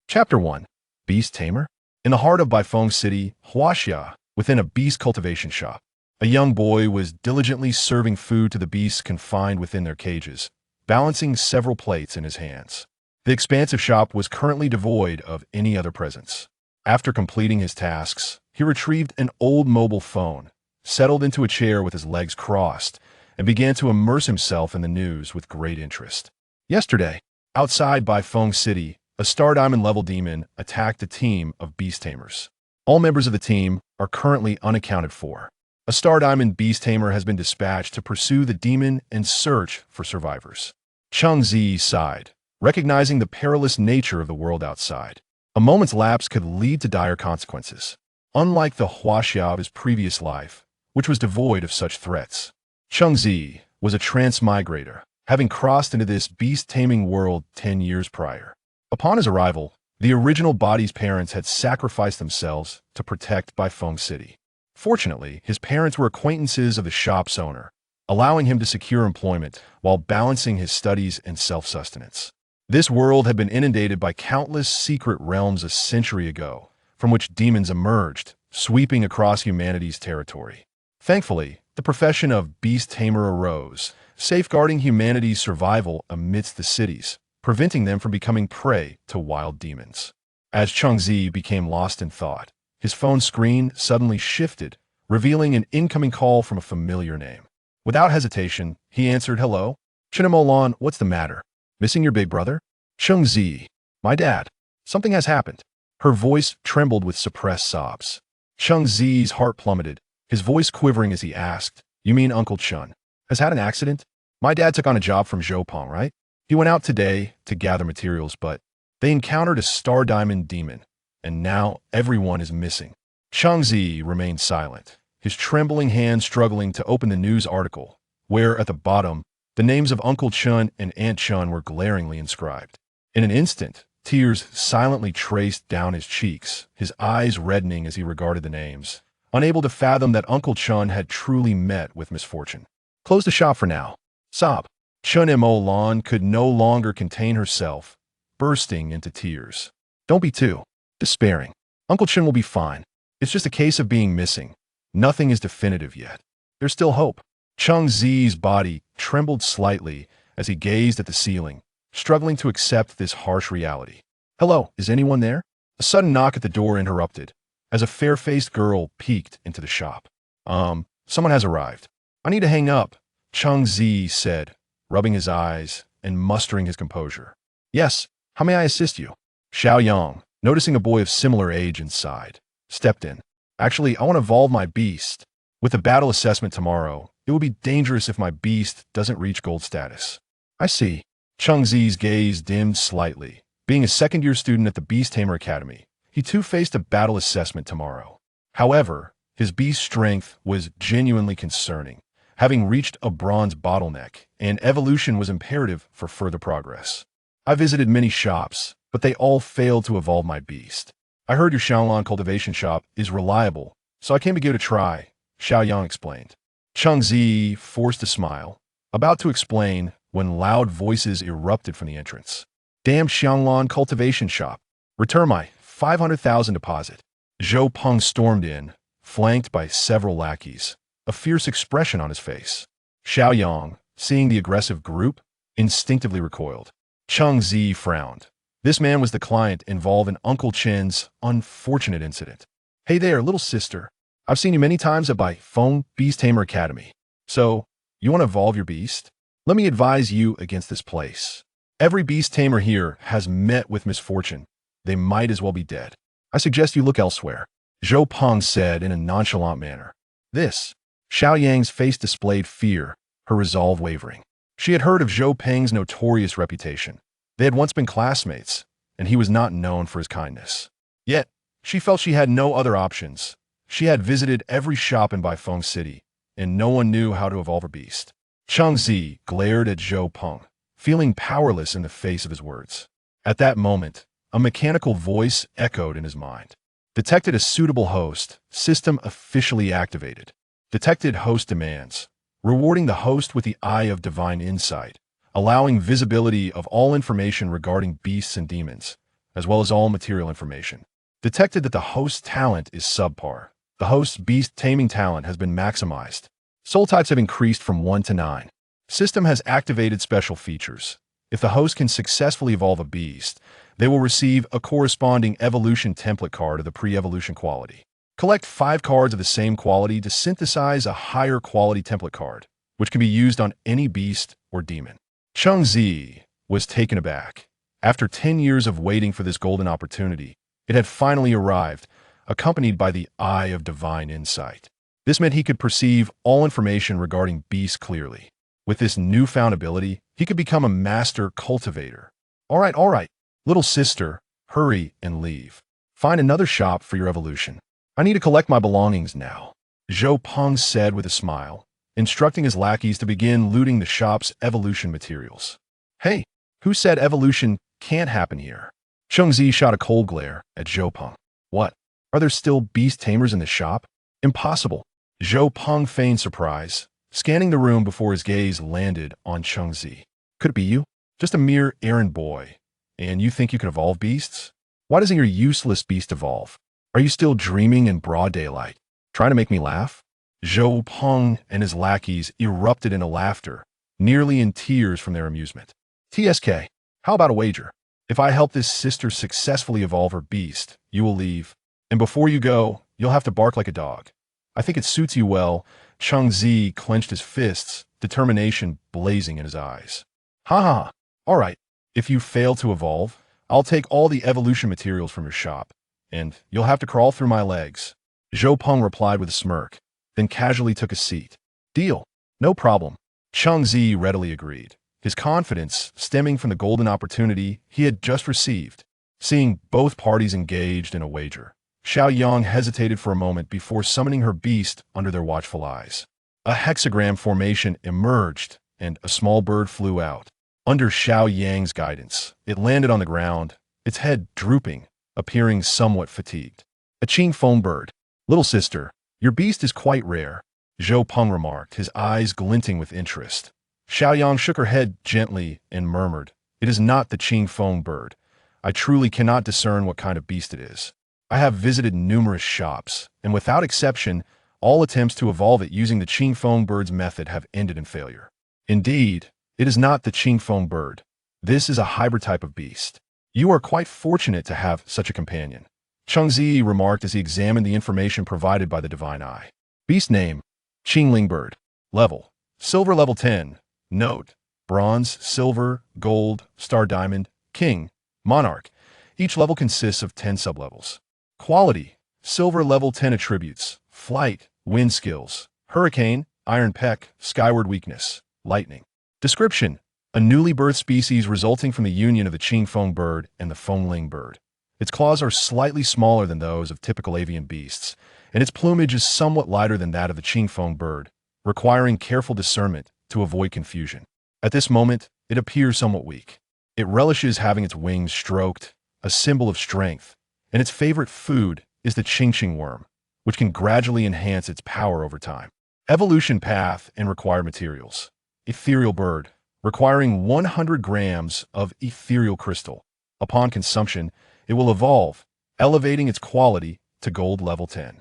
Chapter 1. Beast Tamer. In the heart of Baifeng City, Huaxia, within a beast cultivation shop, a young boy was diligently serving food to the beasts confined within their cages, balancing several plates in his hands. The expansive shop was currently devoid of any other presence. After completing his tasks, he retrieved an old mobile phone, settled into a chair with his legs crossed, and began to immerse himself in the news with great interest. Yesterday, outside Baifeng City, a Star Diamond level demon attacked a team of beast tamers. All members of the team are currently unaccounted for. A Star Diamond beast tamer has been dispatched to pursue the demon and search for survivors. Cheng Ziyi sighed, recognizing the perilous nature of the world outside. A moment's lapse could lead to dire consequences. Unlike the Huaxia of his previous life, which was devoid of such threats, Cheng Ziyi was a transmigrator, having crossed into this beast-taming world 10 years prior. Upon his arrival, the original body's parents had sacrificed themselves to protect Baifeng City. Fortunately, his parents were acquaintances of the shop's owner, allowing him to secure employment while balancing his studies and self-sustenance. This world had been inundated by countless secret realms a century ago, from which demons emerged, sweeping across humanity's territory. Thankfully, the profession of beast tamer arose, safeguarding humanity's survival amidst the cities, preventing them from becoming prey to wild demons. As Cheng Ziyi became lost in thought, his phone screen suddenly shifted, revealing an incoming call from a familiar name. Without hesitation, he answered, "Hello? Chinnamolan, what's the matter? Missing your big brother?" "Cheng Ziyi, my dad. Something has happened." Her voice trembled with suppressed sobs. Cheng Ziyi's heart plummeted, his voice quivering as he asked, "You mean Uncle Chen has had an accident? My dad took on a job from Zhao, right? He went out today to gather materials, but they encountered a Star Diamond demon, and now everyone is missing." Cheng Ziyi remained silent, his trembling hand struggling to open the news article, where at the bottom, the names of Uncle Chen and Aunt Chen were glaringly inscribed. In an instant, tears silently traced down his cheeks, his eyes reddening as he regarded the names, unable to fathom that Uncle Chen had truly met with misfortune. "Close the shop for now. Sob." Chinnamolan could no longer contain herself, bursting into tears. "Don't be too despairing. Uncle Chen will be fine. It's just a case of being missing. Nothing is definitive yet. There's still hope." Cheng Ziyi's body trembled slightly as he gazed at the ceiling, struggling to accept this harsh reality. "Hello, is anyone there?" A sudden knock at the door interrupted, as a fair-faced girl peeked into the shop. Someone has arrived. I need to hang up," Cheng Ziyi said, rubbing his eyes and mustering his composure. "Yes, how may I assist you?" Xiaoyang, noticing a boy of similar age inside, stepped in. "Actually, I want to evolve my beast. With the battle assessment tomorrow, it would be dangerous if my beast doesn't reach gold status." "I see." Cheng Ziyi's gaze dimmed slightly. Being a second-year student at the Beast Tamer Academy, he too faced a battle assessment tomorrow. However, his beast strength was genuinely concerning, having reached a bronze bottleneck, and evolution was imperative for further progress. "I visited many shops, but they all failed to evolve my beast. I heard your Xiaolan cultivation shop is reliable, so I came to give it a try," Xiaoyang explained. Cheng Ziyi forced a smile, about to explain when loud voices erupted from the entrance. "Damn Xiaolan cultivation shop. Return my 500,000 deposit." Zhao stormed in, flanked by several lackeys, a fierce expression on his face. Xiaoyang, seeing the aggressive group, instinctively recoiled. Cheng Ziyi frowned. This man was the client involved in Uncle Chen's unfortunate incident. "Hey there, little sister. I've seen you many times at Baifeng Beast Tamer Academy. So, you want to evolve your beast? Let me advise you against this place. Every beast tamer here has met with misfortune. They might as well be dead. I suggest you look elsewhere," Zhao said in a nonchalant manner. This, Xiaoyang's face displayed fear, her resolve wavering. She had heard of Zhao Peng's notorious reputation. They had once been classmates, and he was not known for his kindness. Yet, she felt she had no other options. She had visited every shop in Baifeng City, and no one knew how to evolve her beast. Cheng Ziyi glared at Zhao, feeling powerless in the face of his words. At that moment, a mechanical voice echoed in his mind. "Detected a suitable host. System officially activated. Detected host demands. Rewarding the host with the eye of divine insight, allowing visibility of all information regarding beasts and demons, as well as all material information. Detected that the host's talent is subpar. The host's beast taming talent has been maximized. Soul types have increased from 1 to 9. System has activated special features. If the host can successfully evolve a beast, they will receive a corresponding evolution template card of the pre-evolution quality. Collect 5 cards of the same quality to synthesize a higher quality template card, which can be used on any beast or demon. Cheng Ziyi was taken aback. After 10 years of waiting for this golden opportunity, it had finally arrived, accompanied by the eye of divine insight. This meant he could perceive all information regarding beasts clearly. With this newfound ability, he could become a master cultivator. All right, little sister, hurry and leave. Find another shop for your evolution. I need to collect my belongings now, Zhao said with a smile, instructing his lackeys to begin looting the shop's evolution materials. Hey, who said evolution can't happen here? Cheng Ziyi shot a cold glare at Zhao. What? Are there still beast tamers in the shop? Impossible. Zhao feigned surprise, scanning the room before his gaze landed on Cheng Ziyi. Could it be you? Just a mere errand boy. And you think you can evolve beasts? Why doesn't your useless beast evolve? Are you still dreaming in broad daylight? Trying to make me laugh? Zhao and his lackeys erupted into laughter, nearly in tears from their amusement. TSK, how about a wager? If I help this sister successfully evolve her beast, you will leave. And before you go, you'll have to bark like a dog. I think it suits you well. Cheng Ziyi clenched his fists, determination blazing in his eyes. Ha ha. All right, if you fail to evolve, I'll take all the evolution materials from your shop, and you'll have to crawl through my legs. Zhao replied with a smirk, then casually took a seat. Deal. No problem. Cheng Ziyi readily agreed, his confidence stemming from the golden opportunity he had just received. Seeing both parties engaged in a wager, Xiaoyang hesitated for a moment before summoning her beast under their watchful eyes. A hexagram formation emerged, and a small bird flew out. Under Xiaoyang's guidance, it landed on the ground, its head drooping, appearing somewhat fatigued. A Qing bird. Little sister, your beast is quite rare, Zhao remarked, his eyes glinting with interest. Xiaoyang shook her head gently and murmured, It is not the Qing bird. I truly cannot discern what kind of beast it is. I have visited numerous shops, and without exception, all attempts to evolve it using the Qing bird's method have ended in failure. Indeed, it is not the Qing bird. This is a hybrid type of beast. You are quite fortunate to have such a companion, Cheng Ziyi remarked as he examined the information provided by the divine eye. Beast name, Qingling bird. Level, silver level 10. Note, bronze, silver, gold, star diamond, king, monarch. Each level consists of 10 sublevels. Quality, silver level 10 attributes, flight, wind skills, hurricane, iron peck, skyward weakness, lightning. Description, a newly birthed species resulting from the union of the Qing bird and the Fengling bird. Its claws are slightly smaller than those of typical avian beasts, and its plumage is somewhat lighter than that of the Qing bird, requiring careful discernment to avoid confusion. At this moment, it appears somewhat weak. It relishes having its wings stroked, a symbol of strength, and its favorite food is the Qingqing worm, which can gradually enhance its power over time. Evolution path and required materials. Ethereal bird, requiring 100 grams of ethereal crystal. Upon consumption, it will evolve, elevating its quality to gold level 10.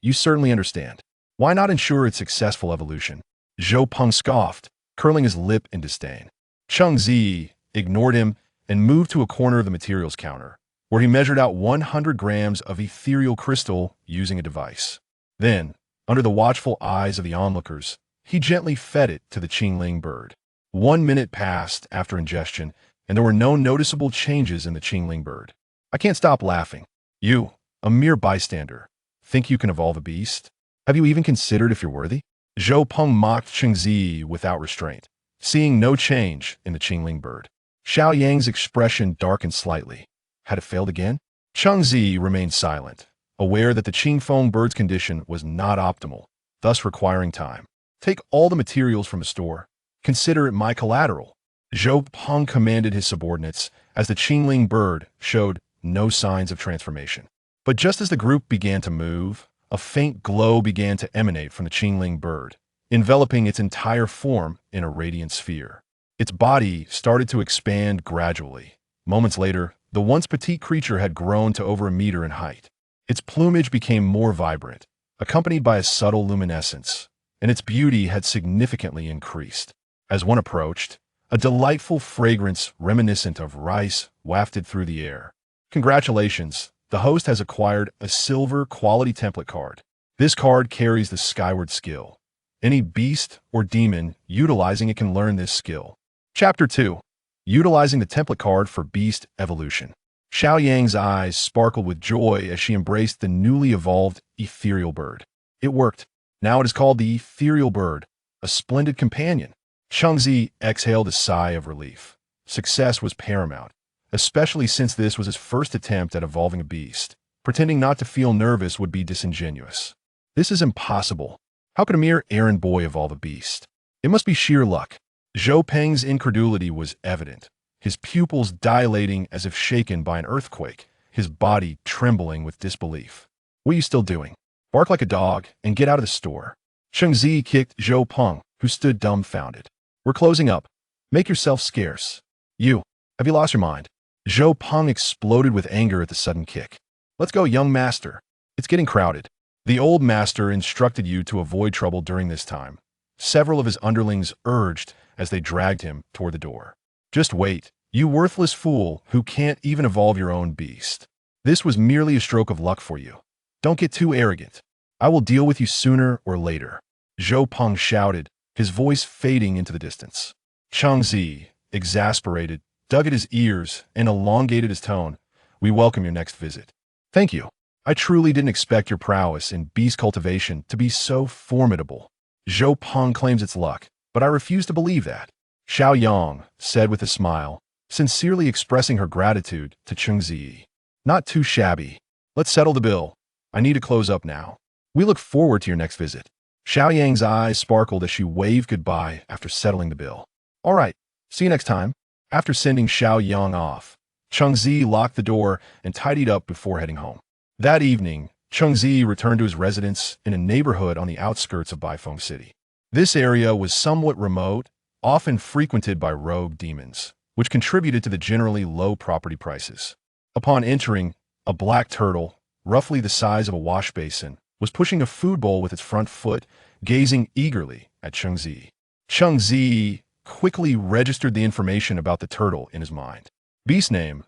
You certainly understand. Why not ensure its successful evolution? Zhao scoffed, curling his lip in disdain. Cheng Ziyi ignored him and moved to a corner of the materials counter, where he measured out 100 grams of ethereal crystal using a device. Then, under the watchful eyes of the onlookers, he gently fed it to the Qingling bird. 1 minute passed after ingestion, and there were no noticeable changes in the Qingling bird. I can't stop laughing. You, a mere bystander, think you can evolve a beast? Have you even considered if you're worthy? Zhao mocked Cheng Ziyi without restraint, seeing no change in the Qingling bird. Xiaoyang's expression darkened slightly. Had it failed again? Cheng Ziyi remained silent, aware that the Qing bird's condition was not optimal, thus requiring time. Take all the materials from the store. Consider it my collateral. Zhao commanded his subordinates as the Qingling bird showed no signs of transformation. But just as the group began to move, a faint glow began to emanate from the Qingling bird, enveloping its entire form in a radiant sphere. Its body started to expand gradually. Moments later, The once petite creature had grown to over a meter in height. Its plumage became more vibrant, accompanied by a subtle luminescence, and its beauty had significantly increased. As one approached, a delightful fragrance reminiscent of rice wafted through the air. Congratulations, the host has acquired a silver quality template card. This card carries the skyward skill. Any beast or demon utilizing it can learn this skill. Chapter 2. Utilizing the template card for beast evolution. Xiao Yang's eyes sparkled with joy as she embraced the newly evolved ethereal bird. It worked. Now it is called the ethereal bird, a splendid companion. Cheng Ziyi exhaled a sigh of relief. Success was paramount, especially since this was his first attempt at evolving a beast. Pretending not to feel nervous would be disingenuous. This is impossible. How could a mere errand boy evolve a beast? It must be sheer luck. Zhao Peng's incredulity was evident, his pupils dilating as if shaken by an earthquake, his body trembling with disbelief. What are you still doing? Bark like a dog and get out of the store. Cheng Ziyi kicked Zhao Peng, who stood dumbfounded. We're closing up. Make yourself scarce. Have you lost your mind? Zhao Peng exploded with anger at the sudden kick. Let's go, young master. It's getting crowded. The old master instructed you to avoid trouble during this time. Several of his underlings urged as they dragged him toward the door. Just wait, you worthless fool who can't even evolve your own beast. This was merely a stroke of luck for you. Don't get too arrogant. I will deal with you sooner or later. Zhao Peng shouted, his voice fading into the distance. Cheng Ziyi, exasperated, dug at his ears and elongated his tone. We welcome your next visit. Thank you. I truly didn't expect your prowess in beast cultivation to be so formidable. Zhao Peng claims it's luck, but I refuse to believe that. Xiao Yang said with a smile, sincerely expressing her gratitude to Cheng Ziyi. Not too shabby. Let's settle the bill. I need to close up now. We look forward to your next visit. Xiao Yang's eyes sparkled as she waved goodbye after settling the bill. All right, see you next time. After sending Xiao Yang off, Cheng Ziyi locked the door and tidied up before heading home. That evening, Cheng Ziyi returned to his residence in a neighborhood on the outskirts of Baifeng City. This area was somewhat remote, often frequented by rogue demons, which contributed to the generally low property prices. Upon entering, a black turtle, roughly the size of a wash basin, was pushing a food bowl with its front foot, gazing eagerly at Cheng Ziyi. Cheng Ziyi quickly registered the information about the turtle in his mind. Beast name,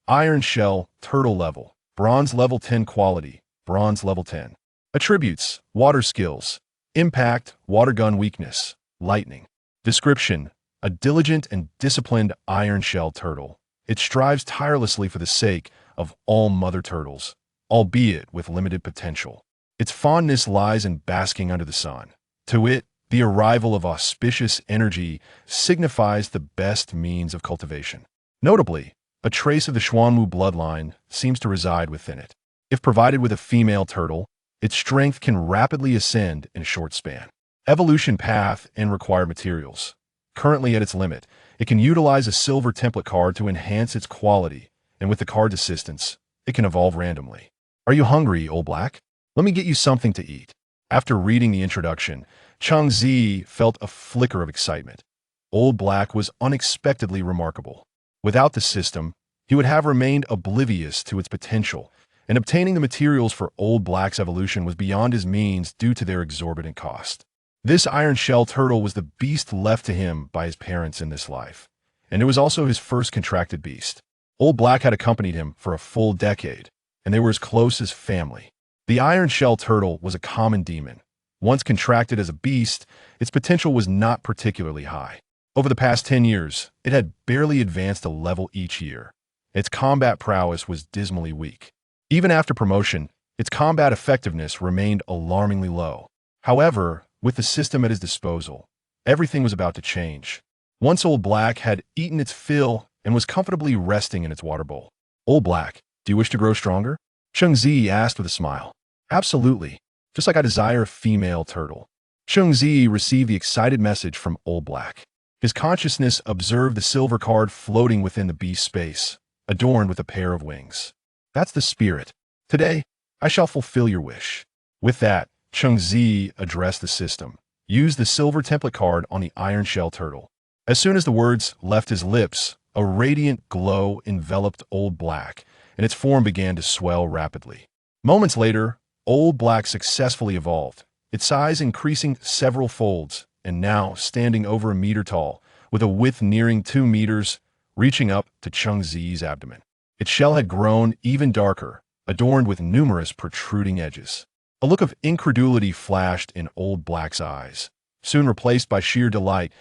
Iron Shell, Turtle Level, Bronze Level 10 Quality, Bronze Level 10. Attributes, Water Skills, Impact, Water Gun Weakness, Lightning. Description, a diligent and disciplined iron shell turtle. It strives tirelessly for the sake of all mother turtles, albeit with limited potential. Its fondness lies in basking under the sun. To it, the arrival of auspicious energy signifies the best means of cultivation. Notably, a trace of the Xuanwu bloodline seems to reside within it. If provided with a female turtle, its strength can rapidly ascend in a short span. Evolution path and required materials. Currently at its limit, it can utilize a silver template card to enhance its quality, and with the card's assistance, it can evolve randomly. Are you hungry, old black? Let me get you something to eat. After reading the introduction, Cheng Ziyi felt a flicker of excitement. Old Black was unexpectedly remarkable. Without the system, he would have remained oblivious to its potential, and obtaining the materials for Old Black's evolution was beyond his means due to their exorbitant cost. This iron shell turtle was the beast left to him by his parents in this life, and it was also his first contracted beast. Old Black had accompanied him for a full decade, and they were as close as family. The iron shell turtle was a common demon. Once contracted as a beast, its potential was not particularly high. Over the past 10 years, it had barely advanced a level each year. Its combat prowess was dismally weak. Even after promotion, its combat effectiveness remained alarmingly low. However, with the system at his disposal, everything was about to change. Once Old Black had eaten its fill and was comfortably resting in its water bowl. Old Black, do you wish to grow stronger? Cheng Ziyi asked with a smile. Absolutely, just like I desire a female turtle. Cheng Ziyi received the excited message from Old Black. His consciousness observed the silver card floating within the beast's space, adorned with a pair of wings. That's the spirit. Today, I shall fulfill your wish. With that, Cheng Ziyi addressed the system. Use the silver template card on the iron shell turtle. As soon as the words left his lips, A radiant glow enveloped Old Black, and its form began to swell rapidly. Moments later, Old Black successfully evolved, its size increasing several folds, and now standing over a meter tall, with a width nearing 2 meters, reaching up to Cheng Ziyi's abdomen. Its shell had grown even darker, adorned with numerous protruding edges. A look of incredulity flashed in Old Black's eyes, soon replaced by sheer delight.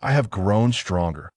I have grown stronger.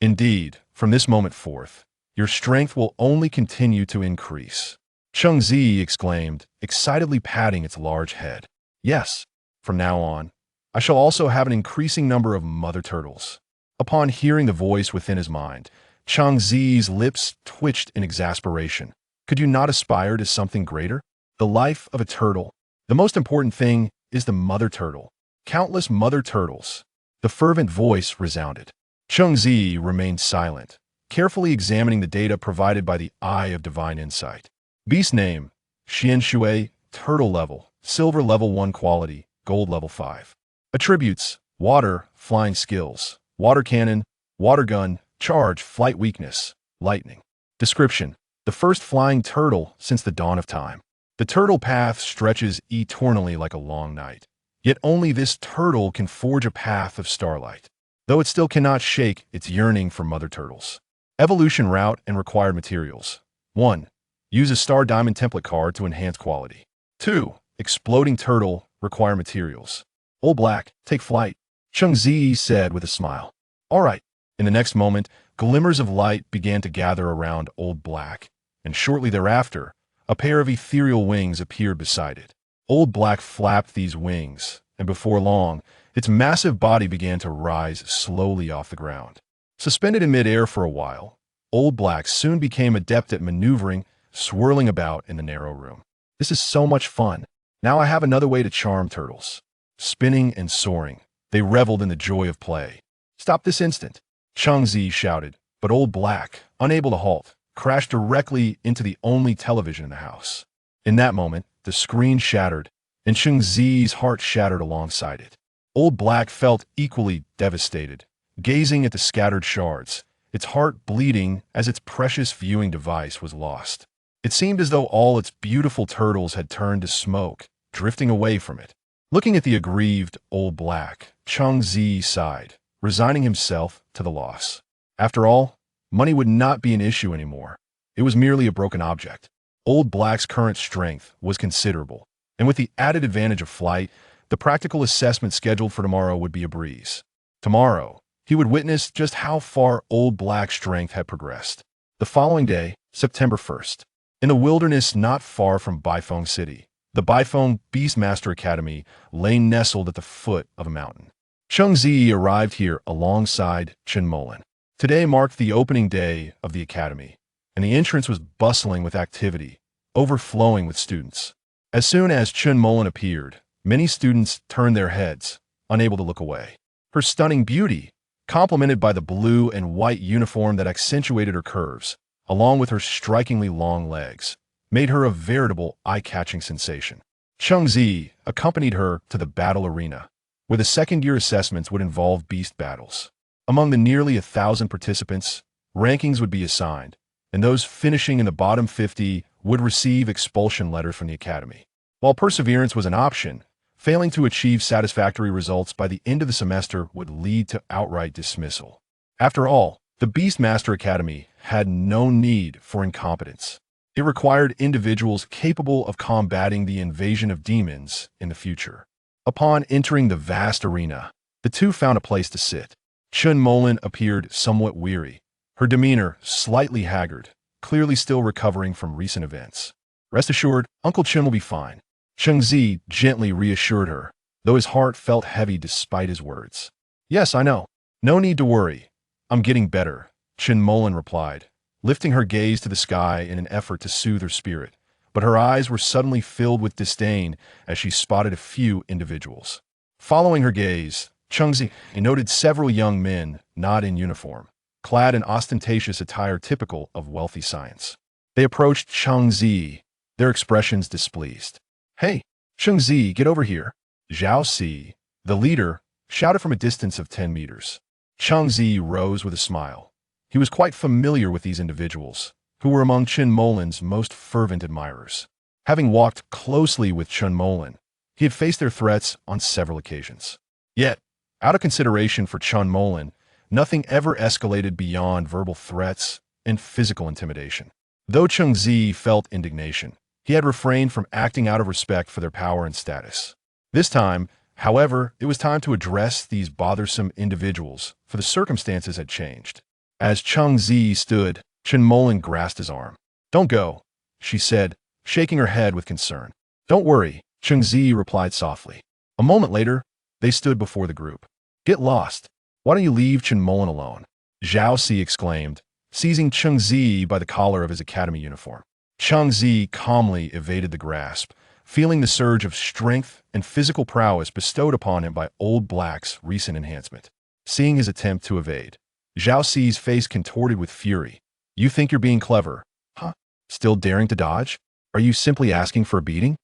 Indeed, from this moment forth, your strength will only continue to increase. Cheng Ziyi exclaimed, excitedly patting its large head. Yes, from now on, I shall also have an increasing number of mother turtles. Upon hearing the voice within his mind, Cheng Ziyi's lips twitched in exasperation. Could you not aspire to something greater? The life of a turtle. The most important thing is the mother turtle. Countless mother turtles. The fervent voice resounded. Cheng Ziyi remained silent, carefully examining the data provided by the Eye of Divine Insight. Beast name, Xian Shui, turtle level, silver level 1 quality, gold level 5. Attributes, water, flying skills, water cannon, water gun, charge, flight weakness, lightning. Description, the first flying turtle since the dawn of time. The turtle path stretches eternally like a long night. Yet only this turtle can forge a path of starlight, though it still cannot shake its yearning for mother turtles. Evolution route and required materials. 1. Use a star diamond template card to enhance quality. 2. Exploding turtle, require materials. Old Black, take flight, Cheng Ziyi said with a smile. All right. In the next moment, glimmers of light began to gather around Old Black, and shortly thereafter, a pair of ethereal wings appeared beside it. Old Black flapped these wings, and before long, its massive body began to rise slowly off the ground. Suspended in midair for a while, Old Black soon became adept at maneuvering, swirling about in the narrow room. This is so much fun. Now I have another way to charm turtles. Spinning and soaring, they reveled in the joy of play. Stop this instant, Cheng Ziyi shouted, but Old Black, unable to halt, crashed directly into the only television in the house. In that moment, the screen shattered, and Cheng Ziyi's heart shattered alongside it. Old Black felt equally devastated, gazing at the scattered shards, its heart bleeding as its precious viewing device was lost. It seemed as though all its beautiful turtles had turned to smoke, drifting away from it. Looking at the aggrieved Old Black, Cheng Ziyi sighed, resigning himself to the loss. After all, money would not be an issue anymore. It was merely a broken object. Old Black's current strength was considerable, and with the added advantage of flight, the practical assessment scheduled for tomorrow would be a breeze. Tomorrow, he would witness just how far Old Black's strength had progressed. The following day, September 1st, in the wilderness not far from Baifeng City, the Baifeng Beastmaster Academy lay nestled at the foot of a mountain. Cheng Ziyi arrived here alongside Chen Molan. Today marked the opening day of the academy, and the entrance was bustling with activity, overflowing with students. As soon as Chen Molan appeared, many students turned their heads, unable to look away. Her stunning beauty, complemented by the blue and white uniform that accentuated her curves, along with her strikingly long legs, made her a veritable eye-catching sensation. Cheng Ziyi accompanied her to the battle arena, where the second-year assessments would involve beast battles. Among the nearly 1,000 participants, rankings would be assigned, and those finishing in the bottom 50 would receive expulsion letters from the academy. While perseverance was an option, failing to achieve satisfactory results by the end of the semester would lead to outright dismissal. After all, the Beastmaster Academy had no need for incompetence. It required individuals capable of combating the invasion of demons in the future. Upon entering the vast arena, the two found a place to sit. Chen Molan appeared somewhat weary, her demeanor slightly haggard, clearly still recovering from recent events. Rest assured, Uncle Chen will be fine, Cheng Ziyi gently reassured her, though his heart felt heavy despite his words. Yes, I know. No need to worry. I'm getting better, Chen Molan replied, lifting her gaze to the sky in an effort to soothe her spirit, but her eyes were suddenly filled with disdain as she spotted a few individuals. Following her gaze, Cheng Ziyi noted several young men not in uniform, clad in ostentatious attire typical of wealthy science. They approached Cheng Ziyi, their expressions displeased. Hey, Cheng Ziyi, get over here, Zhao, the leader, shouted from a distance of 10 meters. Cheng Ziyi rose with a smile, He was quite familiar with these individuals, who were among Chen Molin's most fervent admirers. Having walked closely with Chen Molin, he had faced their threats on several occasions. Yet, out of consideration for Chen Molin, nothing ever escalated beyond verbal threats and physical intimidation. Though Cheng Ziyi felt indignation, he had refrained from acting out of respect for their power and status. This time, however, it was time to address these bothersome individuals, for the circumstances had changed. As Cheng Ziyi stood, Chen Molin grasped his arm. "Don't go," she said, shaking her head with concern. "Don't worry," Cheng Ziyi replied softly. A moment later, they stood before the group. "Get lost. Why don't you leave Chen Molin alone?" Zhao Si exclaimed, seizing Cheng Ziyi by the collar of his academy uniform. Cheng Ziyi calmly evaded the grasp, feeling the surge of strength and physical prowess bestowed upon him by Old Black's recent enhancement. Seeing his attempt to evade, Zhao Si's face contorted with fury. "You think you're being clever, huh? Still daring to dodge? Are you simply asking for a beating?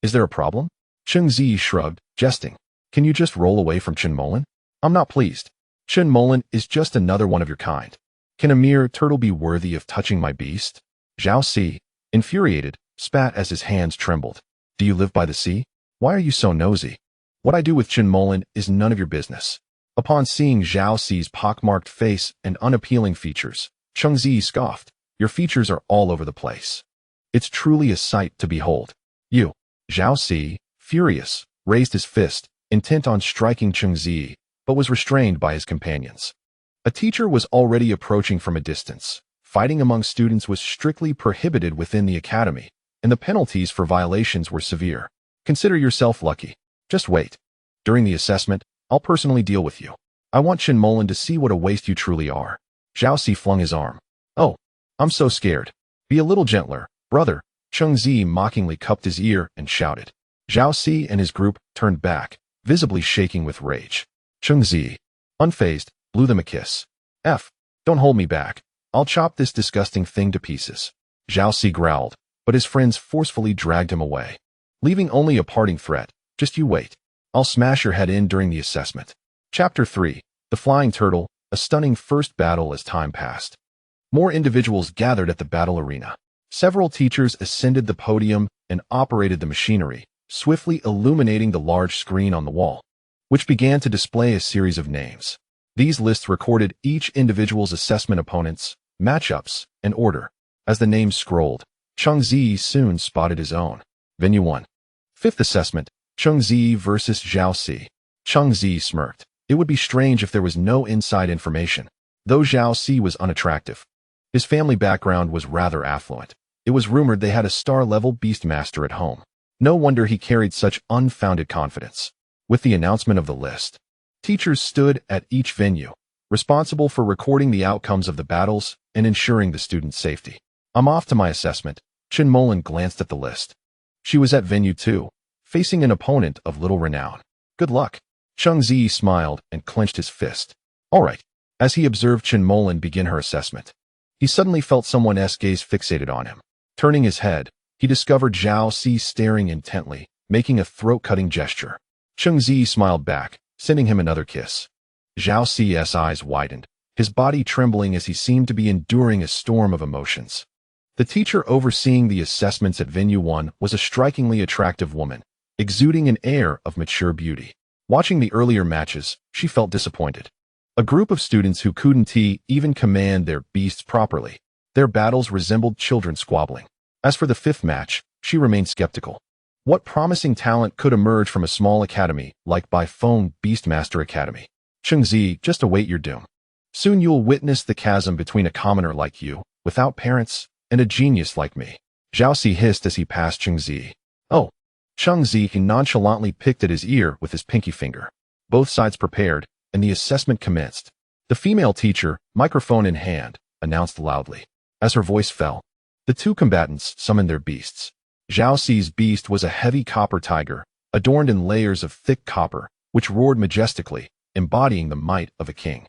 Is there a problem?" Cheng Ziyi shrugged, jesting. "Can you just roll away from Chen Molin? I'm not pleased. Chen Molin is just another one of your kind. Can a mere turtle be worthy of touching my beast?" Zhao Si, infuriated, spat as his hands trembled. "Do you live by the sea? Why are you so nosy? What I do with Chen Molin is none of your business." Upon seeing Zhao Si's pockmarked face and unappealing features, Cheng Ziyi scoffed. "Your features are all over the place. It's truly a sight to behold." "You." Zhao Si, furious, raised his fist, intent on striking Cheng Ziyi, but was restrained by his companions. A teacher was already approaching from a distance. Fighting among students was strictly prohibited within the academy, and the penalties for violations were severe. Consider yourself lucky. Just wait. During the assessment, I'll personally deal with you. I want Chen Molin to see what a waste you truly are." Zhao Si flung his arm. "Oh, I'm so scared. Be a little gentler, brother." Cheng Ziyi mockingly cupped his ear and shouted. Zhao Si and his group turned back, visibly shaking with rage. Cheng Ziyi, unfazed, blew them a kiss. "Don't hold me back. I'll chop this disgusting thing to pieces." Zhao Si growled, but his friends forcefully dragged him away, leaving only a parting threat. "Just you wait. I'll smash your head in during the assessment." Chapter 3. The Flying Turtle, a stunning first battle as time passed. More individuals gathered at the battle arena. Several teachers ascended the podium and operated the machinery, swiftly illuminating the large screen on the wall, which began to display a series of names. These lists recorded each individual's assessment opponents, matchups, and order. As the names scrolled, Cheng Ziyi soon spotted his own. Venue 1. Fifth assessment, Cheng Ziyi versus Zhao Si. Cheng Ziyi smirked. It would be strange if there was no inside information, though Zhao Si was unattractive. His family background was rather affluent. It was rumored they had a star-level beastmaster at home. No wonder he carried such unfounded confidence. With the announcement of the list, teachers stood at each venue, responsible for recording the outcomes of the battles and ensuring the students' safety. "I'm off to my assessment." Chen Molin glanced at the list. She was at venue 2, facing an opponent of little renown. "Good luck." Cheng Ziyi smiled and clenched his fist. "All right." As he observed Chen Molin begin her assessment, he suddenly felt someone's gaze fixated on him. Turning his head, he discovered Zhao Si staring intently, making a throat-cutting gesture. Cheng Ziyi smiled back, sending him another kiss. Zhao Si's eyes widened, his body trembling as he seemed to be enduring a storm of emotions. The teacher overseeing the assessments at Venue 1 was a strikingly attractive woman, exuding an air of mature beauty. Watching the earlier matches, she felt disappointed. A group of students who couldn't even command their beasts properly. Their battles resembled children squabbling. As for the fifth match, she remained skeptical. What promising talent could emerge from a small academy like Baifeng Beastmaster Academy? Cheng Ziyi, just await your doom. Soon you'll witness the chasm between a commoner like you, without parents, and a genius like me. Zhao Si hissed as he passed Cheng Ziyi. "Oh." Cheng Ziyi nonchalantly picked at his ear with his pinky finger. Both sides prepared, and the assessment commenced. The female teacher, microphone in hand, announced loudly. As her voice fell, the two combatants summoned their beasts. Zhao Si's beast was a heavy copper tiger, adorned in layers of thick copper, which roared majestically, embodying the might of a king.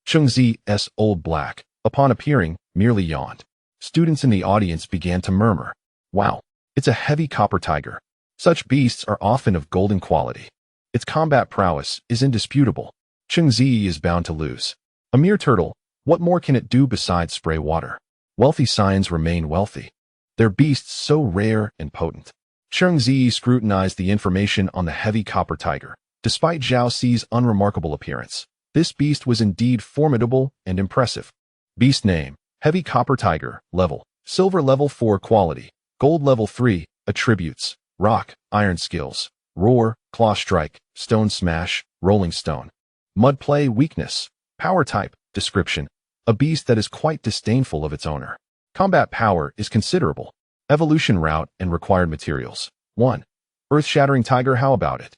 Cheng Ziyi's Old Black, upon appearing, merely yawned. Students in the audience began to murmur. "Wow, it's a heavy copper tiger. Such beasts are often of golden quality. Its combat prowess is indisputable. Cheng Ziyi is bound to lose. A mere turtle, What more can it do besides spray water? Wealthy signs remain wealthy. Their beasts so rare and potent. Cheng Ziyi scrutinized the information on the heavy copper tiger. Despite Zhao Ci's unremarkable appearance, this beast was indeed formidable and impressive. Beast name: Heavy Copper Tiger. Level: Silver level 4 quality. Gold level 3. Attributes: Rock, Iron skills. Roar, Claw strike, Stone smash, Rolling stone. Mud play weakness. Power type. Description: a beast that is quite disdainful of its owner. Combat power is considerable. Evolution route and required materials. 1. Earth-shattering tiger. How about it?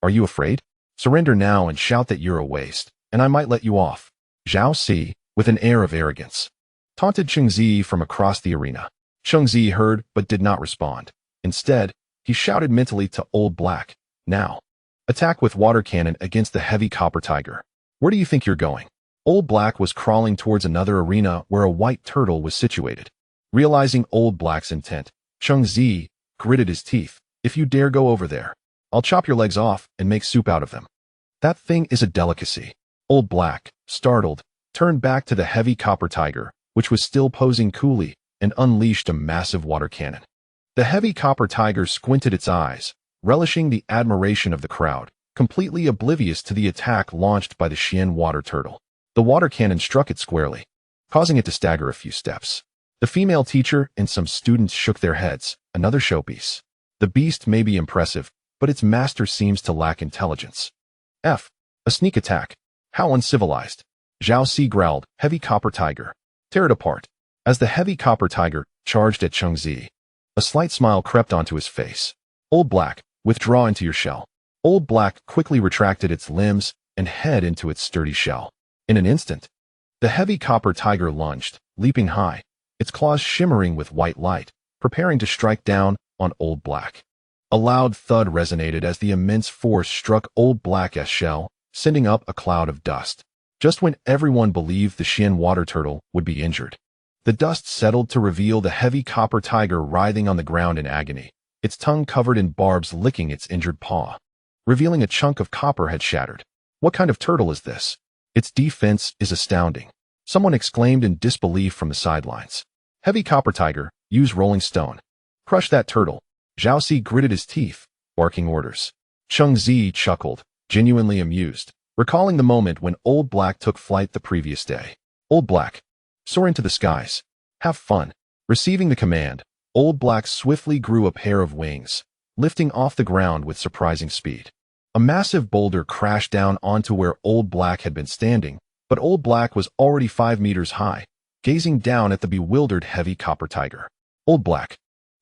Are you afraid? Surrender now and shout that you're a waste, and I might let you off. Zhao Ci, with an air of arrogance, taunted Cheng Ziyi from across the arena. Cheng Ziyi heard but did not respond. Instead, he shouted mentally to Old Black, now. Attack with water cannon against the heavy copper tiger. Where do you think you're going? Old Black was crawling towards another arena where a white turtle was situated. Realizing Old Black's intent, Cheng Ziyi gritted his teeth. If you dare go over there, I'll chop your legs off and make soup out of them. That thing is a delicacy. Old Black, startled, turned back to the heavy copper tiger, which was still posing coolly, and unleashed a massive water cannon. The heavy copper tiger squinted its eyes, relishing the admiration of the crowd, completely oblivious to the attack launched by the Xian water turtle. The water cannon struck it squarely, causing it to stagger a few steps. The female teacher and some students shook their heads. Another showpiece. The beast may be impressive, but its master seems to lack intelligence. F. A sneak attack. How uncivilized. Zhao Ci growled. Heavy copper tiger. Tear it apart. As the heavy copper tiger charged at Cheng Ziyi, a slight smile crept onto his face. Old Black, withdraw into your shell. Old Black quickly retracted its limbs and head into its sturdy shell. In an instant, the heavy copper tiger lunged, leaping high, its claws shimmering with white light, preparing to strike down on Old Black. A loud thud resonated as the immense force struck Old Black's shell, sending up a cloud of dust. Just when everyone believed the Xian water turtle would be injured, the dust settled to reveal the heavy copper tiger writhing on the ground in agony, its tongue covered in barbs licking its injured paw, revealing a chunk of copper had shattered. What kind of turtle is this? Its defense is astounding. Someone exclaimed in disbelief from the sidelines. Heavy copper tiger, use rolling stone. Crush that turtle. Zhao Ci gritted his teeth, barking orders. Cheng Ziyi chuckled, genuinely amused, recalling the moment when Old Black took flight the previous day. Old Black, soar into the skies. Have fun. Receiving the command, Old Black swiftly grew a pair of wings, lifting off the ground with surprising speed. A massive boulder crashed down onto where Old Black had been standing, but Old Black was already 5 meters high, gazing down at the bewildered heavy copper tiger. Old Black,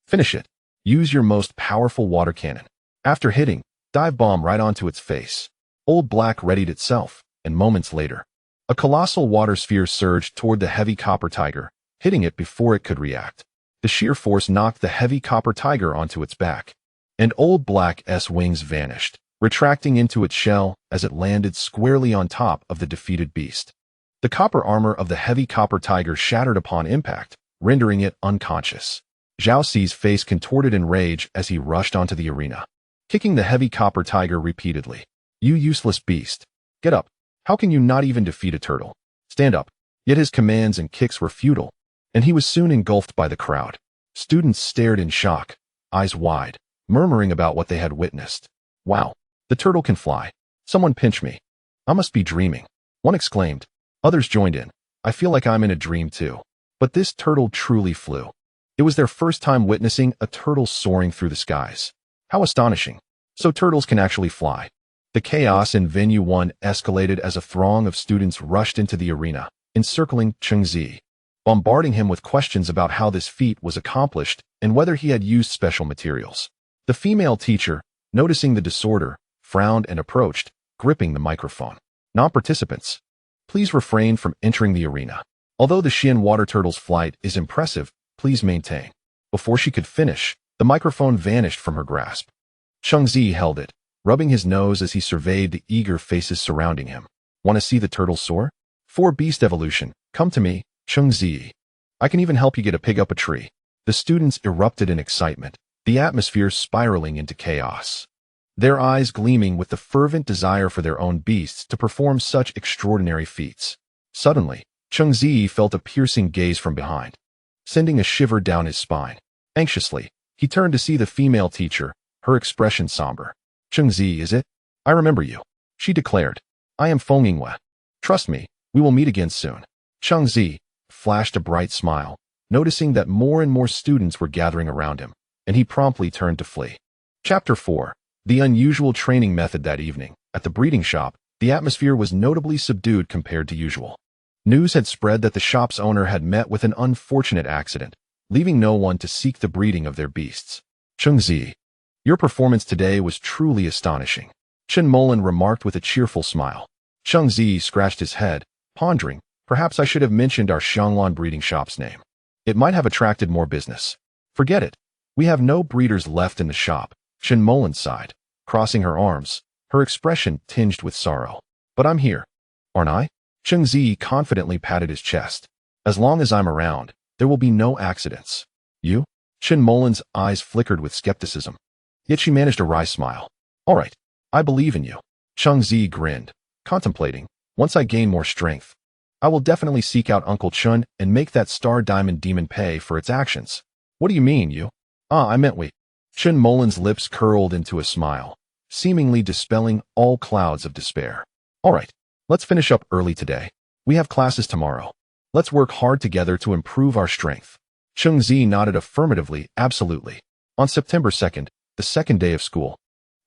finish it. Use your most powerful water cannon. After hitting, dive bomb right onto its face. Old Black readied itself, and moments later, a colossal water sphere surged toward the heavy copper tiger, hitting it before it could react. The sheer force knocked the heavy copper tiger onto its back, and Old Black's wings vanished, retracting into its shell as it landed squarely on top of the defeated beast. The copper armor of the heavy copper tiger shattered upon impact, rendering it unconscious. Zhao Ci's face contorted in rage as he rushed onto the arena, kicking the heavy copper tiger repeatedly. You useless beast. Get up. How can you not even defeat a turtle? Stand up. Yet his commands and kicks were futile, and he was soon engulfed by the crowd. Students stared in shock, eyes wide, murmuring about what they had witnessed. Wow, the turtle can fly. Someone pinch me. I must be dreaming. One exclaimed. Others joined in. I feel like I'm in a dream too. But this turtle truly flew. It was their first time witnessing a turtle soaring through the skies. How astonishing. So turtles can actually fly. The chaos in Venue 1 escalated as a throng of students rushed into the arena, encircling Cheng Ziyi, bombarding him with questions about how this feat was accomplished and whether he had used special materials. The female teacher, noticing the disorder, frowned and approached, gripping the microphone. Non-participants, please refrain from entering the arena. Although the Xian water turtle's flight is impressive, please maintain. Before she could finish, the microphone vanished from her grasp. Cheng Ziyi held it, rubbing his nose as he surveyed the eager faces surrounding him. Want to see the turtle soar? 4 beast evolution. Come to me, Cheng Ziyi. I can even help you get a pig up a tree. The students erupted in excitement, the atmosphere spiraling into chaos. Their eyes gleaming with the fervent desire for their own beasts to perform such extraordinary feats. Suddenly, Cheng Ziyi felt a piercing gaze from behind, sending a shiver down his spine. Anxiously, he turned to see the female teacher, her expression somber. Cheng Ziyi, is it? I remember you, she declared. I am Feng Yingwe. Trust me, we will meet again soon. Cheng Ziyi flashed a bright smile, noticing that more and more students were gathering around him, and he promptly turned to flee. Chapter 4. The unusual training method. That evening, at the breeding shop, the atmosphere was notably subdued compared to usual. News had spread that the shop's owner had met with an unfortunate accident, leaving no one to seek the breeding of their beasts. Cheng Ziyi, your performance today was truly astonishing, Chen Molan remarked with a cheerful smile. Cheng Ziyi scratched his head, pondering, perhaps I should have mentioned our Xianglan breeding shop's name. It might have attracted more business. Forget it. We have no breeders left in the shop, Chen Molan sighed, crossing her arms, her expression tinged with sorrow. But I'm here, aren't I? Cheng Ziyi confidently patted his chest. As long as I'm around, there will be no accidents. You? Chen Molan's eyes flickered with skepticism. Yet she managed a wry smile. All right, I believe in you. Cheng Ziyi grinned, contemplating, once I gain more strength, I will definitely seek out Uncle Chun and make that star diamond demon pay for its actions. What do you mean, you? I meant we. Chen Molan's lips curled into a smile, seemingly dispelling all clouds of despair. All right, let's finish up early today. We have classes tomorrow. Let's work hard together to improve our strength. Cheng Ziyi nodded affirmatively, absolutely. On September 2nd, the second day of school,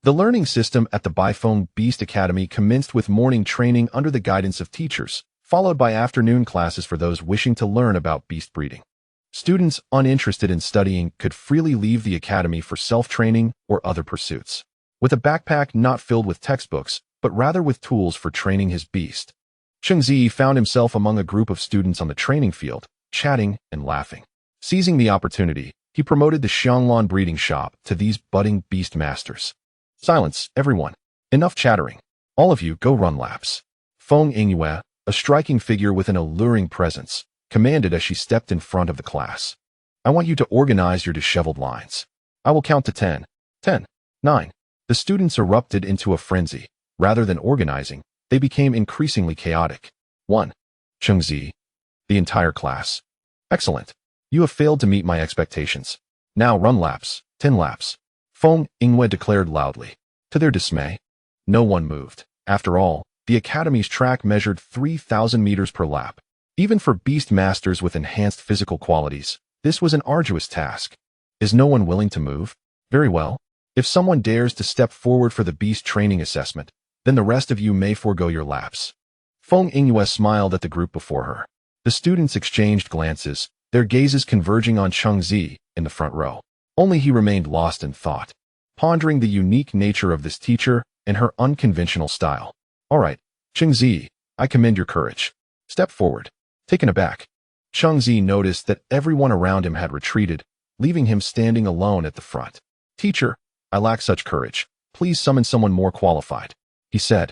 the learning system at the Baifeng Beast Academy commenced with morning training under the guidance of teachers, followed by afternoon classes for those wishing to learn about beast breeding. Students uninterested in studying could freely leave the academy for self-training or other pursuits, with a backpack not filled with textbooks, but rather with tools for training his beast. Cheng Ziyi found himself among a group of students on the training field, chatting and laughing. Seizing the opportunity, he promoted the Xianglan breeding shop to these budding beast masters. Silence, everyone. Enough chattering. All of you go run laps. Feng Yingwe, a striking figure with an alluring presence, commanded as she stepped in front of the class. I want you to organize your disheveled lines. I will count to 10. 10. 9. The students erupted into a frenzy. Rather than organizing, they became increasingly chaotic. 1. Cheng Ziyi. The entire class. Excellent. You have failed to meet my expectations. Now run laps. 10 laps. Feng Yingwe declared loudly. To their dismay, no one moved. After all, the academy's track measured 3,000 meters per lap. Even for beast masters with enhanced physical qualities, this was an arduous task. Is no one willing to move? Very well. If someone dares to step forward for the beast training assessment, then the rest of you may forego your laps. Feng Yingwe smiled at the group before her. The students exchanged glances, their gazes converging on Cheng Ziyi in the front row. Only he remained lost in thought, pondering the unique nature of this teacher and her unconventional style. All right, Cheng Ziyi, I commend your courage. Step forward. Taken aback, Cheng Ziyi noticed that everyone around him had retreated, leaving him standing alone at the front. Teacher, I lack such courage. Please summon someone more qualified, he said,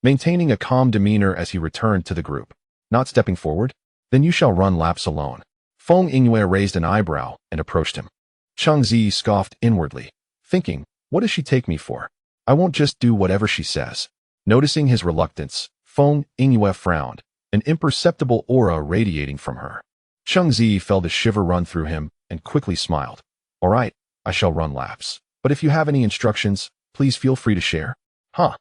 maintaining a calm demeanor as he returned to the group. Not stepping forward? Then you shall run laps alone. Feng Yingwe raised an eyebrow and approached him. Cheng Ziyi scoffed inwardly, thinking, what does she take me for? I won't just do whatever she says. Noticing his reluctance, Feng Yingwe frowned, an imperceptible aura radiating from her. Cheng Ziyi felt a shiver run through him and quickly smiled. All right, I shall run laps. But if you have any instructions, please feel free to share. Huh?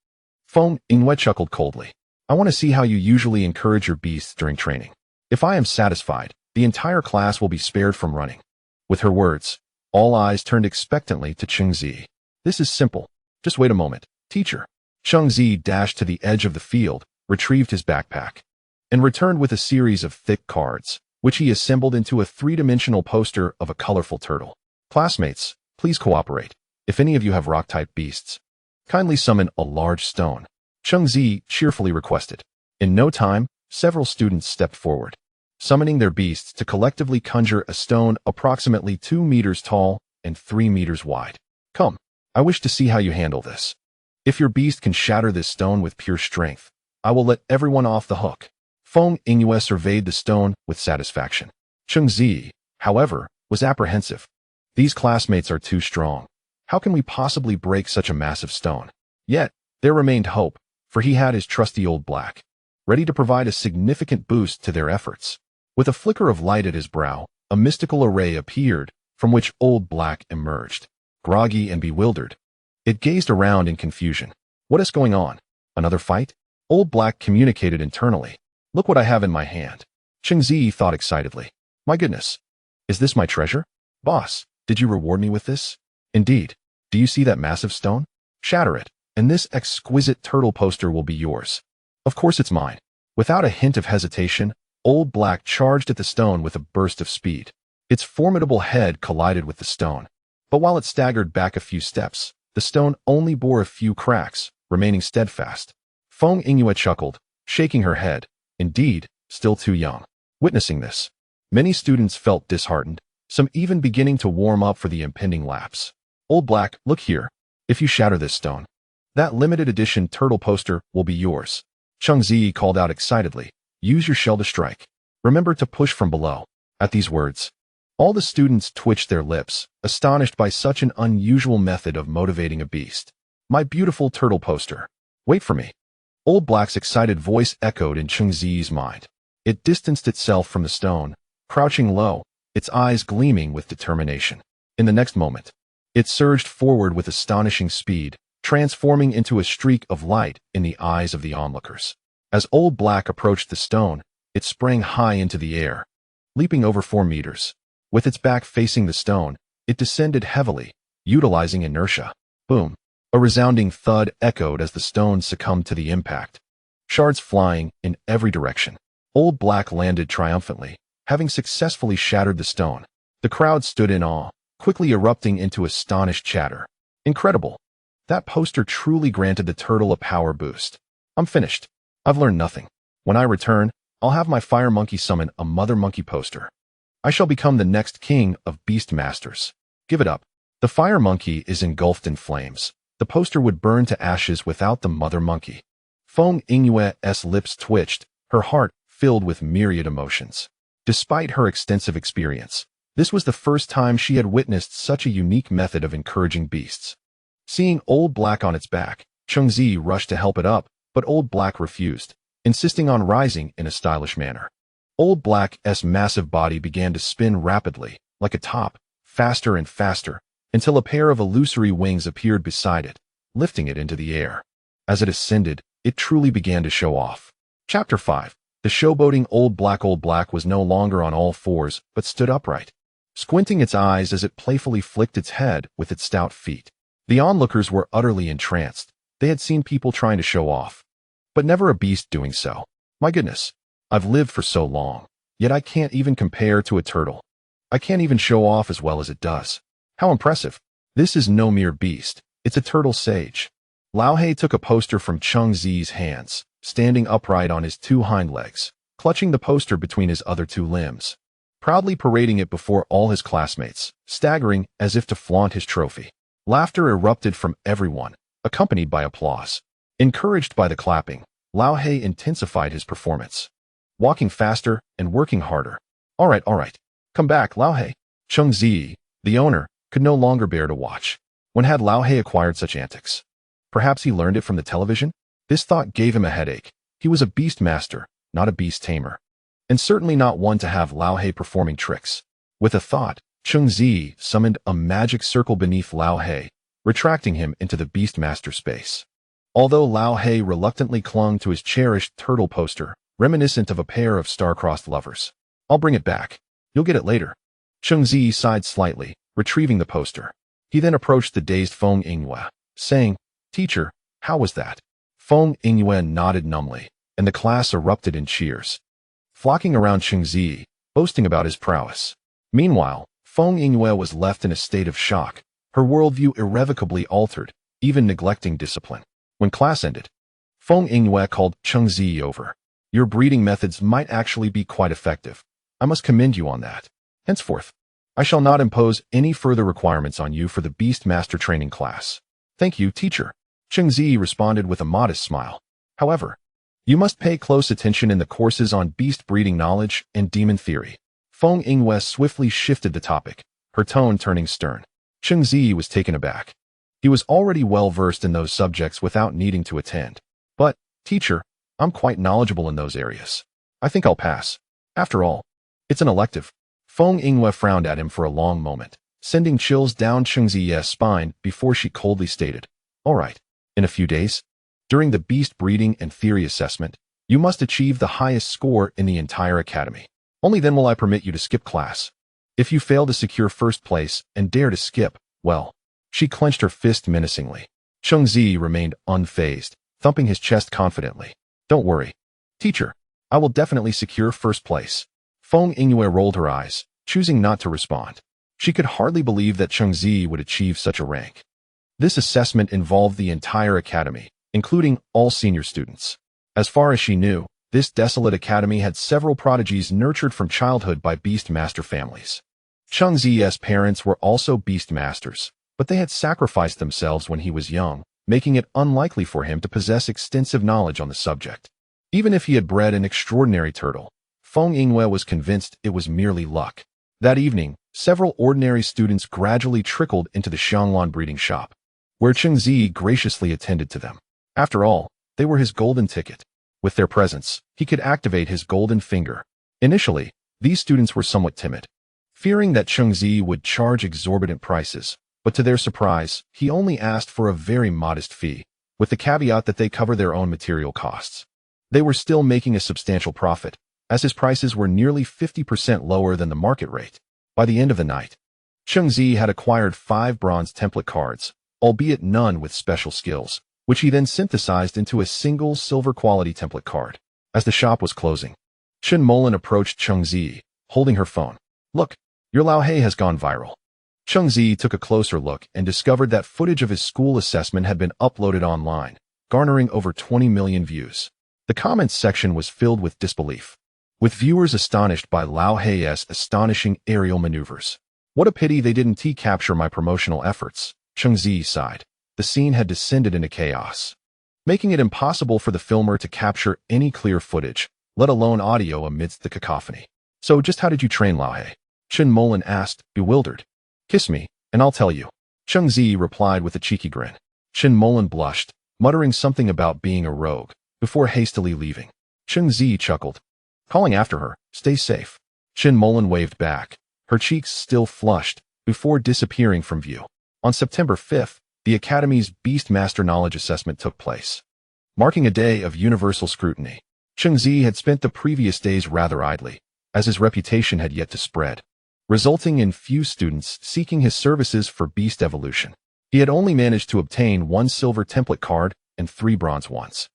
Feng Yingwe chuckled coldly. I want to see how you usually encourage your beasts during training. If I am satisfied, the entire class will be spared from running. With her words, all eyes turned expectantly to Cheng Ziyi. This is simple. Just wait a moment, teacher. Cheng Ziyi dashed to the edge of the field, retrieved his backpack, and returned with a series of thick cards, which he assembled into a three-dimensional poster of a colorful turtle. Classmates, please cooperate. If any of you have rock-type beasts, kindly summon a large stone, Cheng Ziyi cheerfully requested. In no time, several students stepped forward, summoning their beasts to collectively conjure a stone approximately 2 meters tall and 3 meters wide. Come, I wish to see how you handle this. If your beast can shatter this stone with pure strength, I will let everyone off the hook. Feng Yingwe surveyed the stone with satisfaction. Cheng Ziyi, however, was apprehensive. These classmates are too strong. How can we possibly break such a massive stone? Yet, there remained hope, for he had his trusty old black ready to provide a significant boost to their efforts. With a flicker of light at his brow, a mystical array appeared, from which Old Black emerged, groggy and bewildered. It gazed around in confusion. What is going on? Another fight? Old Black communicated internally. Look what I have in my hand. Cheng Ziyi thought excitedly. My goodness. Is this my treasure? Boss, did you reward me with this? Indeed. Do you see that massive stone? Shatter it, and this exquisite turtle poster will be yours. Of course it's mine. Without a hint of hesitation, Old Black charged at the stone with a burst of speed. Its formidable head collided with the stone. But while it staggered back a few steps, the stone only bore a few cracks, remaining steadfast. Feng Yingyue chuckled, shaking her head. Indeed, still too young. Witnessing this, many students felt disheartened, some even beginning to warm up for the impending lapse. Old Black, look here. If you shatter this stone, that limited edition turtle poster will be yours. Cheng Ziyi called out excitedly. Use your shell to strike. Remember to push from below. At these words, all the students twitched their lips, astonished by such an unusual method of motivating a beast. My beautiful turtle poster. Wait for me. Old Black's excited voice echoed in Cheng Ziyi's mind. It distanced itself from the stone, crouching low, its eyes gleaming with determination. In the next moment, it surged forward with astonishing speed, transforming into a streak of light in the eyes of the onlookers. As Old Black approached the stone, it sprang high into the air, leaping over 4 meters. With its back facing the stone, it descended heavily, utilizing inertia. Boom! A resounding thud echoed as the stone succumbed to the impact. Shards flying in every direction. Old Black landed triumphantly, having successfully shattered the stone. The crowd stood in awe, quickly erupting into astonished chatter. Incredible! That poster truly granted the turtle a power boost. I'm finished. I've learned nothing. When I return, I'll have my fire monkey summon a mother monkey poster. I shall become the next king of beast masters. Give it up. The fire monkey is engulfed in flames. The poster would burn to ashes without the mother monkey. Feng Yingyue's lips twitched, her heart filled with myriad emotions. Despite her extensive experience, this was the first time she had witnessed such a unique method of encouraging beasts. Seeing Old Black on its back, Cheng Ziyi rushed to help it up, but Old Black refused, insisting on rising in a stylish manner. Old Black's massive body began to spin rapidly, like a top, faster and faster, until a pair of illusory wings appeared beside it, lifting it into the air. As it ascended, it truly began to show off. Chapter 5. The Showboating. Old Black was no longer on all fours, but stood upright, squinting its eyes as it playfully flicked its head with its stout feet. The onlookers were utterly entranced. They had seen people trying to show off, but never a beast doing so. My goodness, I've lived for so long, yet I can't even compare to a turtle. I can't even show off as well as it does. How impressive. This is no mere beast. It's a turtle sage. Lao He took a poster from Cheng Ziyi's hands, standing upright on his 2 hind legs, clutching the poster between his other 2 limbs, proudly parading it before all his classmates, staggering as if to flaunt his trophy. Laughter erupted from everyone, accompanied by applause. Encouraged by the clapping, Lao He intensified his performance, walking faster and working harder. All right. Come back, Lao He. Cheng Ziyi, the owner, could no longer bear to watch. When had Lao He acquired such antics? Perhaps he learned it from the television? This thought gave him a headache. He was a beast master, not a beast tamer, and certainly not one to have Lao He performing tricks. With a thought, Cheng Ziyi summoned a magic circle beneath Lao He, retracting him into the beastmaster space. Although Lao He reluctantly clung to his cherished turtle poster, reminiscent of a pair of star-crossed lovers. I'll bring it back. You'll get it later. Cheng Ziyi sighed slightly, retrieving the poster. He then approached the dazed Feng Yingyue, saying, Teacher, how was that? Feng Yingyue nodded numbly, and the class erupted in cheers, flocking around Cheng Ziyi, boasting about his prowess. Meanwhile, Feng Yingyue was left in a state of shock, her worldview irrevocably altered, even neglecting discipline. When class ended, Feng Yingyue called Cheng Ziyi over. Your breeding methods might actually be quite effective. I must commend you on that. Henceforth, I shall not impose any further requirements on you for the Beast Master training class. Thank you, teacher. Cheng Ziyi responded with a modest smile. However, you must pay close attention in the courses on beast breeding knowledge and demon theory. Feng Yingyue swiftly shifted the topic, her tone turning stern. Cheng Ziyi was taken aback. He was already well versed in those subjects without needing to attend. But, teacher, I'm quite knowledgeable in those areas. I think I'll pass. After all, it's an elective. Feng Yingyue frowned at him for a long moment, sending chills down Cheng Ziyi's spine before she coldly stated, "All right, in a few days, during the beast breeding and theory assessment, you must achieve the highest score in the entire academy. Only then will I permit you to skip class. If you fail to secure first place and dare to skip, well." She clenched her fist menacingly. Cheng Ziyi remained unfazed, thumping his chest confidently. "Don't worry, teacher. I will definitely secure first place." Feng Yingyue rolled her eyes, choosing not to respond. She could hardly believe that Cheng Ziyi would achieve such a rank. This assessment involved the entire academy, including all senior students. As far as she knew, this desolate academy had several prodigies nurtured from childhood by beast master families. Cheng Ziyi's parents were also beast masters, but they had sacrificed themselves when he was young, making it unlikely for him to possess extensive knowledge on the subject. Even if he had bred an extraordinary turtle, Feng Yingyue was convinced it was merely luck. That evening, several ordinary students gradually trickled into the Xianglan breeding shop, where Cheng Ziyi graciously attended to them. After all, they were his golden ticket. With their presence, he could activate his golden finger. Initially, these students were somewhat timid, fearing that Cheng Ziyi would charge exorbitant prices, but to their surprise, he only asked for a very modest fee, with the caveat that they cover their own material costs. They were still making a substantial profit, as his prices were nearly 50% lower than the market rate. By the end of the night, Cheng Ziyi had acquired 5 bronze template cards, albeit none with special skills, which he then synthesized into a single silver quality template card. As the shop was closing, Chen Molan approached Cheng Ziyi, holding her phone. "Look, your Lao Hei has gone viral." Cheng Ziyi took a closer look and discovered that footage of his school assessment had been uploaded online, garnering over 20 million views. The comments section was filled with disbelief, with viewers astonished by Lao Hei's astonishing aerial maneuvers. "What a pity they didn't capture my promotional efforts," Cheng Ziyi sighed. The scene had descended into chaos, making it impossible for the filmer to capture any clear footage, let alone audio amidst the cacophony. "So just how did you train Lao Hei?" Chen Molan asked, bewildered. "Kiss me, and I'll tell you," Cheng Ziyi replied with a cheeky grin. Chen Molan blushed, muttering something about being a rogue, before hastily leaving. Cheng Ziyi chuckled, calling after her, "Stay safe." Chen Molan waved back, her cheeks still flushed, before disappearing from view. On September 5th, the Academy's Beast Master Knowledge Assessment took place, marking a day of universal scrutiny. Cheng Ziyi had spent the previous days rather idly, as his reputation had yet to spread, resulting in few students seeking his services for beast evolution. He had only managed to obtain 1 silver template card and 3 bronze ones.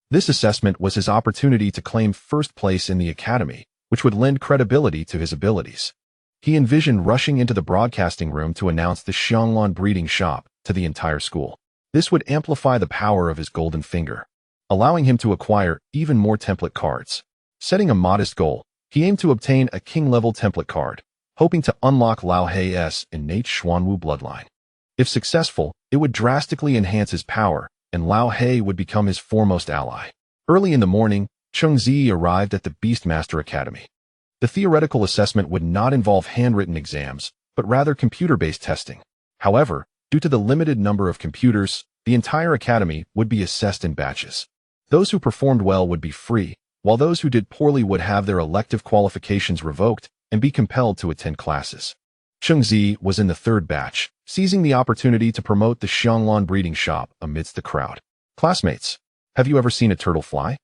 This assessment was his opportunity to claim first place in the academy, which would lend credibility to his abilities. He envisioned rushing into the broadcasting room to announce the Xianglan breeding shop to the entire school. This would amplify the power of his golden finger, allowing him to acquire even more template cards. Setting a modest goal, he aimed to obtain a king-level template card, hoping to unlock Lao Hei's innate Xuanwu bloodline. If successful, it would drastically enhance his power, and Lao Hei would become his foremost ally. Early in the morning, Cheng Ziyi arrived at the Beastmaster Academy. The theoretical assessment would not involve handwritten exams, but rather computer-based testing. However, due to the limited number of computers, the entire academy would be assessed in batches. Those who performed well would be free, while those who did poorly would have their elective qualifications revoked and be compelled to attend classes. Cheng Ziyi was in the 3rd batch, seizing the opportunity to promote the Xianglan breeding shop amidst the crowd. "Classmates, have you ever seen a turtle fly?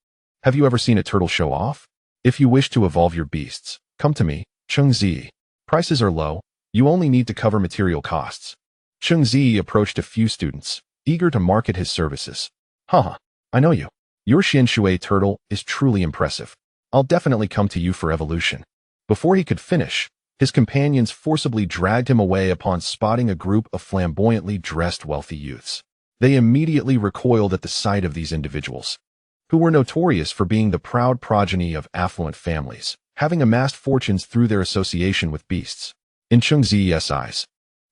Have you ever seen a turtle show off? If you wish to evolve your beasts, come to me, Cheng Ziyi. Prices are low, you only need to cover material costs." Cheng Ziyi approached a few students, eager to market his services. "Haha, I know you. Your Xianshui turtle is truly impressive. I'll definitely come to you for evolution." Before he could finish, his companions forcibly dragged him away upon spotting a group of flamboyantly dressed wealthy youths. They immediately recoiled at the sight of these individuals, who were notorious for being the proud progeny of affluent families, having amassed fortunes through their association with beasts. In Cheng Ziyi's eyes,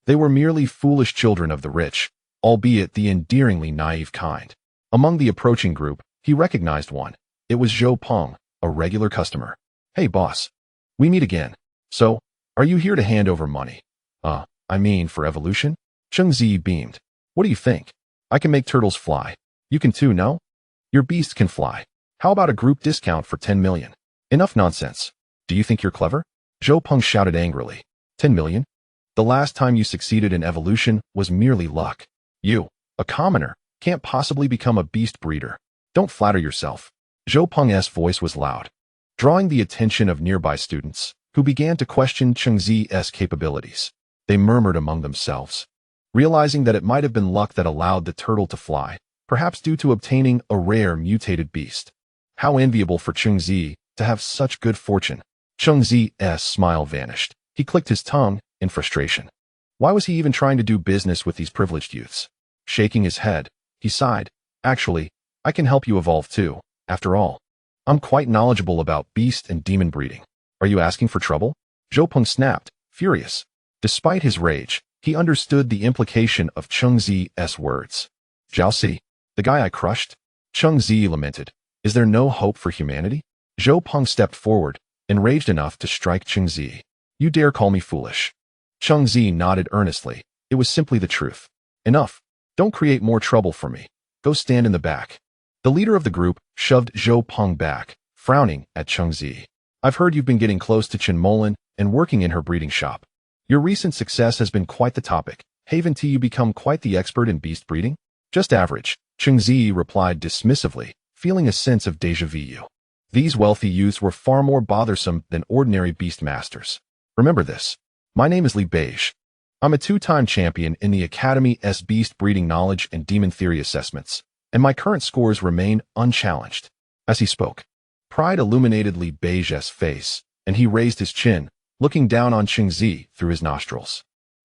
they were merely foolish children of the rich, albeit the endearingly naive kind. Among the approaching group, he recognized one. It was Zhao Peng, a regular customer. "Hey boss, we meet again. So, are you here to hand over money?" For evolution?" Cheng Ziyi beamed. "What do you think? I can make turtles fly. You can too, no? Your beast can fly. How about a group discount for 10 million? Enough nonsense. Do you think you're clever? Zhao Peng shouted angrily. 10 million? The last time you succeeded in evolution was merely luck. You, a commoner, can't possibly become a beast breeder. Don't flatter yourself. Zhao Peng's voice was loud, drawing the attention of nearby students, who began to question Cheng Ziyi's capabilities. They murmured among themselves, realizing that it might have been luck that allowed the turtle to fly, perhaps due to obtaining a rare mutated beast. How enviable for Cheng Ziyi to have such good fortune. Cheng Ziyi's smile vanished. He clicked his tongue in frustration. Why was he even trying to do business with these privileged youths? Shaking his head, he sighed. Actually, I can help you evolve too. After all, I'm quite knowledgeable about beast and demon breeding. Are you asking for trouble? Zhao Peng snapped, furious. Despite his rage, he understood the implication of Cheng Ziyi's words. Zhao Si, the guy I crushed? Cheng Ziyi lamented. Is there no hope for humanity? Zhao Peng stepped forward, enraged enough to strike Cheng Ziyi. You dare call me foolish? Cheng Ziyi nodded earnestly. It was simply the truth. Enough. Don't create more trouble for me. Go stand in the back. The leader of the group shoved Zhao Peng back, frowning at Cheng Ziyi. I've heard you've been getting close to Chen Molan and working in her breeding shop. Your recent success has been quite the topic. Haven't you become quite the expert in beast breeding? Just average, Cheng Ziyi replied dismissively, feeling a sense of déjà vu. These wealthy youths were far more bothersome than ordinary beast masters. Remember this. My name is Li Beige. I'm a two-time champion in the Academy's beast breeding knowledge and demon theory assessments, and my current scores remain unchallenged. As he spoke, pride illuminated Li Beige's face, and he raised his chin, looking down on Cheng Ziyi through his nostrils.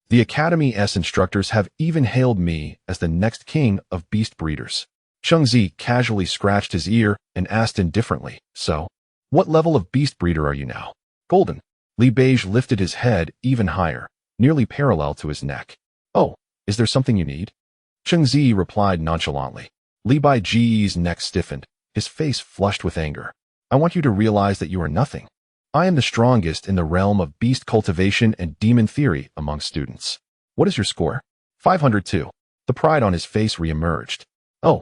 The Academy's instructors have even hailed me as the next king of beast breeders. Cheng Ziyi casually scratched his ear and asked indifferently, so, what level of beast breeder are you now? Golden. Li Beige lifted his head even higher, nearly parallel to his neck. Oh, is there something you need? Cheng Ziyi replied nonchalantly. Li Beige's neck stiffened, his face flushed with anger. I want you to realize that you are nothing. I am the strongest in the realm of beast cultivation and demon theory among students. What is your score? 502. The pride on his face reemerged. Oh.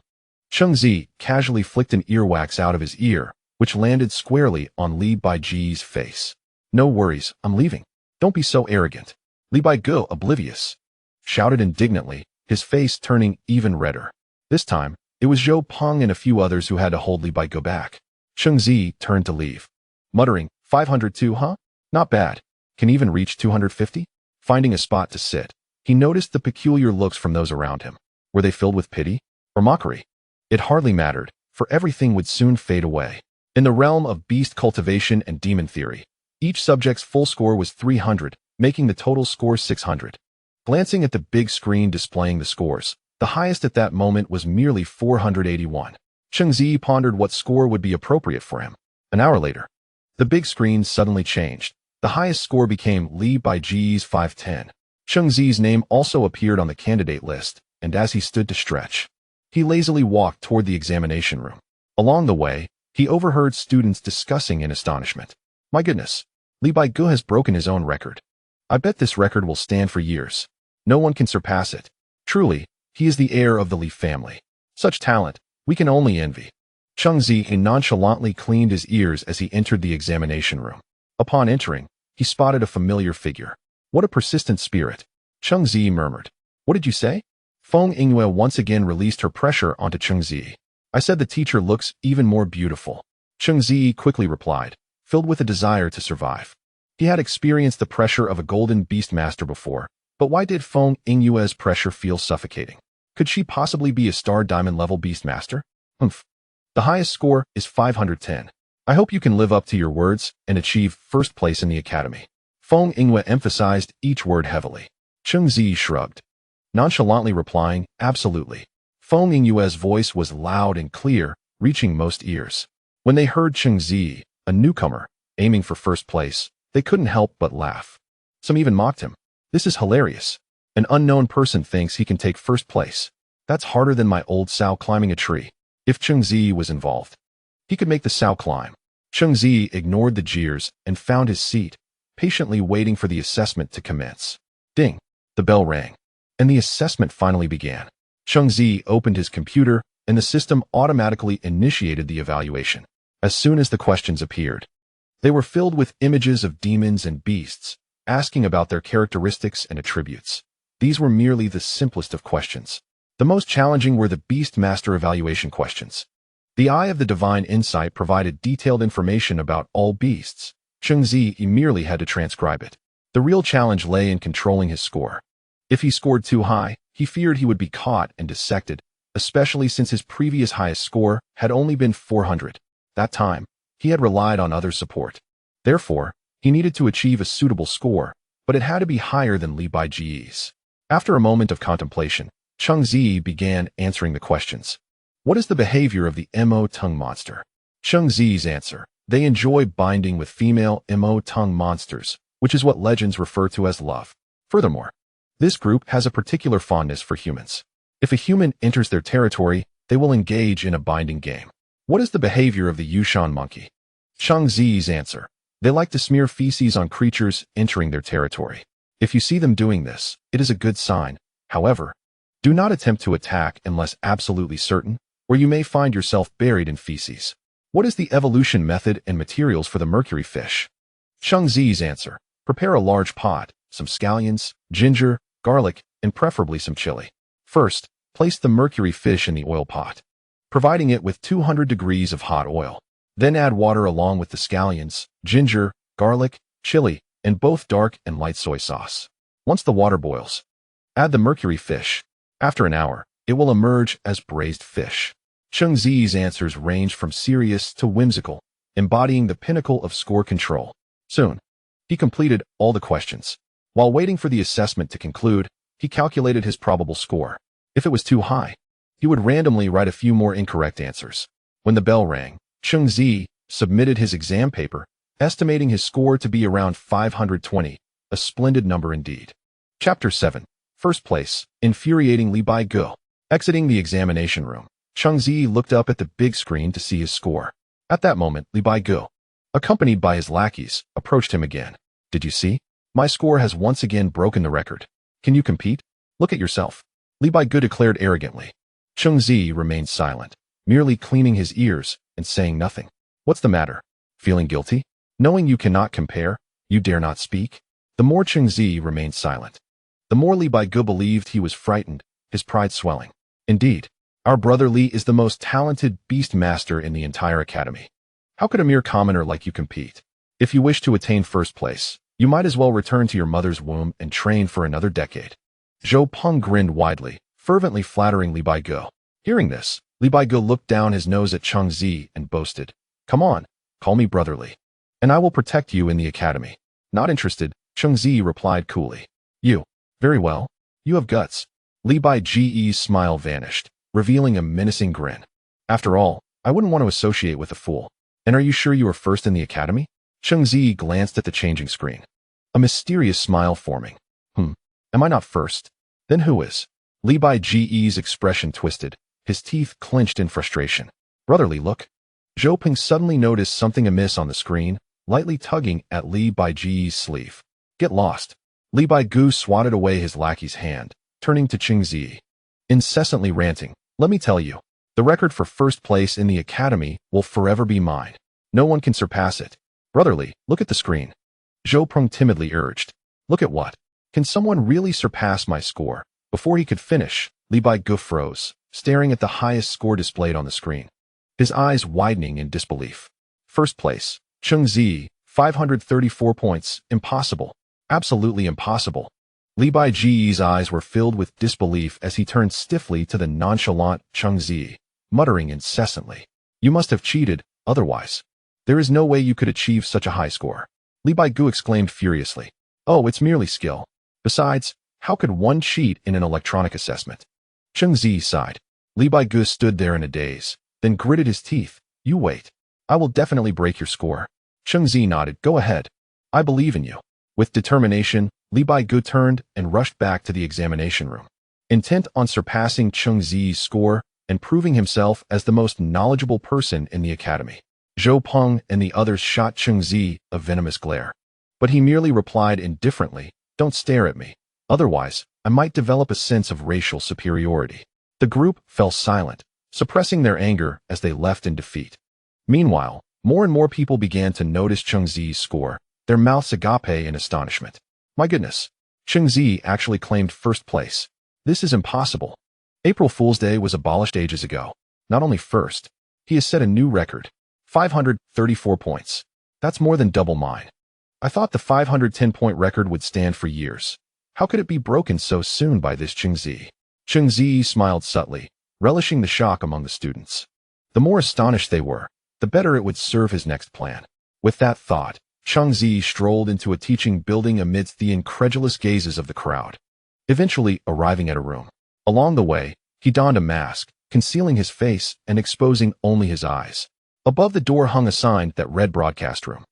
Cheng Ziyi casually flicked an earwax out of his ear, which landed squarely on Li Beige's face. No worries, I'm leaving. Don't be so arrogant. Li Beige, oblivious, shouted indignantly, his face turning even redder. This time, it was Zhao Peng and a few others who had to hold Li Beige back. Cheng Ziyi turned to leave, muttering, 502, huh? Not bad. Can even reach 250? Finding a spot to sit, he noticed the peculiar looks from those around him. Were they filled with pity or mockery? It hardly mattered, for everything would soon fade away. In the realm of beast cultivation and demon theory, each subject's full score was 300, making the total score 600. Glancing at the big screen displaying the scores, the highest at that moment was merely 481. Cheng Ziyi pondered what score would be appropriate for him. An hour later, the big screen suddenly changed. The highest score became Li Beige's 510. Cheng Ziyi's name also appeared on the candidate list, and as he stood to stretch, he lazily walked toward the examination room. Along the way, he overheard students discussing in astonishment. My goodness, Li Beige has broken his own record. I bet this record will stand for years. No one can surpass it. Truly, he is the heir of the Li family. Such talent, we can only envy. Cheng Ziyi nonchalantly cleaned his ears as he entered the examination room. Upon entering, he spotted a familiar figure. What a persistent spirit. Cheng Ziyi murmured. What did you say? Feng Yingyue once again released her pressure onto Cheng Ziyi. I said the teacher looks even more beautiful. Cheng Ziyi quickly replied, filled with a desire to survive. He had experienced the pressure of a golden beast master before, but why did Feng Yingyue's pressure feel suffocating? Could she possibly be a star diamond level beast master? Humph. The highest score is 510. I hope you can live up to your words and achieve first place in the academy. Feng Yingyue emphasized each word heavily. Cheng Ziyi shrugged, nonchalantly replying, absolutely. Feng Yingyue's voice was loud and clear, reaching most ears. When they heard Cheng Ziyi, a newcomer, aiming for first place, they couldn't help but laugh. Some even mocked him. This is hilarious. An unknown person thinks he can take first place. That's harder than my old sow climbing a tree. If Cheng Ziyi was involved, he could make the sow climb. Cheng Ziyi ignored the jeers and found his seat, patiently waiting for the assessment to commence. Ding! The bell rang, and the assessment finally began. Cheng Ziyi opened his computer and the system automatically initiated the evaluation. As soon as the questions appeared, they were filled with images of demons and beasts, asking about their characteristics and attributes. These were merely the simplest of questions. The most challenging were the Beast Master evaluation questions. The Eye of the Divine Insight provided detailed information about all beasts. Cheng Ziyi merely had to transcribe it. The real challenge lay in controlling his score. If he scored too high, he feared he would be caught and dissected, especially since his previous highest score had only been 400. That time, he had relied on other support. Therefore, he needed to achieve a suitable score, but it had to be higher than Li Baiji's. After a moment of contemplation, Cheng Ziyi began answering the questions. What is the behavior of the Mo tongue monster? Cheng Ziyi's answer: they enjoy binding with female Mo tongue monsters, which is what legends refer to as love. Furthermore, this group has a particular fondness for humans. If a human enters their territory, they will engage in a binding game. What is the behavior of the Yushan monkey? Cheng Ziyi's answer: they like to smear feces on creatures entering their territory. If you see them doing this, it is a good sign. However, do not attempt to attack unless absolutely certain, or you may find yourself buried in feces. What is the evolution method and materials for the mercury fish? Cheng Ziyi's answer: prepare a large pot, some scallions, ginger, garlic, and preferably some chili. First, place the mercury fish in the oil pot, providing it with 200 degrees of hot oil. Then add water along with the scallions, ginger, garlic, chili, and both dark and light soy sauce. Once the water boils, add the mercury fish. After an hour, it will emerge as braised fish. Cheng Ziyi's answers ranged from serious to whimsical, embodying the pinnacle of score control. Soon, he completed all the questions. While waiting for the assessment to conclude, he calculated his probable score. If it was too high, he would randomly write a few more incorrect answers. When the bell rang, Cheng Ziyi submitted his exam paper, estimating his score to be around 520, a splendid number indeed. Chapter 7. First place, infuriating Li Baigu. Exiting the examination room, Cheng Ziyi looked up at the big screen to see his score. At that moment, Li Baigu, accompanied by his lackeys, approached him again. Did you see? My score has once again broken the record. Can you compete? Look at yourself. Li Baigu declared arrogantly. Cheng Ziyi remained silent, merely cleaning his ears and saying nothing. What's the matter? Feeling guilty? Knowing you cannot compare, you dare not speak? The more Cheng Ziyi remained silent, the more Li Baigu believed he was frightened, his pride swelling. Indeed, our brother Li is the most talented beast master in the entire academy. How could a mere commoner like you compete? If you wish to attain first place, you might as well return to your mother's womb and train for another decade. Zhao grinned widely, fervently flattering Li Baigu. Hearing this, Li Baigu looked down his nose at Cheng Ziyi and boasted, "Come on, call me brotherly, and I will protect you in the academy." Not interested, Cheng Ziyi replied coolly. You. Very well. You have guts. Li Baiji's smile vanished, revealing a menacing grin. After all, I wouldn't want to associate with a fool. And are you sure you are first in the academy? Cheng Ziyi glanced at the changing screen, a mysterious smile forming. Am I not first? Then who is? Li Baiji's expression twisted, his teeth clenched in frustration. Brotherly look. Zhao suddenly noticed something amiss on the screen, lightly tugging at Li Baiji's sleeve. Get lost. Li Baigu swatted away his lackey's hand, turning to Cheng Ziyi, incessantly ranting. Let me tell you, the record for first place in the academy will forever be mine. No one can surpass it. Brotherly, look at the screen. Zhao timidly urged. Look at what? Can someone really surpass my score? Before he could finish, Li Baigu froze, staring at the highest score displayed on the screen, his eyes widening in disbelief. First place, Cheng Ziyi, 534 points. Impossible. Absolutely impossible. Li Baiji's eyes were filled with disbelief as he turned stiffly to the nonchalant Cheng Ziyi, muttering incessantly. You must have cheated, otherwise. There is no way you could achieve such a high score. Li Baigu exclaimed furiously. Oh, it's merely skill. Besides, how could one cheat in an electronic assessment? Cheng Ziyi sighed. Li Baigu stood there in a daze, then gritted his teeth. You wait. I will definitely break your score. Cheng Ziyi nodded. Go ahead. I believe in you. With determination, Li Baigu turned and rushed back to the examination room, intent on surpassing Cheng Ziyi's score and proving himself as the most knowledgeable person in the academy. Zhao and the others shot Cheng Ziyi a venomous glare, but he merely replied indifferently, Don't stare at me, otherwise I might develop a sense of racial superiority. The group fell silent, suppressing their anger as they left in defeat. Meanwhile, more and more people began to notice Cheng Ziyi's score, their mouths agape in astonishment. My goodness, Cheng Ziyi actually claimed first place. This is impossible. April Fool's Day was abolished ages ago. Not only first, he has set a new record. 534 points. That's more than double mine. I thought the 510-point record would stand for years. How could it be broken so soon by this Cheng Ziyi? Cheng Ziyi smiled subtly, relishing the shock among the students. The more astonished they were, the better it would serve his next plan. With that thought, Cheng Ziyi strolled into a teaching building amidst the incredulous gazes of the crowd, eventually arriving at a room. Along the way, he donned a mask, concealing his face and exposing only his eyes. Above the door hung a sign that read broadcast room.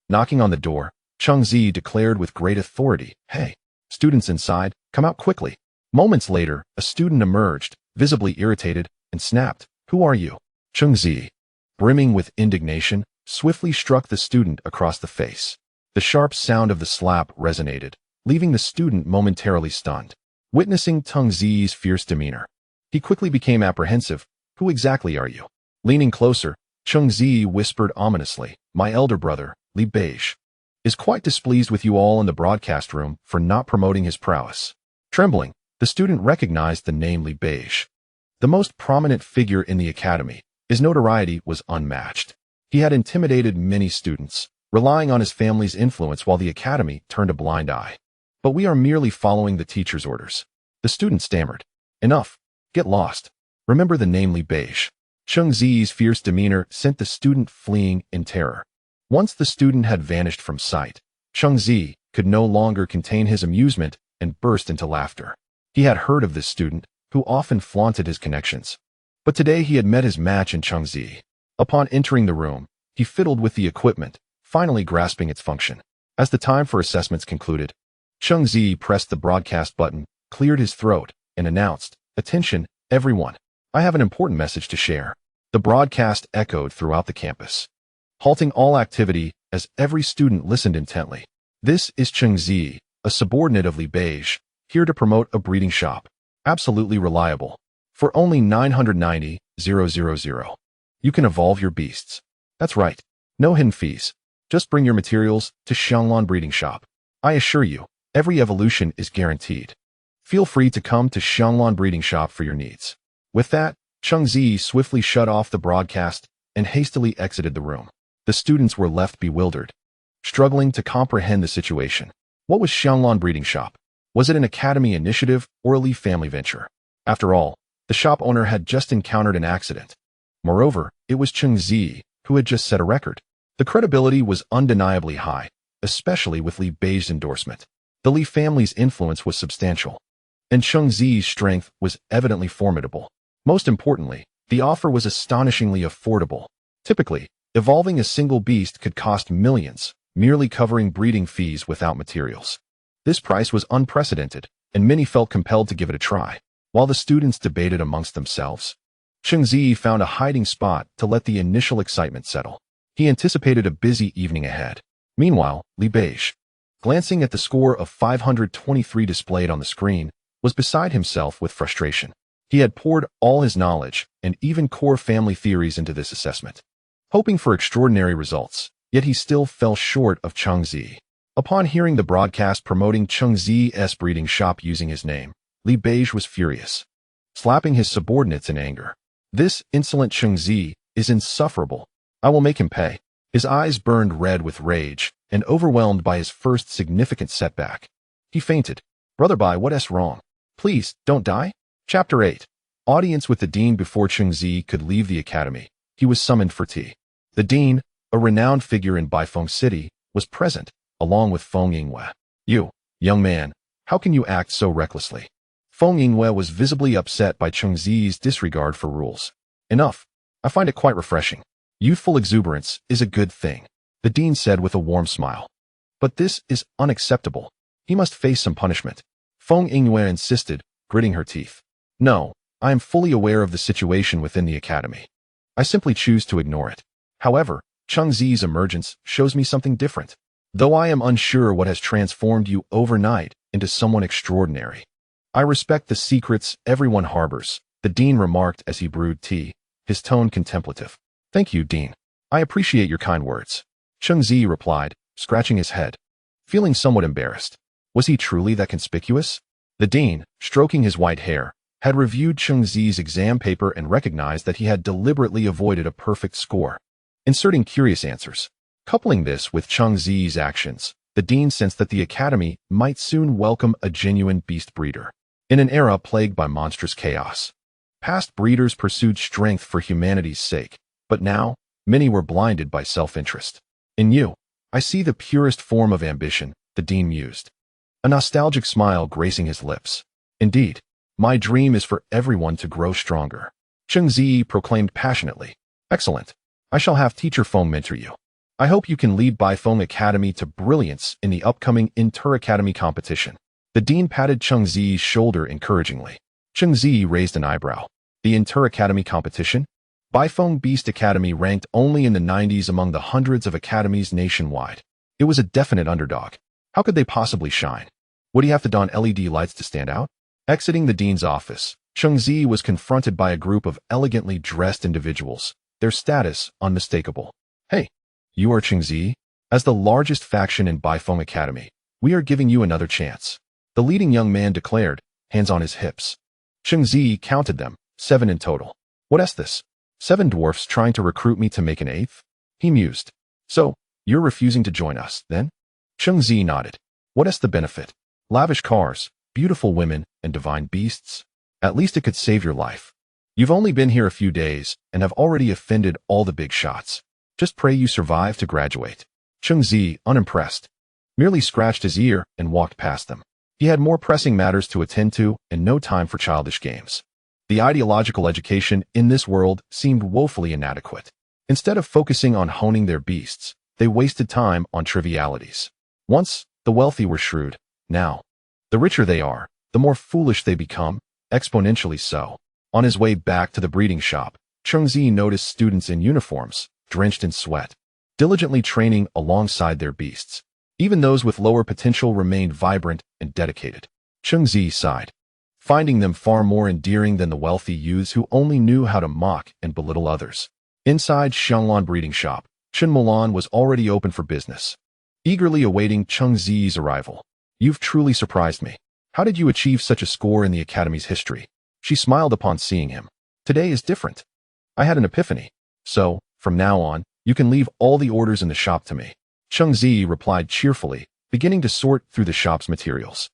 Knocking on the door, Cheng Ziyi declared with great authority, "Hey, students inside, come out quickly." Moments later, a student emerged, visibly irritated, and snapped, "Who are you?" Cheng Ziyi, brimming with indignation, swiftly struck the student across the face. The sharp sound of the slap resonated, leaving the student momentarily stunned. Witnessing Cheng Ziyi's fierce demeanor, he quickly became apprehensive. "Who exactly are you?" Leaning closer, Cheng Ziyi whispered ominously, "My elder brother, Li Beige, is quite displeased with you all in the broadcast room for not promoting his prowess." Trembling, the student recognized the name Li Beige. The most prominent figure in the academy, his notoriety was unmatched. He had intimidated many students, relying on his family's influence while the academy turned a blind eye. "But we are merely following the teacher's orders." The student stammered, "Enough. Get lost. Remember the name Li Beige." Cheng Ziyi's fierce demeanor sent the student fleeing in terror. Once the student had vanished from sight, Cheng Ziyi could no longer contain his amusement and burst into laughter. He had heard of this student, who often flaunted his connections. But today he had met his match in Cheng Ziyi. Upon entering the room, he fiddled with the equipment, finally grasping its function. As the time for assessments concluded, Cheng Ziyi pressed the broadcast button, cleared his throat, and announced, "Attention, everyone. I have an important message to share." The broadcast echoed throughout the campus, halting all activity as every student listened intently. "This is Cheng Ziyi, a subordinate of Li Beige, here to promote a breeding shop. Absolutely reliable. For only 990,000. You can evolve your beasts. That's right. No hidden fees. Just bring your materials to Xianglan Breeding Shop. I assure you, every evolution is guaranteed. Feel free to come to Xianglan Breeding Shop for your needs." With that, Cheng Ziyi swiftly shut off the broadcast and hastily exited the room. The students were left bewildered, struggling to comprehend the situation. What was Xianglan Breeding Shop? Was it an academy initiative or a Li family venture? After all, the shop owner had just encountered an accident. Moreover, it was Cheng Ziyi who had just set a record. The credibility was undeniably high, especially with Li Beige's endorsement. The Li family's influence was substantial, and Cheng Ziyi's strength was evidently formidable. Most importantly, the offer was astonishingly affordable. Typically, evolving a single beast could cost millions, merely covering breeding fees without materials. This price was unprecedented, and many felt compelled to give it a try. While the students debated amongst themselves, Cheng Ziyi found a hiding spot to let the initial excitement settle. He anticipated a busy evening ahead. Meanwhile, Li Beige, glancing at the score of 523 displayed on the screen, was beside himself with frustration. He had poured all his knowledge and even core family theories into this assessment, hoping for extraordinary results, yet he still fell short of Cheng Ziyi. Upon hearing the broadcast promoting Cheng Ziyi's breeding shop using his name, Li Beige was furious, slapping his subordinates in anger. "This insolent Cheng Ziyi is insufferable. I will make him pay." His eyes burned red with rage and overwhelmed by his first significant setback. He fainted. "Brother Bai, what's wrong? Please, don't die." Chapter 8. Audience with the dean. Before Cheng Ziyi could leave the academy, he was summoned for tea. The dean, a renowned figure in Baifeng City, was present, along with Feng Yingwei. "You, young man, how can you act so recklessly?" Feng Yingwei was visibly upset by Cheng Ziyi's disregard for rules. "Enough. I find it quite refreshing. Youthful exuberance is a good thing," the dean said with a warm smile. "But this is unacceptable. He must face some punishment." Feng Yingwei insisted, gritting her teeth. "No, I am fully aware of the situation within the academy. I simply choose to ignore it. However, Cheng Ziyi's emergence shows me something different. Though I am unsure what has transformed you overnight into someone extraordinary. I respect the secrets everyone harbors," the dean remarked as he brewed tea, his tone contemplative. Thank you, Dean. I appreciate your kind words. Cheng Ziyi replied, scratching his head, feeling somewhat embarrassed. Was he truly that conspicuous? The dean, stroking his white hair, had reviewed Cheng Ziyi's exam paper and recognized that he had deliberately avoided a perfect score, inserting curious answers. Coupling this with Cheng Ziyi's actions, the dean sensed that the academy might soon welcome a genuine beast breeder. In an era plagued by monstrous chaos, past breeders pursued strength for humanity's sake, but now, many were blinded by self-interest. In you, I see the purest form of ambition, the dean mused, a nostalgic smile gracing his lips. Indeed, my dream is for everyone to grow stronger. Cheng Ziyi proclaimed passionately. Excellent. I shall have Teacher Feng mentor you. I hope you can lead Baifeng Academy to brilliance in the upcoming inter-academy competition. The dean patted Cheng Ziyi's shoulder encouragingly. Cheng Ziyi raised an eyebrow. The inter-academy competition? Baifeng Beast Academy ranked only in the 90s among the hundreds of academies nationwide. It was a definite underdog. How could they possibly shine? Would he have to don LED lights to stand out? Exiting the dean's office, Cheng Ziyi was confronted by a group of elegantly dressed individuals, their status unmistakable. Hey, you are Cheng Ziyi? As the largest faction in Baifeng Academy, we are giving you another chance. The leading young man declared, hands on his hips. Cheng Ziyi counted them, 7 in total. What's this? 7 dwarfs trying to recruit me to make an 8th? He mused. So, you're refusing to join us, then? Cheng Ziyi nodded. What's the benefit? Lavish cars, beautiful women, and divine beasts? At least it could save your life. You've only been here a few days and have already offended all the big shots. Just pray you survive to graduate. Cheng Ziyi, unimpressed, merely scratched his ear and walked past them. He had more pressing matters to attend to and no time for childish games. The ideological education in this world seemed woefully inadequate. Instead of focusing on honing their beasts, they wasted time on trivialities. Once, the wealthy were shrewd. Now, the richer they are, the more foolish they become, exponentially so. On his way back to the breeding shop, Cheng Ziyi noticed students in uniforms, drenched in sweat, diligently training alongside their beasts. Even those with lower potential remained vibrant and dedicated. Cheng Ziyi sighed, finding them far more endearing than the wealthy youths who only knew how to mock and belittle others. Inside Xianglan breeding shop, Chen Mulan was already open for business, eagerly awaiting Cheng Ziyi's arrival. You've truly surprised me. How did you achieve such a score in the academy's history? She smiled upon seeing him. Today is different. I had an epiphany. So, from now on, you can leave all the orders in the shop to me. Cheng Ziyi replied cheerfully, beginning to sort through the shop's materials.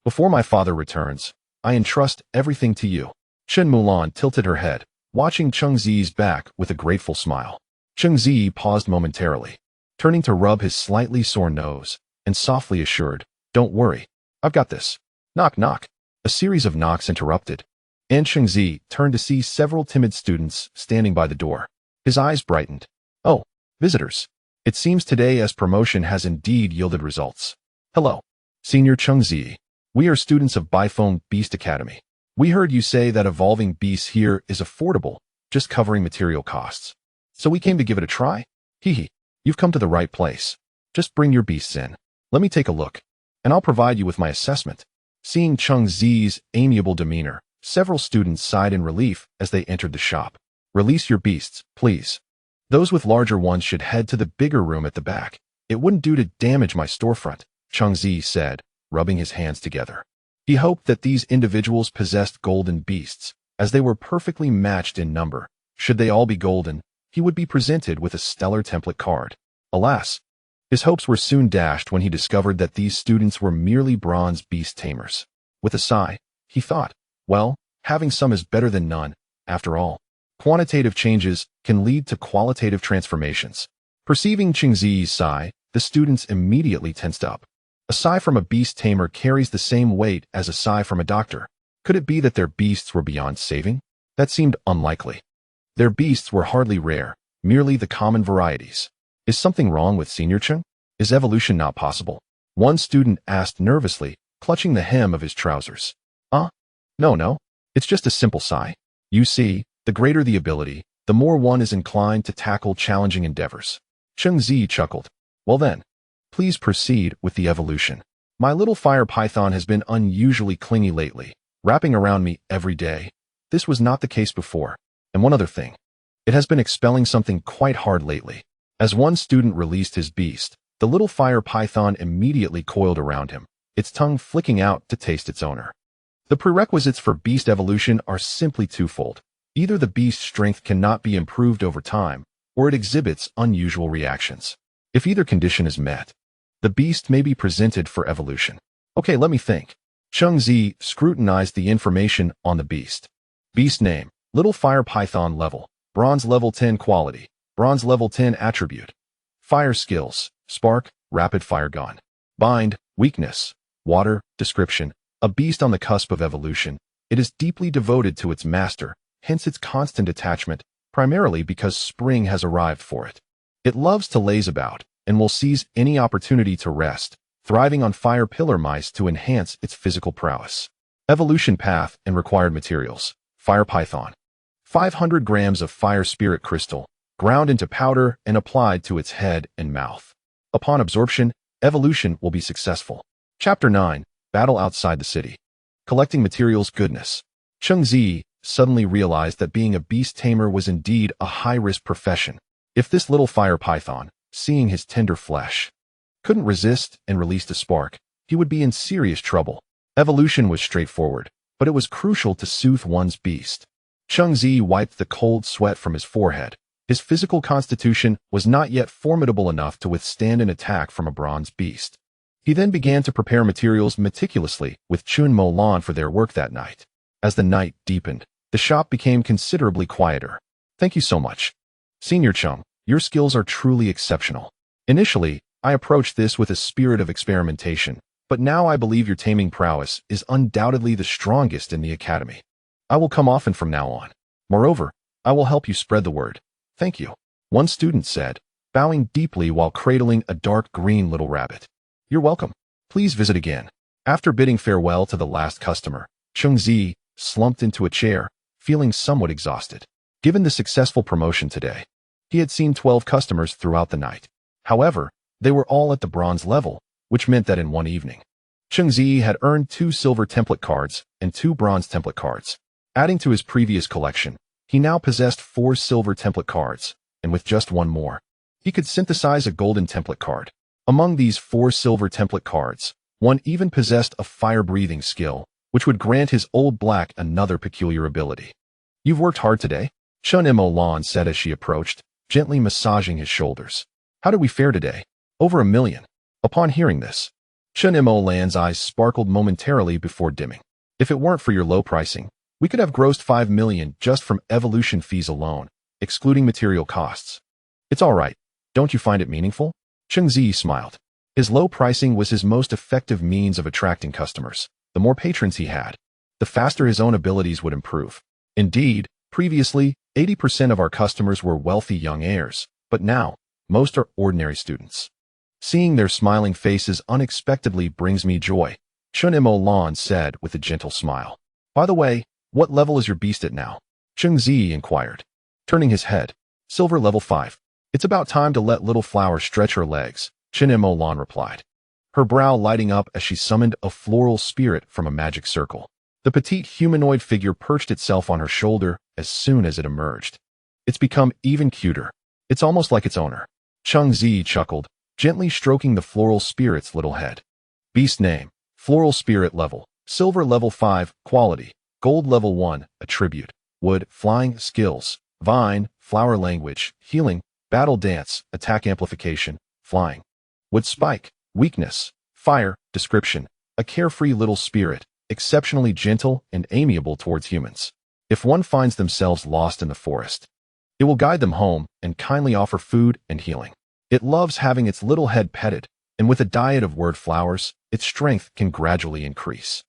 Before my father returns, I entrust everything to you. Chen Mulan tilted her head, watching Cheng Ziyi's back with a grateful smile. Cheng Ziyi paused momentarily, turning to rub his slightly sore nose, and softly assured, Don't worry, I've got this. Knock knock. A series of knocks interrupted, and Cheng Ziyi turned to see several timid students standing by the door. His eyes brightened. Oh, visitors. It seems today as promotion has indeed yielded results. Hello, Senior Cheng Ziyi. We are students of Baifeng Beast Academy. We heard you say that evolving beasts here is affordable, just covering material costs. So we came to give it a try. Hee, you've come to the right place. Just bring your beasts in. Let me take a look, and I'll provide you with my assessment. Seeing Cheng Ziyi's amiable demeanor, several students sighed in relief as they entered the shop. Release your beasts, please. Those with larger ones should head to the bigger room at the back. It wouldn't do to damage my storefront, Cheng Ziyi said, rubbing his hands together. He hoped that these individuals possessed golden beasts, as they were perfectly matched in number. Should they all be golden, he would be presented with a stellar template card. Alas, his hopes were soon dashed when he discovered that these students were merely bronze beast tamers. With a sigh, he thought, well, having some is better than none, after all. Quantitative changes can lead to qualitative transformations. Perceiving Cheng Ziyi's sigh, the students immediately tensed up. A sigh from a beast tamer carries the same weight as a sigh from a doctor. Could it be that their beasts were beyond saving? That seemed unlikely. Their beasts were hardly rare, merely the common varieties. Is something wrong with Senior Cheng? Is evolution not possible? One student asked nervously, clutching the hem of his trousers. No, it's just a simple sigh. You see, the greater the ability, the more one is inclined to tackle challenging endeavors. Cheng Ziyi chuckled. Well then, please proceed with the evolution. My little fire python has been unusually clingy lately, wrapping around me every day. This was not the case before. And one other thing. It has been expelling something quite hard lately. As one student released his beast, the little fire python immediately coiled around him, its tongue flicking out to taste its owner. The prerequisites for beast evolution are simply twofold. Either the beast's strength cannot be improved over time, or it exhibits unusual reactions. If either condition is met, the beast may be presented for evolution. Okay, let me think. Cheng Ziyi scrutinized the information on the beast. Beast name, little fire python level, bronze level 10 quality, bronze level 10 attribute. Fire skills, spark, rapid fire gun. Bind, weakness, water, description. A beast on the cusp of evolution, it is deeply devoted to its master, hence its constant attachment, primarily because spring has arrived for it. It loves to laze about, and will seize any opportunity to rest, thriving on fire pillar mice to enhance its physical prowess. Evolution path and required materials. Fire python. 500 grams of fire spirit crystal, ground into powder and applied to its head and mouth. Upon absorption, evolution will be successful. Chapter 9. Battle outside the city. Collecting materials goodness. Cheng Ziyi suddenly realized that being a beast tamer was indeed a high-risk profession. If this little fire python, seeing his tender flesh, couldn't resist and released a spark, he would be in serious trouble. Evolution was straightforward, but it was crucial to soothe one's beast. Cheng Ziyi wiped the cold sweat from his forehead. His physical constitution was not yet formidable enough to withstand an attack from a bronze beast. He then began to prepare materials meticulously with Chun Mo Lan for their work that night. As the night deepened, the shop became considerably quieter. Thank you so much. Senior Cheng, your skills are truly exceptional. Initially, I approached this with a spirit of experimentation, but now I believe your taming prowess is undoubtedly the strongest in the academy. I will come often from now on. Moreover, I will help you spread the word. Thank you. One student said, bowing deeply while cradling a dark green little rabbit. You're welcome. Please visit again. After bidding farewell to the last customer, Cheng Ziyi slumped into a chair, feeling somewhat exhausted. Given the successful promotion today, he had seen 12 customers throughout the night. However, they were all at the bronze level, which meant that in one evening, Cheng Ziyi had earned 2 silver template cards and 2 bronze template cards. Adding to his previous collection, he now possessed 4 silver template cards, and with just 1 more, he could synthesize a golden template card. Among these 4 silver template cards, one even possessed a fire-breathing skill, which would grant his old black another peculiar ability. You've worked hard today, Chun Mo Lan said as she approached, gently massaging his shoulders. How did we fare today? Over 1 million. Upon hearing this, Chun Mo Lan's eyes sparkled momentarily before dimming. If it weren't for your low pricing, we could have grossed 5 million just from evolution fees alone, excluding material costs. It's all right. Don't you find it meaningful? Cheng Ziyi smiled. His low pricing was his most effective means of attracting customers. The more patrons he had, the faster his own abilities would improve. Indeed, previously, 80% of our customers were wealthy young heirs, but now, most are ordinary students. Seeing their smiling faces unexpectedly brings me joy, Chun Mo Lan said with a gentle smile. By the way, what level is your beast at now? Cheng Ziyi inquired. Turning his head, silver level 5. It's about time to let little flower stretch her legs, Chun Mo Lan replied, her brow lighting up as she summoned a floral spirit from a magic circle. The petite humanoid figure perched itself on her shoulder as soon as it emerged. It's become even cuter. It's almost like its owner. Cheng Ziyi chuckled, gently stroking the floral spirit's little head. Beast name, floral spirit level, silver level 5, quality, gold level 1, attribute, wood, flying, skills, vine, flower language, healing, battle dance, attack amplification, flying. Wood spike, weakness, fire, description, a carefree little spirit, exceptionally gentle and amiable towards humans. If one finds themselves lost in the forest, it will guide them home and kindly offer food and healing. It loves having its little head petted, and with a diet of word flowers, its strength can gradually increase.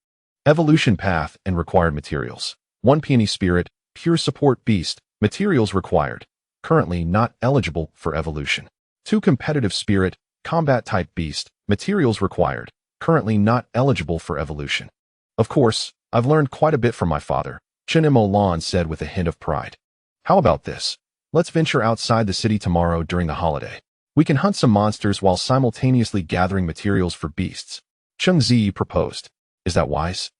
Evolution path and required materials. 1 peony spirit, pure support beast, materials required. Currently not eligible for evolution. 2 competitive spirit, combat type beast, materials required. Currently not eligible for evolution. Of course, I've learned quite a bit from my father, Chun Mo Lan said with a hint of pride. How about this? Let's venture outside the city tomorrow during the holiday. We can hunt some monsters while simultaneously gathering materials for beasts. Cheng Ziyi proposed. Is that wise?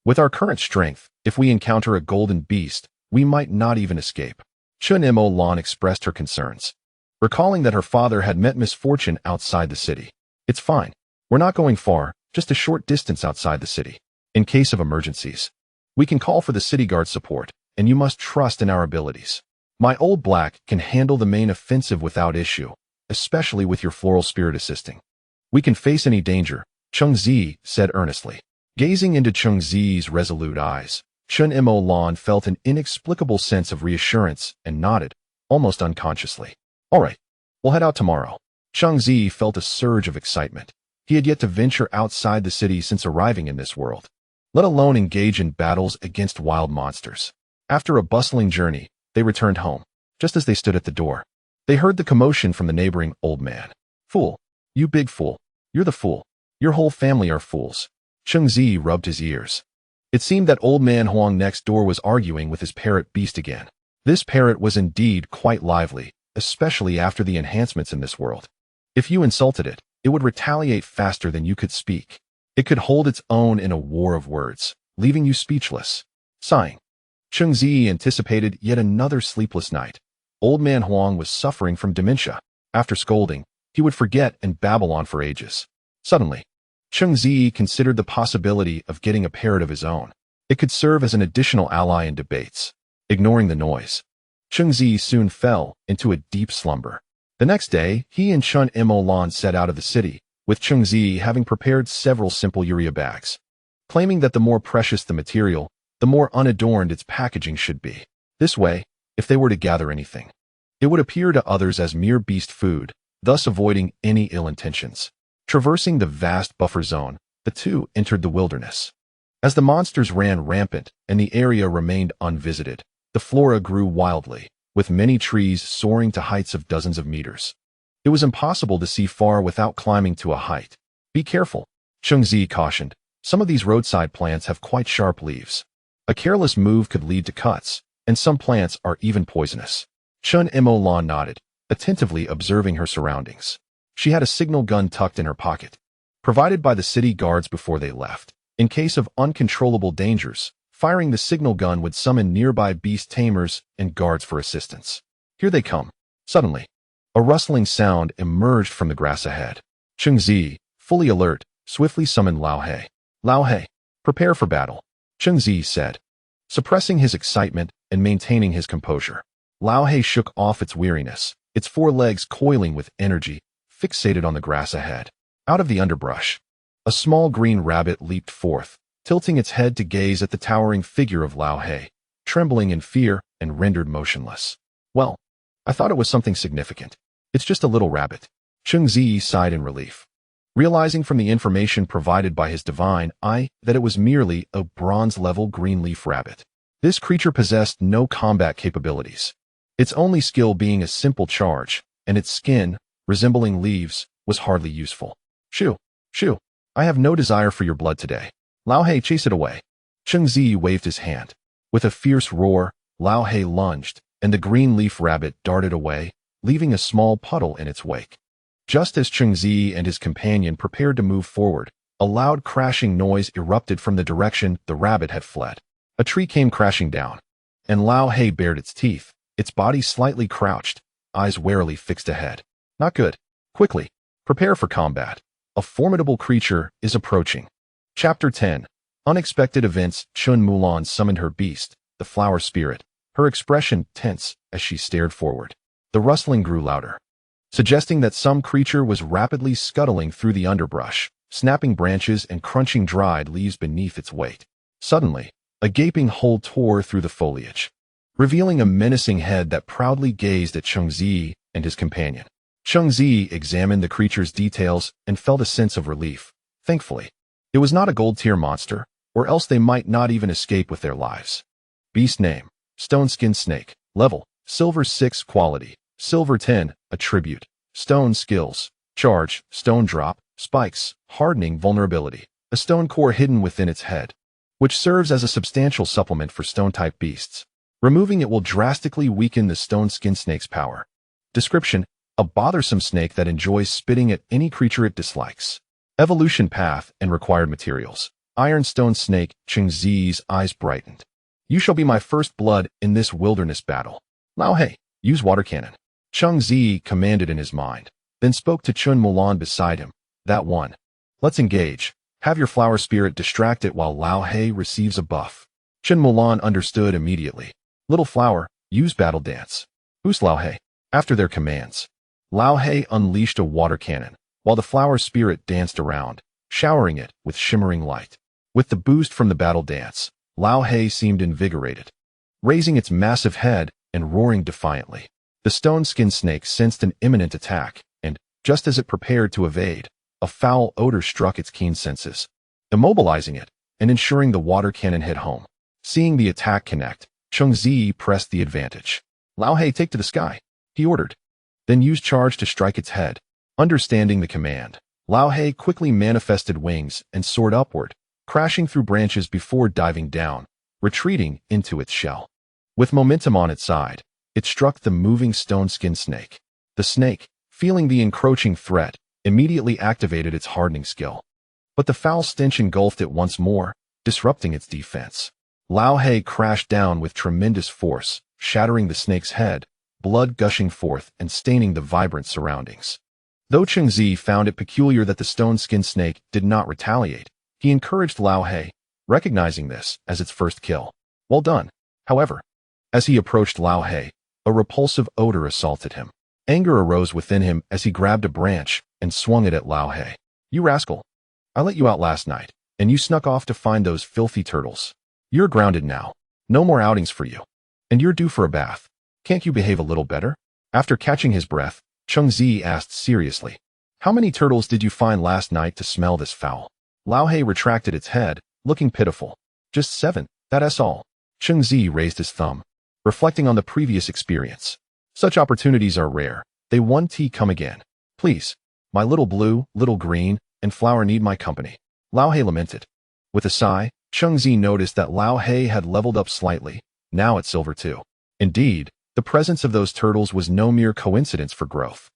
With our current strength, if we encounter a golden beast, we might not even escape. Chun Lan expressed her concerns, recalling that her father had met misfortune outside the city. It's fine. We're not going far, just a short distance outside the city. In case of emergencies, we can call for the city guard support, and you must trust in our abilities. My old black can handle the main offensive without issue, especially with your floral spirit assisting. We can face any danger, Cheng Ziyi said earnestly. Gazing into Cheng Ziyi's resolute eyes, Chun Lan felt an inexplicable sense of reassurance and nodded, almost unconsciously. All right, we'll head out tomorrow. Cheng Ziyi felt a surge of excitement. He had yet to venture outside the city since arriving in this world, let alone engage in battles against wild monsters. After a bustling journey, they returned home. Just as they stood at the door, they heard the commotion from the neighboring old man. Fool! You big fool! You're the fool! Your whole family are fools! Cheng Ziyi rubbed his ears. It seemed that old man Huang next door was arguing with his parrot beast again. This parrot was indeed quite lively, especially after the enhancements in this world. If you insulted it, it would retaliate faster than you could speak. It could hold its own in a war of words, leaving you speechless. Sighing, Cheng Ziyi anticipated yet another sleepless night. Old man Huang was suffering from dementia. After scolding, he would forget and babble on for ages. Suddenly, Cheng Ziyi considered the possibility of getting a parrot of his own. It could serve as an additional ally in debates. Ignoring the noise, Cheng Ziyi soon fell into a deep slumber. The next day, he and Chun Lan set out of the city, with Cheng Ziyi having prepared several simple urea bags, claiming that the more precious the material, the more unadorned its packaging should be. This way, if they were to gather anything, it would appear to others as mere beast food, thus avoiding any ill intentions. Traversing the vast buffer zone, the two entered the wilderness. As the monsters ran rampant and the area remained unvisited, the flora grew wildly, with many trees soaring to heights of dozens of meters. It was impossible to see far without climbing to a height. Be careful, Cheng Ziyi cautioned. Some of these roadside plants have quite sharp leaves. A careless move could lead to cuts, and some plants are even poisonous. Chun Lan nodded, attentively observing her surroundings. She had a signal gun tucked in her pocket, provided by the city guards before they left. In case of uncontrollable dangers, firing the signal gun would summon nearby beast tamers and guards for assistance. Here they come. Suddenly, a rustling sound emerged from the grass ahead. Cheng Ziyi, fully alert, swiftly summoned Lao He. Lao He, prepare for battle, Cheng Ziyi said, suppressing his excitement and maintaining his composure. Lao He shook off its weariness, its four legs coiling with energy, fixated on the grass ahead. Out of the underbrush, a small green rabbit leaped forth, tilting its head to gaze at the towering figure of Lao He, trembling in fear and rendered motionless. Well, I thought it was something significant. It's just a little rabbit. Cheng Ziyi sighed in relief, realizing from the information provided by his divine eye that it was merely a bronze-level green leaf rabbit. This creature possessed no combat capabilities, its only skill being a simple charge, and its skin, resembling leaves, was hardly useful. Shoo! Shoo! I have no desire for your blood today. Lao He, chase it away. Cheng Ziyi waved his hand. With a fierce roar, Lao He lunged, and the green leaf rabbit darted away, leaving a small puddle in its wake. Just as Cheng Ziyi and his companion prepared to move forward, a loud crashing noise erupted from the direction the rabbit had fled. A tree came crashing down, and Lao He bared its teeth, its body slightly crouched, eyes warily fixed ahead. Not good. Quickly, prepare for combat. A formidable creature is approaching. Chapter 10. Unexpected events. Chun Lan summoned her beast, the flower spirit, her expression tense as she stared forward. The rustling grew louder, suggesting that some creature was rapidly scuttling through the underbrush, snapping branches and crunching dried leaves beneath its weight. Suddenly, a gaping hole tore through the foliage, revealing a menacing head that proudly gazed at Cheng Ziyi and his companion. Cheng Ziyi examined the creature's details and felt a sense of relief. Thankfully, it was not a gold-tier monster, or else they might not even escape with their lives. Beast name: Stone-Skin Snake. Level: Silver 6. Quality: Silver 10. Attribute: Stone skills. Charge: Stone drop. Spikes: Hardening vulnerability. A stone core hidden within its head, which serves as a substantial supplement for stone-type beasts. Removing it will drastically weaken the stone-skin snake's power. Description: a bothersome snake that enjoys spitting at any creature it dislikes. Evolution path and required materials. Ironstone snake. Cheng Ziyi's eyes brightened. You shall be my first blood in this wilderness battle. Lao He, use water cannon. Cheng Ziyi commanded in his mind, then spoke to Chun Mulan beside him. That one. Let's engage. Have your flower spirit distract it while Lao He receives a buff. Chun Mulan understood immediately. Little flower, use battle dance. Who's Lao He? After their commands, Lao He unleashed a water cannon, while the flower spirit danced around, showering it with shimmering light. With the boost from the battle dance, Lao He seemed invigorated, raising its massive head and roaring defiantly. The stone-skinned snake sensed an imminent attack, and, just as it prepared to evade, a foul odor struck its keen senses, immobilizing it and ensuring the water cannon hit home. Seeing the attack connect, Cheng Ziyi pressed the advantage. Lao He, take to the sky, he ordered. Then use charge to strike its head. Understanding the command, Lao He quickly manifested wings and soared upward, crashing through branches before diving down, retreating into its shell. With momentum on its side, it struck the moving stone-skinned snake. The snake, feeling the encroaching threat, immediately activated its hardening skill. But the foul stench engulfed it once more, disrupting its defense. Lao He crashed down with tremendous force, shattering the snake's head, blood gushing forth and staining the vibrant surroundings. Though Cheng Ziyi found it peculiar that the stone-skinned snake did not retaliate, he encouraged Lao He, recognizing this as its first kill. Well done. However, as he approached Lao He, a repulsive odor assaulted him. Anger arose within him as he grabbed a branch and swung it at Lao He. You rascal! I let you out last night, and you snuck off to find those filthy turtles. You're grounded now. No more outings for you. And you're due for a bath. Can't you behave a little better? After catching his breath, Cheng Ziyi asked seriously, how many turtles did you find last night to smell this foul? Lao He retracted its head, looking pitiful. Just 7, that's all. Cheng Ziyi raised his thumb, reflecting on the previous experience. Such opportunities are rare. They want to come again. Please. My little blue, little green, and flower need my company. Lao He lamented. With a sigh, Cheng Ziyi noticed that Lao He had leveled up slightly, now at silver 2. Indeed, the presence of those turtles was no mere coincidence for growth.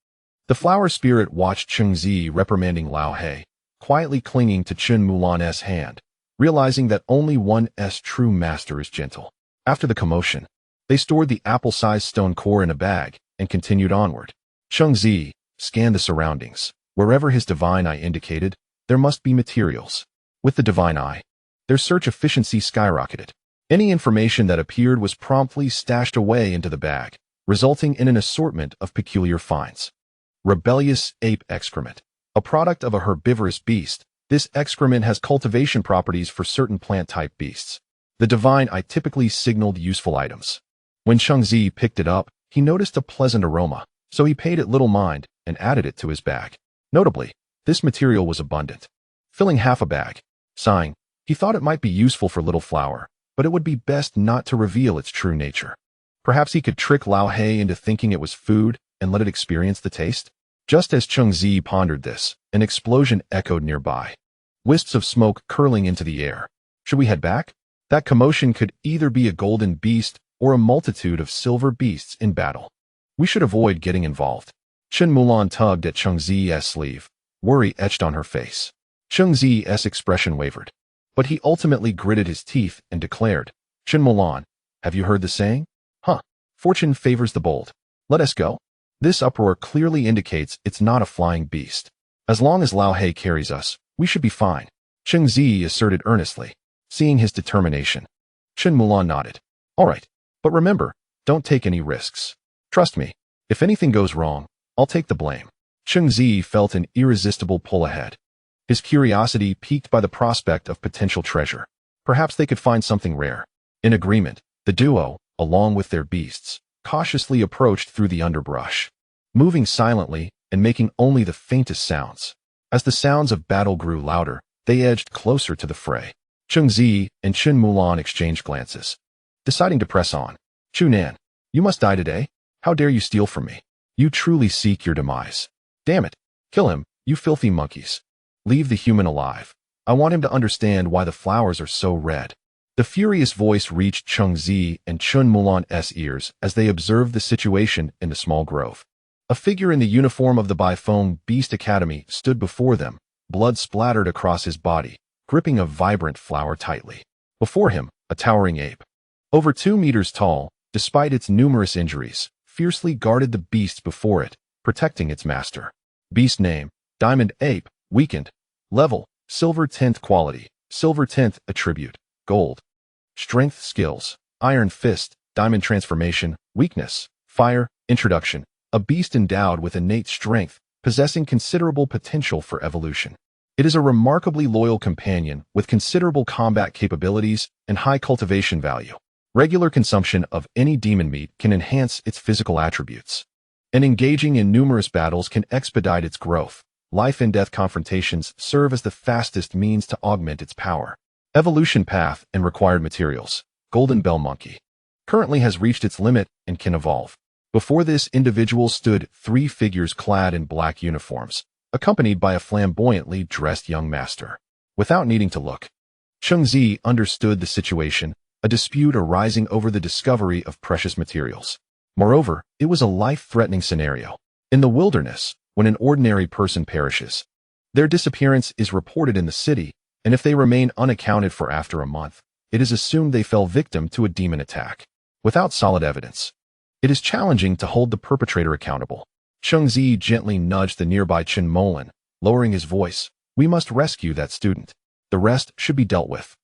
The flower spirit watched Cheng Ziyi reprimanding Lao He, quietly clinging to Chun Mulan's hand, realizing that only one's true master is gentle. After the commotion, they stored the apple-sized stone core in a bag and continued onward. Cheng Ziyi scanned the surroundings. Wherever his divine eye indicated, there must be materials. With the divine eye, their search efficiency skyrocketed. Any information that appeared was promptly stashed away into the bag, resulting in an assortment of peculiar finds. Rebellious ape excrement. A product of a herbivorous beast, this excrement has cultivation properties for certain plant-type beasts. The divine eye typically signaled useful items. When Cheng Ziyi picked it up, he noticed a pleasant aroma, so he paid it little mind and added it to his bag. Notably, this material was abundant, filling half a bag. Sighing, he thought it might be useful for little flower, but it would be best not to reveal its true nature. Perhaps he could trick Lao He into thinking it was food and let it experience the taste? Just as Cheng Ziyi pondered this, an explosion echoed nearby. Wisps of smoke curling into the air. Should we head back? That commotion could either be a golden beast or a multitude of silver beasts in battle. We should avoid getting involved. Chun Mulan tugged at Cheng Ziyi's sleeve, worry etched on her face. Cheng Ziyi's expression wavered, but he ultimately gritted his teeth and declared, Chun Mulan, have you heard the saying? Huh. Fortune favors the bold. Let us go. This uproar clearly indicates it's not a flying beast. As long as Lao He carries us, we should be fine, Cheng Ziyi asserted earnestly. Seeing his determination, Chun Mulan nodded. All right, but remember, don't take any risks. Trust me, if anything goes wrong, I'll take the blame. Cheng Ziyi felt an irresistible pull ahead, his curiosity piqued by the prospect of potential treasure. Perhaps they could find something rare. In agreement, the duo, along with their beasts, cautiously approached through the underbrush, moving silently and making only the faintest sounds. As the sounds of battle grew louder, they edged closer to the fray. Cheng Ziyi and Chun Mulan exchanged glances, deciding to press on. Chunan, you must die today. How dare you steal from me? You truly seek your demise. Damn it. Kill him, you filthy monkeys. Leave the human alive. I want him to understand why the flowers are so red. The furious voice reached Cheng Ziyi and Chun Mulan's ears as they observed the situation in the small grove. A figure in the uniform of the Bifeng Beast Academy stood before them, blood splattered across his body, gripping a vibrant flower tightly. Before him, a towering ape, over 2 meters tall, despite its numerous injuries, fiercely guarded the beast before it, protecting its master. Beast name, Diamond Ape, weakened. Level, Silver 10th quality, Silver 10th attribute, Gold. Strength skills, Iron Fist, Diamond transformation, weakness, Fire, introduction. A beast endowed with innate strength, possessing considerable potential for evolution. It is a remarkably loyal companion with considerable combat capabilities and high cultivation value. Regular consumption of any demon meat can enhance its physical attributes, and engaging in numerous battles can expedite its growth. Life and death confrontations serve as the fastest means to augment its power. Evolution path and required materials. Golden Bell Monkey currently has reached its limit and can evolve. Before this individual stood 3 figures clad in black uniforms, accompanied by a flamboyantly dressed young master. Without needing to look, Cheng Ziyi understood the situation, a dispute arising over the discovery of precious materials. Moreover, it was a life-threatening scenario. In the wilderness, when an ordinary person perishes, their disappearance is reported in the city, and if they remain unaccounted for after a month, it is assumed they fell victim to a demon attack. Without solid evidence, it is challenging to hold the perpetrator accountable. Cheng Ziyi gently nudged the nearby Chen Molan, lowering his voice. We must rescue that student. The rest should be dealt with.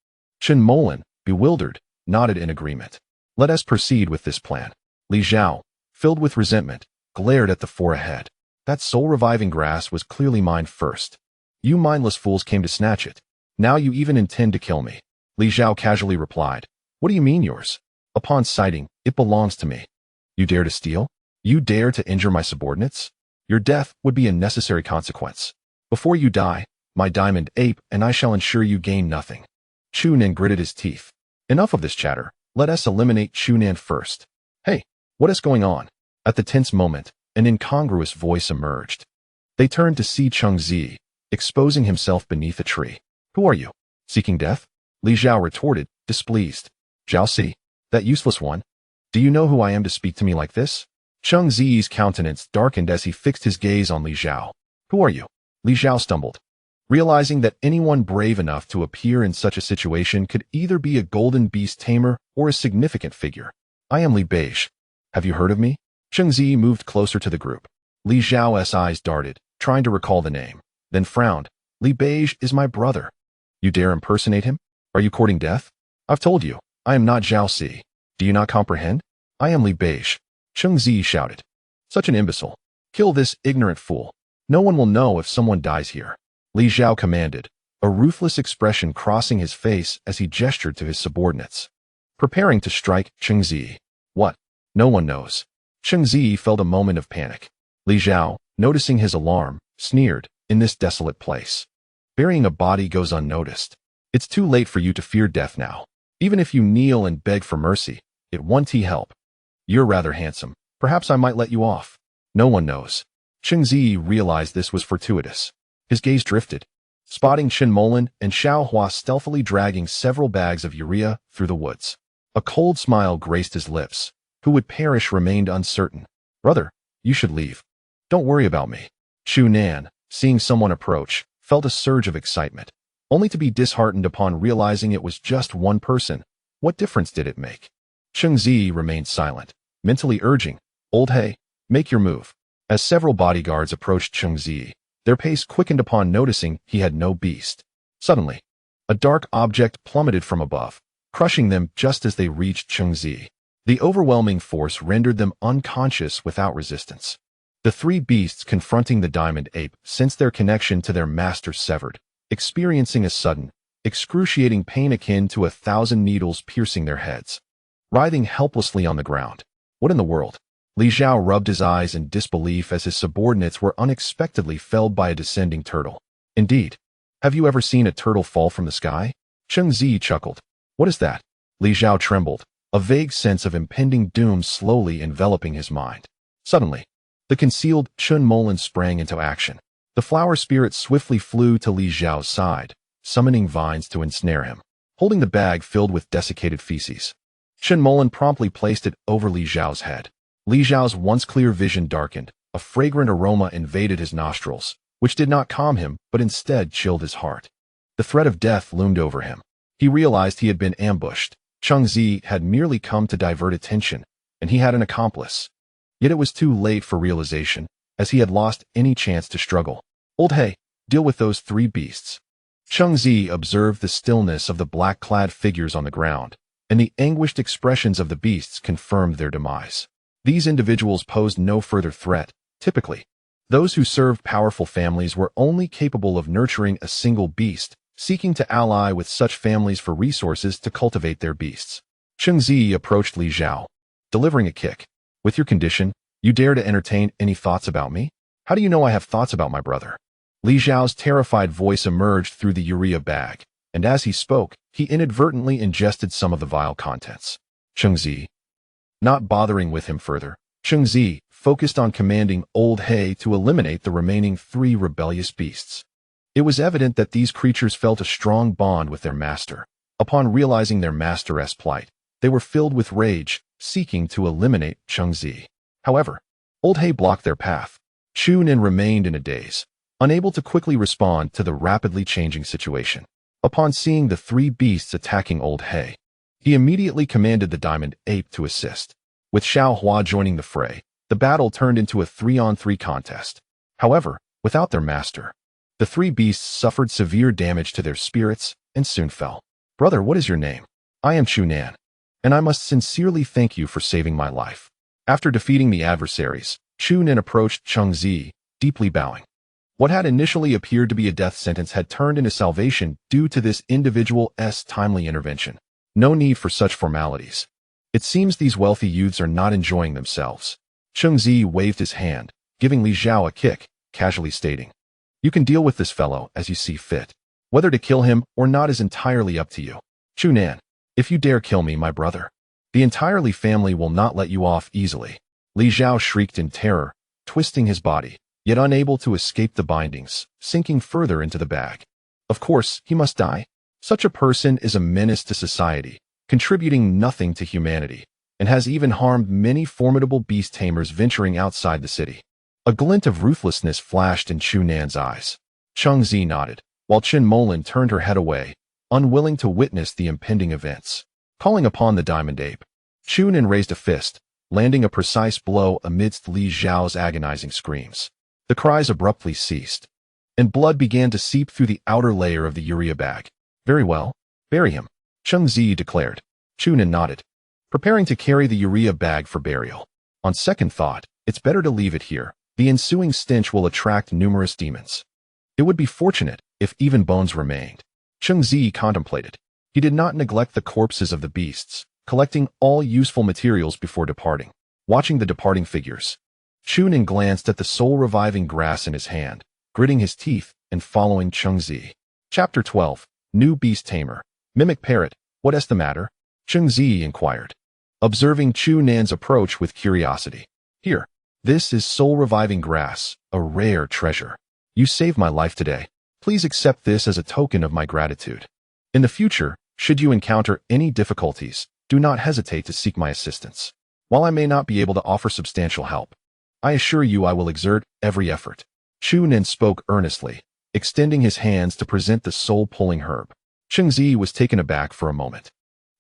Chen Molan, bewildered, nodded in agreement. Let us proceed with this plan. Li Zhao, filled with resentment, glared at the four ahead. That soul-reviving grass was clearly mine first. You mindless fools came to snatch it. Now you even intend to kill me. Li Zhao casually replied. What do you mean yours? Upon sighting, it belongs to me. You dare to steal? You dare to injure my subordinates? Your death would be a necessary consequence. Before you die, my diamond ape and I shall ensure you gain nothing. Chu Nan gritted his teeth. Enough of this chatter. Let us eliminate Chu Nan first. Hey, what is going on? At the tense moment, an incongruous voice emerged. They turned to see Cheng Ziyi, exposing himself beneath a tree. Who are you? Seeking death? Li Zhao retorted, displeased. Zhao Si, that useless one. Do you know who I am to speak to me like this? Cheng Ziyi's countenance darkened as he fixed his gaze on Li Zhao. Who are you? Li Zhao stumbled, realizing that anyone brave enough to appear in such a situation could either be a golden beast tamer or a significant figure. I am Li Beige. Have you heard of me? Cheng Ziyi moved closer to the group. Li Zhao's eyes darted, trying to recall the name, then frowned. Li Beige is my brother. You dare impersonate him? Are you courting death? I've told you, I am not Zhao Si. Do you not comprehend? I am Li Beige. Cheng Ziyi shouted. Such an imbecile. Kill this ignorant fool. No one will know if someone dies here. Li Zhao commanded, a ruthless expression crossing his face as he gestured to his subordinates, preparing to strike Cheng Ziyi. What? No one knows. Cheng Ziyi felt a moment of panic. Li Zhao, noticing his alarm, sneered, in this desolate place. Burying a body goes unnoticed. It's too late for you to fear death now. Even if you kneel and beg for mercy, it won't help. You're rather handsome. Perhaps I might let you off. No one knows. Cheng Ziyi realized this was fortuitous. His gaze drifted, spotting Chen Molan and Xiao Hua stealthily dragging several bags of urea through the woods. A cold smile graced his lips. Who would perish remained uncertain. Brother, you should leave. Don't worry about me. Chu Nan, seeing someone approach, felt a surge of excitement, only to be disheartened upon realizing it was just one person. What difference did it make? Cheng Ziyi remained silent, mentally urging, Old Hey, make your move. As several bodyguards approached Cheng Ziyi, their pace quickened upon noticing he had no beast. Suddenly, a dark object plummeted from above, crushing them just as they reached Cheng Ziyi. The overwhelming force rendered them unconscious without resistance. The 3 beasts confronting the diamond ape sensed their connection to their master severed, experiencing a sudden, excruciating pain akin to 1,000 needles piercing their heads. Writhing helplessly on the ground. What in the world? Li Zhao rubbed his eyes in disbelief as his subordinates were unexpectedly felled by a descending turtle. Indeed. Have you ever seen a turtle fall from the sky? Cheng Ziyi chuckled. What is that? Li Zhao trembled, a vague sense of impending doom slowly enveloping his mind. Suddenly, the concealed Chen Molan sprang into action. The flower spirit swiftly flew to Li Zhao's side, summoning vines to ensnare him, holding the bag filled with desiccated feces. Chen Molan promptly placed it over Li Zhao's head. Li Zhao's once clear vision darkened, a fragrant aroma invaded his nostrils, which did not calm him but instead chilled his heart. The threat of death loomed over him. He realized he had been ambushed. Cheng Ziyi had merely come to divert attention, and he had an accomplice. Yet it was too late for realization, as he had lost any chance to struggle. Old He, deal with those 3 beasts. Cheng Ziyi observed the stillness of the black-clad figures on the ground, and the anguished expressions of the beasts confirmed their demise. These individuals posed no further threat. Typically, those who served powerful families were only capable of nurturing a single beast, seeking to ally with such families for resources to cultivate their beasts. Cheng Ziyi approached Li Zhao, delivering a kick. With your condition, you dare to entertain any thoughts about me? How do you know I have thoughts about my brother? Li Zhao's terrified voice emerged through the urea bag, and as he spoke, he inadvertently ingested some of the vile contents. Cheng Ziyi. Not bothering with him further, Cheng Ziyi focused on commanding Old He to eliminate the remaining 3 rebellious beasts. It was evident that these creatures felt a strong bond with their master. Upon realizing their master's plight, they were filled with rage, seeking to eliminate Cheng Ziyi. However, Old He blocked their path. Chu Nin remained in a daze, unable to quickly respond to the rapidly changing situation. Upon seeing the 3 beasts attacking Old He immediately commanded the diamond ape to assist. With Xiao Hua joining the fray, the battle turned into a 3-on-3 contest. However, without their master, the 3 beasts suffered severe damage to their spirits and soon fell. Brother, what is your name? I am Chu Nan, and I must sincerely thank you for saving my life. After defeating the adversaries, Chu Nan approached Cheng Ziyi, deeply bowing. What had initially appeared to be a death sentence had turned into salvation due to this individual's timely intervention. No need for such formalities. It seems these wealthy youths are not enjoying themselves. Cheng Ziyi waved his hand, giving Li Zhao a kick, casually stating, "You can deal with this fellow as you see fit. Whether to kill him or not is entirely up to you. Chu Nan, if you dare kill me, my brother, the entire Li family will not let you off easily." Li Zhao shrieked in terror, twisting his body, yet unable to escape the bindings, sinking further into the bag. Of course, he must die. Such a person is a menace to society, contributing nothing to humanity, and has even harmed many formidable beast tamers venturing outside the city. A glint of ruthlessness flashed in Chu Nan's eyes. Cheng Ziyi nodded, while Chen Molin turned her head away, unwilling to witness the impending events. Calling upon the diamond ape, Chu Nan raised a fist, landing a precise blow amidst Li Zhao's agonizing screams. The cries abruptly ceased, and blood began to seep through the outer layer of the urea bag. Very well, bury him, Cheng Ziyi declared. Chu Nan nodded, preparing to carry the urea bag for burial. On second thought, it's better to leave it here. The ensuing stench will attract numerous demons. It would be fortunate if even bones remained. Cheng Ziyi contemplated. He did not neglect the corpses of the beasts, collecting all useful materials before departing. Watching the departing figures, Chu Nan glanced at the soul-reviving grass in his hand, gritting his teeth and following Cheng Ziyi. Chapter 12. New Beast Tamer. Mimic Parrot, what is the matter? Cheng Ziyi inquired, observing Chu Nan's approach with curiosity. Here, this is soul-reviving grass, a rare treasure. You saved my life today. Please accept this as a token of my gratitude. In the future, should you encounter any difficulties, do not hesitate to seek my assistance. While I may not be able to offer substantial help, I assure you I will exert every effort. Chu Nan spoke earnestly, extending his hands to present the soul-pulling herb. Cheng Ziyi was taken aback for a moment.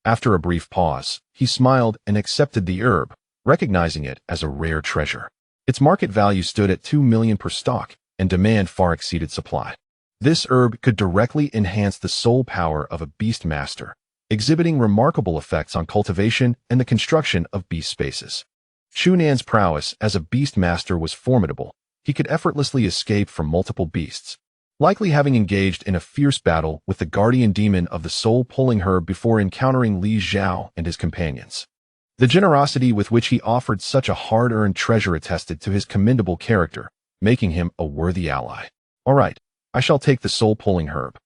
After a brief pause, he smiled and accepted the herb, recognizing it as a rare treasure. Its market value stood at 2 million per stalk, and demand far exceeded supply. This herb could directly enhance the soul power of a beast master, exhibiting remarkable effects on cultivation and the construction of beast spaces. Chu Nan's prowess as a beast master was formidable. He could effortlessly escape from multiple beasts, likely having engaged in a fierce battle with the guardian demon of the soul-pulling herb before encountering Li Zhao and his companions. The generosity with which he offered such a hard-earned treasure attested to his commendable character, making him a worthy ally. All right, I shall take the soul-pulling herb,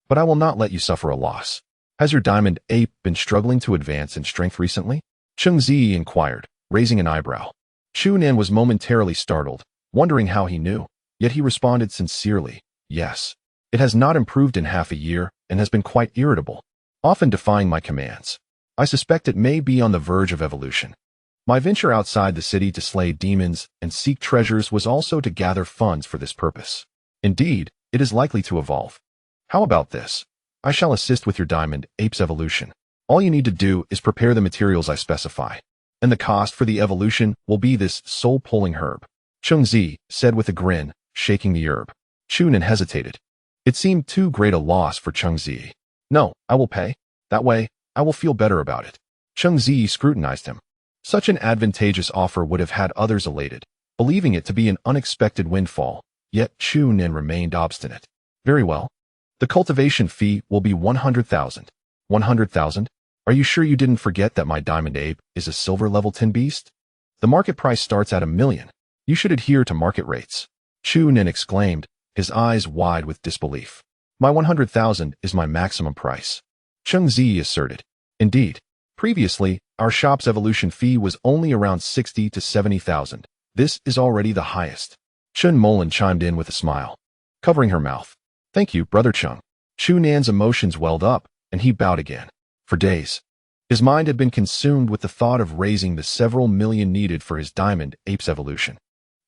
but I will not let you suffer a loss. Has your diamond ape been struggling to advance in strength recently? Cheng Ziyi inquired, raising an eyebrow. Chu Nan was momentarily startled, wondering how he knew, yet he responded sincerely, yes. It has not improved in half a year and has been quite irritable, often defying my commands. I suspect it may be on the verge of evolution. My venture outside the city to slay demons and seek treasures was also to gather funds for this purpose. Indeed, it is likely to evolve. How about this? I shall assist with your diamond ape's evolution. All you need to do is prepare the materials I specify. and the cost for the evolution will be this soul-pulling herb. Cheng Ziyi said with a grin, shaking the herb. Chunan hesitated. It seemed too great a loss for Cheng Ziyi. No, I will pay. That way, I will feel better about it. Cheng Ziyi scrutinized him. Such an advantageous offer would have had others elated, believing it to be an unexpected windfall, yet Chunan remained obstinate. Very well. The cultivation fee will be 100,000. 100,000? Are you sure you didn't forget that my diamond ape is a silver level 10 beast? The market price starts at 1 million. You should adhere to market rates. Chunan exclaimed, his eyes wide with disbelief. My 100,000 is my maximum price. Cheng Ziyi asserted. Indeed. Previously, our shop's evolution fee was only around 60 to 70,000. This is already the highest. Chun Molan chimed in with a smile, covering her mouth. Thank you, Brother Cheng. Chunan's emotions welled up, and he bowed again. For days, his mind had been consumed with the thought of raising the several million needed for his diamond ape's evolution.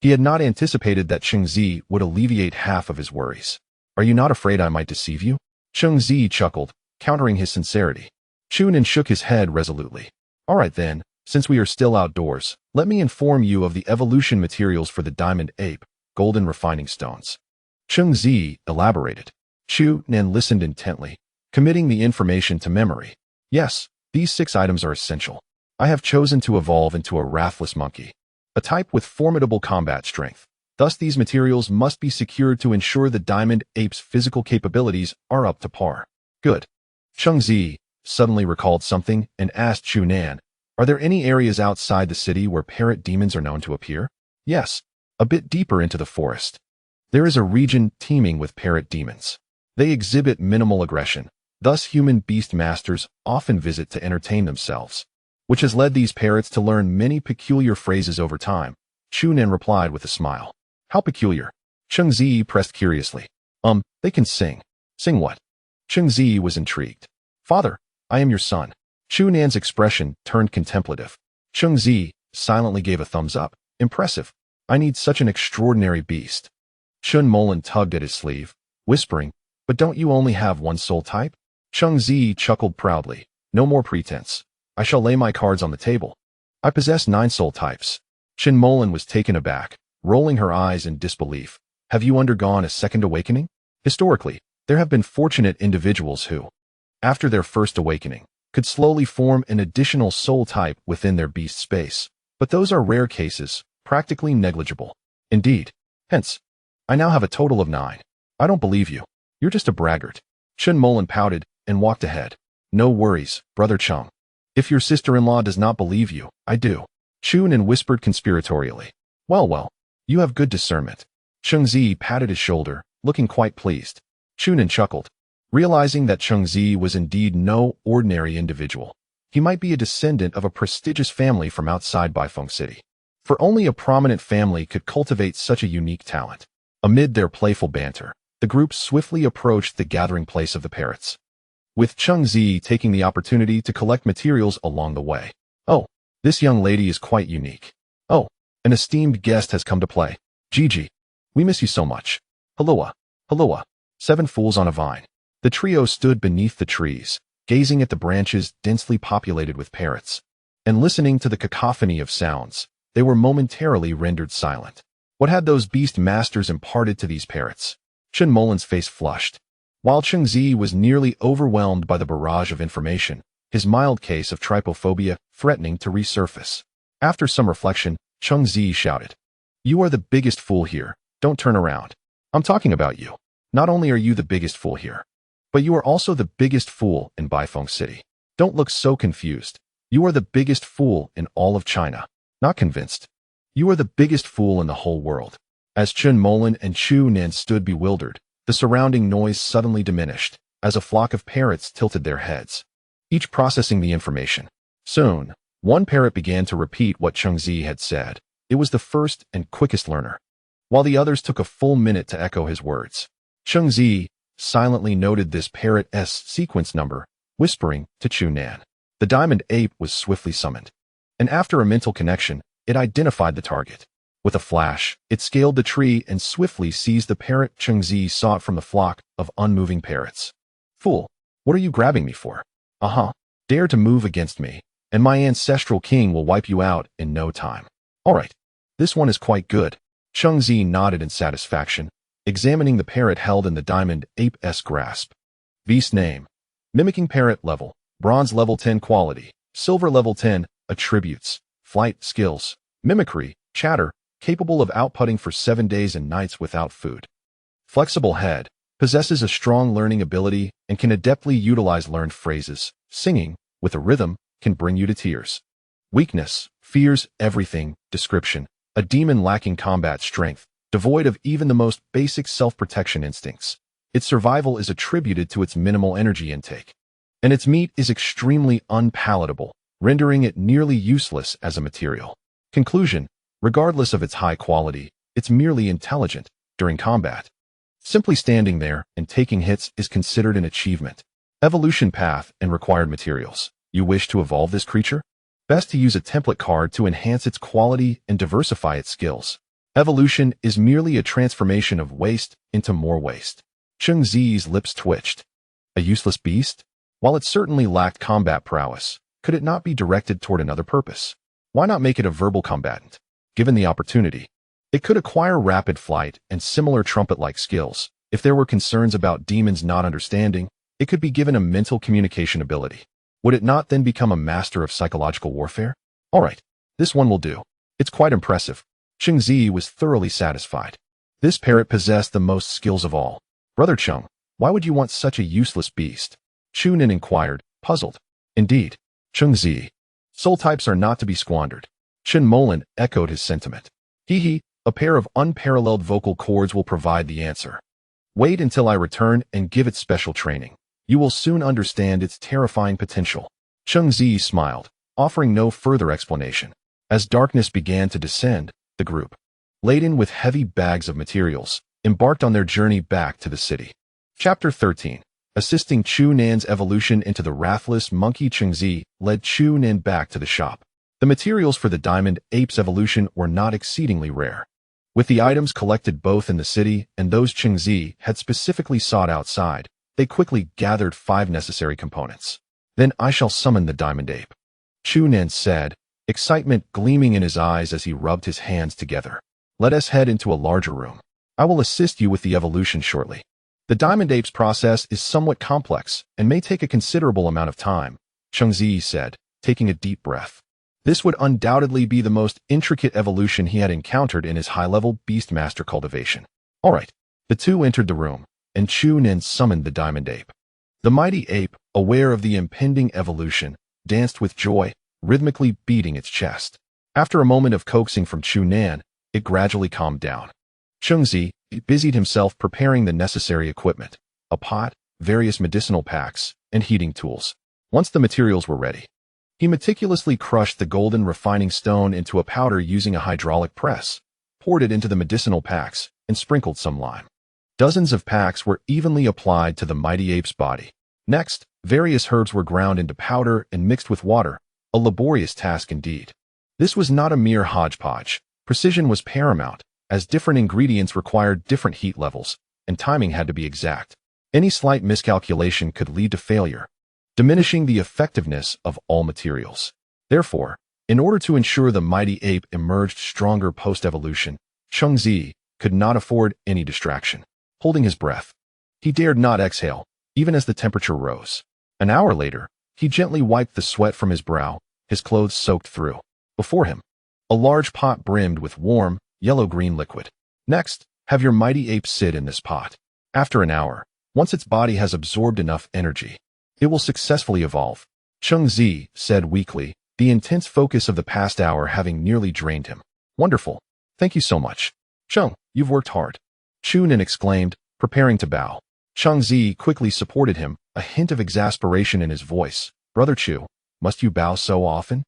He had not anticipated that Cheng Ziyi would alleviate half of his worries. Are you not afraid I might deceive you? Cheng Ziyi chuckled, countering his sincerity. Chunan shook his head resolutely. All right then, since we are still outdoors, let me inform you of the evolution materials for the diamond ape, golden refining stones. Cheng Ziyi elaborated. Chunan listened intently, committing the information to memory. Yes, these 6 items are essential. I have chosen to evolve into a wrathless monkey, a type with formidable combat strength. Thus these materials must be secured to ensure the diamond ape's physical capabilities are up to par. Good. Cheng Ziyi suddenly recalled something and asked Chunan, are there any areas outside the city where parrot demons are known to appear? Yes, a bit deeper into the forest. There is a region teeming with parrot demons. They exhibit minimal aggression, thus human beast masters often visit to entertain themselves, which has led these parrots to learn many peculiar phrases over time. Chunan replied with a smile. How peculiar? Cheng Ziyi pressed curiously. They can sing. Sing what? Cheng Ziyi was intrigued. Father, I am your son. Chunan's expression turned contemplative. Cheng Ziyi silently gave a thumbs up. Impressive. I need such an extraordinary beast. Chun Molan tugged at his sleeve, whispering, but don't you only have one soul type? Cheng Ziyi chuckled proudly. No more pretense. I shall lay my cards on the table. I possess 9 soul types. Chun Molan was taken aback, rolling her eyes in disbelief. Have you undergone a second awakening? Historically, there have been fortunate individuals who, after their first awakening, could slowly form an additional soul type within their beast space. But those are rare cases, practically negligible. Indeed. Hence, I now have a total of 9. I don't believe you. You're just a braggart. Chun Molan pouted and walked ahead. No worries, Brother Cheng. If your sister-in-law does not believe you, I do. Chunan whispered conspiratorially. Well, you have good discernment. Cheng Ziyi patted his shoulder, looking quite pleased. Chunan chuckled, realizing that Cheng Ziyi was indeed no ordinary individual. He might be a descendant of a prestigious family from outside Baifeng City. For only a prominent family could cultivate such a unique talent. Amid their playful banter, the group swiftly approached the gathering place of the parrots, with Cheng Ziyi taking the opportunity to collect materials along the way. Oh, this young lady is quite unique. Oh, an esteemed guest has come to play. Gigi, we miss you so much. Halloa, halloa. 7 fools on a vine. The trio stood beneath the trees, gazing at the branches densely populated with parrots, and listening to the cacophony of sounds. They were momentarily rendered silent. What had those beast masters imparted to these parrots? Chun Molan's face flushed. While Cheng Ziyi was nearly overwhelmed by the barrage of information, his mild case of trypophobia threatening to resurface. After some reflection, Cheng Ziyi shouted, You are the biggest fool here. Don't turn around. I'm talking about you. Not only are you the biggest fool here, but you are also the biggest fool in Baifeng City. Don't look so confused. You are the biggest fool in all of China. Not convinced? You are the biggest fool in the whole world. As Chun Molan and Chunan stood bewildered, the surrounding noise suddenly diminished, as a flock of parrots tilted their heads, each processing the information. Soon, one parrot began to repeat what Cheng Ziyi had said. It was the first and quickest learner, while the others took a full minute to echo his words. Cheng Ziyi silently noted this parrot's sequence number, whispering to Chunan. The diamond ape was swiftly summoned, and after a mental connection, it identified the target. With a flash, it scaled the tree and swiftly seized the parrot Cheng Ziyi sought from the flock of unmoving parrots. Fool, what are you grabbing me for? Dare to move against me, and my ancestral king will wipe you out in no time. All right, this one is quite good. Cheng Ziyi nodded in satisfaction, examining the parrot held in the diamond ape's grasp. Beast name: Mimicking parrot level, bronze level 10 quality, silver level 10, attributes, flight skills, mimicry, chatter, capable of outputting for 7 days and nights without food. Flexible head, possesses a strong learning ability and can adeptly utilize learned phrases. Singing, with a rhythm, can bring you to tears. Weakness, fears everything. Description: a demon lacking combat strength, devoid of even the most basic self-protection instincts. Its survival is attributed to its minimal energy intake, and its meat is extremely unpalatable, rendering it nearly useless as a material. Conclusion: regardless of its high quality, it's merely intelligent during combat. Simply standing there and taking hits is considered an achievement. Evolution path and required materials. You wish to evolve this creature? Best to use a template card to enhance its quality and diversify its skills. Evolution is merely a transformation of waste into more waste. Cheng Ziyi's lips twitched. A useless beast? While it certainly lacked combat prowess, could it not be directed toward another purpose? Why not make it a verbal combatant? Given the opportunity, it could acquire rapid flight and similar trumpet-like skills. If there were concerns about demons not understanding, it could be given a mental communication ability. Would it not then become a master of psychological warfare? All right, this one will do. It's quite impressive. Cheng Ziyi was thoroughly satisfied. This parrot possessed the most skills of all. Brother Cheng, why would you want such a useless beast? Chu Nin inquired, puzzled. Indeed, Cheng Ziyi. Soul types are not to be squandered. Chen Molan echoed his sentiment. Hee, a pair of unparalleled vocal cords will provide the answer. Wait until I return and give it special training. You will soon understand its terrifying potential. Cheng Ziyi smiled, offering no further explanation. As darkness began to descend, the group, laden with heavy bags of materials, embarked on their journey back to the city. Chapter 13. Assisting Chu Nan's evolution into the wrathless monkey. Cheng Ziyi led Chu Nan back to the shop. The materials for the diamond ape's evolution were not exceedingly rare. With the items collected both in the city and those Cheng Ziyi had specifically sought outside, they quickly gathered 5 necessary components. Then I shall summon the diamond ape, Chu Nan said, excitement gleaming in his eyes as he rubbed his hands together. Let us head into a larger room. I will assist you with the evolution shortly. The diamond ape's process is somewhat complex and may take a considerable amount of time, Cheng Ziyi said, taking a deep breath. This would undoubtedly be the most intricate evolution he had encountered in his high-level beastmaster cultivation. All right, the two entered the room, and Chu Nan summoned the diamond ape. The mighty ape, aware of the impending evolution, danced with joy, rhythmically beating its chest. After a moment of coaxing from Chu Nan, it gradually calmed down. Cheng Ziyi busied himself preparing the necessary equipment, a pot, various medicinal packs, and heating tools. Once the materials were ready, he meticulously crushed the golden refining stone into a powder using a hydraulic press, poured it into the medicinal packs, and sprinkled some lime. Dozens of packs were evenly applied to the mighty ape's body. Next, various herbs were ground into powder and mixed with water, a laborious task indeed. This was not a mere hodgepodge. Precision was paramount, as different ingredients required different heat levels, and timing had to be exact. Any slight miscalculation could lead to failure, diminishing the effectiveness of all materials. Therefore, in order to ensure the mighty ape emerged stronger post-evolution, Cheng Ziyi could not afford any distraction. Holding his breath, he dared not exhale, even as the temperature rose. An hour later, he gently wiped the sweat from his brow, his clothes soaked through. Before him, a large pot brimmed with warm, yellow-green liquid. Next, have your mighty ape sit in this pot. After an hour, once its body has absorbed enough energy, it will successfully evolve. Cheng Ziyi said weakly, the intense focus of the past hour having nearly drained him. Wonderful. Thank you so much. Cheng, you've worked hard. Chu Nan exclaimed, preparing to bow. Cheng Ziyi quickly supported him, a hint of exasperation in his voice. Brother Chu, must you bow so often?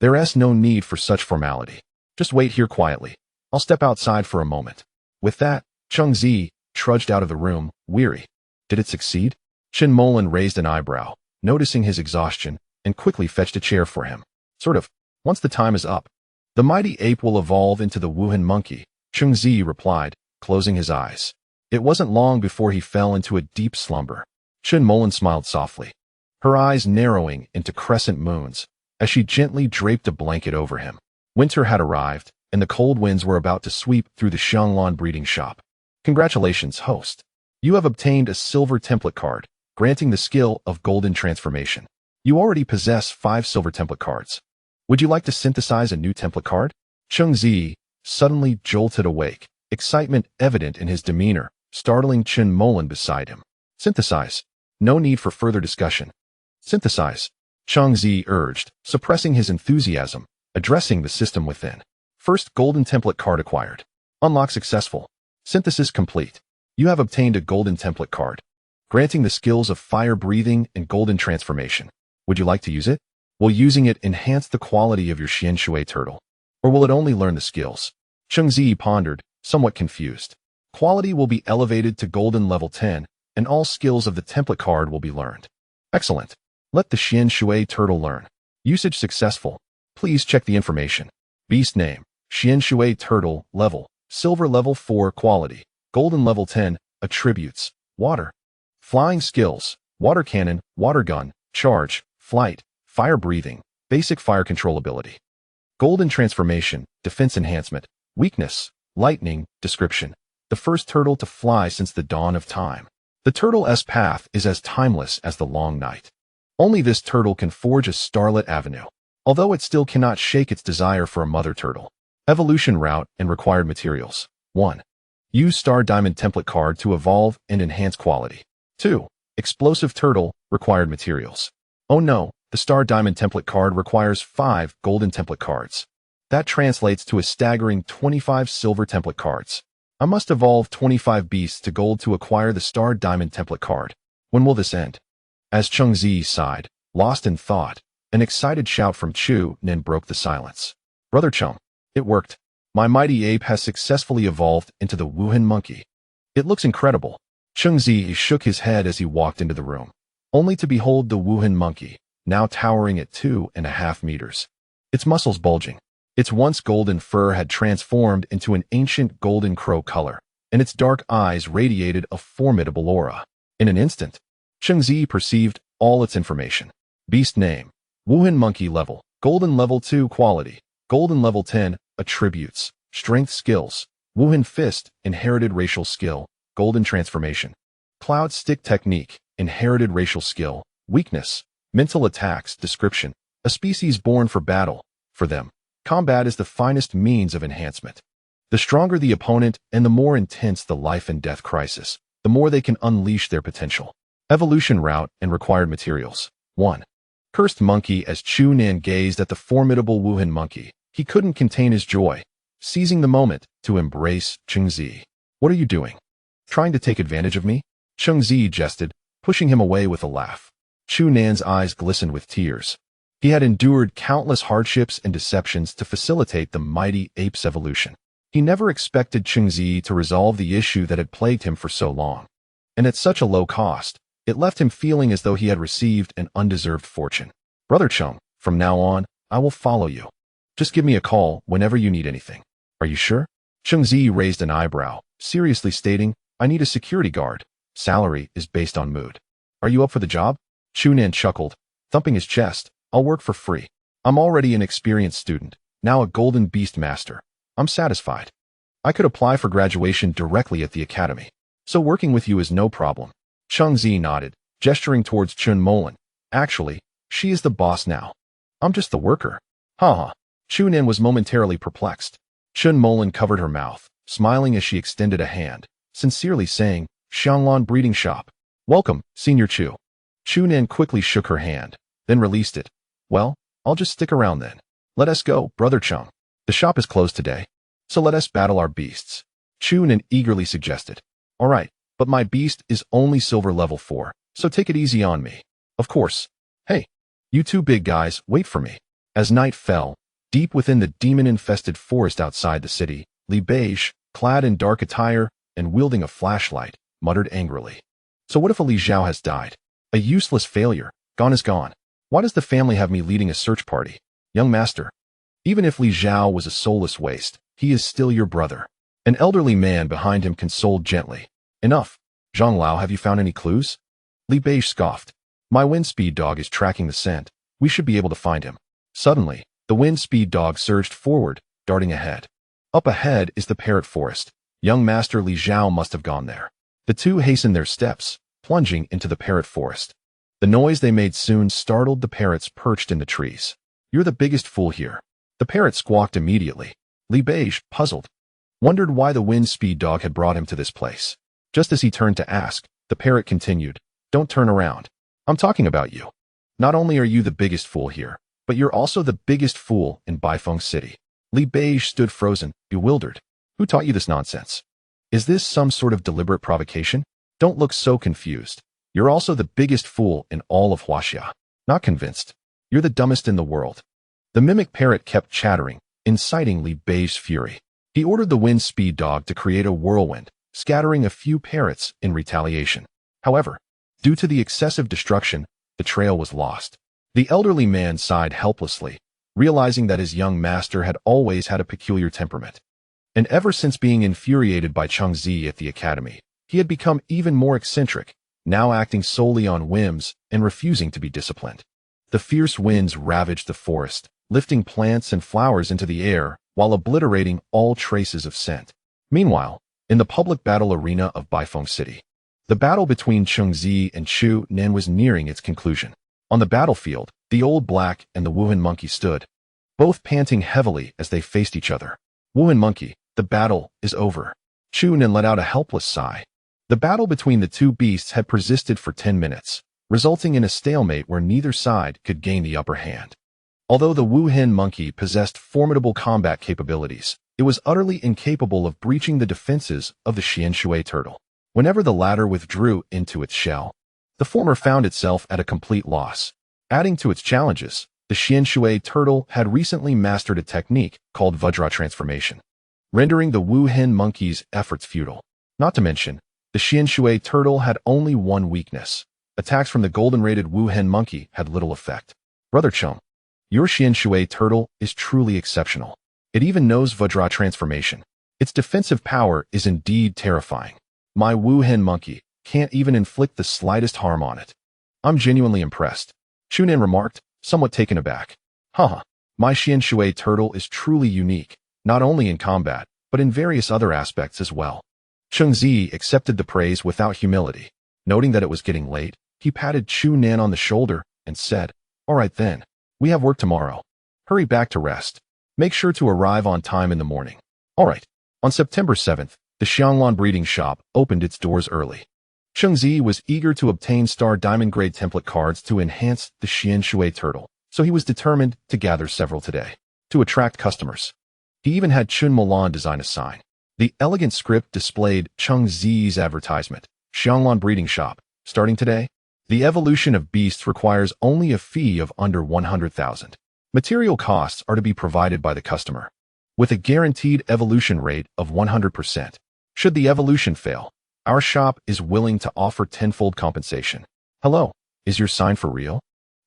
There's no need for such formality. Just wait here quietly. I'll step outside for a moment. With that, Cheng Ziyi trudged out of the room, weary. Did it succeed? Chen Molan raised an eyebrow, noticing his exhaustion, and quickly fetched a chair for him. Sort of. Once the time is up, the mighty ape will evolve into the Wuhan monkey, Cheng Ziyi replied, closing his eyes. It wasn't long before he fell into a deep slumber. Chen Molan smiled softly, her eyes narrowing into crescent moons. as she gently draped a blanket over him. Winter had arrived, and the cold winds were about to sweep through the Xianglan breeding shop. Congratulations, host. You have obtained a silver template card, granting the skill of golden transformation. You already possess 5 silver template cards. Would you like to synthesize a new template card? Cheng Ziyi suddenly jolted awake, excitement evident in his demeanor, startling Chen Molan beside him. Synthesize. No need for further discussion. Synthesize. Cheng Ziyi urged, suppressing his enthusiasm, addressing the system within. First golden template card acquired. Unlock successful. Synthesis complete. You have obtained a golden template card, granting the skills of fire breathing and golden transformation. Would you like to use it? Will using it enhance the quality of your Xian Shui turtle? Or will it only learn the skills? Cheng Ziyi pondered, somewhat confused. Quality will be elevated to golden level 10, and all skills of the template card will be learned. Excellent. Let the Xian Shui turtle learn. Usage successful. Please check the information. Beast name, Xian Shui turtle, level, silver level 4 quality, golden level 10, attributes, water. Flying skills, water cannon, water gun, charge, flight, fire breathing, basic fire control ability. Golden transformation, defense enhancement, weakness, lightning, description. The first turtle to fly since the dawn of time. The turtle's path is as timeless as the long night. Only this turtle can forge a starlit avenue, although it still cannot shake its desire for a mother turtle. Evolution route and required materials. 1. Use Star Diamond template card to evolve and enhance quality. 2. Explosive turtle, required materials. Oh no, the Star Diamond template card requires 5 golden template cards. That translates to a staggering 25 silver template cards. I must evolve 25 beasts to gold to acquire the Star Diamond template card. When will this end? As Cheng Ziyi sighed, lost in thought, an excited shout from Chu Nen broke the silence. Brother Cheng, it worked. My mighty ape has successfully evolved into the Wuhan monkey. It looks incredible. Cheng Ziyi shook his head as he walked into the room, only to behold the Wuhan monkey, now towering at 2.5 meters. Its muscles bulging. Its once golden fur had transformed into an ancient golden crow color, and its dark eyes radiated a formidable aura. In an instant, Cheng Ziyi perceived all its information. Beast name, Wuhan monkey level, golden level 2 quality, golden level 10, attributes, strength skills, Wuhan fist, inherited racial skill, golden transformation. Cloud stick technique, inherited racial skill, weakness, mental attacks, description, a species born for battle. For them, combat is the finest means of enhancement. The stronger the opponent and the more intense the life and death crisis, the more they can unleash their potential. Evolution route and required materials. 1. Cursed monkey. As Chu Nan gazed at the formidable Wuhan monkey, he couldn't contain his joy, seizing the moment to embrace Cheng Ziyi. What are you doing? Trying to take advantage of me? Cheng Ziyi jested, pushing him away with a laugh. Chu Nan's eyes glistened with tears. He had endured countless hardships and deceptions to facilitate the mighty ape's evolution. He never expected Cheng Ziyi to resolve the issue that had plagued him for so long. And at such a low cost, it left him feeling as though he had received an undeserved fortune. Brother Cheng, from now on, I will follow you. Just give me a call whenever you need anything. Are you sure? Cheng Ziyi raised an eyebrow, seriously stating, I need a security guard. Salary is based on mood. Are you up for the job? Chu Nan chuckled, thumping his chest. I'll work for free. I'm already an experienced student, now a golden beast master. I'm satisfied. I could apply for graduation directly at the academy. So working with you is no problem. Cheng Ziyi nodded, gesturing towards Chun Molan. Actually, she is the boss now. I'm just the worker. Ha. Chu Nan was momentarily perplexed. Chun Molan covered her mouth, smiling as she extended a hand, sincerely saying, Xianglan breeding shop. Welcome, Senior Chu. Chu Nan quickly shook her hand, then released it. Well, I'll just stick around then. Let us go, Brother Cheng. The shop is closed today, so let us battle our beasts. Chu Nan eagerly suggested. All right, but my beast is only silver level 4, so take it easy on me. Of course. Hey, you two big guys, wait for me. As night fell, deep within the demon-infested forest outside the city, Li Beige, clad in dark attire and wielding a flashlight, muttered angrily. So what if a Li Zhao has died? A useless failure, gone is gone. Why does the family have me leading a search party? Young master, even if Li Zhao was a soulless waste, he is still your brother. An elderly man behind him consoled gently. Enough. Zhang Lao, have you found any clues? Li Beige scoffed. My wind speed dog is tracking the scent. We should be able to find him. Suddenly, the wind speed dog surged forward, darting ahead. Up ahead is the parrot forest. Young Master Li Zhao must have gone there. The two hastened their steps, plunging into the parrot forest. The noise they made soon startled the parrots perched in the trees. "You're the biggest fool here." The parrot squawked immediately. Li Beige, puzzled, wondered why the wind speed dog had brought him to this place. Just as he turned to ask, the parrot continued, "Don't turn around. I'm talking about you. Not only are you the biggest fool here, but you're also the biggest fool in Baifeng City." Li Beige stood frozen, bewildered. "Who taught you this nonsense? Is this some sort of deliberate provocation? Don't look so confused. You're also the biggest fool in all of Huaxia." "Not convinced. You're the dumbest in the world." The mimic parrot kept chattering, inciting Li Beige's fury. He ordered the wind speed dog to create a whirlwind, scattering a few parrots in retaliation. However, due to the excessive destruction, the trail was lost. The elderly man sighed helplessly, realizing that his young master had always had a peculiar temperament. And ever since being infuriated by Cheng Ziyi at the academy, he had become even more eccentric, now acting solely on whims and refusing to be disciplined. The fierce winds ravaged the forest, lifting plants and flowers into the air while obliterating all traces of scent. Meanwhile, in the public battle arena of Baifeng City, the battle between Cheng Ziyi and Chu Nen was nearing its conclusion. On the battlefield, the old black and the Wuhan monkey stood, both panting heavily as they faced each other. "Wuhan monkey, the battle is over." Chu Nen let out a helpless sigh. The battle between the two beasts had persisted for 10 minutes, resulting in a stalemate where neither side could gain the upper hand. Although the Wuhan monkey possessed formidable combat capabilities, it was utterly incapable of breaching the defenses of the Xianshui turtle. Whenever the latter withdrew into its shell, the former found itself at a complete loss. Adding to its challenges, the Xianshui turtle had recently mastered a technique called Vajra transformation, rendering the Wuhan monkey's efforts futile. Not to mention, the Xianshui turtle had only one weakness. Attacks from the golden-rated Wuhan monkey had little effect. "Brother Cheng, your Xianshui turtle is truly exceptional. It even knows Vajra transformation. Its defensive power is indeed terrifying. My Wuhan monkey can't even inflict the slightest harm on it. I'm genuinely impressed," Chu Nen remarked, somewhat taken aback. "Haha, my Xianshui turtle is truly unique, not only in combat, but in various other aspects as well." Cheng Ziyi accepted the praise without humility. Noting that it was getting late, he patted Chu Nen on the shoulder and said, "All right then, we have work tomorrow. Hurry back to rest. Make sure to arrive on time in the morning." All right. On September 7th, the Xianglan breeding shop opened its doors early. Cheng Ziyi was eager to obtain Star Diamond grade template cards to enhance the Xianshui turtle, so he was determined to gather several today, to attract customers. He even had Chun Milan design a sign. The elegant script displayed Cheng Ziyi's advertisement, "Xianglan breeding shop, starting today. The evolution of beasts requires only a fee of under 100,000. Material costs are to be provided by the customer, with a guaranteed evolution rate of 100%. Should the evolution fail, our shop is willing to offer tenfold compensation. Hello, is your sign for real?"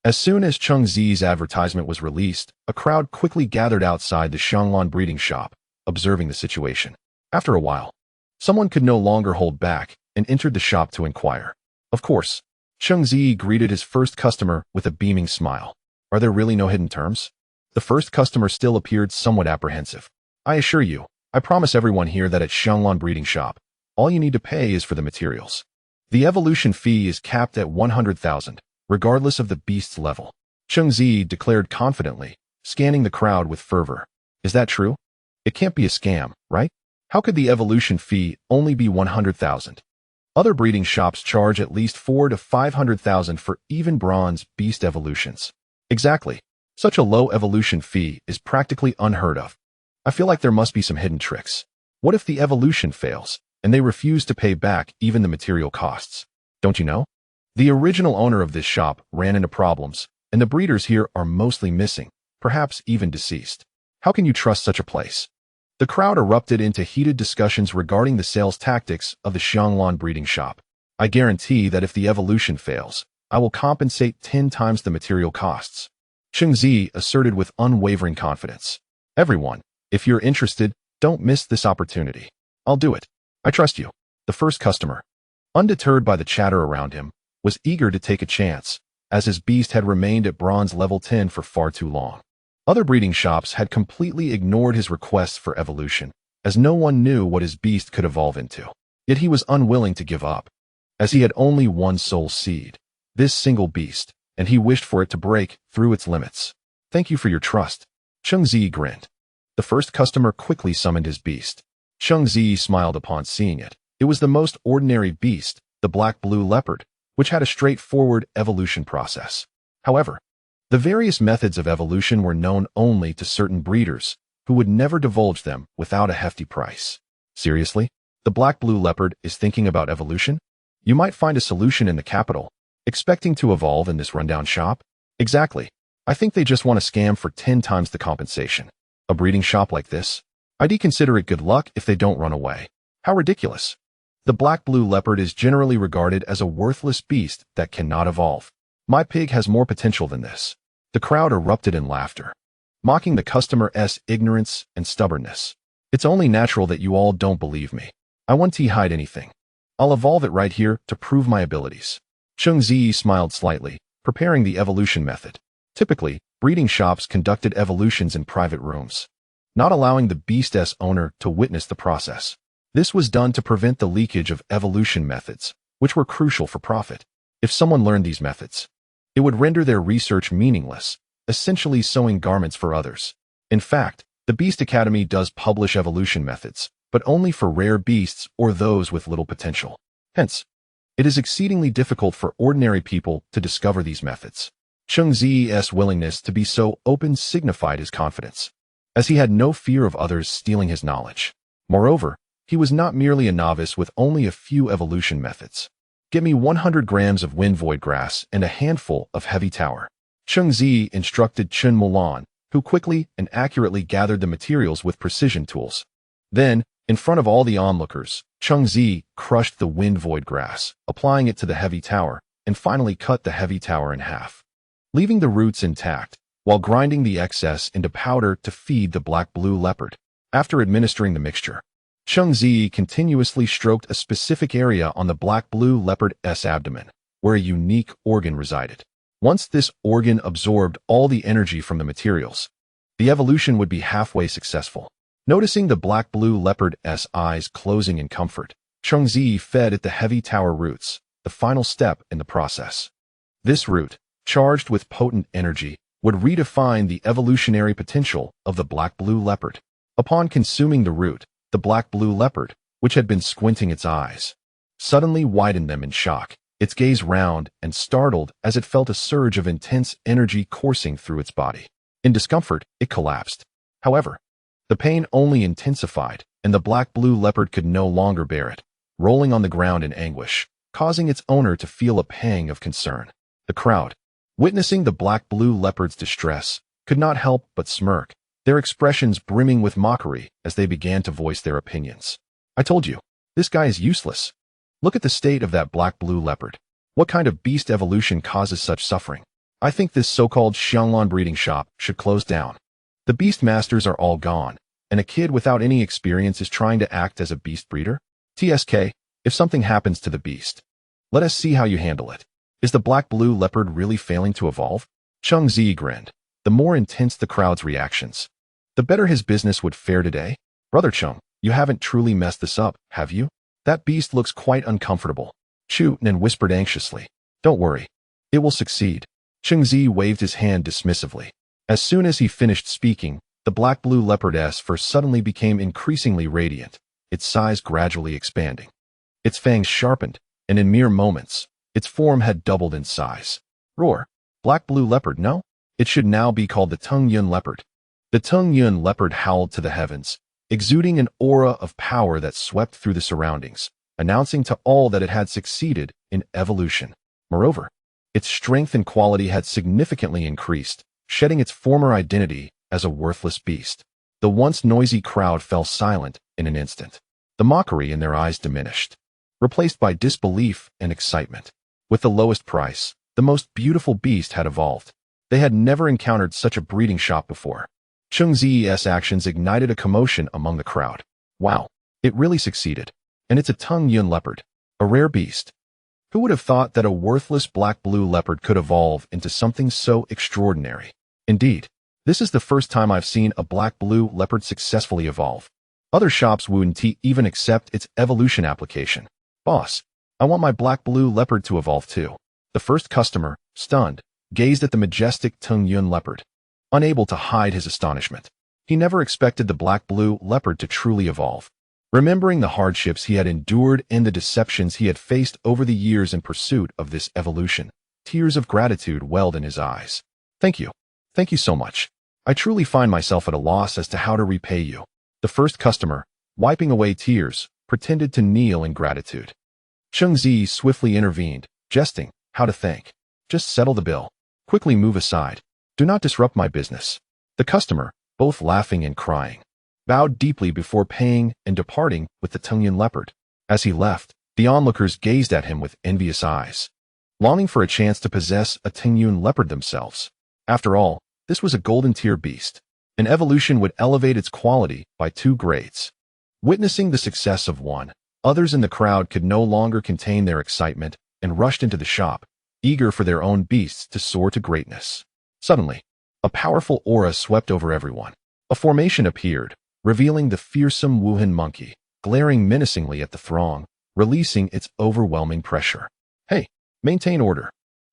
As soon as Cheng Ziyi's advertisement was released, a crowd quickly gathered outside the Xianglan breeding shop, observing the situation. After a while, someone could no longer hold back and entered the shop to inquire. Of course, Cheng Ziyi greeted his first customer with a beaming smile. "Are there really no hidden terms?" The first customer still appeared somewhat apprehensive. "I assure you, I promise everyone here that at Xianglan breeding shop, all you need to pay is for the materials. The evolution fee is capped at 100,000, regardless of the beast's level," Cheng Ziyi declared confidently, scanning the crowd with fervor. "Is that true? It can't be a scam, right? How could the evolution fee only be 100,000? Other breeding shops charge at least 400 to 500,000 for even bronze beast evolutions." Exactly. Such a low evolution fee is practically unheard of. I feel like there must be some hidden tricks. What if the evolution fails, and they refuse to pay back even the material costs? Don't you know? The original owner of this shop ran into problems, and the breeders here are mostly missing, perhaps even deceased. How can you trust such a place? The crowd erupted into heated discussions regarding the sales tactics of the Xianglan breeding shop. "I guarantee that if the evolution fails, I will compensate 10 times the material costs," Cheng Ziyi asserted with unwavering confidence. "Everyone, if you're interested, don't miss this opportunity. I'll do it. I trust you." The first customer, undeterred by the chatter around him, was eager to take a chance, as his beast had remained at bronze level 10 for far too long. Other breeding shops had completely ignored his requests for evolution, as no one knew what his beast could evolve into. Yet he was unwilling to give up, as he had only one soul seed, this single beast, and he wished for it to break through its limits. Thank you for your trust. Cheng Ziyi grinned. The first customer quickly summoned his beast. Cheng Ziyi smiled upon seeing it. It was the most ordinary beast, the black-blue leopard, which had a straightforward evolution process. However, the various methods of evolution were known only to certain breeders, who would never divulge them without a hefty price. Seriously? The black-blue leopard is thinking about evolution? You might find a solution in the capital, expecting to evolve in this rundown shop? Exactly. I think they just want to scam for 10 times the compensation. A breeding shop like this? I'd consider it good luck if they don't run away. How ridiculous. The black-blue leopard is generally regarded as a worthless beast that cannot evolve. My pig has more potential than this. The crowd erupted in laughter, mocking the customer's ignorance and stubbornness. It's only natural that you all don't believe me. I won't hide anything. I'll evolve it right here to prove my abilities. Cheng Ziyi smiled slightly, preparing the evolution method. Typically, breeding shops conducted evolutions in private rooms, not allowing the beast's owner to witness the process. This was done to prevent the leakage of evolution methods, which were crucial for profit. If someone learned these methods, it would render their research meaningless, essentially sewing garments for others. In fact, the Beast Academy does publish evolution methods, but only for rare beasts or those with little potential. Hence, it is exceedingly difficult for ordinary people to discover these methods. Cheng Ziyi's willingness to be so open signified his confidence, as he had no fear of others stealing his knowledge. Moreover, he was not merely a novice with only a few evolution methods. Get me 100 grams of wind void grass and a handful of heavy tower. Cheng Ziyi instructed Chen Mulan, who quickly and accurately gathered the materials with precision tools. Then, in front of all the onlookers, Cheng Ziyi crushed the wind void grass, applying it to the heavy tower, and finally cut the heavy tower in half, leaving the roots intact, while grinding the excess into powder to feed the black-blue leopard. After administering the mixture, Cheng Ziyi continuously stroked a specific area on the black-blue leopard's abdomen, where a unique organ resided. Once this organ absorbed all the energy from the materials, the evolution would be halfway successful. Noticing the black-blue leopard's eyes closing in comfort, Cheng Ziyi fed it the heavy tower roots, the final step in the process. This root, charged with potent energy, would redefine the evolutionary potential of the black-blue leopard. Upon consuming the root, the black-blue leopard, which had been squinting its eyes, suddenly widened them in shock, its gaze round and startled as it felt a surge of intense energy coursing through its body. In discomfort, it collapsed. However, the pain only intensified, and the black-blue leopard could no longer bear it, rolling on the ground in anguish, causing its owner to feel a pang of concern. The crowd, witnessing the black-blue leopard's distress, could not help but smirk, their expressions brimming with mockery as they began to voice their opinions. I told you, this guy is useless. Look at the state of that black-blue leopard. What kind of beast evolution causes such suffering? I think this so-called Xianglan breeding shop should close down. The beast masters are all gone, and a kid without any experience is trying to act as a beast breeder? TSK, if something happens to the beast, let us see how you handle it. Is the black-blue leopard really failing to evolve? Cheng Ziyi grinned. The more intense the crowd's reactions, the better his business would fare today. Brother Cheng, you haven't truly messed this up, have you? That beast looks quite uncomfortable. Chu Nan whispered anxiously. Don't worry. It will succeed. Cheng Ziyi waved his hand dismissively. As soon as he finished speaking, the black-blue leopard's fur suddenly became increasingly radiant, its size gradually expanding. Its fangs sharpened, and in mere moments, its form had doubled in size. Roar. Black-blue leopard, no? It should now be called the Tung Yun leopard. The Tung Yun leopard howled to the heavens, exuding an aura of power that swept through the surroundings, announcing to all that it had succeeded in evolution. Moreover, its strength and quality had significantly increased, shedding its former identity as a worthless beast. The once noisy crowd fell silent in an instant. The mockery in their eyes diminished, replaced by disbelief and excitement. With the lowest price, the most beautiful beast had evolved. They had never encountered such a breeding shop before. Cheng Ziyi's actions ignited a commotion among the crowd. Wow, it really succeeded. And it's a Tung Yun leopard, a rare beast. Who would have thought that a worthless black-blue leopard could evolve into something so extraordinary? Indeed, This is the first time I've seen a black-blue leopard successfully evolve. Other shops wouldn't even accept its evolution application. Boss, I want my black-blue leopard to evolve too. The first customer, stunned, gazed at the majestic Tengyun leopard, unable to hide his astonishment. He never expected the black-blue leopard to truly evolve. Remembering the hardships he had endured and the deceptions he had faced over the years in pursuit of this evolution, tears of gratitude welled in his eyes. Thank you. Thank you so much. I truly find myself at a loss as to how to repay you. The first customer, wiping away tears, pretended to kneel in gratitude. Cheng Ziyi swiftly intervened, jesting, how to thank. Just settle the bill. Quickly move aside. Do not disrupt my business. The customer, both laughing and crying, bowed deeply before paying and departing with the Tengyun leopard. As he left, the onlookers gazed at him with envious eyes, longing for a chance to possess a Tengyun leopard themselves. After all, this was a golden tier beast. An evolution would elevate its quality by 2 grades. Witnessing the success of one, others in the crowd could no longer contain their excitement and rushed into the shop, eager for their own beasts to soar to greatness. Suddenly, a powerful aura swept over everyone. A formation appeared, revealing the fearsome Wuhan monkey, glaring menacingly at the throng, releasing its overwhelming pressure. Hey, maintain order.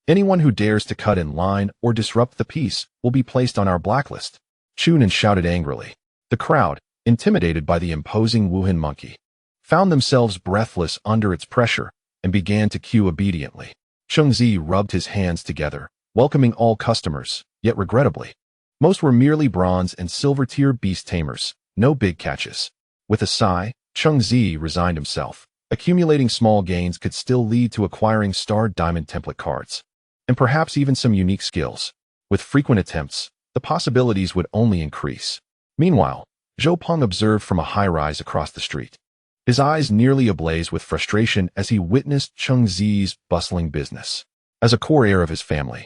Anyone who dares to cut in line or disrupt the peace will be placed on our blacklist. Chunin shouted angrily. The crowd, intimidated by the imposing Wuhan monkey, found themselves breathless under its pressure and began to queue obediently. Cheng Ziyi rubbed his hands together, welcoming all customers, yet regrettably, most were merely bronze and silver tier beast tamers, no big catches. With a sigh, Cheng Ziyi resigned himself. Accumulating small gains could still lead to acquiring star diamond template cards, and perhaps even some unique skills. With frequent attempts, the possibilities would only increase. Meanwhile, Zhao observed from a high-rise across the street, his eyes nearly ablaze with frustration as he witnessed Cheng Ziyi's bustling business. As a core heir of his family,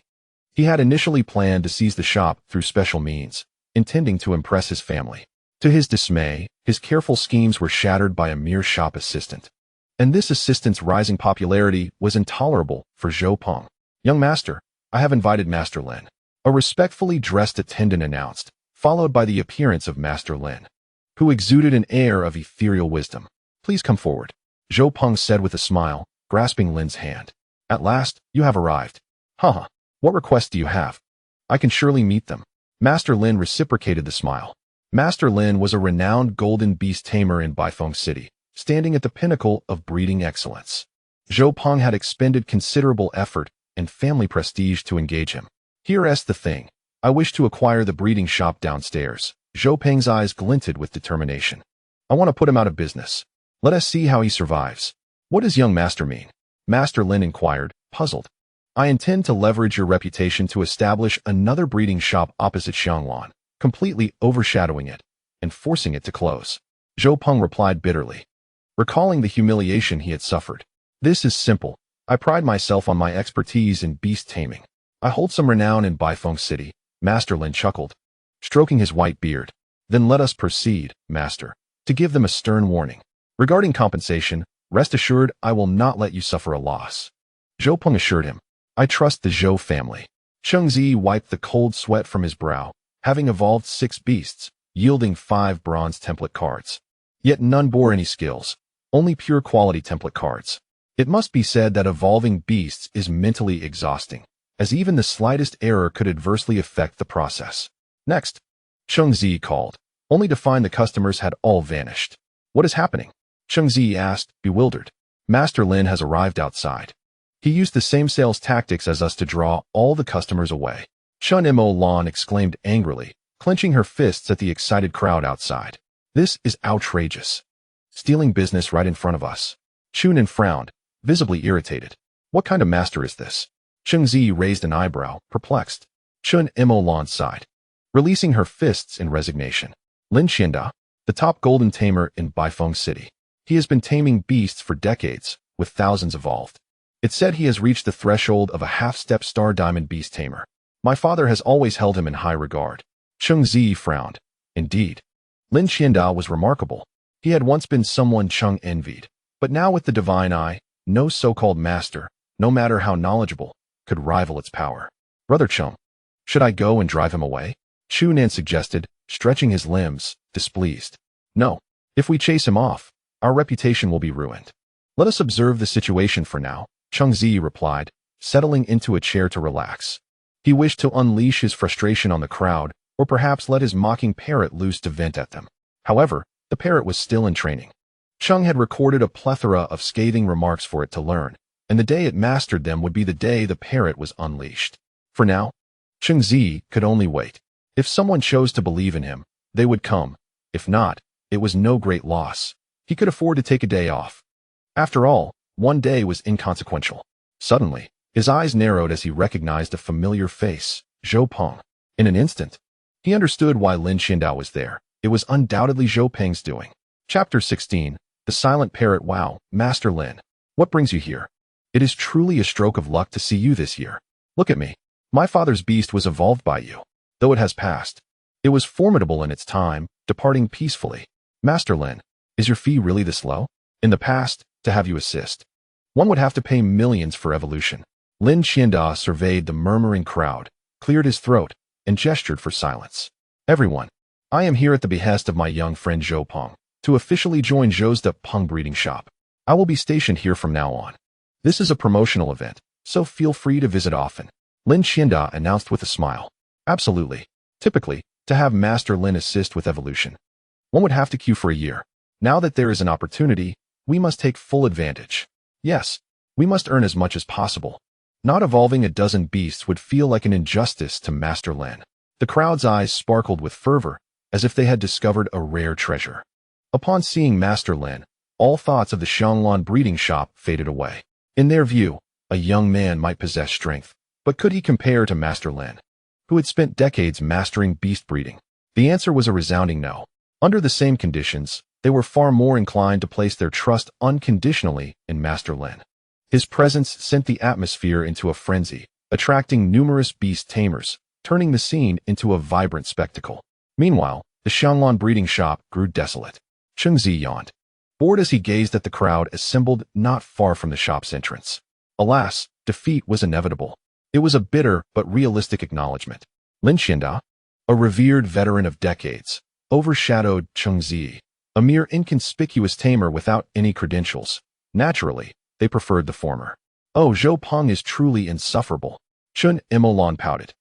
he had initially planned to seize the shop through special means, intending to impress his family. To his dismay, his careful schemes were shattered by a mere shop assistant. And this assistant's rising popularity was intolerable for Zhao. Young master, I have invited Master Lin. A respectfully dressed attendant announced, followed by the appearance of Master Lin, who exuded an air of ethereal wisdom. Please come forward, Zhao said with a smile, grasping Lin's hand. At last, you have arrived. Haha, what requests do you have? I can surely meet them. Master Lin reciprocated the smile. Master Lin was a renowned golden beast tamer in Baifeng City, standing at the pinnacle of breeding excellence. Zhao had expended considerable effort and family prestige to engage him. Here's the thing. I wish to acquire the breeding shop downstairs. Zhao eyes glinted with determination. I want to put him out of business. Let us see how he survives. What does young master mean? Master Lin inquired, puzzled. I intend to leverage your reputation to establish another breeding shop opposite Xianglan, completely overshadowing it and forcing it to close. Zhao replied bitterly, recalling the humiliation he had suffered. This is simple. I pride myself on my expertise in beast taming. I hold some renown in Baifeng City. Master Lin chuckled, stroking his white beard. Then let us proceed, master, to give them a stern warning. Regarding compensation, rest assured I will not let you suffer a loss. Zhao assured him. I trust the Zhao family. Cheng Ziyi wiped the cold sweat from his brow, having evolved 6 beasts, yielding 5 bronze template cards. Yet none bore any skills, only pure quality template cards. It must be said that evolving beasts is mentally exhausting, as even the slightest error could adversely affect the process. Next, Cheng Ziyi called, only to find the customers had all vanished. What is happening? Cheng Ziyi asked, bewildered. Master Lin has arrived outside. He used the same sales tactics as us to draw all the customers away. Chun Mo Lan exclaimed angrily, clenching her fists at the excited crowd outside. This is outrageous. Stealing business right in front of us. Chunin frowned, visibly irritated. What kind of master is this? Cheng Ziyi raised an eyebrow, perplexed. Chun Mo Lan sighed, releasing her fists in resignation. Lin Qianda, the top golden tamer in Baifeng City. He has been taming beasts for decades, with thousands evolved. It's said he has reached the threshold of a half-step star diamond beast tamer. My father has always held him in high regard. Cheng Ziyi frowned. Indeed, Lin Qianda was remarkable. He had once been someone Cheng envied, but now with the divine eye, no so-called master, no matter how knowledgeable, could rival its power. Brother Cheng, should I go and drive him away? Chu Nan suggested, stretching his limbs, displeased. No. If we chase him off, our reputation will be ruined. Let us observe the situation for now, Cheng Ziyi replied, settling into a chair to relax. He wished to unleash his frustration on the crowd, or perhaps let his mocking parrot loose to vent at them. However, the parrot was still in training. Cheng had recorded a plethora of scathing remarks for it to learn, and the day it mastered them would be the day the parrot was unleashed. For now, Cheng Ziyi could only wait. If someone chose to believe in him, they would come. If not, it was no great loss. He could afford to take a day off. After all, one day was inconsequential. Suddenly, his eyes narrowed as he recognized a familiar face, Zhao Peng. In an instant, he understood why Lin Qiandao was there. It was undoubtedly Zhao Peng's doing. Chapter 16. The Silent Parrot. Wow, Master Lin. What brings you here? It is truly a stroke of luck to see you this year. Look at me. My father's beast was evolved by you. Though it has passed, it was formidable in its time, departing peacefully. Master Lin, is your fee really this low? In the past, to have you assist, one would have to pay millions for evolution. Lin Qiandao surveyed the murmuring crowd, cleared his throat, and gestured for silence. Everyone, I am here at the behest of my young friend Zhao Peng, to officially join Zhou's the Peng breeding shop. I will be stationed here from now on. This is a promotional event, so feel free to visit often. Lin Qiandao announced with a smile. Absolutely. Typically, to have Master Lin assist with evolution, one would have to queue for a year. Now that there is an opportunity, we must take full advantage. Yes, we must earn as much as possible. Not evolving a dozen beasts would feel like an injustice to Master Lin. The crowd's eyes sparkled with fervor, as if they had discovered a rare treasure. Upon seeing Master Lin, all thoughts of the Xianglan breeding shop faded away. In their view, a young man might possess strength, but could he compare to Master Lin, who had spent decades mastering beast breeding? The answer was a resounding no. Under the same conditions, they were far more inclined to place their trust unconditionally in Master Lin. His presence sent the atmosphere into a frenzy, attracting numerous beast tamers, turning the scene into a vibrant spectacle. Meanwhile, the Xianglan breeding shop grew desolate. Cheng Ziyi yawned, bored as he gazed at the crowd assembled not far from the shop's entrance. Alas, defeat was inevitable. It was a bitter but realistic acknowledgement. Lin Qiandao, a revered veteran of decades, overshadowed Cheng Ziyi, a mere inconspicuous tamer without any credentials. Naturally, they preferred the former. Oh, Zhao Peng is truly insufferable. Chun Imolan pouted,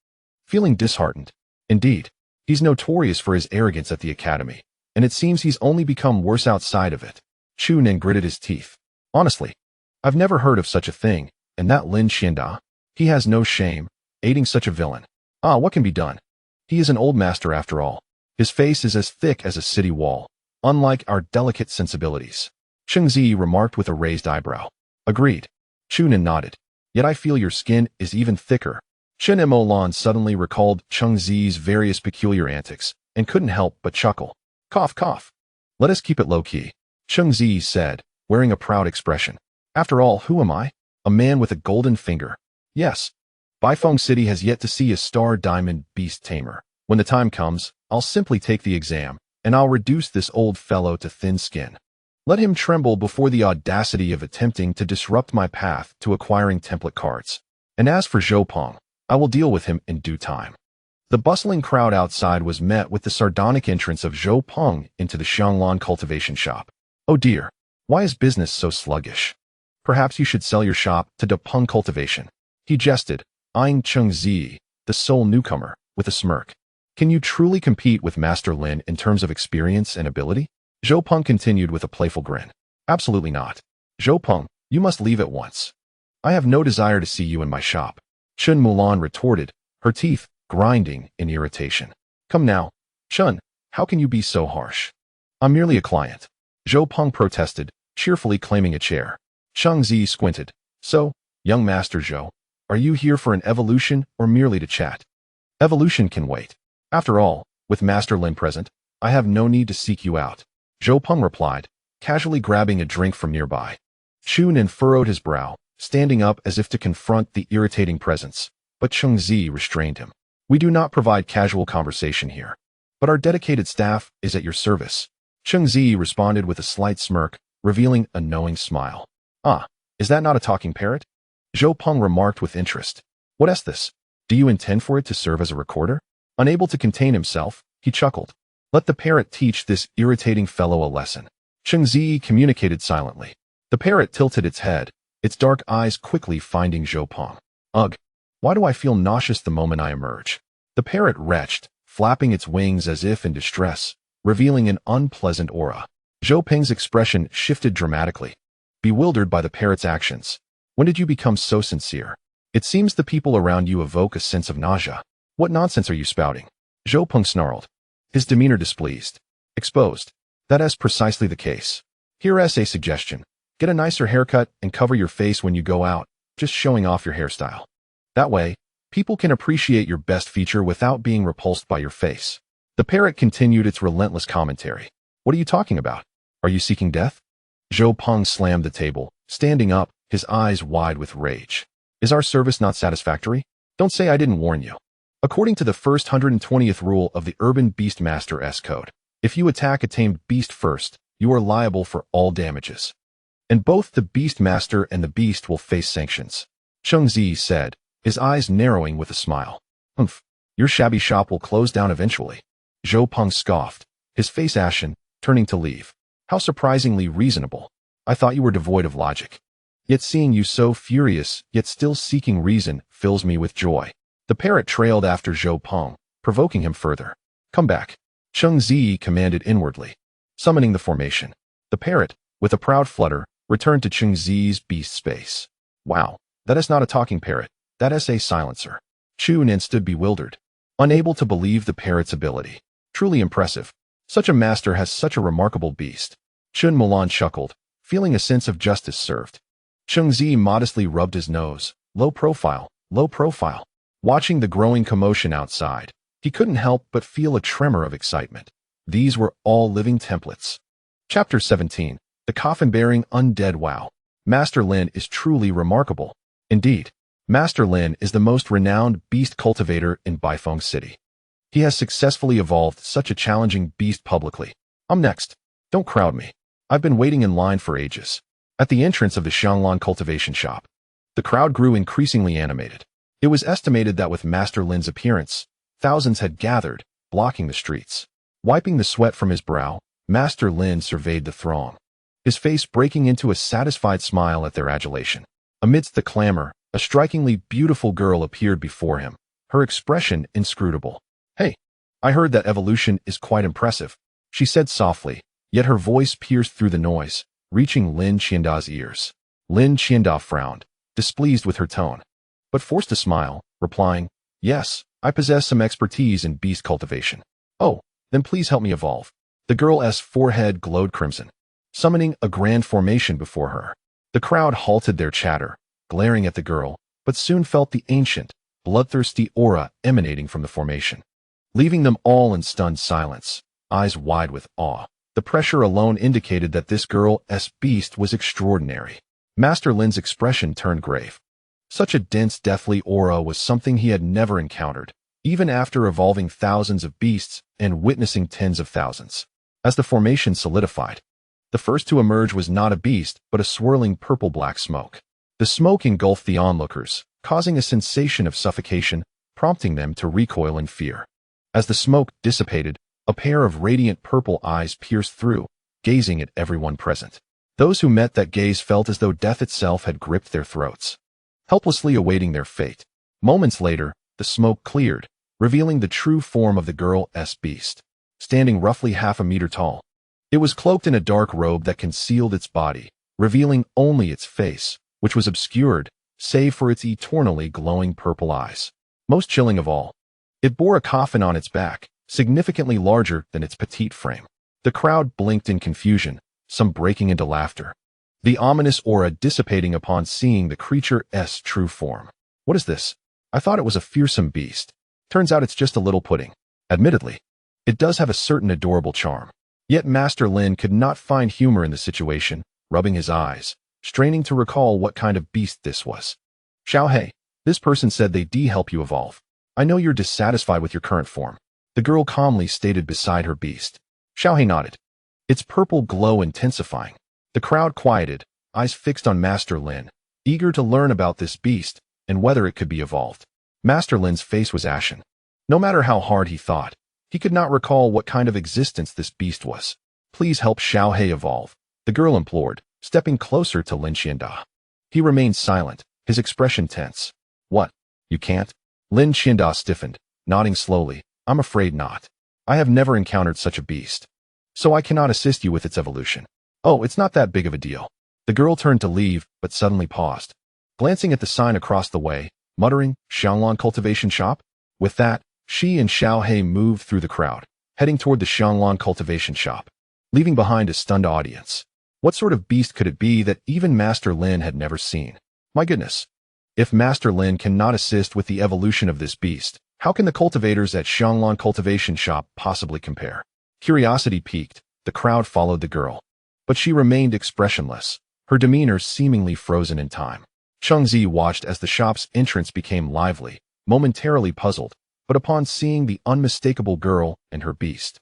feeling disheartened. Indeed, he's notorious for his arrogance at the academy, and it seems he's only become worse outside of it. Chu Nen gritted his teeth. Honestly, I've never heard of such a thing, and that Lin Qiandao, he has no shame, aiding such a villain. Ah, what can be done? He is an old master after all. His face is as thick as a city wall, unlike our delicate sensibilities. Cheng Ziyi remarked with a raised eyebrow. Agreed. Chu Nen nodded. Yet I feel your skin is even thicker. Chen Imolan suddenly recalled Cheng Ziyi's various peculiar antics, and couldn't help but chuckle. Cough, cough. Let us keep it low-key, Cheng Ziyi said, wearing a proud expression. After all, who am I? A man with a golden finger. Yes. Baifeng City has yet to see a star diamond beast tamer. When the time comes, I'll simply take the exam, and I'll reduce this old fellow to thin skin. Let him tremble before the audacity of attempting to disrupt my path to acquiring template cards. And as for Zhao Peng, I will deal with him in due time. The bustling crowd outside was met with the sardonic entrance of Zhao Peng into the Xianglan cultivation shop. Oh dear, why is business so sluggish? Perhaps you should sell your shop to De Peng Cultivation. He jested, eyeing Cheng Ziyi, the sole newcomer, with a smirk. Can you truly compete with Master Lin in terms of experience and ability? Zhao Peng continued with a playful grin. Absolutely not. Zhao Peng, you must leave at once. I have no desire to see you in my shop. Chun Mulan retorted, her teeth grinding in irritation. Come now, Chun, how can you be so harsh? I'm merely a client. Zhao Peng protested, cheerfully claiming a chair. Cheng Ziyi squinted. So, young Master Zhao, are you here for an evolution or merely to chat? Evolution can wait. After all, with Master Lin present, I have no need to seek you out. Zhao Peng replied, casually grabbing a drink from nearby. Chu Nen furrowed his brow, standing up as if to confront the irritating presence, but Cheng Ziyi restrained him. We do not provide casual conversation here, but our dedicated staff is at your service. Cheng Ziyi responded with a slight smirk, revealing a knowing smile. Ah, is that not a talking parrot? Zhao Peng remarked with interest. What is this? Do you intend for it to serve as a recorder? Unable to contain himself, he chuckled. Let the parrot teach this irritating fellow a lesson. Cheng Ziyi communicated silently. The parrot tilted its head, its dark eyes quickly finding Zhao. Ugh, why do I feel nauseous the moment I emerge? The parrot retched, flapping its wings as if in distress, revealing an unpleasant aura. Zhao expression shifted dramatically, bewildered by the parrot's actions. When did you become so sincere? It seems the people around you evoke a sense of nausea. What nonsense are you spouting? Zhao snarled, his demeanor displeased. Exposed. That's precisely the case. Here's a suggestion. Get a nicer haircut and cover your face when you go out, just showing off your hairstyle. That way, people can appreciate your best feature without being repulsed by your face. The parrot continued its relentless commentary. What are you talking about? Are you seeking death? Zhao slammed the table, standing up, his eyes wide with rage. Is our service not satisfactory? Don't say I didn't warn you. According to the first 120th rule of the Urban Beastmaster S Code, if you attack a tamed beast first, you are liable for all damages. And both the Beastmaster and the beast will face sanctions. Cheng Ziyi said, his eyes narrowing with a smile. Humph, your shabby shop will close down eventually. Zhao scoffed, his face ashen, turning to leave. How surprisingly reasonable. I thought you were devoid of logic. Yet seeing you so furious, yet still seeking reason, fills me with joy. The parrot trailed after Zhao, provoking him further. Come back. Cheng Ziyi commanded inwardly. Summoning the formation. The parrot, with a proud flutter, returned to Cheng Ziyi's beast space. Wow, that is not a talking parrot, that is a silencer. Chu Nin stood bewildered, unable to believe the parrot's ability. Truly impressive. Such a master has such a remarkable beast. Chun Milan chuckled, feeling a sense of justice served. Cheng Ziyi modestly rubbed his nose. Low profile, low profile. Watching the growing commotion outside, he couldn't help but feel a tremor of excitement. These were all living templates. Chapter 17. The Coffin-Bearing Undead. Wow. Master Lin is truly remarkable. Indeed, Master Lin is the most renowned beast cultivator in Baifeng City. He has successfully evolved such a challenging beast publicly. I'm next. Don't crowd me. I've been waiting in line for ages. At the entrance of the Xianglan cultivation shop, the crowd grew increasingly animated. It was estimated that with Master Lin's appearance, thousands had gathered, blocking the streets. Wiping the sweat from his brow, Master Lin surveyed the throng, his face breaking into a satisfied smile at their adulation. Amidst the clamor, a strikingly beautiful girl appeared before him, her expression inscrutable. Hey, I heard that evolution is quite impressive, she said softly, yet her voice pierced through the noise, reaching Lin Qianda's ears. Lin Qianda frowned, displeased with her tone, but forced a smile, replying, yes, I possess some expertise in beast cultivation. Oh, then please help me evolve. The girl's forehead glowed crimson, summoning a grand formation before her. The crowd halted their chatter, glaring at the girl, but soon felt the ancient, bloodthirsty aura emanating from the formation, leaving them all in stunned silence, eyes wide with awe. The pressure alone indicated that this girl's beast was extraordinary. Master Lin's expression turned grave. Such a dense, deathly aura was something he had never encountered, even after evolving thousands of beasts and witnessing tens of thousands. As the formation solidified, the first to emerge was not a beast, but a swirling purple-black smoke. The smoke engulfed the onlookers, causing a sensation of suffocation, prompting them to recoil in fear. As the smoke dissipated, a pair of radiant purple eyes pierced through, gazing at everyone present. Those who met that gaze felt as though death itself had gripped their throats, helplessly awaiting their fate. Moments later, the smoke cleared, revealing the true form of the girl's beast, standing roughly half a meter tall. It was cloaked in a dark robe that concealed its body, revealing only its face, which was obscured, save for its eternally glowing purple eyes. Most chilling of all, it bore a coffin on its back, significantly larger than its petite frame. The crowd blinked in confusion, some breaking into laughter, the ominous aura dissipating upon seeing the creature's true form. What is this? I thought it was a fearsome beast. Turns out it's just a little pudding. Admittedly, it does have a certain adorable charm. Yet Master Lin could not find humor in the situation, rubbing his eyes, straining to recall what kind of beast this was. Xiao, this person said they'd help you evolve. I know you're dissatisfied with your current form, the girl calmly stated beside her beast. Xiao nodded, its purple glow intensifying. The crowd quieted, eyes fixed on Master Lin, eager to learn about this beast and whether it could be evolved. Master Lin's face was ashen. No matter how hard he thought, he could not recall what kind of existence this beast was. Please help Xiao He evolve, the girl implored, stepping closer to Lin Qianda. He remained silent, his expression tense. What? You can't? Lin Qianda stiffened, nodding slowly. I'm afraid not. I have never encountered such a beast. So I cannot assist you with its evolution. Oh, it's not that big of a deal. The girl turned to leave, but suddenly paused, glancing at the sign across the way, muttering, Xianglan cultivation shop? With that, she and Xiao He moved through the crowd, heading toward the Xianglan cultivation shop, leaving behind a stunned audience. What sort of beast could it be that even Master Lin had never seen? My goodness. If Master Lin cannot assist with the evolution of this beast, how can the cultivators at Xianglan cultivation shop possibly compare? Curiosity piqued, the crowd followed the girl. But she remained expressionless, her demeanor seemingly frozen in time. Cheng Ziyi watched as the shop's entrance became lively, momentarily puzzled, but upon seeing the unmistakable girl and her beast,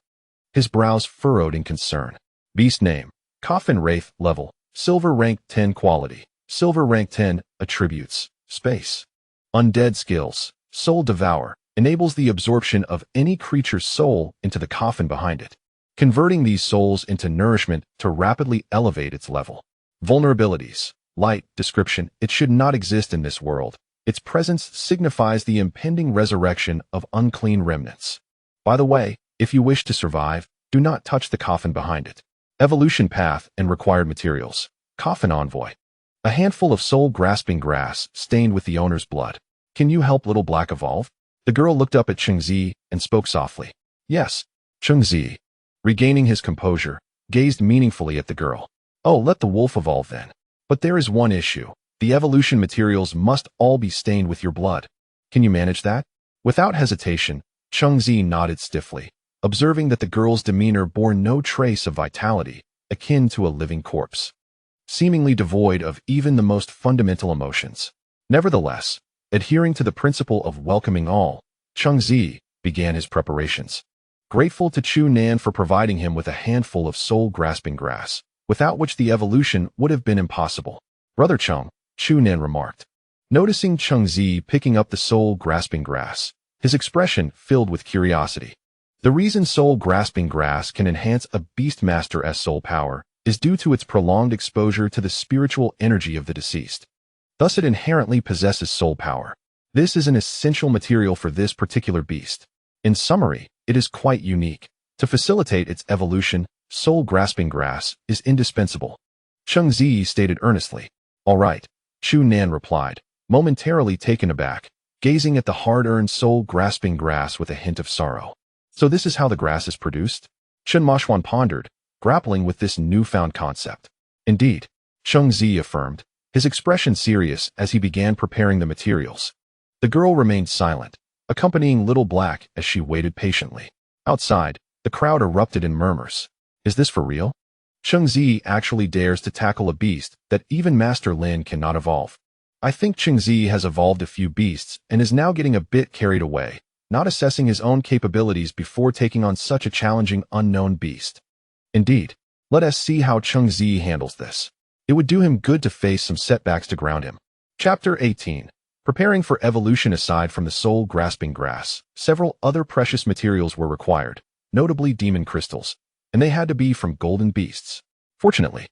his brows furrowed in concern. Beast name, Coffin Wraith, level, silver rank 10 quality, silver rank 10 attributes, space. Undead skills, soul devour, enables the absorption of any creature's soul into the coffin behind it, converting these souls into nourishment to rapidly elevate its level. Vulnerabilities, light, description, it should not exist in this world. Its presence signifies the impending resurrection of unclean remnants. By the way, if you wish to survive, do not touch the coffin behind it. Evolution path and required materials. Coffin envoy. A handful of soul-grasping grass stained with the owner's blood. Can you help Little Black evolve? The girl looked up at Cheng Ziyi and spoke softly. Yes. Cheng Ziyi, regaining his composure, gazed meaningfully at the girl. Oh, let the wolf evolve then. But there is one issue. The evolution materials must all be stained with your blood. Can you manage that? Without hesitation, Cheng Ziyi nodded stiffly, observing that the girl's demeanor bore no trace of vitality, akin to a living corpse, seemingly devoid of even the most fundamental emotions. Nevertheless, adhering to the principle of welcoming all, Cheng Ziyi began his preparations, grateful to Chu Nan for providing him with a handful of soul-grasping grass, without which the evolution would have been impossible. Brother Cheng, Chu Nan remarked, noticing Cheng Ziyi picking up the soul-grasping grass, his expression filled with curiosity. The reason soul-grasping grass can enhance a beastmaster's soul power is due to its prolonged exposure to the spiritual energy of the deceased. Thus it inherently possesses soul power. This is an essential material for this particular beast. In summary, it is quite unique. To facilitate its evolution, soul-grasping grass is indispensable. Cheng Ziyi stated earnestly. All right, Chu Nan replied, momentarily taken aback, gazing at the hard-earned soul-grasping grass with a hint of sorrow. So this is how the grass is produced? Chen Mashuan pondered, grappling with this newfound concept. Indeed, Cheng Ziyi affirmed, his expression serious as he began preparing the materials. The girl remained silent, accompanying Little Black as she waited patiently. Outside, the crowd erupted in murmurs. Is this for real? Cheng Ziyi actually dares to tackle a beast that even Master Lin cannot evolve. I think Cheng Ziyi has evolved a few beasts and is now getting a bit carried away, not assessing his own capabilities before taking on such a challenging unknown beast. Indeed, let us see how Cheng Ziyi handles this. It would do him good to face some setbacks to ground him. Chapter 18. Preparing for evolution. Aside from the soul-grasping grass, several other precious materials were required, notably demon crystals, and they had to be from golden beasts. Fortunately,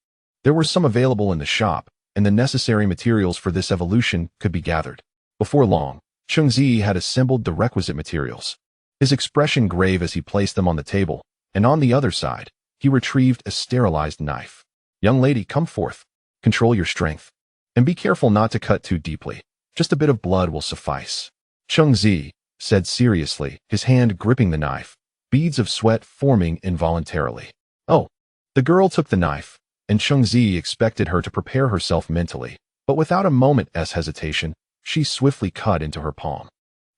there were some available in the shop, and the necessary materials for this evolution could be gathered. Before long, Cheng Ziyi had assembled the requisite materials. His expression grave as he placed them on the table, and on the other side, he retrieved a sterilized knife. Young lady, come forth. Control your strength. And be careful not to cut too deeply. Just a bit of blood will suffice. Cheng Ziyi said seriously, his hand gripping the knife, beads of sweat forming involuntarily. Oh. The girl took the knife, and Cheng Ziyi expected her to prepare herself mentally, but without a moment's hesitation, she swiftly cut into her palm.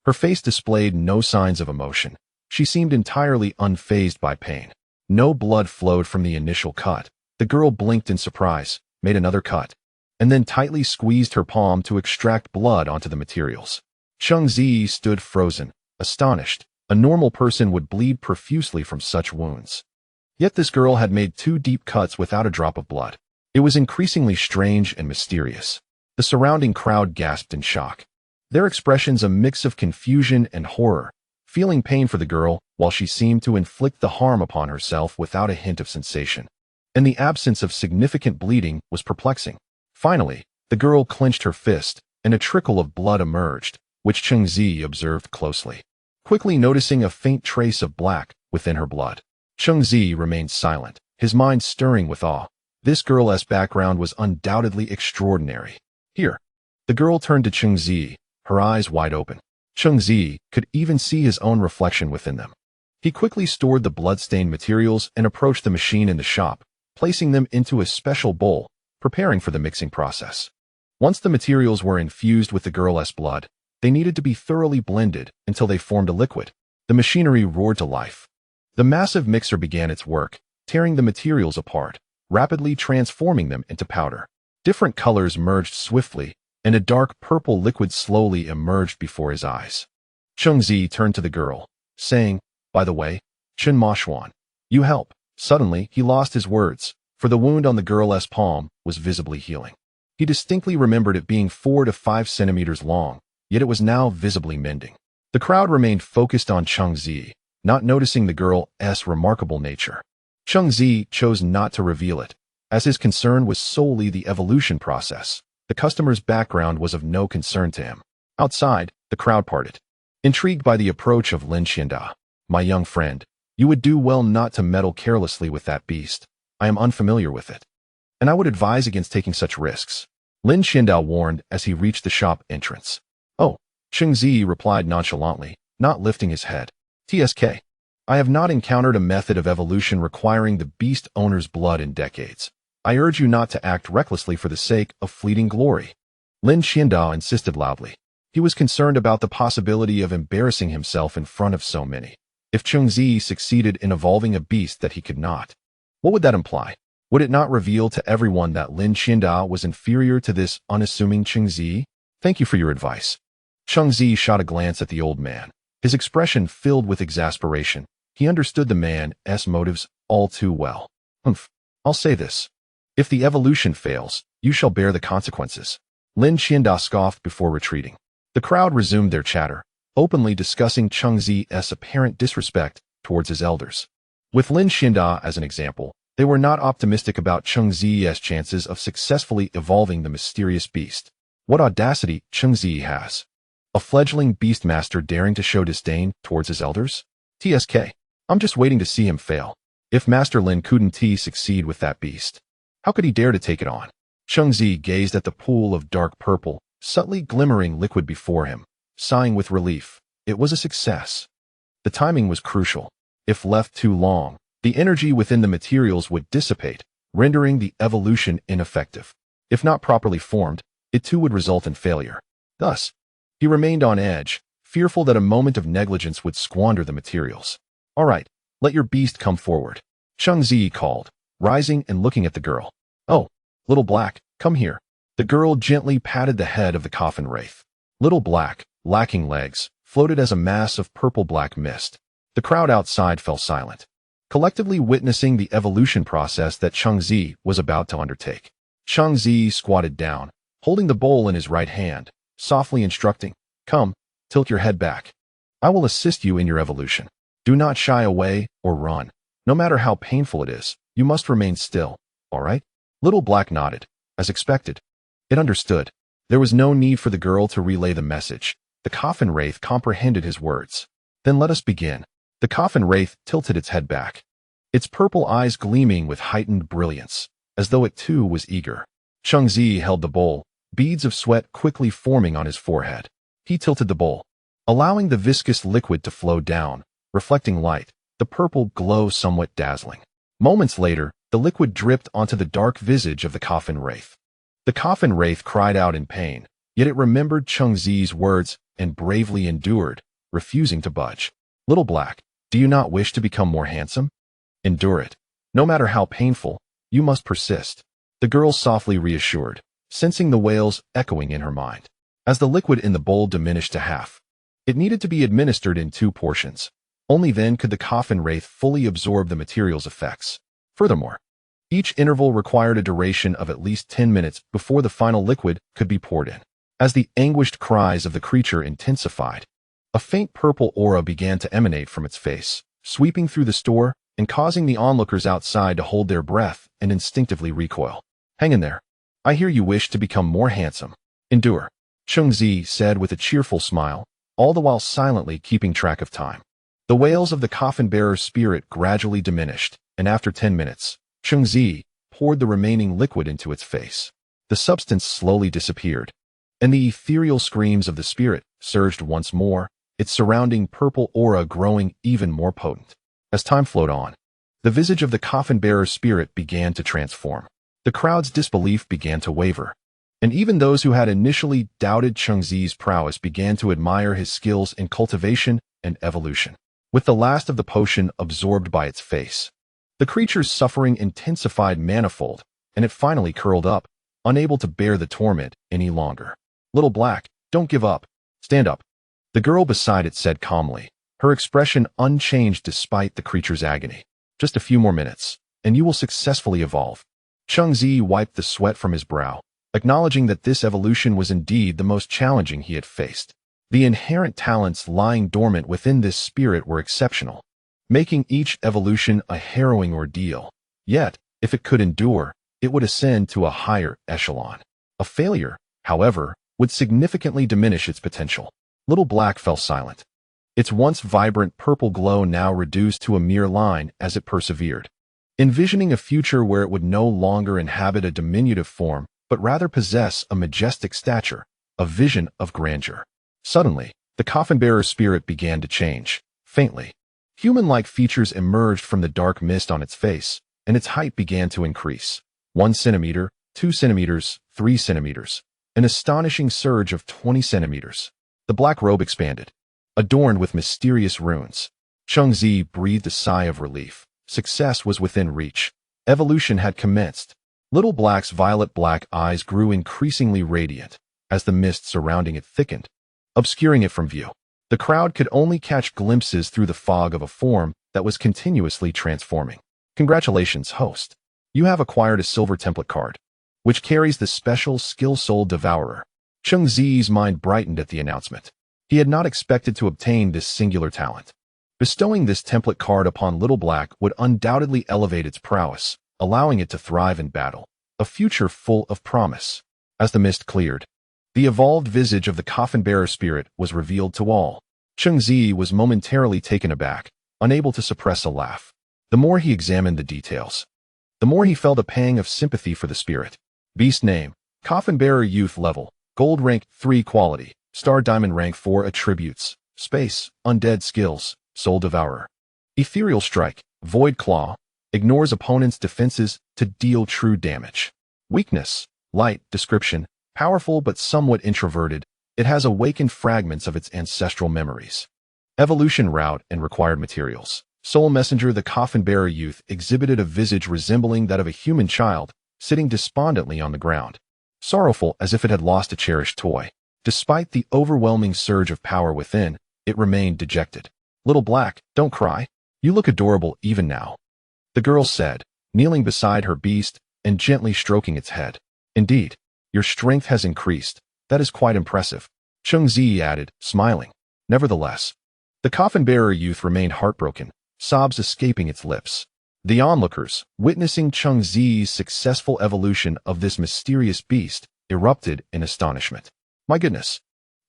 Her face displayed no signs of emotion. She seemed entirely unfazed by pain. No blood flowed from the initial cut. The girl blinked in surprise, made another cut, and then tightly squeezed her palm to extract blood onto the materials. Cheng Ziyi stood frozen, astonished. A normal person would bleed profusely from such wounds. Yet this girl had made 2 deep cuts without a drop of blood. It was increasingly strange and mysterious. The surrounding crowd gasped in shock, their expressions a mix of confusion and horror. feeling pain for the girl while she seemed to inflict the harm upon herself without a hint of sensation. And the absence of significant bleeding was perplexing. Finally, the girl clenched her fist, and a trickle of blood emerged, which Cheng Ziyi observed closely. Quickly noticing a faint trace of black within her blood, Cheng Ziyi remained silent, his mind stirring with awe. This girl's background was undoubtedly extraordinary. Here, the girl turned to Cheng Ziyi, her eyes wide open. Cheng Ziyi could even see his own reflection within them. He quickly stored the blood-stained materials and approached the machine in the shop, placing them into a special bowl, preparing for the mixing process. Once the materials were infused with the girl's blood, they needed to be thoroughly blended until they formed a liquid. The machinery roared to life. The massive mixer began its work, tearing the materials apart, rapidly transforming them into powder. Different colors merged swiftly, and a dark purple liquid slowly emerged before his eyes. Cheng Ziyi turned to the girl, saying, "By the way, Chen Ma Xuan, you help." Suddenly, he lost his words, for the wound on the girl's palm was visibly healing. He distinctly remembered it being 4 to 5 centimeters long, yet it was now visibly mending. The crowd remained focused on Cheng Ziyi, not noticing the girl's remarkable nature. Cheng Ziyi chose not to reveal it, as his concern was solely the evolution process. The customer's background was of no concern to him. Outside, the crowd parted. Intrigued by the approach of Lin Xianda, "My young friend, you would do well not to meddle carelessly with that beast. I am unfamiliar with it, and I would advise against taking such risks," Lin Xianda warned as he reached the shop entrance. "Oh," Cheng Ziyi replied nonchalantly, not lifting his head. "TSK. I have not encountered a method of evolution requiring the beast owner's blood in decades. I urge you not to act recklessly for the sake of fleeting glory," Lin Xianda insisted loudly. He was concerned about the possibility of embarrassing himself in front of so many. If Cheng Ziyi succeeded in evolving a beast that he could not, what would that imply? Would it not reveal to everyone that Lin Xianda was inferior to this unassuming Cheng Ziyi? "Thank you for your advice." Cheng Ziyi shot a glance at the old man, his expression filled with exasperation. He understood the man's motives all too well. "I'll say this. If the evolution fails, you shall bear the consequences," Lin Xianda scoffed before retreating. The crowd resumed their chatter, openly discussing Cheng Ziyi's apparent disrespect towards his elders. With Lin Xianda as an example, they were not optimistic about Cheng Ziyi's chances of successfully evolving the mysterious beast. What audacity Cheng Ziyi has! A fledgling beastmaster daring to show disdain towards his elders? TSK. I'm just waiting to see him fail. If Master Lin couldn't succeed with that beast, how could he dare to take it on? Cheng Ziyi gazed at the pool of dark purple, subtly glimmering liquid before him, sighing with relief. It was a success. The timing was crucial. If left too long, the energy within the materials would dissipate, rendering the evolution ineffective. If not properly formed, it too would result in failure. Thus, he remained on edge, fearful that a moment of negligence would squander the materials. "All right, let your beast come forward," Cheng Ziyi called, rising and looking at the girl. "Oh, Little Black, come here." The girl gently patted the head of the coffin wraith. Little Black, lacking legs, floated as a mass of purple-black mist. The crowd outside fell silent, collectively witnessing the evolution process that Cheng Ziyi was about to undertake. Cheng Ziyi squatted down, holding the bowl in his right hand, softly instructing, "Come, tilt your head back. I will assist you in your evolution. Do not shy away or run. No matter how painful it is, you must remain still, all right?" Little Black nodded, as expected. It understood. There was no need for the girl to relay the message. The coffin wraith comprehended his words. "Then let us begin." The coffin wraith tilted its head back, its purple eyes gleaming with heightened brilliance, as though it too was eager. Cheng Ziyi held the bowl, beads of sweat quickly forming on his forehead. He tilted the bowl, allowing the viscous liquid to flow down, reflecting light, the purple glow somewhat dazzling. Moments later, the liquid dripped onto the dark visage of the coffin wraith. The coffin wraith cried out in pain, yet it remembered Cheng Ziyi's words and bravely endured, refusing to budge. "Little Black, do you not wish to become more handsome? Endure it. No matter how painful, you must persist," the girl softly reassured, sensing the wails echoing in her mind. As the liquid in the bowl diminished to half, it needed to be administered in 2 portions. Only then could the coffin wraith fully absorb the material's effects. Furthermore, each interval required a duration of at least 10 minutes before the final liquid could be poured in. As the anguished cries of the creature intensified, A faint purple aura began to emanate from its face, sweeping through the store and causing the onlookers outside to hold their breath and instinctively recoil. Hang in there. I hear you wish to become more handsome. Endure, Cheng Ziyi said with a cheerful smile, all the while silently keeping track of time. The wails of the coffin-bearer's spirit gradually diminished, and after 10 minutes, Cheng Ziyi poured the remaining liquid into its face. The substance slowly disappeared, and the ethereal screams of the spirit surged once more, its surrounding purple aura growing even more potent. As time flowed on, the visage of the coffin-bearer's spirit began to transform. The crowd's disbelief began to waver, and even those who had initially doubted Cheng Ziyi's prowess began to admire his skills in cultivation and evolution. With the last of the potion absorbed by its face, the creature's suffering intensified manifold, and it finally curled up, unable to bear the torment any longer. Little Black, don't give up. Stand up. The girl beside it said calmly, her expression unchanged despite the creature's agony. Just a few more minutes, and you will successfully evolve. Cheng Ziyi wiped the sweat from his brow, acknowledging that this evolution was indeed the most challenging he had faced. The inherent talents lying dormant within this spirit were exceptional, making each evolution a harrowing ordeal. Yet, if it could endure, it would ascend to a higher echelon. A failure, however, would significantly diminish its potential. Little Black fell silent, its once vibrant purple glow now reduced to a mere line as it persevered, envisioning a future where it would no longer inhabit a diminutive form, but rather possess a majestic stature, a vision of grandeur. Suddenly, the coffin-bearer's spirit began to change, faintly. Human-like features emerged from the dark mist on its face, and its height began to increase. 1 centimeter, 2 centimeters, 3 centimeters. An astonishing surge of 20 centimeters. The black robe expanded, adorned with mysterious runes. Cheng Ziyi breathed a sigh of relief. Success was within reach. Evolution had commenced. Little Black's violet-black eyes grew increasingly radiant as the mist surrounding it thickened, obscuring it from view. The crowd could only catch glimpses through the fog of a form that was continuously transforming. Congratulations, host. You have acquired a silver template card, which carries the special Skill Soul Devourer. Cheng Ziyi's mind brightened at the announcement. He had not expected to obtain this singular talent. Bestowing this template card upon Little Black would undoubtedly elevate its prowess, allowing it to thrive in battle, a future full of promise. As the mist cleared, the evolved visage of the coffin-bearer spirit was revealed to all. Cheng Ziyi was momentarily taken aback, unable to suppress a laugh. The more he examined the details, the more he felt a pang of sympathy for the spirit. Beast name, Coffin-bearer youth level, gold rank 3 quality, star diamond rank 4 attributes, space, undead skills, soul devourer. Ethereal strike, void claw, ignores opponent's defenses to deal true damage. Weakness, light, description, powerful but somewhat introverted, it has awakened fragments of its ancestral memories. Evolution route and required materials. Soul messenger, the coffin-bearer youth exhibited a visage resembling that of a human child, sitting despondently on the ground, sorrowful as if it had lost a cherished toy. Despite the overwhelming surge of power within, it remained dejected. Little Black, don't cry. You look adorable even now, the girl said, kneeling beside her beast and gently stroking its head. Indeed, your strength has increased. That is quite impressive, Cheng Ziyi added, smiling. Nevertheless, the coffin-bearer youth remained heartbroken, sobs escaping its lips. The onlookers, witnessing Cheng Ziyi's successful evolution of this mysterious beast, erupted in astonishment. My goodness,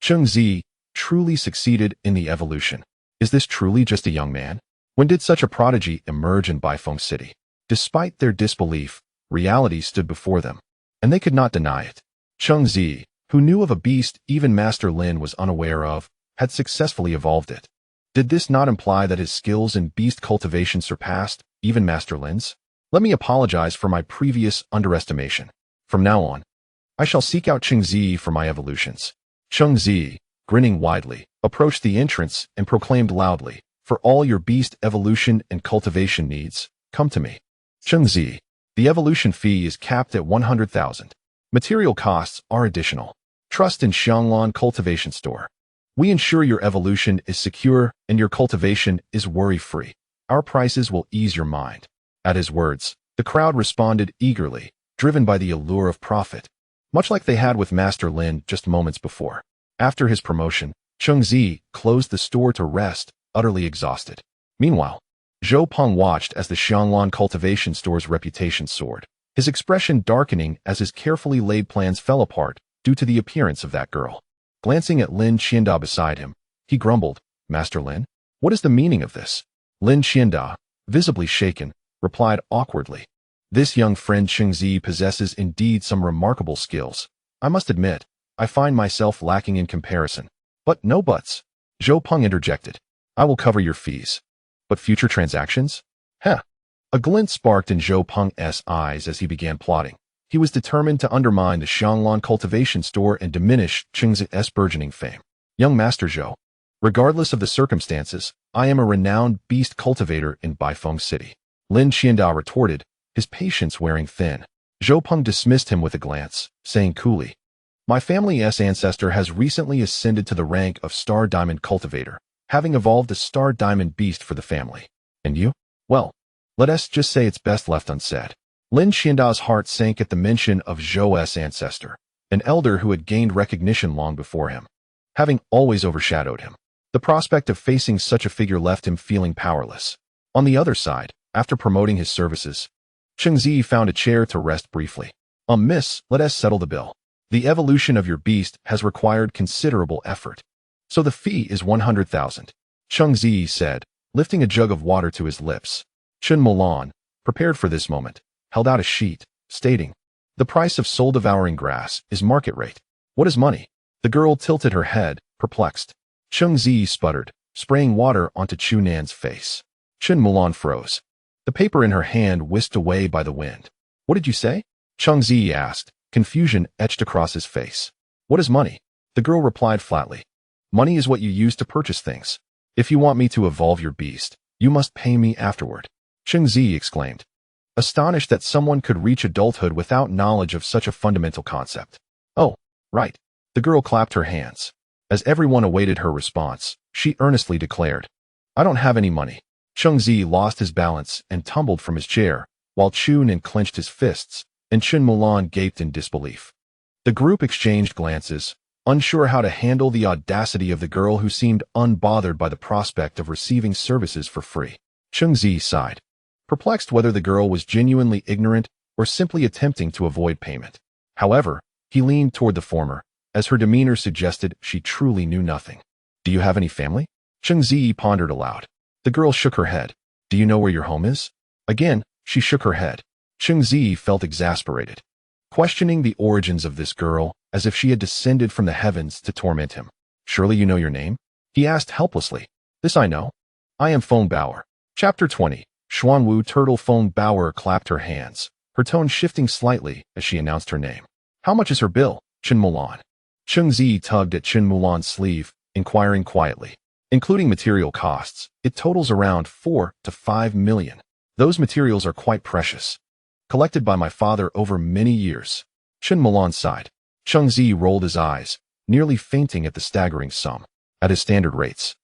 Cheng Ziyi truly succeeded in the evolution. Is this truly just a young man? When did such a prodigy emerge in Baifeng City? Despite their disbelief, reality stood before them, and they could not deny it. Cheng Ziyi, who knew of a beast even Master Lin was unaware of, had successfully evolved it. Did this not imply that his skills in beast cultivation surpassed even Master Lin's? Let me apologize for my previous underestimation. From now on, I shall seek out Cheng Ziyi for my evolutions. Cheng Ziyi, grinning widely, approached the entrance and proclaimed loudly, for all your beast evolution and cultivation needs, come to me. Cheng Ziyi, the evolution fee is capped at 100,000. Material costs are additional. Trust in Xianglan Cultivation Store. We ensure your evolution is secure and your cultivation is worry-free. Our prices will ease your mind. At his words, the crowd responded eagerly, driven by the allure of profit, much like they had with Master Lin just moments before. After his promotion, Cheng Ziyi closed the store to rest, utterly exhausted. Meanwhile, Zhao Peng watched as the Xianglan cultivation store's reputation soared, his expression darkening as his carefully laid plans fell apart due to the appearance of that girl. Glancing at Lin Qianda beside him, he grumbled, "Master Lin, what is the meaning of this?" Lin Qianda, visibly shaken, replied awkwardly, "This young friend Cheng Ziyi possesses indeed some remarkable skills. I must admit, I find myself lacking in comparison. But no buts." Zhao Peng interjected, "I will cover your fees. But future transactions? Heh." A glint sparked in Zhao Peng's eyes as he began plotting. He was determined to undermine the Xianglan cultivation store and diminish Cheng Ziyi's burgeoning fame. "Young Master Zhao, regardless of the circumstances, I am a renowned beast cultivator in Baifeng City," Lin Qianda retorted, his patience wearing thin. Zhao Peng dismissed him with a glance, saying coolly, "My family's ancestor has recently ascended to the rank of Star Diamond Cultivator, having evolved a Star Diamond beast for the family. And you? Well, let us just say it's best left unsaid." Lin Qianda's heart sank at the mention of Zhou's ancestor, an elder who had gained recognition long before him, having always overshadowed him. The prospect of facing such a figure left him feeling powerless. On the other side, after promoting his services, Cheng Ziyi found a chair to rest briefly. "Miss, let us settle the bill. The evolution of your beast has required considerable effort. So the fee is 100,000, Cheng Ziyi said, lifting a jug of water to his lips. Chen Mulan, prepared for this moment, held out a sheet, stating, "The price of soul-devouring grass is market rate. What is money?" The girl tilted her head, perplexed. Cheng Ziyi sputtered, spraying water onto Chu Nan's face. Chen Mulan froze. The paper in her hand whisked away by the wind. "What did you say?" Cheng Ziyi asked, confusion etched across his face. "What is money?" The girl replied flatly. "Money is what you use to purchase things. If you want me to evolve your beast, you must pay me afterward," Cheng Ziyi exclaimed, astonished that someone could reach adulthood without knowledge of such a fundamental concept. "Oh, right." The girl clapped her hands. As everyone awaited her response, she earnestly declared, "I don't have any money." Cheng Ziyi lost his balance and tumbled from his chair, while Chu Nan clenched his fists, and Chen Mulan gaped in disbelief. The group exchanged glances, unsure how to handle the audacity of the girl who seemed unbothered by the prospect of receiving services for free. Cheng Ziyi sighed, perplexed whether the girl was genuinely ignorant or simply attempting to avoid payment. However, he leaned toward the former, as her demeanor suggested she truly knew nothing. "Do you have any family?" Cheng Ziyi pondered aloud. The girl shook her head. "Do you know where your home is?" Again, she shook her head. Cheng Ziyi felt exasperated, questioning the origins of this girl as if she had descended from the heavens to torment him. "Surely you know your name?" he asked helplessly. "This I know. I am Feng Bower." Chapter 20. Xuanwu Turtle. Feng Bower clapped her hands, her tone shifting slightly as she announced her name. "How much is her bill, Chen Mulan?" Cheng Ziyi tugged at Chen Mulan's sleeve, inquiring quietly. "Including material costs, it totals around 4 to 5 million. Those materials are quite precious. Collected by my father over many years." Chen Mulan sighed. Cheng Ziyi rolled his eyes, nearly fainting at the staggering sum. At his standard rates,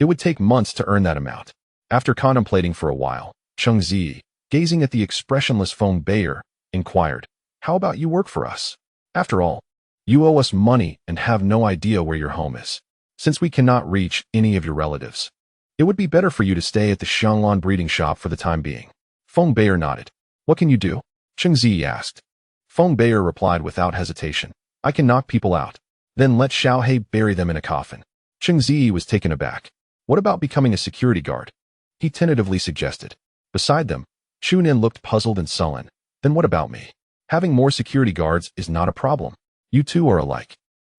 it would take months to earn that amount. After contemplating for a while, Cheng Ziyi, gazing at the expressionless Feng Bower, inquired, "How about you work for us? After all, you owe us money and have no idea where your home is. Since we cannot reach any of your relatives, it would be better for you to stay at the Xianglan breeding shop for the time being." Feng Bower nodded. "What can you do?" Cheng Ziyi asked. Feng Bower replied without hesitation, "I can knock people out. Then let Xiaohe bury them in a coffin." Cheng Ziyi was taken aback. "What about becoming a security guard?" he tentatively suggested. Beside them, Chu Nan looked puzzled and sullen. "Then what about me? Having more security guards is not a problem. You two are alike.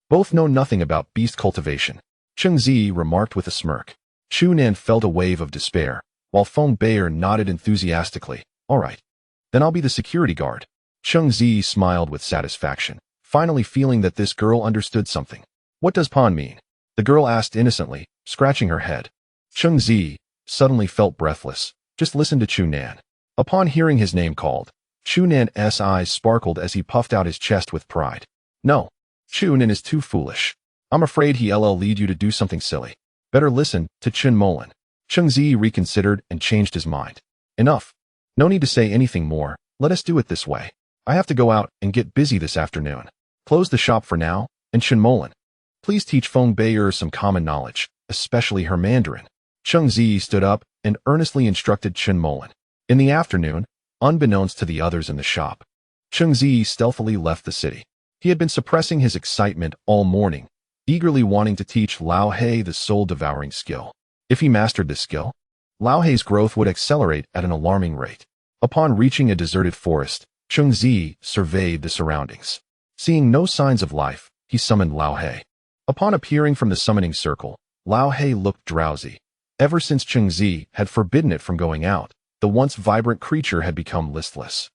Both know nothing about beast cultivation," Cheng Ziyi remarked with a smirk. Chu Nan felt a wave of despair, while Feng Bower nodded enthusiastically. "All right. Then I'll be the security guard." Cheng Ziyi smiled with satisfaction, finally feeling that this girl understood something. "What does pawn mean?" the girl asked innocently, scratching her head. Cheng Ziyi suddenly felt breathless. Just listen to Chu Nan. Upon hearing his name called, Chu Nan's eyes sparkled as he puffed out his chest with pride. "No, Chu Nan is too foolish. I'm afraid he'll lead you to do something silly. Better listen to Chen Mulan." Cheng Ziyi reconsidered and changed his mind. "Enough. No need to say anything more. Let us do it this way. I have to go out and get busy this afternoon. Close the shop for now, and Chen Mulan, Please teach Feng Bei'er some common knowledge, especially her Mandarin. Cheng Ziyi stood up and earnestly instructed Chen Molan. In the afternoon, unbeknownst to the others in the shop, Cheng Ziyi stealthily left the city. He had been suppressing his excitement all morning, eagerly wanting to teach Lao He the soul-devouring skill. If he mastered this skill, Lao He's growth would accelerate at an alarming rate. Upon reaching a deserted forest, Cheng Ziyi surveyed the surroundings. Seeing no signs of life, he summoned Lao He. Upon appearing from the summoning circle, Lao He looked drowsy. Ever since Cheng Ziyi had forbidden it from going out, the once vibrant creature had become listless.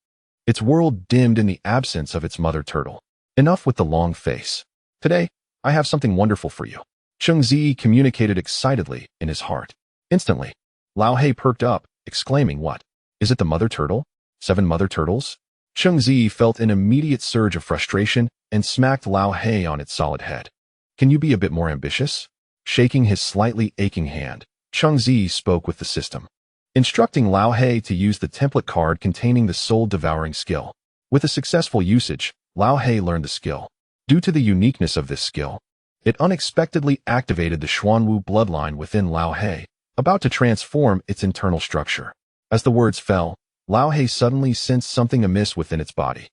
Its world dimmed in the absence of its mother turtle. Enough with the long face. Today, I have something wonderful for you. Cheng Ziyi communicated excitedly in his heart. Instantly, Lao He perked up, exclaiming, "What? Is it the mother turtle? 7 mother turtles?" Cheng Ziyi felt an immediate surge of frustration and smacked Lao He on its solid head. "Can you be a bit more ambitious?" Shaking his slightly aching hand, Cheng Ziyi spoke with the system, instructing Lao He to use the template card containing the soul-devouring skill. With a successful usage, Lao He learned the skill. Due to the uniqueness of this skill, it unexpectedly activated the Xuanwu bloodline within Lao He, about to transform its internal structure. As the words fell, Lao He suddenly sensed something amiss within its body.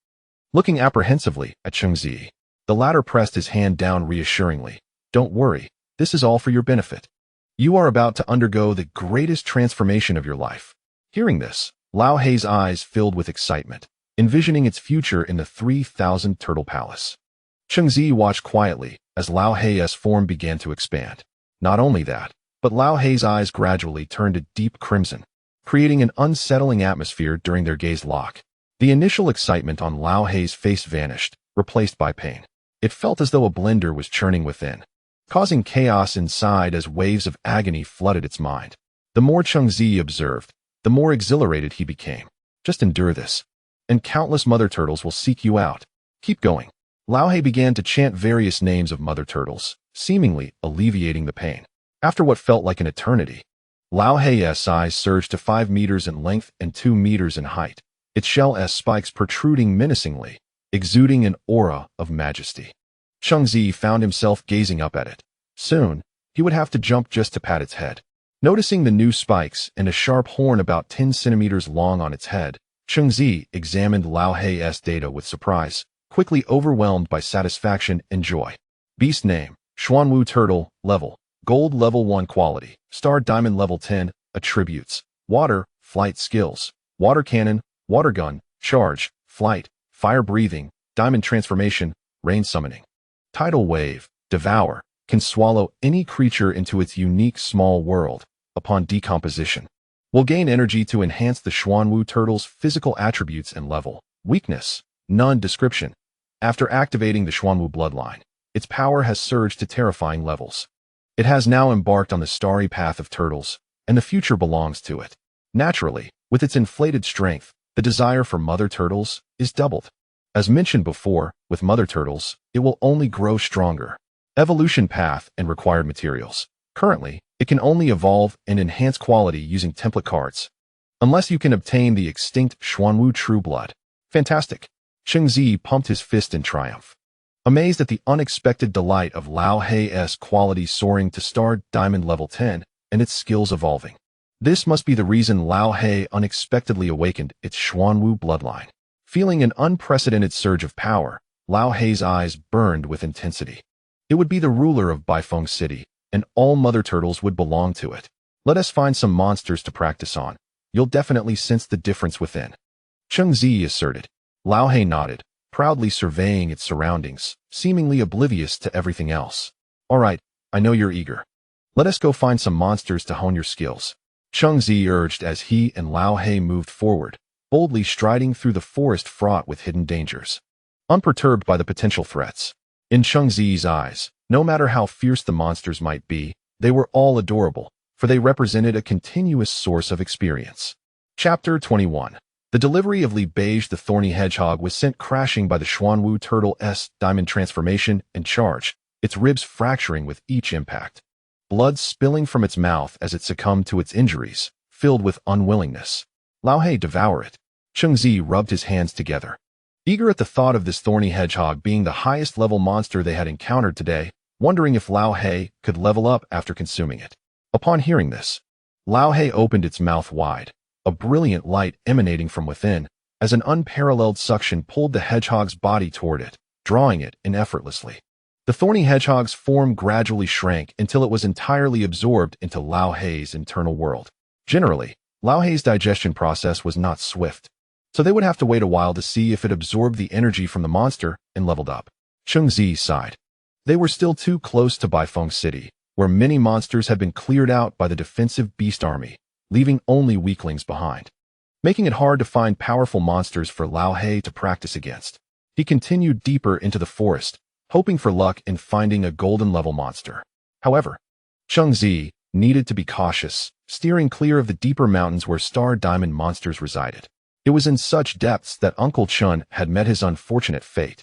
Looking apprehensively at Cheng Ziyi, the latter pressed his hand down reassuringly. "Don't worry, this is all for your benefit. You are about to undergo the greatest transformation of your life." Hearing this, Lao He's eyes filled with excitement, envisioning its future in the 3,000 Turtle Palace. Cheng Ziyi watched quietly as Lao He's form began to expand. Not only that, but Lao He's eyes gradually turned a deep crimson, creating an unsettling atmosphere during their gaze lock. The initial excitement on Lao He's face vanished, replaced by pain. It felt as though a blender was churning within, causing chaos inside as waves of agony flooded its mind. The more Cheng Ziyi observed, the more exhilarated he became. "Just endure this, and countless mother turtles will seek you out. Keep going." Lao He began to chant various names of mother turtles, seemingly alleviating the pain. After what felt like an eternity, Lao He's size surged to 5 meters in length and 2 meters in height, its shell-s spikes protruding menacingly, exuding an aura of majesty. Cheng Ziyi found himself gazing up at it. Soon, he would have to jump just to pat its head. Noticing the new spikes and a sharp horn about 10 centimeters long on its head, Cheng Ziyi examined Lao He's data with surprise, quickly overwhelmed by satisfaction and joy. Beast name, Xuanwu Turtle, level, Gold level 1 quality, Star Diamond level 10, attributes, water, flight skills, water cannon, water gun, charge, flight, fire breathing, diamond transformation, rain summoning. Tidal wave, devour, can swallow any creature into its unique small world. Upon decomposition, will gain energy to enhance the Xuanwu turtle's physical attributes and level. Weakness, none. Description. After activating the Xuanwu bloodline, its power has surged to terrifying levels. It has now embarked on the starry path of turtles, and the future belongs to it. Naturally, with its inflated strength, the desire for mother turtles is doubled. As mentioned before, with mother turtles, it will only grow stronger. Evolution path and required materials. Currently, it can only evolve and enhance quality using template cards, unless you can obtain the extinct Xuanwu True Blood. Fantastic! Cheng Ziyi pumped his fist in triumph, amazed at the unexpected delight of Lao He's quality soaring to Star Diamond level 10 and its skills evolving. This must be the reason Lao He unexpectedly awakened its Xuanwu bloodline. Feeling an unprecedented surge of power, Lao He's eyes burned with intensity. It would be the ruler of Baifeng City, and all mother turtles would belong to it. Let us find some monsters to practice on. You'll definitely sense the difference within. Cheng Ziyi asserted. Lao He nodded, proudly surveying its surroundings, seemingly oblivious to everything else. All right, I know you're eager. Let us go find some monsters to hone your skills. Cheng Ziyi urged as he and Lao He moved forward, boldly striding through the forest fraught with hidden dangers. Unperturbed by the potential threats, in Cheng Ziyi's eyes, no matter how fierce the monsters might be, they were all adorable, for they represented a continuous source of experience. Chapter 21. The delivery of Li Beige the Thorny Hedgehog was sent crashing by the Xuanwu Turtle's diamond transformation and charge, its ribs fracturing with each impact. Blood spilling from its mouth as it succumbed to its injuries, filled with unwillingness. Lao He, devour it. Cheng Ziyi rubbed his hands together. Eager at the thought of this thorny hedgehog being the highest level monster they had encountered today, wondering if Lao He could level up after consuming it. Upon hearing this, Lao He opened its mouth wide, a brilliant light emanating from within, as an unparalleled suction pulled the hedgehog's body toward it, drawing it in effortlessly. The thorny hedgehog's form gradually shrank until it was entirely absorbed into Lao He's internal world. Generally, Lao He's digestion process was not swift, so they would have to wait a while to see if it absorbed the energy from the monster and leveled up. Cheng Ziyi sighed. They were still too close to Baifeng City, where many monsters had been cleared out by the defensive beast army, leaving only weaklings behind, making it hard to find powerful monsters for Lao He to practice against. He continued deeper into the forest, hoping for luck in finding a golden-level monster. However, Cheng Ziyi needed to be cautious, steering clear of the deeper mountains where star diamond monsters resided. It was in such depths that Uncle Chun had met his unfortunate fate,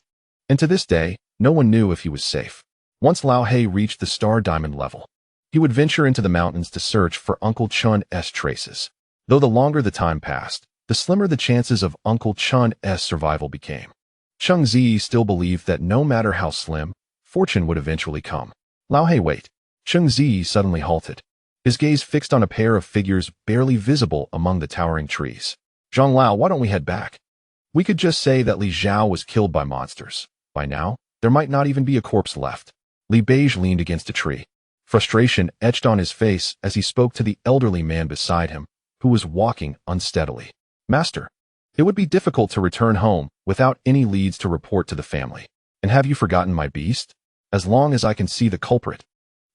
and to this day, no one knew if he was safe. Once Lao He reached the star diamond level, he would venture into the mountains to search for Uncle Chun's traces. Though the longer the time passed, the slimmer the chances of Uncle Chun's survival became. Cheng Ziyi still believed that no matter how slim, fortune would eventually come. Lao He, wait. Cheng Ziyi suddenly halted, his gaze fixed on a pair of figures barely visible among the towering trees. Zhang Lao, why don't we head back? We could just say that Li Zhao was killed by monsters. By now, there might not even be a corpse left. Li Beige leaned against a tree. Frustration etched on his face as he spoke to the elderly man beside him, who was walking unsteadily. Master, it would be difficult to return home without any leads to report to the family. And have you forgotten my beast? As long as I can see the culprit,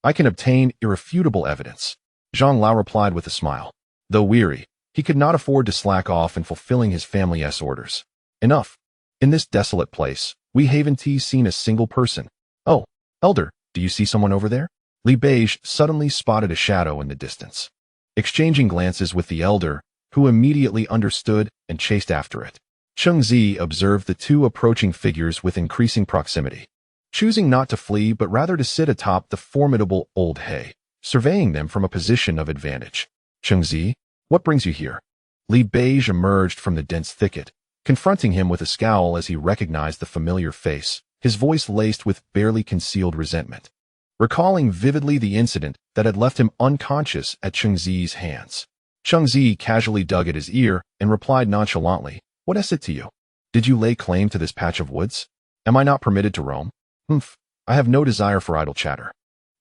I can obtain irrefutable evidence. Zhang Lao replied with a smile. Though weary, he could not afford to slack off in fulfilling his family's orders. Enough. In this desolate place, we haven't seen a single person. Oh, Elder, do you see someone over there? Li Beige suddenly spotted a shadow in the distance. Exchanging glances with the elder, who immediately understood and chased after it, Cheng Ziyi observed the two approaching figures with increasing proximity, choosing not to flee but rather to sit atop the formidable old hay, surveying them from a position of advantage. Cheng Ziyi, what brings you here? Li Beige emerged from the dense thicket, confronting him with a scowl as he recognized the familiar face, his voice laced with barely concealed resentment. Recalling vividly the incident that had left him unconscious at Cheng Ziyi's hands, Cheng Ziyi casually dug at his ear and replied nonchalantly, What is it to you? Did you lay claim to this patch of woods? Am I not permitted to roam? Humph, I have no desire for idle chatter.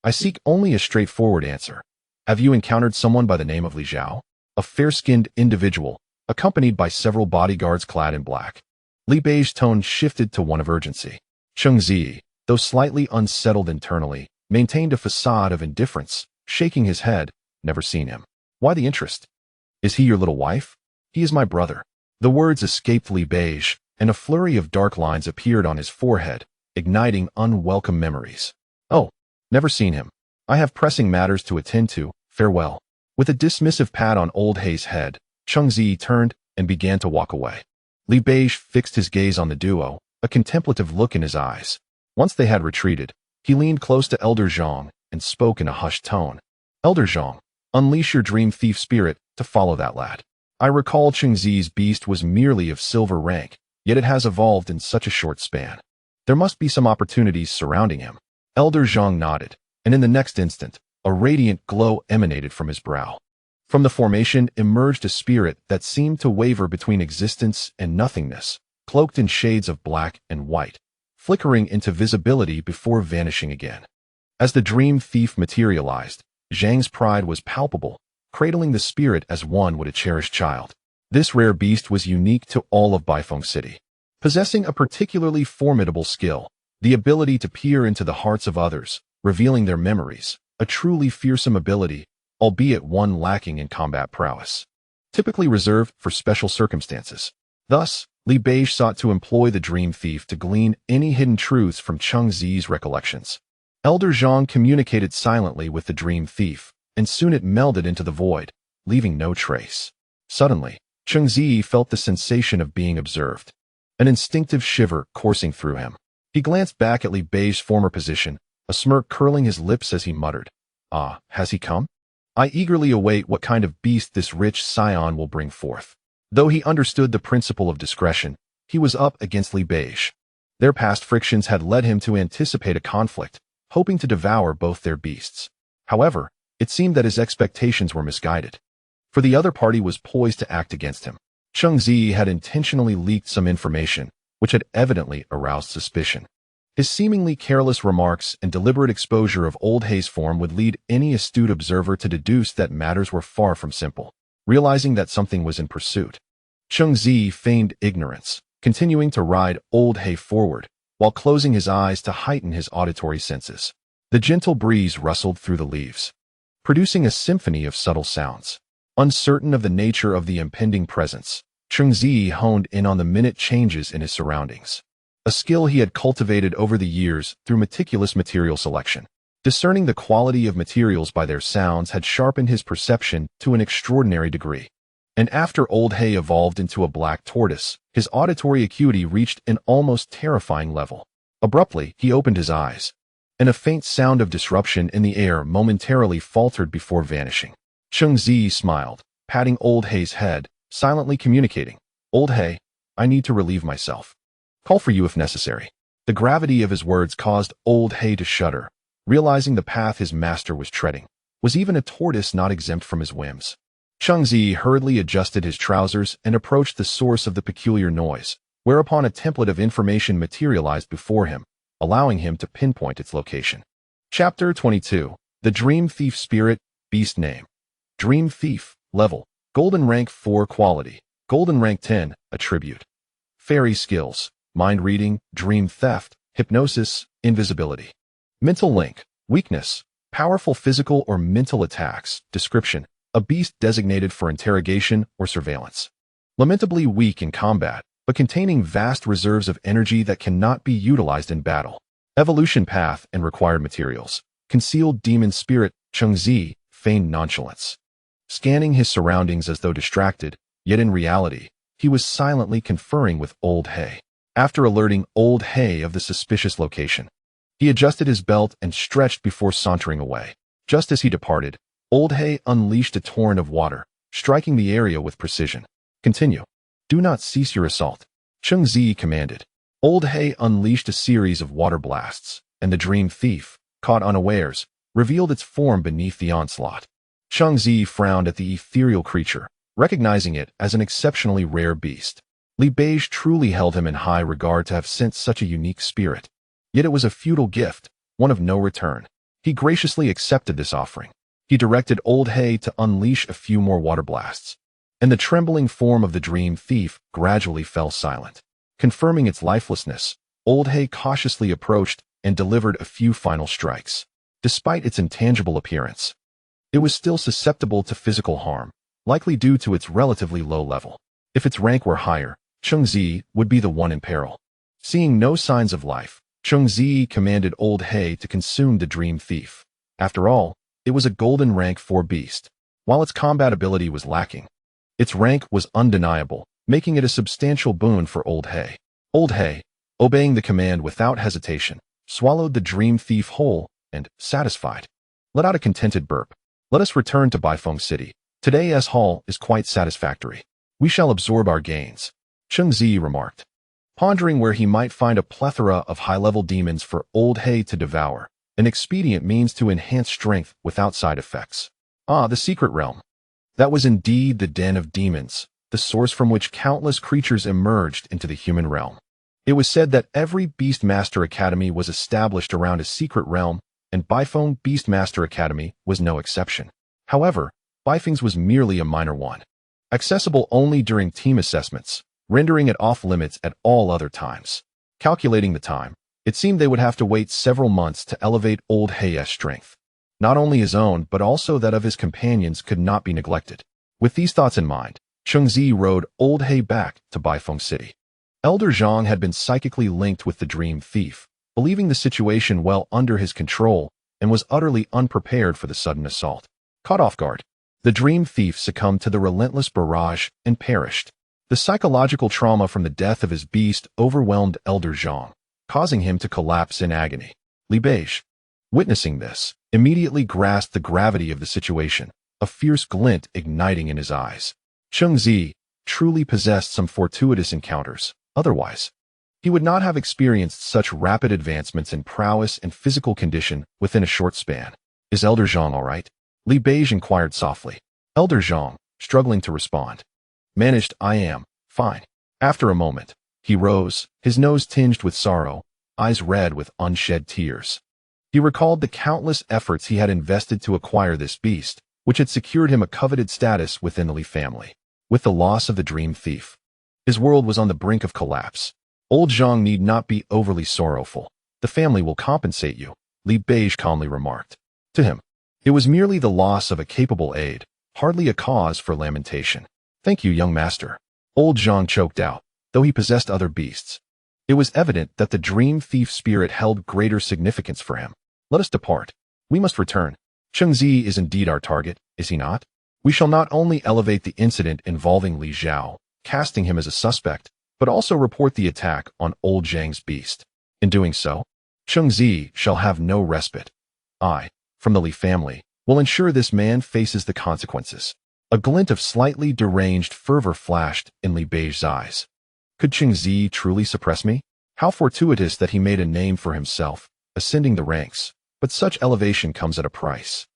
I seek only a straightforward answer. Have you encountered someone by the name of Li Zhao? A fair-skinned individual, accompanied by several bodyguards clad in black. Li Beige's tone shifted to one of urgency. Cheng Ziyi, though slightly unsettled internally, maintained a facade of indifference, shaking his head. Never seen him. Why the interest? Is he your little wife? He is my brother. The words escaped Li Beige, and a flurry of dark lines appeared on his forehead, igniting unwelcome memories. Oh, never seen him. I have pressing matters to attend to. Farewell. With a dismissive pat on old Hei's head, Cheng Ziyi turned and began to walk away. Li Beige fixed his gaze on the duo, a contemplative look in his eyes. Once they had retreated, he leaned close to Elder Zhang and spoke in a hushed tone. Elder Zhang, unleash your dream thief spirit to follow that lad. I recall Cheng Ziyi's beast was merely of silver rank, yet it has evolved in such a short span. There must be some opportunities surrounding him. Elder Zhang nodded, and in the next instant, a radiant glow emanated from his brow. From the formation emerged a spirit that seemed to waver between existence and nothingness, cloaked in shades of black and white, flickering into visibility before vanishing again. As the dream thief materialized, Zhang's pride was palpable, cradling the spirit as one would a cherished child. This rare beast was unique to all of Baifeng City, possessing a particularly formidable skill, the ability to peer into the hearts of others, revealing their memories, a truly fearsome ability, albeit one lacking in combat prowess, typically reserved for special circumstances. Thus, Li Beige sought to employ the dream thief to glean any hidden truths from Cheng Ziyi's recollections. Elder Zhang communicated silently with the dream thief, and soon it melded into the void, leaving no trace. Suddenly, Cheng Ziyi felt the sensation of being observed, an instinctive shiver coursing through him. He glanced back at Li Beige's former position, a smirk curling his lips as he muttered, Ah, has he come? I eagerly await what kind of beast this rich scion will bring forth. Though he understood the principle of discretion, he was up against Li Beige. Their past frictions had led him to anticipate a conflict, hoping to devour both their beasts. However, it seemed that his expectations were misguided, for the other party was poised to act against him. Cheng Ziyi had intentionally leaked some information, which had evidently aroused suspicion. His seemingly careless remarks and deliberate exposure of Old Hei's form would lead any astute observer to deduce that matters were far from simple. Realizing that something was in pursuit, Cheng Ziyi feigned ignorance, continuing to ride Old Hei forward, while closing his eyes to heighten his auditory senses. The gentle breeze rustled through the leaves, producing a symphony of subtle sounds. Uncertain of the nature of the impending presence, Cheng Ziyi honed in on the minute changes in his surroundings, a skill he had cultivated over the years through meticulous material selection. Discerning the quality of materials by their sounds had sharpened his perception to an extraordinary degree. And after Old Hei evolved into a black tortoise, his auditory acuity reached an almost terrifying level. Abruptly, he opened his eyes, and a faint sound of disruption in the air momentarily faltered before vanishing. Cheng Ziyi smiled, patting Old Hei's head, silently communicating, "Old Hei, I need to relieve myself. Call for you if necessary." The gravity of his words caused Old Hei to shudder, realizing the path his master was treading. Was even a tortoise not exempt from his whims? Cheng Ziyi hurriedly adjusted his trousers and approached the source of the peculiar noise, whereupon a template of information materialized before him, allowing him to pinpoint its location. Chapter 22. The Dream Thief Spirit. Beast Name: Dream Thief. Level: Golden Rank 4. Quality: Golden Rank 10. Attribute: Fairy Skills: Mind Reading, Dream Theft, Hypnosis, Invisibility. Mental Link: Weakness: Powerful physical or mental attacks. Description: A beast designated for interrogation or surveillance. Lamentably weak in combat, but containing vast reserves of energy that cannot be utilized in battle. Evolution path and required materials: Concealed demon spirit. Cheng Ziyi feigned nonchalance, scanning his surroundings as though distracted, yet in reality, he was silently conferring with Old Hei. After alerting Old Hei of the suspicious location, he adjusted his belt and stretched before sauntering away. Just as he departed, Old Hei unleashed a torrent of water, striking the area with precision. "Continue. Do not cease your assault," Cheng Ziyi commanded. Old Hei unleashed a series of water blasts, and the Dream Thief, caught unawares, revealed its form beneath the onslaught. Cheng Ziyi frowned at the ethereal creature, recognizing it as an exceptionally rare beast. Li Beige truly held him in high regard to have sent such a unique spirit. Yet it was a futile gift, one of no return. He graciously accepted this offering. He directed Old Hei to unleash a few more water blasts, and the trembling form of the Dream Thief gradually fell silent. Confirming its lifelessness, Old Hei cautiously approached and delivered a few final strikes. Despite its intangible appearance, it was still susceptible to physical harm, likely due to its relatively low level. If its rank were higher, Cheng Ziyi would be the one in peril. Seeing no signs of life, Cheng Ziyi commanded Old Hei to consume the Dream Thief. After all, it was a golden rank 4 beast. While its combat ability was lacking, its rank was undeniable, making it a substantial boon for Old Hei. Old Hei, obeying the command without hesitation, swallowed the Dream Thief whole and, satisfied, let out a contented burp. "Let us return to Baifeng City. Today's haul is quite satisfactory. We shall absorb our gains," Cheng Ziyi remarked, pondering where he might find a plethora of high-level demons for Old Hei to devour, an expedient means to enhance strength without side effects. The secret realm. That was indeed the den of demons, the source from which countless creatures emerged into the human realm. It was said that every Beastmaster Academy was established around a secret realm, and Baifeng Beastmaster Academy was no exception. However, Baifeng's was merely a minor one, accessible only during team assessments, rendering it off-limits at all other times. Calculating the time, it seemed they would have to wait several months to elevate Old Hei's strength. Not only his own, but also that of his companions could not be neglected. With these thoughts in mind, Cheng Ziyi rode Old Hei back to Baifeng City. Elder Zhang had been psychically linked with the Dream Thief, believing the situation well under his control, and was utterly unprepared for the sudden assault. Caught off guard, the Dream Thief succumbed to the relentless barrage and perished. The psychological trauma from the death of his beast overwhelmed Elder Zhang, causing him to collapse in agony. Li Beige, witnessing this, immediately grasped the gravity of the situation, a fierce glint igniting in his eyes. Cheng Ziyi truly possessed some fortuitous encounters. Otherwise, He would not have experienced such rapid advancements in prowess and physical condition within a short span. Is Elder Zhang all right? Li Beige inquired softly. Elder Zhang, struggling to respond, managed, I am fine. After a moment, he rose, his nose tinged with sorrow, eyes red with unshed tears. He recalled the countless efforts he had invested to acquire this beast, which had secured him a coveted status within the Li family. With the loss of the dream thief, his world was on the brink of collapse. Old Zhang need not be overly sorrowful. The family will compensate you, Li Beige calmly remarked. To him, it was merely the loss of a capable aide, hardly a cause for lamentation. Thank you, young master. Old Zhang choked out, though he possessed other beasts. It was evident that the dream thief spirit held greater significance for him. Let us depart. We must return. Cheng Ziyi is indeed our target, is he not? We shall not only elevate the incident involving Li Zhao, casting him as a suspect, but also report the attack on old Zhang's beast. In doing so, Cheng Ziyi shall have no respite. I, from the Li family, will ensure this man faces the consequences. A glint of slightly deranged fervor flashed in Li Beige's eyes. Could Cheng Ziyi truly suppress me? How fortuitous that he made a name for himself, ascending the ranks, but such elevation comes at a price.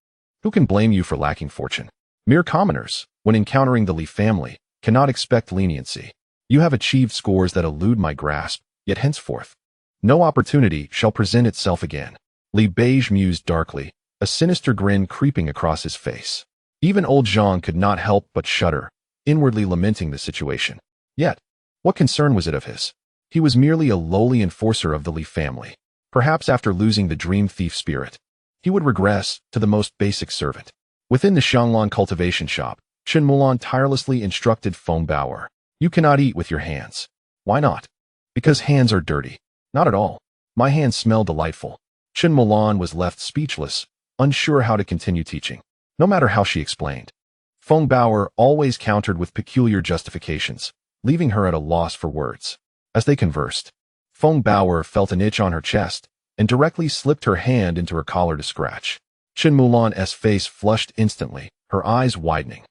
Who can blame you for lacking fortune? Mere commoners, when encountering the Li family, cannot expect leniency. You have achieved scores that elude my grasp, yet henceforth, no opportunity shall present itself again. Li Beige mused darkly, a sinister grin creeping across his face. Even old Zhang could not help but shudder, inwardly lamenting the situation. Yet, what concern was it of his? He was merely a lowly enforcer of the Li family. Perhaps after losing the dream thief spirit, he would regress to the most basic servant. Within the Xianglan cultivation shop, Chen Mulan tirelessly instructed Feng Bower. You cannot eat with your hands. Why not? Because hands are dirty. Not at all. My hands smell delightful. Chen Mulan was left speechless, unsure how to continue teaching. No matter how she explained, Feng Bower always countered with peculiar justifications, leaving her at a loss for words. As they conversed, Feng Bower felt an itch on her chest and directly slipped her hand into her collar to scratch. Chen Mulan's face flushed instantly, her eyes widening.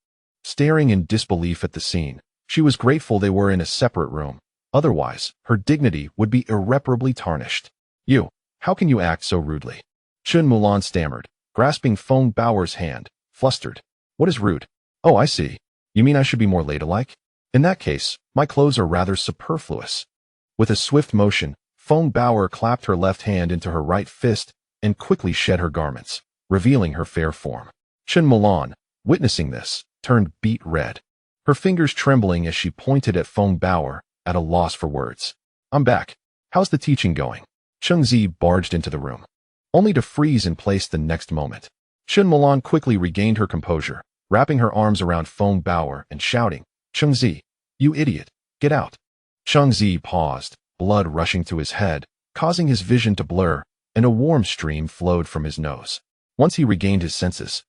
Staring in disbelief at the scene, she was grateful they were in a separate room. Otherwise, her dignity would be irreparably tarnished. You, how can you act so rudely? Chen Mulan stammered, grasping Feng Bower's hand, flustered. What is rude? Oh, I see. You mean I should be more ladylike? In that case, my clothes are rather superfluous. With a swift motion, Feng Bower clapped her left hand into her right fist and quickly shed her garments, revealing her fair form. Chen Mulan, witnessing this, turned beet red, her fingers trembling as she pointed at Feng Bower, at a loss for words. I'm back. How's the teaching going? Cheng Ziyi barged into the room, only to freeze in place the next moment. Chen Mulan quickly regained her composure, wrapping her arms around Feng Bower and shouting, Cheng Ziyi, you idiot, get out. Cheng Ziyi paused, blood rushing to his head, causing his vision to blur, and a warm stream flowed from his nose. Once he regained his senses,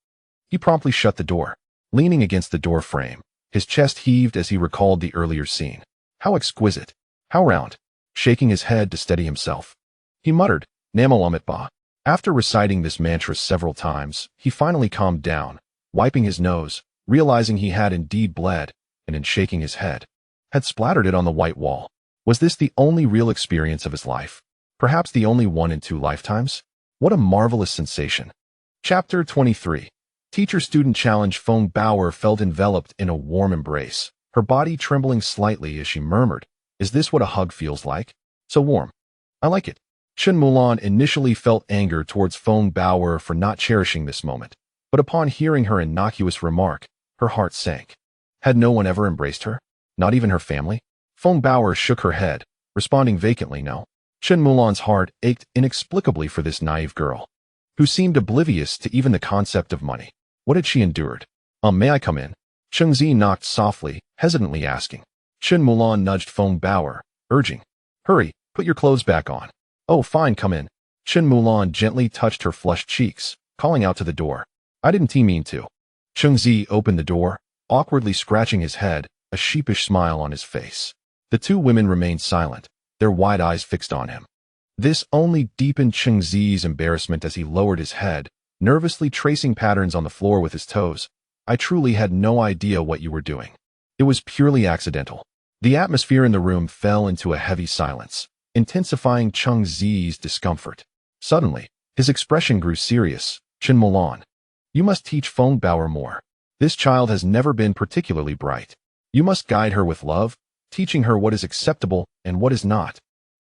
he promptly shut the door. Leaning against the door frame, his chest heaved as he recalled the earlier scene. How exquisite! How round! Shaking his head to steady himself, he muttered, Namalamit Ba. After reciting this mantra several times, he finally calmed down, wiping his nose, realizing he had indeed bled, and in shaking his head, had splattered it on the white wall. Was this the only real experience of his life? Perhaps the only one in 2 lifetimes? What a marvelous sensation. Chapter 23. Teacher-student challenge. Feng Bower felt enveloped in a warm embrace, her body trembling slightly as she murmured, Is this what a hug feels like? So warm. I like it. Chen Mulan initially felt anger towards Feng Bower for not cherishing this moment, but upon hearing her innocuous remark, her heart sank. Had no one ever embraced her? Not even her family? Feng Bower shook her head, responding vacantly no. Chen Mulan's heart ached inexplicably for this naive girl, who seemed oblivious to even the concept of money. What had she endured? May I come in? Cheng Ziyi knocked softly, hesitantly asking. Chen Mulan nudged Feng Bower, urging, Hurry, put your clothes back on. Oh, fine, come in. Chen Mulan gently touched her flushed cheeks, calling out to the door. I didn't mean to. Cheng Ziyi opened the door, awkwardly scratching his head, a sheepish smile on his face. The 2 women remained silent, their wide eyes fixed on him. This only deepened Cheng Ziyi's embarrassment as he lowered his head, nervously tracing patterns on the floor with his toes. I truly had no idea what you were doing. It was purely accidental. The atmosphere in the room fell into a heavy silence, intensifying Cheng Ziyi's discomfort. Suddenly, his expression grew serious. Chen Mulan, you must teach Feng Bao more. This child has never been particularly bright. You must guide her with love, teaching her what is acceptable and what is not.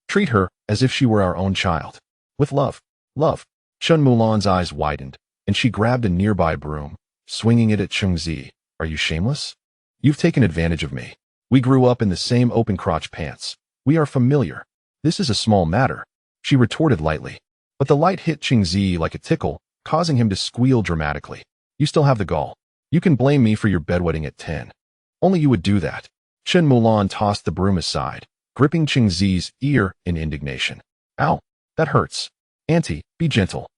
Treat her as if she were our own child. With love. Love. Chen Mulan's eyes widened, and she grabbed a nearby broom, swinging it at Cheng Ziyi. Are you shameless? You've taken advantage of me. We grew up in the same open-crotch pants. We are familiar. This is a small matter, she retorted lightly. But the light hit Cheng Ziyi like a tickle, causing him to squeal dramatically. You still have the gall. You can blame me for your bedwetting at 10. Only you would do that. Chen Mulan tossed the broom aside, gripping Cheng Ziyi's ear in indignation. Ow, that hurts. Auntie, be gentle.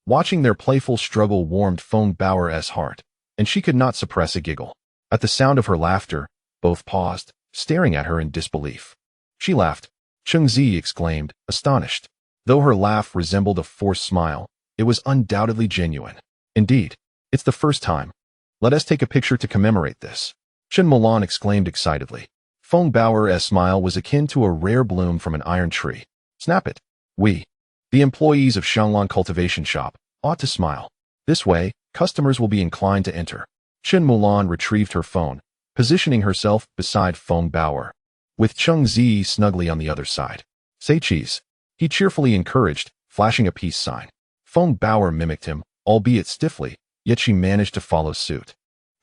Watching their playful struggle warmed Feng Bao's heart, and she could not suppress a giggle. At the sound of her laughter, both paused, staring at her in disbelief. She laughed. Cheng Ziyi exclaimed, astonished. Though her laugh resembled a forced smile, it was undoubtedly genuine. Indeed, it's the first time. Let us take a picture to commemorate this. Chen Mulan exclaimed excitedly. Feng Bao's smile was akin to a rare bloom from an iron tree. Snap it. We, the employees of Xianglan Cultivation Shop, ought to smile. This way, customers will be inclined to enter. Chen Mulan retrieved her phone, positioning herself beside Feng Bao, with Cheng Ziyi snugly on the other side. Say cheese. He cheerfully encouraged, flashing a peace sign. Feng Bao mimicked him, albeit stiffly, yet she managed to follow suit.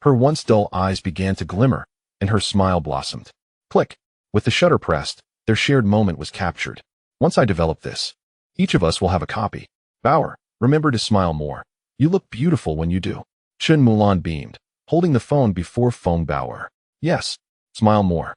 Her once dull eyes began to glimmer, and her smile blossomed. Click. With the shutter pressed, their shared moment was captured. Once I develop this, each of us will have a copy. Bao, remember to smile more. You look beautiful when you do. Chen Mulan beamed, holding the phone before Feng Bao. Yes, smile more.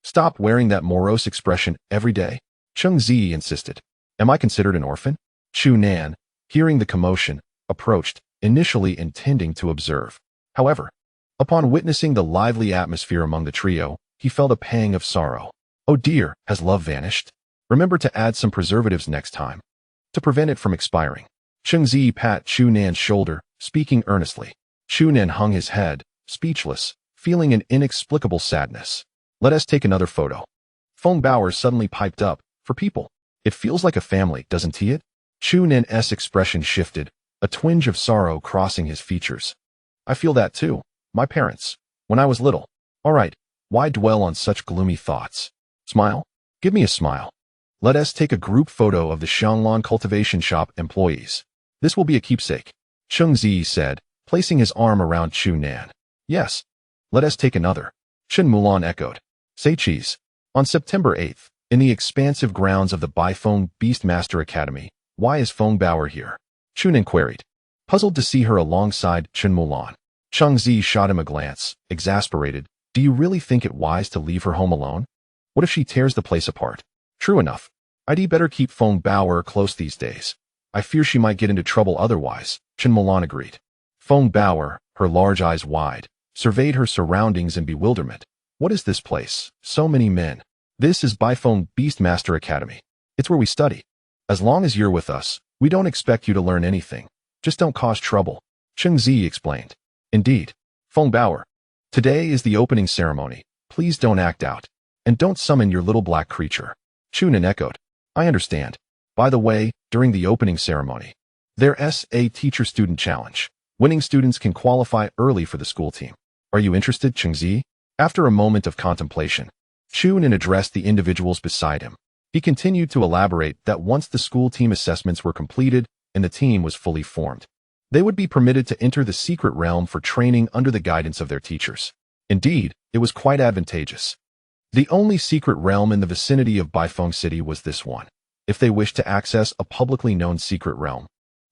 Stop wearing that morose expression every day. Cheng Ziyi insisted. Am I considered an orphan? Chu Nan, hearing the commotion, approached, initially intending to observe. However, upon witnessing the lively atmosphere among the trio, he felt a pang of sorrow. Oh dear, has love vanished? Remember to add some preservatives next time, to prevent it from expiring. Cheng Ziyi pat Chu Nan's shoulder, speaking earnestly. Chu Nan hung his head, speechless, feeling an inexplicable sadness. Let us take another photo. Feng Bao suddenly piped up. For people, it feels like a family, doesn't it? Chu Nan's expression shifted, a twinge of sorrow crossing his features. I feel that too. My parents. When I was little. All right, why dwell on such gloomy thoughts? Smile? Give me a smile. Let us take a group photo of the Xianglan Cultivation Shop employees. This will be a keepsake. Cheng Ziyi said, placing his arm around Chu Nan. Yes. Let us take another. Chen Mulan echoed. Say cheese. On September 8th, in the expansive grounds of the Baifeng Beastmaster Academy, why is Feng Bao here? Chu Nan queried, puzzled to see her alongside Chen Mulan. Cheng Ziyi shot him a glance, exasperated. Do you really think it wise to leave her home alone? What if she tears the place apart? True enough. I'd better keep Feng Bao close these days. I fear she might get into trouble otherwise, Chen Mulan agreed. Feng Bao, her large eyes wide, surveyed her surroundings in bewilderment. What is this place? So many men. This is Baifeng Beastmaster Academy. It's where we study. As long as you're with us, we don't expect you to learn anything. Just don't cause trouble. Cheng Ziyi explained. Indeed. Feng Bao, today is the opening ceremony. Please don't act out. And don't summon your little black creature. Chu Nan echoed. I understand. By the way, during the opening ceremony, there's a teacher-student challenge. Winning students can qualify early for the school team. Are you interested, Cheng Ziyi? After a moment of contemplation, Chu Nan addressed the individuals beside him. He continued to elaborate that once the school team assessments were completed and the team was fully formed, they would be permitted to enter the secret realm for training under the guidance of their teachers. Indeed, it was quite advantageous. The only secret realm in the vicinity of Baifeng City was this one. If they wished to access a publicly known secret realm,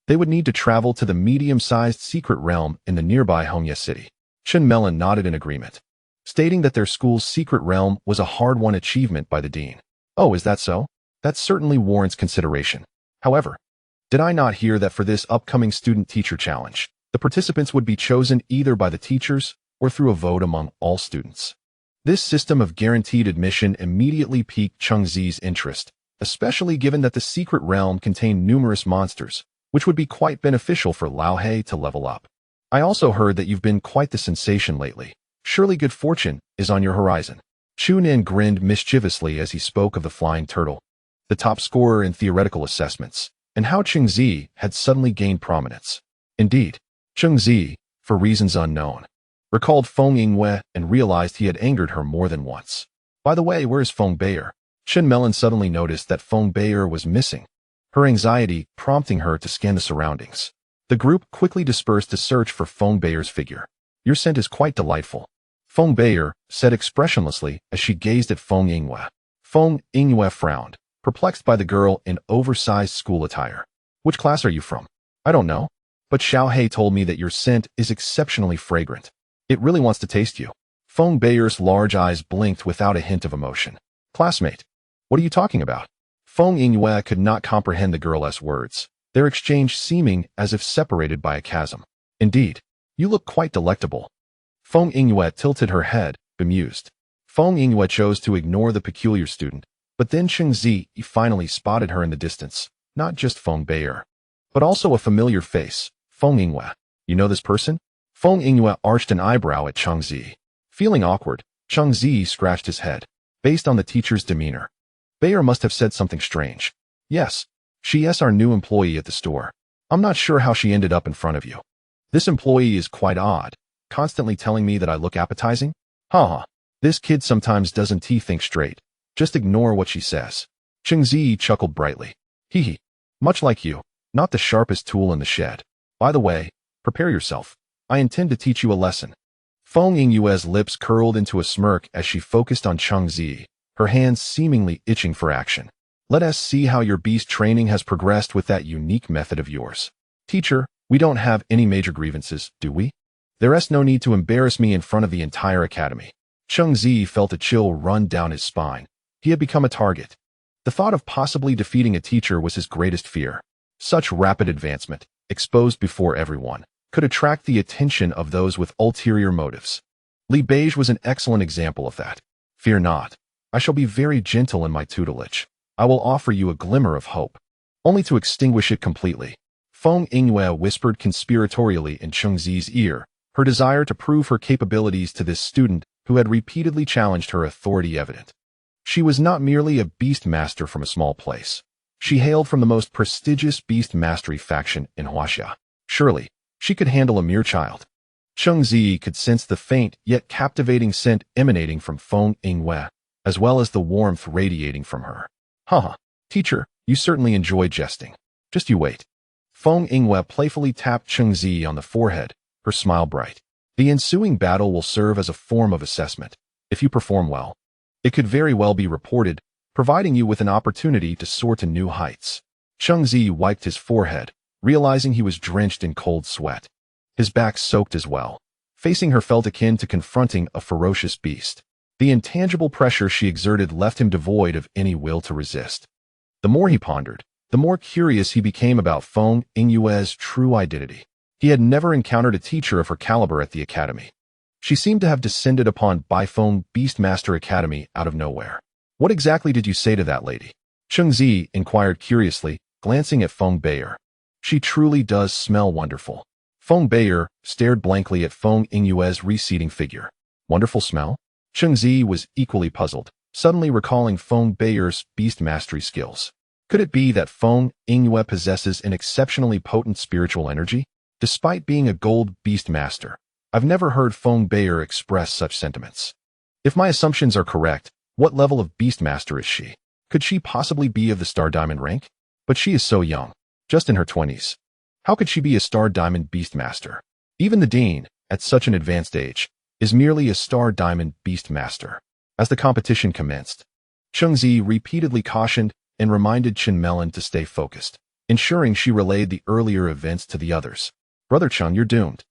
they would need to travel to the medium-sized secret realm in the nearby Hongye City. Chen Melon nodded in agreement, stating that their school's secret realm was a hard-won achievement by the dean. Oh, is that so? That certainly warrants consideration. However, did I not hear that for this upcoming student-teacher challenge, the participants would be chosen either by the teachers or through a vote among all students? This system of guaranteed admission immediately piqued Cheng Ziyi's interest, especially given that the secret realm contained numerous monsters, which would be quite beneficial for Lao He to level up. I also heard that you've been quite the sensation lately. Surely good fortune is on your horizon. Chu Nan grinned mischievously as he spoke of the flying turtle. the top scorer in theoretical assessments, and how Cheng Ziyi had suddenly gained prominence. Indeed, Cheng Ziyi, for reasons unknown, recalled Feng Yingwei and realized he had angered her more than once. By the way, where is Feng Bei'er? Chen Melon suddenly noticed that Feng Bei'er was missing, her anxiety prompting her to scan the surroundings. The group quickly dispersed to search for Feng Bei'er's figure. Your scent is quite delightful, Feng Bei'er said expressionlessly as she gazed at Feng Yingwei. Feng Yingwei frowned, perplexed by the girl in oversized school attire. Which class are you from? I don't know, but Xiao He told me that your scent is exceptionally fragrant. It really wants to taste you. Feng Bei'er's large eyes blinked without a hint of emotion. Classmate, what are you talking about? Feng Yingwei could not comprehend the girl's words, their exchange seeming as if separated by a chasm. Indeed, you look quite delectable. Feng Yingwei tilted her head, bemused. Feng Yingwei chose to ignore the peculiar student, but then Cheng Ziyi finally spotted her in the distance, not just Feng Bei'er, but also a familiar face. Feng Yingwei, you know this person? Feng Yingwei arched an eyebrow at Cheng Ziyi. Feeling awkward, Cheng Ziyi scratched his head. Based on the teacher's demeanor, Bei'er must have said something strange. Yes, she is our new employee at the store. I'm not sure how she ended up in front of you. This employee is quite odd, constantly telling me that I look appetizing? Haha, this kid sometimes doesn't think straight. Just ignore what she says. Cheng Ziyi chuckled brightly. Hee. Much like you, not the sharpest tool in the shed. By the way, prepare yourself. I intend to teach you a lesson. Feng Yingwei's lips curled into a smirk as she focused on Cheng Ziyi, her hands seemingly itching for action. Let us see how your beast training has progressed with that unique method of yours. Teacher, we don't have any major grievances, do we? There is no need to embarrass me in front of the entire academy. Cheng Ziyi felt a chill run down his spine. He had become a target. The thought of possibly defeating a teacher was his greatest fear. Such rapid advancement, exposed before everyone, could attract the attention of those with ulterior motives. Li Beige was an excellent example of that. Fear not. I shall be very gentle in my tutelage. I will offer you a glimmer of hope, only to extinguish it completely. Feng Yingwei whispered conspiratorially in Cheng Ziyi's ear, her desire to prove her capabilities to this student who had repeatedly challenged her authority evident. She was not merely a beast master from a small place. She hailed from the most prestigious beast mastery faction in Huaxia. Surely, she could handle a mere child. Cheng Ziyi could sense the faint yet captivating scent emanating from Feng Yingwei, as well as the warmth radiating from her. Haha, teacher, you certainly enjoy jesting. Just you wait. Feng Yingwei playfully tapped Cheng Ziyi on the forehead, her smile bright. The ensuing battle will serve as a form of assessment. If you perform well, it could very well be reported, providing you with an opportunity to soar to new heights. Cheng Ziyi wiped his forehead, realizing he was drenched in cold sweat. His back soaked as well. Facing her felt akin to confronting a ferocious beast. The intangible pressure she exerted left him devoid of any will to resist. The more he pondered, the more curious he became about Feng Yingwei's true identity. He had never encountered a teacher of her caliber at the academy. She seemed to have descended upon Baifeng Beastmaster Academy out of nowhere. What exactly did you say to that lady? Cheng Ziyi inquired curiously, glancing at Feng Bei'er. She truly does smell wonderful. Feng Bei'er stared blankly at Feng Yingwei's receding figure. Wonderful smell? Cheng Ziyi was equally puzzled, suddenly recalling Feng Bei'er's beast mastery skills. Could it be that Feng Yingwei possesses an exceptionally potent spiritual energy? Despite being a gold beast master, I've never heard Feng Bei'er express such sentiments. If my assumptions are correct, what level of beastmaster is she? Could she possibly be of the Star Diamond rank? But she is so young, just in her 20s. How could she be a Star Diamond beastmaster? Even the Dean, at such an advanced age, is merely a Star Diamond beastmaster. As the competition commenced, Cheng Ziyi repeatedly cautioned and reminded Chen Melon to stay focused, ensuring she relayed the earlier events to the others. Brother Cheng, you're doomed.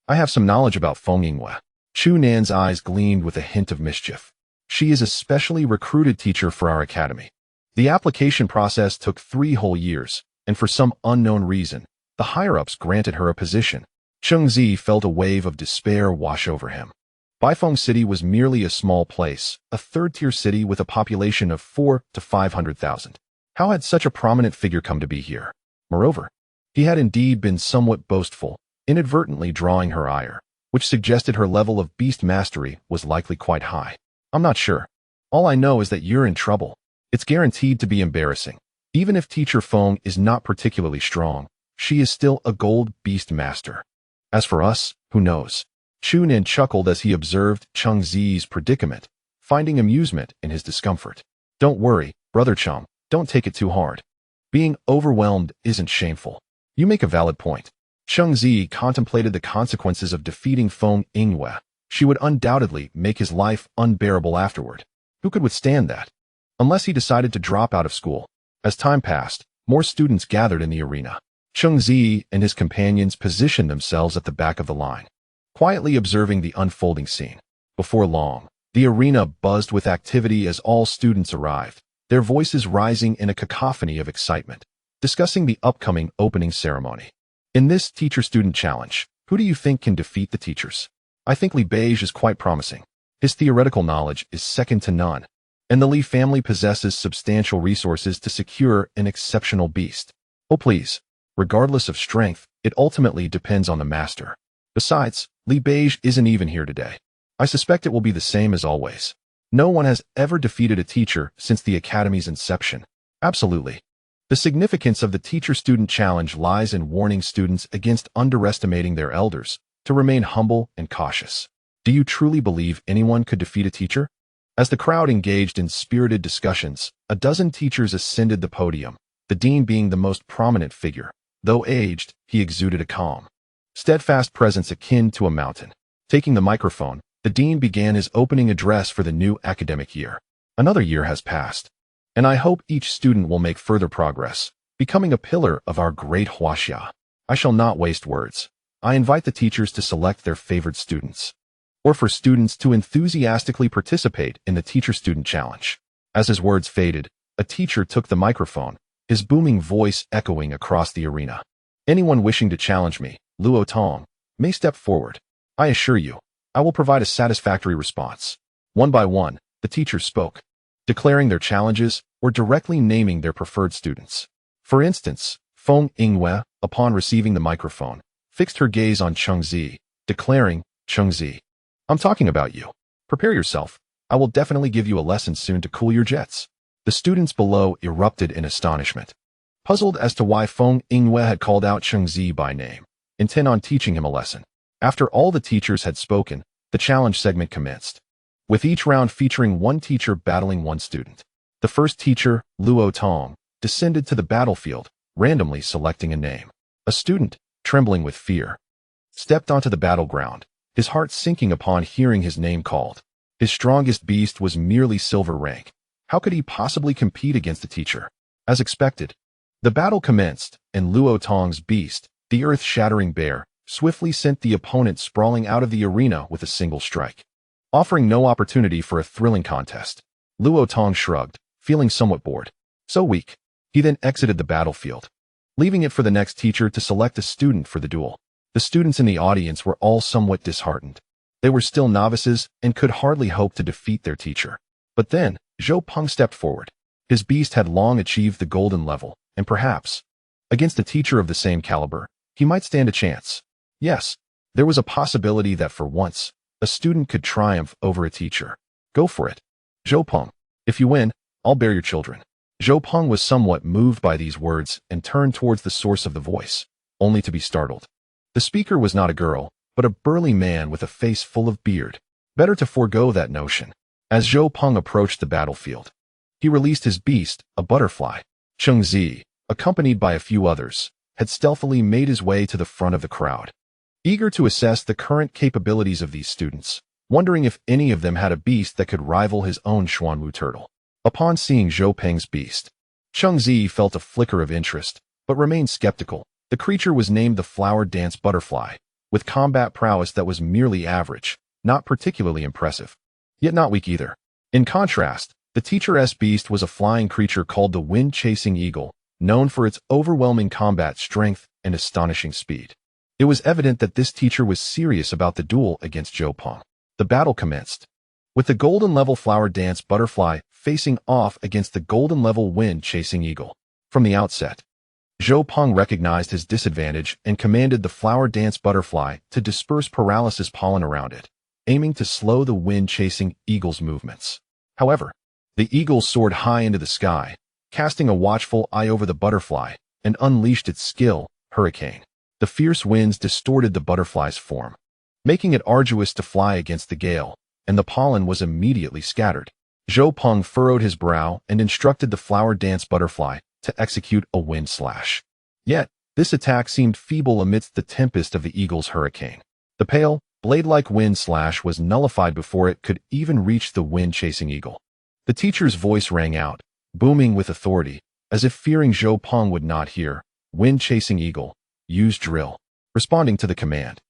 I have some knowledge about Feng Yingwei. Chu Nan's eyes gleamed with a hint of mischief. She is a specially recruited teacher for our academy. The application process took 3 whole years, and for some unknown reason, the higher-ups granted her a position. Cheng Ziyi felt a wave of despair wash over him. Baifeng City was merely a small place, a third-tier city with a population of 400,000 to 500,000. How had such a prominent figure come to be here? Moreover, he had indeed been somewhat boastful, inadvertently drawing her ire, which suggested her level of beast mastery was likely quite high. I'm not sure. All I know is that you're in trouble. It's guaranteed to be embarrassing. Even if Teacher Feng is not particularly strong, she is still a gold beast master. As for us, who knows? Chu Nin chuckled as he observed Cheng Ziyi's predicament, finding amusement in his discomfort. Don't worry, Brother Cheng, don't take it too hard. Being overwhelmed isn't shameful. You make a valid point. Cheng Ziyi contemplated the consequences of defeating Feng Yingwe. She would undoubtedly make his life unbearable afterward. Who could withstand that? Unless he decided to drop out of school. As time passed, more students gathered in the arena. Cheng Ziyi and his companions positioned themselves at the back of the line, quietly observing the unfolding scene. Before long, the arena buzzed with activity as all students arrived, their voices rising in a cacophony of excitement, discussing the upcoming opening ceremony. In this teacher-student challenge, who do you think can defeat the teachers? I think Li Beige is quite promising. His theoretical knowledge is second to none, and the Li family possesses substantial resources to secure an exceptional beast. Oh please, regardless of strength, it ultimately depends on the master. Besides, Li Beige isn't even here today. I suspect it will be the same as always. No one has ever defeated a teacher since the Academy's inception. Absolutely. The significance of the teacher-student challenge lies in warning students against underestimating their elders, to remain humble and cautious. Do you truly believe anyone could defeat a teacher? As the crowd engaged in spirited discussions, a dozen teachers ascended the podium, the dean being the most prominent figure. Though aged, he exuded a calm, steadfast presence akin to a mountain. Taking the microphone, the dean began his opening address for the new academic year. Another year has passed, and I hope each student will make further progress, becoming a pillar of our great Huaxia. I shall not waste words. I invite the teachers to select their favorite students, or for students to enthusiastically participate in the teacher-student challenge. As his words faded, a teacher took the microphone, his booming voice echoing across the arena. Anyone wishing to challenge me, Luo Tong, may step forward. I assure you, I will provide a satisfactory response. One by one, the teachers spoke, declaring their challenges or directly naming their preferred students. For instance, Feng Yingwe, upon receiving the microphone, fixed her gaze on Cheng Ziyi, declaring, Cheng Ziyi, I'm talking about you. Prepare yourself. I will definitely give you a lesson soon to cool your jets. The students below erupted in astonishment, puzzled as to why Feng Yingwe had called out Cheng Ziyi by name, intent on teaching him a lesson. After all the teachers had spoken, the challenge segment commenced, with each round featuring one teacher battling one student. The first teacher, Luo Tong, descended to the battlefield, randomly selecting a name. A student, trembling with fear, stepped onto the battleground, his heart sinking upon hearing his name called. His strongest beast was merely silver rank. How could he possibly compete against a teacher? As expected, the battle commenced, and Luo Tong's beast, the earth-shattering bear, swiftly sent the opponent sprawling out of the arena with a single strike, offering no opportunity for a thrilling contest. Luo Tong shrugged, feeling somewhat bored. So weak. He then exited the battlefield, leaving it for the next teacher to select a student for the duel. The students in the audience were all somewhat disheartened. They were still novices and could hardly hope to defeat their teacher. But then, Zhao Peng stepped forward. His beast had long achieved the golden level, and perhaps, against a teacher of the same caliber, he might stand a chance. Yes, there was a possibility that for once, a student could triumph over a teacher. Go for it. Zhao Peng, if you win, I'll bear your children. Zhao Peng was somewhat moved by these words and turned towards the source of the voice, only to be startled. The speaker was not a girl, but a burly man with a face full of beard. Better to forego that notion. As Zhao Peng approached the battlefield, he released his beast, a butterfly. Cheng Ziyi, accompanied by a few others, had stealthily made his way to the front of the crowd, eager to assess the current capabilities of these students, wondering if any of them had a beast that could rival his own Xuanwu turtle. Upon seeing Zhao Peng's beast, Cheng Ziyi felt a flicker of interest, but remained skeptical. The creature was named the Flower Dance Butterfly, with combat prowess that was merely average, not particularly impressive, yet not weak either. In contrast, the teacher's beast was a flying creature called the Wind-Chasing Eagle, known for its overwhelming combat strength and astonishing speed. It was evident that this teacher was serious about the duel against Zhao Peng. The battle commenced, with the Golden Level Flower Dance Butterfly facing off against the Golden Level Wind-Chasing Eagle. From the outset, Zhao Peng recognized his disadvantage and commanded the Flower Dance Butterfly to disperse paralysis pollen around it, aiming to slow the Wind-Chasing Eagle's movements. However, The eagle soared high into the sky, casting a watchful eye over the butterfly, and unleashed its skill, hurricane. The fierce winds distorted the butterfly's form, making it arduous to fly against the gale, and the pollen was immediately scattered. Zhao furrowed his brow and instructed the flower dance butterfly to execute a wind slash. Yet, this attack seemed feeble amidst the tempest of the eagle's hurricane. The pale, blade-like wind slash was nullified before it could even reach the wind-chasing eagle. The teacher's voice rang out, booming with authority, as if fearing Zhao would not hear. Wind-chasing eagle, use drill. Responding to the command,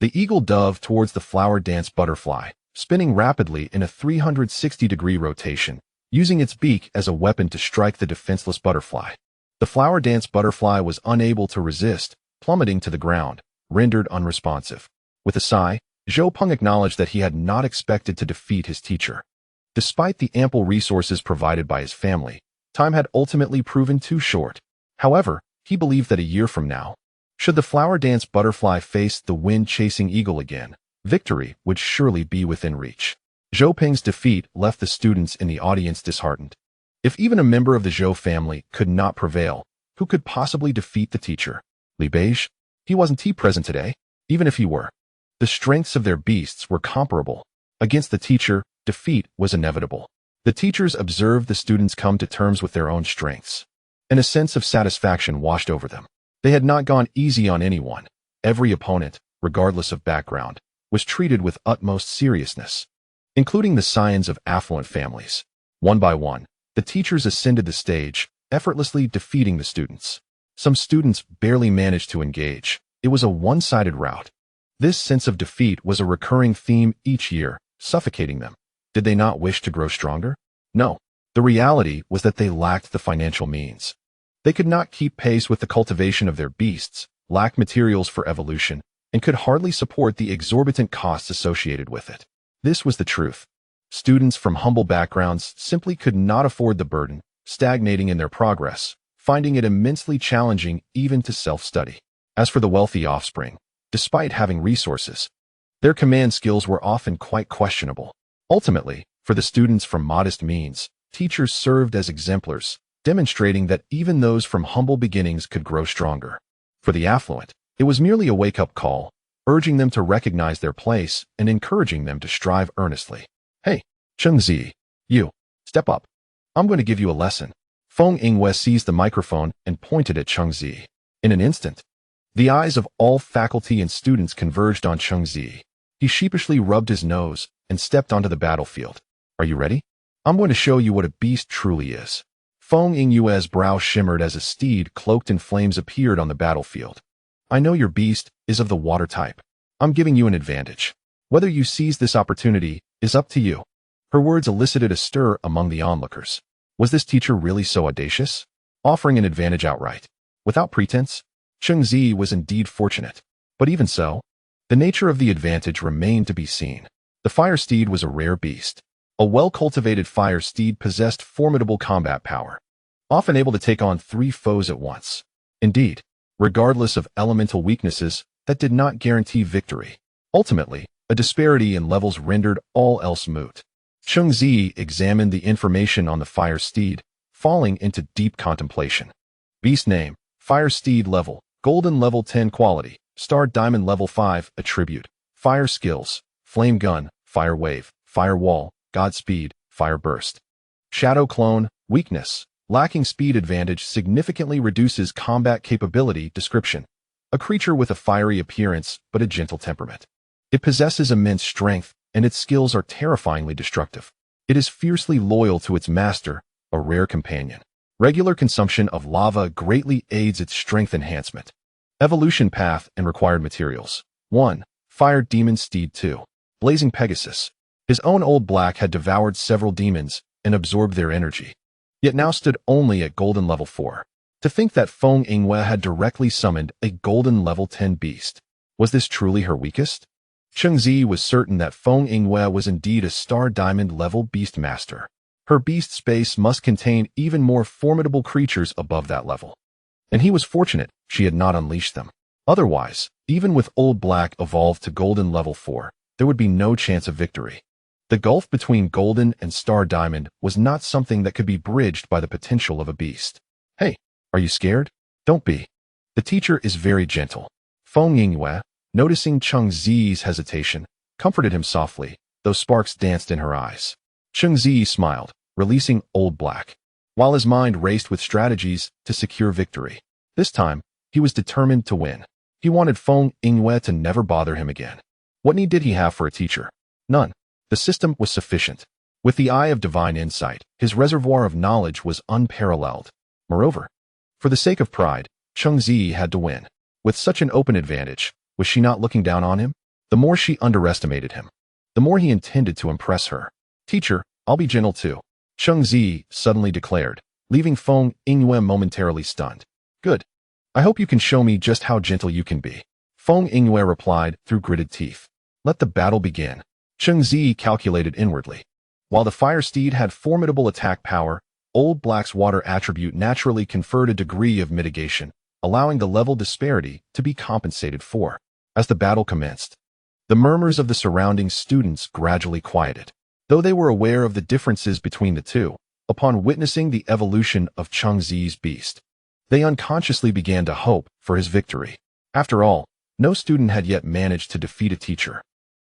the eagle dove towards the flower dance butterfly, spinning rapidly in a 360-degree rotation, using its beak as a weapon to strike the defenseless butterfly. The flower dance butterfly was unable to resist, plummeting to the ground, rendered unresponsive. With a sigh, Zhao acknowledged that he had not expected to defeat his teacher. Despite the ample resources provided by his family, time had ultimately proven too short. However, he believed that a year from now, should the flower dance butterfly face the wind-chasing eagle again, victory would surely be within reach. Zhao defeat left the students in the audience disheartened. If even a member of the Zhao family could not prevail, who could possibly defeat the teacher? Li Beige? He wasn't present today, even if he were. The strengths of their beasts were comparable. Against the teacher, defeat was inevitable. The teachers observed the students come to terms with their own strengths, and a sense of satisfaction washed over them. They had not gone easy on anyone. Every opponent, regardless of background, was treated with utmost seriousness, including the scions of affluent families. One by one, the teachers ascended the stage, effortlessly defeating the students. Some students barely managed to engage. It was a one-sided rout. This sense of defeat was a recurring theme each year, suffocating them. Did they not wish to grow stronger? No. The reality was that they lacked the financial means. They could not keep pace with the cultivation of their beasts, lacked materials for evolution, and could hardly support the exorbitant costs associated with it. This was the truth. Students from humble backgrounds simply could not afford the burden, stagnating in their progress, finding it immensely challenging even to self-study. As for the wealthy offspring, despite having resources, their command skills were often quite questionable. Ultimately, for the students from modest means, teachers served as exemplars, demonstrating that even those from humble beginnings could grow stronger. For the affluent, it was merely a wake-up call, urging them to recognize their place and encouraging them to strive earnestly. Hey, Cheng Ziyi, you, step up. I'm going to give you a lesson. Feng Yingwei seized the microphone and pointed at Cheng Ziyi. In an instant, the eyes of all faculty and students converged on Cheng Ziyi. He sheepishly rubbed his nose and stepped onto the battlefield. Are you ready? I'm going to show you what a beast truly is. Feng Yingwei's brow shimmered as a steed cloaked in flames appeared on the battlefield. I know your beast is of the water type. I'm giving you an advantage. Whether you seize this opportunity is up to you. Her words elicited a stir among the onlookers. Was this teacher really so audacious? Offering an advantage outright, without pretense? Cheng Ziyi was indeed fortunate. But even so, the nature of the advantage remained to be seen. The fire steed was a rare beast. A well-cultivated fire steed possessed formidable combat power, often able to take on 3 foes at once. Indeed, regardless of elemental weaknesses, that did not guarantee victory. Ultimately, a disparity in levels rendered all else moot. Cheng Ziyi examined the information on the fire steed, falling into deep contemplation. Beast name, fire steed level, golden level 10 quality, star diamond level 5 attribute, fire skills, flame gun, fire wave, fire wall, Godspeed, fire burst. Shadow clone, weakness, lacking speed advantage significantly reduces combat capability. Description: a creature with a fiery appearance but a gentle temperament. It possesses immense strength, and its skills are terrifyingly destructive. It is fiercely loyal to its master, a rare companion. Regular consumption of lava greatly aids its strength enhancement. Evolution path and required materials. 1. Fire demon steed. 2. Blazing Pegasus. His own old black had devoured several demons and absorbed their energy, yet now stood only at golden level 4. To think that Feng Yingwei had directly summoned a golden level 10 beast. Was this truly her weakest? Cheng Ziyi was certain that Feng Yingwei was indeed a star diamond level beast master. Her beast space must contain even more formidable creatures above that level. And he was fortunate she had not unleashed them. Otherwise, even with old black evolved to golden level 4, there would be no chance of victory. The gulf between golden and star diamond was not something that could be bridged by the potential of a beast. Hey, are you scared? Don't be. The teacher is very gentle. Feng Yingyue, noticing Cheng Ziyi's hesitation, comforted him softly, though sparks danced in her eyes. Cheng Ziyi smiled, releasing Old Black, while his mind raced with strategies to secure victory. This time, he was determined to win. He wanted Feng Yingyue to never bother him again. What need did he have for a teacher? None. The system was sufficient. With the eye of divine insight, his reservoir of knowledge was unparalleled. Moreover, for the sake of pride, Cheng Ziyi had to win. With such an open advantage, was she not looking down on him? The more she underestimated him, the more he intended to impress her. Teacher, I'll be gentle too, Cheng Ziyi suddenly declared, leaving Feng Yingyue momentarily stunned. Good. I hope you can show me just how gentle you can be. Feng Yingyue replied through gritted teeth. Let the battle begin. Cheng Ziyi calculated inwardly. While the fire steed had formidable attack power, Old Black's water attribute naturally conferred a degree of mitigation, allowing the level disparity to be compensated for. As the battle commenced, the murmurs of the surrounding students gradually quieted. Though they were aware of the differences between the two, upon witnessing the evolution of Cheng Ziyi's beast, they unconsciously began to hope for his victory. After all, no student had yet managed to defeat a teacher,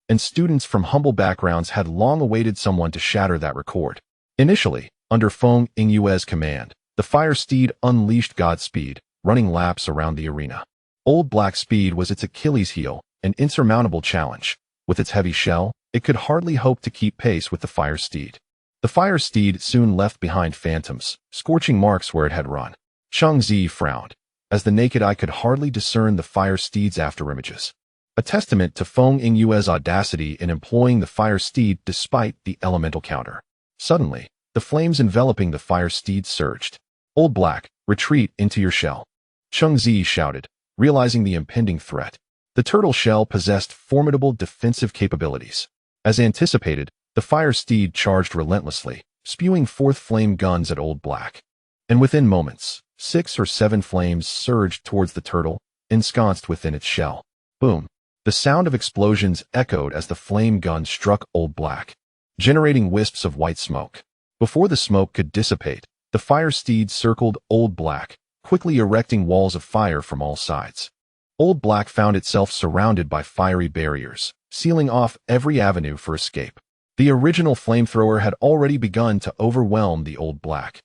and students from humble backgrounds had long awaited someone to shatter that record. Initially, under Feng Yingyue's command, the fire steed unleashed Godspeed, running laps around the arena. Old Black's speed was its Achilles heel, an insurmountable challenge. With its heavy shell, it could hardly hope to keep pace with the fire steed. The fire steed soon left behind phantoms, scorching marks where it had run. Cheng Ziyi frowned, as the naked eye could hardly discern the fire steed's afterimages. A testament to Feng Yingyue's audacity in employing the fire steed despite the elemental counter. Suddenly, the flames enveloping the fire steed surged. Old Black, retreat into your shell, Cheng Ziyi shouted, realizing the impending threat. The turtle shell possessed formidable defensive capabilities. As anticipated, the fire steed charged relentlessly, spewing forth flame guns at Old Black. And within moments, 6 or 7 flames surged towards the turtle, ensconced within its shell. Boom! The sound of explosions echoed as the flame gun struck Old Black, generating wisps of white smoke. Before the smoke could dissipate, the fire steed circled Old Black, quickly erecting walls of fire from all sides. Old Black found itself surrounded by fiery barriers, sealing off every avenue for escape. The original flamethrower had already begun to overwhelm the Old Black,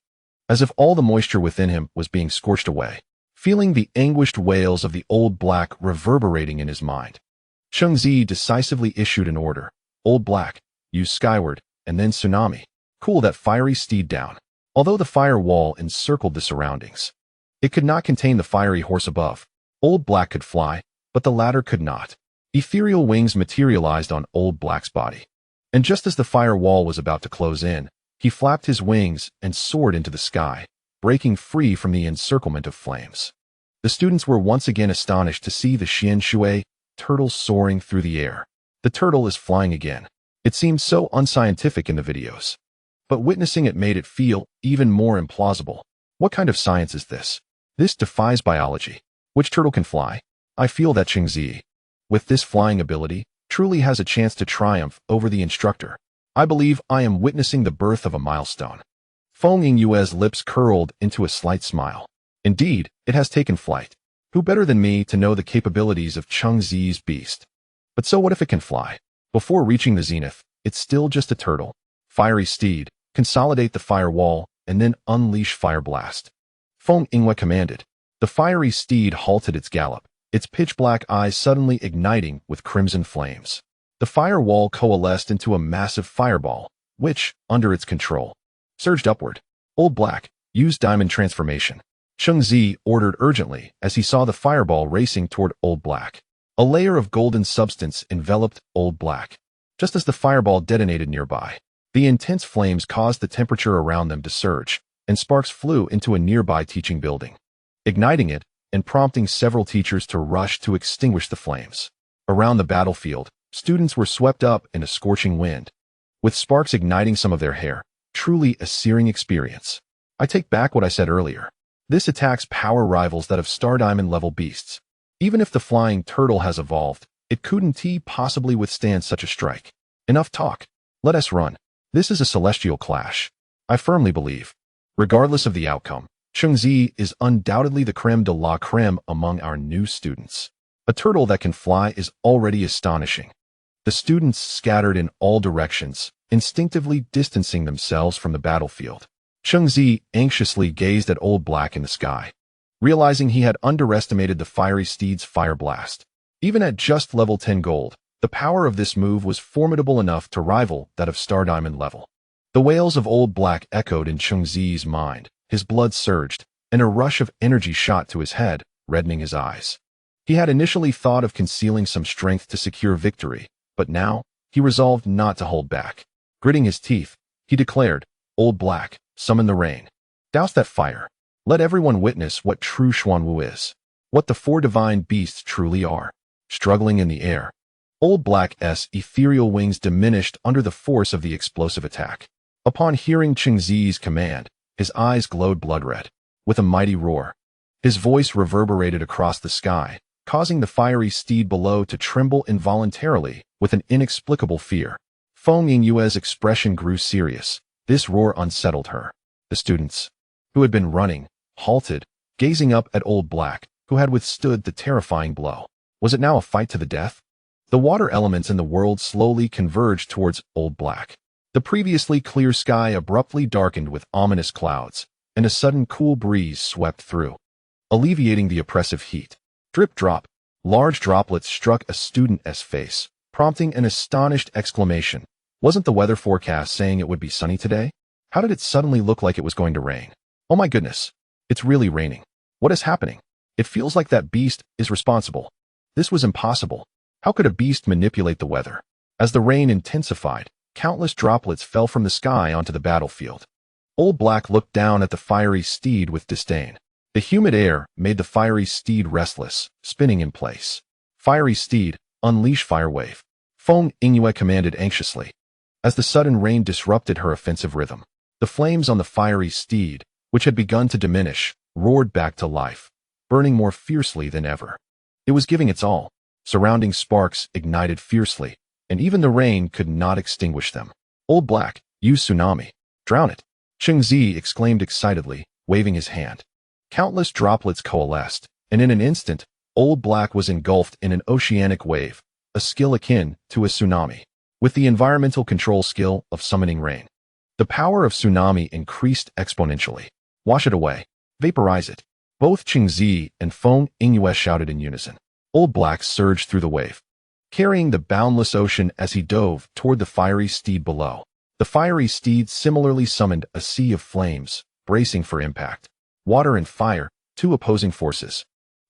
as if all the moisture within him was being scorched away. Feeling the anguished wails of the Old Black reverberating in his mind, Cheng Ziyi decisively issued an order. Old Black, use skyward, and then tsunami. Cool that fiery steed down. Although the fire wall encircled the surroundings, it could not contain the fiery horse above. Old Black could fly, but the latter could not. Ethereal wings materialized on Old Black's body. And just as the fire wall was about to close in, he flapped his wings and soared into the sky, breaking free from the encirclement of flames. The students were once again astonished to see the Xian Shui turtle soaring through the air. The turtle is flying again. It seemed so unscientific in the videos, but witnessing it made it feel even more implausible. What kind of science is this? This defies biology. Which turtle can fly? I feel that Cheng Ziyi, with this flying ability, truly has a chance to triumph over the instructor. I believe I am witnessing the birth of a milestone. Feng Yingyue's lips curled into a slight smile. Indeed, it has taken flight. Who better than me to know the capabilities of Cheng Ziyi's beast? But so what if it can fly? Before reaching the zenith, it's still just a turtle. Fiery steed, consolidate the fire wall, and then unleash fire blast. Feng Yingyue commanded. The fiery steed halted its gallop, its pitch-black eyes suddenly igniting with crimson flames. The fire wall coalesced into a massive fireball, which, under its control, surged upward. Old Black, use diamond transformation. Cheng Ziyi ordered urgently as he saw the fireball racing toward Old Black. A layer of golden substance enveloped Old Black. Just as the fireball detonated nearby, the intense flames caused the temperature around them to surge, and sparks flew into a nearby teaching building, igniting it and prompting several teachers to rush to extinguish the flames. Around the battlefield, students were swept up in a scorching wind, with sparks igniting some of their hair. Truly a searing experience. I take back what I said earlier. This attacks power rivals that of Star Diamond level beasts. Even if the flying turtle has evolved, it couldn't possibly withstand such a strike. Enough talk. Let us run. This is a celestial clash. I firmly believe. Regardless of the outcome, Cheng Ziyi is undoubtedly the creme de la creme among our new students. A turtle that can fly is already astonishing. The students scattered in all directions, instinctively distancing themselves from the battlefield. Cheng Ziyi anxiously gazed at Old Black in the sky, realizing he had underestimated the fiery steed's fire blast. Even at just level 10 gold, the power of this move was formidable enough to rival that of Star Diamond level. The wails of Old Black echoed in Cheng Ziyi's mind, his blood surged, and a rush of energy shot to his head, reddening his eyes. He had initially thought of concealing some strength to secure victory, but now, he resolved not to hold back. Gritting his teeth, he declared, Old Black, summon the rain. Douse that fire. Let everyone witness what true Xuanwu is, what the four divine beasts truly are. Struggling in the air, Old Black's ethereal wings diminished under the force of the explosive attack. Upon hearing Cheng Ziyi's command, his eyes glowed blood-red. With a mighty roar, his voice reverberated across the sky, causing the fiery steed below to tremble involuntarily with an inexplicable fear. Feng Yingyue's expression grew serious. This roar unsettled her. The students, who had been running, halted, gazing up at Old Black, who had withstood the terrifying blow. Was it now a fight to the death? The water elements in the world slowly converged towards Old Black. The previously clear sky abruptly darkened with ominous clouds, and a sudden cool breeze swept through, alleviating the oppressive heat. Drip drop. Large droplets struck a student's face, prompting an astonished exclamation. Wasn't the weather forecast saying it would be sunny today? How did it suddenly look like it was going to rain? Oh my goodness. It's really raining. What is happening? It feels like that beast is responsible. This was impossible. How could a beast manipulate the weather? As the rain intensified, countless droplets fell from the sky onto the battlefield. Old Black looked down at the fiery steed with disdain. The humid air made the fiery steed restless, spinning in place. Fiery steed, unleash fire wave. Feng Yingyue commanded anxiously. As the sudden rain disrupted her offensive rhythm, the flames on the fiery steed, which had begun to diminish, roared back to life, burning more fiercely than ever. It was giving its all. Surrounding sparks ignited fiercely, and even the rain could not extinguish them. Old Black, use tsunami. Drown it. Cheng Ziyi exclaimed excitedly, waving his hand. Countless droplets coalesced, and in an instant, Old Black was engulfed in an oceanic wave, a skill akin to a tsunami, with the environmental control skill of summoning rain. The power of tsunami increased exponentially. Wash it away. Vaporize it. Both Cheng Ziyi and Feng Yingyue shouted in unison. Old Black surged through the wave, carrying the boundless ocean as he dove toward the fiery steed below. The fiery steed similarly summoned a sea of flames, bracing for impact. Water and fire, two opposing forces,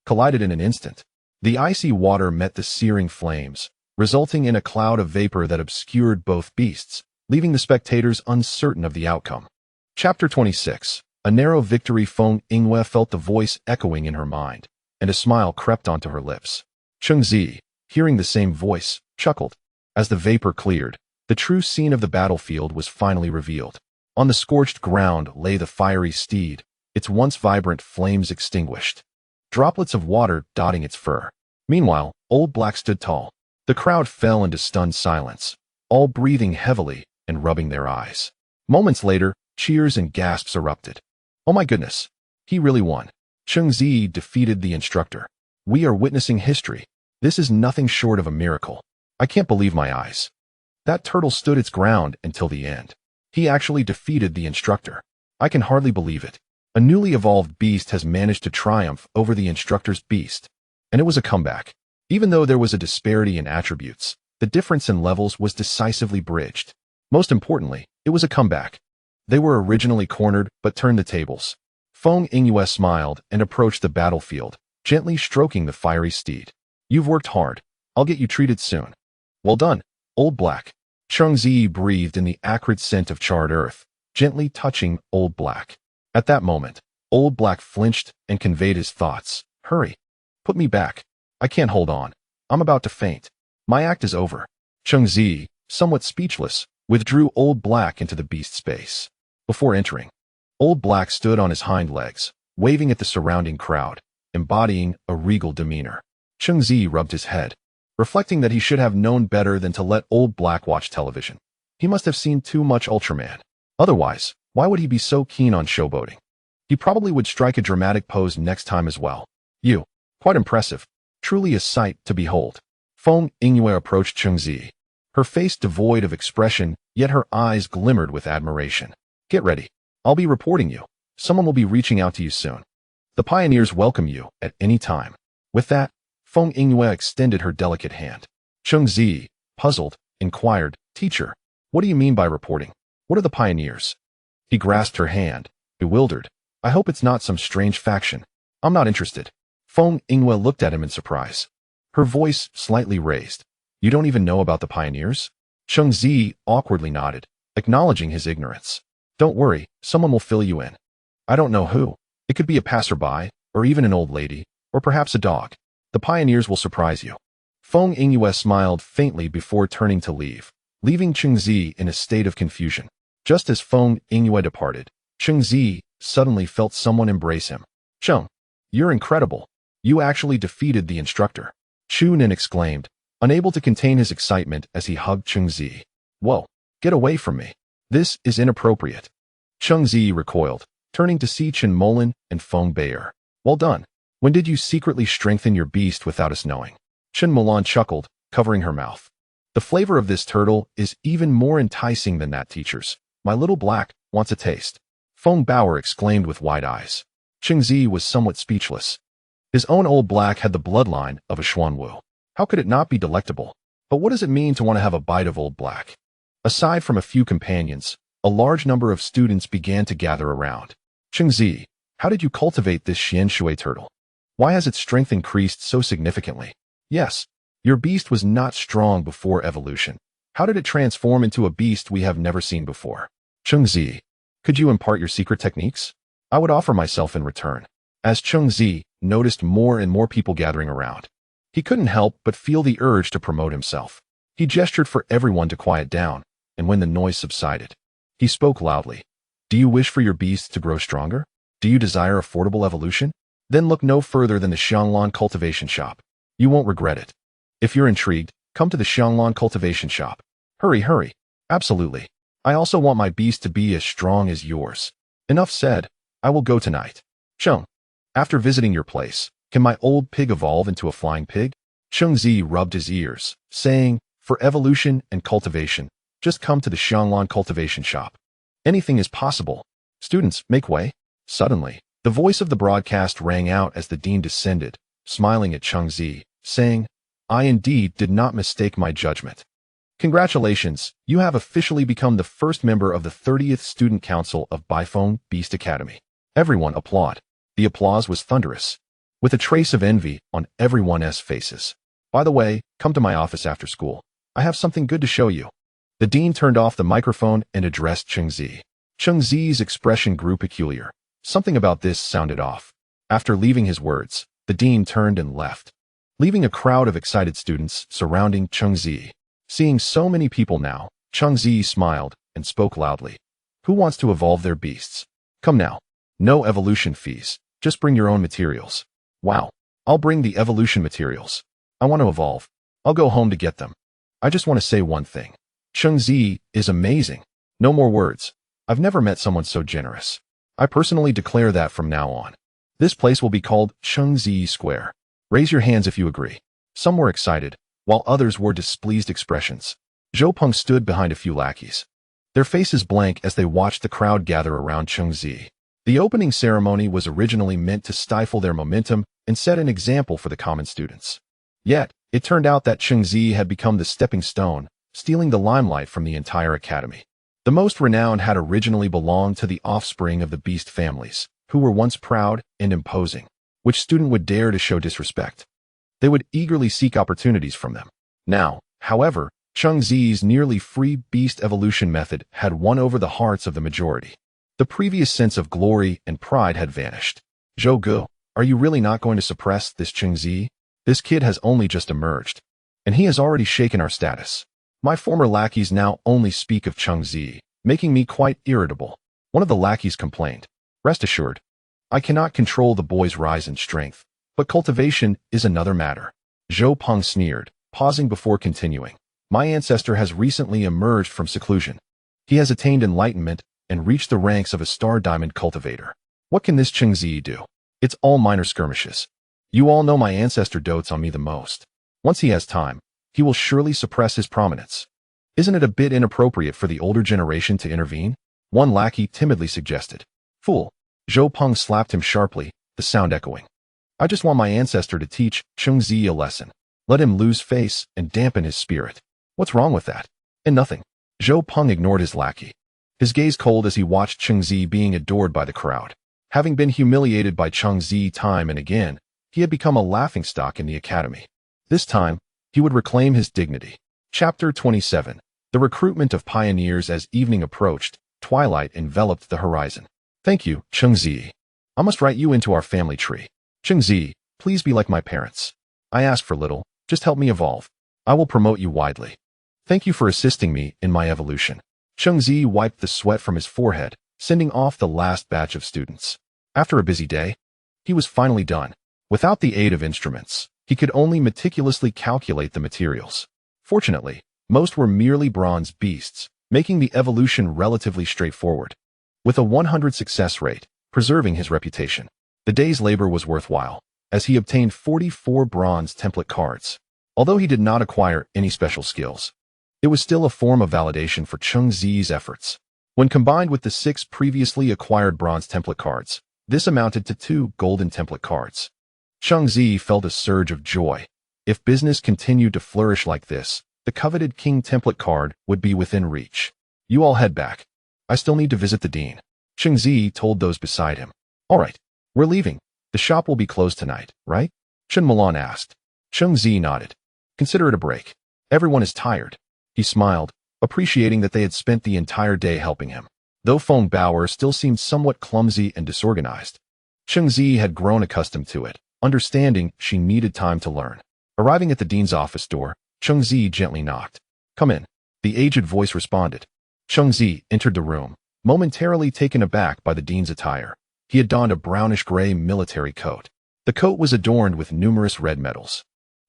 collided in an instant. The icy water met the searing flames, resulting in a cloud of vapor that obscured both beasts, leaving the spectators uncertain of the outcome. Chapter 26. A narrow victory. Feng Yingyue felt the voice echoing in her mind, and a smile crept onto her lips. Cheng Ziyi, hearing the same voice, chuckled. As the vapor cleared, the true scene of the battlefield was finally revealed. On the scorched ground lay the fiery steed, its once vibrant flames extinguished, droplets of water dotting its fur. Meanwhile, Old Black stood tall. The crowd fell into stunned silence, all breathing heavily and rubbing their eyes. Moments later, cheers and gasps erupted. Oh my goodness! He really won. Cheng Ziyi defeated the instructor. We are witnessing history. This is nothing short of a miracle. I can't believe my eyes. That turtle stood its ground until the end. He actually defeated the instructor. I can hardly believe it. A newly evolved beast has managed to triumph over the instructor's beast. And it was a comeback. Even though there was a disparity in attributes, the difference in levels was decisively bridged. Most importantly, it was a comeback. They were originally cornered but turned the tables. Feng Yingyue smiled and approached the battlefield, gently stroking the fiery steed. You've worked hard. I'll get you treated soon. Well done, Old Black. Cheng Ziyi breathed in the acrid scent of charred earth, gently touching Old Black. At that moment, Old Black flinched and conveyed his thoughts. Hurry. Put me back. I can't hold on. I'm about to faint. My act is over. Cheng Ziyi, somewhat speechless, withdrew Old Black into the beast space. Before entering, Old Black stood on his hind legs, waving at the surrounding crowd, embodying a regal demeanor. Cheng Ziyi rubbed his head, reflecting that he should have known better than to let Old Black watch television. He must have seen too much Ultraman. Otherwise, why would he be so keen on showboating? He probably would strike a dramatic pose next time as well. You. Quite impressive. Truly a sight to behold. Feng Yingyue approached Cheng Ziyi. Her face devoid of expression, yet her eyes glimmered with admiration. Get ready. I'll be reporting you. Someone will be reaching out to you soon. The pioneers welcome you at any time. With that, Feng Yingyue extended her delicate hand. Cheng Ziyi, puzzled, inquired, Teacher, what do you mean by reporting? What are the pioneers? He grasped her hand, bewildered. I hope it's not some strange faction. I'm not interested. Feng Yingyue looked at him in surprise. Her voice slightly raised. You don't even know about the pioneers? Cheng Ziyi awkwardly nodded, acknowledging his ignorance. Don't worry, someone will fill you in. I don't know who. It could be a passerby, or even an old lady, or perhaps a dog. The pioneers will surprise you. Feng Yingyue smiled faintly before turning to leave, leaving Cheng Ziyi in a state of confusion. Just as Feng Yingyue departed, Cheng Ziyi suddenly felt someone embrace him. Cheng, you're incredible. You actually defeated the instructor. Chu Nin exclaimed, unable to contain his excitement as he hugged Cheng Ziyi. Whoa, get away from me. This is inappropriate. Cheng Ziyi recoiled, turning to see Chen Molan and Feng Bayer. Well done. When did you secretly strengthen your beast without us knowing? Chen Molan chuckled, covering her mouth. The flavor of this turtle is even more enticing than that, teachers. My little black wants a taste. Feng Bayer exclaimed with wide eyes. Cheng Ziyi was somewhat speechless. His own old black had the bloodline of a Xuanwu. How could it not be delectable? But what does it mean to want to have a bite of old black? Aside from a few companions, a large number of students began to gather around. Cheng Ziyi, how did you cultivate this Xianshui turtle? Why has its strength increased so significantly? Yes, your beast was not strong before evolution. How did it transform into a beast we have never seen before? Cheng Ziyi, could you impart your secret techniques? I would offer myself in return. As Cheng Ziyi noticed more and more people gathering around, he couldn't help but feel the urge to promote himself. He gestured for everyone to quiet down, and when the noise subsided, he spoke loudly. Do you wish for your beast to grow stronger? Do you desire affordable evolution? Then look no further than the Xianglan cultivation shop. You won't regret it. If you're intrigued, come to the Xianglan cultivation shop. Hurry, hurry. Absolutely. I also want my beast to be as strong as yours. Enough said. I will go tonight. Cheng, after visiting your place, can my old pig evolve into a flying pig? Cheng Ziyi rubbed his ears, saying, for evolution and cultivation, just come to the Xianglan cultivation shop. Anything is possible. Students, make way. Suddenly, the voice of the broadcast rang out as the dean descended, smiling at Cheng Ziyi, saying, I indeed did not mistake my judgment. Congratulations, you have officially become the first member of the 30th Student Council of Baifeng Beast Academy. Everyone applaud. The applause was thunderous, with a trace of envy on everyone's faces. By the way, come to my office after school. I have something good to show you. The dean turned off the microphone and addressed Cheng Ziyi. Cheng Ziyi's expression grew peculiar. Something about this sounded off. After leaving his words, the dean turned and left, leaving a crowd of excited students surrounding Cheng Ziyi. Seeing so many people now, Cheng Ziyi smiled and spoke loudly. Who wants to evolve their beasts? Come now. No evolution fees. Just bring your own materials. Wow. I'll bring the evolution materials. I want to evolve. I'll go home to get them. I just want to say one thing. Cheng Ziyi is amazing. No more words. I've never met someone so generous. I personally declare that from now on. This place will be called Cheng Ziyi Square. Raise your hands if you agree. Some were excited, while others wore displeased expressions. Zhao Peng stood behind a few lackeys, their faces blank as they watched the crowd gather around Cheng Ziyi. The opening ceremony was originally meant to stifle their momentum and set an example for the common students. Yet, it turned out that Cheng Ziyi had become the stepping stone, stealing the limelight from the entire academy. The most renowned had originally belonged to the offspring of the beast families, who were once proud and imposing. Which student would dare to show disrespect? They would eagerly seek opportunities from them. Now, however, Cheng Ziyi's nearly free beast evolution method had won over the hearts of the majority. The previous sense of glory and pride had vanished. Zhou Gu, are you really not going to suppress this Cheng Ziyi? This kid has only just emerged, and he has already shaken our status. My former lackeys now only speak of Cheng Ziyi, making me quite irritable. One of the lackeys complained. Rest assured, I cannot control the boy's rise in strength, but cultivation is another matter. Zhao Peng sneered, pausing before continuing. My ancestor has recently emerged from seclusion. He has attained enlightenment and reached the ranks of a star diamond cultivator. What can this Cheng Ziyi do? It's all minor skirmishes. You all know my ancestor dotes on me the most. Once he has time, he will surely suppress his prominence. Isn't it a bit inappropriate for the older generation to intervene? One lackey timidly suggested. Fool. Zhao Peng slapped him sharply, the sound echoing. I just want my ancestor to teach Cheng Ziyi a lesson. Let him lose face and dampen his spirit. What's wrong with that? And nothing. Zhao Peng ignored his lackey, his gaze cold as he watched Cheng Ziyi being adored by the crowd. Having been humiliated by Cheng Ziyi time and again, he had become a laughingstock in the academy. This time, he would reclaim his dignity. Chapter 27. The recruitment of pioneers. As evening approached, twilight enveloped the horizon. Thank you, Cheng Ziyi. I must write you into our family tree. Cheng Ziyi, please be like my parents. I ask for little, just help me evolve. I will promote you widely. Thank you for assisting me in my evolution. Cheng Ziyi wiped the sweat from his forehead, sending off the last batch of students. After a busy day, he was finally done. Without the aid of instruments, he could only meticulously calculate the materials. Fortunately, most were merely bronze beasts, making the evolution relatively straightforward. With a 100 success rate, preserving his reputation, the day's labor was worthwhile, as he obtained 44 bronze template cards. Although he did not acquire any special skills, it was still a form of validation for Cheng Ziyi's efforts. When combined with the 6 previously acquired bronze template cards, this amounted to 2 golden template cards. Cheng Ziyi felt a surge of joy. If business continued to flourish like this, the coveted king template card would be within reach. You all head back. I still need to visit the dean. Cheng Ziyi told those beside him. All right, we're leaving. The shop will be closed tonight, right? Chen Milan asked. Cheng Ziyi nodded. Consider it a break. Everyone is tired. He smiled, appreciating that they had spent the entire day helping him. Though Feng Baoer still seemed somewhat clumsy and disorganized, Cheng Ziyi had grown accustomed to it, understanding she needed time to learn. Arriving at the dean's office door, Cheng Ziyi gently knocked. Come in. The aged voice responded. Cheng Ziyi entered the room, momentarily taken aback by the dean's attire. He had donned a brownish-gray military coat. The coat was adorned with numerous red medals,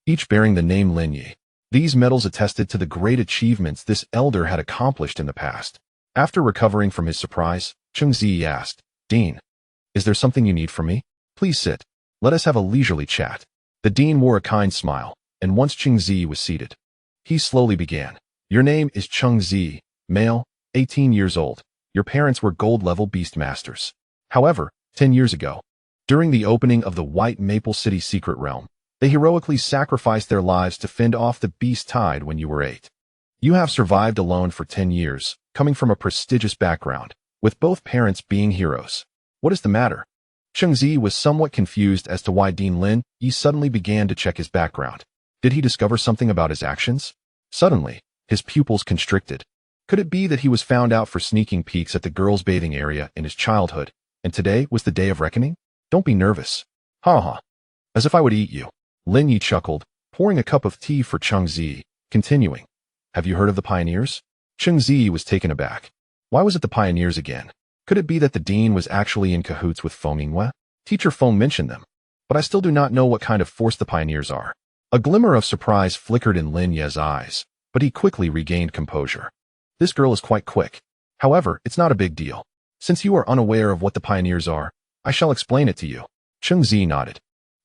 each bearing the name Lin Yi. These medals attested to the great achievements this elder had accomplished in the past. After recovering from his surprise, Cheng Ziyi asked, Dean, is there something you need from me? Please sit. Let us have a leisurely chat. The dean wore a kind smile, and once Cheng Ziyi was seated, he slowly began. Your name is Cheng Ziyi, male, 18 years old. Your parents were gold-level beast masters. However, 10 years ago, during the opening of the White Maple City secret realm, they heroically sacrificed their lives to fend off the beast tide when you were 8. You have survived alone for 10 years, coming from a prestigious background, with both parents being heroes. What is the matter? Cheng Ziyi was somewhat confused as to why Dean Lin Yi suddenly began to check his background. Did he discover something about his actions? Suddenly, his pupils constricted. Could it be that he was found out for sneaking peeks at the girls' bathing area in his childhood, and today was the day of reckoning? Don't be nervous. Ha ha. As if I would eat you. Lin Yi chuckled, pouring a cup of tea for Cheng Ziyi, continuing. Have you heard of the pioneers? Cheng Ziyi was taken aback. Why was it the pioneers again? Could it be that the dean was actually in cahoots with Feng Yingwe? Teacher Feng mentioned them, but I still do not know what kind of force the pioneers are. A glimmer of surprise flickered in Lin Ye's eyes, but he quickly regained composure. This girl is quite quick. However, it's not a big deal. Since you are unaware of what the pioneers are, I shall explain it to you. Cheng Ziyi nodded,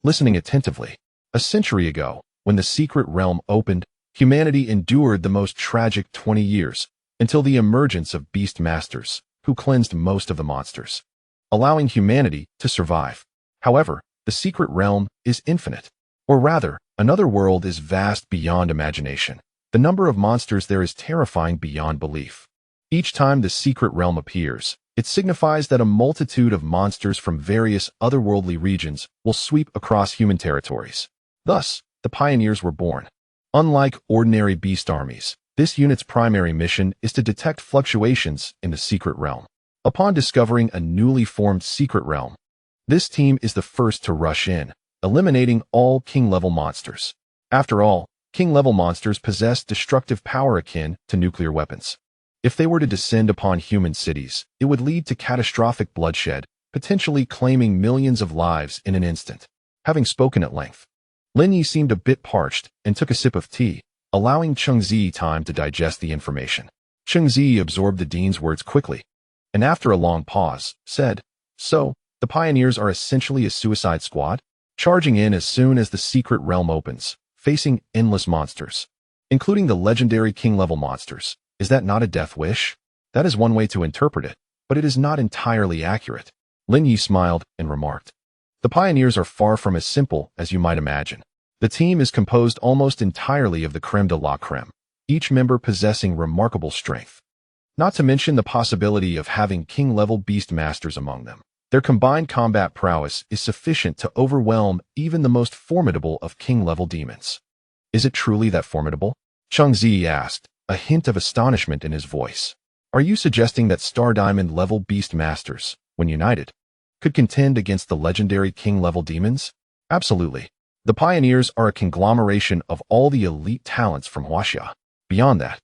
listening attentively. A century ago, when the secret realm opened, humanity endured the most tragic 20 years, until the emergence of beast masters, who cleansed most of the monsters, allowing humanity to survive. However, the secret realm is infinite. Or rather, another world is vast beyond imagination. The number of monsters there is terrifying beyond belief. Each time the secret realm appears, it signifies that a multitude of monsters from various otherworldly regions will sweep across human territories. Thus, the pioneers were born. Unlike ordinary beast armies, this unit's primary mission is to detect fluctuations in the secret realm. Upon discovering a newly formed secret realm, this team is the first to rush in, eliminating all king-level monsters. After all, king-level monsters possess destructive power akin to nuclear weapons. If they were to descend upon human cities, it would lead to catastrophic bloodshed, potentially claiming millions of lives in an instant. Having spoken at length, Lin Yi seemed a bit parched and took a sip of tea, allowing Cheng Ziyi time to digest the information. Cheng Ziyi absorbed the dean's words quickly, and after a long pause, said, "So, the pioneers are essentially a suicide squad, charging in as soon as the secret realm opens, facing endless monsters, including the legendary king-level monsters. Is that not a death wish?" "That is one way to interpret it, but it is not entirely accurate." Lin Yi smiled and remarked, "The pioneers are far from as simple as you might imagine. The team is composed almost entirely of the creme de la creme, each member possessing remarkable strength. Not to mention the possibility of having king-level beast masters among them. Their combined combat prowess is sufficient to overwhelm even the most formidable of king-level demons." "Is it truly that formidable?" Cheng Ziyi asked, a hint of astonishment in his voice. "Are you suggesting that Star Diamond-level beast masters, when united, could contend against the legendary king-level demons?" "Absolutely. The pioneers are a conglomeration of all the elite talents from Huaxia. Beyond that,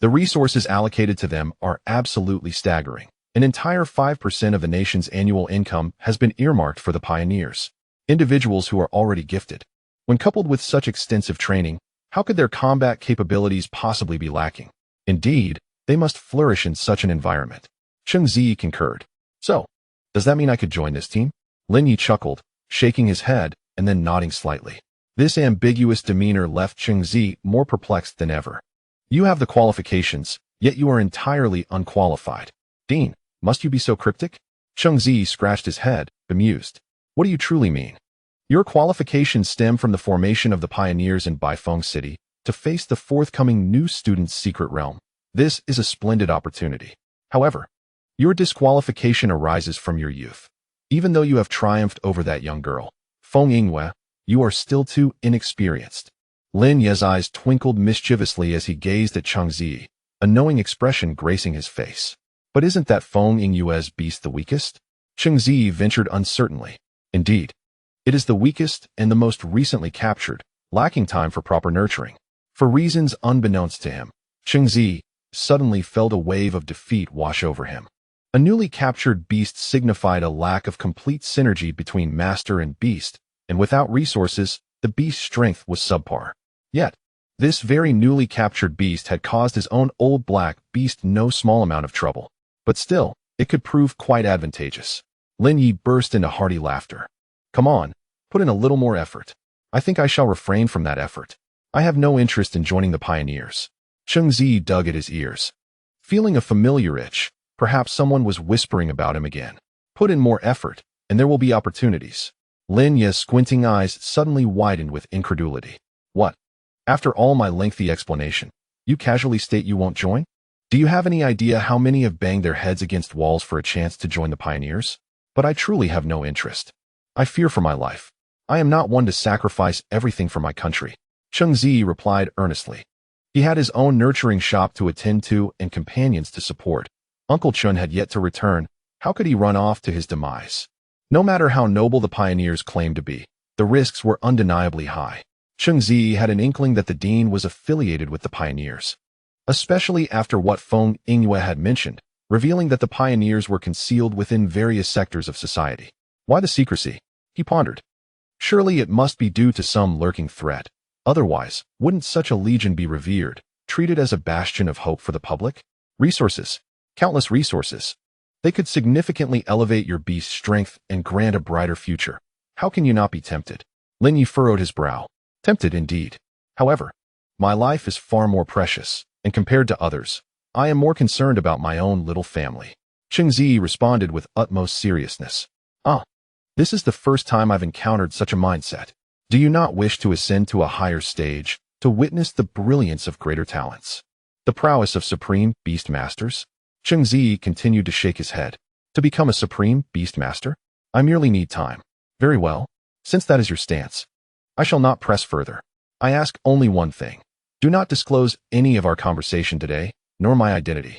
the resources allocated to them are absolutely staggering. An entire 5% of the nation's annual income has been earmarked for the pioneers, individuals who are already gifted. When coupled with such extensive training, how could their combat capabilities possibly be lacking? Indeed, they must flourish in such an environment." Cheng Ziyi concurred. "So, does that mean I could join this team?" Lin Yi chuckled, shaking his head and then nodding slightly. This ambiguous demeanor left Cheng Ziyi more perplexed than ever. "You have the qualifications, yet you are entirely unqualified. Dean, must you be so cryptic?" Cheng Ziyi scratched his head, bemused. "What do you truly mean?" "Your qualifications stem from the formation of the pioneers in Baifeng City to face the forthcoming new student's secret realm. This is a splendid opportunity. However, your disqualification arises from your youth. Even though you have triumphed over that young girl, Feng Yingwe, you are still too inexperienced." Lin Ye's eyes twinkled mischievously as he gazed at Cheng Ziyi, a knowing expression gracing his face. "But isn't that Feng Yingwe's beast the weakest?" Cheng Ziyi ventured uncertainly. "Indeed, it is the weakest and the most recently captured, lacking time for proper nurturing." For reasons unbeknownst to him, Cheng Ziyi suddenly felt a wave of defeat wash over him. A newly captured beast signified a lack of complete synergy between master and beast, and without resources, the beast's strength was subpar. Yet, this very newly captured beast had caused his own old black beast no small amount of trouble. But still, it could prove quite advantageous. Lin Yi burst into hearty laughter. "Come on, put in a little more effort." "I think I shall refrain from that effort. I have no interest in joining the pioneers." Cheng Ziyi dug at his ears. Feeling a familiar itch, perhaps someone was whispering about him again. "Put in more effort, and there will be opportunities." Lin Ye's squinting eyes suddenly widened with incredulity. "What? After all my lengthy explanation, you casually state you won't join? Do you have any idea how many have banged their heads against walls for a chance to join the pioneers? But I truly have no interest. I fear for my life. I am not one to sacrifice everything for my country." Cheng Ziyi replied earnestly. He had his own nurturing shop to attend to and companions to support. Uncle Chun had yet to return. How could he run off to his demise? No matter how noble the pioneers claimed to be, the risks were undeniably high. Cheng Ziyi had an inkling that the dean was affiliated with the pioneers, especially after what Feng Yingwe had mentioned, revealing that the pioneers were concealed within various sectors of society. Why the secrecy? He pondered. Surely it must be due to some lurking threat. Otherwise, wouldn't such a legion be revered, treated as a bastion of hope for the public? Resources. Countless resources. They could significantly elevate your beast's strength and grant a brighter future. How can you not be tempted? Lin Yi furrowed his brow. Tempted indeed. However, my life is far more precious, and compared to others, I am more concerned about my own little family. Cheng Ziyi responded with utmost seriousness. This is the first time I've encountered such a mindset. Do you not wish to ascend to a higher stage, to witness the brilliance of greater talents, the prowess of supreme beast masters? Cheng Ziyi continued to shake his head. To become a supreme beast master? I merely need time. Very well. Since that is your stance, I shall not press further. I ask only one thing. Do not disclose any of our conversation today, nor my identity.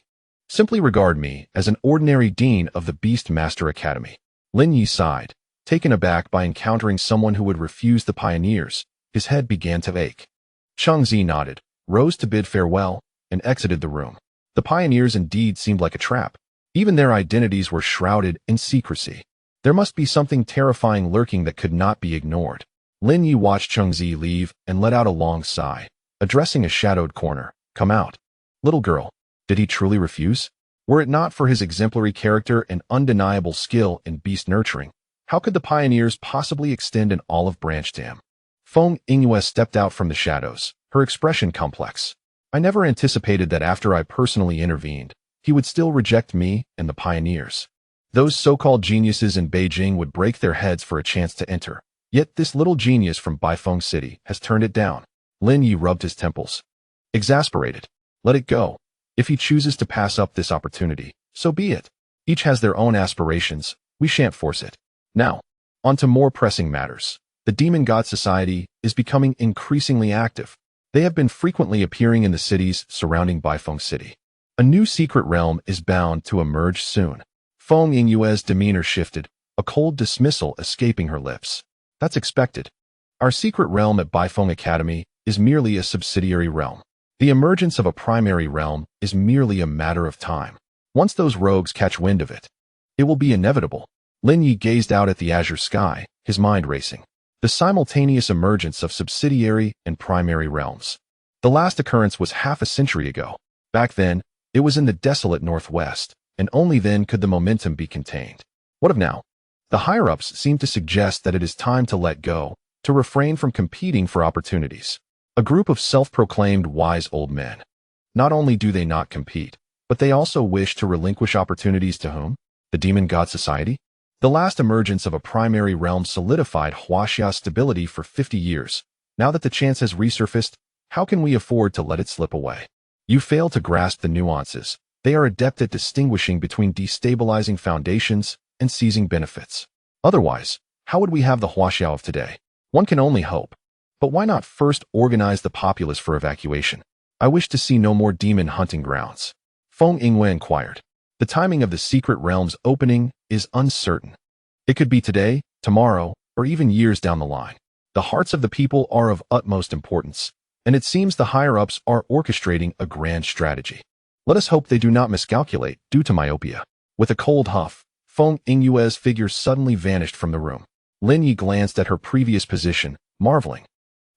Simply regard me as an ordinary dean of the Beast Master Academy. Lin Yi sighed. Taken aback by encountering someone who would refuse the pioneers, his head began to ache. Cheng Ziyi nodded, rose to bid farewell, and exited the room. The pioneers indeed seemed like a trap. Even their identities were shrouded in secrecy. There must be something terrifying lurking that could not be ignored. Lin Yi watched Cheng Ziyi leave and let out a long sigh, addressing a shadowed corner. "Come out." Little girl. Did he truly refuse? Were it not for his exemplary character and undeniable skill in beast nurturing, how could the pioneers possibly extend an olive branch to him? Feng Yingyue stepped out from the shadows, her expression complex. "I never anticipated that after I personally intervened, he would still reject me and the pioneers. Those so-called geniuses in Beijing would break their heads for a chance to enter. Yet this little genius from Baifeng City has turned it down." Lin Yi rubbed his temples. Exasperated. "Let it go. If he chooses to pass up this opportunity, so be it. Each has their own aspirations. We shan't force it. Now, on to more pressing matters. The Demon God Society is becoming increasingly active. They have been frequently appearing in the cities surrounding Baifeng City. A new secret realm is bound to emerge soon." Feng Yingyue's demeanor shifted, a cold dismissal escaping her lips. "That's expected. Our secret realm at Baifeng Academy is merely a subsidiary realm. The emergence of a primary realm is merely a matter of time. Once those rogues catch wind of it, it will be inevitable." Lin Yi gazed out at the azure sky, his mind racing. The simultaneous emergence of subsidiary and primary realms. The last occurrence was half a century ago. Back then, it was in the desolate northwest, and only then could the momentum be contained. What of now? The higher-ups seem to suggest that it is time to let go, to refrain from competing for opportunities. A group of self-proclaimed wise old men. Not only do they not compete, but they also wish to relinquish opportunities to whom? The Demon God Society? The last emergence of a primary realm solidified Huaxia's stability for 50 years. Now that the chance has resurfaced, how can we afford to let it slip away? You fail to grasp the nuances. They are adept at distinguishing between destabilizing foundations and seizing benefits. Otherwise, how would we have the Huaxia of today? One can only hope. But why not first organize the populace for evacuation? I wish to see no more demon hunting grounds. Feng Yingyue inquired. The timing of the secret realm's opening is uncertain. It could be today, tomorrow, or even years down the line. The hearts of the people are of utmost importance, and it seems the higher-ups are orchestrating a grand strategy. Let us hope they do not miscalculate due to myopia. With a cold huff, Feng Yingyue's figure suddenly vanished from the room. Lin Yi glanced at her previous position, marveling.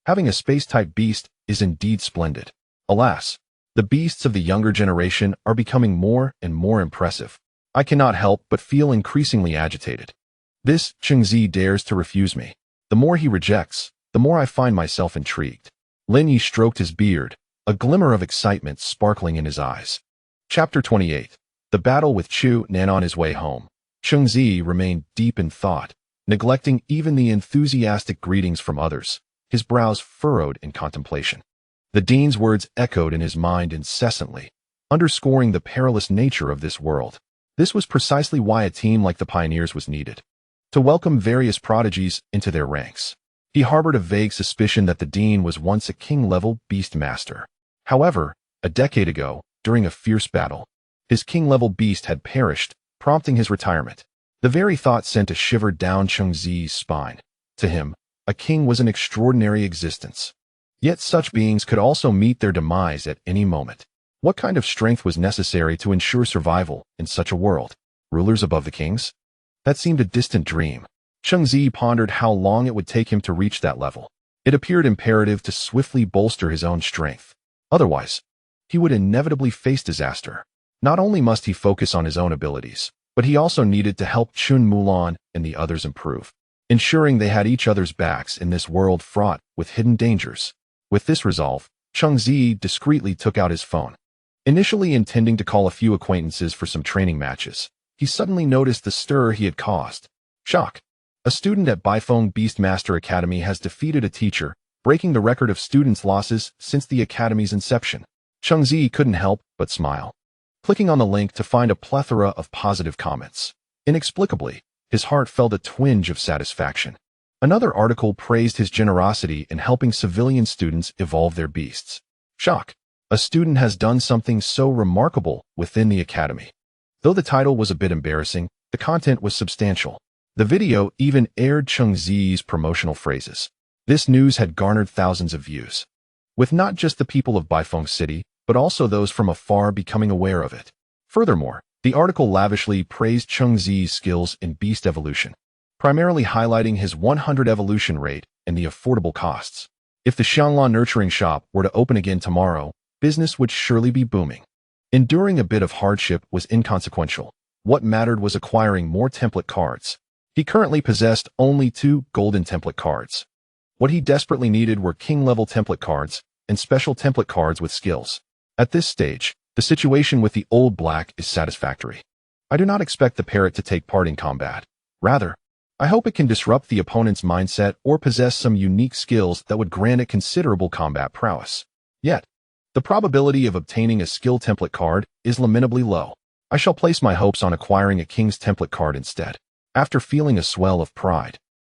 Having a space-type beast is indeed splendid. Alas, the beasts of the younger generation are becoming more and more impressive. I cannot help but feel increasingly agitated. This Cheng Ziyi dares to refuse me. The more he rejects, the more I find myself intrigued. Lin Yi stroked his beard, a glimmer of excitement sparkling in his eyes. Chapter 28. The battle with Chu Nan. On his way home, Cheng Ziyi remained deep in thought, neglecting even the enthusiastic greetings from others, his brows furrowed in contemplation. The dean's words echoed in his mind incessantly, underscoring the perilous nature of this world. This was precisely why a team like the Pioneers was needed, to welcome various prodigies into their ranks. He harbored a vague suspicion that the dean was once a king-level beast master. However, a decade ago, during a fierce battle, his king-level beast had perished, prompting his retirement. The very thought sent a shiver down Cheng Ziyi's spine. To him, a king was an extraordinary existence. Yet such beings could also meet their demise at any moment. What kind of strength was necessary to ensure survival in such a world? Rulers above the kings? That seemed a distant dream. Cheng Ziyi pondered how long it would take him to reach that level. It appeared imperative to swiftly bolster his own strength. Otherwise, he would inevitably face disaster. Not only must he focus on his own abilities, but he also needed to help Chun Mulan and the others improve, ensuring they had each other's backs in this world fraught with hidden dangers. With this resolve, Cheng Ziyi discreetly took out his phone. Initially intending to call a few acquaintances for some training matches, he suddenly noticed the stir he had caused. Shock! A student at Baifeng Beastmaster Academy has defeated a teacher, breaking the record of students' losses since the academy's inception. Cheng Ziyi couldn't help but smile, clicking on the link to find a plethora of positive comments. Inexplicably, his heart felt a twinge of satisfaction. Another article praised his generosity in helping civilian students evolve their beasts. Shock! A student has done something so remarkable within the academy. Though the title was a bit embarrassing, the content was substantial. The video even aired Cheng Ziyi's promotional phrases. This news had garnered thousands of views, with not just the people of Baifeng City, but also those from afar becoming aware of it. Furthermore, the article lavishly praised Cheng Ziyi's skills in beast evolution, primarily highlighting his 100 evolution rate and the affordable costs. If the Xianglan nurturing shop were to open again tomorrow, business would surely be booming. Enduring a bit of hardship was inconsequential. What mattered was acquiring more template cards. He currently possessed only 2 golden template cards. What he desperately needed were king-level template cards and special template cards with skills. At this stage, the situation with the old black is satisfactory. I do not expect the parrot to take part in combat. Rather, I hope it can disrupt the opponent's mindset or possess some unique skills that would grant it considerable combat prowess. Yet, the probability of obtaining a skill template card is lamentably low. I shall place my hopes on acquiring a king's template card instead. After feeling a swell of pride,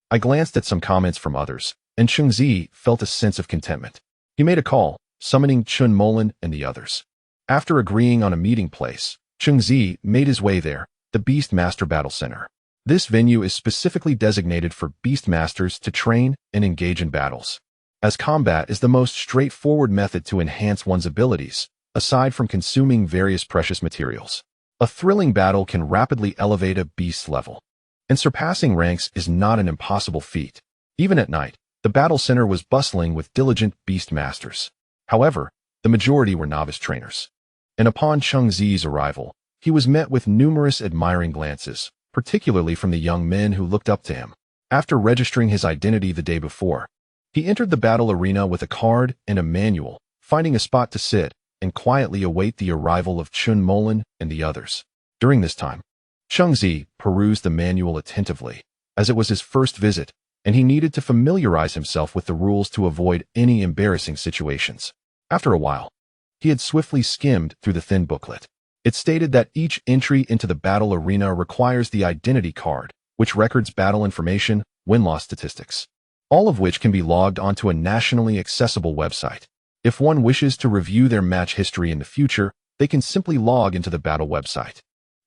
I glanced at some comments from others, and Cheng Ziyi felt a sense of contentment. He made a call, summoning Chun Molan and the others. After agreeing on a meeting place, Cheng Ziyi made his way there, the Beast Master Battle Center. This venue is specifically designated for Beast Masters to train and engage in battles. As combat is the most straightforward method to enhance one's abilities, aside from consuming various precious materials. A thrilling battle can rapidly elevate a beast's level. And surpassing ranks is not an impossible feat. Even at night, the battle center was bustling with diligent beast masters. However, the majority were novice trainers. And upon Cheng Ziyi's arrival, he was met with numerous admiring glances, particularly from the young men who looked up to him. After registering his identity the day before, he entered the battle arena with a card and a manual, finding a spot to sit and quietly await the arrival of Chun Molan and the others. During this time, Cheng Ziyi perused the manual attentively, as it was his first visit, and he needed to familiarize himself with the rules to avoid any embarrassing situations. After a while, he had swiftly skimmed through the thin booklet. It stated that each entry into the battle arena requires the identity card, which records battle information, win-loss statistics, all of which can be logged onto a nationally accessible website. If one wishes to review their match history in the future, they can simply log into the battle website.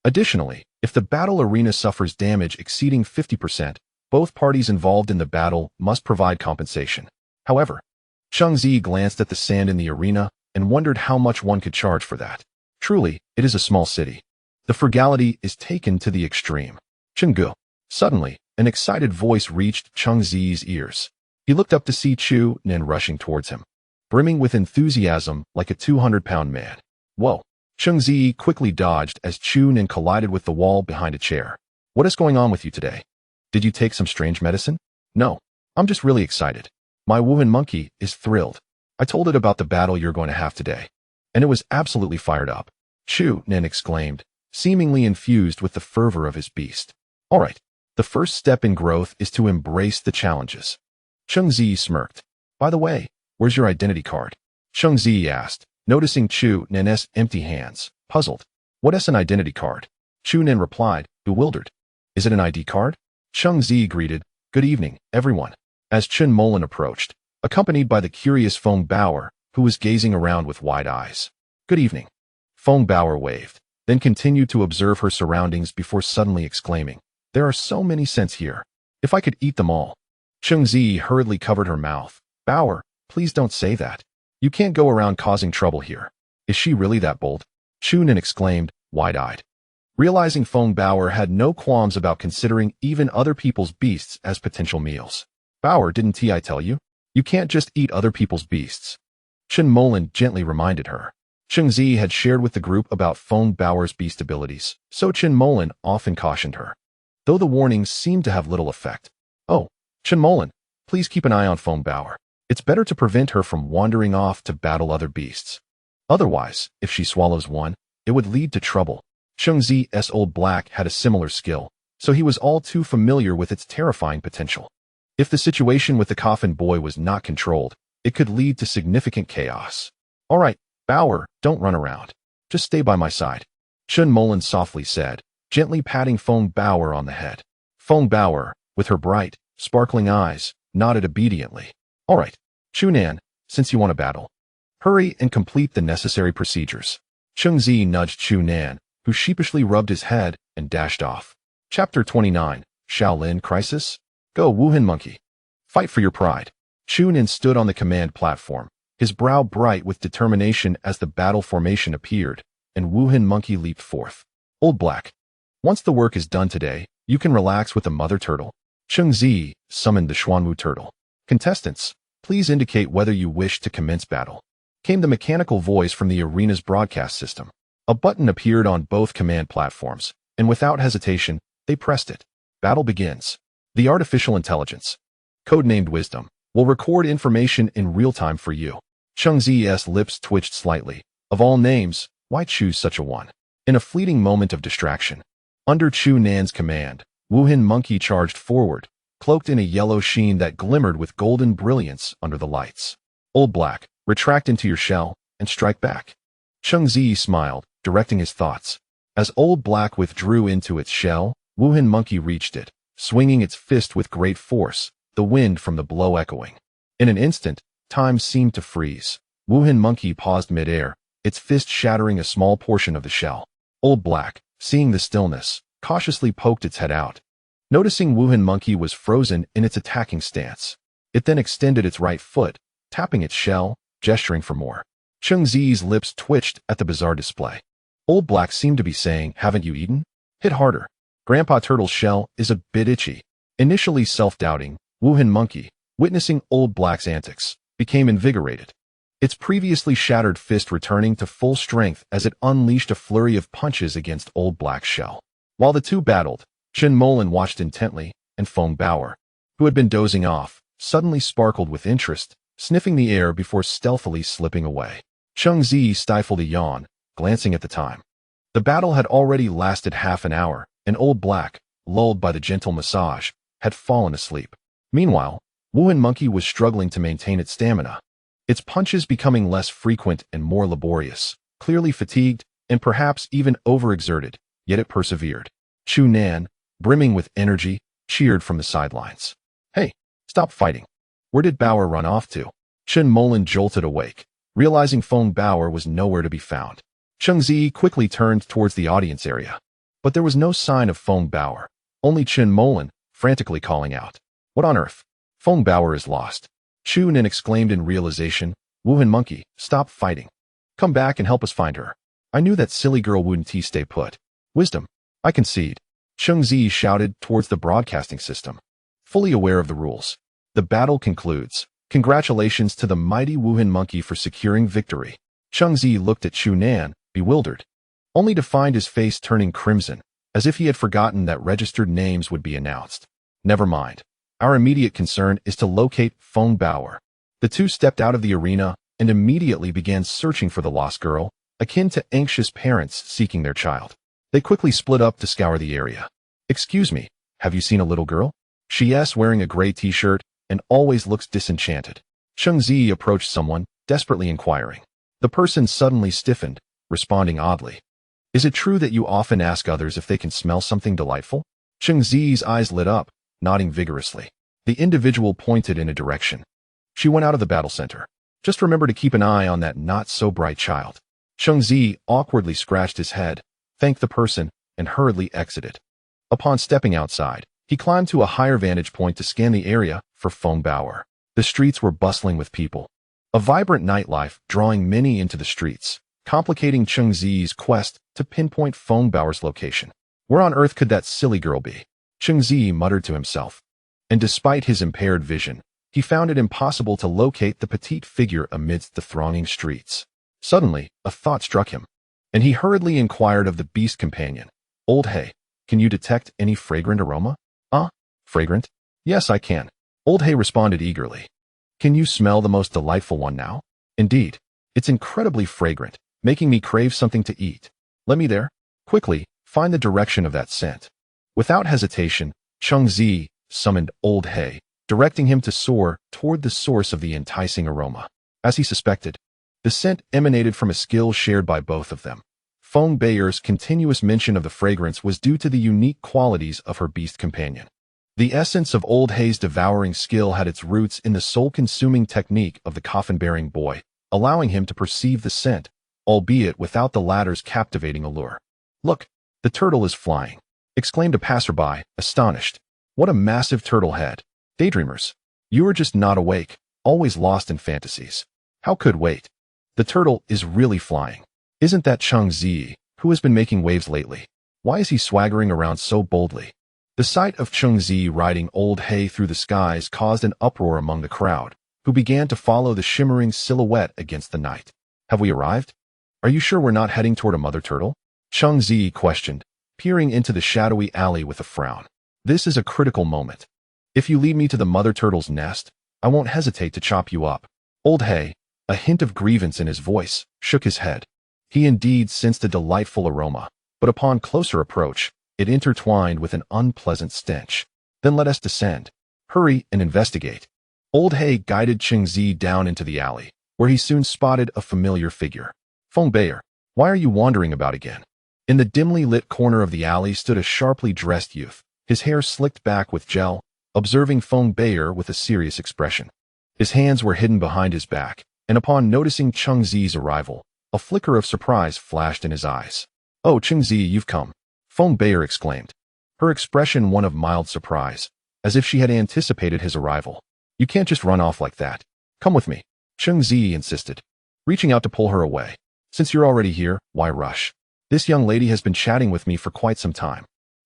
Additionally, if the battle arena suffers damage exceeding 50%, both parties involved in the battle must provide compensation. However, Cheng Ziyi glanced at the sand in the arena and wondered how much one could charge for that. Truly, it is a small city. The frugality is taken to the extreme. Chenggu. Suddenly, an excited voice reached Cheng Ziyi's ears. He looked up to see Chu Nen rushing towards him, brimming with enthusiasm like a 200-pound man. Whoa! Cheng Ziyi quickly dodged as Chu Nen collided with the wall behind a chair. What is going on with you today? Did you take some strange medicine? No, I'm just really excited. My Wuhan monkey is thrilled. I told it about the battle you're going to have today, and it was absolutely fired up. Chu Nen exclaimed, seemingly infused with the fervor of his beast. All right, the first step in growth is to embrace the challenges. Cheng Ziyi smirked. By the way, where's your identity card? Cheng Ziyi asked, noticing Chu Nen's empty hands, puzzled. What is an identity card? Chu Nen replied, bewildered. Is it an ID card? Cheng Ziyi greeted, good evening, everyone, as Chun Molan approached, accompanied by the curious Feng Bower, who was gazing around with wide eyes. Good evening. Feng Bower waved, then continued to observe her surroundings before suddenly exclaiming, there are so many scents here. If I could eat them all. Cheng Ziyi hurriedly covered her mouth. Bower, please don't say that. You can't go around causing trouble here. Is she really that bold? Chu Nen exclaimed, wide-eyed. Realizing Feng Bower had no qualms about considering even other people's beasts as potential meals. Bower, didn't I tell you? You can't just eat other people's beasts. Chun Molan gently reminded her. Cheng Ziyi had shared with the group about Feng Bower's beast abilities, so Chun Molan often cautioned her. Though the warnings seemed to have little effect. Oh, Chun Molan, please keep an eye on Feng Bower. It's better to prevent her from wandering off to battle other beasts. Otherwise, if she swallows one, it would lead to trouble. Cheng Ziyi's old black had a similar skill, so he was all too familiar with its terrifying potential. If the situation with the coffin boy was not controlled, it could lead to significant chaos. All right, Bower, don't run around. Just stay by my side. Chun Molan softly said, gently patting Feng Bower on the head. Feng Bower, with her bright, sparkling eyes, nodded obediently. All right, Chu Nen, since you want to battle, hurry and complete the necessary procedures. Cheng Ziyi nudged Chu Nen, who sheepishly rubbed his head and dashed off. Chapter 29, Shaolin Crisis? Go, Wuhan Monkey. Fight for your pride. Chu Nen stood on the command platform, his brow bright with determination as the battle formation appeared, and Wuhan Monkey leaped forth. Old Black. Once the work is done today, you can relax with the mother turtle. Cheng Ziyi summoned the Xuanwu turtle. Contestants, Please indicate whether you wish to commence battle. Came the mechanical voice from the arena's broadcast system. A button appeared on both command platforms, and without hesitation, they pressed it. Battle begins. The artificial intelligence, codenamed Wisdom, will record information in real time for you. Cheng Ziyi's lips twitched slightly. Of all names, why choose such a one? In a fleeting moment of distraction, under Chu Nan's command, Wuhan Monkey charged forward, cloaked in a yellow sheen that glimmered with golden brilliance under the lights. Old Black, retract into your shell and strike back. Cheng Ziyi smiled, directing his thoughts. As Old Black withdrew into its shell, Wuhan Monkey reached it, swinging its fist with great force, the wind from the blow echoing. In an instant, time seemed to freeze. Wuhan Monkey paused midair, its fist shattering a small portion of the shell. Old Black, seeing the stillness, cautiously poked its head out. Noticing Wuhan Monkey was frozen in its attacking stance, it then extended its right foot, tapping its shell, gesturing for more. Cheng Ziyi's lips twitched at the bizarre display. Old Black seemed to be saying, "Haven't you eaten? Hit harder." Grandpa Turtle's shell is a bit itchy. Initially self-doubting, Wuhan Monkey, witnessing Old Black's antics, became invigorated. Its previously shattered fist returning to full strength as it unleashed a flurry of punches against Old Black's shell. While the two battled, Chen Molan watched intently, and Feng Bower, who had been dozing off, suddenly sparkled with interest, sniffing the air before stealthily slipping away. Cheng Ziyi stifled a yawn, glancing at the time. The battle had already lasted half an hour, and Old Black, lulled by the gentle massage, had fallen asleep. Meanwhile, Wuhan Monkey was struggling to maintain its stamina, its punches becoming less frequent and more laborious, clearly fatigued and perhaps even overexerted, yet it persevered. Chu Nan, brimming with energy, cheered from the sidelines. "Hey, stop fighting. Where did Bower run off to?" Chen Molan jolted awake, realizing Feng Bower was nowhere to be found. Cheng Ziyi quickly turned towards the audience area, but there was no sign of Feng Bower, only Chen Molan, frantically calling out, "What on earth? Feng Bower is lost." Chu Nan exclaimed in realization, "Wuhan Monkey, stop fighting. Come back and help us find her. I knew that silly girl wouldn't stay put." "Wisdom, I concede," Cheng Ziyi shouted towards the broadcasting system, fully aware of the rules. "The battle concludes. Congratulations to the mighty Wuhan Monkey for securing victory." Cheng Ziyi looked at Chu Nan, bewildered, only to find his face turning crimson, as if he had forgotten that registered names would be announced. "Never mind. Our immediate concern is to locate Feng Bower." The two stepped out of the arena and immediately began searching for the lost girl, akin to anxious parents seeking their child. They quickly split up to scour the area. "Excuse me, have you seen a little girl? She is wearing a gray t-shirt and always looks disenchanted." Cheng Ziyi approached someone, desperately inquiring. The person suddenly stiffened, responding oddly. "Is it true that you often ask others if they can smell something delightful?" Cheng Ziyi's eyes lit up, nodding vigorously. The individual pointed in a direction. "She went out of the battle center. Just remember to keep an eye on that not-so-bright child." Cheng Ziyi awkwardly scratched his head, thanked the person, and hurriedly exited. Upon stepping outside, he climbed to a higher vantage point to scan the area for Feng Bower. The streets were bustling with people. A vibrant nightlife drawing many into the streets, complicating Cheng Ziyi's quest to pinpoint Feng Bower's location. Where on earth could that silly girl be? Cheng Ziyi muttered to himself. And despite his impaired vision, he found it impossible to locate the petite figure amidst the thronging streets. Suddenly, a thought struck him, and he hurriedly inquired of the beast companion. "Old Hay, can you detect any fragrant aroma?" Fragrant? Yes, I can." Old Hay responded eagerly. "Can you smell the most delightful one now?" "Indeed. It's incredibly fragrant, making me crave something to eat." "Let me there. Quickly, find the direction of that scent." Without hesitation, Cheng Ziyi summoned Old Hay, directing him to soar toward the source of the enticing aroma. As he suspected, the scent emanated from a skill shared by both of them. Feng Bower's continuous mention of the fragrance was due to the unique qualities of her beast companion. The essence of Old Hay's devouring skill had its roots in the soul-consuming technique of the coffin-bearing boy, allowing him to perceive the scent, albeit without the latter's captivating allure. "Look, the turtle is flying," exclaimed a passerby, astonished. "What a massive turtle head. Daydreamers, you are just not awake, always lost in fantasies. How could wait? The turtle is really flying. Isn't that Cheng Ziyi, who has been making waves lately? Why is he swaggering around so boldly?" The sight of Cheng Ziyi riding Old Hay through the skies caused an uproar among the crowd, who began to follow the shimmering silhouette against the night. Have we arrived? Are you sure we're not heading toward a mother turtle? Cheng Ziyi questioned, peering into the shadowy alley with a frown. This is a critical moment. If you lead me to the mother turtle's nest, I won't hesitate to chop you up. Old Hay, a hint of grievance in his voice, shook his head. He indeed sensed a delightful aroma, but upon closer approach, it intertwined with an unpleasant stench. Then let us descend. Hurry and investigate. Old Hay guided Cheng Ziyi down into the alley, where he soon spotted a familiar figure. Feng Bei'er, why are you wandering about again? In the dimly lit corner of the alley stood a sharply dressed youth, his hair slicked back with gel, observing Feng Bei'er with a serious expression. His hands were hidden behind his back, and upon noticing Cheng Ziyi's arrival, a flicker of surprise flashed in his eyes. Oh, Cheng Ziyi, you've come, Feng Bei'er exclaimed, her expression one of mild surprise, as if she had anticipated his arrival. You can't just run off like that. Come with me, Cheng Ziyi insisted, reaching out to pull her away. Since you're already here, why rush? This young lady has been chatting with me for quite some time.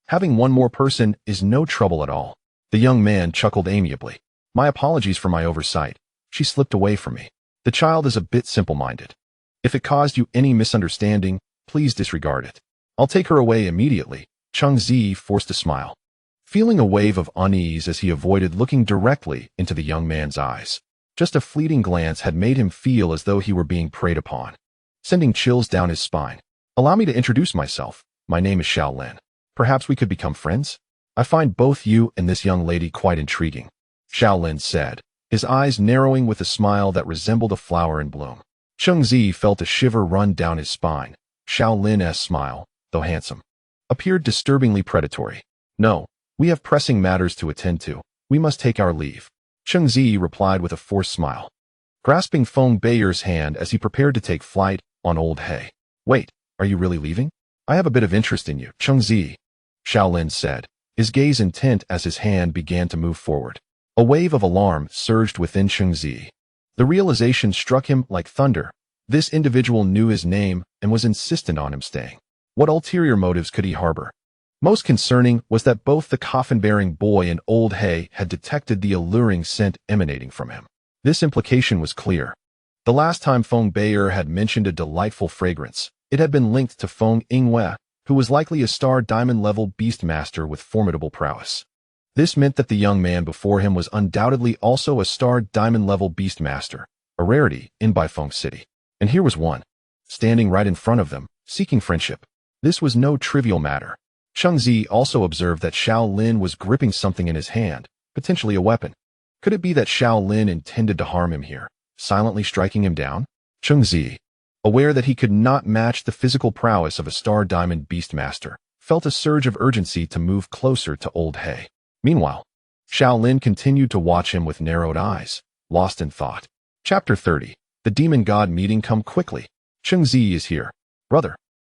Having one more person is no trouble at all. The young man chuckled amiably. My apologies for my oversight. She slipped away from me. The child is a bit simple-minded. If it caused you any misunderstanding, please disregard it. I'll take her away immediately. Cheng Ziyi forced a smile, feeling a wave of unease as he avoided looking directly into the young man's eyes. Just a fleeting glance had made him feel as though he were being preyed upon, sending chills down his spine. Allow me to introduce myself. My name is Xiao Lin. Perhaps we could become friends? I find both you and this young lady quite intriguing, Xiao Lin said, his eyes narrowing with a smile that resembled a flower in bloom. Cheng Ziyi felt a shiver run down his spine. Xiao Lin's smile, though handsome, appeared disturbingly predatory. No, we have pressing matters to attend to. We must take our leave, Cheng Ziyi replied with a forced smile, grasping Feng Bei'er's hand as he prepared to take flight on Old Hay. Wait, are you really leaving? I have a bit of interest in you, Cheng Ziyi, Xiao Lin said, his gaze intent as his hand began to move forward. A wave of alarm surged within Cheng Ziyi. The realization struck him like thunder. This individual knew his name and was insistent on him staying. What ulterior motives could he harbor? Most concerning was that both the coffin-bearing boy and Old Hay had detected the alluring scent emanating from him. This implication was clear. The last time Feng Bei'er had mentioned a delightful fragrance, it had been linked to Feng Yingwei, who was likely a star diamond-level beastmaster with formidable prowess. This meant that the young man before him was undoubtedly also a star diamond-level beastmaster, a rarity in Baifeng City. And here was one, standing right in front of them, seeking friendship. This was no trivial matter. Cheng Ziyi also observed that Xiao Lin was gripping something in his hand, potentially a weapon. Could it be that Xiao Lin intended to harm him here, silently striking him down? Cheng Ziyi, aware that he could not match the physical prowess of a star diamond beastmaster, felt a surge of urgency to move closer to Old Hay. Meanwhile, Xiao Lin continued to watch him with narrowed eyes, lost in thought. Chapter 30. The demon god meeting. Come quickly. Cheng Ziyi is here. Brother,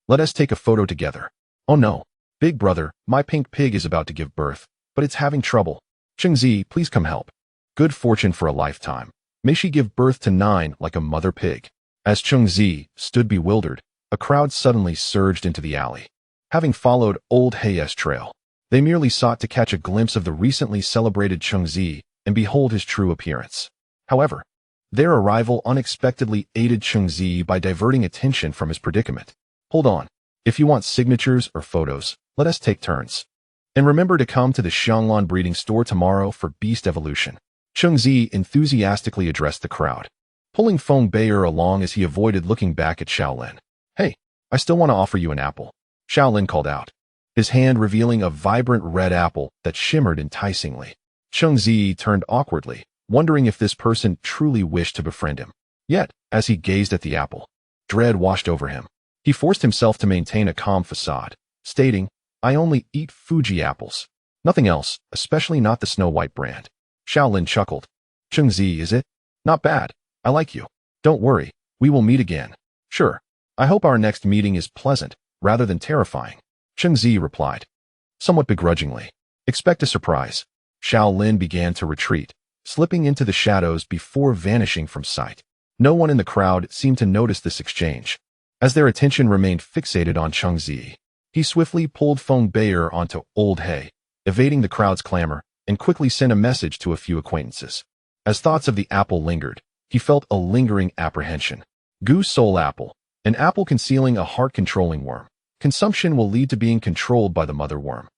let us take a photo together. Oh no. Big brother, my pink pig is about to give birth, but it's having trouble. Cheng Ziyi, please come help. Good fortune for a lifetime. May she give birth to 9 like a mother pig. As Cheng Ziyi stood bewildered, a crowd suddenly surged into the alley. Having followed Old Hay's trail, they merely sought to catch a glimpse of the recently celebrated Cheng Ziyi and behold his true appearance. However, their arrival unexpectedly aided Cheng Ziyi by diverting attention from his predicament. Hold on. If you want signatures or photos, let us take turns. And remember to come to the Xianglan breeding store tomorrow for beast evolution. Cheng Ziyi enthusiastically addressed the crowd, pulling Feng Bei'er along as he avoided looking back at Xiao Lin. Hey, I still want to offer you an apple, Xiao Lin called out, his hand revealing a vibrant red apple that shimmered enticingly. Cheng Ziyi turned awkwardly, wondering if this person truly wished to befriend him. Yet, as he gazed at the apple, dread washed over him. He forced himself to maintain a calm facade, stating, I only eat Fuji apples. Nothing else, especially not the Snow White brand. Xiao Lin chuckled. Cheng Ziyi, is it? Not bad. I like you. Don't worry, we will meet again. Sure. I hope our next meeting is pleasant, rather than terrifying. Cheng Ziyi replied, somewhat begrudgingly. Expect a surprise. Xiao Lin began to retreat, slipping into the shadows before vanishing from sight. No one in the crowd seemed to notice this exchange. As their attention remained fixated on Cheng Ziyi, he swiftly pulled Feng Bei'er onto Old Hay, evading the crowd's clamor, and quickly sent a message to a few acquaintances. As thoughts of the apple lingered, he felt a lingering apprehension. Goose soul apple, an apple concealing a heart-controlling worm. Consumption will lead to being controlled by the mother worm,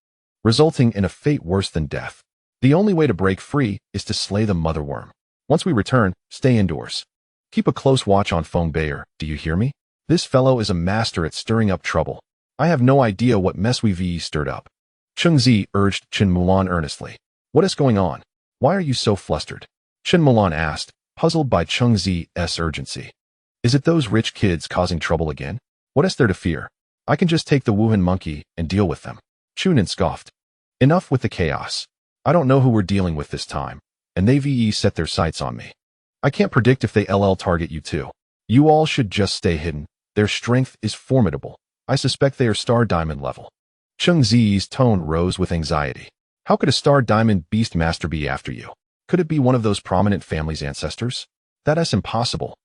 resulting in a fate worse than death. The only way to break free is to slay the mother worm. Once we return, stay indoors. Keep a close watch on Feng Bayer, do you hear me? This fellow is a master at stirring up trouble. I have no idea what mess we've stirred up. Cheng Ziyi urged Chen Mulan earnestly. What is going on? Why are you so flustered? Chen Mulan asked, puzzled by Cheng Ziyi's urgency. Is it those rich kids causing trouble again? What is there to fear? I can just take the Wuhan monkey and deal with them. Chunin scoffed. Enough with the chaos. I don't know who we're dealing with this time, and they've set their sights on me. I can't predict if they target you too. You all should just stay hidden. Their strength is formidable. I suspect they are star diamond level. Cheng Ziyi's tone rose with anxiety. How could a star diamond beast master be after you? Could it be one of those prominent family's ancestors? That is impossible.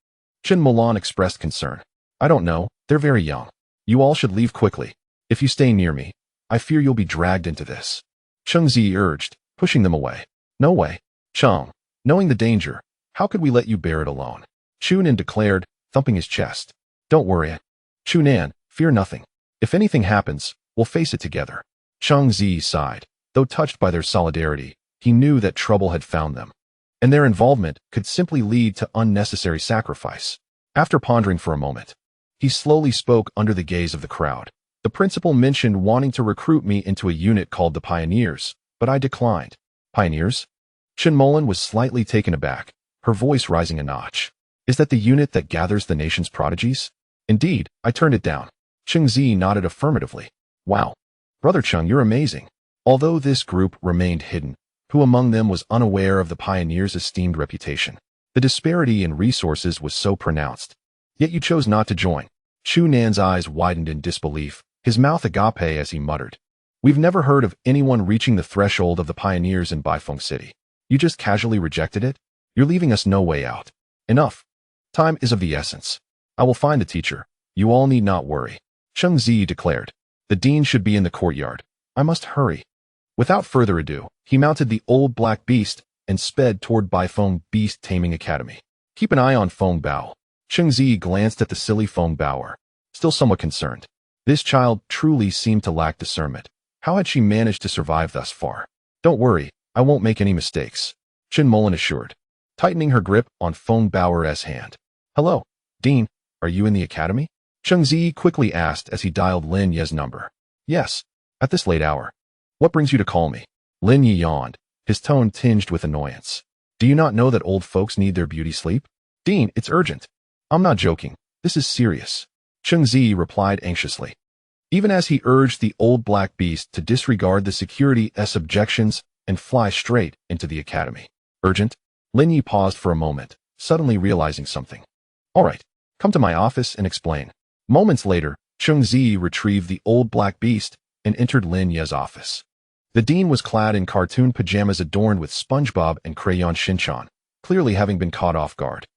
Chen Mulan expressed concern. I don't know, they're very young. You all should leave quickly. If you stay near me, I fear you'll be dragged into this. Cheng Ziyi urged, pushing them away. No way. Cheng, knowing the danger, how could we let you bear it alone? Chunin declared, thumping his chest. Don't worry. Chunan, fear nothing. If anything happens, we'll face it together. Cheng Ziyi sighed. Though touched by their solidarity, he knew that trouble had found them, and their involvement could simply lead to unnecessary sacrifice. After pondering for a moment, he slowly spoke under the gaze of the crowd. The principal mentioned wanting to recruit me into a unit called the Pioneers, but I declined. Pioneers? Chen Mulan was slightly taken aback, her voice rising a notch. Is that the unit that gathers the nation's prodigies? Indeed, I turned it down. Cheng Ziyi nodded affirmatively. Wow. Brother Cheng, you're amazing. Although this group remained hidden, who among them was unaware of the Pioneers' esteemed reputation? The disparity in resources was so pronounced. Yet you chose not to join. Chu Nan's eyes widened in disbelief, his mouth agape as he muttered. We've never heard of anyone reaching the threshold of the Pioneers in Baifeng City. You just casually rejected it? You're leaving us no way out. Enough. Time is of the essence. I will find the teacher. You all need not worry. Cheng Ziyi declared. The dean should be in the courtyard. I must hurry. Without further ado, he mounted the old black beast and sped toward Baifeng Beast Taming Academy. Keep an eye on Feng Bao. Cheng Ziyi glanced at the silly Feng Baoer, still somewhat concerned. This child truly seemed to lack discernment. How had she managed to survive thus far? Don't worry, I won't make any mistakes, Chen Mulan assured, tightening her grip on Feng Baoer's hand. Hello, Dean, are you in the academy? Cheng Ziyi quickly asked as he dialed Lin Ye's number. Yes, at this late hour. What brings you to call me? Lin Ye yawned, his tone tinged with annoyance. Do you not know that old folks need their beauty sleep? Dean, it's urgent. I'm not joking. This is serious. Cheng Ziyi replied anxiously, even as he urged the old black beast to disregard the security's objections and fly straight into the academy. Urgent? Lin Ye paused for a moment, suddenly realizing something. All right, come to my office and explain. Moments later, Cheng Ziyi retrieved the old black beast and entered Lin Ye's office. The dean was clad in cartoon pajamas adorned with SpongeBob and Crayon Shinchan, clearly having been caught off guard.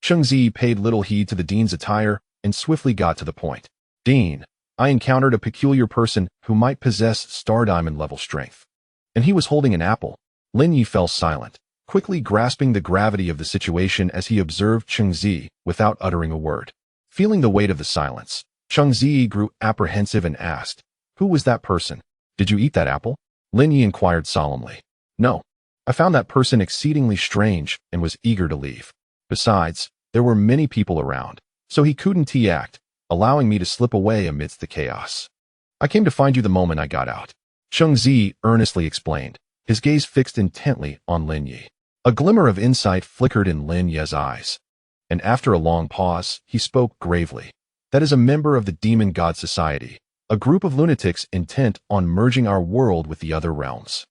Cheng Ziyi paid little heed to the dean's attire and swiftly got to the point. Dean, I encountered a peculiar person who might possess star diamond level strength. And he was holding an apple. Lin Ye fell silent, quickly grasping the gravity of the situation as he observed Cheng Ziyi without uttering a word. Feeling the weight of the silence, Cheng Ziyi grew apprehensive and asked, who was that person? Did you eat that apple? Lin Ye inquired solemnly. No. I found that person exceedingly strange and was eager to leave. Besides, there were many people around, so he couldn't act, allowing me to slip away amidst the chaos. I came to find you the moment I got out. Cheng Ziyi earnestly explained, his gaze fixed intently on Lin Ye. A glimmer of insight flickered in Lin Ye's eyes, and after a long pause, he spoke gravely. That is a member of the Demon God Society, a group of lunatics intent on merging our world with the other realms.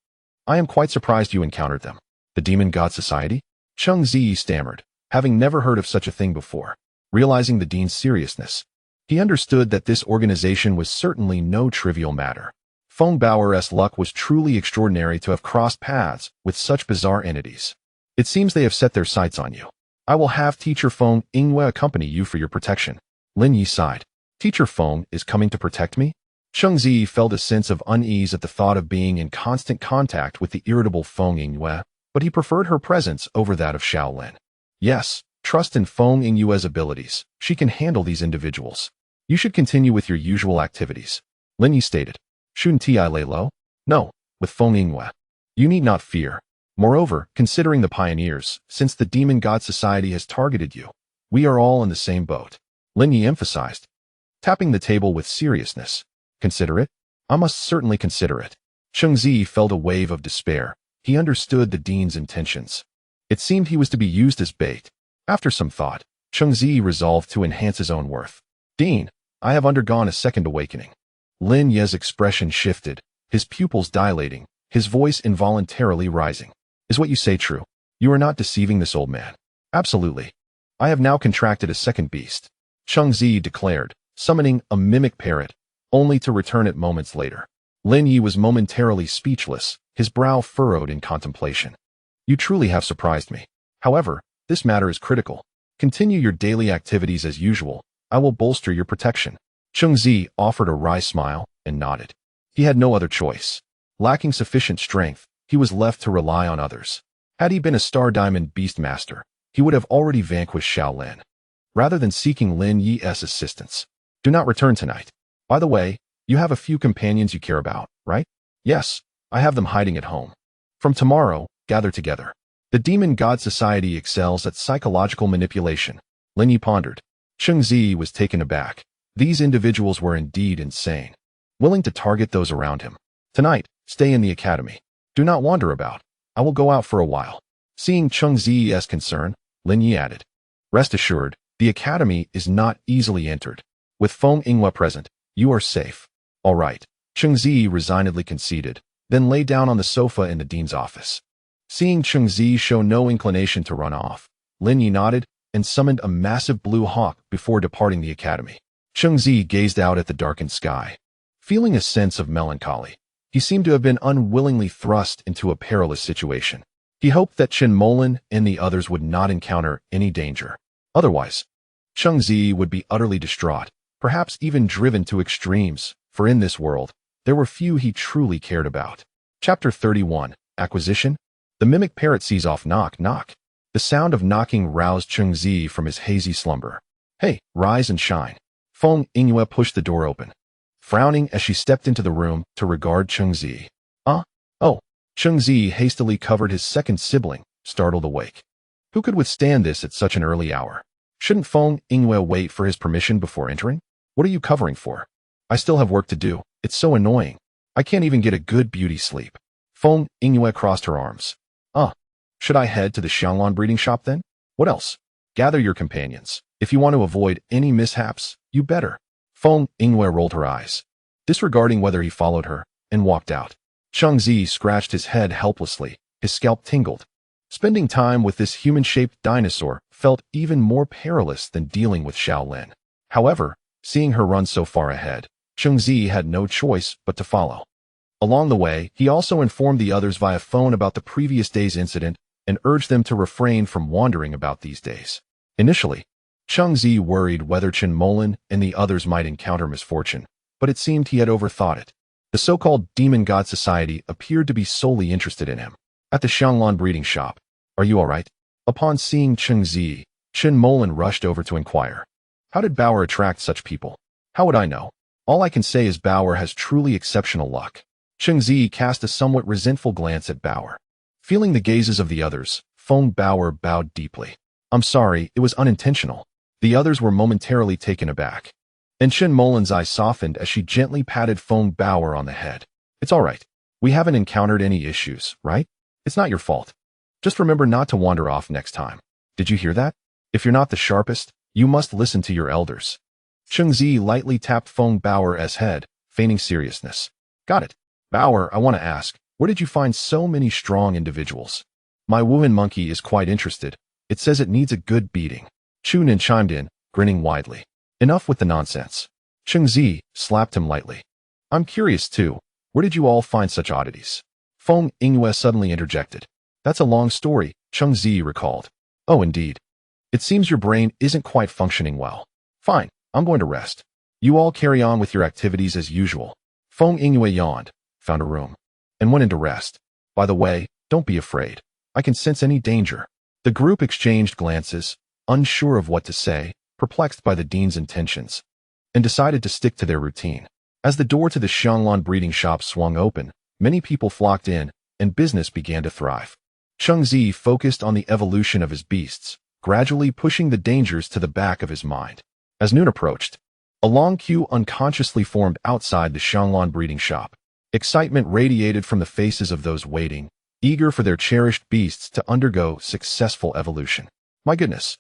I am quite surprised you encountered them. The Demon God Society? Cheng Ziyi stammered, having never heard of such a thing before. Realizing the dean's seriousness, he understood that this organization was certainly no trivial matter. Feng Baoer's luck was truly extraordinary to have crossed paths with such bizarre entities. It seems they have set their sights on you. I will have Teacher Feng Yingwei accompany you for your protection. Lin Ye sighed. Teacher Feng is coming to protect me? Cheng Ziyi felt a sense of unease at the thought of being in constant contact with the irritable Feng Yingwei, but he preferred her presence over that of Shaolin. Yes, trust in Feng Yingyue's abilities. She can handle these individuals. You should continue with your usual activities, Lin Yi stated. Shouldn't I lay low? No, with Feng Yingyue. You need not fear. Moreover, considering the pioneers, since the Demon God Society has targeted you, we are all in the same boat, Lin Yi emphasized, tapping the table with seriousness. Consider it? I must certainly consider it. Cheng Ziyi felt a wave of despair. He understood the dean's intentions. It seemed he was to be used as bait. After some thought, Cheng Ziyi resolved to enhance his own worth. Dean, I have undergone a second awakening. Lin Ye's expression shifted, his pupils dilating, his voice involuntarily rising. Is what you say true? You are not deceiving this old man. Absolutely. I have now contracted a second beast, Cheng Ziyi declared, summoning a mimic parrot, only to return it moments later. Lin Yi was momentarily speechless, his brow furrowed in contemplation. You truly have surprised me. However, this matter is critical. Continue your daily activities as usual. I will bolster your protection. Cheng Ziyi offered a wry smile and nodded. He had no other choice. Lacking sufficient strength, he was left to rely on others. Had he been a Star Diamond Beast Master, he would have already vanquished Shaolin. Rather than seeking Lin Yi's assistance, do not return tonight. By the way, you have a few companions you care about, right? Yes, I have them hiding at home. From tomorrow, gather together. The Demon God Society excels at psychological manipulation, Lin Yi pondered. Cheng Ziyi was taken aback. These individuals were indeed insane, willing to target those around him. Tonight, stay in the academy. Do not wander about. I will go out for a while. Seeing Cheng Ziyi's concern, Lin Yi added, rest assured, the academy is not easily entered. With Feng Yingyue present, you are safe. All right, Cheng Ziyi resignedly conceded, then lay down on the sofa in the dean's office. Seeing Cheng Ziyi show no inclination to run off, Lin Yi nodded and summoned a massive blue hawk before departing the academy. Cheng Ziyi gazed out at the darkened sky. Feeling a sense of melancholy, he seemed to have been unwillingly thrust into a perilous situation. He hoped that Chen Molan and the others would not encounter any danger. Otherwise, Cheng Ziyi would be utterly distraught, perhaps even driven to extremes, for in this world, there were few he truly cared about. Chapter 31, Acquisition. The mimic parrot sees off knock, knock. The sound of knocking roused Cheng Ziyi from his hazy slumber. Hey, rise and shine. Feng Yingyue pushed the door open, frowning as she stepped into the room to regard Cheng Ziyi. Oh. Cheng Ziyi hastily covered his second sibling, startled awake. Who could withstand this at such an early hour? Shouldn't Feng Yingyue wait for his permission before entering? What are you covering for? I still have work to do. It's so annoying. I can't even get a good beauty sleep. Feng Yingyue crossed her arms. Should I head to the Xianglan breeding shop then? What else? Gather your companions. If you want to avoid any mishaps, you better. Feng Yingyue rolled her eyes, disregarding whether he followed her, and walked out. Cheng Ziyi scratched his head helplessly, his scalp tingled. Spending time with this human-shaped dinosaur felt even more perilous than dealing with Shaolin. However, seeing her run so far ahead, Cheng Ziyi had no choice but to follow. Along the way, he also informed the others via phone about the previous day's incident and urged them to refrain from wandering about these days. Initially, Cheng Ziyi worried whether Chen Molan and the others might encounter misfortune, but it seemed he had overthought it. The so-called Demon God Society appeared to be solely interested in him. At the Xianglan breeding shop, are you all right? Upon seeing Cheng Ziyi, Chen Molan rushed over to inquire. How did Boar attract such people? How would I know? All I can say is Boar has truly exceptional luck. Cheng Ziyi cast a somewhat resentful glance at Boar. Feeling the gazes of the others, Feng Boar bowed deeply. I'm sorry, it was unintentional. The others were momentarily taken aback. And Chen Molan's eyes softened as she gently patted Feng Boar on the head. It's all right. We haven't encountered any issues, right? It's not your fault. Just remember not to wander off next time. Did you hear that? If you're not the sharpest, you must listen to your elders. Cheng Ziyi lightly tapped Feng Boar's head, feigning seriousness. Got it. Boar, I want to ask, where did you find so many strong individuals? My Wuhan monkey is quite interested. It says it needs a good beating. Chunin chimed in, grinning widely. Enough with the nonsense. Cheng Ziyi slapped him lightly. I'm curious too. Where did you all find such oddities? Feng Yingyue suddenly interjected. That's a long story, Cheng Ziyi recalled. Oh, indeed. It seems your brain isn't quite functioning well. Fine, I'm going to rest. You all carry on with your activities as usual. Feng Yingyue yawned, found a room, and went into rest. By the way, don't be afraid. I can sense any danger. The group exchanged glances, unsure of what to say, perplexed by the dean's intentions, and decided to stick to their routine. As the door to the Xianglan breeding shop swung open, many people flocked in, and business began to thrive. Cheng Ziyi focused on the evolution of his beasts, gradually pushing the dangers to the back of his mind. As noon approached, a long queue unconsciously formed outside the Xianglan breeding shop. Excitement radiated from the faces of those waiting, eager for their cherished beasts to undergo successful evolution. My goodness,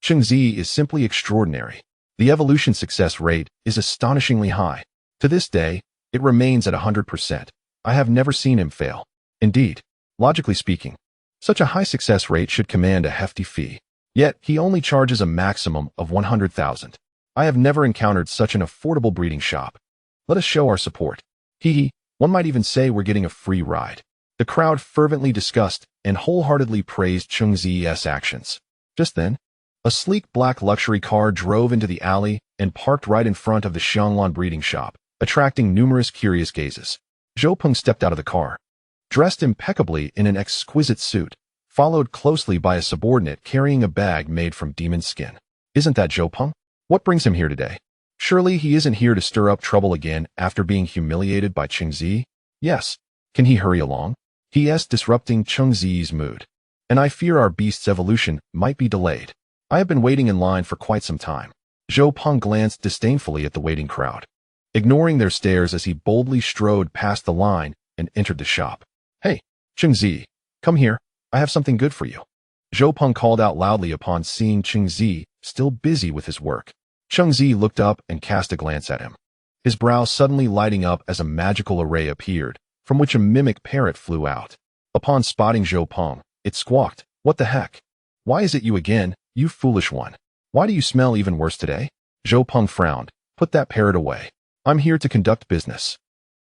Cheng Ziyi is simply extraordinary. The evolution success rate is astonishingly high. To this day, it remains at 100%. I have never seen him fail. Indeed, logically speaking, such a high success rate should command a hefty fee. Yet, he only charges a maximum of 100,000. I have never encountered such an affordable breeding shop. Let us show our support. Hee, one might even say we're getting a free ride. The crowd fervently discussed and wholeheartedly praised Cheng Ziyi's actions. Just then, a sleek black luxury car drove into the alley and parked right in front of the Xianglan breeding shop, attracting numerous curious gazes. Zhao stepped out of the car, dressed impeccably in an exquisite suit, followed closely by a subordinate carrying a bag made from demon skin. Isn't that Zhao? What brings him here today? Surely he isn't here to stir up trouble again after being humiliated by Cheng Ziyi? Yes. Can he hurry along? He is disrupting Cheng Ziyi's mood. And I fear our beast's evolution might be delayed. I have been waiting in line for quite some time. Zhao glanced disdainfully at the waiting crowd, ignoring their stares as he boldly strode past the line and entered the shop. Hey, Cheng Ziyi, come here. I have something good for you. Zhao called out loudly upon seeing Cheng Ziyi still busy with his work. Cheng Ziyi looked up and cast a glance at him, his brow suddenly lighting up as a magical array appeared, from which a mimic parrot flew out. Upon spotting Zhao, it squawked, "What the heck? Why is it you again, you foolish one? Why do you smell even worse today?" Zhao frowned. "Put that parrot away. I'm here to conduct business."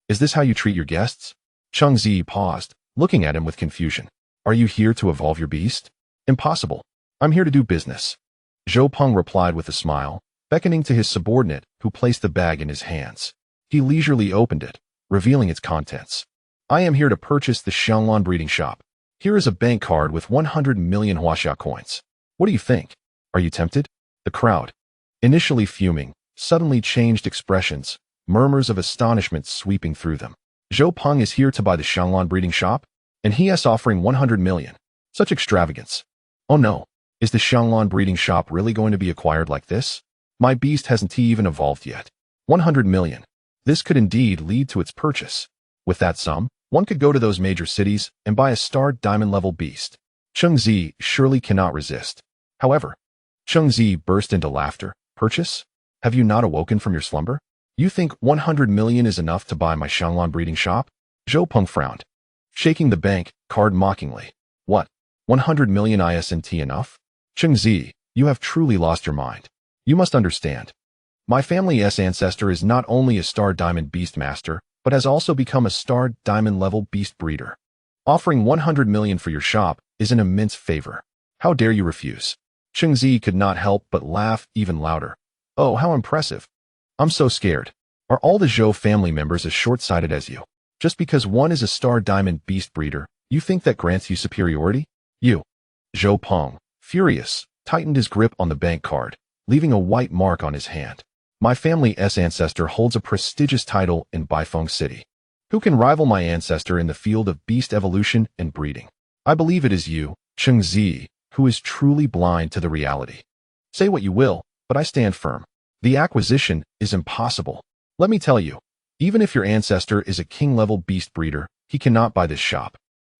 "Is this how you treat your guests?" Cheng Ziyi paused, looking at him with confusion. "Are you here to evolve your beast?" "Impossible. I'm here to do business." Zhao replied with a smile, beckoning to his subordinate, who placed the bag in his hands. He leisurely opened it, revealing its contents. "I am here to purchase the Xianglan breeding shop. Here is a bank card with 100 million huaxia coins. What do you think? Are you tempted?" The crowd, initially fuming, suddenly changed expressions, murmurs of astonishment sweeping through them. Zhao is here to buy the Xianglan breeding shop, and he is offering 100 million. Such extravagance. Oh no, is the Xianglan breeding shop really going to be acquired like this? My beast hasn't even evolved yet. 100 million. This could indeed lead to its purchase. With that sum, one could go to those major cities and buy a starred diamond-level beast. Cheng Ziyi surely cannot resist. However, Cheng Ziyi burst into laughter. "Purchase? Have you not awoken from your slumber? You think 100 million is enough to buy my Xianglan breeding shop?" Zhao frowned, shaking the bank card mockingly. "What? 100 million isn't enough? Cheng Ziyi, you have truly lost your mind. You must understand. My family's ancestor is not only a star diamond beast master, but has also become a star diamond level beast breeder. Offering 100 million for your shop is an immense favor. How dare you refuse?" Cheng Ziyi could not help but laugh even louder. "Oh, how impressive. I'm so scared. Are all the Zhao family members as short-sighted as you? Just because one is a star diamond beast breeder, you think that grants you superiority? You." Zhao, furious, tightened his grip on the bank card, leaving a white mark on his hand. "My family's ancestor holds a prestigious title in Baifeng City. Who can rival my ancestor in the field of beast evolution and breeding? I believe it is you, Cheng Ziyi, who is truly blind to the reality. Say what you will, but I stand firm. The acquisition is impossible. Let me tell you, even if your ancestor is a king-level beast breeder, he cannot buy this shop.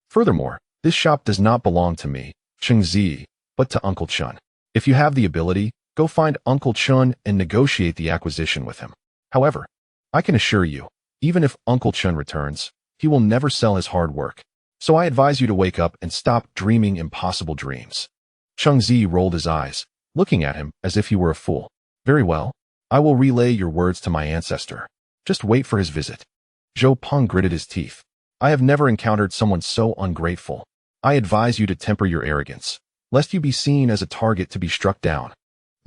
Furthermore, this shop does not belong to me, Cheng Ziyi, but to Uncle Chun. If you have the ability, go find Uncle Chun and negotiate the acquisition with him. However, I can assure you, even if Uncle Chun returns, he will never sell his hard work. So I advise you to wake up and stop dreaming impossible dreams." Cheng Ziyi rolled his eyes, looking at him as if he were a fool. "Very well. I will relay your words to my ancestor. Just wait for his visit." Zhao gritted his teeth. "I have never encountered someone so ungrateful. I advise you to temper your arrogance, lest you be seen as a target to be struck down.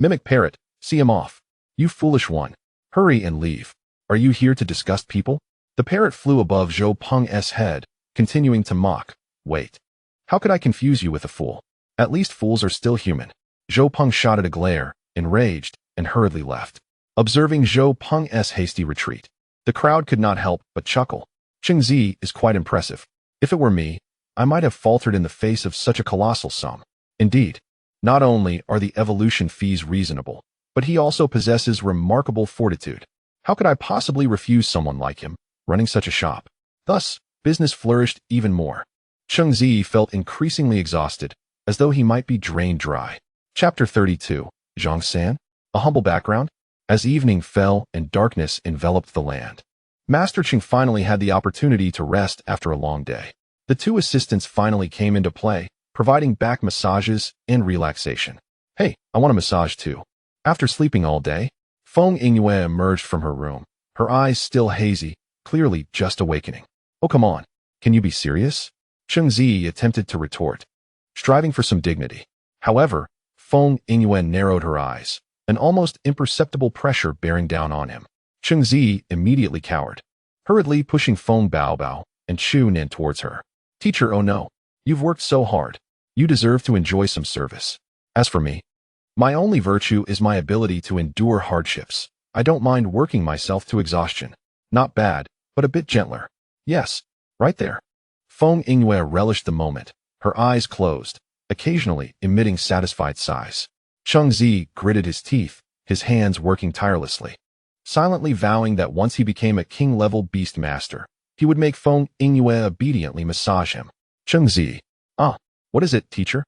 Mimic parrot, see him off. You foolish one. Hurry and leave. Are you here to disgust people?" The parrot flew above Zhao head, continuing to mock. "Wait. How could I confuse you with a fool? At least fools are still human. Zhao Peng shot at a glare, enraged, and hurriedly left. Observing Zhao Peng's hasty retreat, the crowd could not help but chuckle. Cheng Ziyi is quite impressive. If it were me, I might have faltered in the face of such a colossal sum. Indeed, not only are the evolution fees reasonable, but he also possesses remarkable fortitude. How could I possibly refuse someone like him, running such a shop? Thus, business flourished even more. Cheng Ziyi felt increasingly exhausted, as though he might be drained dry. Chapter 32, Zhang San? A humble background? As evening fell and darkness enveloped the land, Master Cheng finally had the opportunity to rest after a long day. The two assistants finally came into play, providing back massages and relaxation. Hey, I want a massage too. After sleeping all day, Feng Yingyue emerged from her room, her eyes still hazy, clearly just awakening. Oh, come on. Can you be serious? Cheng Ziyi attempted to retort, striving for some dignity. However, Feng Yingyue narrowed her eyes, an almost imperceptible pressure bearing down on him. Cheng Ziyi immediately cowered, hurriedly pushing Feng Baobao and Chu Nin towards her. Teacher, oh no. You've worked so hard. You deserve to enjoy some service. As for me, my only virtue is my ability to endure hardships. I don't mind working myself to exhaustion. Not bad, but a bit gentler. Yes, right there. Feng Yingyue relished the moment, her eyes closed, occasionally emitting satisfied sighs. Cheng Ziyi gritted his teeth, his hands working tirelessly, silently vowing that once he became a king-level beast master, he would make Feng Yingyue obediently massage him. Cheng Ziyi. What is it, teacher?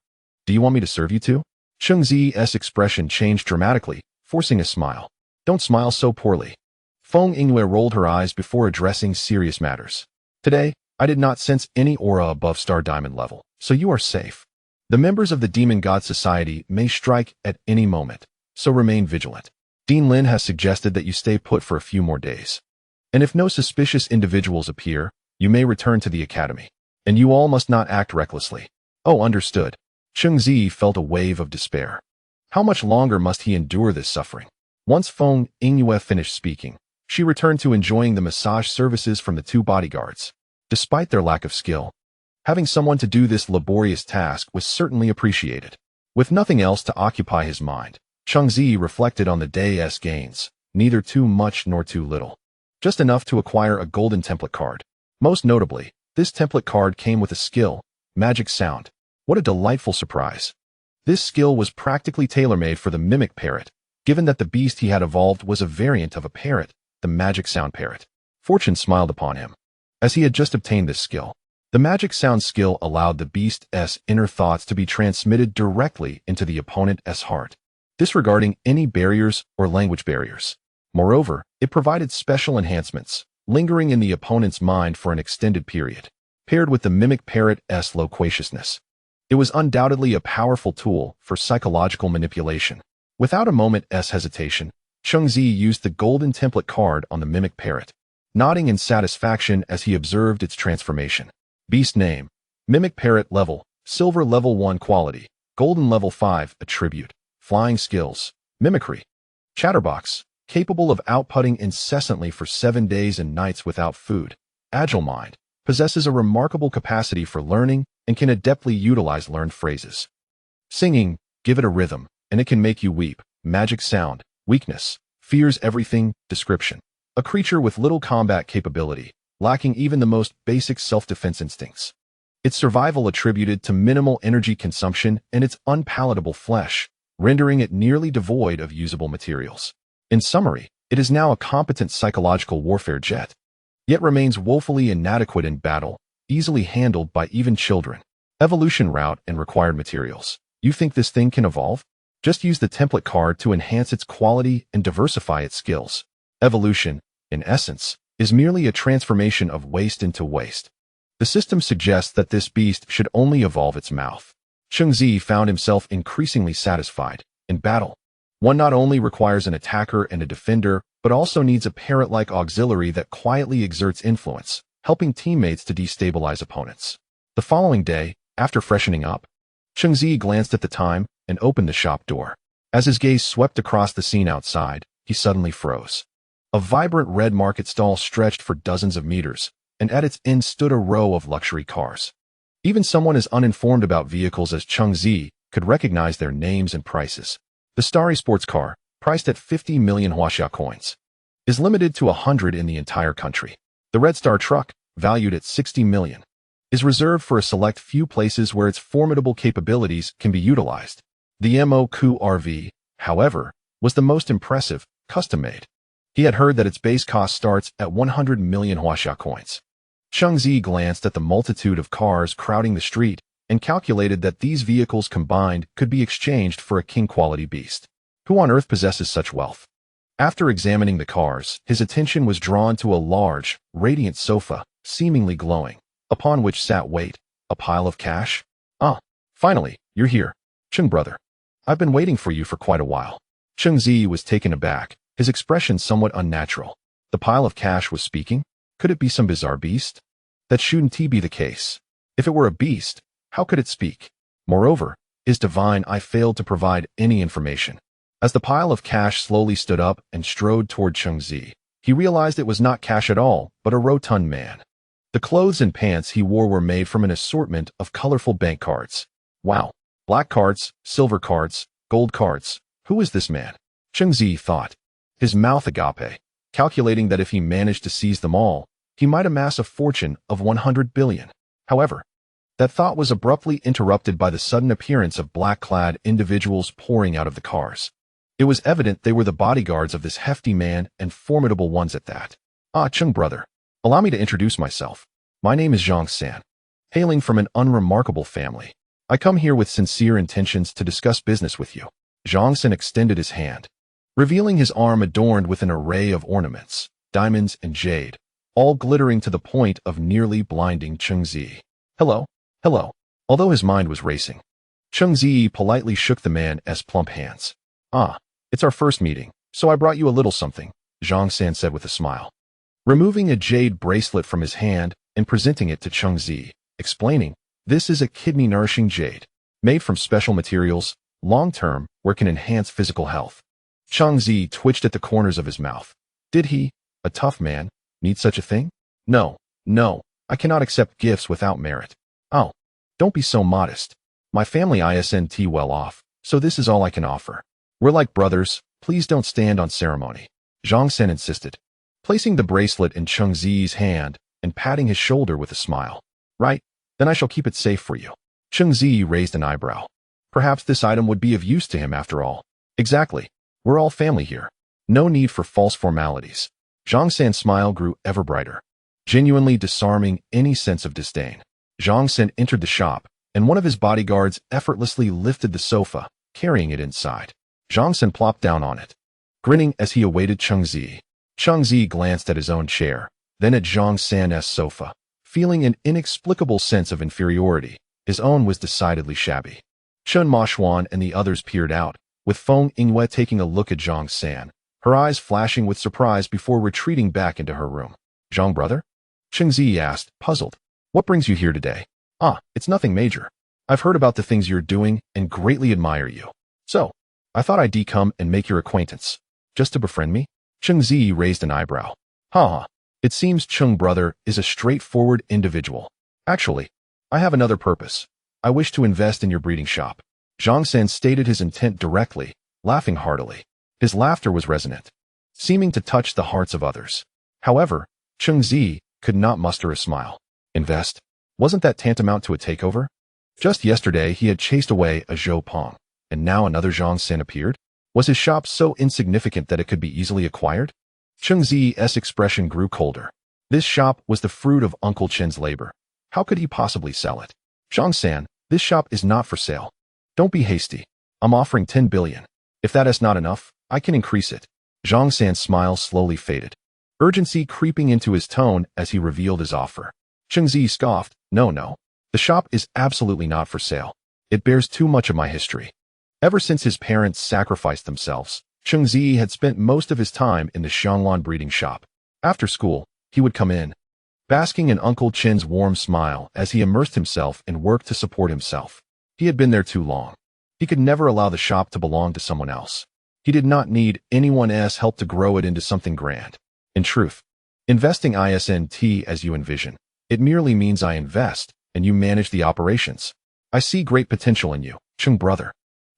Do you want me to serve you too? Cheng Ziyi's expression changed dramatically, forcing a smile. Don't smile so poorly. Feng Yingyue rolled her eyes before addressing serious matters. Today, I did not sense any aura above Star Diamond level, so you are safe. The members of the Demon God Society may strike at any moment, so remain vigilant. Dean Lin has suggested that you stay put for a few more days. And if no suspicious individuals appear, you may return to the academy. And you all must not act recklessly. Oh, understood. Cheng Ziyi felt a wave of despair. How much longer must he endure this suffering? Once Feng Yingyue finished speaking, she returned to enjoying the massage services from the two bodyguards. Despite their lack of skill, having someone to do this laborious task was certainly appreciated. With nothing else to occupy his mind, Cheng Ziyi reflected on the day's gains, neither too much nor too little. Just enough to acquire a golden template card. Most notably, this template card came with a skill, Magic Sound. What a delightful surprise. This skill was practically tailor-made for the mimic parrot, given that the beast he had evolved was a variant of a parrot, the Magic Sound parrot. Fortune smiled upon him, as he had just obtained this skill. The Magic Sound skill allowed the beast's inner thoughts to be transmitted directly into the opponent's heart, disregarding any barriers or language barriers. Moreover, it provided special enhancements, lingering in the opponent's mind for an extended period. Paired with the mimic parrot's loquaciousness, it was undoubtedly a powerful tool for psychological manipulation. Without a moment's hesitation, Cheng Ziyi used the golden template card on the mimic parrot, nodding in satisfaction as he observed its transformation. Beast name: Mimic Parrot level, Silver level 1 quality, Golden level 5 attribute, Flying skills, Mimicry. Chatterbox: capable of outputting incessantly for 7 days and nights without food. Agile mind: possesses a remarkable capacity for learning and can adeptly utilize learned phrases. Singing: give it a rhythm, and it can make you weep. Magic Sound: weakness: fears everything. Description: a creature with little combat capability, lacking even the most basic self-defense instincts. Its survival attributed to minimal energy consumption and its unpalatable flesh, rendering it nearly devoid of usable materials. In summary, it is now a competent psychological warfare jet, yet remains woefully inadequate in battle, easily handled by even children. Evolution route and required materials. You think this thing can evolve? Just use the template card to enhance its quality and diversify its skills. Evolution, in essence, is merely a transformation of waste into waste. The system suggests that this beast should only evolve its mouth. Cheng Ziyi found himself increasingly satisfied. In battle, one not only requires an attacker and a defender, but also needs a parrot-like auxiliary that quietly exerts influence, helping teammates to destabilize opponents. The following day, after freshening up, Cheng Ziyi glanced at the time and opened the shop door. As his gaze swept across the scene outside, he suddenly froze. A vibrant red market stall stretched for dozens of meters, and at its end stood a row of luxury cars. Even someone as uninformed about vehicles as Cheng Ziyi could recognize their names and prices. The starry sports car, priced at 50 million Huaxia coins, is limited to 100 in the entire country. The Red Star truck, valued at 60 million, is reserved for a select few places where its formidable capabilities can be utilized. The MOQRV, however, was the most impressive, custom-made. He had heard that its base cost starts at 100 million Huaxia coins. Cheng Ziyi glanced at the multitude of cars crowding the street and calculated that these vehicles combined could be exchanged for a king-quality beast. Who on earth possesses such wealth? After examining the cars, his attention was drawn to a large, radiant sofa, seemingly glowing, upon which sat wait, a pile of cash. Ah, finally, you're here, Cheng brother. I've been waiting for you for quite a while. Cheng Ziyi was taken aback, his expression somewhat unnatural. The pile of cash was speaking? Could it be some bizarre beast? That shouldn't be the case. If it were a beast, how could it speak? Moreover, his divine eye failed to provide any information. As the pile of cash slowly stood up and strode toward Cheng Ziyi, he realized it was not cash at all, but a rotund man. The clothes and pants he wore were made from an assortment of colorful bank cards. Wow. Black cards, silver cards, gold cards. Who is this man? Cheng Ziyi thought, his mouth agape, calculating that if he managed to seize them all, he might amass a fortune of 100 billion. However, that thought was abruptly interrupted by the sudden appearance of black-clad individuals pouring out of the cars. It was evident they were the bodyguards of this hefty man, and formidable ones at that. Ah, Cheng brother, allow me to introduce myself. My name is Zhang San, hailing from an unremarkable family. I come here with sincere intentions to discuss business with you. Zhang San extended his hand, revealing his arm adorned with an array of ornaments, diamonds and jade, all glittering to the point of nearly blinding Cheng Ziyi. Hello, hello. Although his mind was racing, Cheng Ziyi politely shook the man's plump hands. Ah, it's our first meeting, so I brought you a little something, Zhang San said with a smile, removing a jade bracelet from his hand and presenting it to Cheng Ziyi, explaining, this is a kidney-nourishing jade, made from special materials, long-term, where can enhance physical health. Cheng Ziyi twitched at the corners of his mouth. Did he, a tough man, need such a thing? No, I cannot accept gifts without merit. Oh, don't be so modest. My family isn't well off, so this is all I can offer. We're like brothers, please don't stand on ceremony. Zhang San insisted, placing the bracelet in Cheng Ziyi's hand and patting his shoulder with a smile. Right, then I shall keep it safe for you. Cheng Ziyi raised an eyebrow. Perhaps this item would be of use to him after all. Exactly. We're all family here. No need for false formalities. Zhang San's smile grew ever brighter, genuinely disarming any sense of disdain. Zhang San entered the shop, and one of his bodyguards effortlessly lifted the sofa, carrying it inside. Zhang San plopped down on it, grinning as he awaited Cheng Ziyi. Cheng Ziyi glanced at his own chair, then at Zhang San's sofa, feeling an inexplicable sense of inferiority. His own was decidedly shabby. Chen Mashuan and the others peered out, with Feng Yingwei taking a look at Zhang San, her eyes flashing with surprise before retreating back into her room. Zhang brother? Cheng Ziyi asked, puzzled. What brings you here today? Ah, it's nothing major. I've heard about the things you're doing and greatly admire you. So, I thought I'd come and make your acquaintance. Just to befriend me? Cheng Ziyi raised an eyebrow. Ha. It seems Cheng brother is a straightforward individual. Actually, I have another purpose. I wish to invest in your breeding shop. Zhang San stated his intent directly, laughing heartily. His laughter was resonant, seeming to touch the hearts of others. However, Cheng Ziyi could not muster a smile. Invest? Wasn't that tantamount to a takeover? Just yesterday he had chased away a Zhou Pong, and now another Zhang San appeared? Was his shop so insignificant that it could be easily acquired? Cheng Ziyi's expression grew colder. This shop was the fruit of Uncle Chen's labor. How could he possibly sell it? Zhang San, this shop is not for sale. Don't be hasty. I'm offering 10 billion. If that is not enough, I can increase it. Zhang San's smile slowly faded, urgency creeping into his tone as he revealed his offer. Cheng Ziyi scoffed, No. The shop is absolutely not for sale. It bears too much of my history. Ever since his parents sacrificed themselves, Cheng Ziyi had spent most of his time in the Xianglan breeding shop. After school, he would come in, basking in Uncle Chen's warm smile as he immersed himself in work to support himself. He had been there too long. He could never allow the shop to belong to someone else. He did not need anyone's help to grow it into something grand. In truth, investing isn't as you envision. It merely means I invest, and you manage the operations. I see great potential in you, Cheng brother.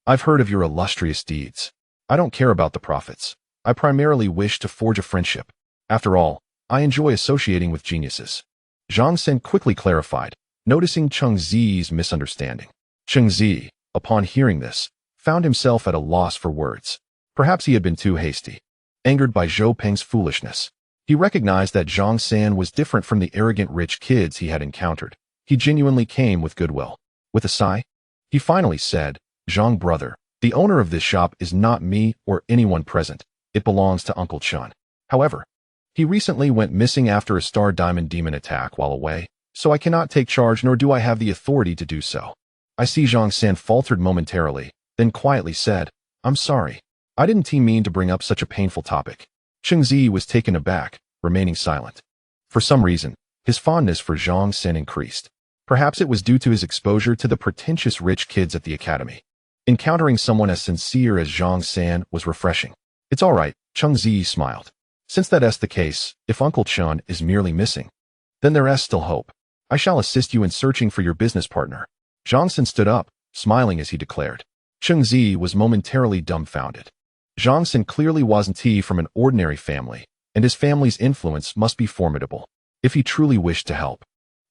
I've heard of your illustrious deeds. I don't care about the profits. I primarily wish to forge a friendship. After all, I enjoy associating with geniuses. Zhang Sen quickly clarified, noticing Cheng Ziyi's misunderstanding. Cheng Ziyi, upon hearing this, found himself at a loss for words. Perhaps he had been too hasty. Angered by Zhou Peng's foolishness, he recognized that Zhang San was different from the arrogant rich kids he had encountered. He genuinely came with goodwill. With a sigh, he finally said, Zhang brother, the owner of this shop is not me or anyone present. It belongs to Uncle Chen. However, he recently went missing after a star diamond demon attack while away, so I cannot take charge nor do I have the authority to do so. I see Zhang San faltered momentarily, then quietly said, I'm sorry. I didn't mean to bring up such a painful topic. Cheng Ziyi was taken aback, remaining silent. For some reason, his fondness for Zhang San increased. Perhaps it was due to his exposure to the pretentious rich kids at the academy. Encountering someone as sincere as Zhang San was refreshing. It's all right, Cheng Ziyi smiled. Since that's the case, if Uncle Chen is merely missing, then there is still hope. I shall assist you in searching for your business partner. Zhang San stood up, smiling as he declared. Cheng Ziyi was momentarily dumbfounded. Zhang San clearly wasn't from an ordinary family, and his family's influence must be formidable. If he truly wished to help,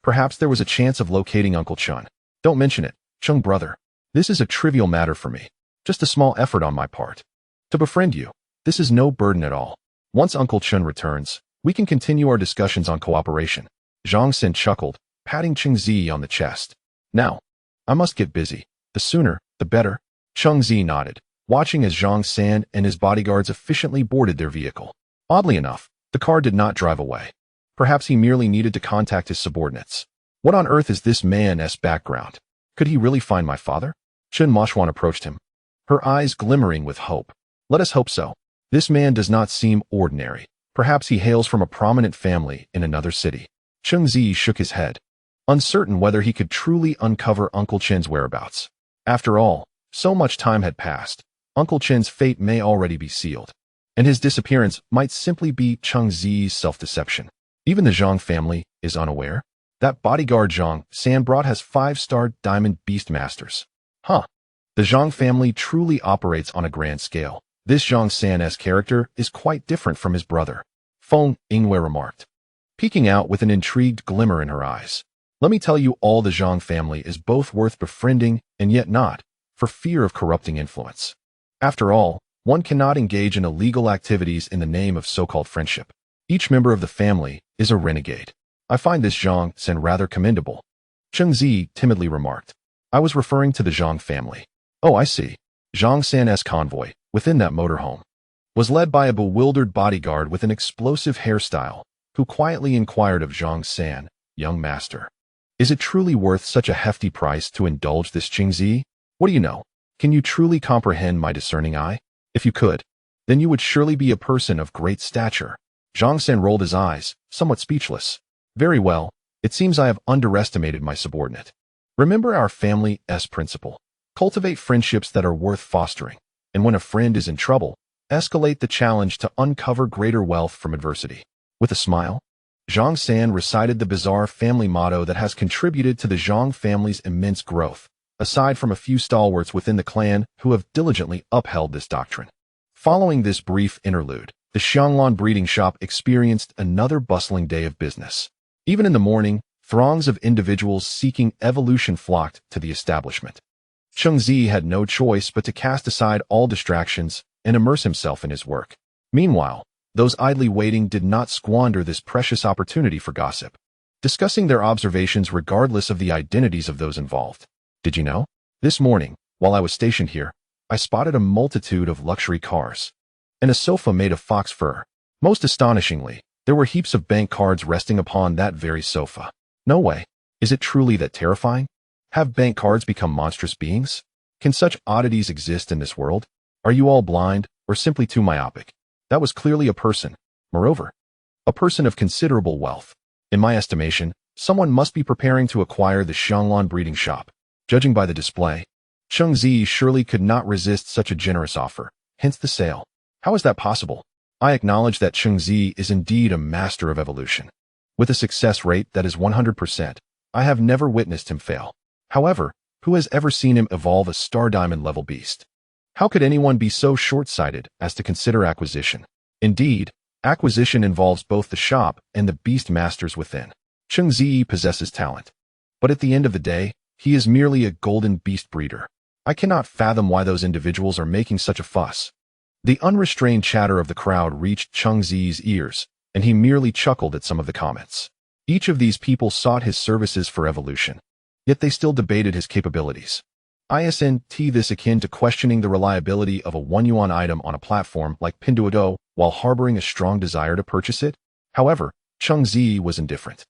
perhaps there was a chance of locating Uncle Chen. Don't mention it, Cheng brother. This is a trivial matter for me. Just a small effort on my part. To befriend you, this is no burden at all. Once Uncle Chen returns, we can continue our discussions on cooperation. Zhang San chuckled, patting Cheng Ziyi on the chest. Now, I must get busy. The sooner, the better. Cheng Ziyi nodded, watching as Zhang San and his bodyguards efficiently boarded their vehicle. Oddly enough, the car did not drive away. Perhaps he merely needed to contact his subordinates. What on earth is this man's background? Could he really find my father? Chen Moshwan approached him, her eyes glimmering with hope. Let us hope so. This man does not seem ordinary. Perhaps he hails from a prominent family in another city. Cheng Ziyi shook his head, uncertain whether he could truly uncover Uncle Chen's whereabouts. After all, so much time had passed. Uncle Chen's fate may already be sealed, and his disappearance might simply be Cheng Ziyi's self-deception. Even the Zhang family is unaware. That bodyguard Zhang San brought has 5-star diamond beast masters. Huh. The Zhang family truly operates on a grand scale. This Zhang San's character is quite different from his brother, Feng Yingwei remarked, peeking out with an intrigued glimmer in her eyes. Let me tell you all, the Zhang family is both worth befriending and yet not, for fear of corrupting influence. After all, one cannot engage in illegal activities in the name of so-called friendship. Each member of the family is a renegade. I find this Zhang San rather commendable. Cheng Ziyi timidly remarked. I was referring to the Zhang family. Oh, I see. Zhang San's convoy, within that motorhome, was led by a bewildered bodyguard with an explosive hairstyle, who quietly inquired of Zhang San, young master, is it truly worth such a hefty price to indulge this Cheng Ziyi? What do you know? Can you truly comprehend my discerning eye? If you could, then you would surely be a person of great stature. Zhang San rolled his eyes, somewhat speechless. Very well, it seems I have underestimated my subordinate. Remember our family's principle. Cultivate friendships that are worth fostering, and when a friend is in trouble, escalate the challenge to uncover greater wealth from adversity. With a smile, Zhang San recited the bizarre family motto that has contributed to the Zhang family's immense growth, aside from a few stalwarts within the clan who have diligently upheld this doctrine. Following this brief interlude, the Xianglan breeding shop experienced another bustling day of business. Even in the morning, throngs of individuals seeking evolution flocked to the establishment. Cheng Ziyi had no choice but to cast aside all distractions and immerse himself in his work. Meanwhile, those idly waiting did not squander this precious opportunity for gossip, discussing their observations regardless of the identities of those involved. Did you know? This morning, while I was stationed here, I spotted a multitude of luxury cars and a sofa made of fox fur. Most astonishingly, there were heaps of bank cards resting upon that very sofa. No way. Is it truly that terrifying? Have bank cards become monstrous beings? Can such oddities exist in this world? Are you all blind, or simply too myopic? That was clearly a person. Moreover, a person of considerable wealth. In my estimation, someone must be preparing to acquire the Xianglan breeding shop. Judging by the display, Cheng Ziyi surely could not resist such a generous offer, hence the sale. How is that possible? I acknowledge that Cheng Ziyi is indeed a master of evolution. With a success rate that is 100%, I have never witnessed him fail. However, who has ever seen him evolve a star diamond level beast? How could anyone be so short-sighted as to consider acquisition? Indeed, acquisition involves both the shop and the beast masters within. Cheng Ziyi possesses talent. But at the end of the day, he is merely a golden beast breeder. I cannot fathom why those individuals are making such a fuss. The unrestrained chatter of the crowd reached Cheng Ziyi's ears, and he merely chuckled at some of the comments. Each of these people sought his services for evolution, yet they still debated his capabilities. Isn't this akin to questioning the reliability of a 1 yuan item on a platform like Pinduoduo while harboring a strong desire to purchase it? However, Cheng Ziyi was indifferent,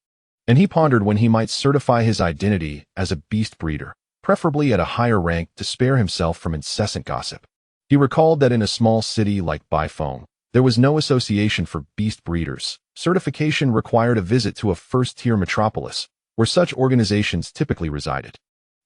and he pondered when he might certify his identity as a beast breeder, preferably at a higher rank to spare himself from incessant gossip. He recalled that in a small city like Baifeng, there was no association for beast breeders. Certification required a visit to a first-tier metropolis, where such organizations typically resided.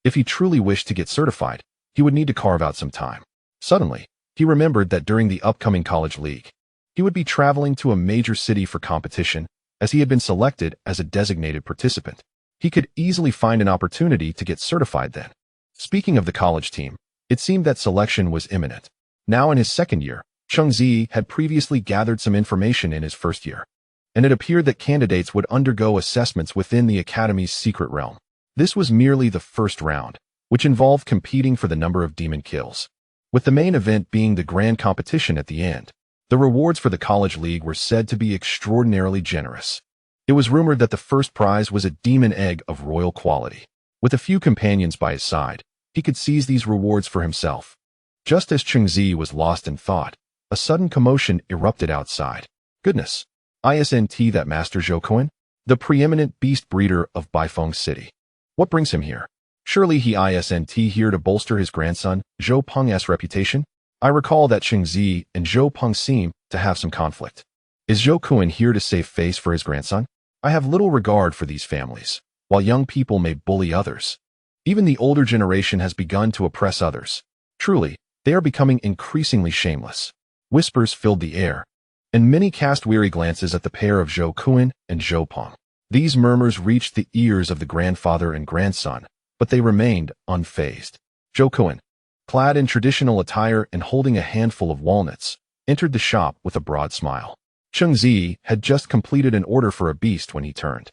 If he truly wished to get certified, he would need to carve out some time. Suddenly, he remembered that during the upcoming college league, he would be traveling to a major city for competition, as he had been selected as a designated participant. He could easily find an opportunity to get certified then. Speaking of the college team, it seemed that selection was imminent. Now in his second year, Cheng Ziyi had previously gathered some information in his first year, and it appeared that candidates would undergo assessments within the academy's secret realm. This was merely the first round, which involved competing for the number of demon kills, with the main event being the grand competition at the end. The rewards for the college league were said to be extraordinarily generous. It was rumored that the first prize was a demon egg of royal quality. With a few companions by his side, he could seize these rewards for himself. Just as Cheng Ziyi was lost in thought, a sudden commotion erupted outside. Goodness! Isn't that Master Zhao, the preeminent beast breeder of Baifeng City? What brings him here? Surely he isn't here to bolster his grandson, Zhao Peng's reputation? I recall that Cheng Ziyi and Zhao Peng seem to have some conflict. Is Zhao here to save face for his grandson? I have little regard for these families. While young people may bully others, even the older generation has begun to oppress others. Truly, they are becoming increasingly shameless. Whispers filled the air, and many cast weary glances at the pair of Zhao and Zhao Peng. These murmurs reached the ears of the grandfather and grandson, but they remained unfazed. Zhao, clad in traditional attire and holding a handful of walnuts, entered the shop with a broad smile. Cheng Ziyi had just completed an order for a beast when he turned,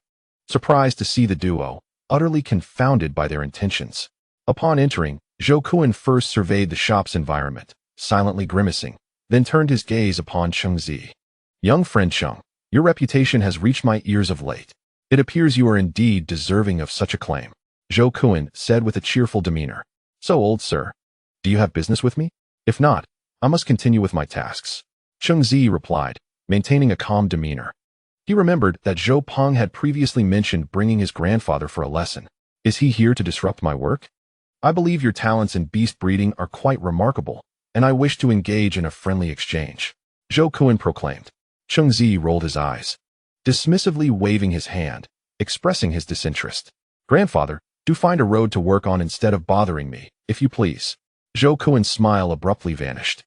surprised to see the duo, utterly confounded by their intentions. Upon entering, Zhao first surveyed the shop's environment, silently grimacing, then turned his gaze upon Cheng Ziyi. Young friend Cheng, your reputation has reached my ears of late. It appears you are indeed deserving of such acclaim, Zhao said with a cheerful demeanor. So old, sir. Do you have business with me? If not, I must continue with my tasks. Cheng Ziyi replied, maintaining a calm demeanor. He remembered that Zhao Peng had previously mentioned bringing his grandfather for a lesson. Is he here to disrupt my work? I believe your talents in beast breeding are quite remarkable, and I wish to engage in a friendly exchange, Zhao proclaimed. Cheng Ziyi rolled his eyes, dismissively waving his hand, expressing his disinterest. Grandfather, do find a road to work on instead of bothering me, if you please. Zhao smile abruptly vanished,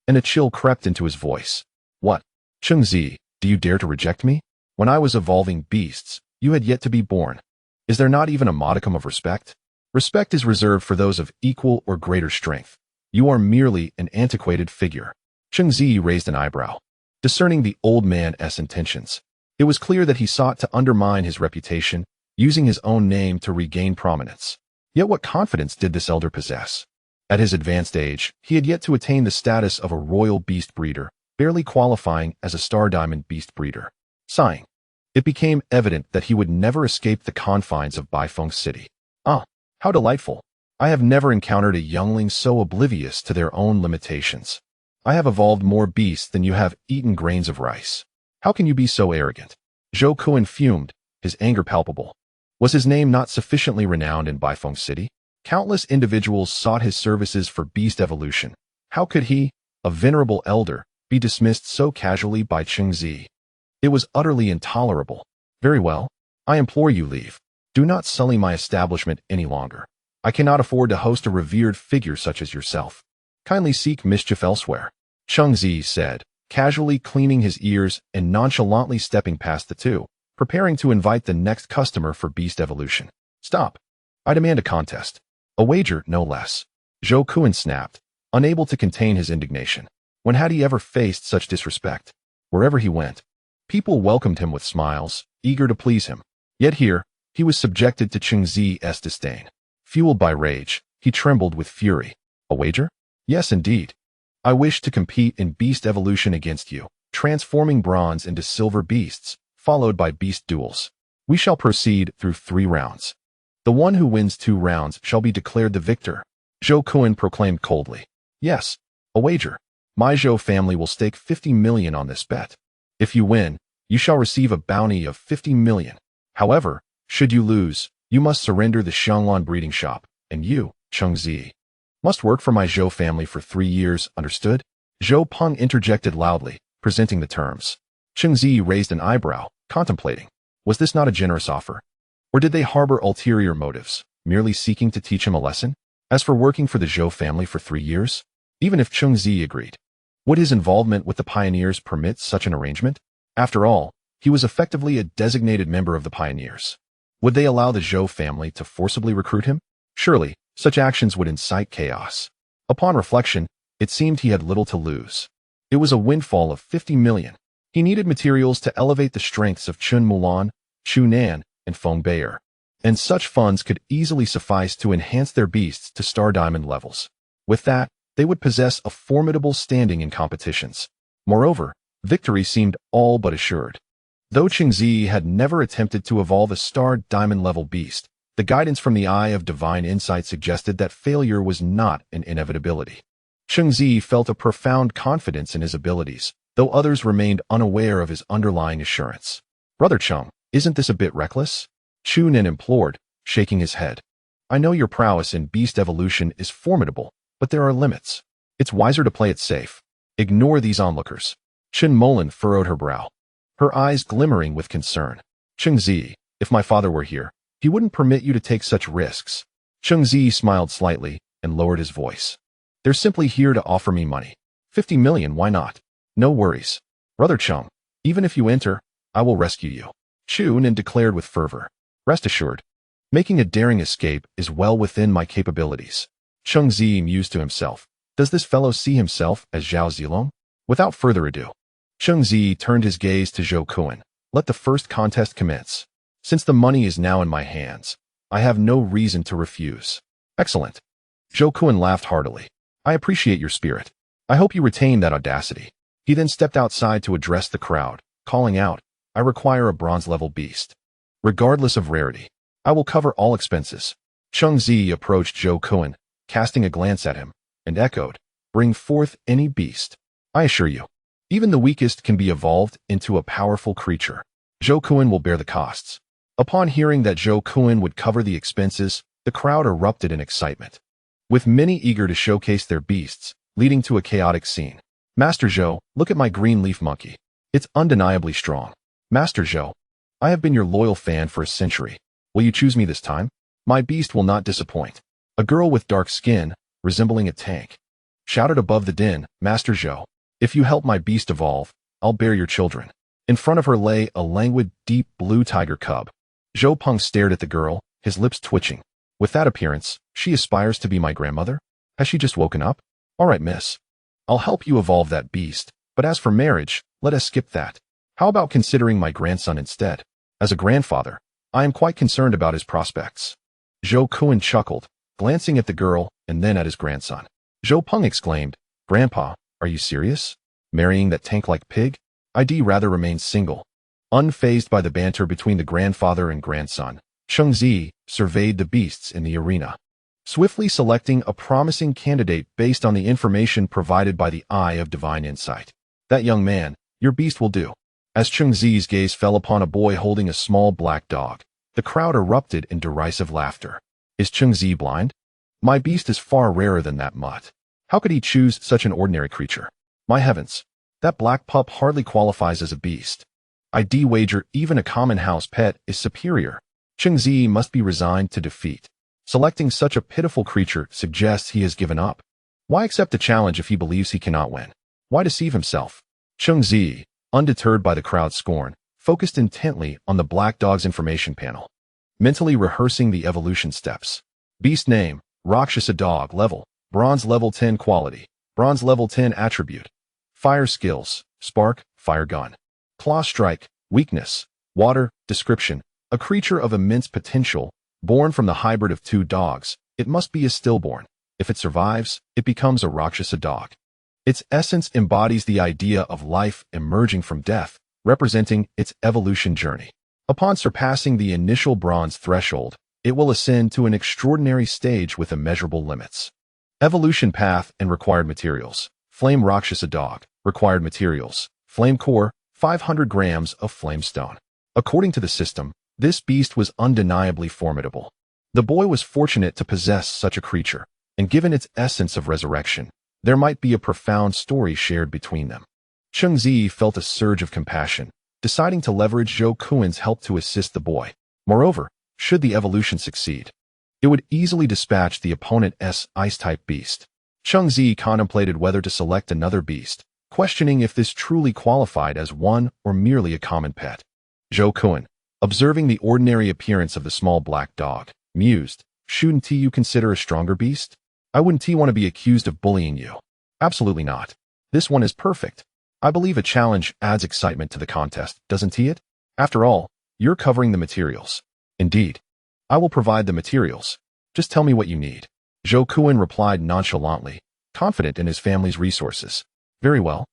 and a chill crept into his voice. What? Cheng Ziyi, do you dare to reject me? When I was evolving beasts, you had yet to be born. Is there not even a modicum of respect? Respect is reserved for those of equal or greater strength. You are merely an antiquated figure. Cheng Ziyi raised an eyebrow, discerning the old man's intentions. It was clear that he sought to undermine his reputation, using his own name to regain prominence. Yet what confidence did this elder possess? At his advanced age, he had yet to attain the status of a royal beast breeder, barely qualifying as a star diamond beast breeder. Sighing, it became evident that he would never escape the confines of Baifeng City. Ah, how delightful! I have never encountered a youngling so oblivious to their own limitations. I have evolved more beasts than you have eaten grains of rice. How can you be so arrogant? Zhao fumed, his anger palpable. Was his name not sufficiently renowned in Baifeng City? Countless individuals sought his services for beast evolution. How could he, a venerable elder, be dismissed so casually by Cheng Ziyi? It was utterly intolerable. Very well. I implore you leave. Do not sully my establishment any longer. I cannot afford to host a revered figure such as yourself. Kindly seek mischief elsewhere, Cheng Ziyi said, casually cleaning his ears and nonchalantly stepping past the two, preparing to invite the next customer for beast evolution. Stop. I demand a contest. A wager, no less. Zhao Kuan snapped, unable to contain his indignation. When had he ever faced such disrespect? Wherever he went, people welcomed him with smiles, eager to please him. Yet here, he was subjected to Cheng Ziyi's disdain. Fueled by rage, he trembled with fury. A wager? Yes, indeed. I wish to compete in beast evolution against you, transforming bronze into silver beasts, followed by beast duels. We shall proceed through 3 rounds. The one who wins 2 rounds shall be declared the victor, Zhao Kuan proclaimed coldly. Yes, a wager. My Zhao family will stake 50 million on this bet. If you win, you shall receive a bounty of 50 million. However, should you lose, you must surrender the Xianglan breeding shop, and you, Cheng Ziyi, must work for my Zhao family for 3 years, understood? Zhao Peng interjected loudly, presenting the terms. Cheng Ziyi raised an eyebrow, contemplating. Was this not a generous offer? Or did they harbor ulterior motives, merely seeking to teach him a lesson? As for working for the Zhao family for 3 years, even if Cheng Ziyi agreed, would his involvement with the pioneers permit such an arrangement? After all, he was effectively a designated member of the pioneers. Would they allow the Zhao family to forcibly recruit him? Surely, such actions would incite chaos. Upon reflection, it seemed he had little to lose. It was a windfall of 50 million. He needed materials to elevate the strengths of Chun Mulan, Chu Nan, and Feng Bei'er, and such funds could easily suffice to enhance their beasts to star diamond levels. With that, they would possess a formidable standing in competitions. Moreover, victory seemed all but assured. Though Cheng Ziyi had never attempted to evolve a star diamond level beast, the guidance from the Eye of Divine Insight suggested that failure was not an inevitability. Cheng Ziyi felt a profound confidence in his abilities, though others remained unaware of his underlying assurance. Brother Cheng, isn't this a bit reckless? Chu Nan implored, shaking his head. I know your prowess in beast evolution is formidable, but there are limits. It's wiser to play it safe. Ignore these onlookers. Chen Molan furrowed her brow, her eyes glimmering with concern. Cheng Ziyi, if my father were here, he wouldn't permit you to take such risks. Cheng Ziyi smiled slightly and lowered his voice. They're simply here to offer me money. 50 million, why not? No worries. Brother Cheng, even if you enter, I will rescue you. Chu Nan declared with fervor. Rest assured, making a daring escape is well within my capabilities. Cheng Ziyi mused to himself. Does this fellow see himself as Zhao Zilong? Without further ado, Cheng Ziyi turned his gaze to Zhao Kuan. Let the first contest commence. Since the money is now in my hands, I have no reason to refuse. Excellent. Zhao Kuan laughed heartily. I appreciate your spirit. I hope you retain that audacity. He then stepped outside to address the crowd, calling out, I require a bronze-level beast. Regardless of rarity, I will cover all expenses. Cheng Ziyi approached Zhao Kuan, casting a glance at him, and echoed, bring forth any beast. I assure you, even the weakest can be evolved into a powerful creature. Zhao Kuan will bear the costs. Upon hearing that Zhao Kuan would cover the expenses, the crowd erupted in excitement, with many eager to showcase their beasts, leading to a chaotic scene. Master Zhao, look at my green leaf monkey. It's undeniably strong. Master Zhao, I have been your loyal fan for a century. Will you choose me this time? My beast will not disappoint. A girl with dark skin, resembling a tank, shouted above the din, Master Zhao, if you help my beast evolve, I'll bear your children. In front of her lay a languid, deep blue tiger cub. Zhao Peng stared at the girl, his lips twitching. With that appearance, she aspires to be my grandmother? Has she just woken up? All right, miss. I'll help you evolve that beast, but as for marriage, let us skip that. How about considering my grandson instead? As a grandfather, I am quite concerned about his prospects. Zhao Kuan chuckled, glancing at the girl and then at his grandson. Zhao Peng exclaimed, Grandpa, are you serious? Marrying that tank-like pig? I'd rather remain single. Unfazed by the banter between the grandfather and grandson, Cheng Ziyi surveyed the beasts in the arena, swiftly selecting a promising candidate based on the information provided by the Eye of Divine Insight. That young man, your beast will do. As Cheng Ziyi's gaze fell upon a boy holding a small black dog, the crowd erupted in derisive laughter. Is Cheng Ziyi blind? My beast is far rarer than that mutt. How could he choose such an ordinary creature? My heavens, that black pup hardly qualifies as a beast. I'd wager even a common house pet is superior. Cheng Ziyi must be resigned to defeat. Selecting such a pitiful creature suggests he has given up. Why accept the challenge if he believes he cannot win? Why deceive himself? Cheng Ziyi, undeterred by the crowd's scorn, focused intently on the black dog's information panel. mentally rehearsing the evolution steps. Beast name, Rakshasa dog. Level, bronze level 10. Quality, bronze level 10. Attribute, fire skills, spark, fire gun. Claw strike, weakness, water. Description, a creature of immense potential, born from the hybrid of two dogs. It must be a stillborn. If it survives, it becomes a Rakshasa dog. Its essence embodies the idea of life emerging from death, representing its evolution journey. Upon surpassing the initial bronze threshold, it will ascend to an extraordinary stage with immeasurable limits. Evolution path and required materials. Flame Rakshasa dog. Required materials, flame core, 500 grams of flame stone. According to the system, this beast was undeniably formidable. The boy was fortunate to possess such a creature, and given its essence of resurrection, there might be a profound story shared between them. Cheng Ziyi felt a surge of compassion, deciding to leverage Zhao Kuan's help to assist the boy. Moreover, should the evolution succeed, it would easily dispatch the opponent's ice-type beast. Cheng Ziyi contemplated whether to select another beast, questioning if this truly qualified as one or merely a common pet. Zhao Kuan, observing the ordinary appearance of the small black dog, mused, "Shouldn't you consider a stronger beast? I wouldn't want to be accused of bullying you." "Absolutely not. This one is perfect. I believe a challenge adds excitement to the contest, doesn't it? After all, you're covering the materials." "Indeed. I will provide the materials. Just tell me what you need." Zhao Kuan replied nonchalantly, confident in his family's resources. "Very well.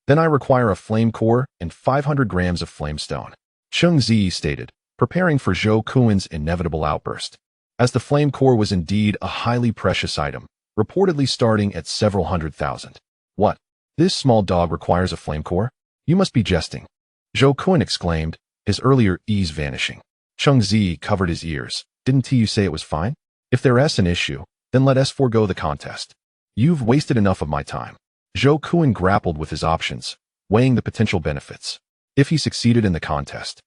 Then I require a flame core and 500 grams of flame stone," Cheng Ziyi stated, preparing for Zhao Kuan's inevitable outburst. As the flame core was indeed a highly precious item, reportedly starting at several hundred thousand. "What? This small dog requires a flame core? You must be jesting," Zhao Kuan exclaimed, his earlier ease vanishing. Cheng Ziyi covered his ears. "Didn't you say it was fine? If there's an issue, then let us forego the contest. You've wasted enough of my time." Zhao Kuan grappled with his options, weighing the potential benefits. If he succeeded in the contest,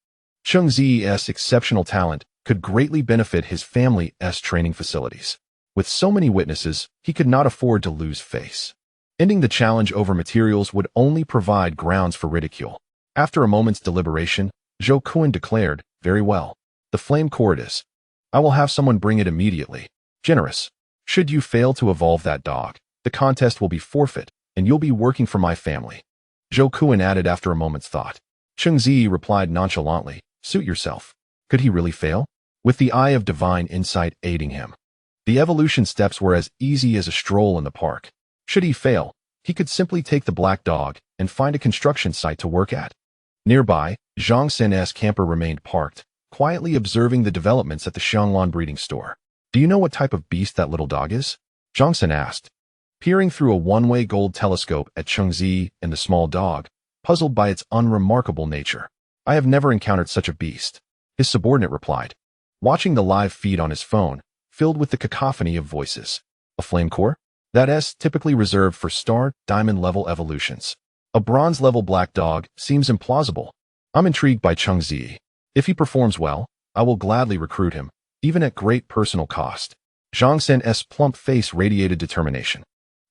Cheng Ziyi's exceptional talent could greatly benefit his family's training facilities. With so many witnesses, he could not afford to lose face. Ending the challenge over materials would only provide grounds for ridicule. After a moment's deliberation, Zhao Kuan declared, "Very well. The flame core it is. I will have someone bring it immediately. Generous. Should you fail to evolve that dog, the contest will be forfeit, and you'll be working for my family," Zhao Kuan added after a moment's thought. Cheng Ziyi replied nonchalantly, "Suit yourself." Could he really fail? With the eye of divine insight aiding him, the evolution steps were as easy as a stroll in the park. Should he fail, he could simply take the black dog and find a construction site to work at. Nearby, Zhang Sen's camper remained parked, quietly observing the developments at the Xianglan breeding store. "Do you know what type of beast that little dog is?" Zhang Sen asked, peering through a one-way gold telescope at Cheng Ziyi and the small dog, puzzled by its unremarkable nature. "I have never encountered such a beast," his subordinate replied, watching the live feed on his phone, filled with the cacophony of voices. "A flame core? That's typically reserved for star, diamond level evolutions. A bronze level black dog seems implausible. I'm intrigued by Cheng Ziyi. If he performs well, I will gladly recruit him, even at great personal cost." Zhang Sen's plump face radiated determination.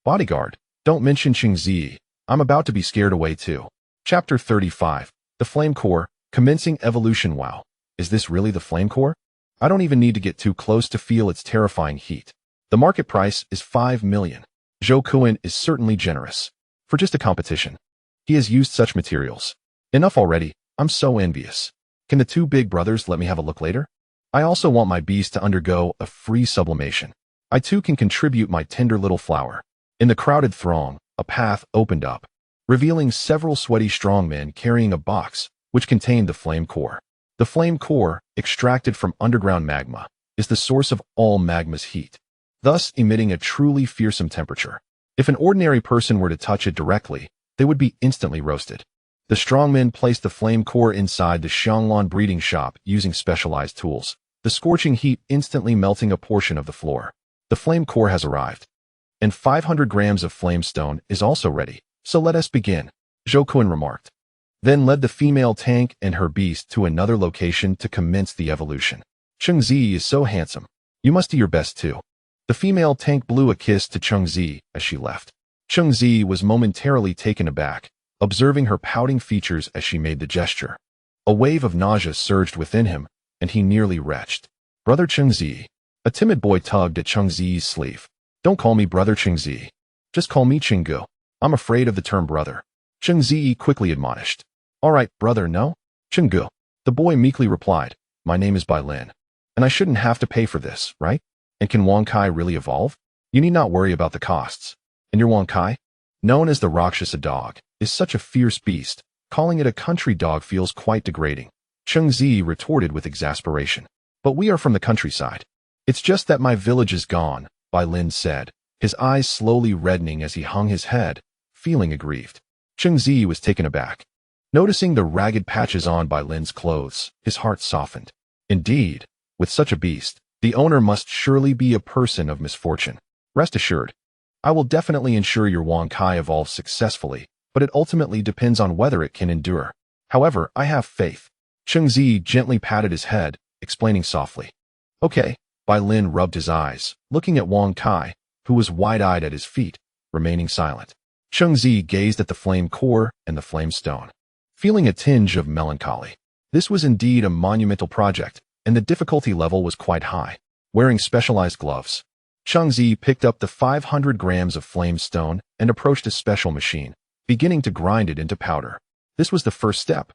"Bodyguard, don't mention Cheng Ziyi. I'm about to be scared away too." Chapter 35. The Flame Core, Commencing Evolution. Wow. Is this really the Flame Core? I don't even need to get too close to feel its terrifying heat. The market price is 5 million. Zhao Kuan is certainly generous. For just a competition. He has used such materials. Enough already. I'm so envious. Can the two big brothers let me have a look later? I also want my beast to undergo a free sublimation. I too can contribute my tender little flower. In the crowded throng, a path opened up, revealing several sweaty strongmen carrying a box, which contained the flame core. The flame core, extracted from underground magma, is the source of all magma's heat, thus emitting a truly fearsome temperature. If an ordinary person were to touch it directly, they would be instantly roasted. The strongmen placed the flame core inside the Xianglan breeding shop using specialized tools, the scorching heat instantly melting a portion of the floor. The flame core has arrived, and 500 grams of flame stone is also ready, so let us begin, Zhao Kuan remarked. Then led the female tank and her beast to another location to commence the evolution. Cheng Ziyi is so handsome. You must do your best too. The female tank blew a kiss to Cheng Ziyi as she left. Cheng Ziyi was momentarily taken aback, observing her pouting features as she made the gesture. A wave of nausea surged within him, and he nearly retched. Brother Cheng Ziyi. A timid boy tugged at Cheng Ziyi's sleeve. Don't call me Brother Cheng Ziyi. Just call me Chingu. I'm afraid of the term brother. Cheng Ziyi quickly admonished. All right, brother, no? Chingu. The boy meekly replied, my name is Bai Lin. And I shouldn't have to pay for this, right? And can Wang Kai really evolve? You need not worry about the costs. And your Wang Kai, known as the Rakshasa dog, is such a fierce beast. Calling it a country dog feels quite degrading. Cheng Ziyi retorted with exasperation. But we are from the countryside. It's just that my village is gone, Bai Lin said, his eyes slowly reddening as he hung his head, feeling aggrieved. Cheng Ziyi was taken aback. Noticing the ragged patches on Bai Lin's clothes, his heart softened. Indeed, with such a beast, the owner must surely be a person of misfortune. Rest assured, I will definitely ensure your Wang Kai evolves successfully, but it ultimately depends on whether it can endure. However, I have faith. Cheng Ziyi gently patted his head, explaining softly. Okay. Bai Lin rubbed his eyes, looking at Wang Kai, who was wide-eyed at his feet, remaining silent. Cheng Ziyi gazed at the flame core and the flame stone, feeling a tinge of melancholy. This was indeed a monumental project, and the difficulty level was quite high. Wearing specialized gloves, Cheng Ziyi picked up the 500 grams of flame stone and approached a special machine, beginning to grind it into powder. This was the first step,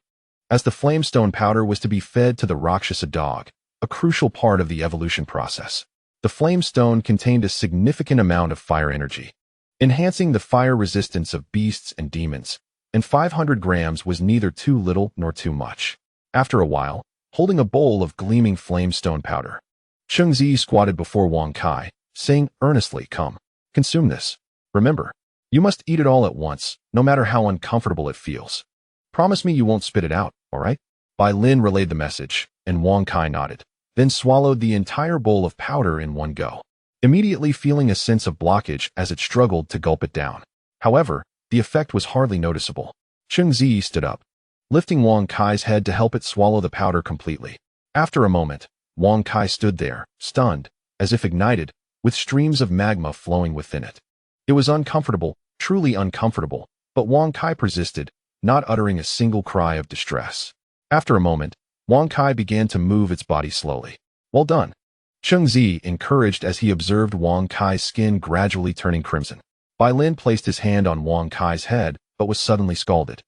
as the flame stone powder was to be fed to the Rakshasa dog, a crucial part of the evolution process. The flame stone contained a significant amount of fire energy, enhancing the fire resistance of beasts and demons, and 500 grams was neither too little nor too much. After a while, holding a bowl of gleaming flame stone powder, Cheng Ziyi squatted before Wang Kai, saying earnestly, come, consume this. Remember, you must eat it all at once, no matter how uncomfortable it feels. Promise me you won't spit it out, all right? Bai Lin relayed the message, and Wang Kai nodded, then swallowed the entire bowl of powder in one go, immediately feeling a sense of blockage as it struggled to gulp it down. However, the effect was hardly noticeable. Cheng Ziyi stood up, lifting Wang Kai's head to help it swallow the powder completely. After a moment, Wang Kai stood there, stunned, as if ignited, with streams of magma flowing within it. It was uncomfortable, truly uncomfortable, but Wang Kai persisted, not uttering a single cry of distress. After a moment, Wang Kai began to move its body slowly. Well done. Cheng Ziyi encouraged as he observed Wang Kai's skin gradually turning crimson. Bai Lin placed his hand on Wang Kai's head, but was suddenly scalded,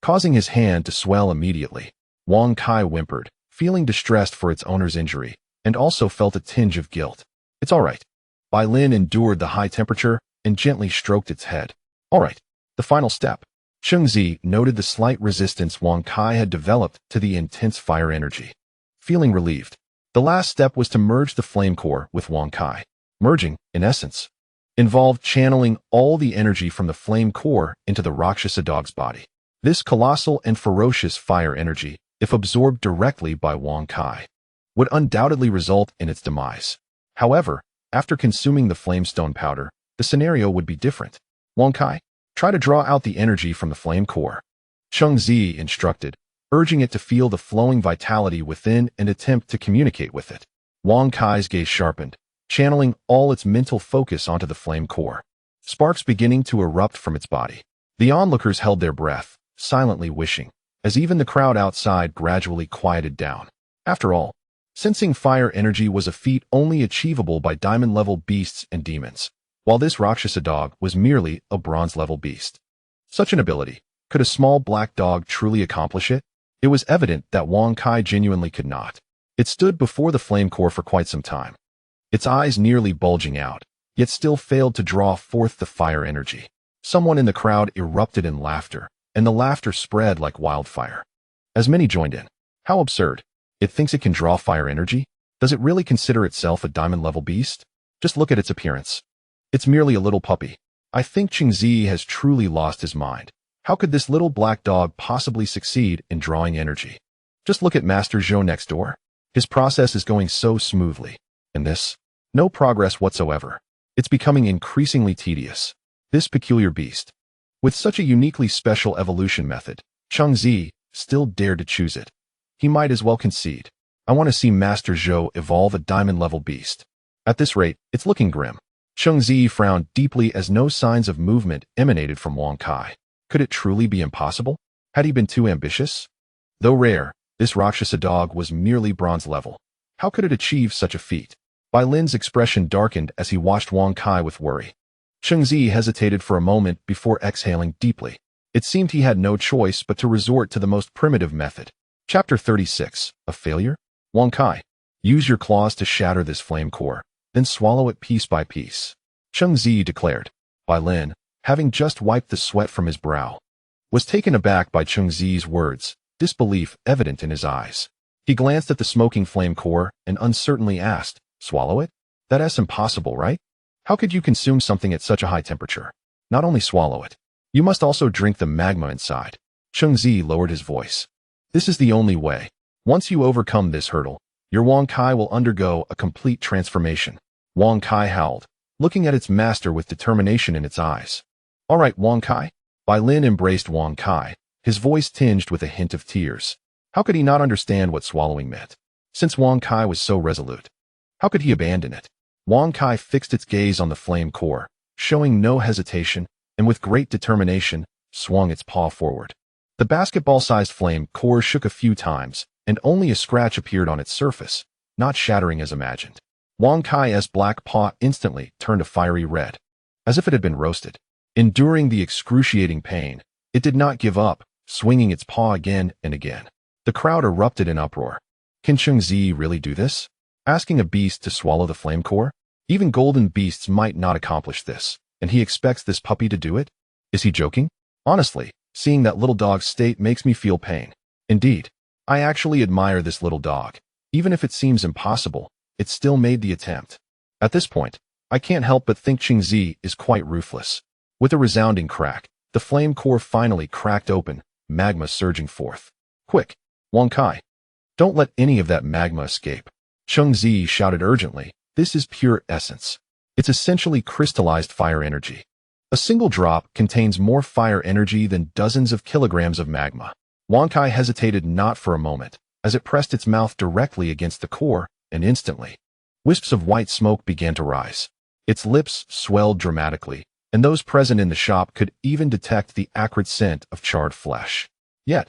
causing his hand to swell immediately. Wang Kai whimpered, feeling distressed for its owner's injury, and also felt a tinge of guilt. It's all right. Bai Lin endured the high temperature and gently stroked its head. All right, the final step. Cheng Ziyi noted the slight resistance Wang Kai had developed to the intense fire energy. Feeling relieved, the last step was to merge the flame core with Wang Kai. Merging, in essence, involved channeling all the energy from the flame core into the Rakshasa dog's body. This colossal and ferocious fire energy, if absorbed directly by Wang Kai, would undoubtedly result in its demise. However, after consuming the flamestone powder, the scenario would be different. Wang Kai, try to draw out the energy from the flame core. Cheng Ziyi instructed, urging it to feel the flowing vitality within and attempt to communicate with it. Wang Kai's gaze sharpened, channeling all its mental focus onto the flame core. Sparks beginning to erupt from its body. The onlookers held their breath, silently wishing, as even the crowd outside gradually quieted down. After all, sensing fire energy was a feat only achievable by diamond-level beasts and demons, while this Rakshasa dog was merely a bronze-level beast. Such an ability, could a small black dog truly accomplish it? It was evident that Wang Kai genuinely could not. It stood before the flame core for quite some time, its eyes nearly bulging out, yet still failed to draw forth the fire energy. Someone in the crowd erupted in laughter, and the laughter spread like wildfire. As many joined in. How absurd. It thinks it can draw fire energy? Does it really consider itself a diamond-level beast? Just look at its appearance. It's merely a little puppy. I think Cheng Ziyi has truly lost his mind. How could this little black dog possibly succeed in drawing energy? Just look at Master Zhao next door. His process is going so smoothly. And this? No progress whatsoever. It's becoming increasingly tedious. This peculiar beast, with such a uniquely special evolution method, Cheng Ziyi still dared to choose it. He might as well concede. I want to see Master Zhao evolve a diamond-level beast. At this rate, it's looking grim. Cheng Ziyi frowned deeply as no signs of movement emanated from Wang Kai. Could it truly be impossible? Had he been too ambitious? Though rare, this Rakshasa dog was merely bronze level. How could it achieve such a feat? Bai Lin's expression darkened as he watched Wang Kai with worry. Cheng Ziyi hesitated for a moment before exhaling deeply. It seemed he had no choice but to resort to the most primitive method. Chapter 36. A failure? Wang Kai, use your claws to shatter this flame core, then swallow it piece by piece. Cheng Ziyi declared. Bai Lin, having just wiped the sweat from his brow, was taken aback by Cheng Ziyi's words, disbelief evident in his eyes. He glanced at the smoking flame core and uncertainly asked, swallow it? That's impossible, right? How could you consume something at such a high temperature? Not only swallow it, you must also drink the magma inside. Cheng Ziyi lowered his voice. This is the only way. Once you overcome this hurdle, your Wang Kai will undergo a complete transformation. Wang Kai howled, looking at its master with determination in its eyes. All right, Wang Kai. Bai Lin embraced Wang Kai, his voice tinged with a hint of tears. How could he not understand what swallowing meant? Since Wang Kai was so resolute, how could he abandon it? Wang Kai fixed its gaze on the flame core, showing no hesitation, and with great determination, swung its paw forward. The basketball-sized flame core shook a few times, and only a scratch appeared on its surface, not shattering as imagined. Wang Kai's black paw instantly turned a fiery red, as if it had been roasted. Enduring the excruciating pain, it did not give up, swinging its paw again and again. The crowd erupted in uproar. Can Cheng Ziyi really do this? Asking a beast to swallow the flame core? Even golden beasts might not accomplish this, and he expects this puppy to do it? Is he joking? Honestly, seeing that little dog's state makes me feel pain. Indeed, I actually admire this little dog. Even if it seems impossible, it still made the attempt. At this point, I can't help but think Cheng Ziyi is quite ruthless. With a resounding crack, the flame core finally cracked open, magma surging forth. Quick, Wang Kai, don't let any of that magma escape. Cheng Ziyi shouted urgently. This is pure essence. It's essentially crystallized fire energy. A single drop contains more fire energy than dozens of kilograms of magma. Wang Kai hesitated not for a moment, as it pressed its mouth directly against the core, and instantly, wisps of white smoke began to rise. Its lips swelled dramatically, and those present in the shop could even detect the acrid scent of charred flesh. Yet,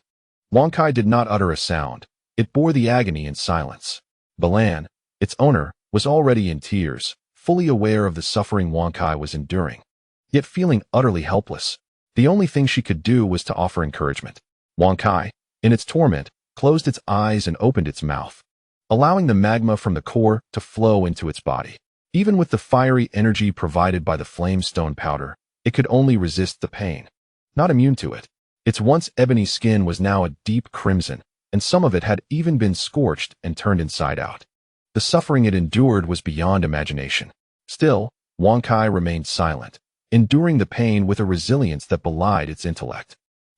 Wang Kai did not utter a sound. It bore the agony in silence. Balan, its owner, was already in tears, fully aware of the suffering Wang Kai was enduring. Yet feeling utterly helpless, the only thing she could do was to offer encouragement. Wang Kai, in its torment, closed its eyes and opened its mouth, allowing the magma from the core to flow into its body. Even with the fiery energy provided by the flame stone powder, it could only resist the pain. Not immune to it, its once ebony skin was now a deep crimson, and some of it had even been scorched and turned inside out. The suffering it endured was beyond imagination. Still, Wang Kai remained silent, enduring the pain with a resilience that belied its intellect.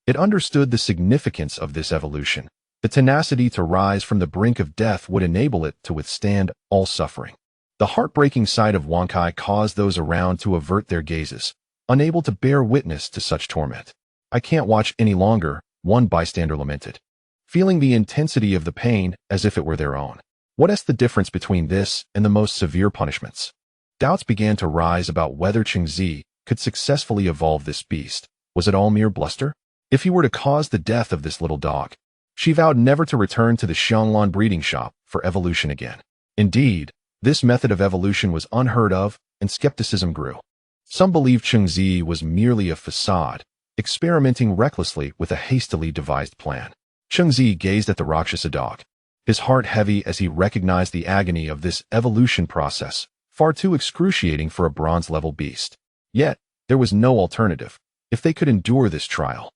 It understood the significance of this evolution. The tenacity to rise from the brink of death would enable it to withstand all suffering. The heartbreaking sight of Wang Kai caused those around to avert their gazes, unable to bear witness to such torment. I can't watch any longer, one bystander lamented, feeling the intensity of the pain as if it were their own. What is the difference between this and the most severe punishments? Doubts began to rise about whether Cheng Ziyi could successfully evolve this beast. Was it all mere bluster? If he were to cause the death of this little dog, she vowed never to return to the Xianglan breeding shop for evolution again. Indeed, this method of evolution was unheard of, and skepticism grew. Some believed Cheng Ziyi was merely a facade, experimenting recklessly with a hastily devised plan. Cheng Ziyi gazed at the Rakshasa dog, his heart heavy as he recognized the agony of this evolution process, far too excruciating for a bronze-level beast. Yet, there was no alternative. If they could endure this trial,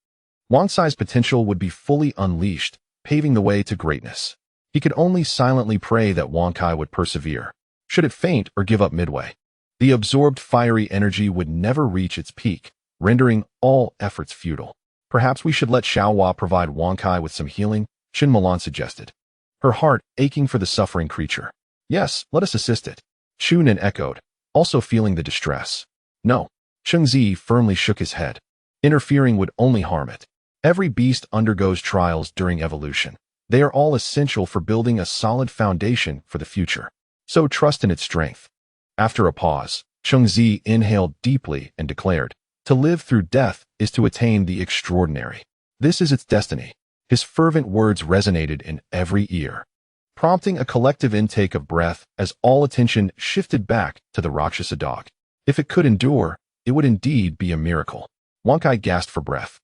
Wang Kai's potential would be fully unleashed, paving the way to greatness. He could only silently pray that Wang Kai would persevere. Should it faint or give up midway, the absorbed fiery energy would never reach its peak, rendering all efforts futile. Perhaps we should let Xiaohua provide Wang Kai with some healing, Qin Milan suggested, her heart aching for the suffering creature. Yes, let us assist it, Chunin echoed, also feeling the distress. No, Cheng Ziyi firmly shook his head. Interfering would only harm it. Every beast undergoes trials during evolution. They are all essential for building a solid foundation for the future. So trust in its strength. After a pause, Cheng Ziyi inhaled deeply and declared, to live through death is to attain the extraordinary. This is its destiny. His fervent words resonated in every ear. prompting a collective intake of breath as all attention shifted back to the Rakshasa dog. If it could endure, it would indeed be a miracle. Wankai gasped for breath,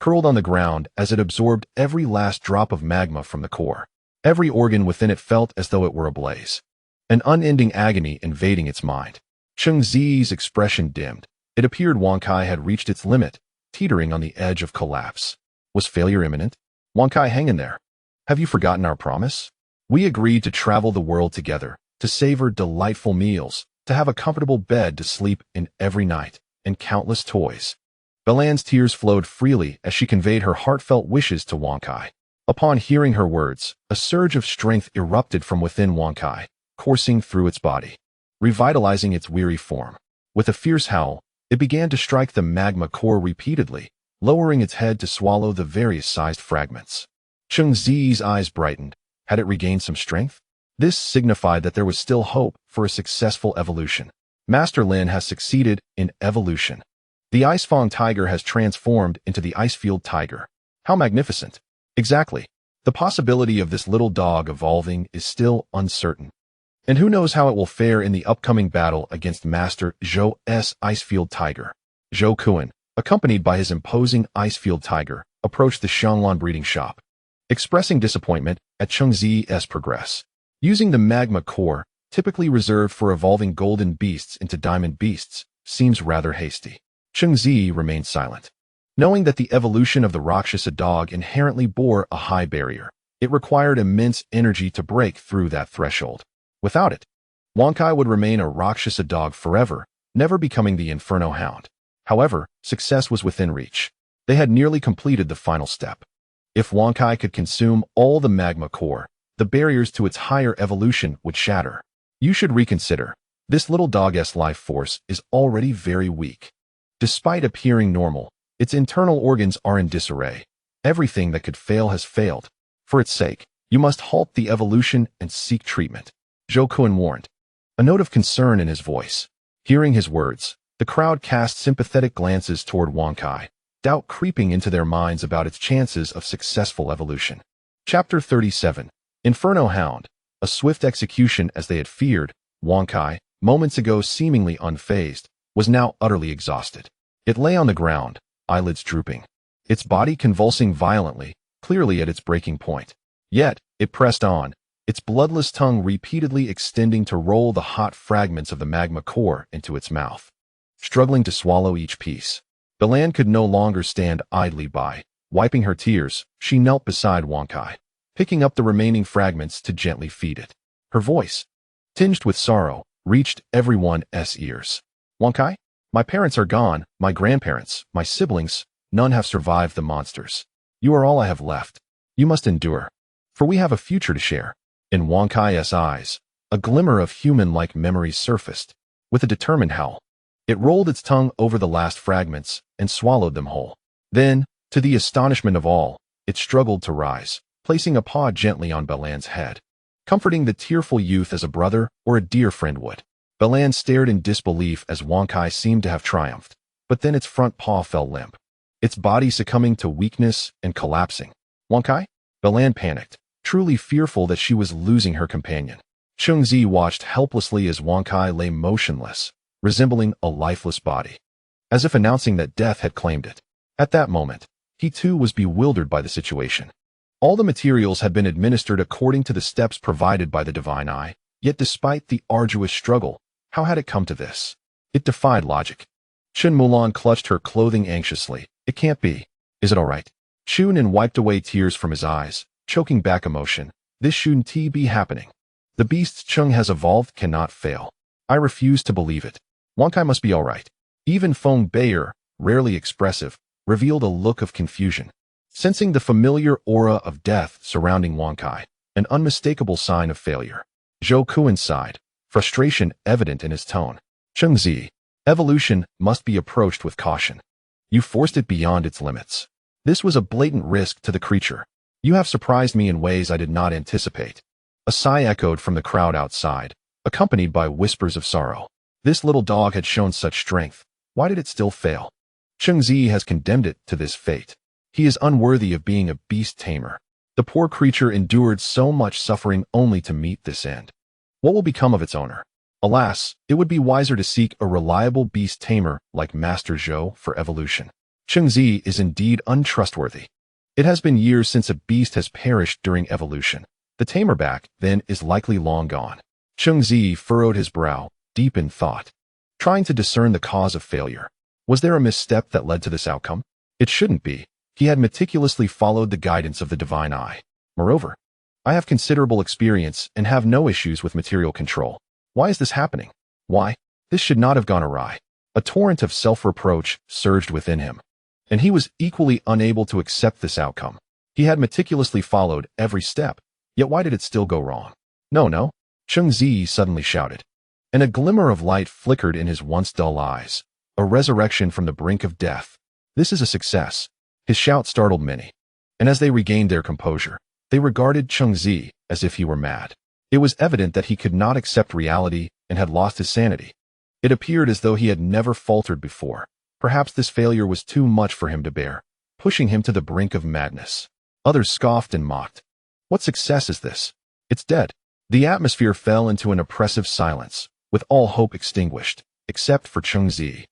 curled on the ground as it absorbed every last drop of magma from the core. Every organ within it felt as though it were ablaze, an unending agony invading its mind. Cheng Ziyi's expression dimmed. It appeared Wankai had reached its limit, teetering on the edge of collapse. Was failure imminent? Wankai, hang in there. Have you forgotten our promise? We agreed to travel the world together, to savor delightful meals, to have a comfortable bed to sleep in every night, and countless toys. Balan's tears flowed freely as she conveyed her heartfelt wishes to Wankai. Upon hearing her words, a surge of strength erupted from within Wankai, coursing through its body, revitalizing its weary form. With a fierce howl, it began to strike the magma core repeatedly, lowering its head to swallow the various sized fragments. Cheng Ziyi's eyes brightened. Had it regained some strength? This signified that there was still hope for a successful evolution. Master Lin has succeeded in evolution. The Icefang tiger has transformed into the Icefield tiger. How magnificent! Exactly. The possibility of this little dog evolving is still uncertain. And who knows how it will fare in the upcoming battle against Master Zhao's Icefield tiger. Zhao Kuan, accompanied by his imposing Icefield tiger, approached the Xianglan breeding shop, expressing disappointment at Cheng Ziyi's progress. Using the magma core, typically reserved for evolving golden beasts into diamond beasts, seems rather hasty. Cheng Ziyi remained silent. Knowing that the evolution of the Rakshasa dog inherently bore a high barrier, it required immense energy to break through that threshold. Without it, Wankai would remain a Rakshasa dog forever, never becoming the Inferno Hound. However, success was within reach. They had nearly completed the final step. If Wankai could consume all the magma core, the barriers to its higher evolution would shatter. You should reconsider. This little dog's life force is already very weak. Despite appearing normal, its internal organs are in disarray. Everything that could fail has failed. For its sake, you must halt the evolution and seek treatment. Zhao Kuan warned, a note of concern in his voice. Hearing his words, the crowd cast sympathetic glances toward Wankai, doubt creeping into their minds about its chances of successful evolution. Chapter 37. Inferno Hound. A swift execution as they had feared, Wankai, moments ago seemingly unfazed, was now utterly exhausted. It lay on the ground, eyelids drooping, its body convulsing violently, clearly at its breaking point. Yet, it pressed on, its bloodless tongue repeatedly extending to roll the hot fragments of the magma core into its mouth. Struggling to swallow each piece, Balan could no longer stand idly by. Wiping her tears, she knelt beside Wankai, picking up the remaining fragments to gently feed it. Her voice, tinged with sorrow, reached everyone's ears. Wankai, my parents are gone, my grandparents, my siblings, none have survived the monsters. You are all I have left. You must endure, for we have a future to share. In Wankai's eyes, a glimmer of human-like memories surfaced. With a determined howl, it rolled its tongue over the last fragments and swallowed them whole. Then, to the astonishment of all, it struggled to rise, placing a paw gently on Balan's head, comforting the tearful youth as a brother or a dear friend would. Balan stared in disbelief as Wankai seemed to have triumphed, but then its front paw fell limp, its body succumbing to weakness and collapsing. Wankai? Balan panicked, truly fearful that she was losing her companion. Cheng Ziyi watched helplessly as Wankai lay motionless, resembling a lifeless body, as if announcing that death had claimed it. At that moment, he too was bewildered by the situation. All the materials had been administered according to the steps provided by the Divine Eye, yet despite the arduous struggle, how had it come to this? It defied logic. Chen Mulan clutched her clothing anxiously. It can't be. Is it all right? Chunin wiped away tears from his eyes, choking back emotion. This shouldn't be happening. The beasts Cheng has evolved cannot fail. I refuse to believe it. Wankai must be all right. Even Feng Bayer, rarely expressive, revealed a look of confusion. Sensing the familiar aura of death surrounding Wankai, an unmistakable sign of failure. Zhao Kuan sighed, frustration evident in his tone. Cheng Ziyi, evolution must be approached with caution. You forced it beyond its limits. This was a blatant risk to the creature. You have surprised me in ways I did not anticipate. A sigh echoed from the crowd outside, accompanied by whispers of sorrow. This little dog had shown such strength. Why did it still fail? Cheng Ziyi has condemned it to this fate. He is unworthy of being a beast tamer. The poor creature endured so much suffering only to meet this end. What will become of its owner? Alas, it would be wiser to seek a reliable beast tamer like Master Zhao for evolution. Cheng Ziyi is indeed untrustworthy. It has been years since a beast has perished during evolution. The tamer back, then, is likely long gone. Cheng Ziyi furrowed his brow, deep in thought, trying to discern the cause of failure. Was there a misstep that led to this outcome? It shouldn't be. He had meticulously followed the guidance of the divine eye. Moreover, I have considerable experience and have no issues with material control. Why is this happening? Why? This should not have gone awry. A torrent of self-reproach surged within him, and he was equally unable to accept this outcome. He had meticulously followed every step, yet why did it still go wrong? No, Cheng Ziyi suddenly shouted, and a glimmer of light flickered in his once dull eyes. A resurrection from the brink of death. This is a success. His shout startled many, and as they regained their composure, they regarded Cheng Ziyi as if he were mad. It was evident that he could not accept reality and had lost his sanity. It appeared as though he had never faltered before. Perhaps this failure was too much for him to bear, pushing him to the brink of madness. Others scoffed and mocked. What success is this? It's dead. The atmosphere fell into an oppressive silence, with all hope extinguished, except for Cheng Ziyi,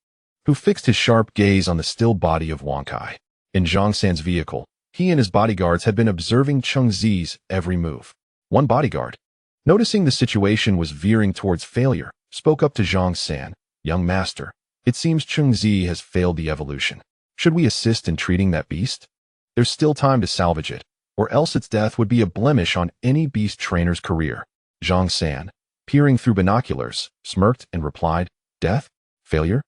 who fixed his sharp gaze on the still body of Wang Kai. In Zhang San's vehicle, he and his bodyguards had been observing Cheng Ziyi's every move. One bodyguard, noticing the situation was veering towards failure, spoke up to Zhang San, "Young master, it seems Cheng Ziyi has failed the evolution. Should we assist in treating that beast? There's still time to salvage it, or else its death would be a blemish on any beast trainer's career." Zhang San, peering through binoculars, smirked and replied, "Death? Failure?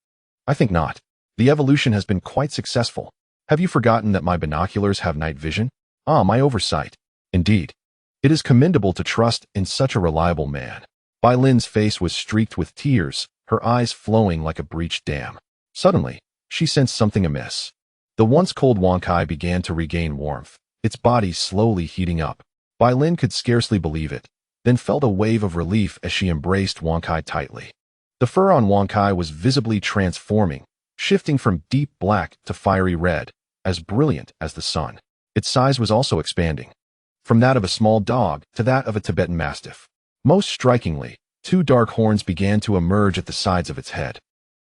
I think not. The evolution has been quite successful. Have you forgotten that my binoculars have night vision? Ah, my oversight. Indeed. It is commendable to trust in such a reliable man." Bai Lin's face was streaked with tears, her eyes flowing like a breached dam. Suddenly, she sensed something amiss. The once cold Wang Kai began to regain warmth, its body slowly heating up. Bai Lin could scarcely believe it, then felt a wave of relief as she embraced Wang Kai tightly. The fur on Wang Kai was visibly transforming, shifting from deep black to fiery red, as brilliant as the sun. Its size was also expanding, from that of a small dog to that of a Tibetan mastiff. Most strikingly, two dark horns began to emerge at the sides of its head,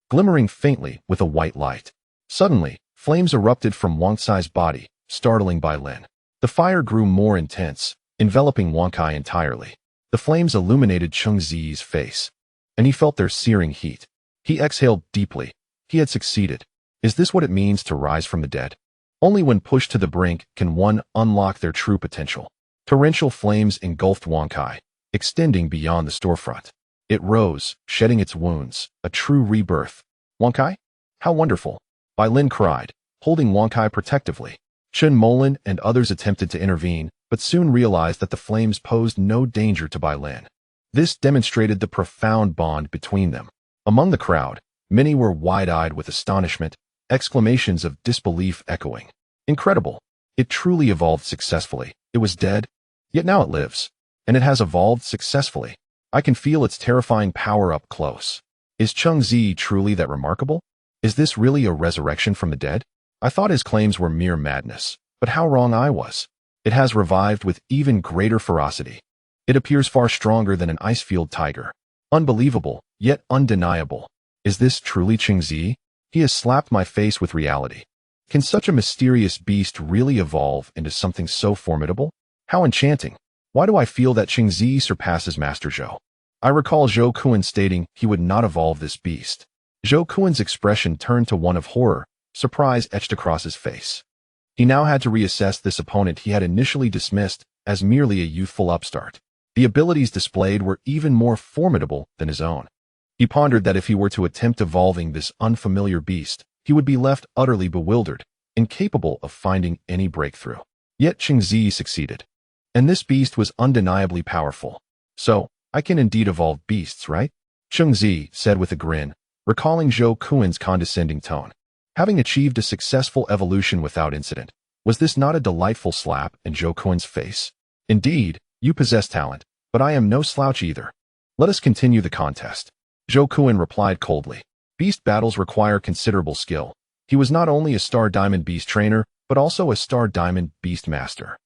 glimmering faintly with a white light. Suddenly, flames erupted from Wang Cai's body, startling Bai Lin. The fire grew more intense, enveloping Wang Kai entirely. The flames illuminated Cheng Ziyi's face, and he felt their searing heat. He exhaled deeply. He had succeeded. Is this what it means to rise from the dead? Only when pushed to the brink can one unlock their true potential. Torrential flames engulfed Wang Kai, extending beyond the storefront. It rose, shedding its wounds, a true rebirth. Wang Kai? How wonderful! Bai Lin cried, holding Wang Kai protectively. Chen Moulin and others attempted to intervene, but soon realized that the flames posed no danger to Bai Lin. This demonstrated the profound bond between them. Among the crowd, many were wide-eyed with astonishment, exclamations of disbelief echoing. Incredible! It truly evolved successfully. It was dead, yet now it lives. And it has evolved successfully. I can feel its terrifying power up close. Is Cheng Ziyi truly that remarkable? Is this really a resurrection from the dead? I thought his claims were mere madness, but how wrong I was. It has revived with even greater ferocity. It appears far stronger than an ice-field tiger. Unbelievable, yet undeniable. Is this truly Cheng Ziyi? He has slapped my face with reality. Can such a mysterious beast really evolve into something so formidable? How enchanting! Why do I feel that Cheng Ziyi surpasses Master Zhao? I recall Zhou Kuan stating he would not evolve this beast. Zhou Kuan's expression turned to one of horror, surprise etched across his face. He now had to reassess this opponent he had initially dismissed as merely a youthful upstart. The abilities displayed were even more formidable than his own. He pondered that if he were to attempt evolving this unfamiliar beast, he would be left utterly bewildered, incapable of finding any breakthrough. Yet Cheng Ziyi succeeded. And this beast was undeniably powerful. So, I can indeed evolve beasts, right? Cheng Ziyi said with a grin, recalling Zhou Kuan's condescending tone. Having achieved a successful evolution without incident, was this not a delightful slap in Zhou Kuan's face? Indeed, you possess talent, but I am no slouch either. Let us continue the contest. Zhou Kuan replied coldly. Beast battles require considerable skill. He was not only a Star Diamond Beast trainer, but also a Star Diamond Beast master.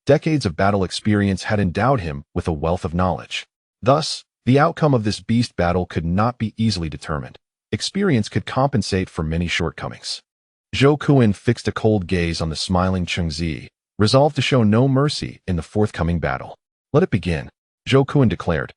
Decades of battle experience had endowed him with a wealth of knowledge. Thus, the outcome of this beast battle could not be easily determined. Experience could compensate for many shortcomings. Zhao Kuan fixed a cold gaze on the smiling Cheng Ziyi, resolved to show no mercy in the forthcoming battle. Let it begin, Zhao Kuan declared.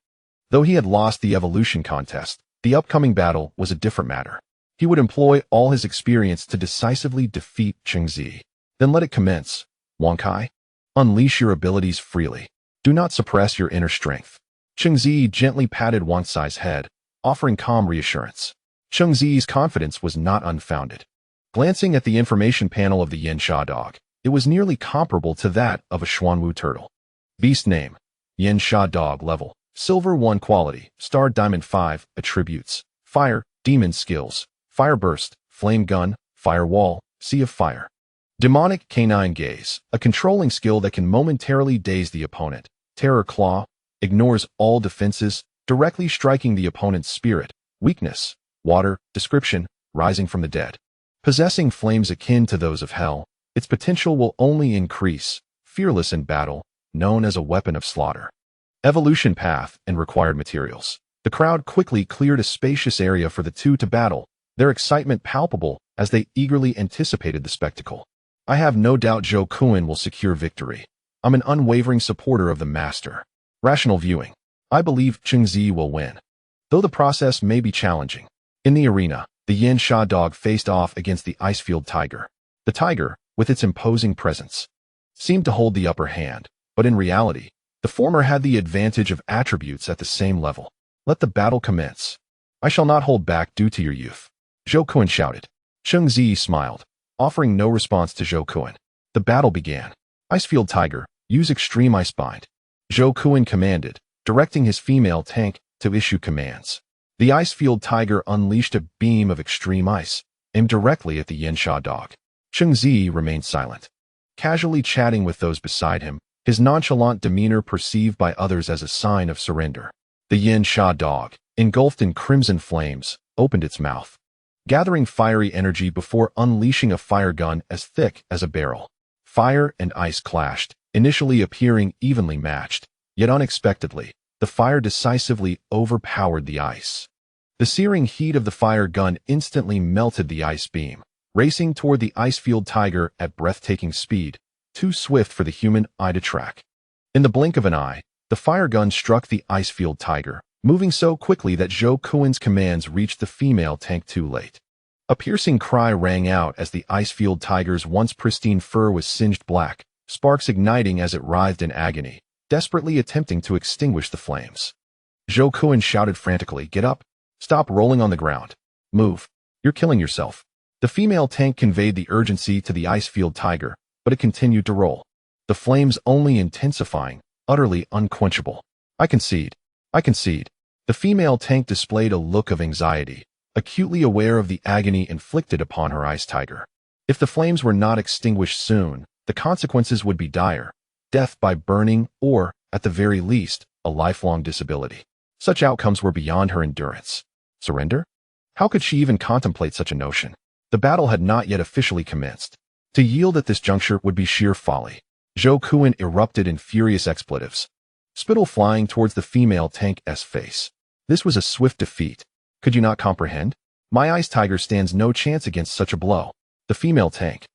Though he had lost the evolution contest, the upcoming battle was a different matter. He would employ all his experience to decisively defeat Cheng Ziyi. Then let it commence, Wang Kai. Unleash your abilities freely. Do not suppress your inner strength. Cheng Ziyi gently patted Wang Cai's head, offering calm reassurance. Cheng Ziyi's confidence was not unfounded. Glancing at the information panel of the Yin Sha dog, it was nearly comparable to that of a Xuanwu turtle. Beast name, Yin Sha dog level, Silver 1 quality, Star Diamond 5, attributes, Fire, Demon skills, Fire burst, Flame gun, Fire wall, Sea of fire. Demonic canine gaze, a controlling skill that can momentarily daze the opponent. Terror claw, ignores all defenses, directly striking the opponent's spirit. Weakness, water, description, rising from the dead. Possessing flames akin to those of hell, its potential will only increase. Fearless in battle, known as a weapon of slaughter. Evolution path and required materials. The crowd quickly cleared a spacious area for the two to battle, their excitement palpable as they eagerly anticipated the spectacle. I have no doubt Zhao Kuan will secure victory. I'm an unwavering supporter of the master. Rational viewing. I believe Cheng Ziyi will win. Though the process may be challenging. In the arena, the Yin Sha dog faced off against the Icefield tiger. The tiger, with its imposing presence, seemed to hold the upper hand, but in reality, the former had the advantage of attributes at the same level. Let the battle commence. I shall not hold back due to your youth. Zhao Kuan shouted. Cheng Ziyi smiled, offering no response to Zhao Kuan. The battle began. Icefield tiger, use extreme ice bind. Zhao Kuan commanded, directing his female tank to issue commands. The Icefield tiger unleashed a beam of extreme ice, aimed directly at the Yin Sha dog. Cheng Ziyi remained silent, casually chatting with those beside him, his nonchalant demeanor perceived by others as a sign of surrender. The Yin Sha dog, engulfed in crimson flames, opened its mouth, gathering fiery energy before unleashing a fire gun as thick as a barrel. Fire and ice clashed, initially appearing evenly matched, yet unexpectedly, the fire decisively overpowered the ice. The searing heat of the fire gun instantly melted the ice beam, racing toward the Icefield tiger at breathtaking speed, too swift for the human eye to track. In the blink of an eye, the fire gun struck the Icefield tiger, moving so quickly that Zhao Kuan's commands reached the female tank too late. A piercing cry rang out as the Icefield tiger's once pristine fur was singed black, sparks igniting as it writhed in agony, desperately attempting to extinguish the flames. Zhao Kuan shouted frantically, "Get up! Stop rolling on the ground! Move! You're killing yourself!" The female tank conveyed the urgency to the Icefield tiger, but it continued to roll, the flames only intensifying, utterly unquenchable. I concede. The female tank displayed a look of anxiety, acutely aware of the agony inflicted upon her ice tiger. If the flames were not extinguished soon, the consequences would be dire: death by burning or, at the very least, a lifelong disability. Such outcomes were beyond her endurance. Surrender? How could she even contemplate such a notion? The battle had not yet officially commenced. To yield at this juncture would be sheer folly. Zhao Kuan erupted in furious expletives, spittle flying towards the female tank's face. This was a swift defeat. Could you not comprehend? My ice tiger stands no chance against such a blow. The female tank,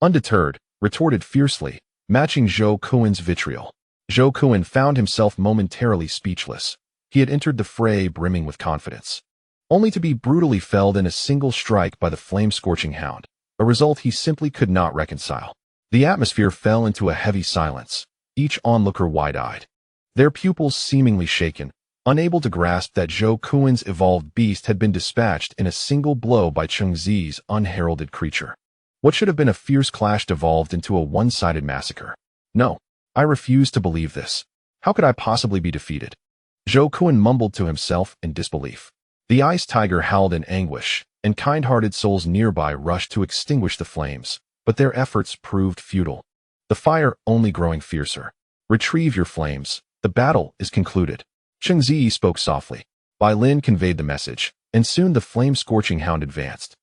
undeterred, retorted fiercely, matching Zhao Kuan's vitriol. Zhao Kuan found himself momentarily speechless. He had entered the fray brimming with confidence, only to be brutally felled in a single strike by the flame-scorching hound, a result he simply could not reconcile. The atmosphere fell into a heavy silence, each onlooker wide-eyed, their pupils seemingly shaken, unable to grasp that Zhao Kuan's evolved beast had been dispatched in a single blow by Cheng Ziyi's unheralded creature. What should have been a fierce clash devolved into a one-sided massacre. No, I refuse to believe this. How could I possibly be defeated? Zhao Kuan mumbled to himself in disbelief. The ice tiger howled in anguish, and kind-hearted souls nearby rushed to extinguish the flames, but their efforts proved futile, the fire only growing fiercer. Retrieve your flames. The battle is concluded. Cheng Ziyi spoke softly. Bai Lin conveyed the message, and soon the flame-scorching hound advanced,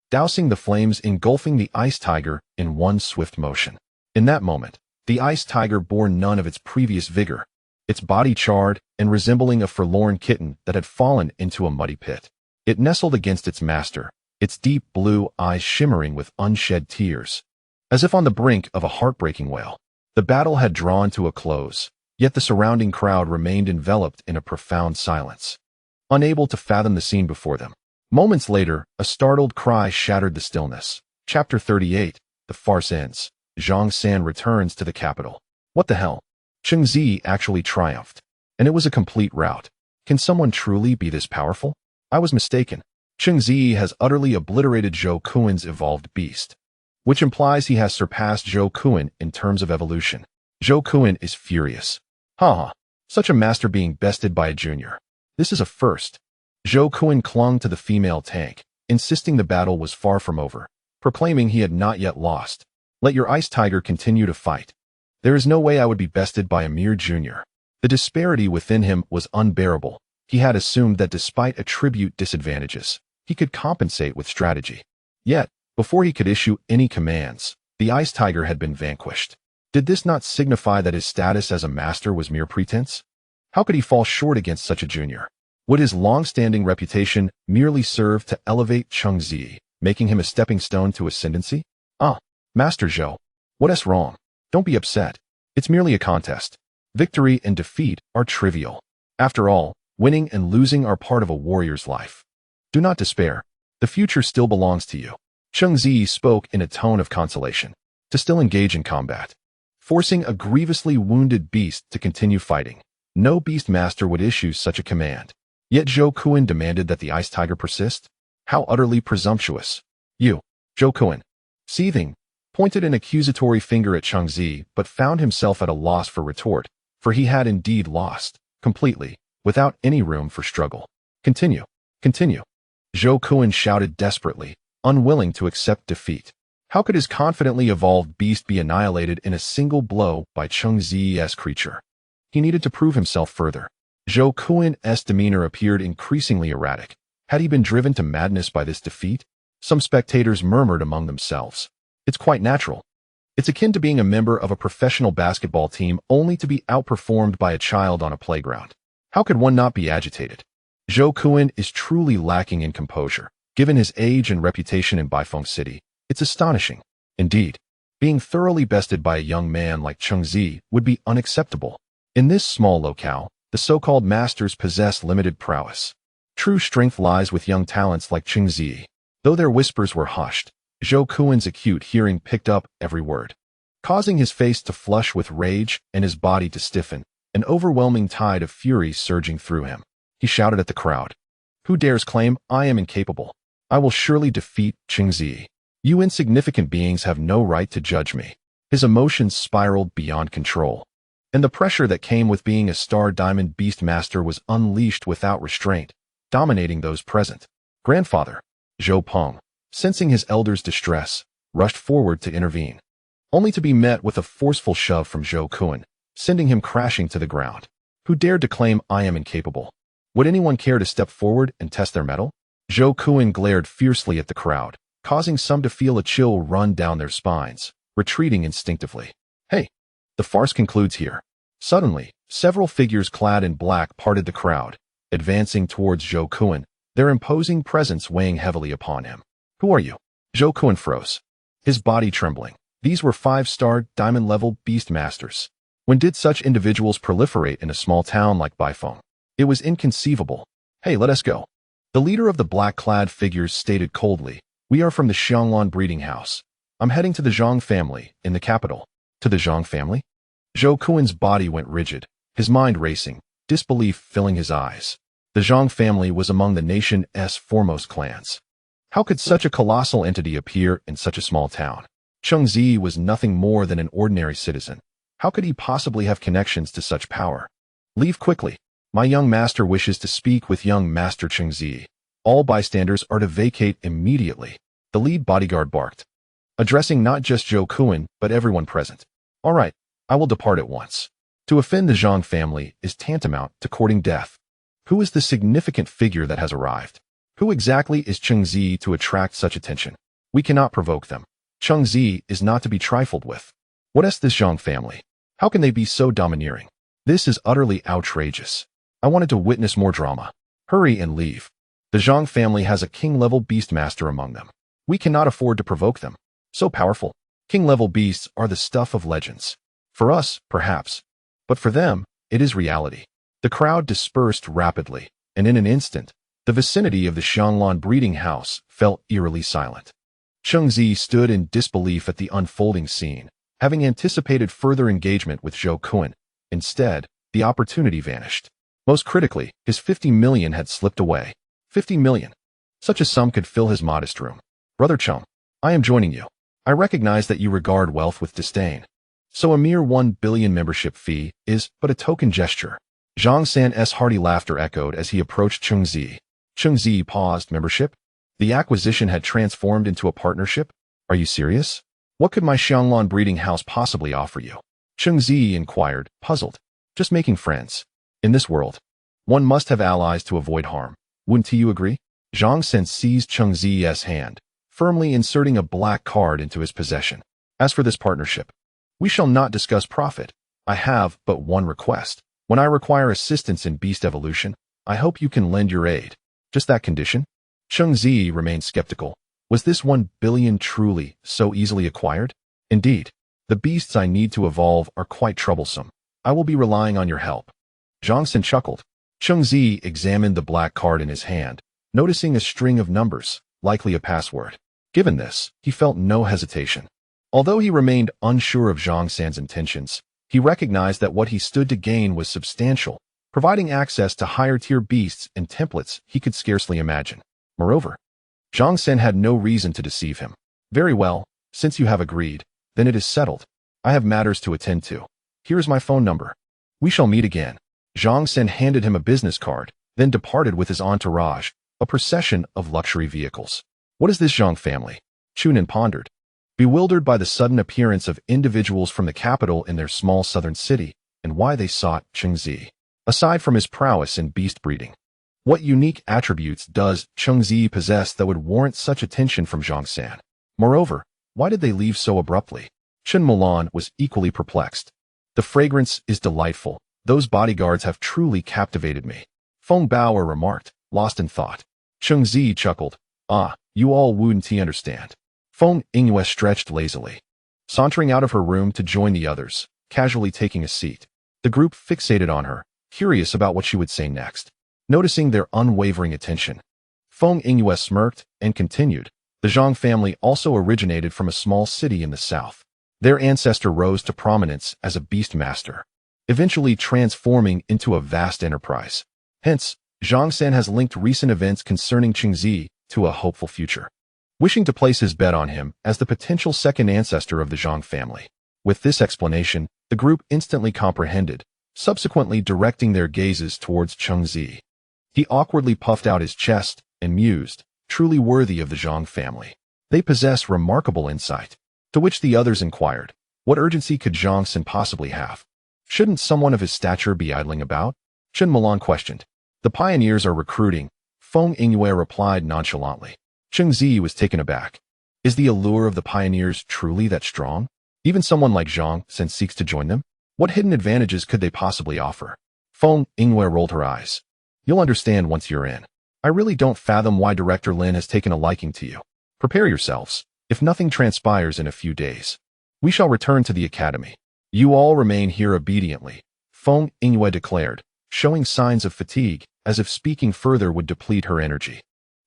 dousing the flames engulfing the ice tiger in one swift motion. In that moment, The ice tiger bore none of its previous vigor, its body charred and resembling a forlorn kitten that had fallen into a muddy pit. It nestled against its master, its deep blue eyes shimmering with unshed tears, as if on the brink of a heartbreaking wail. The battle had drawn to a close, yet the surrounding crowd remained enveloped in a profound silence, unable to fathom the scene before them. Moments later, a startled cry shattered the stillness. Chapter 38. The farce ends. Zhang San returns to the capital. What the hell? Cheng Ziyi actually triumphed, and it was a complete rout. Can someone truly be this powerful? I was mistaken. Cheng Ziyi has utterly obliterated Zhou Kuan's evolved beast, which implies he has surpassed Zhou Kuan in terms of evolution. Zhou Kuan is furious. Haha, such a master being bested by a junior. This is a first. Zhou Kuan clung to the female tank, insisting the battle was far from over, proclaiming he had not yet lost. Let your ice tiger continue to fight. There is no way I would be bested by a mere junior. The disparity within him was unbearable. He had assumed that despite attribute disadvantages, he could compensate with strategy. Yet, before he could issue any commands, the ice tiger had been vanquished. Did this not signify that his status as a master was mere pretense? How could he fall short against such a junior? Would his long-standing reputation merely serve to elevate Cheng Ziyi, making him a stepping stone to ascendancy? Master Zhou, what's wrong? Don't be upset. It's merely a contest. Victory and defeat are trivial. After all, winning and losing are part of a warrior's life. Do not despair. The future still belongs to you. Cheng Ziyi spoke in a tone of consolation. To still engage in combat, forcing a grievously wounded beast to continue fighting. No beast master would issue such a command. Yet Zhou Kuan demanded that the ice tiger persist? How utterly presumptuous. You, Zhou Kuan, seething, pointed an accusatory finger at Cheng Ziyi, but found himself at a loss for retort, for he had indeed lost, completely, without any room for struggle. Continue. Zhou Kuan shouted desperately, unwilling to accept defeat. How could his confidently evolved beast be annihilated in a single blow by Cheng Ziyi's creature? He needed to prove himself further. Zhou Kuan's demeanor appeared increasingly erratic. Had he been driven to madness by this defeat? Some spectators murmured among themselves. It's quite natural. It's akin to being a member of a professional basketball team only to be outperformed by a child on a playground. How could one not be agitated? Zhou Kuan is truly lacking in composure. Given his age and reputation in Baifeng City, it's astonishing. Indeed, being thoroughly bested by a young man like Cheng Ziyi would be unacceptable. In this small locale, the so-called masters possess limited prowess. True strength lies with young talents like Cheng Ziyi. Though their whispers were hushed, Zhou Kuan's acute hearing picked up every word, causing his face to flush with rage and his body to stiffen, an overwhelming tide of fury surging through him. He shouted at the crowd. Who dares claim I am incapable? I will surely defeat Cheng Ziyi. You insignificant beings have no right to judge me. His emotions spiraled beyond control, and the pressure that came with being a star diamond beast master was unleashed without restraint, dominating those present. Grandfather, Zhou Peng, sensing his elder's distress, rushed forward to intervene, only to be met with a forceful shove from Zhou Kuan, sending him crashing to the ground. Who dared to claim I am incapable? Would anyone care to step forward and test their mettle? Zhou Kuan glared fiercely at the crowd, causing some to feel a chill run down their spines, retreating instinctively. Hey, the farce concludes here. Suddenly, several figures clad in black parted the crowd, advancing towards Zhou Kuan, their imposing presence weighing heavily upon him. Who are you? Zhou Kuan froze, his body trembling. These were 5-star, diamond-level beast masters. When did such individuals proliferate in a small town like Baifeng? It was inconceivable. Hey, let us go. The leader of the black-clad figures stated coldly, we are from the Xianglan breeding house. I'm heading to the Zhang family, in the capital. To the Zhang family? Zhou Kuan's body went rigid, his mind racing, disbelief filling his eyes. The Zhang family was among the nation's foremost clans. How could such a colossal entity appear in such a small town? Cheng Ziyi was nothing more than an ordinary citizen. How could he possibly have connections to such power? Leave quickly. My young master wishes to speak with young Master Cheng Ziyi. All bystanders are to vacate immediately. The lead bodyguard barked, addressing not just Zhou Kuan, but everyone present. All right, I will depart at once. To offend the Zhang family is tantamount to courting death. Who is the significant figure that has arrived? Who exactly is Cheng Ziyi to attract such attention? We cannot provoke them. Cheng Ziyi is not to be trifled with. What is this Zhang family? How can they be so domineering? This is utterly outrageous. I wanted to witness more drama. Hurry and leave. The Zhang family has a king-level beastmaster among them. We cannot afford to provoke them. So powerful. King-level beasts are the stuff of legends. For us, perhaps. But for them, it is reality. The crowd dispersed rapidly, and in an instant, the vicinity of the Xianglan breeding house fell eerily silent. Cheng Ziyi stood in disbelief at the unfolding scene, having anticipated further engagement with Zhao Kun. Instead, the opportunity vanished. Most critically, his 50 million had slipped away. 50 million. Such a sum could fill his modest room. Brother Cheng, I am joining you. I recognize that you regard wealth with disdain. So a mere 1 billion membership fee is but a token gesture. Zhang San's hearty laughter echoed as he approached Cheng Ziyi. Cheng Ziyi paused. Membership? The acquisition had transformed into a partnership? Are you serious? What could my Xianglan breeding house possibly offer you? Cheng Ziyi inquired, puzzled. Just making friends. In this world, one must have allies to avoid harm. Wouldn't you agree? Zhang San seized Cheng Ziyi's hand, firmly inserting a black card into his possession. As for this partnership, we shall not discuss profit. I have but one request. When I require assistance in beast evolution, I hope you can lend your aid. Just that condition? Cheng Ziyi remained skeptical. Was this 1 billion truly so easily acquired? Indeed, the beasts I need to evolve are quite troublesome. I will be relying on your help. Zhang San chuckled. Cheng Ziyi examined the black card in his hand, noticing a string of numbers, likely a password. Given this, he felt no hesitation. Although he remained unsure of Zhang San's intentions, he recognized that what he stood to gain was substantial, providing access to higher-tier beasts and templates he could scarcely imagine. Moreover, Zhang San had no reason to deceive him. Very well, since you have agreed, then it is settled. I have matters to attend to. Here is my phone number. We shall meet again. Zhang San handed him a business card, then departed with his entourage, a procession of luxury vehicles. What is this Zhang family? Chunin pondered. Bewildered by the sudden appearance of individuals from the capital in their small southern city, and why they sought Cheng Ziyi. Aside from his prowess in beast breeding, what unique attributes does Cheng Ziyi possess that would warrant such attention from Zhang San? Moreover, why did they leave so abruptly? Chen Mulan was equally perplexed. The fragrance is delightful. Those bodyguards have truly captivated me. Feng Baoer remarked, lost in thought. Cheng Ziyi chuckled. Ah, you all wouldn't understand. Feng Yingyue stretched lazily, sauntering out of her room to join the others, casually taking a seat. The group fixated on her, curious about what she would say next. Noticing their unwavering attention, Feng Yingyue smirked and continued. The Zhang family also originated from a small city in the south. Their ancestor rose to prominence as a beast master, eventually transforming into a vast enterprise. Hence, Zhang San has linked recent events concerning Cheng Ziyi to a hopeful future, wishing to place his bet on him as the potential second ancestor of the Zhang family. With this explanation, the group instantly comprehended, subsequently directing their gazes towards Cheng Ziyi. He awkwardly puffed out his chest and mused, truly worthy of the Zhang family. They possess remarkable insight. To which the others inquired, what urgency could Zhang San possibly have? Shouldn't someone of his stature be idling about? Chen Mulan questioned. The pioneers are recruiting, Feng Yingyue replied nonchalantly. Cheng Ziyi was taken aback. Is the allure of the pioneers truly that strong? Even someone like Zhang San seeks to join them? What hidden advantages could they possibly offer? Feng Yingyue rolled her eyes. You'll understand once you're in. I really don't fathom why Director Lin has taken a liking to you. Prepare yourselves. If nothing transpires in a few days, we shall return to the academy. You all remain here obediently, Feng Yingyue declared, showing signs of fatigue, as if speaking further would deplete her energy.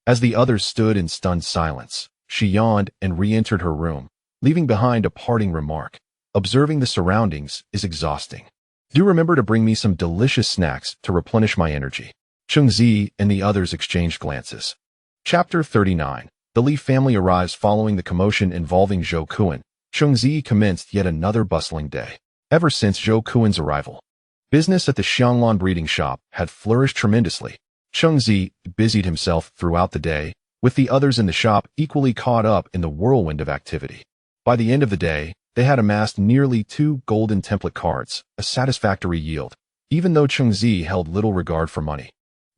As the others stood in stunned silence, she yawned and re-entered her room, leaving behind a parting remark. Observing the surroundings is exhausting. Do remember to bring me some delicious snacks to replenish my energy. Cheng Ziyi and the others exchanged glances. Chapter 39. The Li family arrives following the commotion involving Zhao Kun. Cheng Ziyi commenced yet another bustling day. Ever since Zhao Kun's arrival, business at the Xianglan breeding shop had flourished tremendously. Cheng Ziyi busied himself throughout the day, with the others in the shop equally caught up in the whirlwind of activity. By the end of the day, they had amassed nearly 2 golden template cards, a satisfactory yield, even though Cheng Ziyi held little regard for money,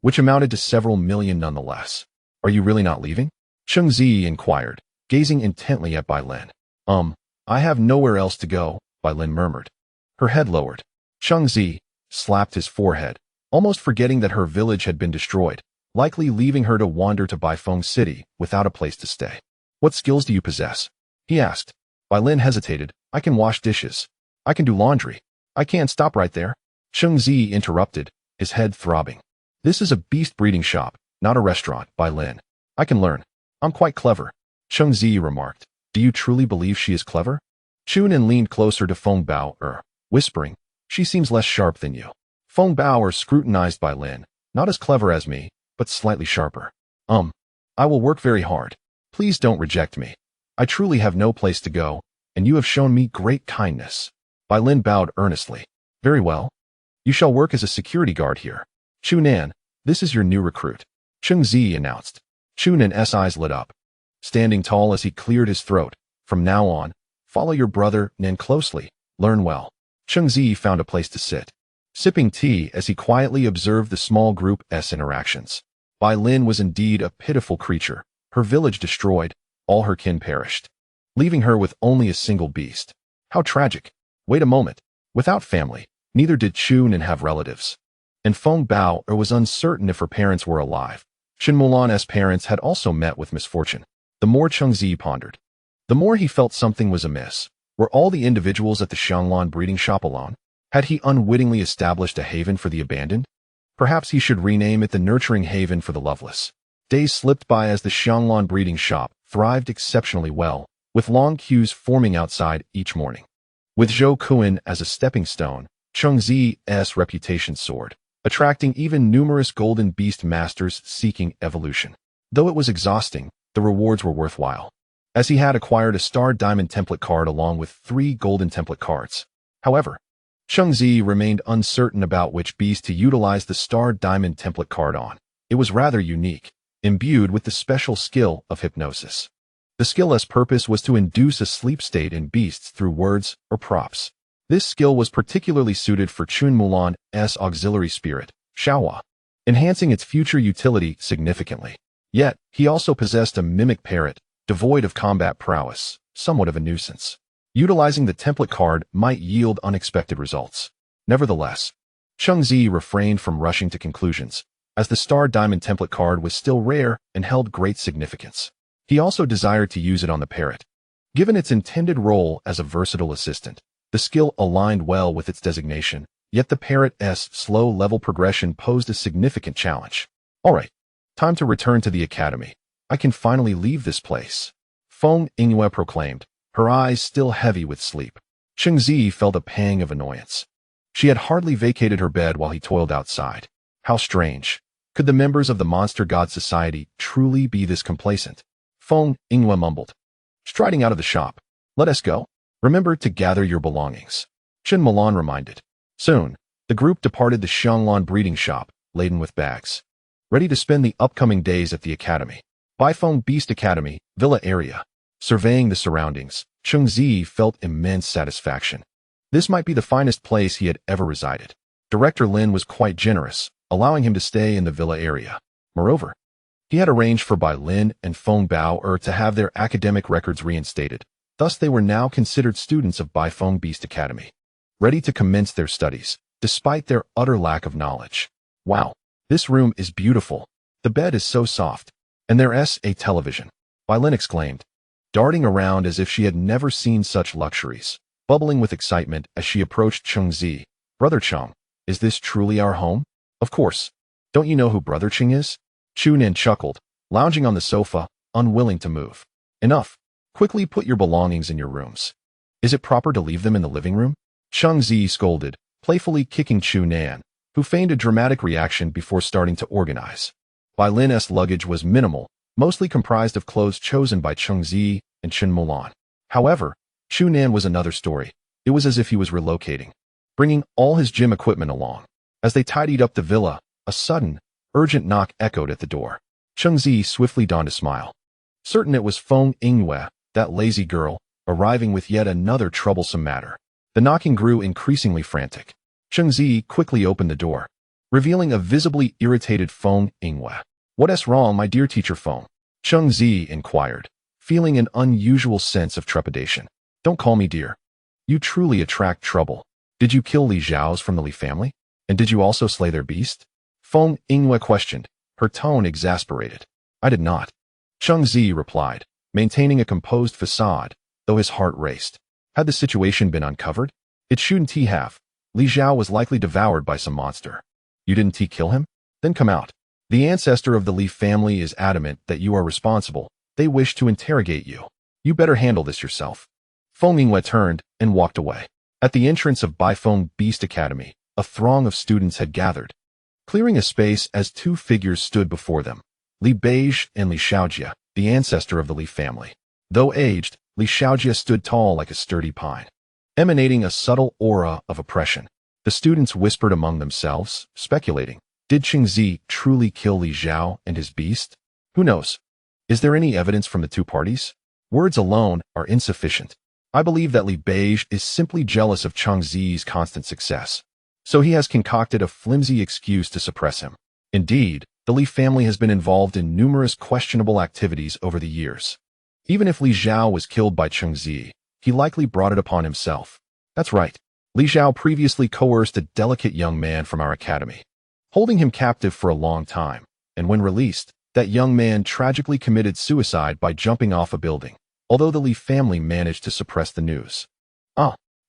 which amounted to several million nonetheless. Are you really not leaving? Cheng Ziyi inquired, gazing intently at Bai Lin. I have nowhere else to go, Lin murmured. Her head lowered. Cheng Ziyi slapped his forehead, almost forgetting that her village had been destroyed, likely leaving her to wander to Baifeng City without a place to stay. What skills do you possess? He asked. Lin hesitated. I can wash dishes. I can do laundry. I can't stop right there. Cheng Ziyi interrupted, his head throbbing. This is a beast breeding shop, not a restaurant, Lin. I can learn. I'm quite clever. Cheng Ziyi remarked. Do you truly believe she is clever? Chunan leaned closer to Feng Bao, whispering, she seems less sharp than you. Feng Bao scrutinized Lin, not as clever as me, but slightly sharper. I will work very hard. Please don't reject me. I truly have no place to go, and you have shown me great kindness. Lin bowed earnestly. Very well. You shall work as a security guard here. Chunan, this is your new recruit. Cheng Ziyi announced. Chunan's eyes lit up. Standing tall as he cleared his throat, from now on, follow your brother Nen closely, learn well. Cheng Ziyi found a place to sit, sipping tea as he quietly observed the small group's interactions. Lin was indeed a pitiful creature, her village destroyed, all her kin perished, leaving her with only a single beast. How tragic. Wait a moment. Without family, neither did Chunan have relatives. And Feng Bao was uncertain if her parents were alive. Shen Mulan's parents had also met with misfortune. The more Cheng Ziyi pondered, the more he felt something was amiss. Were all the individuals at the Xianglan breeding shop alone? Had he unwittingly established a haven for the abandoned? Perhaps he should rename it the Nurturing Haven for the Loveless. Days slipped by as the Xianglan breeding shop thrived exceptionally well, with long queues forming outside each morning. With Zhao Kuan as a stepping stone, Cheng Ziyi's reputation soared, attracting even numerous golden beast masters seeking evolution. Though it was exhausting, the rewards were worthwhile, as he had acquired a star diamond template card along with 3 golden template cards. However, Cheng Ziyi remained uncertain about which beast to utilize the star diamond template card on. It was rather unique, imbued with the special skill of hypnosis. The skill's purpose was to induce a sleep state in beasts through words or props. This skill was particularly suited for Chun Mulan's auxiliary spirit, Shaohua, enhancing its future utility significantly. Yet, he also possessed a mimic parrot, devoid of combat prowess, somewhat of a nuisance. Utilizing the template card might yield unexpected results. Nevertheless, Cheng Ziyi refrained from rushing to conclusions, as the star diamond template card was still rare and held great significance. He also desired to use it on the parrot. Given its intended role as a versatile assistant, the skill aligned well with its designation, yet the parrot's slow level progression posed a significant challenge. All right, time to return to the academy. I can finally leave this place. Feng Yingyue proclaimed, her eyes still heavy with sleep. Cheng Ziyi felt a pang of annoyance. She had hardly vacated her bed while he toiled outside. How strange. Could the members of the Monster God Society truly be this complacent? Feng Yingyue mumbled, striding out of the shop. Let us go. Remember to gather your belongings. Chen Mulan reminded. Soon, the group departed the Xianglan breeding shop, laden with bags, ready to spend the upcoming days at the academy. Baifeng Beast Academy, Villa area. Surveying the surroundings, Cheng Ziyi felt immense satisfaction. This might be the finest place he had ever resided. Director Lin was quite generous, allowing him to stay in the villa area. Moreover, he had arranged for Bai Lin and Feng Bao to have their academic records reinstated. Thus they were now considered students of Baifeng Beast Academy, ready to commence their studies, despite their utter lack of knowledge. Wow, this room is beautiful. The bed is so soft. And there's a television, Bai Lin exclaimed, darting around as if she had never seen such luxuries, bubbling with excitement as she approached Cheng Ziyi. Brother Cheng, is this truly our home? Of course. Don't you know who Brother Cheng is? Chunan chuckled, lounging on the sofa, unwilling to move. Enough. Quickly put your belongings in your rooms. Is it proper to leave them in the living room? Cheng Ziyi scolded, playfully kicking Chunan, who feigned a dramatic reaction before starting to organize. Bai Lin's luggage was minimal, mostly comprised of clothes chosen by Cheng Ziyi and Chen Mulan. However, Chunan was another story. It was as if he was relocating, bringing all his gym equipment along. As they tidied up the villa, a sudden, urgent knock echoed at the door. Cheng Ziyi swiftly donned a smile. Certain it was Feng Yingyue, that lazy girl, arriving with yet another troublesome matter. The knocking grew increasingly frantic. Cheng Ziyi quickly opened the door, revealing a visibly irritated Feng Yingyue. What's wrong, my dear teacher Feng? Cheng Ziyi inquired, feeling an unusual sense of trepidation. Don't call me dear. You truly attract trouble. Did you kill Li Zhao's from the Li family? And did you also slay their beast? Feng Yingwei questioned, her tone exasperated. I did not. Cheng Ziyi replied, maintaining a composed facade, though his heart raced. Had the situation been uncovered? It shouldn't have. Li Zhao was likely devoured by some monster. You didn't kill him? Then come out. The ancestor of the Li family is adamant that you are responsible. They wish to interrogate you. You better handle this yourself. Feng Yingwei turned and walked away. At the entrance of Baifeng Beast Academy, a throng of students had gathered, clearing a space as two figures stood before them, Li Beige and Li Xiaojie, the ancestor of the Li family. Though aged, Li Xiaojie stood tall like a sturdy pine, emanating a subtle aura of oppression. The students whispered among themselves, speculating, did Cheng Ziyi truly kill Li Zhao and his beast? Who knows? Is there any evidence from the two parties? Words alone are insufficient. I believe that Li Beige is simply jealous of Cheng Ziyi's constant success, so he has concocted a flimsy excuse to suppress him. Indeed, the Li family has been involved in numerous questionable activities over the years. Even if Li Zhao was killed by Cheng Ziyi, he likely brought it upon himself. That's right. Li Zhao previously coerced a delicate young man from our academy, holding him captive for a long time, and when released, that young man tragically committed suicide by jumping off a building, although the Li family managed to suppress the news.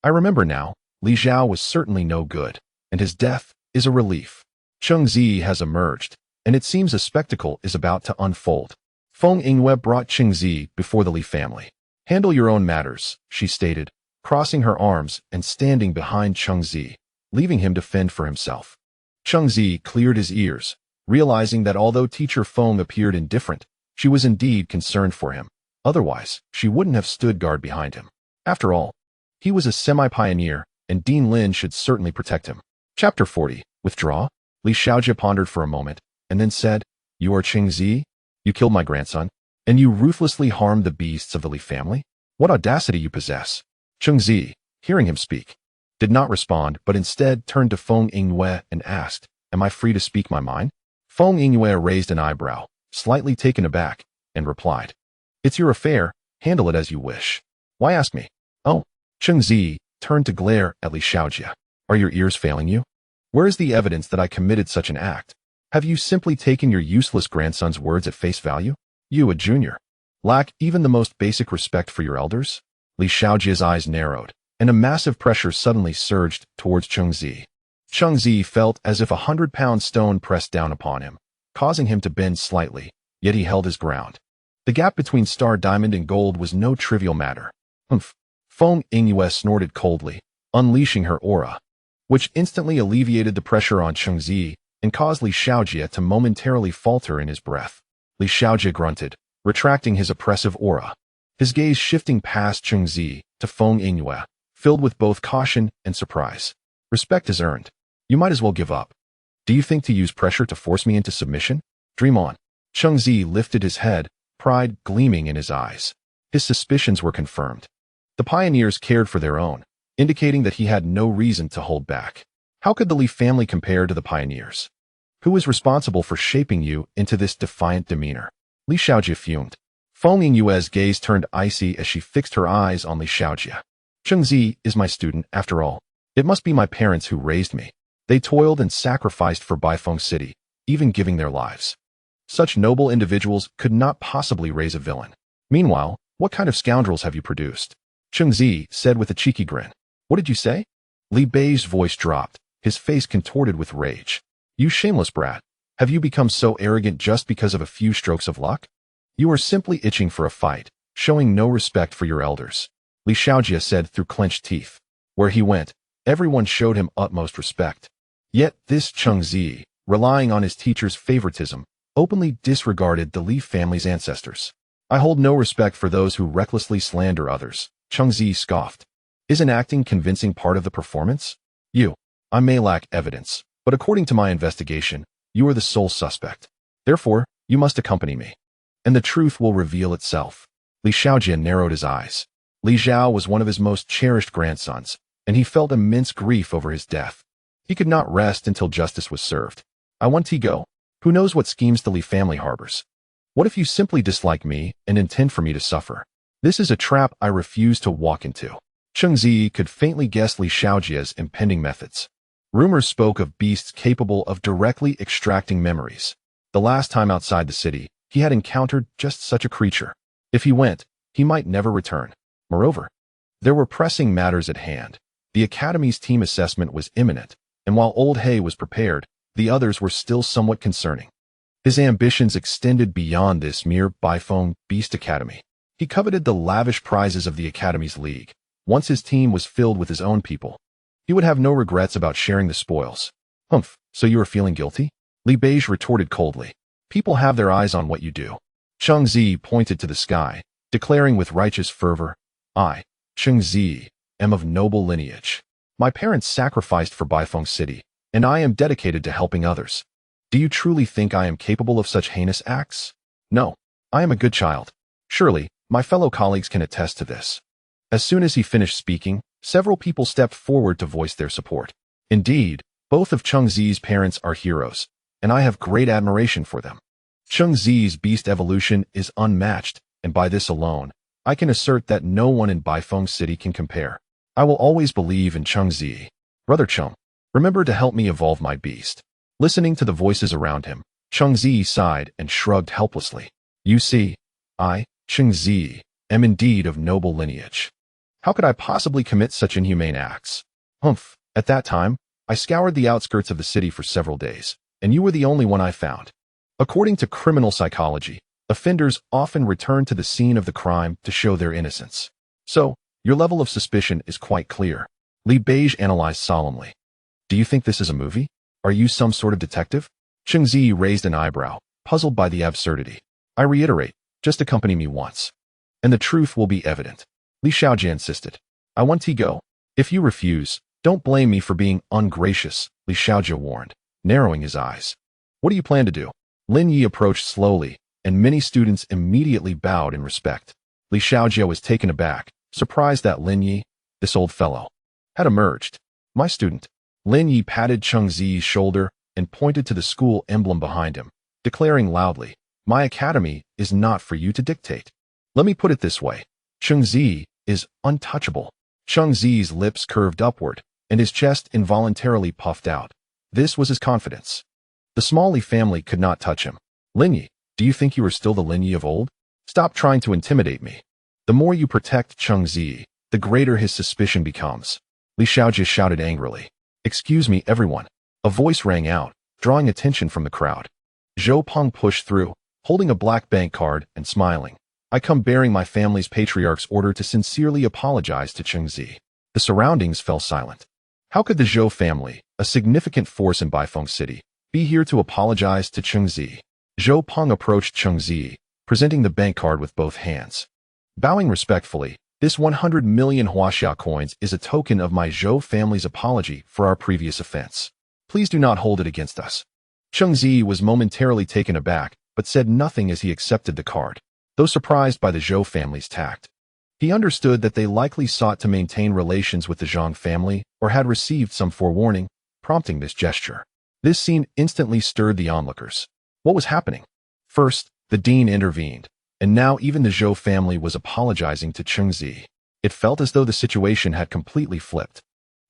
I remember now. Li Zhao was certainly no good, and his death is a relief. Cheng Ziyi has emerged, and it seems a spectacle is about to unfold. Feng Yingwei brought Cheng Ziyi before the Li family. Handle your own matters, she stated, crossing her arms and standing behind Cheng Ziyi, leaving him to fend for himself. Cheng Ziyi cleared his ears, realizing that although teacher Feng appeared indifferent, she was indeed concerned for him. Otherwise, she wouldn't have stood guard behind him. After all, he was a semi-pioneer, and Dean Lin should certainly protect him. Chapter 40. Withdraw? Li Xiaojie pondered for a moment, and then said, You are Cheng Ziyi? You killed my grandson, and you ruthlessly harmed the beasts of the Li family? What audacity you possess! Cheng Ziyi, hearing him speak, did not respond, but instead turned to Feng Yingwei and asked, Am I free to speak my mind? Feng Yingwei raised an eyebrow, slightly taken aback, and replied, It's your affair, handle it as you wish. Why ask me? Oh. Cheng Ziyi turned to glare at Li Xiaojie. Are your ears failing you? Where is the evidence that I committed such an act? Have you simply taken your useless grandson's words at face value? You, a junior, lack even the most basic respect for your elders? Li Xiaojie's eyes narrowed, and a massive pressure suddenly surged towards Cheng Ziyi. Cheng Ziyi felt as if 100-pound stone pressed down upon him, causing him to bend slightly, yet he held his ground. The gap between star diamond and gold was no trivial matter. Humph. Feng Yingwei snorted coldly, unleashing her aura, which instantly alleviated the pressure on Cheng Ziyi and caused Li Xiaojie to momentarily falter in his breath. Li Xiaojie grunted, retracting his oppressive aura, his gaze shifting past Cheng Ziyi to Feng Yingwei, filled with both caution and surprise. Respect is earned. You might as well give up. Do you think to use pressure to force me into submission? Dream on. Cheng Ziyi lifted his head, pride gleaming in his eyes. His suspicions were confirmed. The pioneers cared for their own, indicating that he had no reason to hold back. How could the Li family compare to the pioneers? Who is responsible for shaping you into this defiant demeanor? Li Xiaojie fumed. Feng Yingwei's gaze turned icy as she fixed her eyes on Li Xiaojie. Cheng Ziyi is my student, after all. It must be my parents who raised me. They toiled and sacrificed for Baifeng City, even giving their lives. Such noble individuals could not possibly raise a villain. Meanwhile, what kind of scoundrels have you produced? Cheng Ziyi said with a cheeky grin. What did you say? Li Bei's voice dropped, his face contorted with rage. You shameless brat. Have you become so arrogant just because of a few strokes of luck? You are simply itching for a fight, showing no respect for your elders. Li Xiaojie said through clenched teeth. Where he went, everyone showed him utmost respect. Yet this Cheng Ziyi, relying on his teacher's favoritism, openly disregarded the Li family's ancestors. I hold no respect for those who recklessly slander others, Cheng Ziyi scoffed. Isn't acting convincing part of the performance? I may lack evidence, but according to my investigation, you are the sole suspect. Therefore, you must accompany me, and the truth will reveal itself. Li Xiaojie narrowed his eyes. Li Zhao was one of his most cherished grandsons, and he felt immense grief over his death. He could not rest until justice was served. I want to go. Who knows what schemes the Li family harbors? What if you simply dislike me and intend for me to suffer? This is a trap I refuse to walk into. Cheng Ziyi could faintly guess Li Xiaojie's impending methods. Rumors spoke of beasts capable of directly extracting memories. The last time outside the city, he had encountered just such a creature. If he went, he might never return. Moreover, there were pressing matters at hand. The Academy's team assessment was imminent, and while Old Hay was prepared, the others were still somewhat concerning. His ambitions extended beyond this mere Bifeng Beast Academy. He coveted the lavish prizes of the Academy's league. Once his team was filled with his own people, he would have no regrets about sharing the spoils. Humph, so you are feeling guilty? Li Beige retorted coldly. People have their eyes on what you do. Cheng Ziyi pointed to the sky, declaring with righteous fervor, I, Cheng Ziyi, am of noble lineage. My parents sacrificed for Bifeng City, and I am dedicated to helping others. Do you truly think I am capable of such heinous acts? No, I am a good child. Surely, my fellow colleagues can attest to this. As soon as he finished speaking, several people stepped forward to voice their support. Indeed, both of Cheng Ziyi's parents are heroes, and I have great admiration for them. Cheng Ziyi's beast evolution is unmatched, and by this alone, I can assert that no one in Bifeng City can compare. I will always believe in Cheng Ziyi. Brother Cheng, remember to help me evolve my beast. Listening to the voices around him, Cheng Ziyi sighed and shrugged helplessly. You see, I, Cheng Ziyi, am indeed of noble lineage. How could I possibly commit such inhumane acts? Humph, at that time, I scoured the outskirts of the city for several days, and you were the only one I found. According to criminal psychology, offenders often return to the scene of the crime to show their innocence. So, your level of suspicion is quite clear. Li Beige analyzed solemnly. Do you think this is a movie? Are you some sort of detective? Cheng Ziyi raised an eyebrow, puzzled by the absurdity. I reiterate, just accompany me once, and the truth will be evident. Li Xiaojie insisted. I want to go. If you refuse, don't blame me for being ungracious, Li Xiaojie warned, narrowing his eyes. What do you plan to do? Lin Yi approached slowly, and many students immediately bowed in respect. Li Xiaojie was taken aback, surprised that Lin Yi, this old fellow, had emerged. My student. Lin Yi patted Cheng Ziyi's shoulder and pointed to the school emblem behind him, declaring loudly, My academy is not for you to dictate. Let me put it this way. Cheng Ziyi is untouchable. Cheng Ziyi's lips curved upward, and his chest involuntarily puffed out. This was his confidence. The small Li family could not touch him. Lin Yi, do you think you are still the Lin Yi of old? Stop trying to intimidate me. The more you protect Cheng Ziyi, the greater his suspicion becomes. Li Xiaojie shouted angrily. Excuse me, everyone. A voice rang out, drawing attention from the crowd. Zhao Peng pushed through, holding a black bank card and smiling. I come bearing my family's patriarch's order to sincerely apologize to Cheng Ziyi. The surroundings fell silent. How could the Zhao family, a significant force in Bifeng City, be here to apologize to Cheng Ziyi? Zhao Peng approached Cheng Ziyi, presenting the bank card with both hands. Bowing respectfully, this 100 million Huaxia coins is a token of my Zhao family's apology for our previous offense. Please do not hold it against us. Cheng Ziyi was momentarily taken aback, but said nothing as he accepted the card, though surprised by the Zhao family's tact. He understood that they likely sought to maintain relations with the Zhang family or had received some forewarning, prompting this gesture. This scene instantly stirred the onlookers. What was happening? First, the dean intervened, and now even the Zhao family was apologizing to Cheng Ziyi. It felt as though the situation had completely flipped.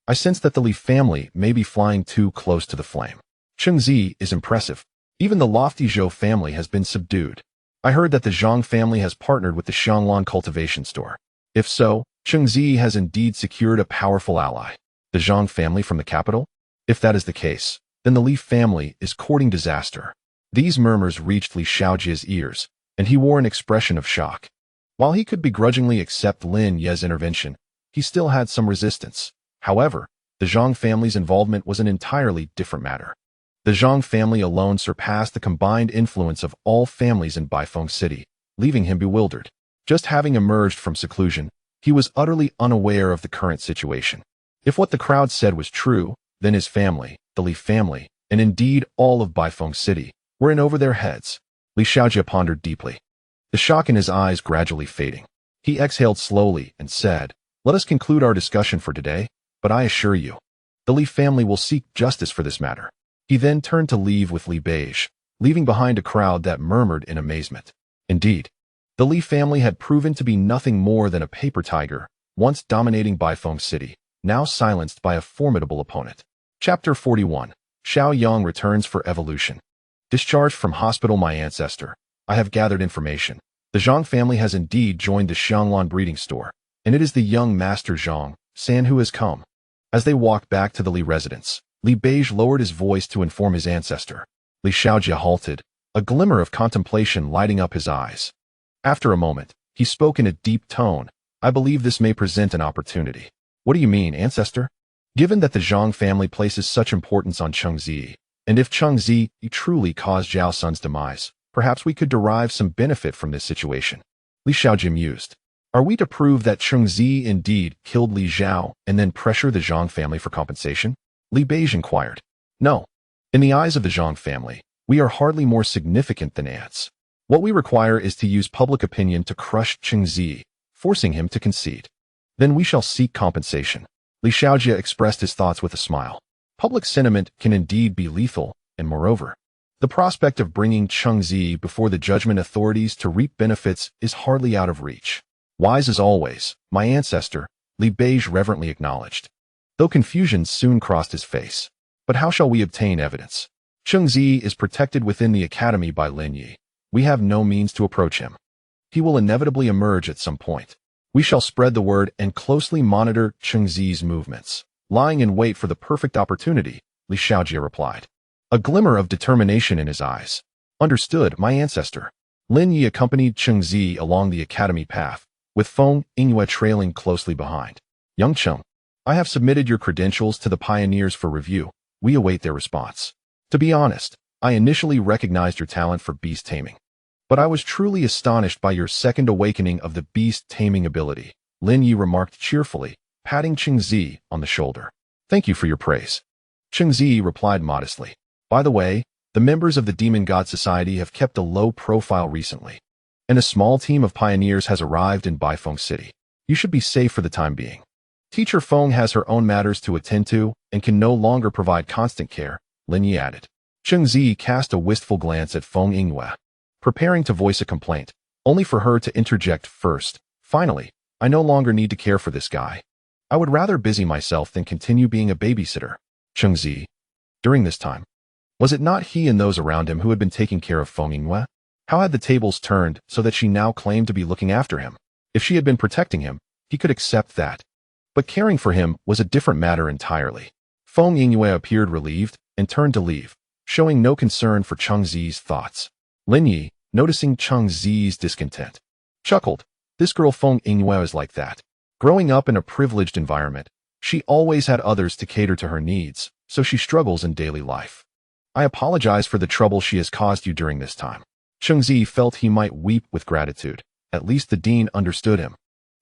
I sense that the Li family may be flying too close to the flame. Cheng Ziyi is impressive. Even the lofty Zhao family has been subdued. I heard that the Zhang family has partnered with the Xianglan cultivation store. If so, Cheng Ziyi has indeed secured a powerful ally. The Zhang family from the capital? If that is the case, then the Li family is courting disaster. These murmurs reached Li Xiaojie's ears, and he wore an expression of shock. While he could begrudgingly accept Lin Ye's intervention, he still had some resistance. However, the Zhang family's involvement was an entirely different matter. The Zhang family alone surpassed the combined influence of all families in Bifeng City, leaving him bewildered. Just having emerged from seclusion, he was utterly unaware of the current situation. If what the crowd said was true, then his family, the Li family, and indeed all of Bifeng City, were in over their heads. Li Xiaojie pondered deeply, the shock in his eyes gradually fading. He exhaled slowly and said, Let us conclude our discussion for today, but I assure you, the Li family will seek justice for this matter. He then turned to leave with Li Beige, leaving behind a crowd that murmured in amazement. Indeed, the Li family had proven to be nothing more than a paper tiger, once dominating Baifeng City, now silenced by a formidable opponent. Chapter 41. Xiao Yang returns for evolution. Discharged from hospital, my ancestor. I have gathered information. The Zhang family has indeed joined the Xianglan breeding store, and it is the young master Zhang San who has come. As they walked back to the Li residence, Li Beige lowered his voice to inform his ancestor. Li Xiaojia halted, a glimmer of contemplation lighting up his eyes. After a moment, he spoke in a deep tone. I believe this may present an opportunity. What do you mean, ancestor? Given that the Zhang family places such importance on Cheng Ziyi, and if Cheng Ziyi truly caused Zhao Sun's demise, perhaps we could derive some benefit from this situation. Li Xiaojia mused. Are we to prove that Cheng Ziyi indeed killed Li Zhao and then pressure the Zhang family for compensation? Li Beige inquired. No. In the eyes of the Zhang family, we are hardly more significant than ants. What we require is to use public opinion to crush Cheng Ziyi, forcing him to concede. Then we shall seek compensation. Li Xiaojia expressed his thoughts with a smile. Public sentiment can indeed be lethal, and moreover, the prospect of bringing Cheng Ziyi before the judgment authorities to reap benefits is hardly out of reach. Wise as always, my ancestor, Li Beige reverently acknowledged, though confusion soon crossed his face. But how shall we obtain evidence? Cheng Ziyi is protected within the academy by Lin Yi. We have no means to approach him. He will inevitably emerge at some point. We shall spread the word and closely monitor Cheng Ziyi's movements, lying in wait for the perfect opportunity, Li Xiaojia replied, a glimmer of determination in his eyes. Understood, my ancestor. Lin Yi accompanied Cheng Ziyi along the academy path, with Feng Yingyue trailing closely behind. Young Cheng, I have submitted your credentials to the pioneers for review. We await their response. To be honest, I initially recognized your talent for beast taming. But I was truly astonished by your second awakening of the beast taming ability, Lin Yi remarked cheerfully, patting Cheng Ziyi on the shoulder. Thank you for your praise. Cheng Ziyi replied modestly. By the way, the members of the Demon God Society have kept a low profile recently, and a small team of pioneers has arrived in Baifeng City. You should be safe for the time being. Teacher Feng has her own matters to attend to and can no longer provide constant care, Lin Yi added. Cheng Ziyi cast a wistful glance at Feng Yingyue, preparing to voice a complaint, only for her to interject first. Finally, I no longer need to care for this guy. I would rather busy myself than continue being a babysitter. Cheng Ziyi. During this time, was it not he and those around him who had been taking care of Feng Yingyue? How had the tables turned so that she now claimed to be looking after him? If she had been protecting him, he could accept that. But caring for him was a different matter entirely. Feng Yingyue appeared relieved and turned to leave, showing no concern for Cheng Ziyi's thoughts. Lin Yi, noticing Cheng Ziyi's discontent, chuckled. This girl Feng Yingyue is like that. Growing up in a privileged environment, she always had others to cater to her needs, so she struggles in daily life. I apologize for the trouble she has caused you during this time. Cheng Ziyi felt he might weep with gratitude. At least the dean understood him.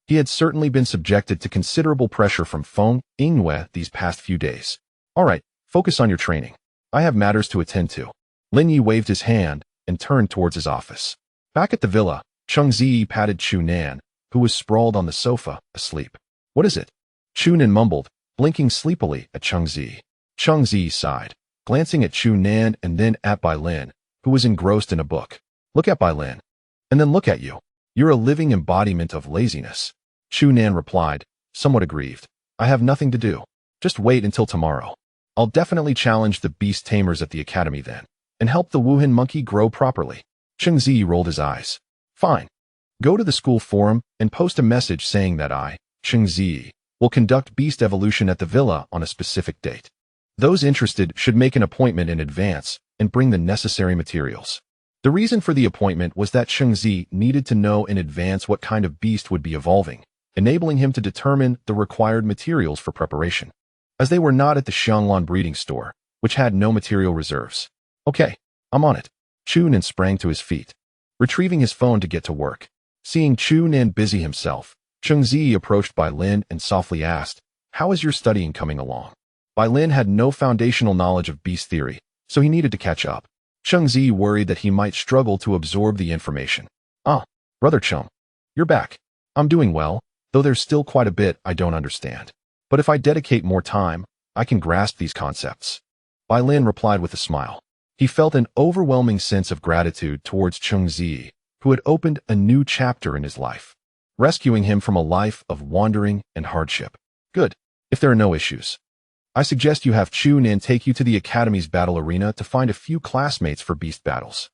He had certainly been subjected to considerable pressure from Feng Yingyue these past few days. All right, focus on your training. I have matters to attend to. Lin Yi waved his hand and turned towards his office. Back at the villa, Cheng Ziyi patted Chu Nan, who was sprawled on the sofa, asleep. What is it? Chu Nan mumbled, blinking sleepily at Cheng Ziyi. Cheng Ziyi sighed, glancing at Chu Nan and then at Bai Lin, who was engrossed in a book. Look at Bai Lin. And then look at you. You're a living embodiment of laziness. Chu Nan replied, somewhat aggrieved. I have nothing to do. Just wait until tomorrow. I'll definitely challenge the beast tamers at the academy then, and help the Wuhan monkey grow properly. Cheng Ziyi rolled his eyes. Fine. Go to the school forum and post a message saying that I, Cheng Ziyi, will conduct beast evolution at the villa on a specific date. Those interested should make an appointment in advance and bring the necessary materials. The reason for the appointment was that Cheng Ziyi needed to know in advance what kind of beast would be evolving, enabling him to determine the required materials for preparation, as they were not at the Xianglan breeding store, which had no material reserves. Okay, I'm on it. Chu Nan sprang to his feet, retrieving his phone to get to work. Seeing Chu Nan busy himself, Cheng Ziyi approached Bai Lin and softly asked, how is your studying coming along? Bai Lin had no foundational knowledge of beast theory, so he needed to catch up. Cheng Ziyi worried that he might struggle to absorb the information. Brother Cheng, you're back. I'm doing well, though there's still quite a bit I don't understand. But if I dedicate more time, I can grasp these concepts. Bai Lin replied with a smile. He felt an overwhelming sense of gratitude towards Cheng Ziyi, who had opened a new chapter in his life. rescuing him from a life of wandering and hardship. Good. If there are no issues, I suggest you have Chu Nin take you to the Academy's battle arena to find a few classmates for beast battles.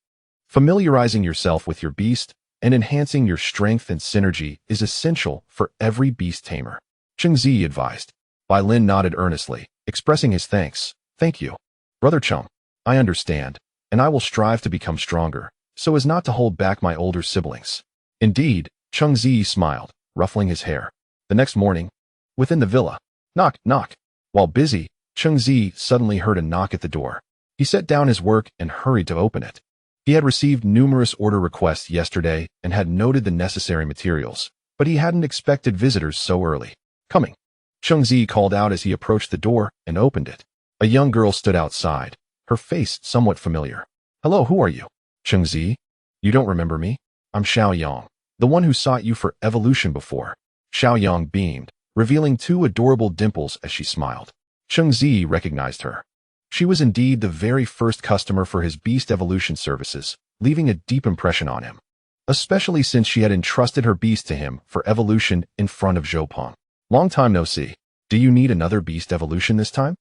Familiarizing yourself with your beast and enhancing your strength and synergy is essential for every beast tamer, Cheng Ziyi advised. Bai Lin nodded earnestly, expressing his thanks. Thank you, Brother Cheng. I understand, and I will strive to become stronger, so as not to hold back my older siblings. Indeed, Cheng Ziyi smiled, ruffling his hair. The next morning, within the villa, knock, knock. While busy, Cheng Ziyi suddenly heard a knock at the door. He set down his work and hurried to open it. He had received numerous order requests yesterday and had noted the necessary materials, but he hadn't expected visitors so early. Coming. Cheng Ziyi called out as he approached the door and opened it. A young girl stood outside, her face somewhat familiar. Hello, who are you? Cheng Ziyi? You don't remember me? I'm Xiao Yang, the one who sought you for evolution before. Xiao Yang beamed, revealing two adorable dimples as she smiled. Cheng Ziyi recognized her. She was indeed the very first customer for his beast evolution services, leaving a deep impression on him, especially since she had entrusted her beast to him for evolution in front of Zhao. Long time no see. Do you need another beast evolution this time?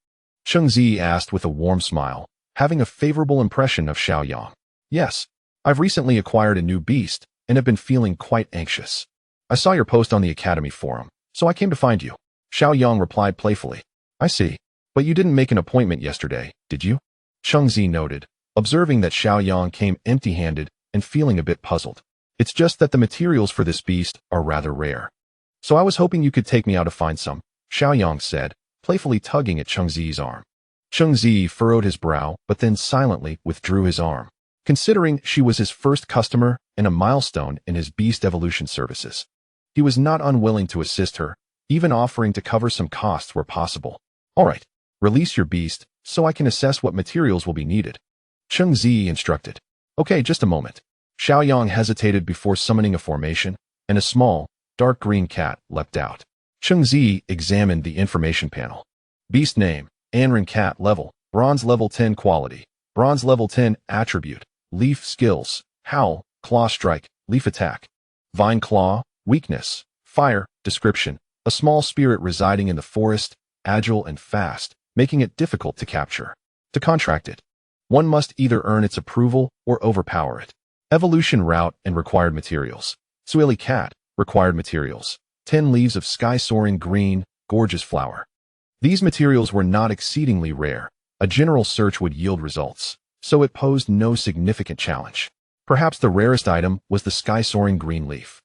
Cheng Ziyi asked with a warm smile, having a favorable impression of Xiao Yang. Yes, I've recently acquired a new beast and have been feeling quite anxious. I saw your post on the Academy forum, so I came to find you. Xiao Yang replied playfully. I see. But you didn't make an appointment yesterday, did you? Cheng Ziyi noted, observing that Xiao Yang came empty-handed and feeling a bit puzzled. It's just that the materials for this beast are rather rare. So I was hoping you could take me out to find some, Xiao Yang said, playfully tugging at Cheng Ziyi's arm. Cheng Ziyi furrowed his brow but then silently withdrew his arm, considering she was his first customer and a milestone in his beast evolution services. He was not unwilling to assist her, even offering to cover some costs where possible. All right, release your beast so I can assess what materials will be needed, Cheng Ziyi instructed. Okay, just a moment. Xiao Yang hesitated before summoning a formation, and a small, dark green cat leapt out. Cheng Ziyi examined the information panel. Beast name, Anrin cat level, bronze level 10 quality, bronze level 10 attribute, leaf skills, howl, claw strike, leaf attack, vine claw, weakness, fire, description, a small spirit residing in the forest, agile and fast, making it difficult to capture. To contract it, one must either earn its approval or overpower it. Evolution route and required materials. Sueli cat, required materials. 10 leaves of sky-soaring green, gorgeous flower. These materials were not exceedingly rare. A general search would yield results, so it posed no significant challenge. Perhaps the rarest item was the sky-soaring green leaf,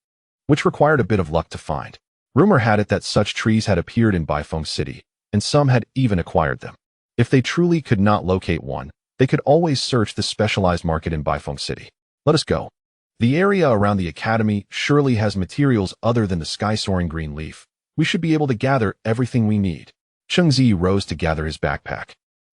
which required a bit of luck to find. Rumor had it that such trees had appeared in Baifeng City, and some had even acquired them. If they truly could not locate one, they could always search the specialized market in Baifeng City. Let us go. The area around the academy surely has materials other than the sky-soaring green leaf. We should be able to gather everything we need. Cheng Ziyi rose to gather his backpack,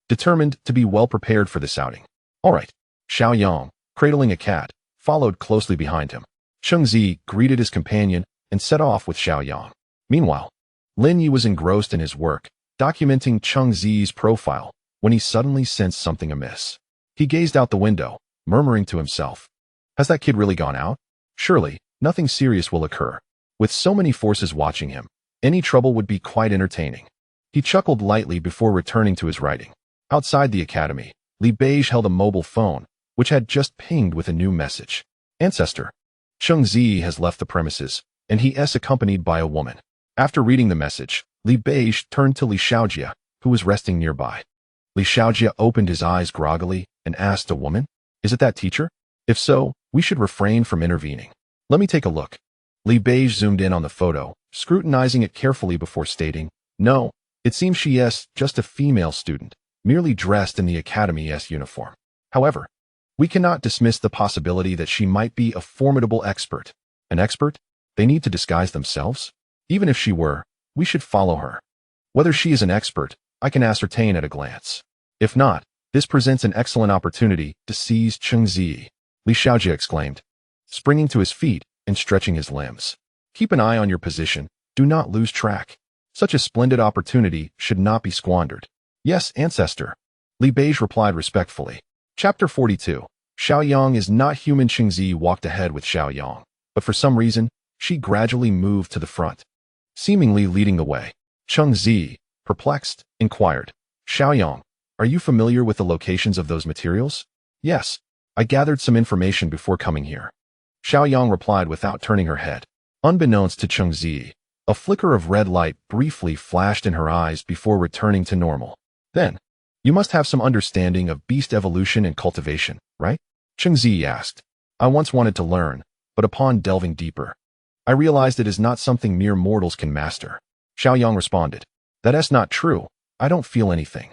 determined to be well prepared for this outing. All right. Xiao Yang, cradling a cat, followed closely behind him. Cheng Ziyi greeted his companion and set off with Xiao Yang. Meanwhile, Lin Yi was engrossed in his work, documenting Cheng Ziyi's profile, when he suddenly sensed something amiss. He gazed out the window, murmuring to himself, has that kid really gone out? Surely, nothing serious will occur. With so many forces watching him, any trouble would be quite entertaining. He chuckled lightly before returning to his writing. Outside the academy, Li Beige held a mobile phone, which had just pinged with a new message. Ancestor. Cheng Ziyi has left the premises, and he is accompanied by a woman. After reading the message, Li Beige turned to Li Shaojia, who was resting nearby. Li Shaojia opened his eyes groggily and asked a woman, is it that teacher? If so, we should refrain from intervening. Let me take a look. Li Beige zoomed in on the photo, scrutinizing it carefully before stating, no, it seems she is just a female student, merely dressed in the Academy's uniform. However, we cannot dismiss the possibility that she might be a formidable expert. An expert? They need to disguise themselves? Even if she were, we should follow her. Whether she is an expert, I can ascertain at a glance. If not, this presents an excellent opportunity to seize Cheng Ziyi, Li Shaojia exclaimed, springing to his feet and stretching his limbs. Keep an eye on your position, do not lose track. Such a splendid opportunity should not be squandered. Yes, ancestor, Li Beige replied respectfully. Chapter 42. Xiao Yang is not human. Cheng Ziyi walked ahead with Xiao Yang, but for some reason, she gradually moved to the front, seemingly leading the way. Cheng Ziyi, perplexed, inquired, Xiaoyang, are you familiar with the locations of those materials? Yes, I gathered some information before coming here. Xiaoyang replied without turning her head. Unbeknownst to Cheng Ziyi, a flicker of red light briefly flashed in her eyes before returning to normal. Then, you must have some understanding of beast evolution and cultivation, right? Cheng Ziyi asked. I once wanted to learn, but upon delving deeper, I realized it is not something mere mortals can master. Xiaoyang responded. That's not true. I don't feel anything.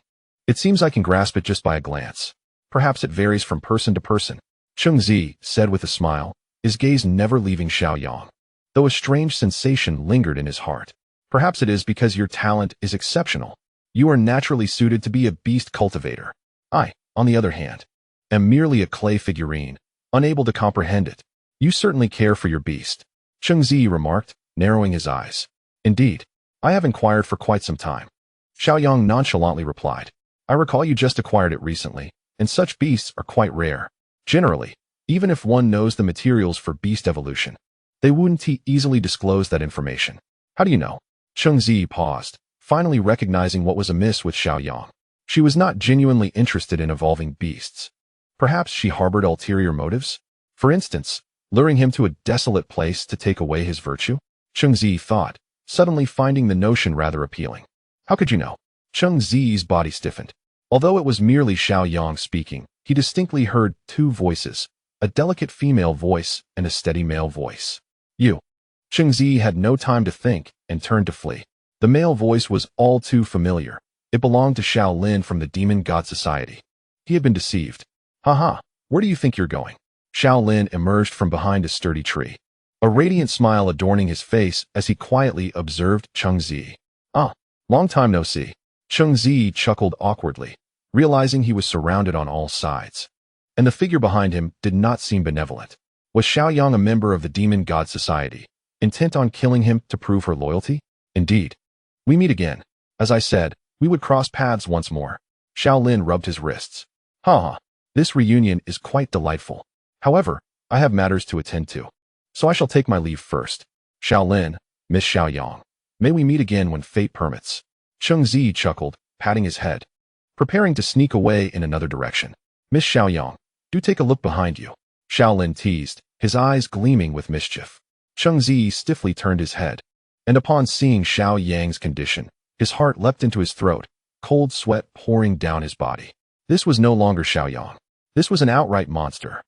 It seems I can grasp it just by a glance. Perhaps it varies from person to person. Cheng Ziyi said with a smile, his gaze never leaving Xiaoyang, though a strange sensation lingered in his heart. Perhaps it is because your talent is exceptional. You are naturally suited to be a beast cultivator. I, on the other hand, am merely a clay figurine, unable to comprehend it. You certainly care for your beast, Cheng Ziyi remarked, narrowing his eyes. Indeed, I have inquired for quite some time. Xiaoyang nonchalantly replied. I recall you just acquired it recently, and such beasts are quite rare. Generally, even if one knows the materials for beast evolution, they wouldn't easily disclose that information. How do you know? Cheng Ziyi paused, finally recognizing what was amiss with Xiaoyang. She was not genuinely interested in evolving beasts. Perhaps she harbored ulterior motives? For instance, luring him to a desolate place to take away his virtue? Cheng Ziyi thought, suddenly finding the notion rather appealing. How could you know? Cheng Ziyi's body stiffened. Although it was merely Xiaoyang speaking, he distinctly heard two voices, a delicate female voice and a steady male voice. You. Cheng Ziyi had no time to think and turned to flee. The male voice was all too familiar. It belonged to Shaolin from the Demon God Society. He had been deceived. Haha, where do you think you're going? Shaolin emerged from behind a sturdy tree, a radiant smile adorning his face as he quietly observed Cheng Ziyi. Ah, long time no see. Cheng Ziyi chuckled awkwardly, realizing he was surrounded on all sides. And the figure behind him did not seem benevolent. Was Xiaoyang a member of the Demon God Society, intent on killing him to prove her loyalty? Indeed. We meet again. As I said, we would cross paths once more. Shaolin rubbed his wrists. Ha! This reunion is quite delightful. However, I have matters to attend to. So I shall take my leave first. Shaolin, Miss Xiaoyang, may we meet again when fate permits. Cheng Ziyi chuckled, patting his head, preparing to sneak away in another direction. Miss Xiaoyang, do take a look behind you. Shaolin teased, his eyes gleaming with mischief. Cheng Ziyi stiffly turned his head, and upon seeing Xiaoyang's condition, his heart leapt into his throat, cold sweat pouring down his body. This was no longer Xiaoyang. This was an outright monster.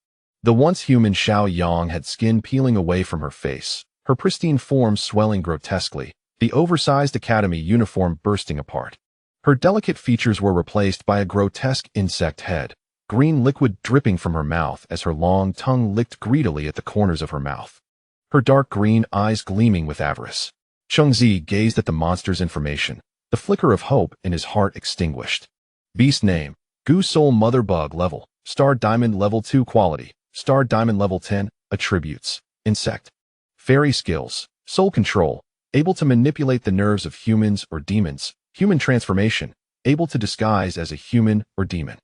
The once human Xiaoyang had skin peeling away from her face, her pristine form swelling grotesquely, the oversized academy uniform bursting apart. Her delicate features were replaced by a grotesque insect head, green liquid dripping from her mouth as her long tongue licked greedily at the corners of her mouth, her dark green eyes gleaming with avarice. Cheng Ziyi gazed at the monster's information, the flicker of hope in his heart extinguished. Beast name, Goo Soul Mother Bug level, Star Diamond level 2 quality, Star Diamond level 10, attributes, insect. Fairy skills, soul control, able to manipulate the nerves of humans or demons, human transformation, able to disguise as a human or demon.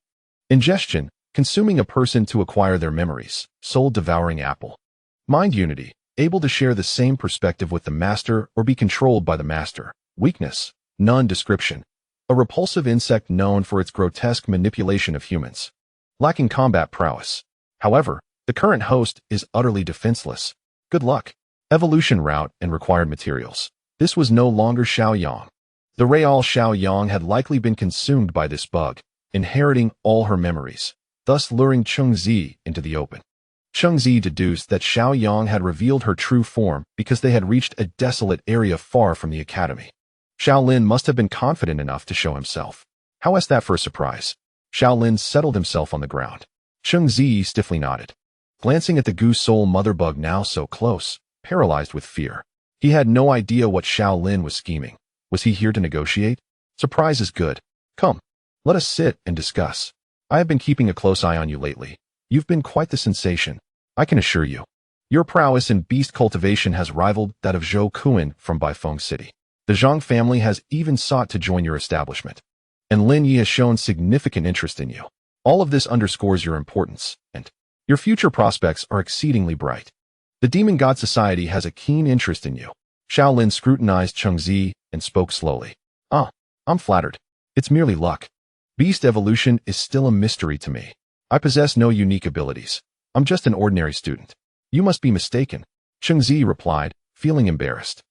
Ingestion, consuming a person to acquire their memories, soul-devouring apple. Mind unity, able to share the same perspective with the master or be controlled by the master. Weakness, none. Description, a repulsive insect known for its grotesque manipulation of humans. Lacking combat prowess. However, the current host is utterly defenseless. Good luck. Evolution route and required materials. This was no longer Xiaoyang. The real Xiaoyang had likely been consumed by this bug, inheriting all her memories, thus luring Cheng Ziyi into the open. Cheng Ziyi deduced that Xiaoyang had revealed her true form because they had reached a desolate area far from the academy. Shaolin must have been confident enough to show himself. How was that for a surprise? Shaolin settled himself on the ground. Cheng Ziyi stiffly nodded, glancing at the Goo Soul Mother Bug now so close, paralyzed with fear. He had no idea what Shaolin was scheming. Was he here to negotiate? Surprise is good. Come, let us sit and discuss. I have been keeping a close eye on you lately. You've been quite the sensation, I can assure you. Your prowess in beast cultivation has rivaled that of Zhou Kuan from Baifeng City. The Zhang family has even sought to join your establishment, and Lin Yi has shown significant interest in you. All of this underscores your importance, and your future prospects are exceedingly bright. The Demon God Society has a keen interest in you. Shaolin scrutinized Cheng Ziyi and spoke slowly. I'm flattered. It's merely luck. Beast evolution is still a mystery to me. I possess no unique abilities. I'm just an ordinary student. You must be mistaken, Cheng Ziyi replied, feeling embarrassed.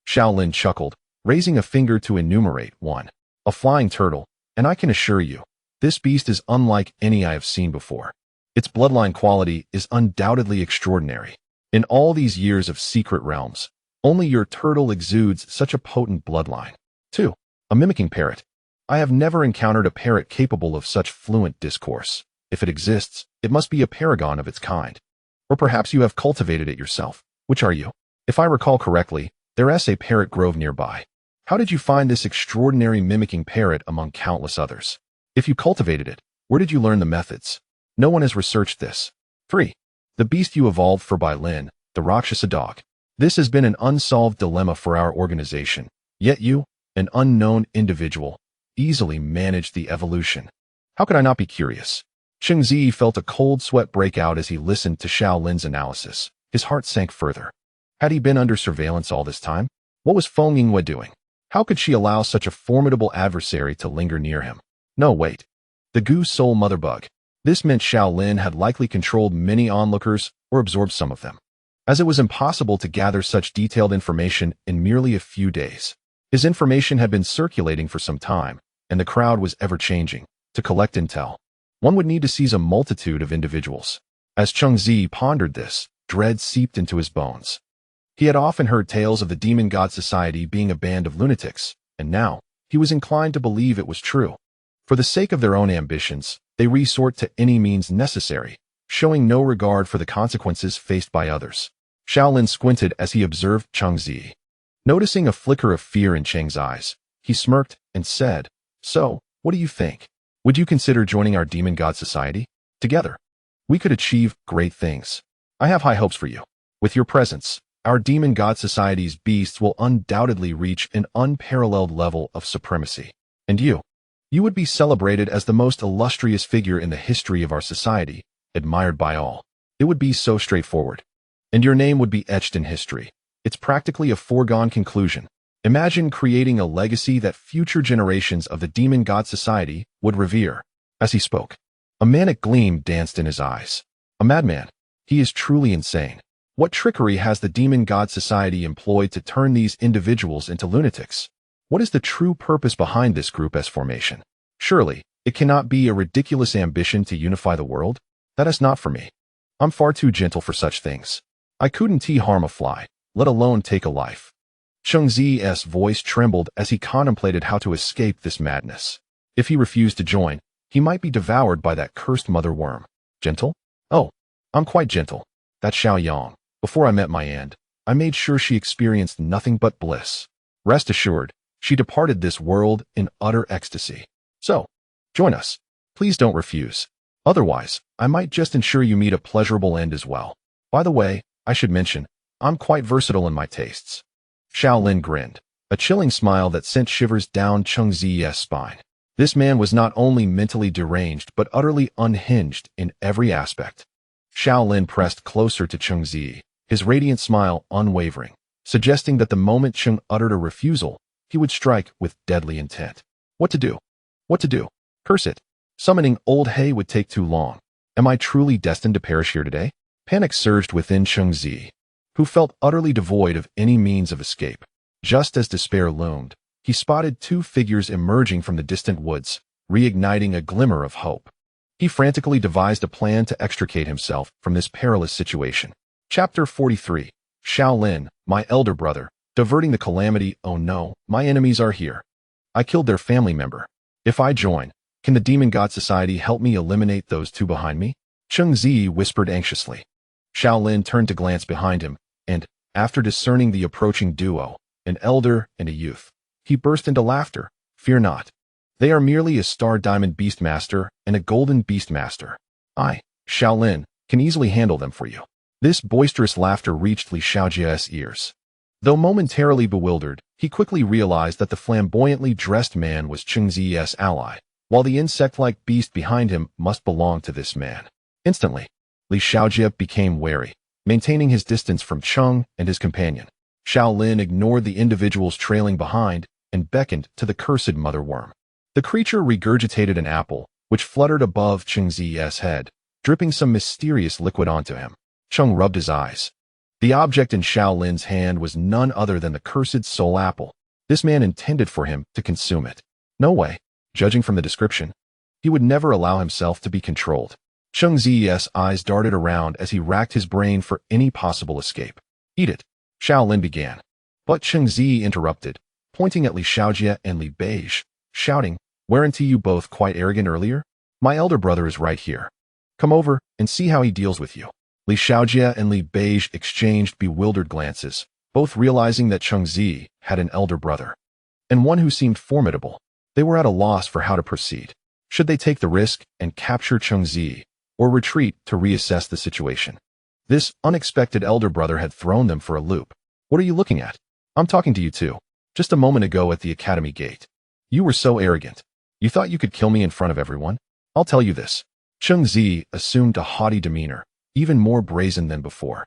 Shaolin chuckled, raising a finger to enumerate. 1. A flying turtle, and I can assure you, this beast is unlike any I have seen before. Its bloodline quality is undoubtedly extraordinary. In all these years of secret realms, only your turtle exudes such a potent bloodline. 2. A mimicking parrot. I have never encountered a parrot capable of such fluent discourse. If it exists, it must be a paragon of its kind. Or perhaps you have cultivated it yourself. Which are you? If I recall correctly, there's a parrot grove nearby. How did you find this extraordinary mimicking parrot among countless others? If you cultivated it, where did you learn the methods? No one has researched this. 3. The beast you evolved for Bai Lin, the Rakshasa dog. This has been an unsolved dilemma for our organization, yet you, an unknown individual, easily managed the evolution. How could I not be curious? Cheng Ziyi felt a cold sweat break out as he listened to Shaolin's analysis. His heart sank further. Had he been under surveillance all this time? What was Feng Yinghua doing? How could she allow such a formidable adversary to linger near him? No, wait. The Goose Soul Mother Bug. This meant Shaolin had likely controlled many onlookers or absorbed some of them, as it was impossible to gather such detailed information in merely a few days. His information had been circulating for some time, and the crowd was ever-changing. To collect intel, one would need to seize a multitude of individuals. As Cheng Ziyi pondered this, dread seeped into his bones. He had often heard tales of the Demon God Society being a band of lunatics, and now he was inclined to believe it was true. For the sake of their own ambitions, they resort to any means necessary, showing no regard for the consequences faced by others. Shaolin squinted as he observed Cheng Ziyi. Noticing a flicker of fear in Cheng's eyes, he smirked and said, "So, what do you think? Would you consider joining our Demon God Society? Together, we could achieve great things. I have high hopes for you. With your presence, our Demon God Society's beasts will undoubtedly reach an unparalleled level of supremacy. And you would be celebrated as the most illustrious figure in the history of our society, admired by all. It would be so straightforward. And your name would be etched in history. It's practically a foregone conclusion. Imagine creating a legacy that future generations of the Demon God Society would revere." As he spoke, a manic gleam danced in his eyes. A madman. He is truly insane. What trickery has the Demon God Society employed to turn these individuals into lunatics? What is the true purpose behind this group S formation? Surely, it cannot be a ridiculous ambition to unify the world? That is not for me. I'm far too gentle for such things. I couldn't harm a fly, let alone take a life. Cheng Ziyi's voice trembled as he contemplated how to escape this madness. If he refused to join, he might be devoured by that cursed mother worm. Gentle? Oh, I'm quite gentle. That's Xiao Yang. Before I met my end, I made sure she experienced nothing but bliss. Rest assured, she departed this world in utter ecstasy. So, join us. Please don't refuse. Otherwise, I might just ensure you meet a pleasurable end as well. By the way, I should mention, I'm quite versatile in my tastes. Shaolin grinned, a chilling smile that sent shivers down Cheng Ziyi's spine. This man was not only mentally deranged but utterly unhinged in every aspect. Shaolin pressed closer to Cheng Ziyi, his radiant smile unwavering, suggesting that the moment Cheng uttered a refusal, he would strike with deadly intent. What to do? What to do? Curse it. Summoning old hay would take too long. Am I truly destined to perish here today? Panic surged within Cheng Ziyi, who felt utterly devoid of any means of escape. Just as despair loomed, he spotted two figures emerging from the distant woods, reigniting a glimmer of hope. He frantically devised a plan to extricate himself from this perilous situation. Chapter 43. Shaolin, my elder brother, diverting the calamity. Oh no, my enemies are here. I killed their family member. If I join, can the Demon God Society help me eliminate those two behind me? Cheng Ziyi whispered anxiously. Shaolin turned to glance behind him, and, after discerning the approaching duo, an elder and a youth, he burst into laughter. Fear not. They are merely a Star Diamond Beastmaster and a Golden Beastmaster. I, Shaolin, can easily handle them for you. This boisterous laughter reached Li Shaojia's ears. Though momentarily bewildered, he quickly realized that the flamboyantly dressed man was Cheng Ziyi's ally, while the insect-like beast behind him must belong to this man. Instantly, Li Shaojia became wary. maintaining his distance from Cheng and his companion. Shaolin ignored the individuals trailing behind and beckoned to the cursed mother worm. The creature regurgitated an apple, which fluttered above Cheng Ziyi's head, dripping some mysterious liquid onto him. Cheng rubbed his eyes. The object in Shaolin's hand was none other than the cursed soul apple. This man intended for him to consume it. No way. Judging from the description, he would never allow himself to be controlled. Cheng Ziyi's eyes darted around as he racked his brain for any possible escape. Eat it, Shaolin began. But Cheng Ziyi interrupted, pointing at Li Shaojie and Li Beige, shouting, "Weren't you both quite arrogant earlier? My elder brother is right here. Come over and see how he deals with you." Li Shaojie and Li Beige exchanged bewildered glances, both realizing that Cheng Ziyi had an elder brother, and one who seemed formidable. They were at a loss for how to proceed. Should they take the risk and capture Cheng Ziyi, or retreat to reassess the situation? This unexpected elder brother had thrown them for a loop. "What are you looking at? I'm talking to you too. Just a moment ago at the academy gate. You were so arrogant. You thought you could kill me in front of everyone? I'll tell you this." Cheng Ziyi assumed a haughty demeanor, even more brazen than before.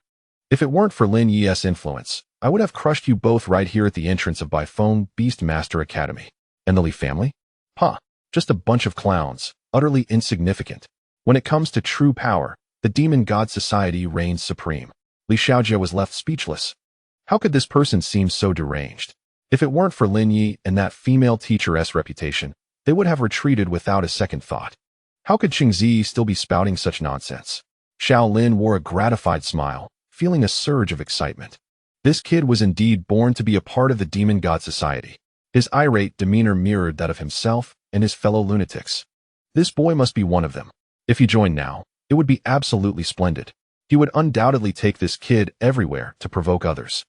"If it weren't for Lin Yi's influence, I would have crushed you both right here at the entrance of Baifeng Beastmaster Academy. And the Li family? Huh, just a bunch of clowns, utterly insignificant. When it comes to true power, the demon god society reigns supreme." Li Shaojie was left speechless. How could this person seem so deranged? If it weren't for Lin Yi and that female teacher's reputation, they would have retreated without a second thought. How could Cheng Ziyi still be spouting such nonsense? Shaolin wore a gratified smile, feeling a surge of excitement. This kid was indeed born to be a part of the demon god society. His irate demeanor mirrored that of himself and his fellow lunatics. This boy must be one of them. If he joined now, it would be absolutely splendid. He would undoubtedly take this kid everywhere to provoke others.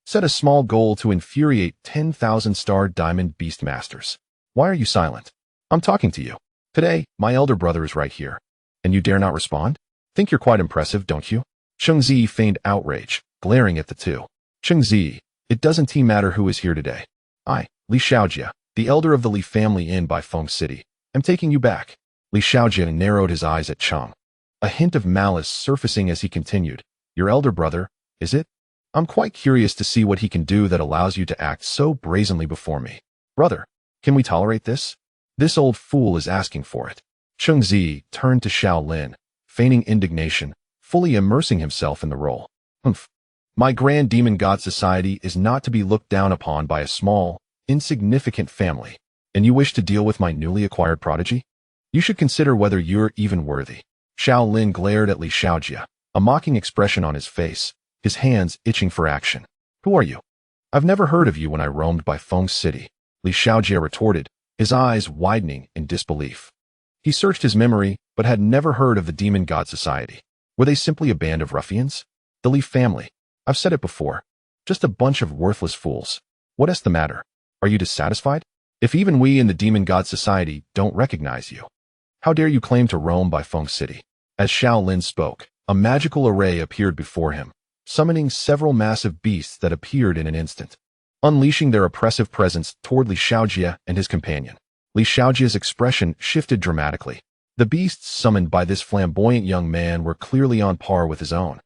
Set a small goal to infuriate 10,000 star diamond beastmasters. Why are you silent? I'm talking to you. Today, my elder brother is right here. And you dare not respond? Think you're quite impressive, don't you? Cheng Ziyi feigned outrage, glaring at the two. Cheng Ziyi, it doesn't matter who is here today. I, Li Shaojie, the elder of the Li family in Baifeng City, am taking you back. Li Shaojie narrowed his eyes at Cheng, a hint of malice surfacing as he continued. Your elder brother, is it? I'm quite curious to see what he can do that allows you to act so brazenly before me. Brother, can we tolerate this? This old fool is asking for it. Cheng Ziyi turned to Shaolin, feigning indignation, fully immersing himself in the role. Humph. My grand demon god society is not to be looked down upon by a small, insignificant family, and you wish to deal with my newly acquired prodigy? You should consider whether you're even worthy. Shaolin glared at Li Shaojie, a mocking expression on his face, his hands itching for action. Who are you? I've never heard of you when I roamed Baifeng City, Li Shaojie retorted, his eyes widening in disbelief. He searched his memory, but had never heard of the Demon God Society. Were they simply a band of ruffians? The Li family. I've said it before. Just a bunch of worthless fools. What is the matter? Are you dissatisfied? If even we in the Demon God Society don't recognize you, how dare you claim to roam Baifeng City? As Shaolin spoke, a magical array appeared before him, summoning several massive beasts that appeared in an instant, unleashing their oppressive presence toward Li Shaojie and his companion. Li Shaojie's expression shifted dramatically. The beasts summoned by this flamboyant young man were clearly on par with his own.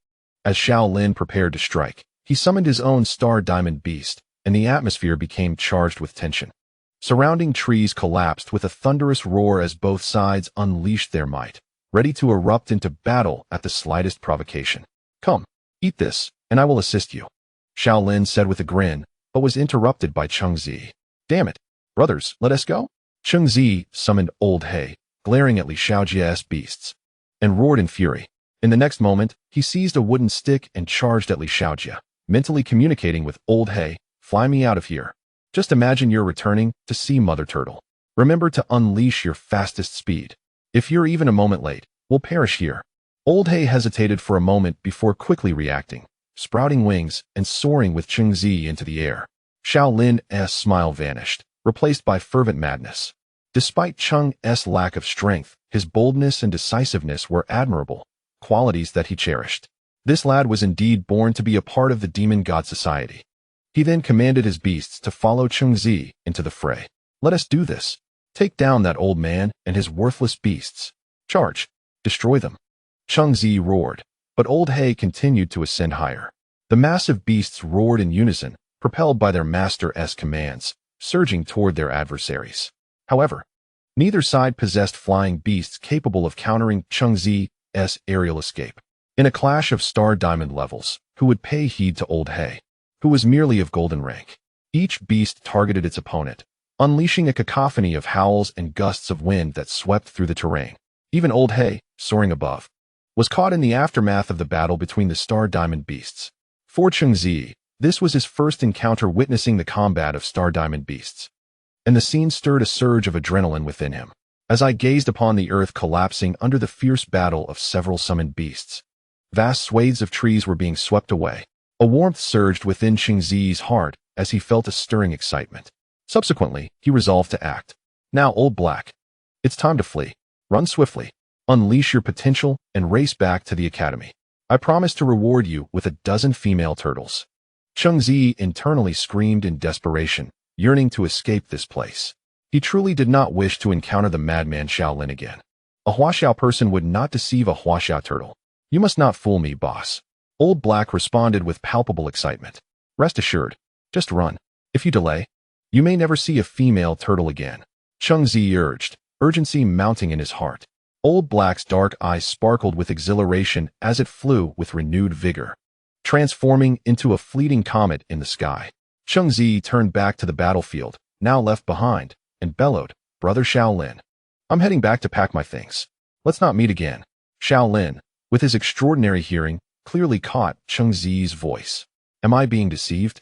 As Shaolin prepared to strike, he summoned his own star diamond beast, and the atmosphere became charged with tension. Surrounding trees collapsed with a thunderous roar as both sides unleashed their might, ready to erupt into battle at the slightest provocation. Come, eat this, and I will assist you, Shaolin said with a grin, but was interrupted by Cheng Ziyi. Damn it, brothers, let us go? Cheng Ziyi summoned Old Hay, glaring at Li Shaojie's beasts, and roared in fury. In the next moment, he seized a wooden stick and charged at Li Shaojie, mentally communicating with Old Hay, fly me out of here. Just imagine you're returning to see Mother Turtle. Remember to unleash your fastest speed. If you're even a moment late, we'll perish here. Old Hay hesitated for a moment before quickly reacting, sprouting wings and soaring with Cheng Ziyi into the air. Shaolin's smile vanished, replaced by fervent madness. Despite Cheng's lack of strength, his boldness and decisiveness were admirable, qualities that he cherished. This lad was indeed born to be a part of the Demon God Society. He then commanded his beasts to follow Cheng Ziyi into the fray. Let us do this. Take down that old man and his worthless beasts. Charge. Destroy them. Cheng Ziyi roared, But Old Hay continued to ascend higher. The massive beasts roared in unison, propelled by their master's commands, surging toward their adversaries. However, neither side possessed flying beasts capable of countering Cheng Ziyi's aerial escape. In a clash of star diamond levels, who would pay heed to Old Hay, who was merely of golden rank? Each beast targeted its opponent, unleashing a cacophony of howls and gusts of wind that swept through the terrain. Even Old Hay, soaring above, was caught in the aftermath of the battle between the star diamond beasts. For Cheng Ziyi, this was his first encounter witnessing the combat of star diamond beasts, and the scene stirred a surge of adrenaline within him. As I gazed upon the earth collapsing under the fierce battle of several summoned beasts, vast swathes of trees were being swept away. A warmth surged within Cheng Ziyi's heart as he felt a stirring excitement. Subsequently, he resolved to act. Now, Old Black, it's time to flee. Run swiftly, unleash your potential, and race back to the academy. I promise to reward you with a dozen female turtles. Cheng Ziyi internally screamed in desperation, yearning to escape this place. He truly did not wish to encounter the madman Shaolin again. A Huaxiao person would not deceive a Huaxiao turtle. You must not fool me, boss. Old Black responded with palpable excitement. Rest assured, just run. If you delay, you may never see a female turtle again. Cheng Ziyi urged, urgency mounting in his heart. Old Black's dark eyes sparkled with exhilaration as it flew with renewed vigor, transforming into a fleeting comet in the sky. Cheng Ziyi turned back to the battlefield, now left behind, and bellowed, Brother Shaolin, I'm heading back to pack my things. Let's not meet again. Shaolin, with his extraordinary hearing, clearly caught Cheng Ziyi's voice. Am I being deceived?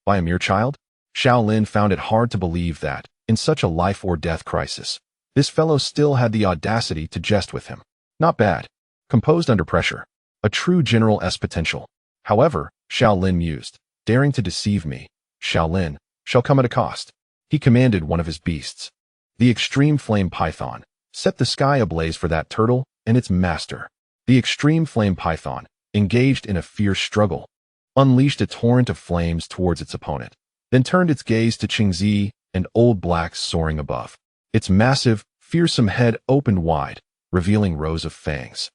By a mere child? Shaolin found it hard to believe that, in such a life-or-death crisis, this fellow still had the audacity to jest with him. Not bad. Composed under pressure. A true general's potential. However, Shaolin mused, daring to deceive me, Shaolin, shall come at a cost. He commanded one of his beasts. The extreme flame python, set the sky ablaze for that turtle and its master. The extreme flame python, engaged in a fierce struggle, unleashed a torrent of flames towards its opponent, then turned its gaze to Cheng Ziyi and Old Black soaring above. Its massive, fearsome head opened wide, revealing rows of fangs.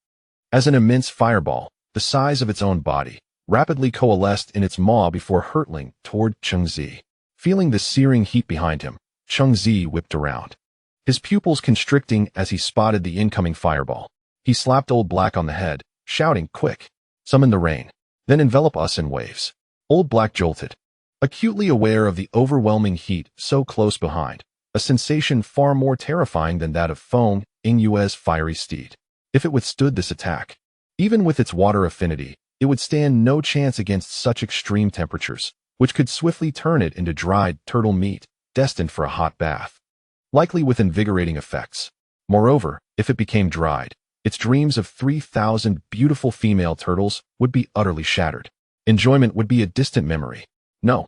As an immense fireball, the size of its own body, rapidly coalesced in its maw before hurtling toward Cheng Ziyi. Feeling the searing heat behind him, Cheng Ziyi whipped around, his pupils constricting as he spotted the incoming fireball. He slapped Old Black on the head, shouting, Quick! Summon the rain, then envelop us in waves. Old Black jolted, acutely aware of the overwhelming heat so close behind, a sensation far more terrifying than that of Feng Yingyue's fiery steed. If it withstood this attack, even with its water affinity, it would stand no chance against such extreme temperatures, which could swiftly turn it into dried turtle meat, destined for a hot bath, likely with invigorating effects. Moreover, if it became dried, its dreams of 3,000 beautiful female turtles would be utterly shattered. Enjoyment would be a distant memory. No.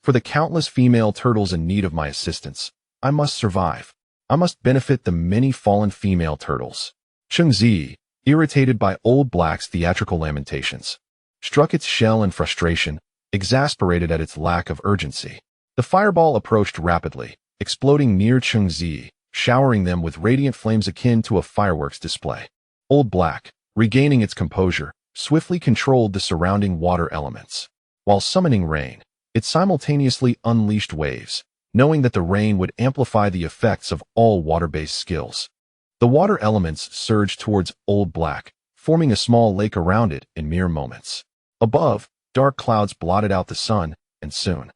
For the countless female turtles in need of my assistance, I must survive. I must benefit the many fallen female turtles. Cheng Ziyi, irritated by Old Black's theatrical lamentations, struck its shell in frustration, exasperated at its lack of urgency. The fireball approached rapidly, exploding near Cheng Ziyi, showering them with radiant flames akin to a fireworks display. Old Black, regaining its composure, swiftly controlled the surrounding water elements. While summoning rain, it simultaneously unleashed waves, knowing that the rain would amplify the effects of all water-based skills. The water elements surged towards Old Black, forming a small lake around it in mere moments. Above, dark clouds blotted out the sun, and soon,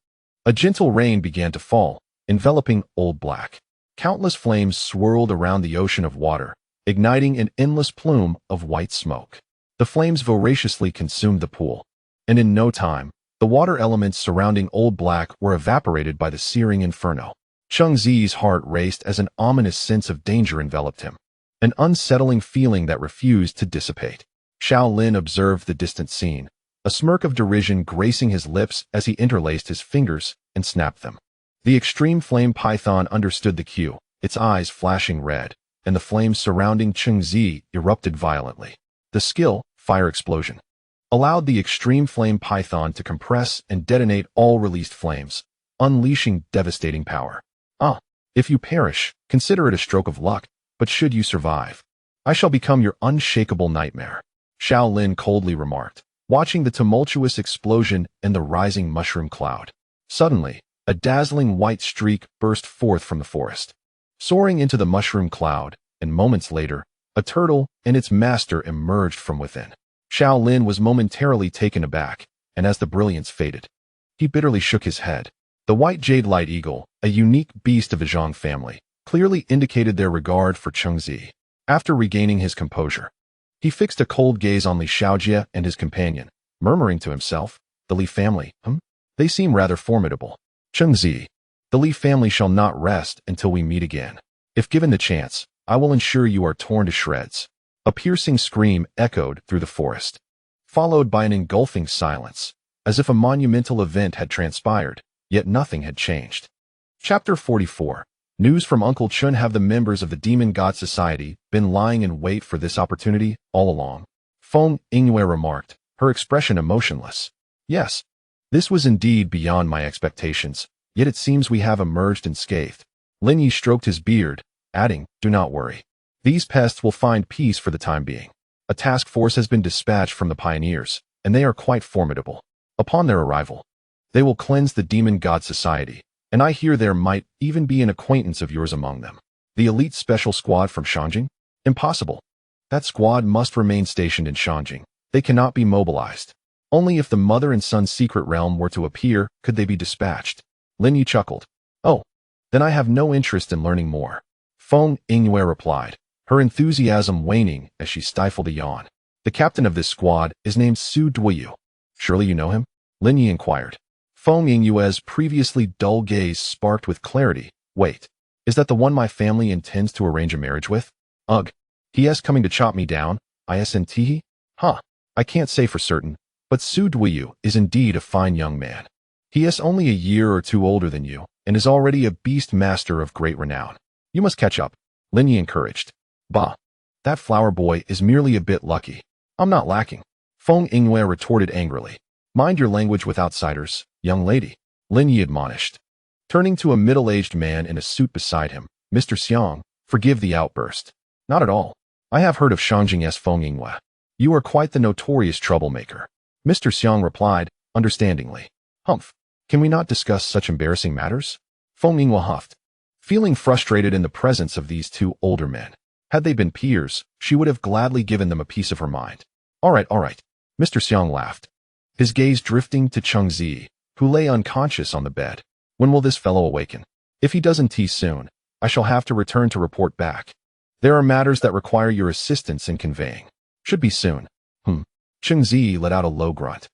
a gentle rain began to fall, enveloping Old Black. Countless flames swirled around the ocean of water, igniting an endless plume of white smoke. The flames voraciously consumed the pool, and in no time, the water elements surrounding Old Black were evaporated by the searing inferno. Cheng Ziyi's heart raced as an ominous sense of danger enveloped him, an unsettling feeling that refused to dissipate. Shaolin observed the distant scene, a smirk of derision gracing his lips as he interlaced his fingers and snapped them. The extreme flame python understood the cue, its eyes flashing red, and the flames surrounding Cheng Ziyi erupted violently. The skill, fire explosion, allowed the extreme flame python to compress and detonate all released flames, unleashing devastating power. If you perish, consider it a stroke of luck, but should you survive, I shall become your unshakable nightmare. Lin coldly remarked, watching the tumultuous explosion and the rising mushroom cloud. Suddenly, a dazzling white streak burst forth from the forest, soaring into the mushroom cloud, and moments later, a turtle and its master emerged from within. Lin was momentarily taken aback, and as the brilliance faded, he bitterly shook his head. The white jade light eagle, a unique beast of the Zhang family, clearly indicated their regard for Cheng Ziyi. After regaining his composure, he fixed a cold gaze on Li Shaojie and his companion, murmuring to himself, "The Li family, They seem rather formidable. Cheng Ziyi, the Li family shall not rest until we meet again. If given the chance, I will ensure you are torn to shreds." A piercing scream echoed through the forest, followed by an engulfing silence, as if a monumental event had transpired, yet nothing had changed. Chapter 44. News from Uncle Chun. Have the members of the Demon God Society been lying in wait for this opportunity all along? Feng Yingyue remarked, her expression emotionless. Yes. This was indeed beyond my expectations, yet it seems we have emerged unscathed. Lin Yi stroked his beard, adding, "Do not worry. These pests will find peace for the time being. A task force has been dispatched from the pioneers, and they are quite formidable. Upon their arrival, they will cleanse the Demon God Society, and I hear there might even be an acquaintance of yours among them. The elite special squad from Shanjing? Impossible. That squad must remain stationed in Shanjing. They cannot be mobilized. Only if the mother and son secret realm were to appear could they be dispatched." Lin Yi chuckled. "Oh, then I have no interest in learning more." Feng Yingyue replied, her enthusiasm waning as she stifled a yawn. "The captain of this squad is named Su Duoyu. Surely you know him?" Lin Yi inquired. Feng Yingyue's previously dull gaze sparked with clarity. "Wait, is that the one my family intends to arrange a marriage with? Ugh, he is coming to chop me down, isn't? Huh, I can't say for certain, but Su Duoyu is indeed a fine young man. He is only a year or two older than you, and is already a beast master of great renown. You must catch up," Lin Yi encouraged. "Bah, that flower boy is merely a bit lucky. I'm not lacking," Feng Yingyue retorted angrily. "Mind your language with outsiders, young lady," Lin Yi admonished. Turning to a middle-aged man in a suit beside him, "Mr. Xiang, forgive the outburst." "Not at all. I have heard of Shangjing's Feng Yingyue. You are quite the notorious troublemaker," Mr. Xiang replied, understandingly. "Humph, can we not discuss such embarrassing matters?" Feng Yingyue huffed, feeling frustrated in the presence of these two older men. Had they been peers, she would have gladly given them a piece of her mind. All right, Mr. Xiang laughed, his gaze drifting to Cheng Ziyi, who lay unconscious on the bed. "When will this fellow awaken? If he doesn't tea soon, I shall have to return to report back. There are matters that require your assistance in conveying. Should be soon." Cheng Ziyi let out a low grunt,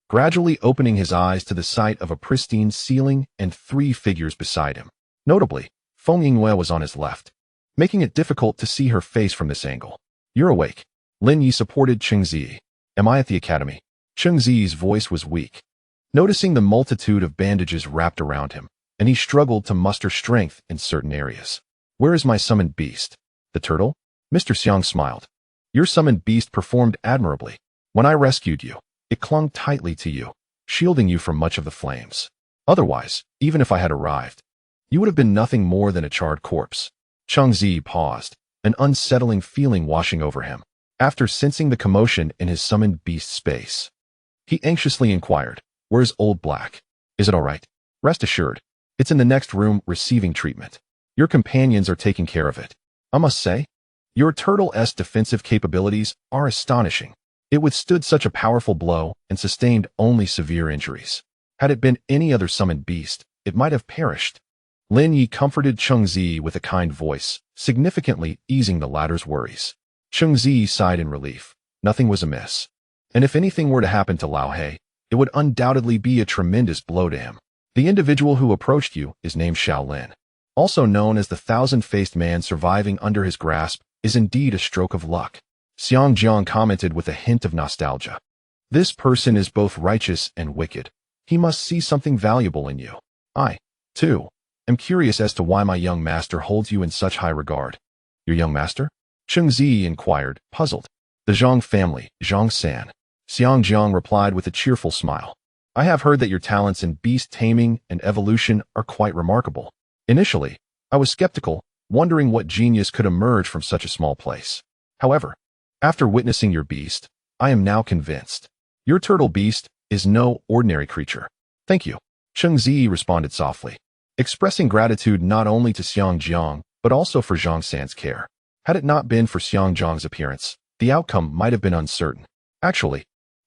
gradually opening his eyes to the sight of a pristine ceiling and 3 figures beside him. Notably, Feng Yingyue was on his left, making it difficult to see her face from this angle. "You're awake." Lin Yi supported Cheng Ziyi. "Am I at the academy?" Cheng Ziyi's voice was weak, noticing the multitude of bandages wrapped around him, and he struggled to muster strength in certain areas. "Where is my summoned beast?" "The turtle?" Mr. Xiang smiled. "Your summoned beast performed admirably. When I rescued you, it clung tightly to you, shielding you from much of the flames. Otherwise, even if I had arrived, you would have been nothing more than a charred corpse." Cheng Ziyi paused, an unsettling feeling washing over him. After sensing the commotion in his summoned beast's space, he anxiously inquired, "Where's Old Black? Is it all right?" "Rest assured, it's in the next room receiving treatment. Your companions are taking care of it. I must say, your turtle's defensive capabilities are astonishing. It withstood such a powerful blow and sustained only severe injuries. Had it been any other summoned beast, it might have perished." Lin Yi comforted Cheng Ziyi with a kind voice, significantly easing the latter's worries. Cheng Ziyi sighed in relief. Nothing was amiss. And if anything were to happen to Lao He, it would undoubtedly be a tremendous blow to him. "The individual who approached you is named Shaolin, also known as the thousand-faced man. Surviving under his grasp is indeed a stroke of luck," Xiang Jiang commented with a hint of nostalgia. "This person is both righteous and wicked. He must see something valuable in you. I, too, am curious as to why my young master holds you in such high regard." "Your young master?" Cheng Ziyi inquired, puzzled. "The Zhang family, Zhang San," Xiang Jiang replied with a cheerful smile. "I have heard that your talents in beast taming and evolution are quite remarkable. Initially, I was skeptical, wondering what genius could emerge from such a small place. However, after witnessing your beast, I am now convinced. Your turtle beast is no ordinary creature. Thank you. Cheng Ziyi responded softly, expressing gratitude not only to Xiang Jiang, but also for Zhang San's care. Had it not been for Xiang Jiang's appearance, the outcome might have been uncertain. Actually,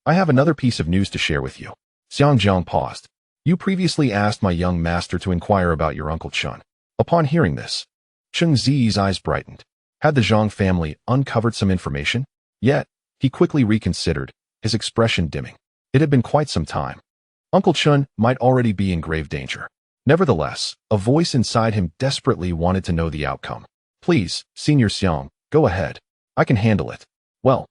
I have another piece of news to share with you. Xiang Jiang paused. You previously asked my young master to inquire about your Uncle Chen. Upon hearing this, Cheng Ziyi's eyes brightened. Had the Zhang family uncovered some information? Yet, he quickly reconsidered, his expression dimming. It had been quite some time. Uncle Chen might already be in grave danger. Nevertheless, a voice inside him desperately wanted to know the outcome. Please, Senior Xiang, go ahead. I can handle it. Well,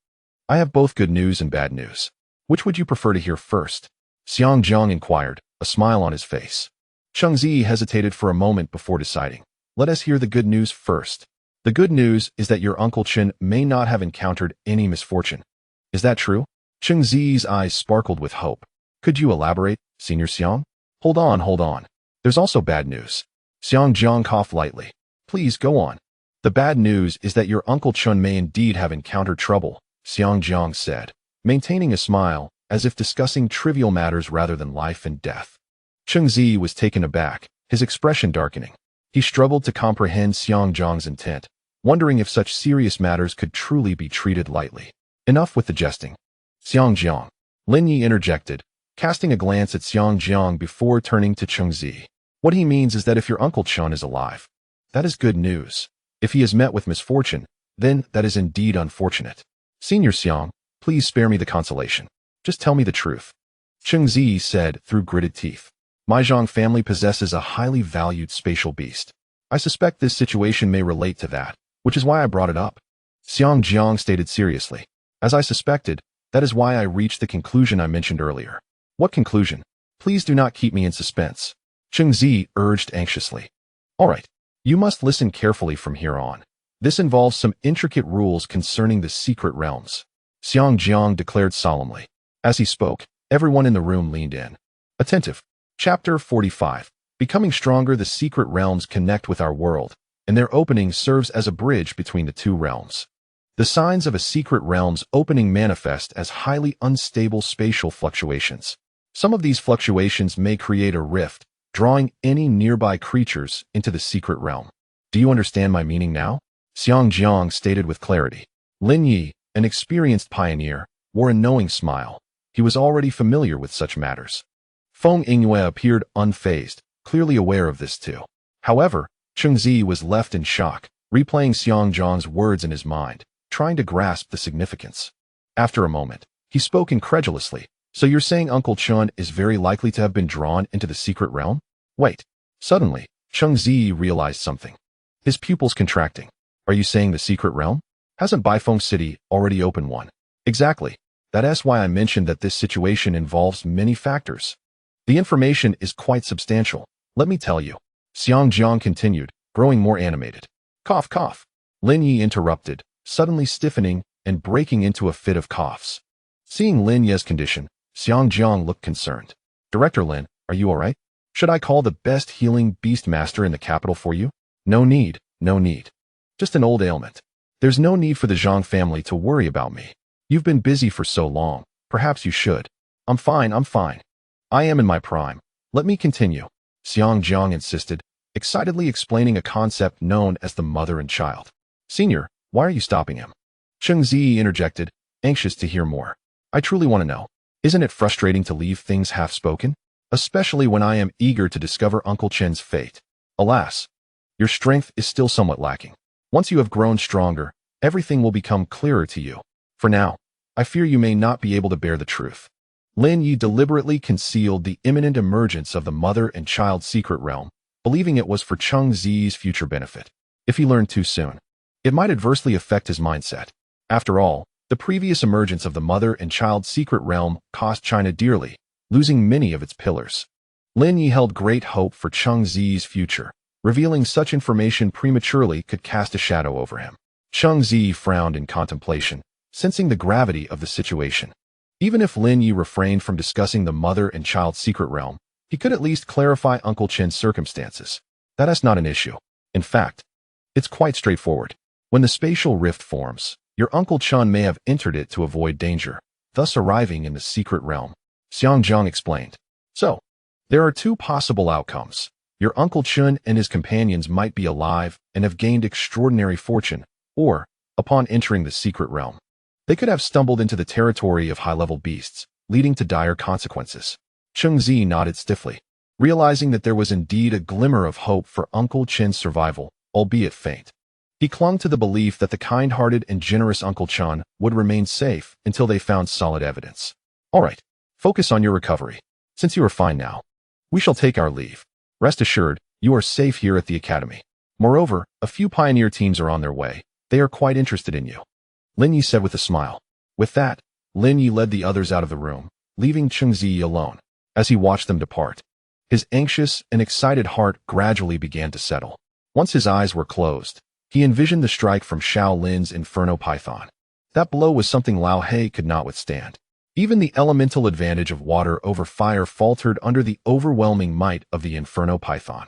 I have both good news and bad news. Which would you prefer to hear first? Xiang Jiang inquired, a smile on his face. Cheng Ziyi hesitated for a moment before deciding. Let us hear the good news first. The good news is that your Uncle Chen may not have encountered any misfortune. Is that true? Cheng Ziyi's eyes sparkled with hope. Could you elaborate, Senior Xiang? Hold on. There's also bad news. Xiang Jiang coughed lightly. Please go on. The bad news is that your Uncle Chen may indeed have encountered trouble, Xiang Jiang said, maintaining a smile, as if discussing trivial matters rather than life and death. Cheng Ziyi was taken aback, his expression darkening. He struggled to comprehend Xiang Jiang's intent, wondering if such serious matters could truly be treated lightly. Enough with the jesting. Xiang Jiang. Lin Yi interjected, casting a glance at Xiang Jiang before turning to Cheng Ziyi. What he means is that if your Uncle Chen is alive, that is good news. If he is met with misfortune, then that is indeed unfortunate. Senior Xiang, please spare me the consolation. Just tell me the truth. Cheng Ziyi said through gritted teeth. My Zhang family possesses a highly valued spatial beast. I suspect this situation may relate to that, which is why I brought it up. Xiang Jiang stated seriously. As I suspected, that is why I reached the conclusion I mentioned earlier. What conclusion? Please do not keep me in suspense. Cheng Ziyi urged anxiously. All right. You must listen carefully from here on. This involves some intricate rules concerning the secret realms. Xiang Jiang declared solemnly. As he spoke, everyone in the room leaned in. Attentive. Chapter 45. Becoming stronger, the secret realms connect with our world, and their opening serves as a bridge between the two realms. The signs of a secret realm's opening manifest as highly unstable spatial fluctuations. Some of these fluctuations may create a rift, drawing any nearby creatures into the secret realm. Do you understand my meaning now? Xiang Jiang stated with clarity. Lin Yi, an experienced pioneer, wore a knowing smile. He was already familiar with such matters. Feng Yingyue appeared unfazed, clearly aware of this too. However, Cheng Ziyi was left in shock, replaying Xiang Jiang's words in his mind, trying to grasp the significance. After a moment, he spoke incredulously. So you're saying Uncle Chen is very likely to have been drawn into the secret realm? Wait. Suddenly, Cheng Ziyi realized something. His pupils contracting. Are you saying the secret realm? Hasn't Baifeng City already opened one? Exactly. That's why I mentioned that this situation involves many factors. The information is quite substantial. Let me tell you. Xiang Jiang continued, growing more animated. Cough, cough. Lin Yi interrupted, suddenly stiffening and breaking into a fit of coughs. Seeing Lin Yi's condition, Xiang Jiang looked concerned. Director Lin, are you all right? Should I call the best healing beast master in the capital for you? No need. Just an old ailment. There's no need for the Zhang family to worry about me. You've been busy for so long. Perhaps you should. I'm fine. I am in my prime. Let me continue. Xiang Jiang insisted, excitedly explaining a concept known as the mother and child. Senior, why are you stopping him? Cheng Ziyi interjected, anxious to hear more. I truly want to know. Isn't it frustrating to leave things half-spoken? Especially when I am eager to discover Uncle Chen's fate. Alas, your strength is still somewhat lacking. Once you have grown stronger, everything will become clearer to you. For now, I fear you may not be able to bear the truth. Lin Yi deliberately concealed the imminent emergence of the mother and child secret realm, believing it was for Cheng Ziyi's future benefit. If he learned too soon, it might adversely affect his mindset. After all, the previous emergence of the mother and child secret realm cost China dearly, losing many of its pillars. Lin Yi held great hope for Cheng Ziyi's future. Revealing such information prematurely could cast a shadow over him. Cheng Ziyi frowned in contemplation, sensing the gravity of the situation. Even if Lin Yi refrained from discussing the mother and child secret realm, he could at least clarify Uncle Chen's circumstances. That is not an issue. In fact, it's quite straightforward. When the spatial rift forms, your Uncle Chen may have entered it to avoid danger, thus arriving in the secret realm. Xiangzhang explained. So, there are two possible outcomes. Your Uncle Chun and his companions might be alive and have gained extraordinary fortune, or, upon entering the secret realm, they could have stumbled into the territory of high-level beasts, leading to dire consequences. Cheng Ziyi nodded stiffly, realizing that there was indeed a glimmer of hope for Uncle Chen's survival, albeit faint. He clung to the belief that the kind-hearted and generous Uncle Chen would remain safe until they found solid evidence. All right, focus on your recovery. Since you are fine now, we shall take our leave. Rest assured, you are safe here at the academy. Moreover, a few pioneer teams are on their way. They are quite interested in you. Lin Yi said with a smile. With that, Lin Yi led the others out of the room, leaving Cheng Ziyi alone. As he watched them depart, his anxious and excited heart gradually began to settle. Once his eyes were closed, he envisioned the strike from Xiao Lin's Inferno Python. That blow was something Lao He could not withstand. Even the elemental advantage of water over fire faltered under the overwhelming might of the Inferno Python.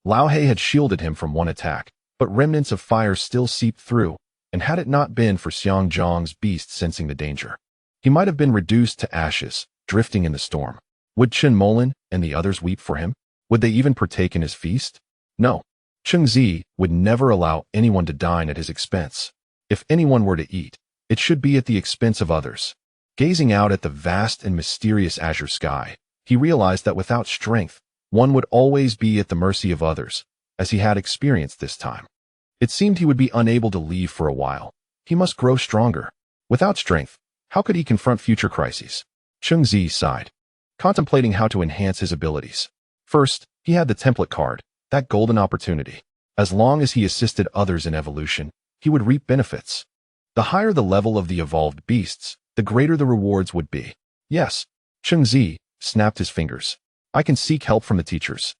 Lao He had shielded him from one attack, but remnants of fire still seeped through, and had it not been for Xiangzhang's beast sensing the danger, he might have been reduced to ashes, drifting in the storm. Would Chen Molan and the others weep for him? Would they even partake in his feast? No. Cheng Ziyi would never allow anyone to dine at his expense. If anyone were to eat, it should be at the expense of others. Gazing out at the vast and mysterious azure sky, he realized that without strength, one would always be at the mercy of others, as he had experienced this time. It seemed he would be unable to leave for a while. He must grow stronger. Without strength, how could he confront future crises? Cheng Ziyi sighed, contemplating how to enhance his abilities. First, he had the template card, that golden opportunity. As long as he assisted others in evolution, he would reap benefits. The higher the level of the evolved beasts, the greater the rewards would be. Yes, Cheng Ziyi snapped his fingers. I can seek help from the teachers.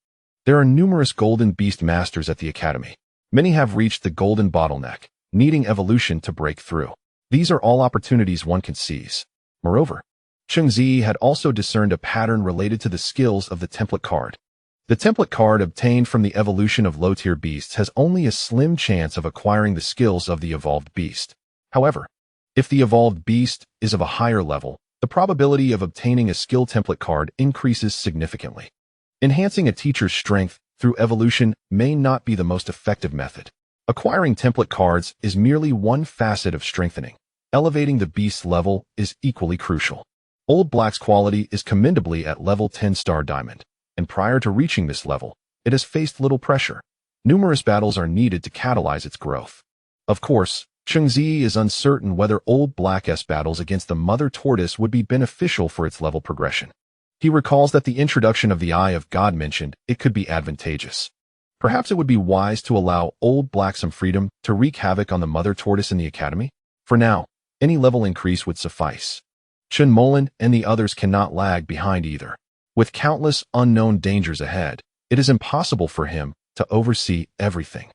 There are numerous golden beast masters at the academy. Many have reached the golden bottleneck, needing evolution to break through. These are all opportunities one can seize. Moreover, Cheng Ziyi had also discerned a pattern related to the skills of the template card. The template card obtained from the evolution of low-tier beasts has only a slim chance of acquiring the skills of the evolved beast. However, if the evolved beast is of a higher level, the probability of obtaining a skill template card increases significantly. Enhancing a teacher's strength through evolution may not be the most effective method. Acquiring template cards is merely one facet of strengthening. Elevating the beast's level is equally crucial. Old Black's quality is commendably at level 10 star diamond, and prior to reaching this level, it has faced little pressure. Numerous battles are needed to catalyze its growth. Of course, Cheng Ziyi is uncertain whether Old Black's battles against the Mother Tortoise would be beneficial for its level progression. He recalls that the introduction of the Eye of God mentioned it could be advantageous. Perhaps it would be wise to allow Old Black some freedom to wreak havoc on the Mother Tortoise in the academy. For now, any level increase would suffice. Chen Molan and the others cannot lag behind either. With countless unknown dangers ahead, it is impossible for him to oversee everything.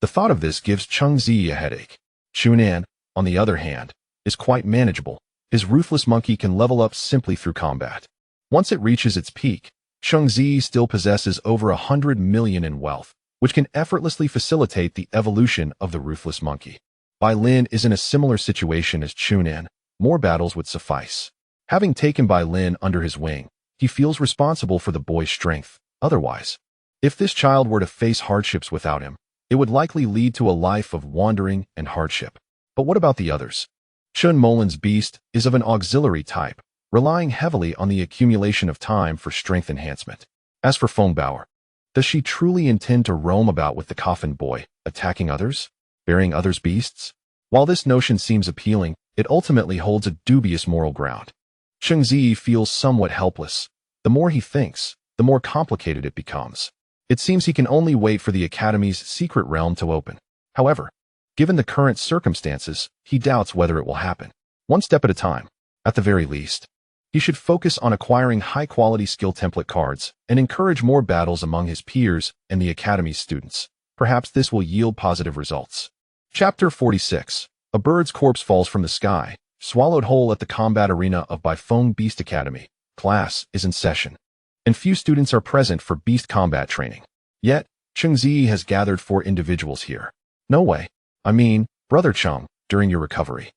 The thought of this gives Cheng Ziyi a headache. Chunan, on the other hand, is quite manageable. His ruthless monkey can level up simply through combat. Once it reaches its peak, Cheng Ziyi still possesses over 100 million in wealth, which can effortlessly facilitate the evolution of the ruthless monkey. Bai Lin is in a similar situation as Chunan. More battles would suffice. Having taken Bai Lin under his wing, he feels responsible for the boy's strength. Otherwise, if this child were to face hardships without him, it would likely lead to a life of wandering and hardship. But what about the others? Chen Molan's beast is of an auxiliary type, relying heavily on the accumulation of time for strength enhancement. As for Feng Bauer, does she truly intend to roam about with the coffin boy, attacking others, bearing others' beasts? While this notion seems appealing, it ultimately holds a dubious moral ground. Cheng Ziyi feels somewhat helpless. The more he thinks, the more complicated it becomes. It seems he can only wait for the Academy's secret realm to open. However, given the current circumstances, he doubts whether it will happen. One step at a time, at the very least. He should focus on acquiring high-quality skill template cards and encourage more battles among his peers and the Academy's students. Perhaps this will yield positive results. Chapter 46. A bird's corpse falls from the sky, swallowed whole at the combat arena of Baifeng Beast Academy. Class is in session, and few students are present for beast combat training. Yet, Cheng Ziyi has gathered 4 individuals here. No way. I mean, Brother Cheng, during your recovery,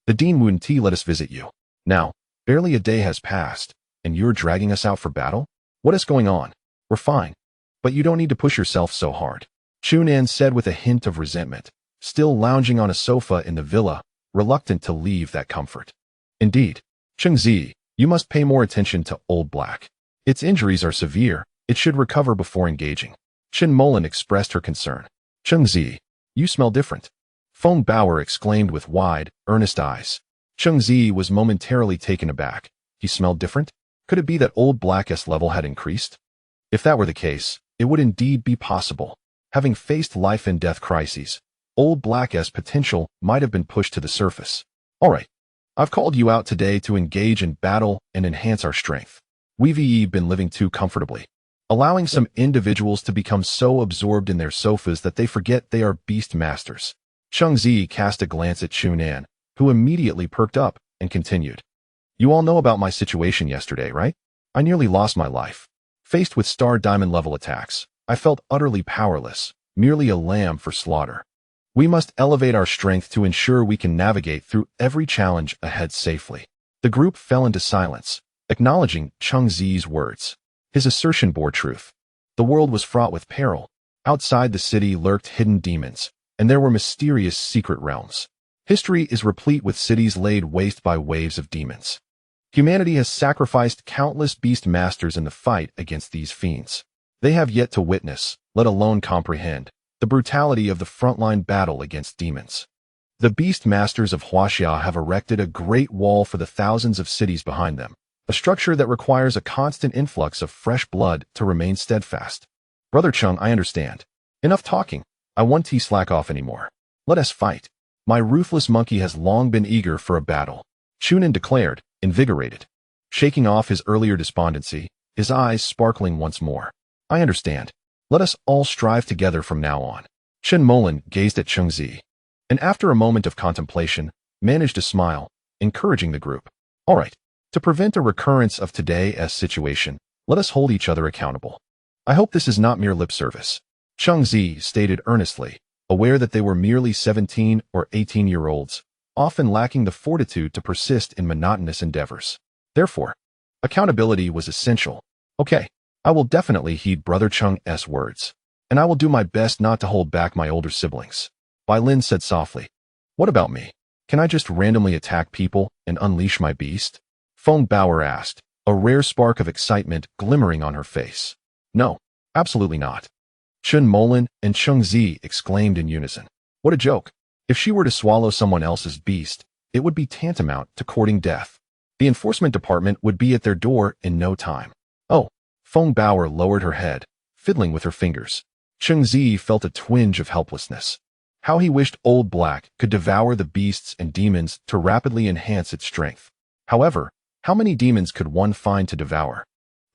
the Dean Wun Ti let us visit you. Now, Barely a day has passed, and you're dragging us out for battle? What is going on? We're fine. But you don't need to push yourself so hard. Chunan said with a hint of resentment, still lounging on a sofa in the villa, reluctant to leave that comfort. Indeed, Cheng Ziyi, you must pay more attention to Old Black. Its injuries are severe. It should recover before engaging. Chen Molan expressed her concern. Cheng Ziyi, you smell different. Feng Bower exclaimed with wide, earnest eyes. Cheng Ziyi was momentarily taken aback. He smelled different? Could it be that Old Black's level had increased? If that were the case, it would indeed be possible. Having faced life and death crises, Old Black's potential might have been pushed to the surface. All right, I've called you out today to engage in battle and enhance our strength. We've been living too comfortably, allowing some individuals to become so absorbed in their sofas that they forget they are beast masters. Cheng Ziyi cast a glance at Chunan, who immediately perked up and continued. You all know about my situation yesterday, right? I nearly lost my life. Faced with star diamond level attacks, I felt utterly powerless, merely a lamb for slaughter. We must elevate our strength to ensure we can navigate through every challenge ahead safely. The group fell into silence, acknowledging Cheng Ziyi's words. His assertion bore truth. The world was fraught with peril. Outside the city lurked hidden demons, and there were mysterious secret realms. History is replete with cities laid waste by waves of demons. Humanity has sacrificed countless beast masters in the fight against these fiends. They have yet to witness, let alone comprehend, the brutality of the frontline battle against demons. The beast masters of Huaxia have erected a great wall for the thousands of cities behind them, a structure that requires a constant influx of fresh blood to remain steadfast. Brother Cheng, I understand. Enough talking. I won't slack off anymore. Let us fight. My ruthless monkey has long been eager for a battle. Chunan declared, invigorated. Shaking off his earlier despondency, his eyes sparkling once more. I understand. Let us all strive together from now on. Chen Molan gazed at Cheng Ziyi, and after a moment of contemplation, managed a smile, encouraging the group. All right. To prevent a recurrence of today's situation, let us hold each other accountable. I hope this is not mere lip service. Cheng Ziyi stated earnestly, aware that they were merely 17 or 18-year-olds, often lacking the fortitude to persist in monotonous endeavors. Therefore, accountability was essential. Okay, I will definitely heed Brother Cheng's words, and I will do my best not to hold back my older siblings. Bai Lin said softly. What about me? Can I just randomly attack people and unleash my beast? Feng Bower asked, a rare spark of excitement glimmering on her face. No, absolutely not. Chen Molan and Cheng Ziyi exclaimed in unison. What a joke. If she were to swallow someone else's beast, it would be tantamount to courting death. The enforcement department would be at their door in no time. Oh, Feng Bower lowered her head, fiddling with her fingers. Cheng Ziyi felt a twinge of helplessness. How he wished Old Black could devour the beasts and demons to rapidly enhance its strength. However, how many demons could one find to devour?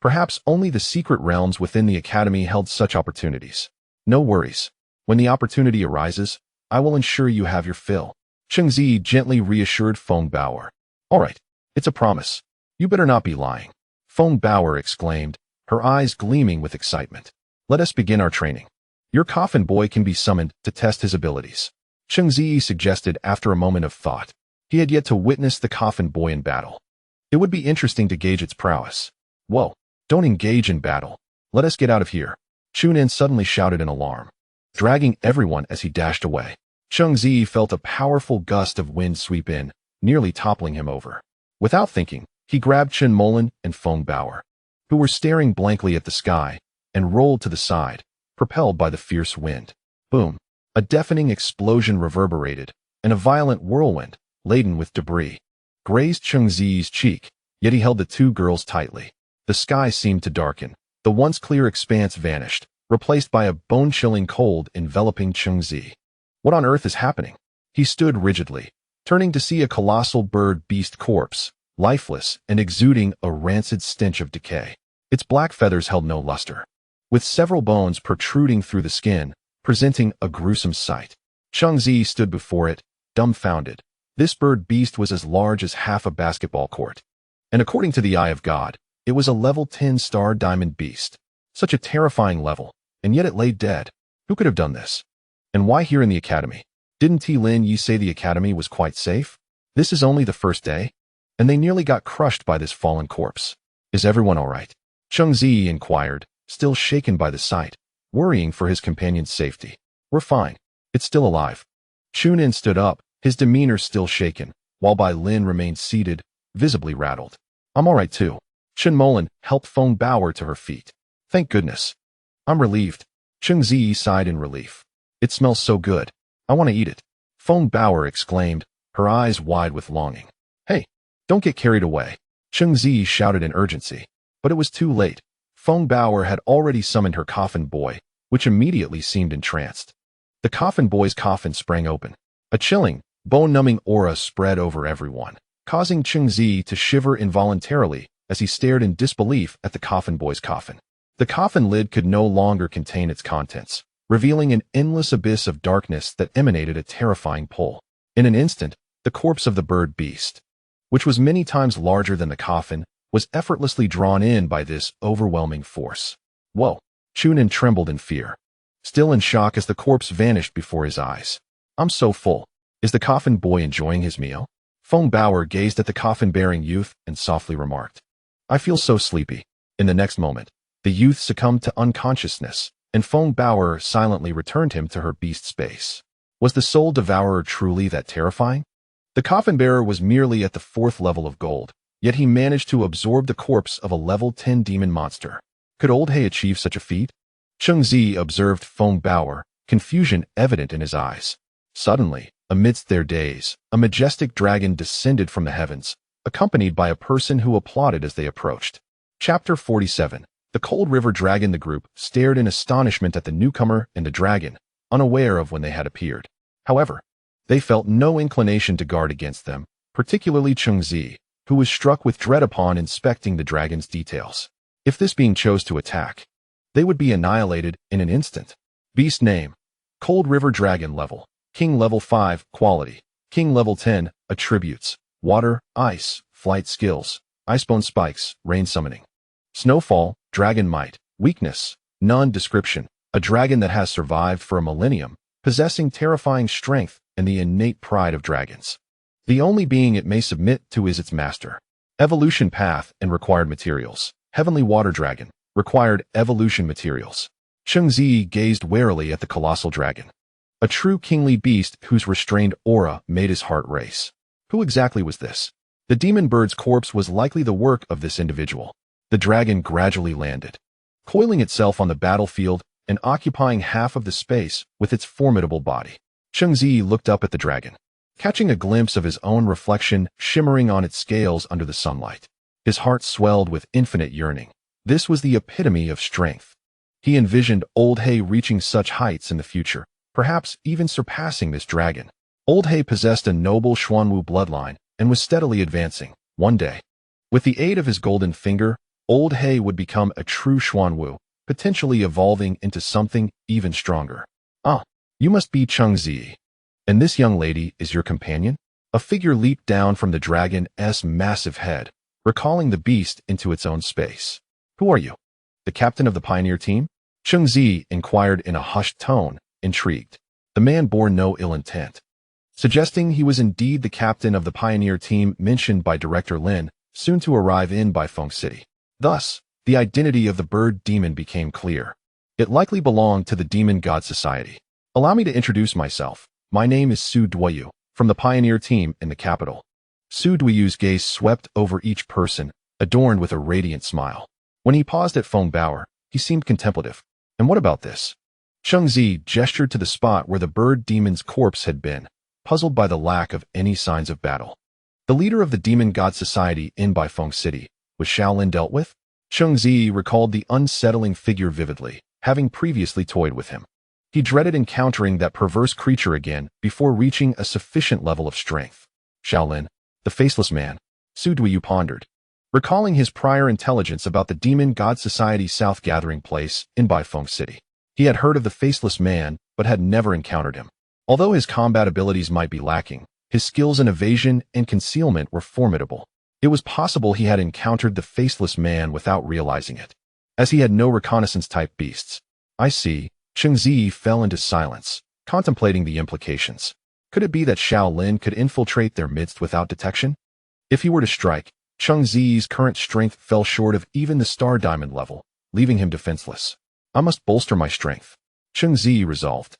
Perhaps only the secret realms within the academy held such opportunities. No worries. When the opportunity arises, I will ensure you have your fill. Cheng Ziyi gently reassured Feng Bower. All right, it's a promise. You better not be lying. Feng Bower exclaimed, her eyes gleaming with excitement. Let us begin our training. Your coffin boy can be summoned to test his abilities. Cheng Ziyi suggested after a moment of thought. He had yet to witness the coffin boy in battle. It would be interesting to gauge its prowess. Whoa, don't engage in battle. Let us get out of here. Chunan suddenly shouted in alarm, dragging everyone as he dashed away. Cheng Ziyi felt a powerful gust of wind sweep in, nearly toppling him over. Without thinking, he grabbed Chen Molan and Feng Bower, who were staring blankly at the sky, and rolled to the side, propelled by the fierce wind. Boom! A deafening explosion reverberated, and a violent whirlwind, laden with debris, grazed Cheng Ziyi's cheek, yet he held the two girls tightly. The sky seemed to darken. The once clear expanse vanished, replaced by a bone-chilling cold enveloping Cheng Ziyi. What on earth is happening? He stood rigidly, turning to see a colossal bird-beast corpse, lifeless and exuding a rancid stench of decay. Its black feathers held no luster, with several bones protruding through the skin, presenting a gruesome sight. Cheng Ziyi stood before it, dumbfounded. This bird-beast was as large as half a basketball court, and according to the eye of God, it was a level 10 star diamond beast. Such a terrifying level, and yet it lay dead. Who could have done this? And why here in the academy? Didn't Lin Yi say the academy was quite safe? This is only the first day? and they nearly got crushed by this fallen corpse. Is everyone all right? Cheng Ziyi inquired, still shaken by the sight, worrying for his companion's safety. We're fine. It's still alive. Chunin stood up, his demeanor still shaken, while Bai Lin remained seated, visibly rattled. I'm all right too. Chen Molan helped Feng Bao to her feet. Thank goodness. I'm relieved. Cheng Ziyi sighed in relief. It smells so good. I want to eat it. Feng Bao exclaimed, her eyes wide with longing. Hey, don't get carried away. Cheng Ziyi shouted in urgency. But it was too late. Feng Bao had already summoned her coffin boy, which immediately seemed entranced. The coffin boy's coffin sprang open. A chilling, bone-numbing aura spread over everyone, causing Cheng Ziyi to shiver involuntarily as he stared in disbelief at the coffin boy's coffin. The coffin lid could no longer contain its contents, revealing an endless abyss of darkness that emanated a terrifying pull. In an instant, the corpse of the bird beast, which was many times larger than the coffin, was effortlessly drawn in by this overwhelming force. Whoa! Chunin trembled in fear, still in shock as the corpse vanished before his eyes. I'm so full. Is the coffin boy enjoying his meal? Feng Bao gazed at the coffin-bearing youth and softly remarked, I feel so sleepy. In the next moment, the youth succumbed to unconsciousness, and Feng Bao silently returned him to her beast space. Was the soul devourer truly that terrifying? The coffin-bearer was merely at the 4th level of gold, yet he managed to absorb the corpse of a level 10 demon monster. Could Old He achieve such a feat? Cheng Ziyi observed Feng Bao, confusion evident in his eyes. Suddenly, amidst their daze, a majestic dragon descended from the heavens, accompanied by a person who applauded as they approached. Chapter 47. The Cold River Dragon. The group stared in astonishment at the newcomer and the dragon, unaware of when they had appeared. However, they felt no inclination to guard against them, particularly Cheng Ziyi, who was struck with dread upon inspecting the dragon's details. If this being chose to attack, they would be annihilated in an instant. Beast name: Cold River Dragon. Level: King level 5, quality: King level 10, attributes: water, ice, flight skills, icebone spikes, rain summoning. Snowfall, dragon might, weakness, none. Description: a dragon that has survived for a millennium, possessing terrifying strength and the innate pride of dragons. The only being it may submit to is its master. Evolution path and required materials: Heavenly Water Dragon, required evolution materials. Cheng Ziyi gazed warily at the colossal dragon, a true kingly beast whose restrained aura made his heart race. Who exactly was this? The demon bird's corpse was likely the work of this individual. The dragon gradually landed, coiling itself on the battlefield and occupying half of the space with its formidable body. Cheng Ziyi looked up at the dragon, catching a glimpse of his own reflection shimmering on its scales under the sunlight. His heart swelled with infinite yearning. This was the epitome of strength. He envisioned Old He reaching such heights in the future, perhaps even surpassing this dragon. Old He possessed a noble Xuanwu bloodline and was steadily advancing. One day, with the aid of his golden finger, Old He would become a true Xuanwu, potentially evolving into something even stronger. Ah, you must be Cheng Ziyi. And this young lady is your companion? A figure leaped down from the dragon's massive head, recalling the beast into its own space. Who are you? The captain of the pioneer team? Cheng Ziyi inquired in a hushed tone, intrigued. The man bore no ill intent, suggesting he was indeed the captain of the pioneer team mentioned by Director Lin, soon to arrive in Baifeng City. Thus, the identity of the bird demon became clear. It likely belonged to the Demon God Society. Allow me to introduce myself. My name is Su Duoyu, from the pioneer team in the capital. Su Duoyu's gaze swept over each person, adorned with a radiant smile. When he paused at Feng Bao, he seemed contemplative. And what about this? Cheng Ziyi gestured to the spot where the bird demon's corpse had been, puzzled by the lack of any signs of battle. The leader of the Demon God Society in Baifeng City, was Shaolin dealt with? Cheng Ziyi recalled the unsettling figure vividly, having previously toyed with him. He dreaded encountering that perverse creature again before reaching a sufficient level of strength. Shaolin, the faceless man, Su Duoyu pondered, recalling his prior intelligence about the Demon God Society South gathering place in Baifeng City. He had heard of the faceless man, but had never encountered him. Although his combat abilities might be lacking, his skills in evasion and concealment were formidable. It was possible he had encountered the faceless man without realizing it, as he had no reconnaissance-type beasts. I see. Cheng Ziyi fell into silence, contemplating the implications. Could it be that Shaolin could infiltrate their midst without detection? If he were to strike, Cheng Ziyi's current strength fell short of even the star diamond level, leaving him defenseless. I must bolster my strength, Cheng Ziyi resolved,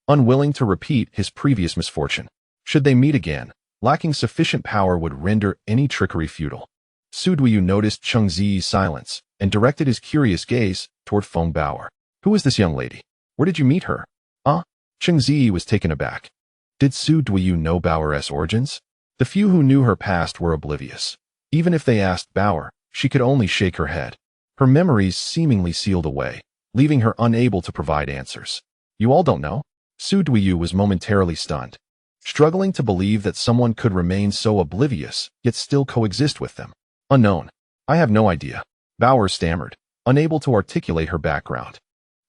unwilling to repeat his previous misfortune. Should they meet again, lacking sufficient power would render any trickery futile. Su Duyu noticed Cheng Ziyi's silence and directed his curious gaze toward Feng Bao. Who is this young lady? Where did you meet her? Cheng Ziyi was taken aback. Did Su Duyu know Bao's origins? The few who knew her past were oblivious. Even if they asked Bao, she could only shake her head. Her memories seemingly sealed away, leaving her unable to provide answers. You all don't know? Su Duyu was momentarily stunned, struggling to believe that someone could remain so oblivious, yet still coexist with them. Unknown. I have no idea. Bao stammered, unable to articulate her background.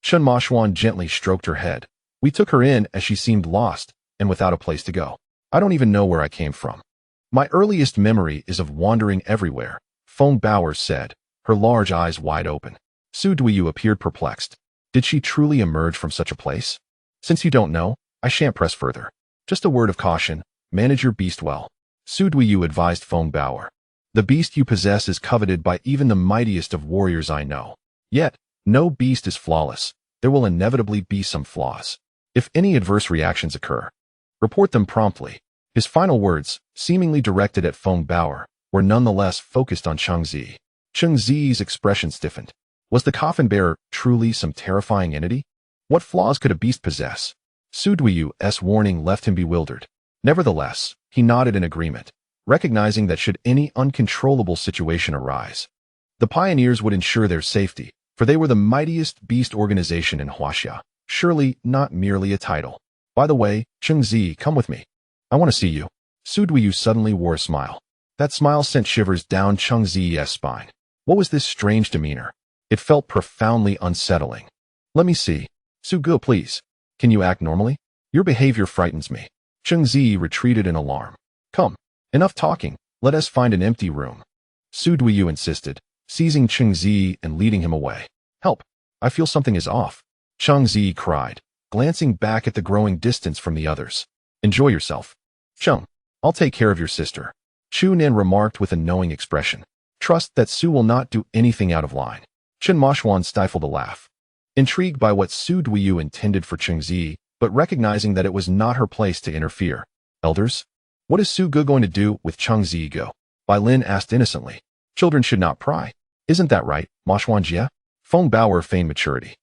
Chen Moshuan gently stroked her head. We took her in as she seemed lost and without a place to go. I don't even know where I came from. My earliest memory is of wandering everywhere, Feng Bao said, her large eyes wide open. Su Duyu appeared perplexed. Did she truly emerge from such a place? Since you don't know, I shan't press further. Just a word of caution, manage your beast well. Su Duyu advised Feng Bao. The beast you possess is coveted by even the mightiest of warriors I know. Yet, no beast is flawless. There will inevitably be some flaws. If any adverse reactions occur, report them promptly. His final words, seemingly directed at Feng Bao, were nonetheless focused on Cheng Ziyi. Cheng Ziyi's expression stiffened. Was the coffin bearer truly some terrifying entity? What flaws could a beast possess? Su Duyu's warning left him bewildered. Nevertheless, he nodded in agreement, recognizing that should any uncontrollable situation arise, the pioneers would ensure their safety, for they were the mightiest beast organization in Huaxia, surely not merely a title. By the way, Cheng Ziyi, come with me. I want to see you. Su Duyu suddenly wore a smile. That smile sent shivers down Cheng Ziyi's spine. What was this strange demeanor? It felt profoundly unsettling. Let me see. Su Ge, please. Can you act normally? Your behavior frightens me. Cheng Ziyi retreated in alarm. Come. Enough talking. Let us find an empty room. Su Duyu insisted, seizing Cheng Ziyi and leading him away. Help. I feel something is off. Cheng Ziyi cried, glancing back at the growing distance from the others. Enjoy yourself. Cheng, I'll take care of your sister. Chu Nen remarked with a knowing expression. Trust that Su will not do anything out of line. Chen Moshuan stifled a laugh. Intrigued by what Su Duyu intended for Cheng Ziyi, but recognizing that it was not her place to interfere. Elders? What is Su Ge going to do with Cheng Ziyi go? Bai Lin asked innocently. Children should not pry. Isn't that right, Moshuan Jie? Feng Bao feigned maturity,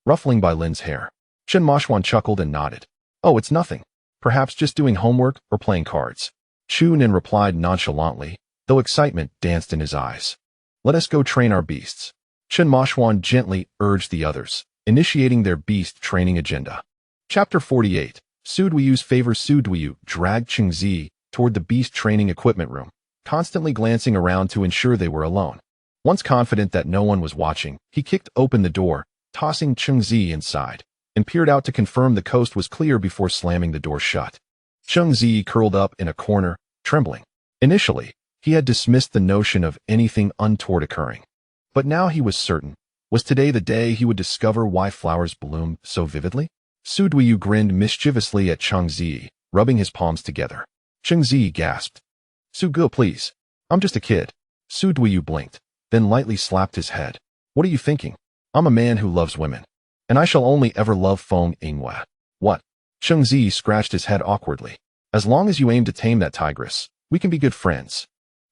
ruffling Bai Lin's hair. Chen Moshuan chuckled and nodded. Oh, it's nothing. Perhaps just doing homework or playing cards. Chu Nen replied nonchalantly, though excitement danced in his eyes. Let us go train our beasts. Chen Moshuan gently urged the others, initiating their beast training agenda. Chapter 48. Su Duyu's favor. Su Duyu dragged Cheng Ziyi toward the beast training equipment room, constantly glancing around to ensure they were alone. Once confident that no one was watching, he kicked open the door, tossing Cheng Ziyi inside, and peered out to confirm the coast was clear before slamming the door shut. Cheng Ziyi curled up in a corner, trembling. Initially, he had dismissed the notion of anything untoward occurring. But now he was certain. Was today the day he would discover why flowers bloom so vividly? Su Duyu grinned mischievously at Cheng Ziyi, rubbing his palms together. Cheng Ziyi gasped. Su Ge, please. I'm just a kid. Su Duyu blinked, then lightly slapped his head. What are you thinking? I'm a man who loves women. And I shall only ever love Feng Yinghua. What? Cheng Ziyi scratched his head awkwardly. As long as you aim to tame that tigress, we can be good friends.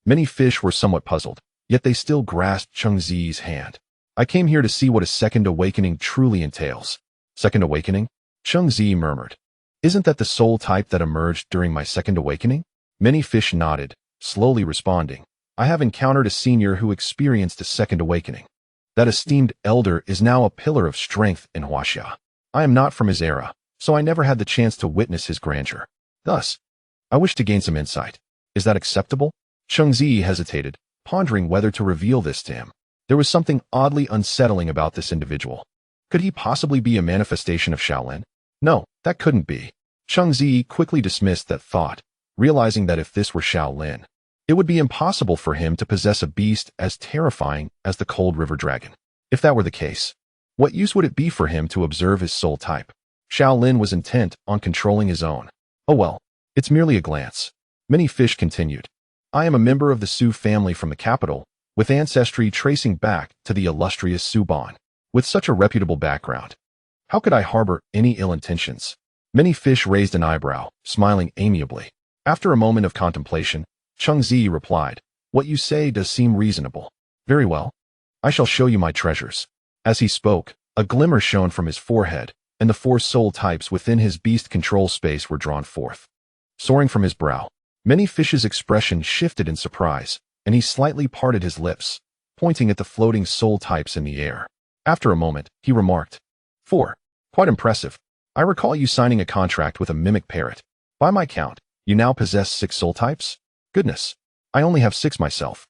Many fish were somewhat puzzled, yet they still grasped Cheng Ziyi's hand. I came here to see what a second awakening truly entails. Second awakening? Cheng Ziyi murmured. Isn't that the soul type that emerged during my second awakening? Many fish nodded, slowly responding. I have encountered a senior who experienced a second awakening. That esteemed elder is now a pillar of strength in Huaxia. I am not from his era, so I never had the chance to witness his grandeur. Thus, I wish to gain some insight. Is that acceptable? Cheng Ziyi hesitated, pondering whether to reveal this to him. There was something oddly unsettling about this individual. Could he possibly be a manifestation of Shaolin? No, that couldn't be. Cheng Ziyi quickly dismissed that thought, realizing that if this were Shaolin, it would be impossible for him to possess a beast as terrifying as the Cold River Dragon. If that were the case, what use would it be for him to observe his soul type? Shaolin was intent on controlling his own. Oh well, it's merely a glance. Many fish continued. I am a member of the Su family from the capital, with ancestry tracing back to the illustrious Su Ban. With such a reputable background, how could I harbor any ill intentions? Many fish raised an eyebrow, smiling amiably. After a moment of contemplation, Cheng Ziyi replied, "What you say does seem reasonable. Very well. I shall show you my treasures." As he spoke, a glimmer shone from his forehead, and the 4 soul types within his beast control space were drawn forth. Soaring from his brow, Many Fish's expression shifted in surprise, and he slightly parted his lips, pointing at the floating soul types in the air. After a moment, he remarked, 4. Quite impressive. I recall you signing a contract with a mimic parrot. By my count, you now possess 6 soul types? Goodness, I only have 6 myself.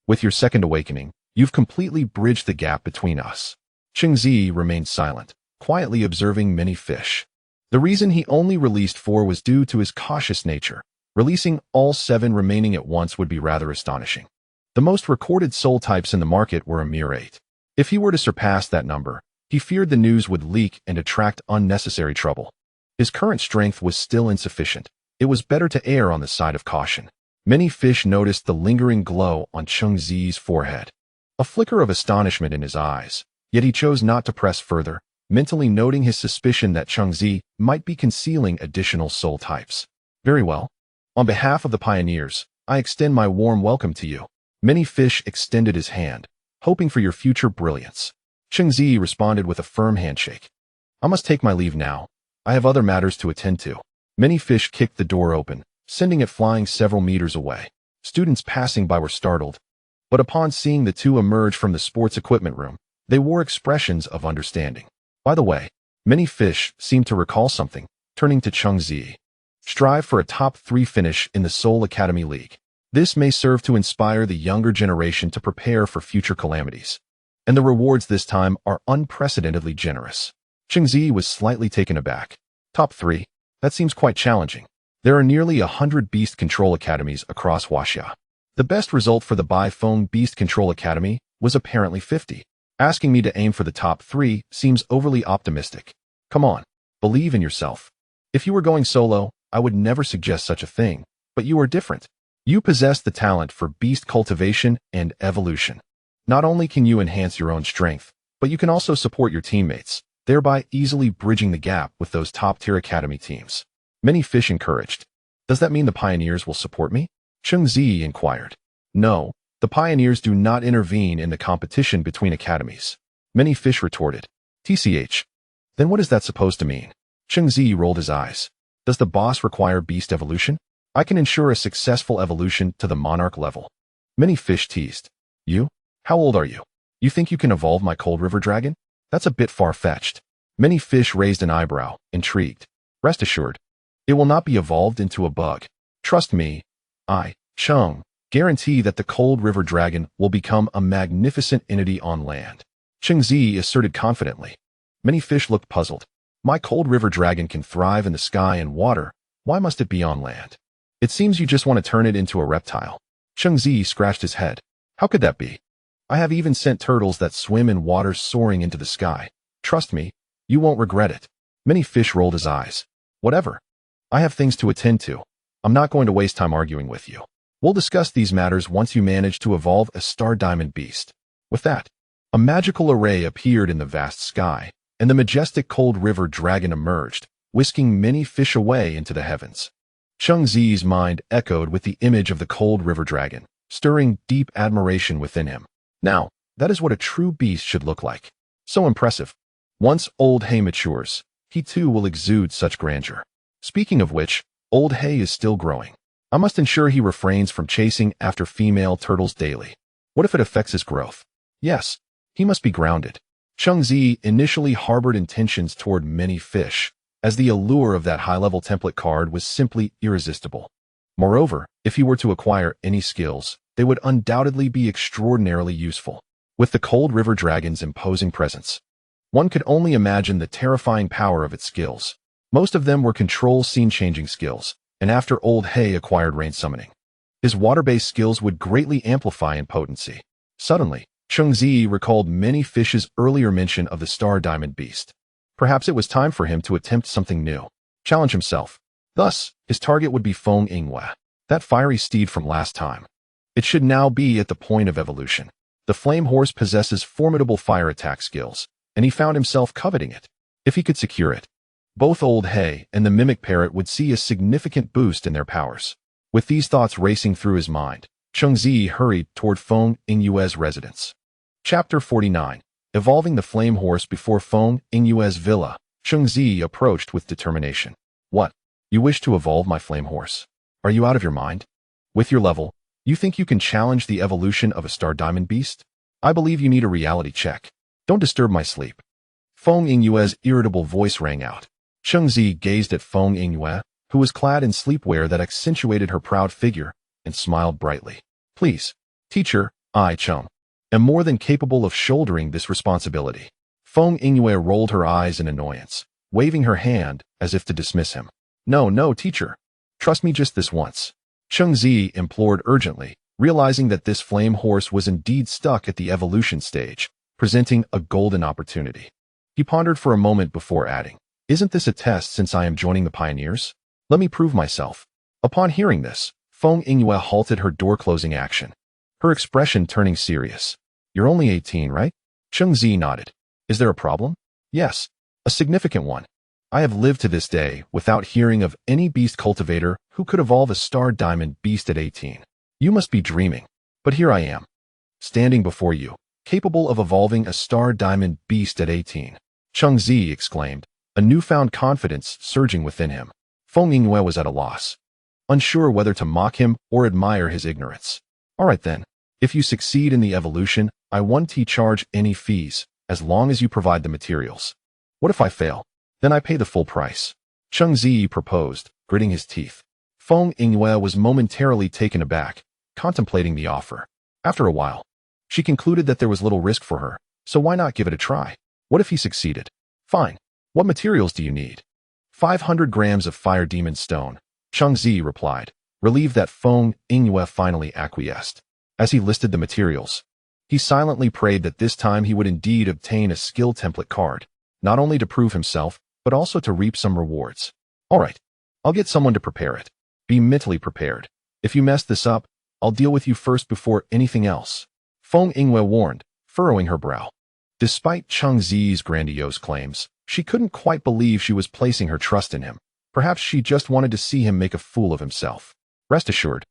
With your second awakening, you've completely bridged the gap between us. Cheng Ziyi remained silent, quietly observing Many Fish. The reason he only released 4 was due to his cautious nature. Releasing all 7 remaining at once would be rather astonishing. The most recorded soul types in the market were a mere 8. If he were to surpass that number, he feared the news would leak and attract unnecessary trouble. His current strength was still insufficient. It was better to err on the side of caution. Many Fish noticed the lingering glow on Cheng Ziyi's forehead, a flicker of astonishment in his eyes, yet he chose not to press further, mentally noting his suspicion that Cheng Ziyi might be concealing additional soul types. Very well. On behalf of the pioneers, I extend my warm welcome to you. Many Fish extended his hand, hoping for your future brilliance. Cheng Ziyi responded with a firm handshake. I must take my leave now. I have other matters to attend to. Many Fish kicked the door open, sending it flying several meters away. Students passing by were startled, but upon seeing the two emerge from the sports equipment room, they wore expressions of understanding. By the way, Many Fish seemed to recall something, turning to Cheng Ziyi. Strive for a top 3 finish in the Soul Academy League. This may serve to inspire the younger generation to prepare for future calamities. And the rewards this time are unprecedentedly generous. Cheng Ziyi was slightly taken aback. Top 3? That seems quite challenging. There are nearly 100 Beast Control Academies across Huaxia. The best result for the Baifeng Beast Control Academy was apparently 50. Asking me to aim for the top 3 seems overly optimistic. Come on, believe in yourself. If you were going solo, I would never suggest such a thing, but you are different. You possess the talent for beast cultivation and evolution. Not only can you enhance your own strength, but you can also support your teammates, thereby easily bridging the gap with those top-tier academy teams. Many Fish encouraged. Does that mean the pioneers will support me? Cheng Ziyi inquired. No, the pioneers do not intervene in the competition between academies. Many Fish retorted. TCH. Then what is that supposed to mean? Cheng Ziyi rolled his eyes. Does the boss require beast evolution? I can ensure a successful evolution to the monarch level. Many Fish teased. You? How old are you? You think you can evolve my Cold River Dragon? That's a bit far-fetched. Many Fish raised an eyebrow, intrigued. Rest assured, it will not be evolved into a bug. Trust me, I, Cheng, guarantee that the Cold River Dragon will become a magnificent entity on land. Cheng Ziyi asserted confidently. Many Fish looked puzzled. My Cold River Dragon can thrive in the sky and water. Why must it be on land? It seems you just want to turn it into a reptile. Cheng Ziyi scratched his head. How could that be? I have even sent turtles that swim in waters soaring into the sky. Trust me, you won't regret it. Many Fish rolled his eyes. Whatever. I have things to attend to. I'm not going to waste time arguing with you. We'll discuss these matters once you manage to evolve a star diamond beast. With that, a magical array appeared in the vast sky, and the majestic Cold River Dragon emerged, whisking Many Fish away into the heavens. Cheng Ziyi's mind echoed with the image of the Cold River Dragon, stirring deep admiration within him. Now, that is what a true beast should look like. So impressive. Once Old Hay matures, he too will exude such grandeur. Speaking of which, Old Hay is still growing. I must ensure he refrains from chasing after female turtles daily. What if it affects his growth? Yes, he must be grounded. Cheng Ziyi initially harbored intentions toward Many Fish, as the allure of that high-level template card was simply irresistible. Moreover, if he were to acquire any skills, they would undoubtedly be extraordinarily useful. With the Cold River Dragon's imposing presence, one could only imagine the terrifying power of its skills. Most of them were control scene-changing skills, and after Old Hay acquired rain summoning, his water-based skills would greatly amplify in potency. Suddenly, Cheng Ziyi recalled Many Fish's earlier mention of the Star Diamond Beast. Perhaps it was time for him to attempt something new, challenge himself. Thus, his target would be Feng Yinghua, that fiery steed from last time. It should now be at the point of evolution. The flame horse possesses formidable fire attack skills, and he found himself coveting it. If he could secure it, both Old Hay and the mimic parrot would see a significant boost in their powers. With these thoughts racing through his mind, Cheng Ziyi hurried toward Feng Yingyue's residence. Chapter 49. Evolving the flame horse before Feng Yingyue's villa, Cheng Ziyi approached with determination. What? You wish to evolve my flame horse? Are you out of your mind? With your level, you think you can challenge the evolution of a star diamond beast? I believe you need a reality check. Don't disturb my sleep. Feng Yingyue's irritable voice rang out. Cheng Ziyi gazed at Feng Yingyue, who was clad in sleepwear that accentuated her proud figure, and smiled brightly. Please, teacher, I, Cheng, am more than capable of shouldering this responsibility. Feng Yingyue rolled her eyes in annoyance, waving her hand as if to dismiss him. No, teacher. Trust me just this once. Cheng Ziyi implored urgently, realizing that this flame horse was indeed stuck at the evolution stage, presenting a golden opportunity. He pondered for a moment before adding, Isn't this a test since I am joining the pioneers? Let me prove myself. Upon hearing this, Feng Yingyue halted her door-closing action, her expression turning serious. You're only 18, right? Cheng Ziyi nodded. Is there a problem? Yes, a significant one. I have lived to this day without hearing of any beast cultivator who could evolve a star diamond beast at 18. You must be dreaming, but here I am, standing before you, capable of evolving a star diamond beast at 18. Cheng Ziyi exclaimed, a newfound confidence surging within him. Feng Yingyue was at a loss, unsure whether to mock him or admire his ignorance. All right then, if you succeed in the evolution, I won't charge any fees, as long as you provide the materials. What if I fail? Then I pay the full price. Cheng Ziyi proposed, gritting his teeth. Feng Yingyue was momentarily taken aback, contemplating the offer. After a while, she concluded that there was little risk for her, so why not give it a try? What if he succeeded? Fine. What materials do you need? 500 grams of fire demon stone, Cheng Ziyi replied, relieved that Feng Yingyue finally acquiesced. As he listed the materials, he silently prayed that this time he would indeed obtain a skill template card, not only to prove himself, but also to reap some rewards. All right, I'll get someone to prepare it. Be mentally prepared. If you mess this up, I'll deal with you first before anything else. Feng Yingyue warned, furrowing her brow. Despite Cheng Ziyi's grandiose claims, she couldn't quite believe she was placing her trust in him. Perhaps she just wanted to see him make a fool of himself. Rest assured,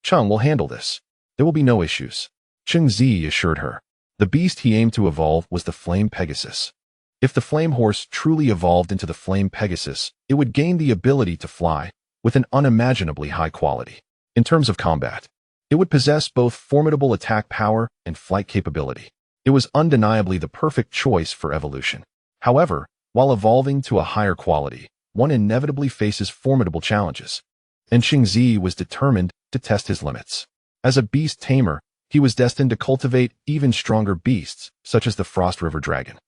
Cheng will handle this. There will be no issues. Cheng Ziyi assured her. The beast he aimed to evolve was the Flame Pegasus. If the Flame Horse truly evolved into the Flame Pegasus, it would gain the ability to fly with an unimaginably high quality. In terms of combat, it would possess both formidable attack power and flight capability. It was undeniably the perfect choice for evolution. However, while evolving to a higher quality, one inevitably faces formidable challenges, and Cheng Ziyi was determined to test his limits. As a beast tamer, he was destined to cultivate even stronger beasts, such as the Frost River Dragon.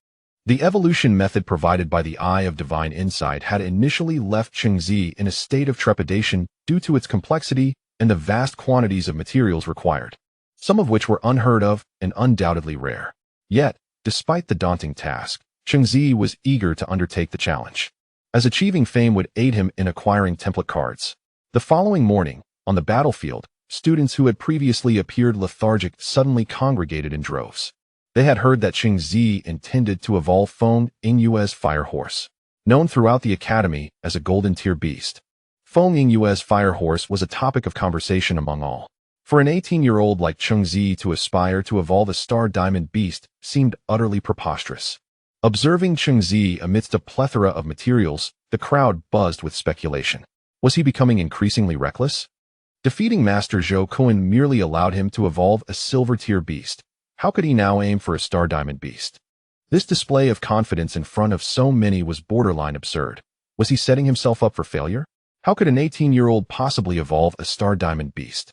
The evolution method provided by the Eye of Divine Insight had initially left Cheng Ziyi in a state of trepidation due to its complexity and the vast quantities of materials required, some of which were unheard of and undoubtedly rare. Yet, despite the daunting task, Cheng Ziyi was eager to undertake the challenge, as achieving fame would aid him in acquiring template cards. The following morning, on the battlefield, students who had previously appeared lethargic suddenly congregated in droves. They had heard that Cheng Ziyi intended to evolve Feng Yingyue's fire horse, known throughout the academy as a golden tier beast. Feng Yingyue's fire horse was a topic of conversation among all. For an 18-year-old like Cheng Ziyi to aspire to evolve a star diamond beast seemed utterly preposterous. Observing Cheng Ziyi amidst a plethora of materials, the crowd buzzed with speculation. Was he becoming increasingly reckless? Defeating Master Zhao merely allowed him to evolve a silver-tier beast. How could he now aim for a star diamond beast? This display of confidence in front of so many was borderline absurd. Was he setting himself up for failure? How could an 18-year-old possibly evolve a star diamond beast?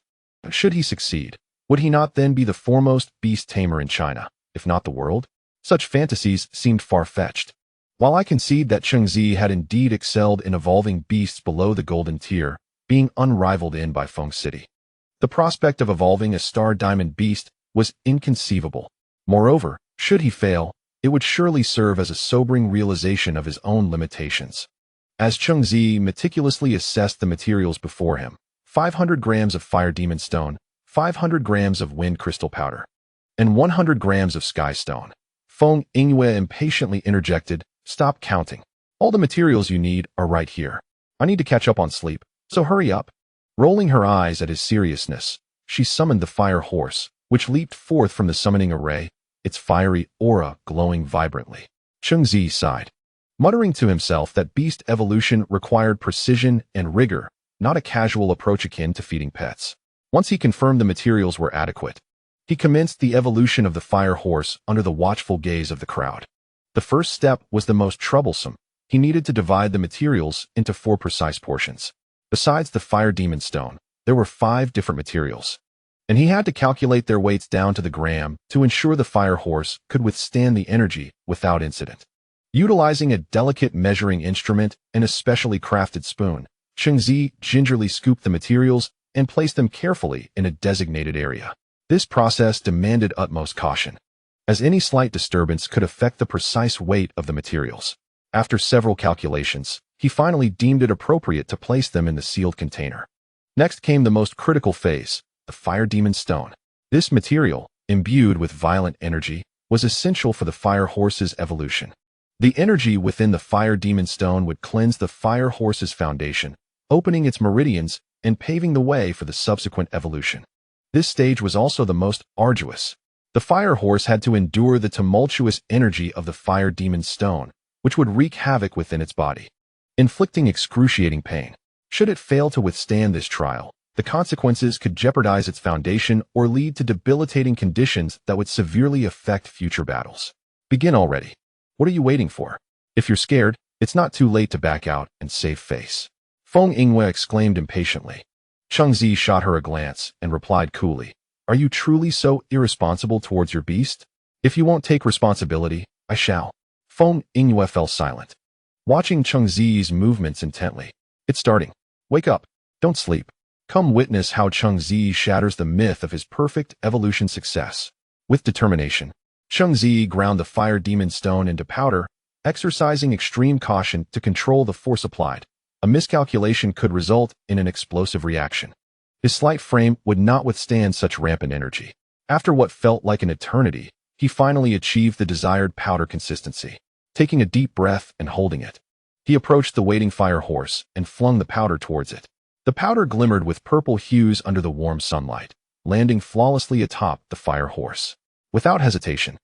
Should he succeed, would he not then be the foremost beast tamer in China, if not the world? Such fantasies seemed far-fetched. While I concede that Cheng Ziyi had indeed excelled in evolving beasts below the golden tier, being unrivaled in by Feng City, the prospect of evolving a star diamond beast was inconceivable. Moreover, should he fail, it would surely serve as a sobering realization of his own limitations. As Cheng Ziyi meticulously assessed the materials before him, 500 grams of fire demon stone, 500 grams of wind crystal powder, and 100 grams of sky stone. Feng Yingyue impatiently interjected, "Stop counting. All the materials you need are right here. I need to catch up on sleep, so hurry up." Rolling her eyes at his seriousness, she summoned the fire horse, which leaped forth from the summoning array, its fiery aura glowing vibrantly. Cheng Ziyi sighed, muttering to himself that beast evolution required precision and rigor, not a casual approach akin to feeding pets. Once he confirmed the materials were adequate, he commenced the evolution of the fire horse under the watchful gaze of the crowd. The first step was the most troublesome. He needed to divide the materials into 4 precise portions. Besides the fire demon stone, there were 5 different materials, and he had to calculate their weights down to the gram to ensure the fire horse could withstand the energy without incident. Utilizing a delicate measuring instrument and a specially crafted spoon, Cheng Ziyi gingerly scooped the materials and placed them carefully in a designated area. This process demanded utmost caution, as any slight disturbance could affect the precise weight of the materials. After several calculations, he finally deemed it appropriate to place them in the sealed container. Next came the most critical phase, the fire demon stone. This material, imbued with violent energy, was essential for the fire horse's evolution. The energy within the fire demon stone would cleanse the fire horse's foundation, opening its meridians and paving the way for the subsequent evolution. This stage was also the most arduous. The fire horse had to endure the tumultuous energy of the fire demon stone, which would wreak havoc within its body, inflicting excruciating pain. Should it fail to withstand this trial, the consequences could jeopardize its foundation or lead to debilitating conditions that would severely affect future battles. Begin already. What are you waiting for? If you're scared, it's not too late to back out and save face. Feng Yingyue exclaimed impatiently. Cheng Ziyi shot her a glance and replied coolly, "Are you truly so irresponsible towards your beast? If you won't take responsibility, I shall." Feng Yingyue fell silent, watching Cheng Ziyi's movements intently. "It's starting. Wake up. Don't sleep. Come witness how Cheng Ziyi shatters the myth of his perfect evolution success." With determination, Cheng Ziyi ground the fire demon stone into powder, exercising extreme caution to control the force applied. A miscalculation could result in an explosive reaction. His slight frame would not withstand such rampant energy. After what felt like an eternity, he finally achieved the desired powder consistency. Taking a deep breath and holding it, he approached the waiting fire horse and flung the powder towards it. The powder glimmered with purple hues under the warm sunlight, landing flawlessly atop the fire horse. Without hesitation,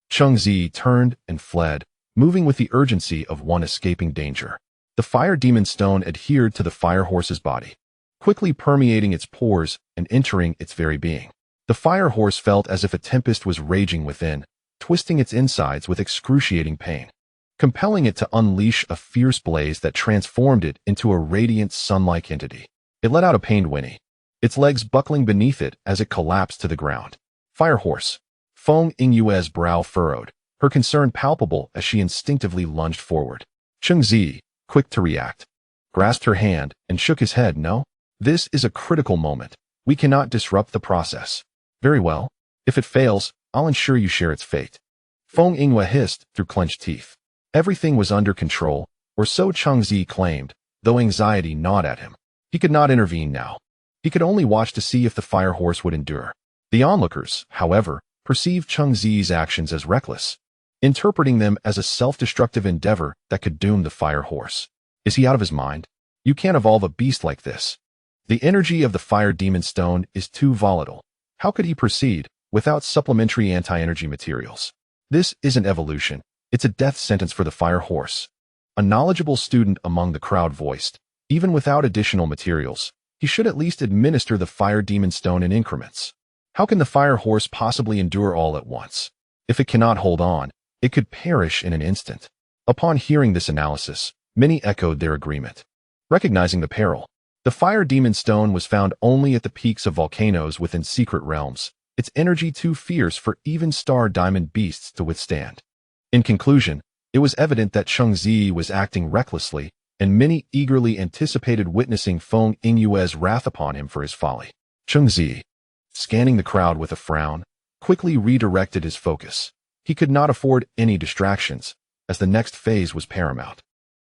Cheng Ziyi turned and fled, moving with the urgency of one escaping danger. The fire demon stone adhered to the fire horse's body, quickly permeating its pores and entering its very being. The fire horse felt as if a tempest was raging within, twisting its insides with excruciating pain, compelling it to unleash a fierce blaze that transformed it into a radiant sun-like entity. It let out a pained whinny, its legs buckling beneath it as it collapsed to the ground. Fire horse. Feng Yingyue's brow furrowed, her concern palpable as she instinctively lunged forward. Cheng Ziyi, quick to react, grasped her hand and shook his head. "No, this is a critical moment. We cannot disrupt the process." "Very well. If it fails, I'll ensure you share its fate." Feng Yingyue hissed through clenched teeth. Everything was under control, or so Cheng Ziyi claimed, though anxiety gnawed at him. He could not intervene now. He could only watch to see if the fire horse would endure. The onlookers, however, perceived Cheng Ziyi's actions as reckless, interpreting them as a self-destructive endeavor that could doom the fire horse. Is he out of his mind? You can't evolve a beast like this. The energy of the fire demon stone is too volatile. How could he proceed without supplementary anti-energy materials? This isn't evolution. It's a death sentence for the fire horse. A knowledgeable student among the crowd voiced, even without additional materials, he should at least administer the fire demon stone in increments. How can the fire horse possibly endure all at once? If it cannot hold on, it could perish in an instant. Upon hearing this analysis, many echoed their agreement. Recognizing the peril, the fire demon stone was found only at the peaks of volcanoes within secret realms, its energy too fierce for even star diamond beasts to withstand. In conclusion, it was evident that Cheng Ziyi was acting recklessly, and many eagerly anticipated witnessing Feng Yingyue's wrath upon him for his folly. Cheng Ziyi, scanning the crowd with a frown, quickly redirected his focus. He could not afford any distractions, as the next phase was paramount.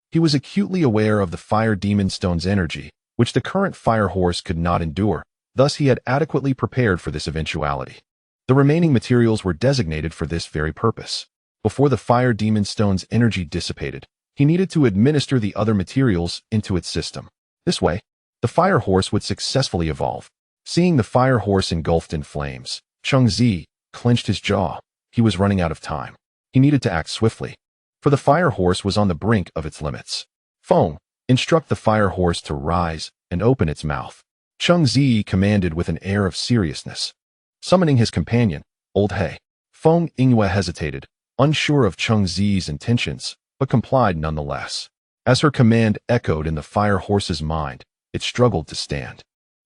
He was acutely aware of the fire demon stone's energy, which the current fire horse could not endure, Thus he had adequately prepared for this eventuality. The remaining materials were designated for this very purpose. Before the fire demon stone's energy dissipated, he needed to administer the other materials into its system. This way, the fire horse would successfully evolve. Seeing the fire horse engulfed in flames, Cheng Ziyi clenched his jaw. He was running out of time. He needed to act swiftly, for the fire horse was on the brink of its limits. Feng, instruct the fire horse to rise and open its mouth. Cheng Ziyi commanded with an air of seriousness. Summoning his companion, Old He, Feng Yingwe hesitated, unsure of Cheng Ziyi's intentions, but complied nonetheless. As her command echoed in the fire horse's mind, it struggled to stand,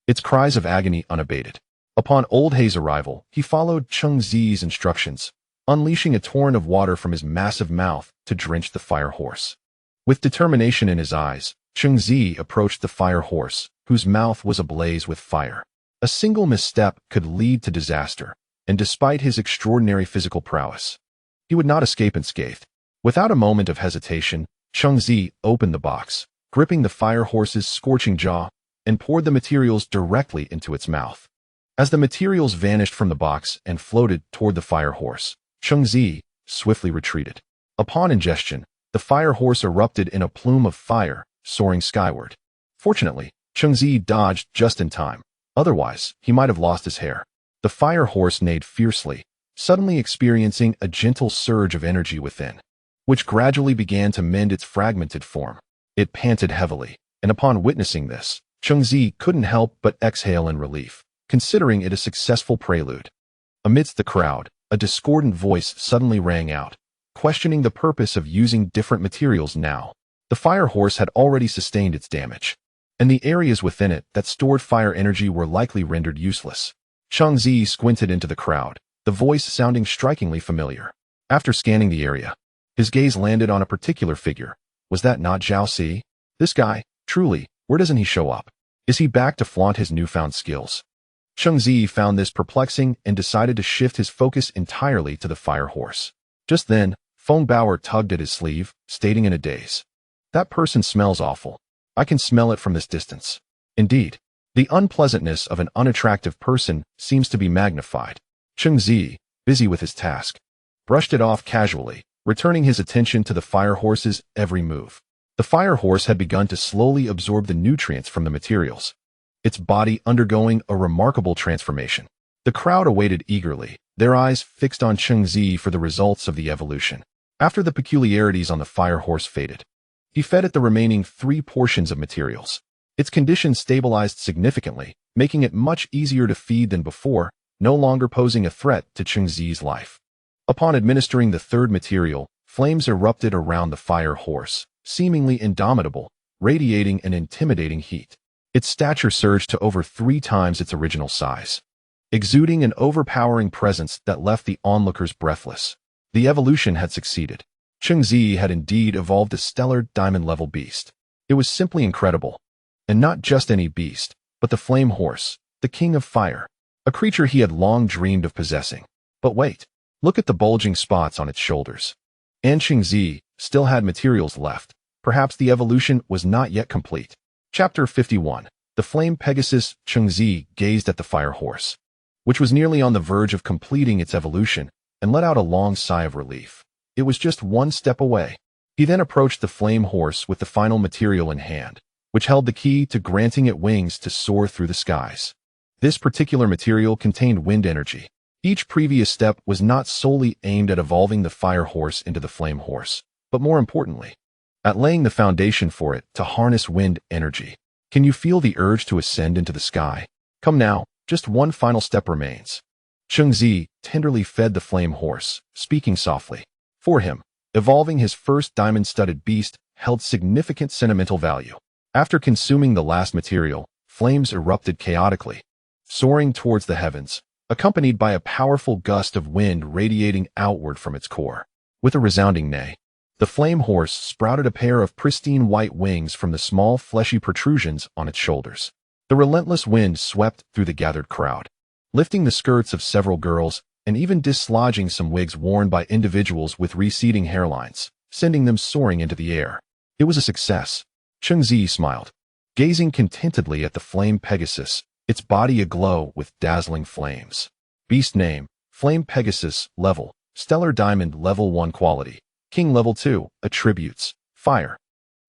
its cries of agony unabated. Upon Old He's arrival, he followed Cheng Ziyi's instructions, unleashing a torrent of water from his massive mouth to drench the fire horse. With determination in his eyes, Cheng Ziyi approached the fire horse, whose mouth was ablaze with fire. A single misstep could lead to disaster, and despite his extraordinary physical prowess, he would not escape unscathed. Without a moment of hesitation, Cheng Ziyi opened the box, gripping the fire horse's scorching jaw, and poured the materials directly into its mouth. As the materials vanished from the box and floated toward the fire horse, Cheng Ziyi swiftly retreated. Upon ingestion, the fire horse erupted in a plume of fire, soaring skyward. Fortunately, Cheng Ziyi dodged just in time. Otherwise, he might have lost his hair. The fire horse neighed fiercely, suddenly experiencing a gentle surge of energy within, which gradually began to mend its fragmented form. It panted heavily, and upon witnessing this, Cheng Ziyi couldn't help but exhale in relief, considering it a successful prelude. Amidst the crowd, a discordant voice suddenly rang out, questioning the purpose of using different materials now. The fire horse had already sustained its damage, and the areas within it that stored fire energy were likely rendered useless. Cheng Ziyi squinted into the crowd, the voice sounding strikingly familiar. After scanning the area, his gaze landed on a particular figure. Was that not Zhao? This guy, truly, where doesn't he show up? Is he back to flaunt his newfound skills? Cheng Ziyi found this perplexing and decided to shift his focus entirely to the fire horse. Just then, Feng Bauer tugged at his sleeve, stating in a daze, "That person smells awful. I can smell it from this distance." Indeed, the unpleasantness of an unattractive person seems to be magnified. Cheng Ziyi, busy with his task, brushed it off casually, returning his attention to the fire horse's every move. The fire horse had begun to slowly absorb the nutrients from the materials, its body undergoing a remarkable transformation. The crowd awaited eagerly, their eyes fixed on Cheng Ziyi for the results of the evolution. After the peculiarities on the fire horse faded, he fed it the remaining 3 portions of materials. Its condition stabilized significantly, making it much easier to feed than before, no longer posing a threat to Cheng Ziyi's life. Upon administering the 3rd material, flames erupted around the fire horse, seemingly indomitable, radiating an intimidating heat. Its stature surged to over 3 times its original size, exuding an overpowering presence that left the onlookers breathless. The evolution had succeeded. Cheng Ziyi had indeed evolved a stellar diamond-level beast. It was simply incredible. And not just any beast, but the flame horse, the king of fire, a creature he had long dreamed of possessing. But wait, look at the bulging spots on its shoulders. And Cheng Ziyi still had materials left. Perhaps the evolution was not yet complete. Chapter 51. The Flame Pegasus. Cheng Ziyi gazed at the fire horse, which was nearly on the verge of completing its evolution, and let out a long sigh of relief. It was just 1 step away. He then approached the flame horse with the final material in hand, which held the key to granting it wings to soar through the skies. This particular material contained wind energy. Each previous step was not solely aimed at evolving the fire horse into the flame horse, but more importantly, at laying the foundation for it to harness wind energy. Can you feel the urge to ascend into the sky? Come now, just 1 final step remains. Cheng Ziyi tenderly fed the flame horse, speaking softly. For him, evolving his first diamond-studded beast held significant sentimental value. After consuming the last material, flames erupted chaotically, soaring towards the heavens, accompanied by a powerful gust of wind radiating outward from its core. With a resounding neigh, the flame horse sprouted a pair of pristine white wings from the small fleshy protrusions on its shoulders. The relentless wind swept through the gathered crowd, lifting the skirts of several girls and even dislodging some wigs worn by individuals with receding hairlines, sending them soaring into the air. It was a success. Cheng Ziyi smiled, gazing contentedly at the flame Pegasus, its body aglow with dazzling flames. Beast name, Flame Pegasus, level, Stellar Diamond level 1 quality, King level 2, attributes, fire.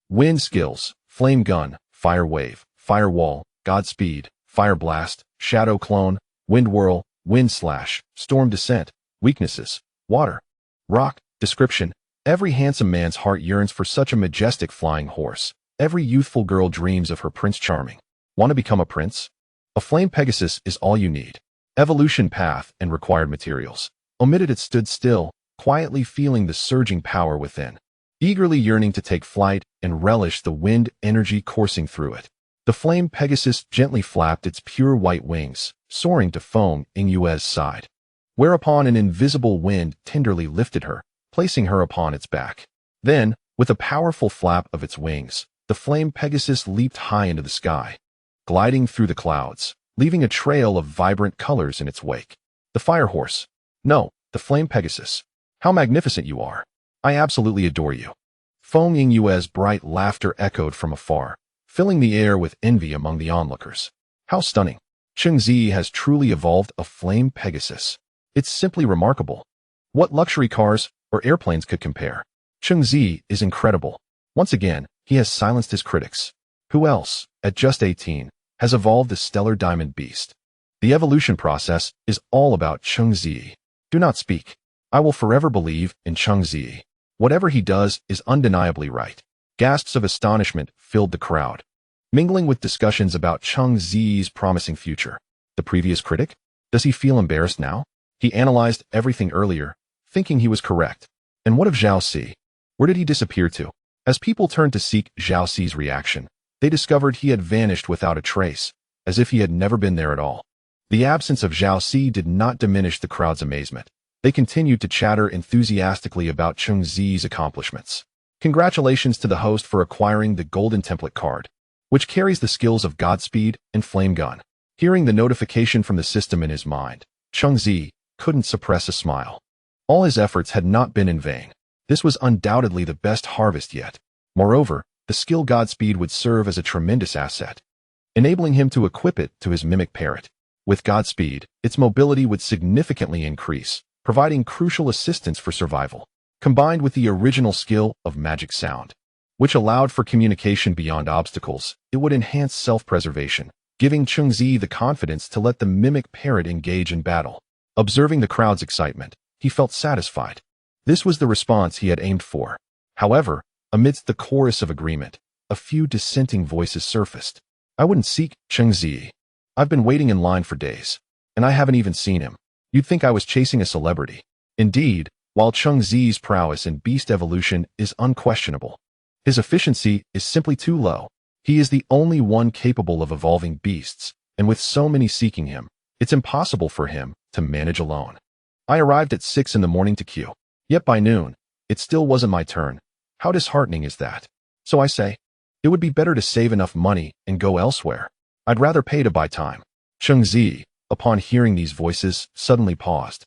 Wind skills, Flame Gun, Fire Wave, Fire Wall, Godspeed, Fire Blast, Shadow Clone, Wind Whirl, Wind Slash, Storm Descent. Weaknesses, water, rock. Description: every handsome man's heart yearns for such a majestic flying horse. Every youthful girl dreams of her Prince Charming. Want to become a prince? A Flame Pegasus is all you need. Evolution path and required materials. Omitted. It stood still, quietly feeling the surging power within, eagerly yearning to take flight and relish the wind energy coursing through it. The Flame Pegasus gently flapped its pure white wings, soaring to Feng Yinghue's side, whereupon an invisible wind tenderly lifted her, placing her upon its back. Then, with a powerful flap of its wings, the Flame Pegasus leaped high into the sky, gliding through the clouds, leaving a trail of vibrant colors in its wake. The Fire Horse. No, the Flame Pegasus. How magnificent you are. I absolutely adore you. Feng Yinghue's bright laughter echoed from afar, filling the air with envy among the onlookers. How stunning. Cheng Ziyi has truly evolved a Flame Pegasus. It's simply remarkable. What luxury cars or airplanes could compare? Cheng Ziyi is incredible. Once again, he has silenced his critics. Who else, at just 18, has evolved the Stellar Diamond Beast? The evolution process is all about Cheng Ziyi. Do not speak. I will forever believe in Cheng Ziyi. Whatever he does is undeniably right. Gasps of astonishment filled the crowd, mingling with discussions about Cheng Ziyi's promising future. The previous critic? Does he feel embarrassed now? He analyzed everything earlier, thinking he was correct. And what of Zhao Si? Where did he disappear to? As people turned to seek Zhao Si's reaction, they discovered he had vanished without a trace, as if he had never been there at all. The absence of Zhao Si did not diminish the crowd's amazement. They continued to chatter enthusiastically about Cheng Ziyi's accomplishments. Congratulations to the host for acquiring the Golden Template card, which carries the skills of Godspeed and Flame Gun. Hearing the notification from the system in his mind, Cheng Ziyi couldn't suppress a smile. All his efforts had not been in vain. This was undoubtedly the best harvest yet. Moreover, the skill Godspeed would serve as a tremendous asset, enabling him to equip it to his mimic parrot. With Godspeed, its mobility would significantly increase, providing crucial assistance for survival, combined with the original skill of Magic Sound, which allowed for communication beyond obstacles. It would enhance self-preservation, giving Cheng Ziyi the confidence to let the mimic parrot engage in battle. Observing the crowd's excitement, he felt satisfied. This was the response he had aimed for. However, amidst the chorus of agreement, a few dissenting voices surfaced. I wouldn't seek Cheng Ziyi. I've been waiting in line for days, and I haven't even seen him. You'd think I was chasing a celebrity. Indeed, while Cheng Ziyi's prowess in beast evolution is unquestionable, his efficiency is simply too low. He is the only one capable of evolving beasts, and with so many seeking him, it's impossible for him to manage alone. I arrived at 6 in the morning to queue. Yet by noon, it still wasn't my turn. How disheartening is that? So I say, it would be better to save enough money and go elsewhere. I'd rather pay to buy time. Cheng Ziyi, upon hearing these voices, suddenly paused.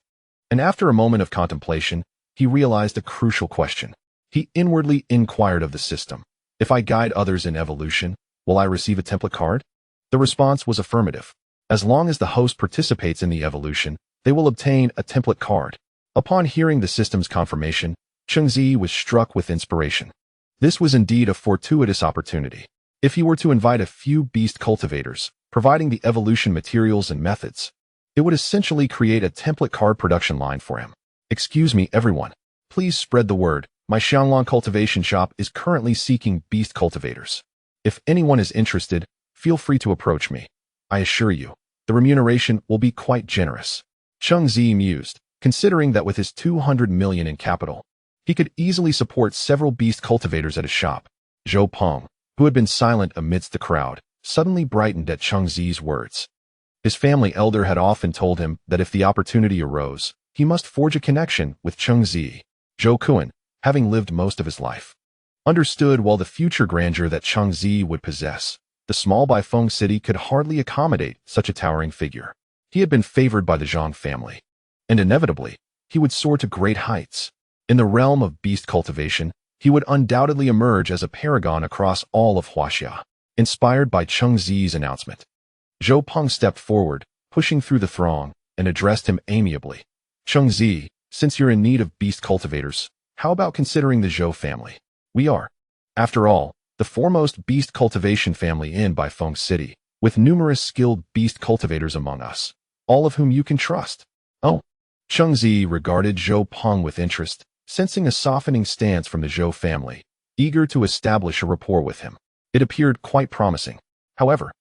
And after a moment of contemplation, he realized a crucial question. He inwardly inquired of the system. If I guide others in evolution, will I receive a template card? The response was affirmative. As long as the host participates in the evolution, they will obtain a template card. Upon hearing the system's confirmation, Cheng Ziyi was struck with inspiration. This was indeed a fortuitous opportunity. If he were to invite a few beast cultivators, providing the evolution materials and methods, it would essentially create a template card production line for him. Excuse me, everyone. Please spread the word. My Xianglong cultivation shop is currently seeking beast cultivators. If anyone is interested, feel free to approach me. I assure you, the remuneration will be quite generous. Cheng Ziyi mused, considering that with his 200 million in capital, he could easily support several beast cultivators at his shop. Zhao, who had been silent amidst the crowd, suddenly brightened at Cheng Ziyi's words. His family elder had often told him that if the opportunity arose, he must forge a connection with Cheng Ziyi. Zhao, having lived most of his life, understood well the future grandeur that Cheng Ziyi would possess. The small Baifeng city could hardly accommodate such a towering figure. He had been favored by the Zhang family, and inevitably, he would soar to great heights. In the realm of beast cultivation, he would undoubtedly emerge as a paragon across all of Huaxia. Inspired by Cheng Ziyi's announcement, Zhao Peng stepped forward, pushing through the throng, and addressed him amiably. Cheng Ziyi, since you're in need of beast cultivators, how about considering the Zhao family? We are, after all, the foremost beast cultivation family in Baifeng City, with numerous skilled beast cultivators among us, all of whom you can trust. Oh. Cheng Ziyi regarded Zhao Peng with interest, sensing a softening stance from the Zhao family, eager to establish a rapport with him. It appeared quite promising. However,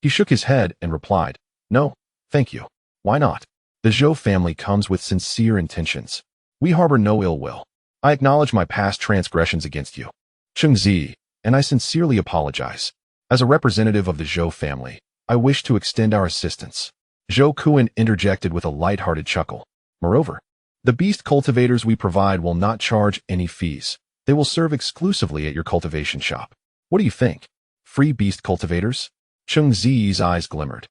he shook his head and replied, "No, thank you. Why not? The Zhao family comes with sincere intentions. We harbor no ill will. I acknowledge my past transgressions against you, Cheng Ziyi, and I sincerely apologize. As a representative of the Zhao family, I wish to extend our assistance." Zhao Kuan interjected with a light-hearted chuckle. "Moreover, the beast cultivators we provide will not charge any fees. They will serve exclusively at your cultivation shop. What do you think? Free beast cultivators?" Cheng Ziyi's eyes glimmered.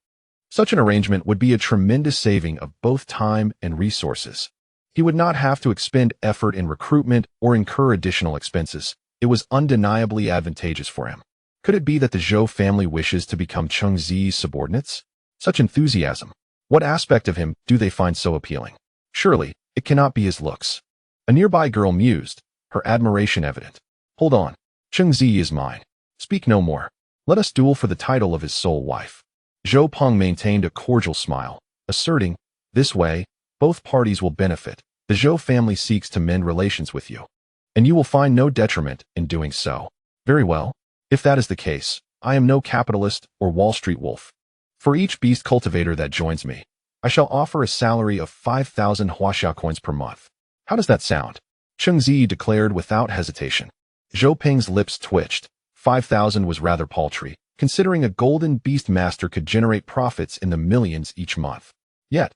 Such an arrangement would be a tremendous saving of both time and resources. He would not have to expend effort in recruitment or incur additional expenses. It was undeniably advantageous for him. Could it be that the Zhao family wishes to become Cheng Ziyi's subordinates? Such enthusiasm. What aspect of him do they find so appealing? Surely, it cannot be his looks. A nearby girl mused, her admiration evident. "Hold on. Cheng Ziyi is mine. Speak no more. Let us duel for the title of his sole wife." Zhao Peng maintained a cordial smile, asserting, "This way, both parties will benefit. The Zhao family seeks to mend relations with you, and you will find no detriment in doing so." "Very well. If that is the case, I am no capitalist or Wall Street wolf. For each beast cultivator that joins me, I shall offer a salary of 5,000 Huaxia coins per month. How does that sound?" Cheng Ziyi declared without hesitation. Zhao Peng's lips twitched. 5,000 was rather paltry, considering a golden beast master could generate profits in the millions each month. Yet,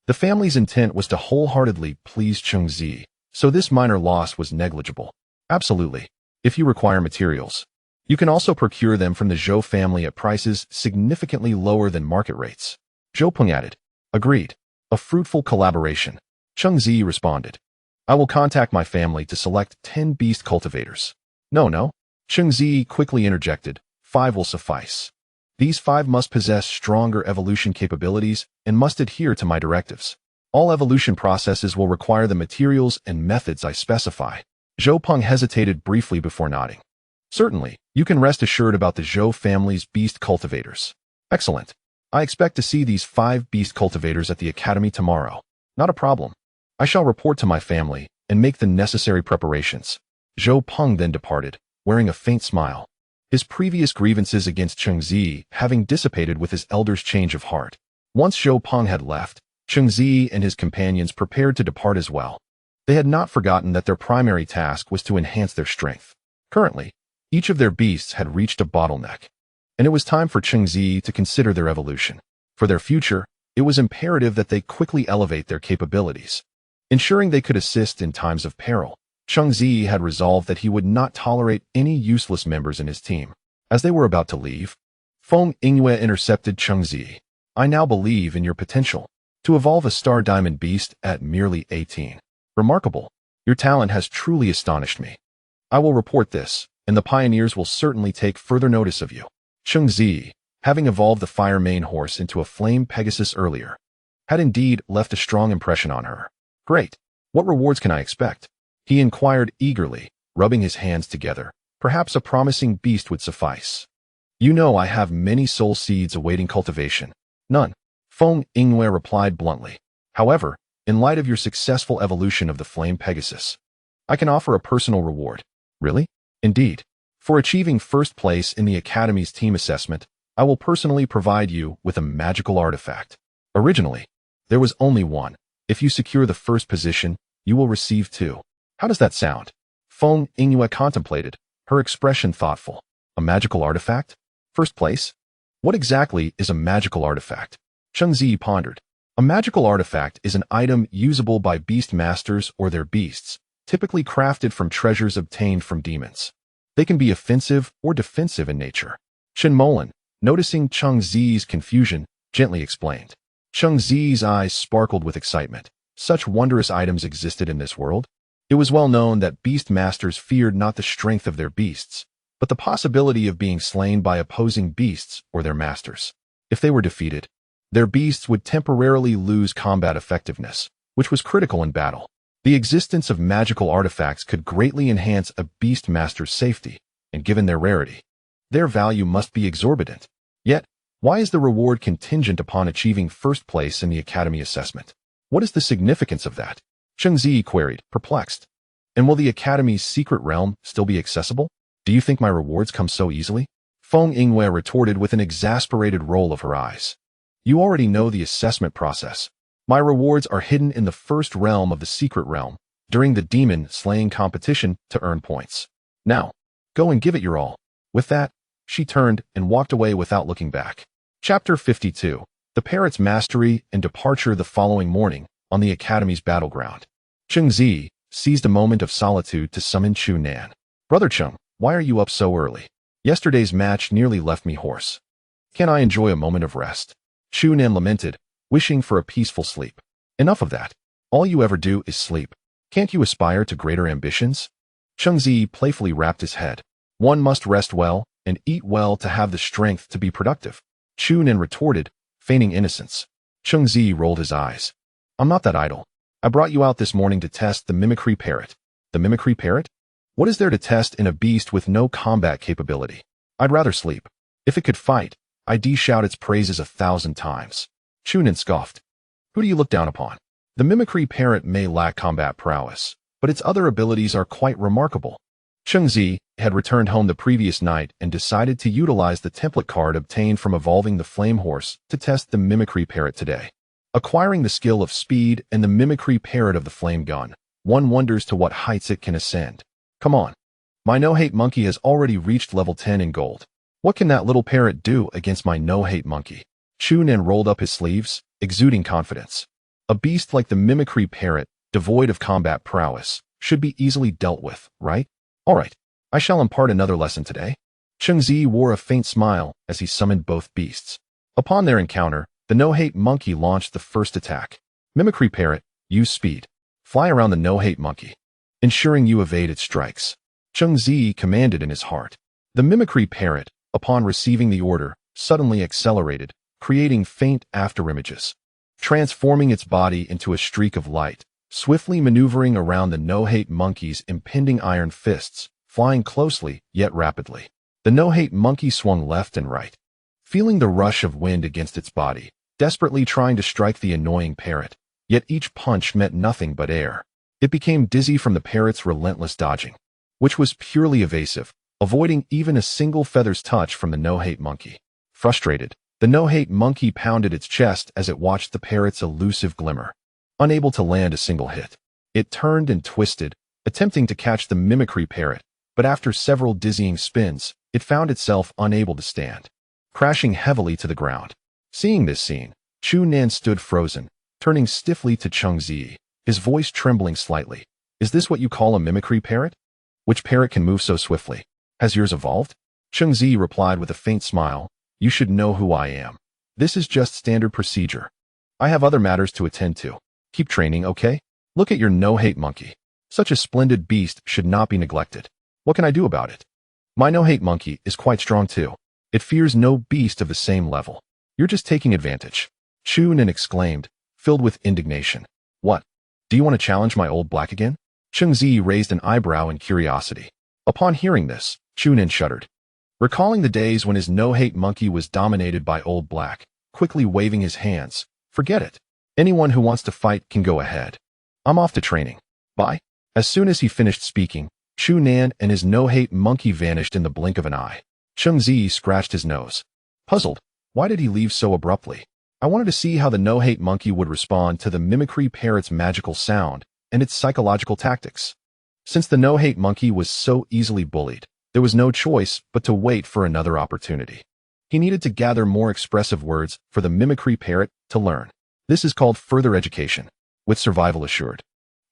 the family's intent was to wholeheartedly please Cheng Ziyi, so this minor loss was negligible. "Absolutely. If you require materials, you can also procure them from the Zhao family at prices significantly lower than market rates." Zhao Peng added. "Agreed. A fruitful collaboration." Cheng Ziyi responded. "I will contact my family to select 10 beast cultivators." No. Cheng Ziyi quickly interjected. 5 will suffice. These 5 must possess stronger evolution capabilities and must adhere to my directives. All evolution processes will require the materials and methods I specify." Zhao Peng hesitated briefly before nodding. "Certainly, you can rest assured about the Zhao family's beast cultivators." "Excellent. I expect to see these 5 beast cultivators at the academy tomorrow." "Not a problem. I shall report to my family and make the necessary preparations." Zhao Peng then departed, wearing a faint smile. His previous grievances against Cheng Ziyi having dissipated with his elder's change of heart. Once Zhao Peng had left, Cheng Ziyi and his companions prepared to depart as well. They had not forgotten that their primary task was to enhance their strength. Currently, each of their beasts had reached a bottleneck, and it was time for Cheng Ziyi to consider their evolution. For their future, it was imperative that they quickly elevate their capabilities. Ensuring they could assist in times of peril, Cheng Ziyi had resolved that he would not tolerate any useless members in his team. As they were about to leave, Feng Yingyue intercepted Cheng Ziyi. "I now believe in your potential to evolve a star diamond beast at merely 18. Remarkable. Your talent has truly astonished me. I will report this, and the pioneers will certainly take further notice of you." Cheng Ziyi, having evolved the fire mane horse into a flame Pegasus earlier, had indeed left a strong impression on her. "Great. What rewards can I expect?" he inquired eagerly, rubbing his hands together. "Perhaps a promising beast would suffice." "You know I have many soul seeds awaiting cultivation." "None," Feng Yingyue replied bluntly. "However, in light of your successful evolution of the flame Pegasus, I can offer a personal reward." "Really?" "Indeed. For achieving first place in the Academy's team assessment, I will personally provide you with a magical artifact. Originally, there was only one. If you secure the first position, you will receive 2. How does that sound?" Feng Yingyue contemplated, her expression thoughtful. "A magical artifact? First place? What exactly is a magical artifact?" Cheng Ziyi pondered. A magical artifact is an item usable by beast masters or their beasts, typically crafted from treasures obtained from demons. They can be offensive or defensive in nature. Chen Molan, noticing Cheng Ziyi's confusion, gently explained. Cheng Ziyi's eyes sparkled with excitement. Such wondrous items existed in this world. It was well known that beast masters feared not the strength of their beasts, but the possibility of being slain by opposing beasts or their masters. If they were defeated, their beasts would temporarily lose combat effectiveness, which was critical in battle. The existence of magical artifacts could greatly enhance a beast master's safety, and given their rarity, their value must be exorbitant. Yet, why is the reward contingent upon achieving first place in the academy assessment? What is the significance of that? Cheng Ziyi queried, perplexed. And will the academy's secret realm still be accessible? Do you think my rewards come so easily? Feng Yingwei retorted with an exasperated roll of her eyes. You already know the assessment process. My rewards are hidden in the first realm of the secret realm, during the demon slaying competition to earn points. Now, go and give it your all. With that, she turned and walked away without looking back. Chapter 52. The Parrot's Mastery and Departure. The following morning, on the Academy's battleground, Cheng Ziyi seized a moment of solitude to summon Chu Nan. Brother Cheng, why are you up so early? Yesterday's match nearly left me hoarse. Can I enjoy a moment of rest? Chu Nan lamented, wishing for a peaceful sleep. Enough of that. All you ever do is sleep. Can't you aspire to greater ambitions? Cheng Ziyi playfully rapped his head. One must rest well and eat well to have the strength to be productive. Chu Nan retorted, feigning innocence. Cheng Ziyi rolled his eyes. I'm not that idle. I brought you out this morning to test the mimicry parrot. The mimicry parrot? What is there to test in a beast with no combat capability? I'd rather sleep. If it could fight, I'd shout its praises 1,000 times. Chu Nan scoffed. Who do you look down upon? The mimicry parrot may lack combat prowess, but its other abilities are quite remarkable. Cheng Ziyi had returned home the previous night and decided to utilize the template card obtained from evolving the flame horse to test the mimicry parrot today. Acquiring the skill of speed and the mimicry parrot of the flame gun, one wonders to what heights it can ascend. Come on. My no-hate monkey has already reached level 10 in gold. What can that little parrot do against my no-hate monkey? Chu Nan rolled up his sleeves, exuding confidence. A beast like the mimicry parrot, devoid of combat prowess, should be easily dealt with, right? All right, I shall impart another lesson today. Cheng Ziyi wore a faint smile as he summoned both beasts. Upon their encounter, the no-hate monkey launched the first attack. Mimicry parrot, use speed. Fly around the no-hate monkey, ensuring you evade its strikes. Cheng Ziyi commanded in his heart. The mimicry parrot, upon receiving the order, suddenly accelerated, creating faint afterimages. Transforming its body into a streak of light, swiftly maneuvering around the no-hate monkey's impending iron fists, flying closely yet rapidly. The no-hate monkey swung left and right, feeling the rush of wind against its body, desperately trying to strike the annoying parrot, yet each punch met nothing but air. It became dizzy from the parrot's relentless dodging, which was purely evasive, avoiding even a single feather's touch from the no-hate monkey. Frustrated, the no-hate monkey pounded its chest as it watched the parrot's elusive glimmer. Unable to land a single hit, it turned and twisted, attempting to catch the mimicry parrot, but after several dizzying spins, it found itself unable to stand, crashing heavily to the ground. Seeing this scene, Chu Nan stood frozen, turning stiffly to Cheng Ziyi, his voice trembling slightly. Is this what you call a mimicry parrot? Which parrot can move so swiftly? Has yours evolved? Cheng Ziyi replied with a faint smile. You should know who I am. This is just standard procedure. I have other matters to attend to. Keep training, okay? Look at your no-hate monkey. Such a splendid beast should not be neglected. What can I do about it? My no-hate monkey is quite strong too. It fears no beast of the same level. You're just taking advantage. Chu Nan exclaimed, filled with indignation. What? Do you want to challenge my old black again? Cheng Ziyi raised an eyebrow in curiosity. Upon hearing this, Chu Nan shuddered, recalling the days when his no-hate monkey was dominated by old black, quickly waving his hands. Forget it. Anyone who wants to fight can go ahead. I'm off to training. Bye. As soon as he finished speaking, Chu Nan and his no-hate monkey vanished in the blink of an eye. Cheng Ziyi scratched his nose. Puzzled, why did he leave so abruptly? I wanted to see how the no-hate monkey would respond to the mimicry parrot's magical sound and its psychological tactics. Since the no-hate monkey was so easily bullied, there was no choice but to wait for another opportunity. He needed to gather more expressive words for the mimicry parrot to learn. This is called further education, with survival assured.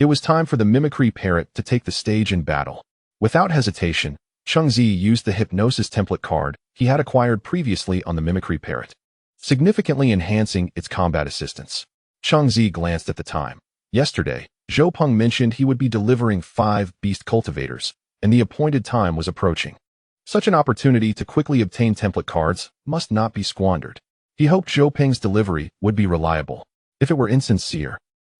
It was time for the mimicry parrot to take the stage in battle. Without hesitation, Cheng Ziyi used the hypnosis template card he had acquired previously on the mimicry parrot, significantly enhancing its combat assistance. Cheng Ziyi glanced at the time. Yesterday, Zhao mentioned he would be delivering 5 beast cultivators, and the appointed time was approaching. Such an opportunity to quickly obtain template cards must not be squandered. He hoped Zhao Peng's delivery would be reliable. If it were insincere,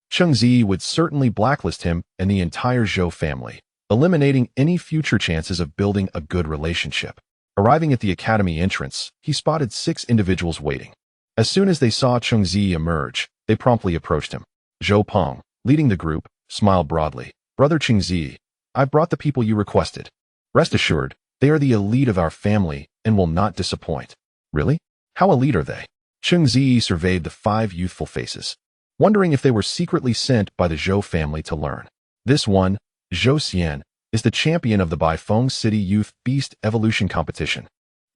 Cheng Ziyi would certainly blacklist him and the entire Zhao family, eliminating any future chances of building a good relationship. Arriving at the academy entrance, he spotted 6 individuals waiting. As soon as they saw Cheng Ziyi emerge, they promptly approached him. Zhao Peng, leading the group, smiled broadly. Brother Cheng Ziyi, I've brought the people you requested. Rest assured, they are the elite of our family and will not disappoint. Really? How elite are they? Cheng Ziyi surveyed the 5 youthful faces, wondering if they were secretly sent by the Zhao family to learn. This one, Zhao Xian, is the champion of the Baifeng City Youth Beast Evolution Competition.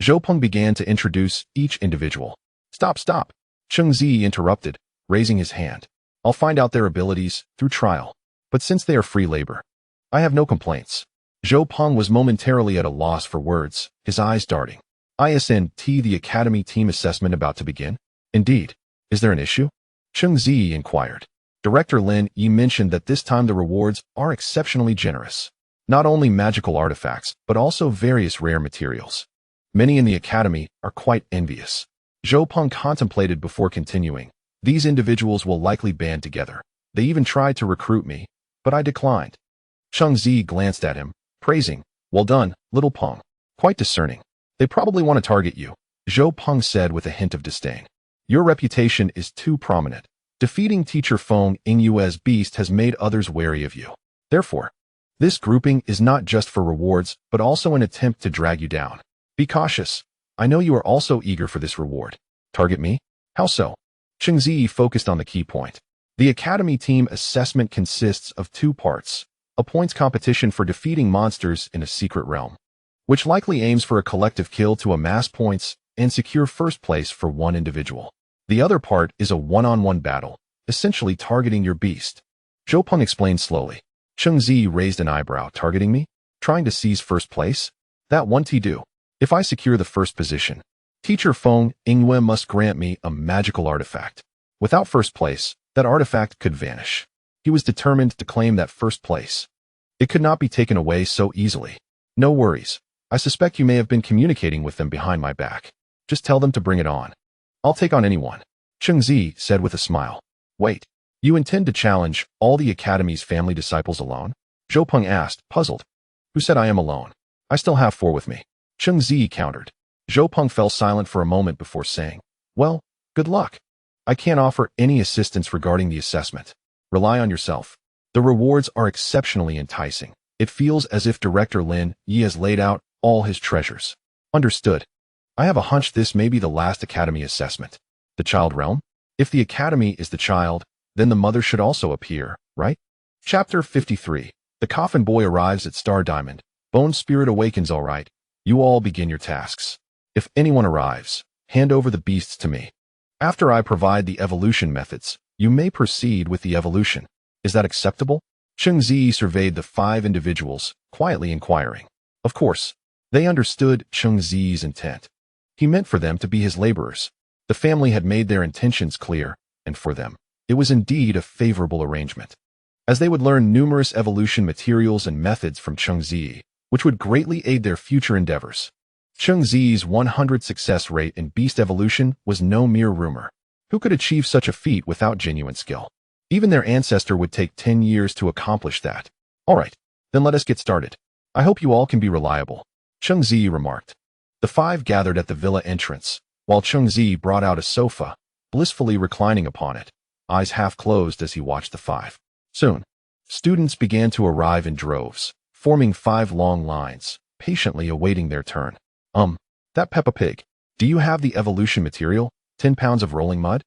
Zhao Peng began to introduce each individual. Stop! Cheng Ziyi interrupted, raising his hand. I'll find out their abilities through trial, but since they are free labor, I have no complaints. Zhao Peng was momentarily at a loss for words, his eyes darting. Isn't the academy team assessment about to begin? Indeed. Is there an issue? Cheng Ziyi inquired. Director Lin Yi mentioned that this time the rewards are exceptionally generous. Not only magical artifacts, but also various rare materials. Many in the academy are quite envious. Zhao Peng contemplated before continuing. These individuals will likely band together. They even tried to recruit me, but I declined. Cheng Ziyi glanced at him, praising. Well done, little Peng. Quite discerning. They probably want to target you, Zhao Peng said with a hint of disdain. Your reputation is too prominent. Defeating teacher Feng Yingyue's beast has made others wary of you. Therefore, this grouping is not just for rewards, but also an attempt to drag you down. Be cautious. I know you are also eager for this reward. Target me? How so? Cheng Ziyi focused on the key point. The academy team assessment consists of 2 parts. A points competition for defeating monsters in a secret realm, which likely aims for a collective kill to amass points and secure first place for one individual. The other part is a one-on-one battle, essentially targeting your beast. Zhao Peng explained slowly. Cheng Ziyi raised an eyebrow. Targeting me? Trying to seize first place? That won't do. If I secure the first position, teacher Feng Yingyue must grant me a magical artifact. Without first place, that artifact could vanish. He was determined to claim that first place. It could not be taken away so easily. No worries. I suspect you may have been communicating with them behind my back. Just tell them to bring it on. I'll take on anyone, Cheng Ziyi said with a smile. Wait, you intend to challenge all the academy's family disciples alone? Zhao Peng asked, puzzled. Who said I am alone? I still have 4 with me, Cheng Ziyi countered. Zhao Peng fell silent for a moment before saying, well, good luck. I can't offer any assistance regarding the assessment. Rely on yourself. The rewards are exceptionally enticing. It feels as if Director Lin Yi has laid out all his treasures. Understood. I have a hunch this may be the last academy assessment. The child realm? If the academy is the child, then the mother should also appear, right? Chapter 53. The coffin boy arrives at Star Diamond. Bone Spirit awakens. All right. You all begin your tasks. If anyone arrives, hand over the beasts to me. After I provide the evolution methods, you may proceed with the evolution. Is that acceptable? Cheng Ziyi surveyed the 5 individuals, quietly inquiring. Of course. They understood Cheng Ziyi's intent. He meant for them to be his laborers. The family had made their intentions clear, and for them, it was indeed a favorable arrangement. As they would learn numerous evolution materials and methods from Cheng Ziyi, which would greatly aid their future endeavors. Cheng Ziyi's 100 success rate in beast evolution was no mere rumor. Who could achieve such a feat without genuine skill? Even their ancestor would take 10 years to accomplish that. All right, then let us get started. I hope you all can be reliable, Cheng Ziyi remarked. The 5 gathered at the villa entrance, while Cheng Ziyi brought out a sofa, blissfully reclining upon it, eyes half closed as he watched the 5. Soon, students began to arrive in droves, forming 5 long lines, patiently awaiting their turn. That Peppa Pig. Do you have the evolution material, 10 pounds of rolling mud?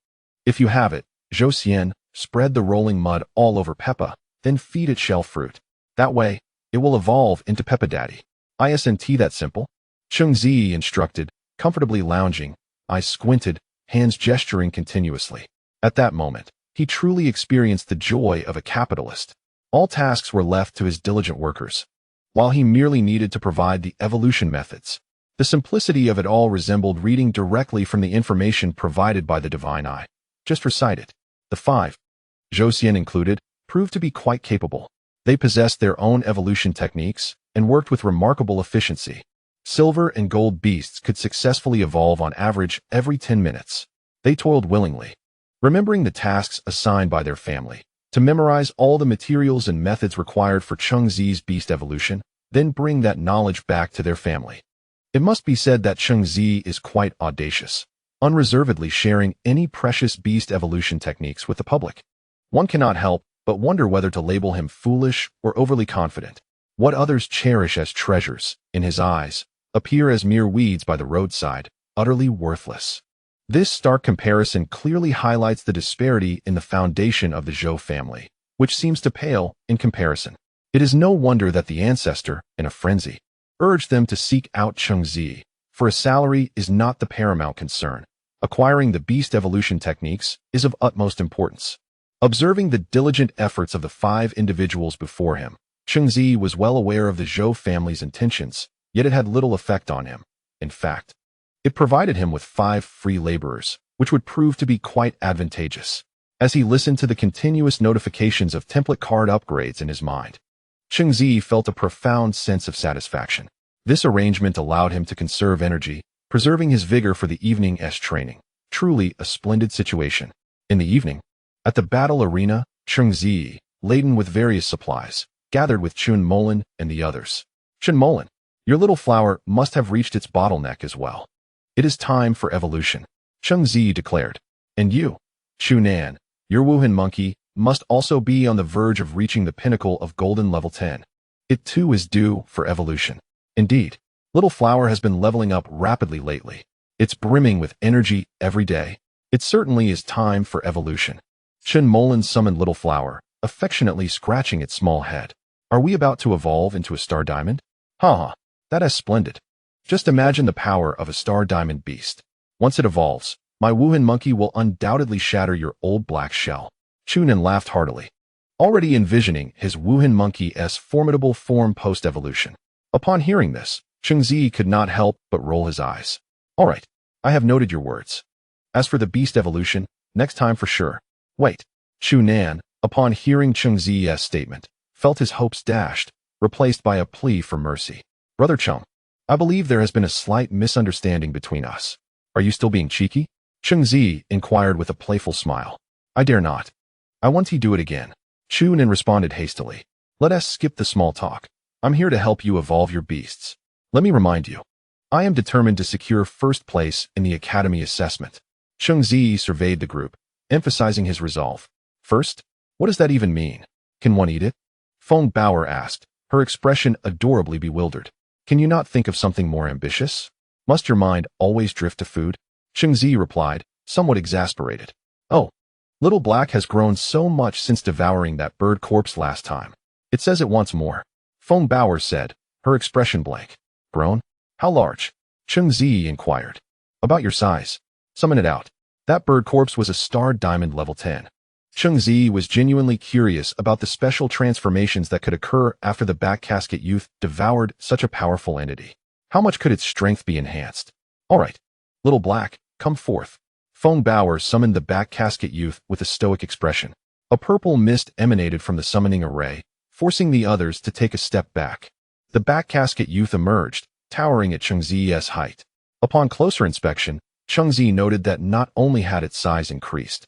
If you have it, Zhao Xian, spread the rolling mud all over Peppa, then feed it shell fruit. That way, it will evolve into Peppa Daddy. Isn't that simple? Cheng Ziyi instructed, comfortably lounging, eyes squinted, hands gesturing continuously. At that moment, he truly experienced the joy of a capitalist. All tasks were left to his diligent workers, while he merely needed to provide the evolution methods. The simplicity of it all resembled reading directly from the information provided by the divine eye. Just recite it. The 5, Zhao Xian included, proved to be quite capable. They possessed their own evolution techniques and worked with remarkable efficiency. Silver and gold beasts could successfully evolve on average every 10 minutes. They toiled willingly, remembering the tasks assigned by their family, to memorize all the materials and methods required for Cheng Ziyi's beast evolution, then bring that knowledge back to their family. It must be said that Cheng Ziyi is quite audacious, unreservedly sharing any precious beast evolution techniques with the public. One cannot help but wonder whether to label him foolish or overly confident. What others cherish as treasures, in his eyes, appear as mere weeds by the roadside, utterly worthless. This stark comparison clearly highlights the disparity in the foundation of the Zhao family, which seems to pale in comparison. It is no wonder that the ancestor, in a frenzy, urged them to seek out Cheng Ziyi, for a salary is not the paramount concern. Acquiring the beast evolution techniques is of utmost importance. Observing the diligent efforts of the 5 individuals before him, Cheng Ziyi was well aware of the Zhao family's intentions, yet it had little effect on him. In fact, it provided him with 5 free laborers, which would prove to be quite advantageous. As he listened to the continuous notifications of template card upgrades in his mind, Cheng Ziyi felt a profound sense of satisfaction. This arrangement allowed him to conserve energy, preserving his vigor for the evening's training. Truly a splendid situation. In the evening, at the battle arena, Cheng Ziyi, laden with various supplies, gathered with Chun Molan and the others. Chun Molan, your little flower must have reached its bottleneck as well. It is time for evolution, Cheng Ziyi declared. And you, Chunan, your Wuhan monkey, must also be on the verge of reaching the pinnacle of golden level 10. It too is due for evolution. Indeed, Little Flower has been leveling up rapidly lately. It's brimming with energy every day. It certainly is time for evolution. Chun Molan summoned Little Flower, affectionately scratching its small head. Are we about to evolve into a star diamond? Ha! That is splendid. Just imagine the power of a star diamond beast. Once it evolves, my Wuhan monkey will undoubtedly shatter your old black shell. Chunan laughed heartily, already envisioning his Wuhan monkey's formidable form post-evolution. Upon hearing this, Cheng Ziyi could not help but roll his eyes. All right, I have noted your words. As for the beast evolution, next time for sure. Wait. Chunan, upon hearing Cheng Ziyi's statement, felt his hopes dashed, replaced by a plea for mercy. Brother Cheng, I believe there has been a slight misunderstanding between us. Are you still being cheeky? Cheng Ziyi inquired with a playful smile. I dare not. I want to do it again. Chunan responded hastily. Let us skip the small talk. I'm here to help you evolve your beasts. Let me remind you, I am determined to secure first place in the academy assessment. Cheng Ziyi surveyed the group, emphasizing his resolve. First? What does that even mean? Can one eat it? Feng Bauer asked, her expression adorably bewildered. Can you not think of something more ambitious? Must your mind always drift to food? Cheng Ziyi replied, somewhat exasperated. Oh, Little Black has grown so much since devouring that bird corpse last time. It says it wants more. Feng Bauer said, her expression blank. Grown? How large? Cheng Ziyi inquired. About your size. Summon it out. That bird corpse was a star diamond level 10. Cheng Ziyi was genuinely curious about the special transformations that could occur after the back casket youth devoured such a powerful entity. How much could its strength be enhanced? All right. Little Black, come forth. Feng Bauer summoned the back casket youth with a stoic expression. A purple mist emanated from the summoning array, forcing the others to take a step back. The back casket youth emerged, towering at Cheng Ziyi's height. Upon closer inspection, Cheng Ziyi noted that not only had its size increased,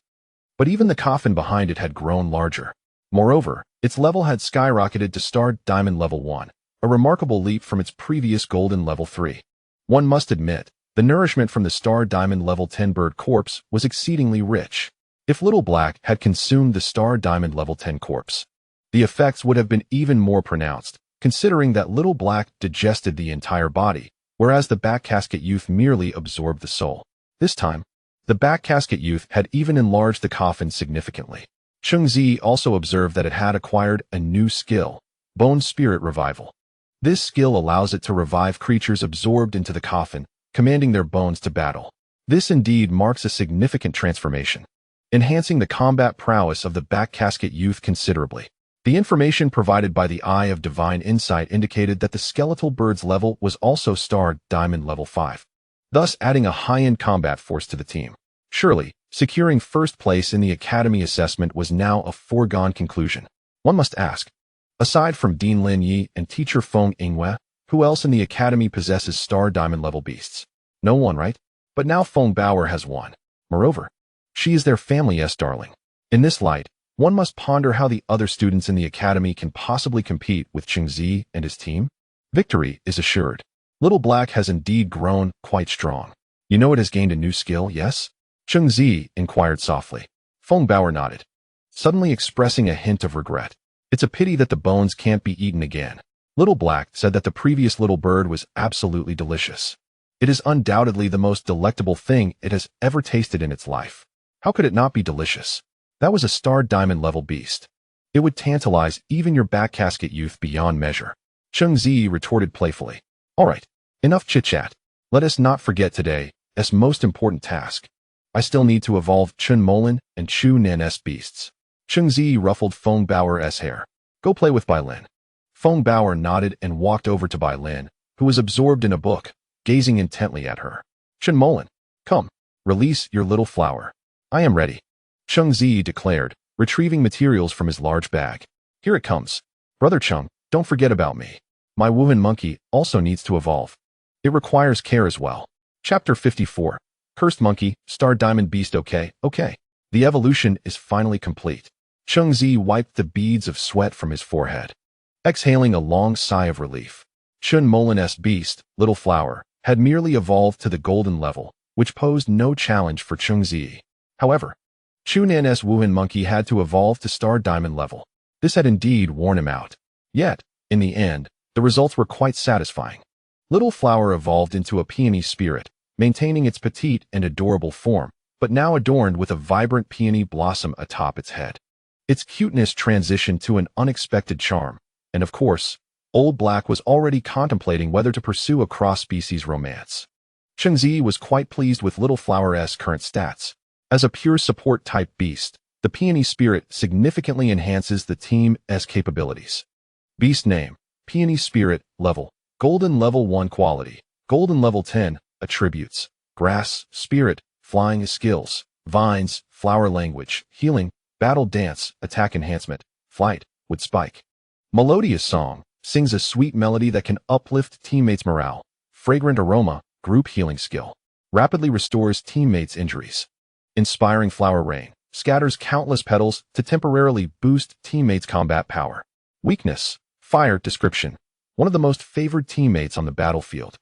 but even the coffin behind it had grown larger. Moreover, its level had skyrocketed to star diamond level 1, a remarkable leap from its previous golden level 3. One must admit, the nourishment from the star diamond level 10 bird corpse was exceedingly rich. If Little Black had consumed the star diamond level 10 corpse, the effects would have been even more pronounced, considering that Little Black digested the entire body, whereas the back casket youth merely absorbed the soul. This time, the back casket youth had even enlarged the coffin significantly. Cheng Ziyi also observed that it had acquired a new skill, Bone Spirit Revival. This skill allows it to revive creatures absorbed into the coffin, commanding their bones to battle. This indeed marks a significant transformation, enhancing the combat prowess of the back casket youth considerably. The information provided by the Eye of Divine Insight indicated that the skeletal bird's level was also star diamond level 5, thus adding a high-end combat force to the team. Surely, securing first place in the academy assessment was now a foregone conclusion. One must ask, aside from Dean Lin Yi and teacher Feng Yingwei, who else in the academy possesses star diamond level beasts? No one, right? But now Feng Bauer has one. Moreover, she is their family's darling. In this light, one must ponder how the other students in the academy can possibly compete with Cheng Ziyi and his team. Victory is assured. Little Black has indeed grown quite strong. You know it has gained a new skill, yes? Cheng Ziyi inquired softly. Feng Bao nodded, suddenly expressing a hint of regret. It's a pity that the bones can't be eaten again. Little Black said that the previous little bird was absolutely delicious. It is undoubtedly the most delectable thing it has ever tasted in its life. How could it not be delicious? That was a star diamond level beast. It would tantalize even your back casket youth beyond measure. Cheng Ziyi retorted playfully. All right, enough chit-chat. Let us not forget today's most important task. I still need to evolve Chun Molan and Chu Nan's beasts. Cheng Ziyi ruffled Feng Bao's hair. Go play with Bai Lin. Feng Bao nodded and walked over to Bai Lin, who was absorbed in a book, gazing intently at her. Chun Molan, come, release your little flower. I am ready. Cheng Ziyi declared, retrieving materials from his large bag. Here it comes. Brother Cheng, don't forget about me. My Wuhan monkey also needs to evolve. It requires care as well. Chapter 54. Cursed Monkey, Star Diamond Beast. Okay. The evolution is finally complete. Cheng Ziyi wiped the beads of sweat from his forehead, exhaling a long sigh of relief. Chun Molan's beast, Little Flower, had merely evolved to the golden level, which posed no challenge for Cheng Ziyi. However, Chu Nan's Wuhan monkey had to evolve to Star Diamond level. This had indeed worn him out. Yet, in the end, the results were quite satisfying. Little Flower evolved into a peony spirit, maintaining its petite and adorable form, but now adorned with a vibrant peony blossom atop its head. Its cuteness transitioned to an unexpected charm, and of course, Old Black was already contemplating whether to pursue a cross-species romance. Cheng Ziyi was quite pleased with Little Flower's current stats. As a pure support-type beast, the peony spirit significantly enhances the team's capabilities. Beast name, Peony Spirit, level, Golden level 1 quality, Golden level 10, attributes, Grass, Spirit, Flying skills, Vines, Flower language, Healing, Battle dance, Attack enhancement, Flight, Wood spike. Melodious song, sings a sweet melody that can uplift teammates' morale. Fragrant aroma, group healing skill, rapidly restores teammates' injuries. Inspiring flower rain, scatters countless petals to temporarily boost teammates' combat power. Weakness, fire description, one of the most favored teammates on the battlefield,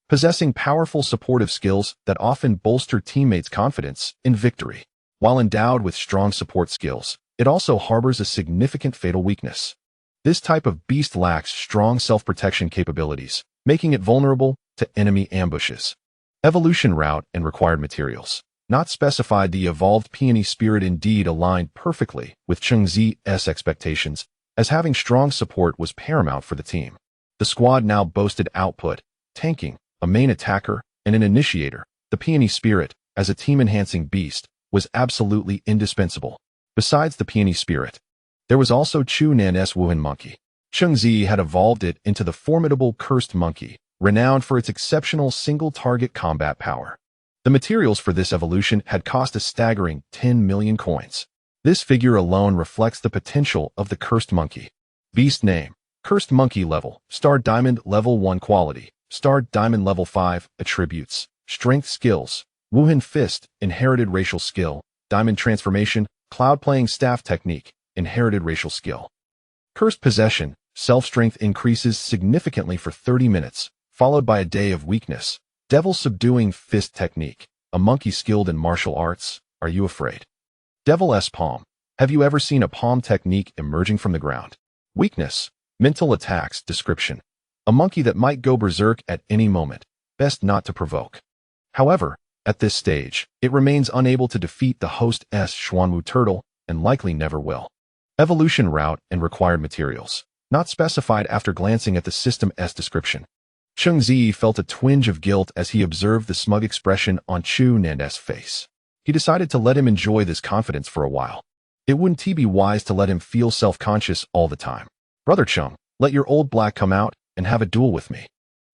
possessing powerful supportive skills that often bolster teammates' confidence in victory. While endowed with strong support skills, it also harbors a significant fatal weakness. This type of beast lacks strong self-protection capabilities, making it vulnerable to enemy ambushes. Evolution route and required materials. Not specified. The evolved peony spirit indeed aligned perfectly with Cheng Ziyi's expectations, as having strong support was paramount for the team. The squad now boasted output, tanking, a main attacker, and an initiator. The peony spirit, as a team-enhancing beast, was absolutely indispensable. Besides the peony spirit, there was also Chu Nan's Wuhan monkey. Cheng Ziyi had evolved it into the formidable cursed monkey, renowned for its exceptional single-target combat power. The materials for this evolution had cost a staggering 10 million coins. This figure alone reflects the potential of the cursed monkey. Beast name, Cursed Monkey level, Star Diamond level 1 quality, Star Diamond level 5, attributes, Strength skills, Wuhan Fist, inherited racial skill, Diamond transformation, Cloud playing staff technique, inherited racial skill. Cursed possession, self-strength increases significantly for 30 minutes, followed by a day of weakness. Devil subduing fist technique, a monkey skilled in martial arts. Are you afraid? Devil's palm. Have you ever seen a palm technique emerging from the ground? Weakness, mental attacks description. A monkey that might go berserk at any moment. Best not to provoke. However, at this stage, it remains unable to defeat the host's Xuanwu turtle, and likely never will. Evolution route and required materials. Not specified. After glancing at the system's description, Cheng Ziyi felt a twinge of guilt as he observed the smug expression on Chu Nan's face. He decided to let him enjoy this confidence for a while. It wouldn't be wise to let him feel self-conscious all the time. Brother Cheng, let your Old Black come out and have a duel with me,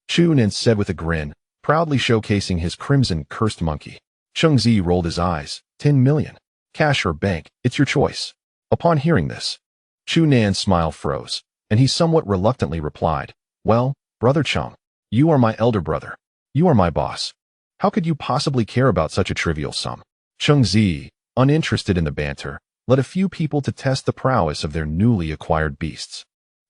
Chu Nan said with a grin, proudly showcasing his crimson cursed monkey. Cheng Ziyi rolled his eyes. 10 million. Cash or bank, it's your choice. Upon hearing this, Chu Nan's smile froze, and he somewhat reluctantly replied, well, Brother Cheng, you are my elder brother. You are my boss. How could you possibly care about such a trivial sum? Cheng Ziyi, uninterested in the banter, led a few people to test the prowess of their newly acquired beasts.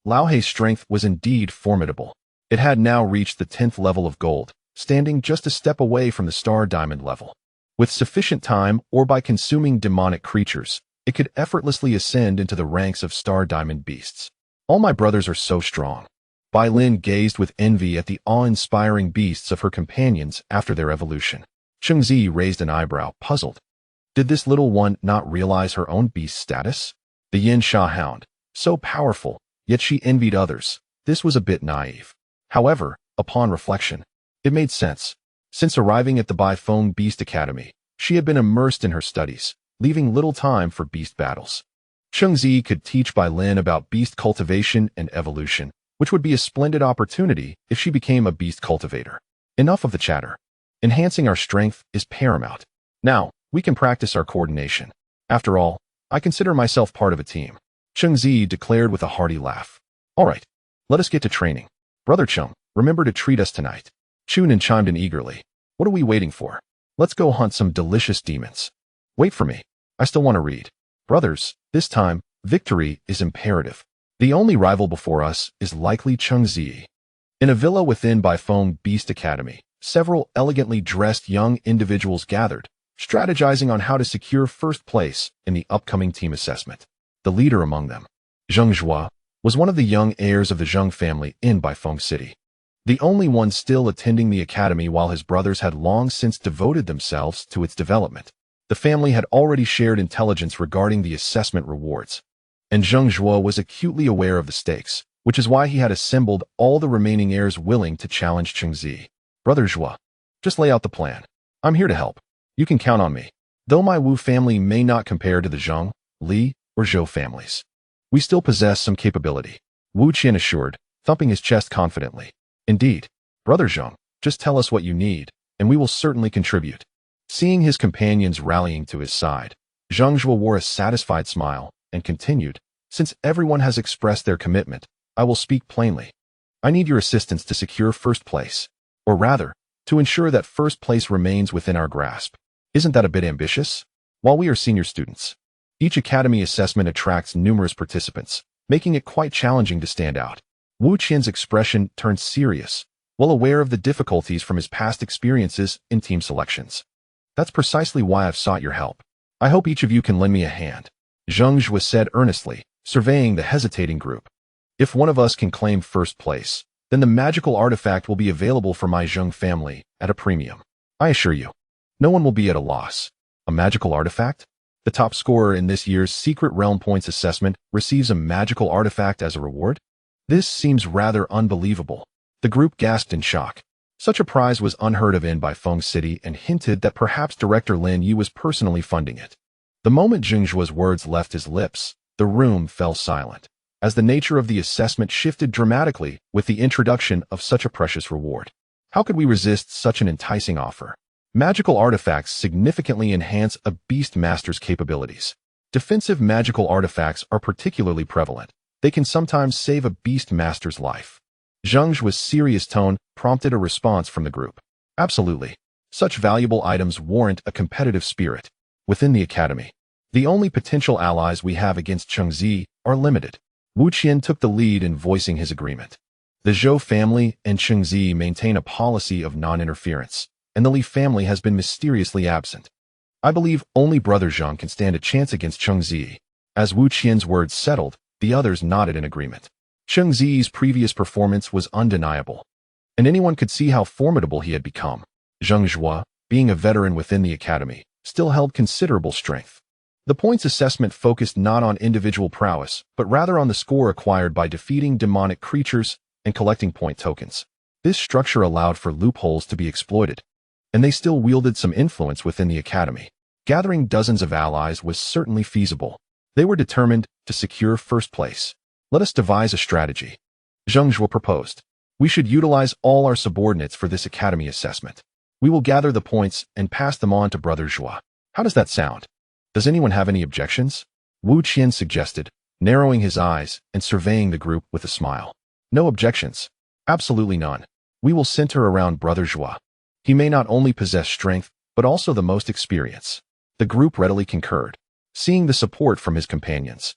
Lao Hei's strength was indeed formidable. It had now reached the 10th level of gold, standing just a step away from the star diamond level. With sufficient time or by consuming demonic creatures, it could effortlessly ascend into the ranks of star diamond beasts. All my brothers are so strong. Bai Lin gazed with envy at the awe-inspiring beasts of her companions after their evolution. Cheng Ziyi raised an eyebrow, puzzled. Did this little one not realize her own beast status? The Yin Sha hound, so powerful, yet she envied others. This was a bit naive. However, upon reflection, it made sense. Since arriving at the Bai Feng Beast Academy, she had been immersed in her studies, leaving little time for beast battles. Cheng Ziyi could teach Bai Lin about beast cultivation and evolution, which would be a splendid opportunity if she became a beast cultivator. Enough of the chatter. Enhancing our strength is paramount. Now, we can practice our coordination. After all, I consider myself part of a team. Cheng Ziyi declared with a hearty laugh. All right, let us get to training. Brother Cheng, remember to treat us tonight. Chunin chimed in eagerly. What are we waiting for? Let's go hunt some delicious demons. Wait for me. I still want to read. Brothers, this time, victory is imperative. The only rival before us is likely Cheng Ziyi. In a villa within Bai Feng Beast Academy, several elegantly dressed young individuals gathered, strategizing on how to secure first place in the upcoming team assessment. The leader among them, Zhang Zhao, was one of the young heirs of the Zhang family in Bai Feng City. The only one still attending the academy while his brothers had long since devoted themselves to its development. The family had already shared intelligence regarding the assessment rewards, and Zhang Zhao was acutely aware of the stakes, which is why he had assembled all the remaining heirs willing to challenge Cheng Ziyi. Brother Zhao, just lay out the plan. I'm here to help. You can count on me. Though my Wu family may not compare to the Zhang, Li, or Zhou families, we still possess some capability, Wu Qian assured, thumping his chest confidently. Indeed, Brother Zhang, just tell us what you need, and we will certainly contribute. Seeing his companions rallying to his side, Zhang Zhuo wore a satisfied smile and continued, since everyone has expressed their commitment, I will speak plainly. I need your assistance to secure first place, or rather, to ensure that first place remains within our grasp. Isn't that a bit ambitious? While we are senior students, each academy assessment attracts numerous participants, making it quite challenging to stand out. Wu Qian's expression turned serious, well aware of the difficulties from his past experiences in team selections. That's precisely why I've sought your help. I hope each of you can lend me a hand, Zhang Zhuo said earnestly, surveying the hesitating group. If one of us can claim first place, then the magical artifact will be available for my Zhang family at a premium. I assure you, no one will be at a loss. A magical artifact? The top scorer in this year's Secret Realm Points assessment receives a magical artifact as a reward? This seems rather unbelievable. The group gasped in shock. Such a prize was unheard of in Bai Feng City and hinted that perhaps Director Lin Yu was personally funding it. The moment Zheng Zhuo's words left his lips, the room fell silent, as the nature of the assessment shifted dramatically with the introduction of such a precious reward. How could we resist such an enticing offer? Magical artifacts significantly enhance a beast master's capabilities. Defensive magical artifacts are particularly prevalent. They can sometimes save a beast master's life. Zhang Zhuo's serious tone prompted a response from the group. Absolutely. Such valuable items warrant a competitive spirit. Within the academy, the only potential allies we have against Cheng Ziyi are limited. Wu Qian took the lead in voicing his agreement. The Zhou family and Cheng Ziyi maintain a policy of non-interference, and the Li family has been mysteriously absent. I believe only Brother Zhang can stand a chance against Cheng Ziyi. As Wu Qian's words settled, the others nodded in agreement. Cheng Ziyi's previous performance was undeniable, and anyone could see how formidable he had become. Zhang Zhuo, being a veteran within the academy, still held considerable strength. The points assessment focused not on individual prowess, but rather on the score acquired by defeating demonic creatures and collecting point tokens. This structure allowed for loopholes to be exploited, and they still wielded some influence within the academy. Gathering dozens of allies was certainly feasible. They were determined to secure first place. Let us devise a strategy, Zheng Zhuo proposed. We should utilize all our subordinates for this academy assessment. We will gather the points and pass them on to Brother Zhao. How does that sound? Does anyone have any objections? Wu Qian suggested, narrowing his eyes and surveying the group with a smile. No objections. Absolutely none. We will center around Brother Zhao. He may not only possess strength, but also the most experience. The group readily concurred, seeing the support from his companions.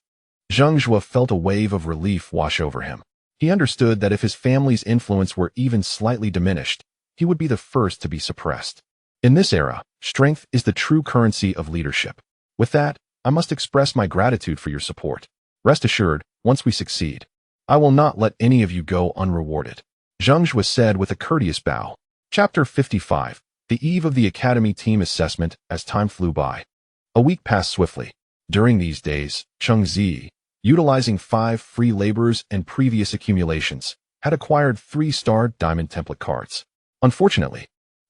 Zhang Zhuo felt a wave of relief wash over him. He understood that if his family's influence were even slightly diminished, he would be the first to be suppressed. In this era, strength is the true currency of leadership. With that, I must express my gratitude for your support. Rest assured, once we succeed, I will not let any of you go unrewarded. Zhang Zhuo said with a courteous bow. Chapter 55. The eve of the Academy team assessment. As time flew by, a week passed swiftly. During these days, Cheng Ziyi, utilizing 5 free laborers and previous accumulations, had acquired 3-star diamond template cards. Unfortunately,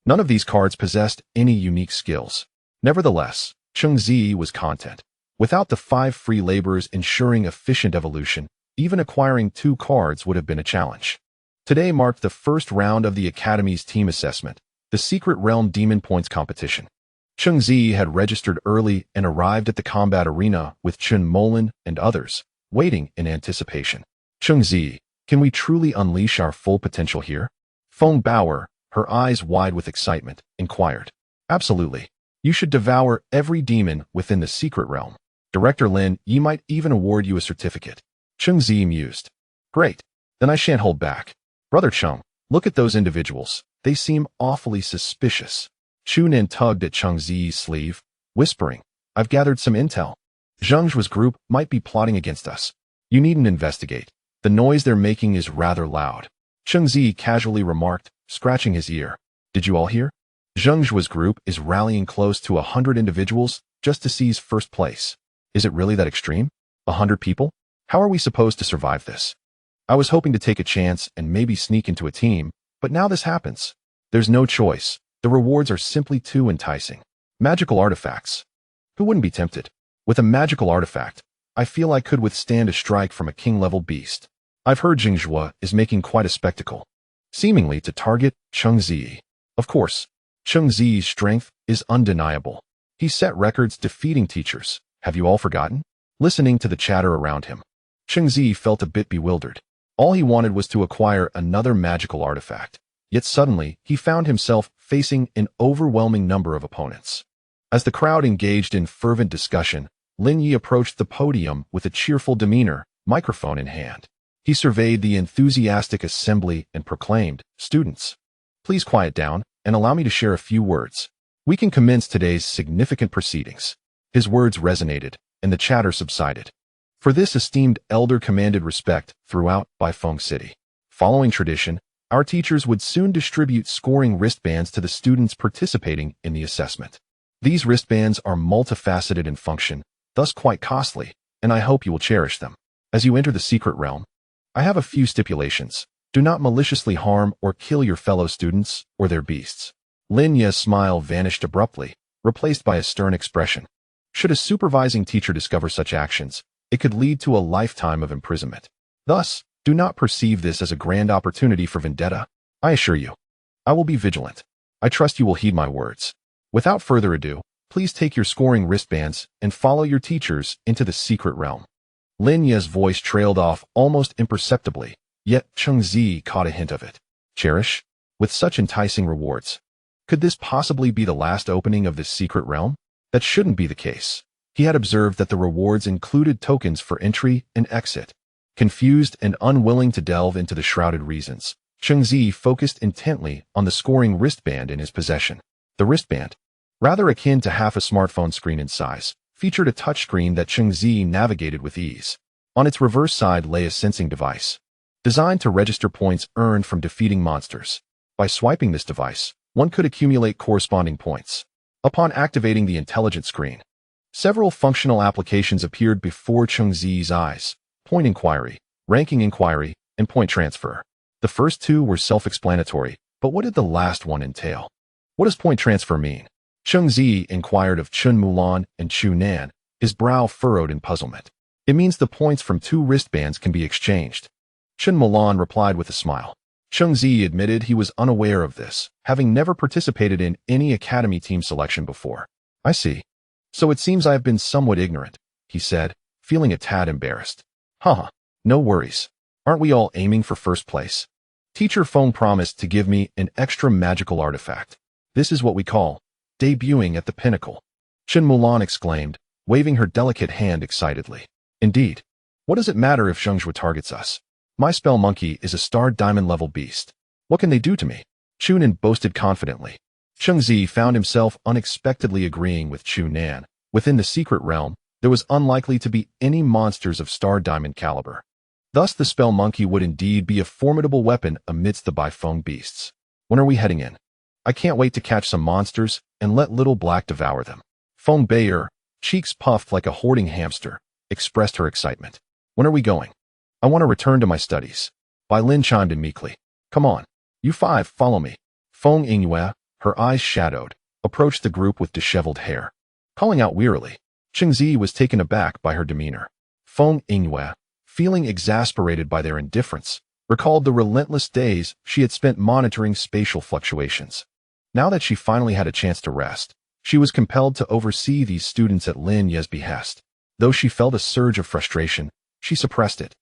none of these cards possessed any unique skills. Nevertheless, Cheng Ziyi was content. Without the 5 free laborers ensuring efficient evolution, even acquiring 2 cards would have been a challenge. Today marked the first round of the Academy's team assessment, the Secret Realm Demon Points competition. Cheng Ziyi had registered early and arrived at the combat arena with Chen Molan and others, waiting in anticipation. Cheng Ziyi, can we truly unleash our full potential here? Feng Bauer, her eyes wide with excitement, inquired. Absolutely. You should devour every demon within the Secret Realm. Director Lin Yi might even award you a certificate. Cheng Ziyi mused. Great. Then I shan't hold back. Brother Cheng, look at those individuals. They seem awfully suspicious. Chu Nin tugged at Cheng Ziyi's sleeve, whispering, I've gathered some intel. Zhang Zhuo's group might be plotting against us. You needn't investigate. The noise they're making is rather loud. Cheng Ziyi casually remarked, scratching his ear. Did you all hear? Zhang Zhuo's group is rallying close to 100 individuals just to seize first place. Is it really that extreme? 100 people? How are we supposed to survive this? I was hoping to take a chance and maybe sneak into a team, but now this happens. There's no choice. The rewards are simply too enticing. Magical artifacts. Who wouldn't be tempted? With a magical artifact, I feel I could withstand a strike from a king-level beast. I've heard Zhang Zhuo is making quite a spectacle, seemingly to target Cheng Ziyi. Of course, Cheng Ziyi's strength is undeniable. He set records defeating teachers. Have you all forgotten? Listening to the chatter around him, Cheng Ziyi felt a bit bewildered. All he wanted was to acquire another magical artifact. Yet suddenly, he found himself facing an overwhelming number of opponents. As the crowd engaged in fervent discussion, Lin Yi approached the podium with a cheerful demeanor, microphone in hand. He surveyed the enthusiastic assembly and proclaimed, Students, please quiet down and allow me to share a few words. We can commence today's significant proceedings. His words resonated, and the chatter subsided. For this esteemed elder commanded respect throughout Baifeng City. Following tradition, our teachers would soon distribute scoring wristbands to the students participating in the assessment. These wristbands are multifaceted in function, thus quite costly, and I hope you will cherish them. As you enter the secret realm, I have a few stipulations. Do not maliciously harm or kill your fellow students or their beasts. Lin Ye's smile vanished abruptly, replaced by a stern expression. Should a supervising teacher discover such actions, it could lead to a lifetime of imprisonment. Thus, do not perceive this as a grand opportunity for vendetta. I assure you, I will be vigilant. I trust you will heed my words. Without further ado, please take your scoring wristbands and follow your teachers into the secret realm. Lin Ye's voice trailed off almost imperceptibly, yet Cheng Ziyi caught a hint of it. Cherish? With such enticing rewards. Could this possibly be the last opening of this secret realm? That shouldn't be the case. He had observed that the rewards included tokens for entry and exit. Confused and unwilling to delve into the shrouded reasons, Cheng Ziyi focused intently on the scoring wristband in his possession. The wristband, rather akin to half a smartphone screen in size, featured a touchscreen that Cheng Ziyi navigated with ease. On its reverse side lay a sensing device, designed to register points earned from defeating monsters. By swiping this device, one could accumulate corresponding points. Upon activating the intelligent screen, several functional applications appeared before Cheng Ziyi's eyes. Point inquiry, ranking inquiry, and point transfer. The first two were self-explanatory, but what did the last one entail? What does point transfer mean? Cheng Ziyi inquired of Chen Mulan and Chu Nan, his brow furrowed in puzzlement. It means the points from 2 wristbands can be exchanged. Chen Mulan replied with a smile. Cheng Ziyi admitted he was unaware of this, having never participated in any academy team selection before. I see. So it seems I have been somewhat ignorant, he said, feeling a tad embarrassed. Haha, no worries. Aren't we all aiming for first place? Teacher Feng promised to give me an extra magical artifact. This is what we call debuting at the pinnacle. Chen Mulan exclaimed, waving her delicate hand excitedly. Indeed. What does it matter if Zhang Zhuo targets us? My spell monkey is a star diamond level beast. What can they do to me? Chunan boasted confidently. Cheng Ziyi found himself unexpectedly agreeing with Chu Nan. Within the secret realm, there was unlikely to be any monsters of star diamond caliber. Thus the spell monkey would indeed be a formidable weapon amidst the Baifeng beasts. When are we heading in? I can't wait to catch some monsters and let Little Black devour them. Feng Bei'er, cheeks puffed like a hoarding hamster, expressed her excitement. When are we going? I want to return to my studies. Bai Lin chimed in meekly. Come on. You five, follow me. Feng Yingyue, her eyes shadowed, approached the group with disheveled hair. Calling out wearily, Cheng Ziyi was taken aback by her demeanor. Feng Yingyue, feeling exasperated by their indifference, recalled the relentless days she had spent monitoring spatial fluctuations. Now that she finally had a chance to rest, she was compelled to oversee these students at Lin Ye's behest. Though she felt a surge of frustration, she suppressed it.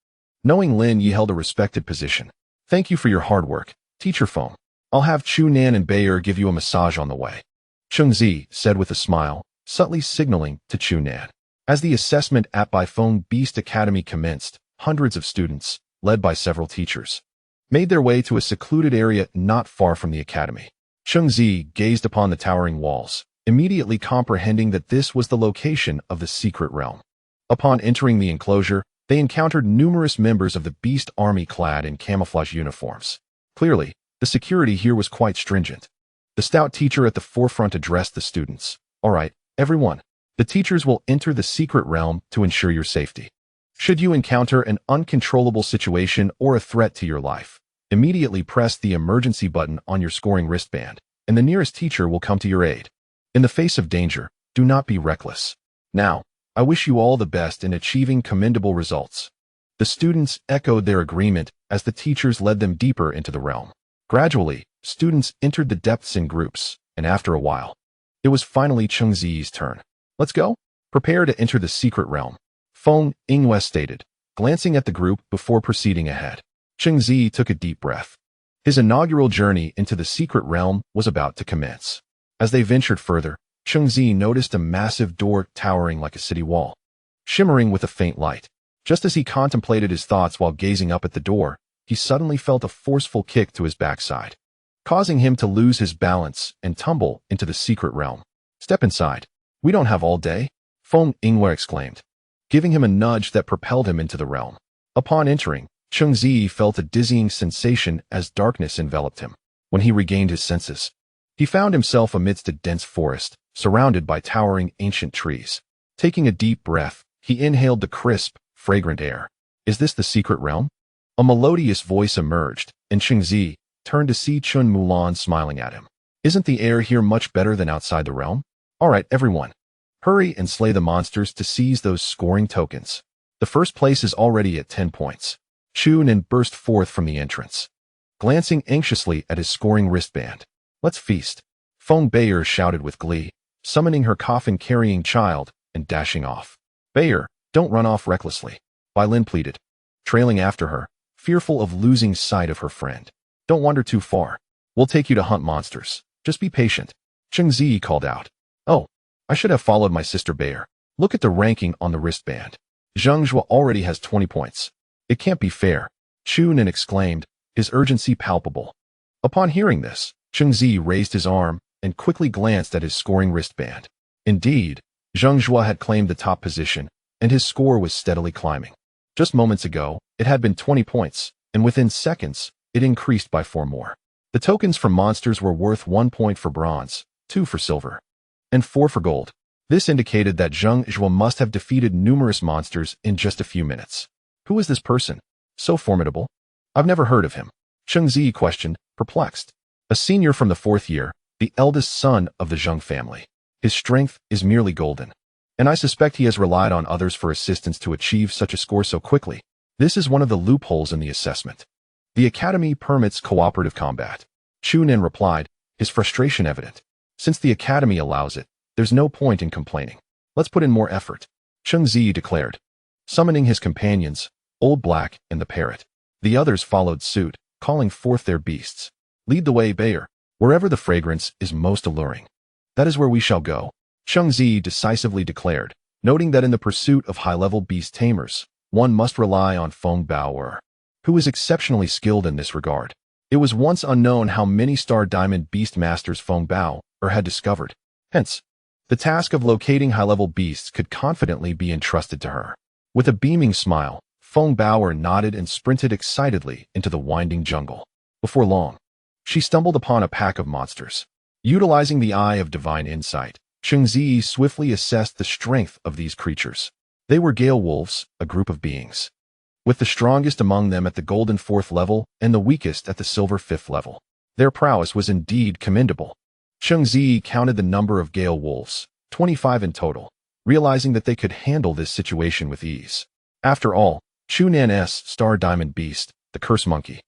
Knowing Lin Ye held a respected position. Thank you for your hard work, Teacher Feng. I'll have Chu Nan and Bei'er give you a massage on the way. Cheng Ziyi said with a smile, subtly signaling to Chu Nan. As the assessment at Baifeng Beast Academy commenced, hundreds of students, led by several teachers, made their way to a secluded area not far from the academy. Cheng Ziyi gazed upon the towering walls, immediately comprehending that this was the location of the secret realm. Upon entering the enclosure, they encountered numerous members of the beast army clad in camouflage uniforms. Clearly, the security here was quite stringent. The stout teacher at the forefront addressed the students. All right, everyone. The teachers will enter the secret realm to ensure your safety. Should you encounter an uncontrollable situation or a threat to your life, immediately press the emergency button on your scoring wristband, and the nearest teacher will come to your aid. In the face of danger, do not be reckless. Now, I wish you all the best in achieving commendable results. The students echoed their agreement as the teachers led them deeper into the realm. Gradually, students entered the depths in groups, and after a while, it was finally Cheng Ziyi's turn. Let's go. Prepare to enter the secret realm, Feng Yingyue stated, glancing at the group before proceeding ahead. Cheng Ziyi took a deep breath. His inaugural journey into the secret realm was about to commence. As they ventured further, Cheng Ziyi noticed a massive door towering like a city wall, shimmering with a faint light. Just as he contemplated his thoughts while gazing up at the door, he suddenly felt a forceful kick to his backside, causing him to lose his balance and tumble into the secret realm. Step inside. We don't have all day, Feng Yingyue exclaimed, giving him a nudge that propelled him into the realm. Upon entering, Cheng Ziyi felt a dizzying sensation as darkness enveloped him. When he regained his senses, he found himself amidst a dense forest, surrounded by towering ancient trees. Taking a deep breath, he inhaled the crisp, fragrant air. Is this the secret realm? A melodious voice emerged, and Cheng Ziyi turned to see Chen Mulan smiling at him. Isn't the air here much better than outside the realm? All right, everyone. Hurry and slay the monsters to seize those scoring tokens. The first place is already at 10 points. Chu Nan burst forth from the entrance, glancing anxiously at his scoring wristband. Let's feast. Feng Bei'er shouted with glee, summoning her coffin-carrying child and dashing off. Bei'er, don't run off recklessly, Bai Lin pleaded, trailing after her, fearful of losing sight of her friend. Don't wander too far. We'll take you to hunt monsters. Just be patient. Cheng Ziyi called out. Oh, I should have followed my sister Bei'er. Look at the ranking on the wristband. Zhang Zhuo already has 20 points. It can't be fair, Chu Nan exclaimed, his urgency palpable. Upon hearing this, Cheng Ziyi raised his arm and quickly glanced at his scoring wristband. Indeed, Zhang Zhuo had claimed the top position, and his score was steadily climbing. Just moments ago, it had been 20 points, and within seconds, it increased by 4 more. The tokens from monsters were worth 1 point for bronze, 2 for silver, and 4 for gold. This indicated that Zhang Zhuo must have defeated numerous monsters in just a few minutes. Who is this person? So formidable? I've never heard of him, Cheng Ziyi questioned, perplexed. A senior from the 4th year, the eldest son of the Zhang family. His strength is merely golden, and I suspect he has relied on others for assistance to achieve such a score so quickly. This is one of the loopholes in the assessment. The academy permits cooperative combat, Chu Nan replied, his frustration evident. Since the academy allows it, there's no point in complaining. Let's put in more effort, Cheng Ziyi declared, summoning his companions, Old Black and the parrot. The others followed suit, calling forth their beasts. Lead the way, Bei'er. Wherever the fragrance is most alluring, that is where we shall go. Cheng Ziyi decisively declared, noting that in the pursuit of high-level beast tamers, one must rely on Feng Bao, who is exceptionally skilled in this regard. It was once unknown how many Star Diamond beast masters Feng Bao had discovered. Hence, the task of locating high-level beasts could confidently be entrusted to her. With a beaming smile, Feng Bao nodded and sprinted excitedly into the winding jungle. Before long, she stumbled upon a pack of monsters. Utilizing the eye of divine insight, Cheng Ziyi swiftly assessed the strength of these creatures. They were Gale Wolves, a group of beings, with the strongest among them at the golden 4th level and the weakest at the silver 5th level. Their prowess was indeed commendable. Cheng Ziyi counted the number of Gale Wolves, 25 in total, realizing that they could handle this situation with ease. After all, Chunan's Star Diamond Beast, the Curse Monkey,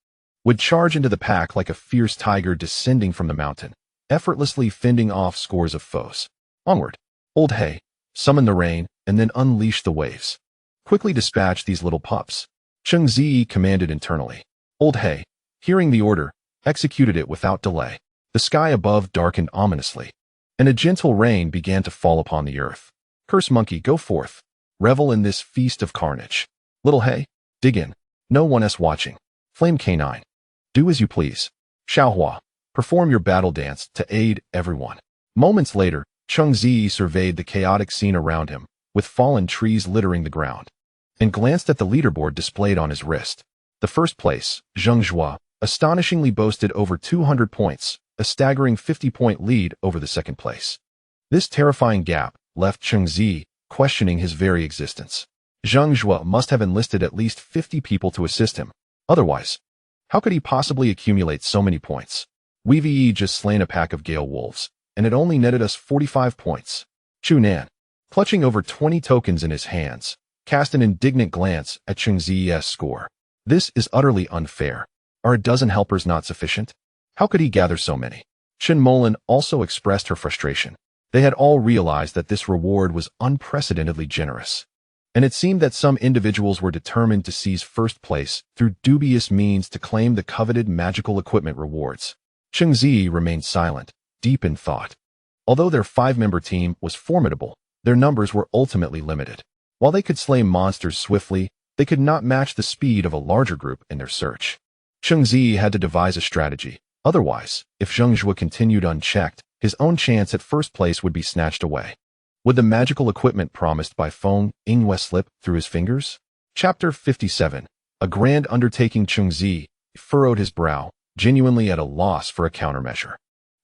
would charge into the pack like a fierce tiger descending from the mountain, effortlessly fending off scores of foes. Onward, Old Hay, summon the rain, and then unleash the waves. Quickly dispatch these little pups, Cheng Ziyi commanded internally. Old Hay, hearing the order, executed it without delay. The sky above darkened ominously, and a gentle rain began to fall upon the earth. Curse Monkey, go forth. Revel in this feast of carnage. Little Hay, dig in. No one's watching. Flame Canine, do as you please. Xiaohua, perform your battle dance to aid everyone. Moments later, Cheng Ziyi surveyed the chaotic scene around him, with fallen trees littering the ground, and glanced at the leaderboard displayed on his wrist. The first place, Zheng Zhua, astonishingly boasted over 200 points, a staggering 50-point lead over the second place. This terrifying gap left Cheng Ziyi questioning his very existence. Zheng Zhua must have enlisted at least 50 people to assist him. Otherwise, how could he possibly accumulate so many points? We've just slain a pack of Gale Wolves, and it only netted us 45 points. Chunan, clutching over 20 tokens in his hands, cast an indignant glance at Cheng Ziyi's score. This is utterly unfair. Are a dozen helpers not sufficient? How could he gather so many? Chen Molan also expressed her frustration. They had all realized that this reward was unprecedentedly generous, and it seemed that some individuals were determined to seize first place through dubious means to claim the coveted magical equipment rewards. Cheng Ziyi remained silent, deep in thought. Although their 5-member team was formidable, their numbers were ultimately limited. While they could slay monsters swiftly, they could not match the speed of a larger group in their search. Cheng Ziyi had to devise a strategy. Otherwise, if Zheng Zhua continued unchecked, his own chance at first place would be snatched away. Would the magical equipment promised by Feng Yingwei slip through his fingers? Chapter 57. A grand undertaking. Cheng Ziyi furrowed his brow, genuinely at a loss for a countermeasure.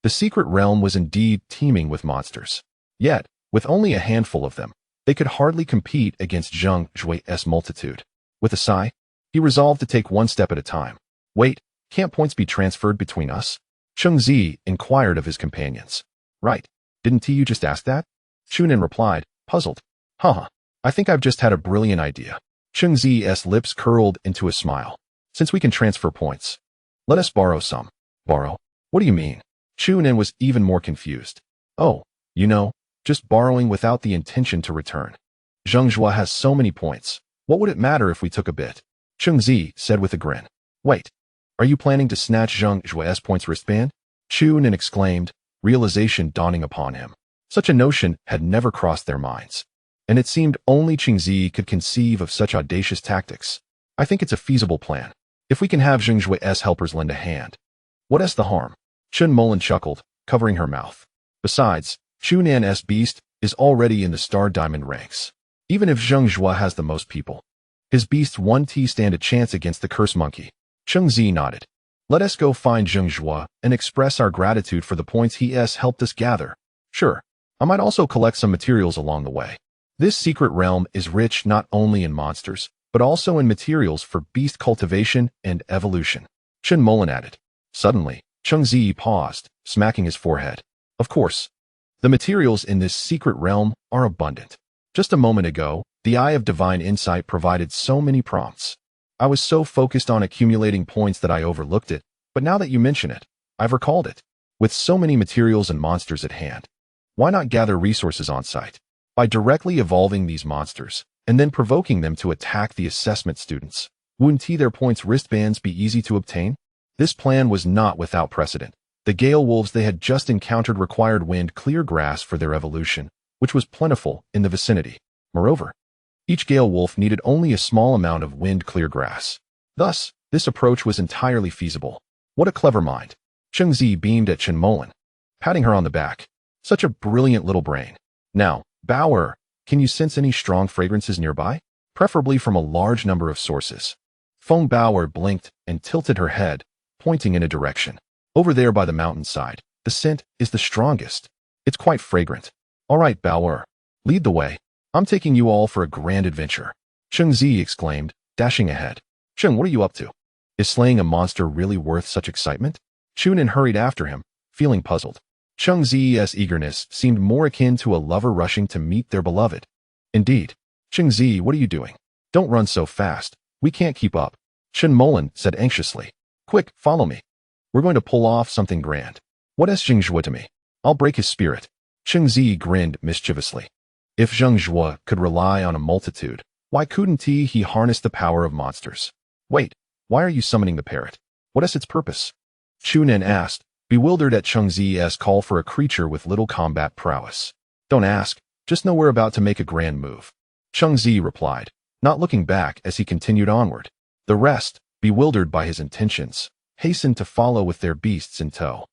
The secret realm was indeed teeming with monsters. Yet, with only a handful of them, they could hardly compete against Zheng Zhui's multitude. With a sigh, he resolved to take one step at a time. Wait, can't points be transferred between us? Cheng Ziyi inquired of his companions. Right, didn't you just ask that? Chunan replied, puzzled. Haha, I think I've just had a brilliant idea. Cheng Ziyi's lips curled into a smile. Since we can transfer points, let us borrow some. Borrow? What do you mean? Chunan was even more confused. Oh, just borrowing without the intention to return. Zheng Zhua has so many points. What would it matter if we took a bit? Cheng Ziyi said with a grin. Wait, are you planning to snatch Zheng Zhui's points wristband? Chunan exclaimed, realization dawning upon him. Such a notion had never crossed their minds, and it seemed only Cheng Ziyi could conceive of such audacious tactics. I think it's a feasible plan. If we can have Zheng Zhui's helpers lend a hand. What's the harm? Chen Molan chuckled, covering her mouth. Besides, Chunan's beast is already in the Star Diamond ranks. Even if Zheng Zhua has the most people, his beasts 1T stand a chance against the Curse Monkey. Cheng Ziyi nodded. Let us go find Zheng Zhua and express our gratitude for the points he has helped us gather. Sure, I might also collect some materials along the way. This secret realm is rich not only in monsters, but also in materials for beast cultivation and evolution. Chen Molan added. Suddenly, Cheng Ziyi paused, smacking his forehead. Of course, the materials in this secret realm are abundant. Just a moment ago, the Eye of Divine Insight provided so many prompts. I was so focused on accumulating points that I overlooked it, but now that you mention it, I've recalled it. With so many materials and monsters at hand, why not gather resources on site? By directly evolving these monsters, and then provoking them to attack the assessment students, wouldn't their points wristbands be easy to obtain? This plan was not without precedent. The Gale Wolves they had just encountered required wind-clear grass for their evolution, which was plentiful in the vicinity. Moreover, each Gale wolf needed only a small amount of wind-clear grass. Thus, this approach was entirely feasible. What a clever mind. Cheng Ziyi beamed at Chen Molan, patting her on the back. Such a brilliant little brain. Now, boar, can you sense any strong fragrances nearby? Preferably from a large number of sources. Feng Bower blinked and tilted her head, pointing in a direction. Over there by the mountainside, the scent is the strongest. It's quite fragrant. All right, Bower, lead the way. I'm taking you all for a grand adventure. Cheng Ziyi exclaimed, dashing ahead. Cheng, what are you up to? Is slaying a monster really worth such excitement? Chunin hurried after him, feeling puzzled. Cheng Ziyi's eagerness seemed more akin to a lover rushing to meet their beloved. Indeed. Cheng Ziyi, what are you doing? Don't run so fast. We can't keep up. Chen Molan said anxiously. Quick, follow me. We're going to pull off something grand. What is Zheng Zhuo to me? I'll break his spirit. Cheng Ziyi grinned mischievously. If Zheng Zhuo could rely on a multitude, why couldn't he harness the power of monsters? Wait, why are you summoning the parrot? What is its purpose? Chunin asked, bewildered at Cheng Ziyi's call for a creature with little combat prowess. Don't ask, just know we're about to make a grand move. Cheng Ziyi replied, not looking back as he continued onward. The rest, bewildered by his intentions, hastened to follow with their beasts in tow.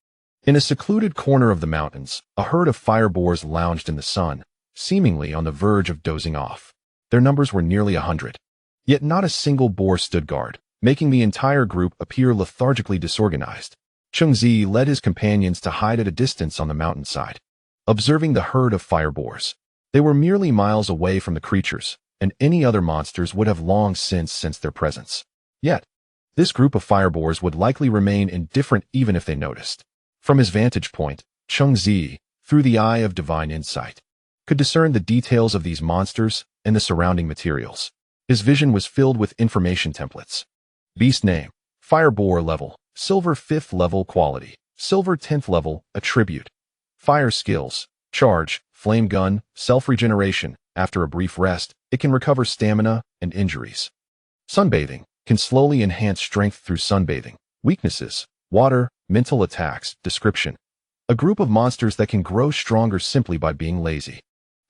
In a secluded corner of the mountains, a herd of fire boars lounged in the sun, seemingly on the verge of dozing off. Their numbers were nearly 100. Yet not a single boar stood guard, making the entire group appear lethargically disorganized. Cheng Ziyi led his companions to hide at a distance on the mountainside. Observing the herd of fire boars, they were merely miles away from the creatures, and any other monsters would have long since sensed their presence. Yet, this group of fire boars would likely remain indifferent even if they noticed. From his vantage point, Cheng Ziyi, through the eye of divine insight, could discern the details of these monsters and the surrounding materials. His vision was filled with information templates. Beast name, fire boar level, silver 5th level quality, silver 10th level attribute. Fire skills, charge, flame gun, self-regeneration. After a brief rest, it can recover stamina and injuries. Sunbathing, can slowly enhance strength through sunbathing. Weaknesses, water, mental attacks. Description, a group of monsters that can grow stronger simply by being lazy.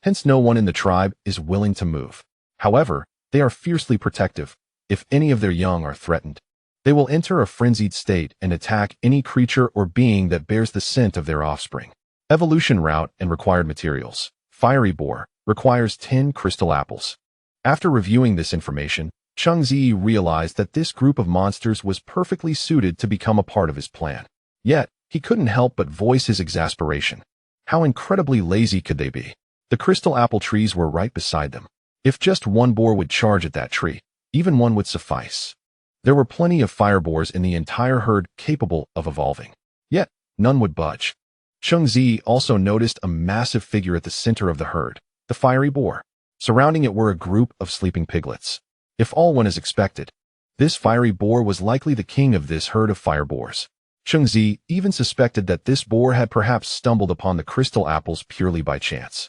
Hence no one in the tribe is willing to move. However, they are fiercely protective. If any of their young are threatened, they will enter a frenzied state and attack any creature or being that bears the scent of their offspring. Evolution route and required materials. Fiery boar, requires 10 crystal apples. After reviewing this information, Cheng Ziyi realized that this group of monsters was perfectly suited to become a part of his plan. Yet, he couldn't help but voice his exasperation. How incredibly lazy could they be? The crystal apple trees were right beside them. If just one boar would charge at that tree, even one would suffice. There were plenty of fire boars in the entire herd capable of evolving. Yet, none would budge. Cheng Ziyi also noticed a massive figure at the center of the herd, the fiery boar. Surrounding it were a group of sleeping piglets. If all went as expected, this fiery boar was likely the king of this herd of fire boars. Cheng Ziyi even suspected that this boar had perhaps stumbled upon the crystal apples purely by chance,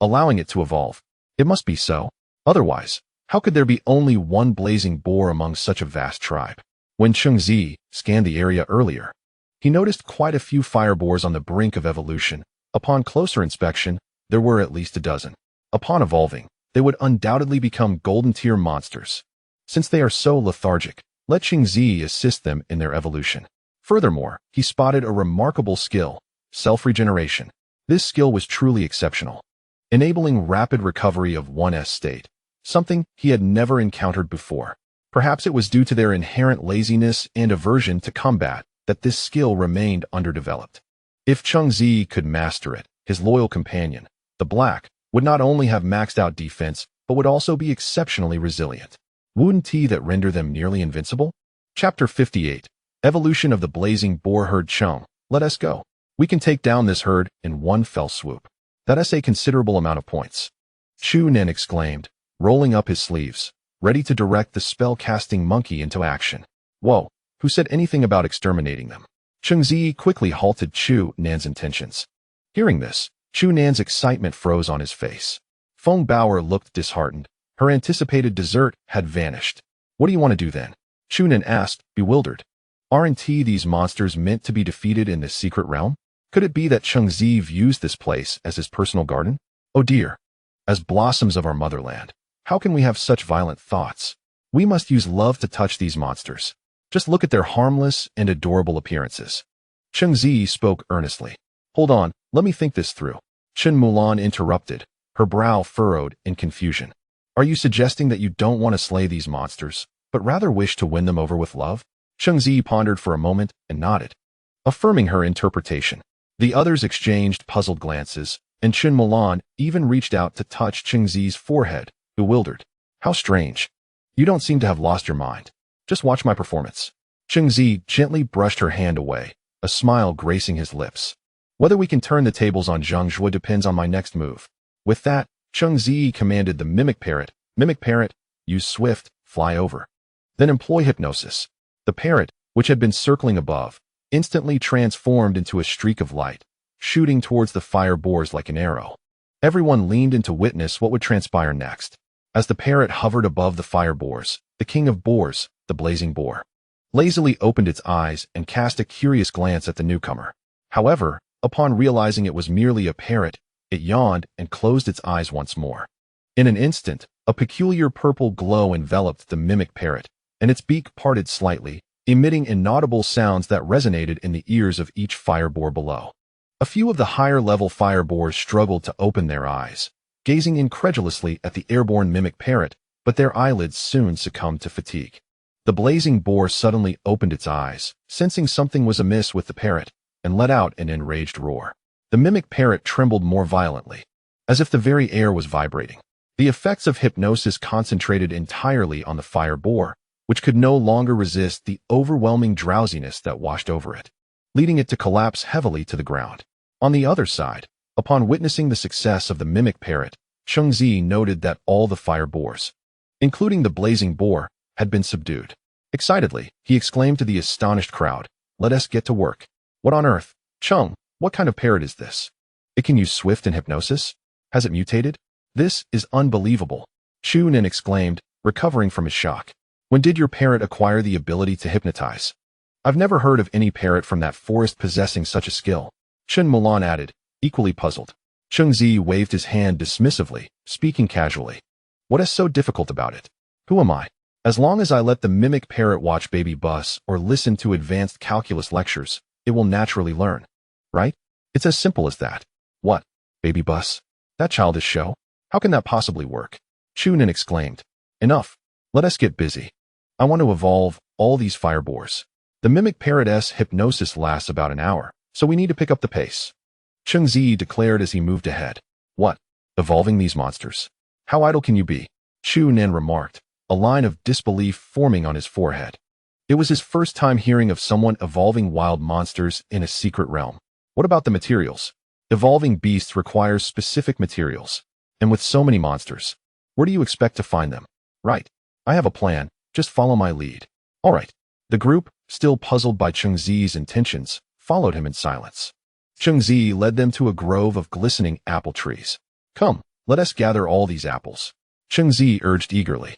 allowing it to evolve. It must be so. Otherwise, how could there be only one blazing boar among such a vast tribe? When Cheng Ziyi scanned the area earlier, he noticed quite a few fire boars on the brink of evolution. Upon closer inspection, there were at least a dozen. Upon evolving, they would undoubtedly become golden-tier monsters. Since they are so lethargic, let Cheng Ziyi assist them in their evolution. Furthermore, he spotted a remarkable skill, self-regeneration. This skill was truly exceptional, enabling rapid recovery of one's state, something he had never encountered before. Perhaps it was due to their inherent laziness and aversion to combat that this skill remained underdeveloped. If Cheng Ziyi could master it, his loyal companion, the Black, would not only have maxed out defense, but would also be exceptionally resilient. Wouldn't he that render them nearly invincible? Chapter 58. Evolution of the Blazing Boar Herd. Cheng, let us go. We can take down this herd in one fell swoop. That is a considerable amount of points. Chu Nen exclaimed, rolling up his sleeves, ready to direct the spell-casting monkey into action. Whoa, who said anything about exterminating them? Cheng Ziyi quickly halted Chu Nan's intentions. Hearing this, Chu Nan's excitement froze on his face. Feng Bower looked disheartened. Her anticipated dessert had vanished. What do you want to do then? Chu Nan asked, bewildered. Aren't these monsters meant to be defeated in this secret realm? Could it be that Cheng Ziyi views this place as his personal garden? Oh dear. As blossoms of our motherland, how can we have such violent thoughts? We must use love to touch these monsters. Just look at their harmless and adorable appearances. Cheng Ziyi spoke earnestly. Hold on, let me think this through. Chen Mulan interrupted, her brow furrowed in confusion. Are you suggesting that you don't want to slay these monsters, but rather wish to win them over with love? Cheng Ziyi pondered for a moment and nodded, affirming her interpretation. The others exchanged puzzled glances, and Chen Mulan even reached out to touch Cheng Ziyi's forehead, bewildered. How strange. You don't seem to have lost your mind. Just watch my performance. Cheng Ziyi gently brushed her hand away, a smile gracing his lips. Whether we can turn the tables on Zhang Zhuo depends on my next move. With that, Cheng Ziyi commanded the mimic parrot, use swift, fly over. Then employ hypnosis. The parrot, which had been circling above, instantly transformed into a streak of light, shooting towards the fire boars like an arrow. Everyone leaned in to witness what would transpire next. As the parrot hovered above the fire boars, the king of boars, the blazing boar, lazily opened its eyes and cast a curious glance at the newcomer. However, upon realizing it was merely a parrot, it yawned and closed its eyes once more. In an instant, a peculiar purple glow enveloped the mimic parrot, and its beak parted slightly, emitting inaudible sounds that resonated in the ears of each fire boar below. A few of the higher-level fire boars struggled to open their eyes, gazing incredulously at the airborne mimic parrot, but their eyelids soon succumbed to fatigue. The blazing boar suddenly opened its eyes, sensing something was amiss with the parrot, and let out an enraged roar. The mimic parrot trembled more violently, as if the very air was vibrating. The effects of hypnosis concentrated entirely on the fire boar, which could no longer resist the overwhelming drowsiness that washed over it, leading it to collapse heavily to the ground. On the other side, upon witnessing the success of the mimic parrot, Cheng Ziyi noted that all the fire boars, including the blazing boar, had been subdued. Excitedly, he exclaimed to the astonished crowd, "Let us get to work." What on earth? Cheng, what kind of parrot is this? It can use swift and hypnosis? Has it mutated? This is unbelievable. Chu Nin exclaimed, recovering from his shock. When did your parrot acquire the ability to hypnotize? I've never heard of any parrot from that forest possessing such a skill. Chen Mulan added, equally puzzled. Cheng Ziyi waved his hand dismissively, speaking casually. What is so difficult about it? Who am I? As long as I let the mimic parrot watch Baby Bus or listen to advanced calculus lectures, it will naturally learn. Right? It's as simple as that. What? Baby Bus? That childish show? How can that possibly work? Chu Nin exclaimed. Enough. Let us get busy. I want to evolve all these fire boars. The mimic parrot's hypnosis lasts about an hour, so we need to pick up the pace. Cheng Ziyi declared as he moved ahead. What? Evolving these monsters? How idle can you be? Chu Nin remarked, a line of disbelief forming on his forehead. It was his first time hearing of someone evolving wild monsters in a secret realm. What about the materials? Evolving beasts requires specific materials. And with so many monsters, where do you expect to find them? Right. I have a plan. Just follow my lead. All right. The group, still puzzled by Cheng Ziyi's intentions, followed him in silence. Cheng Ziyi led them to a grove of glistening apple trees. Come, let us gather all these apples. Cheng Ziyi urged eagerly.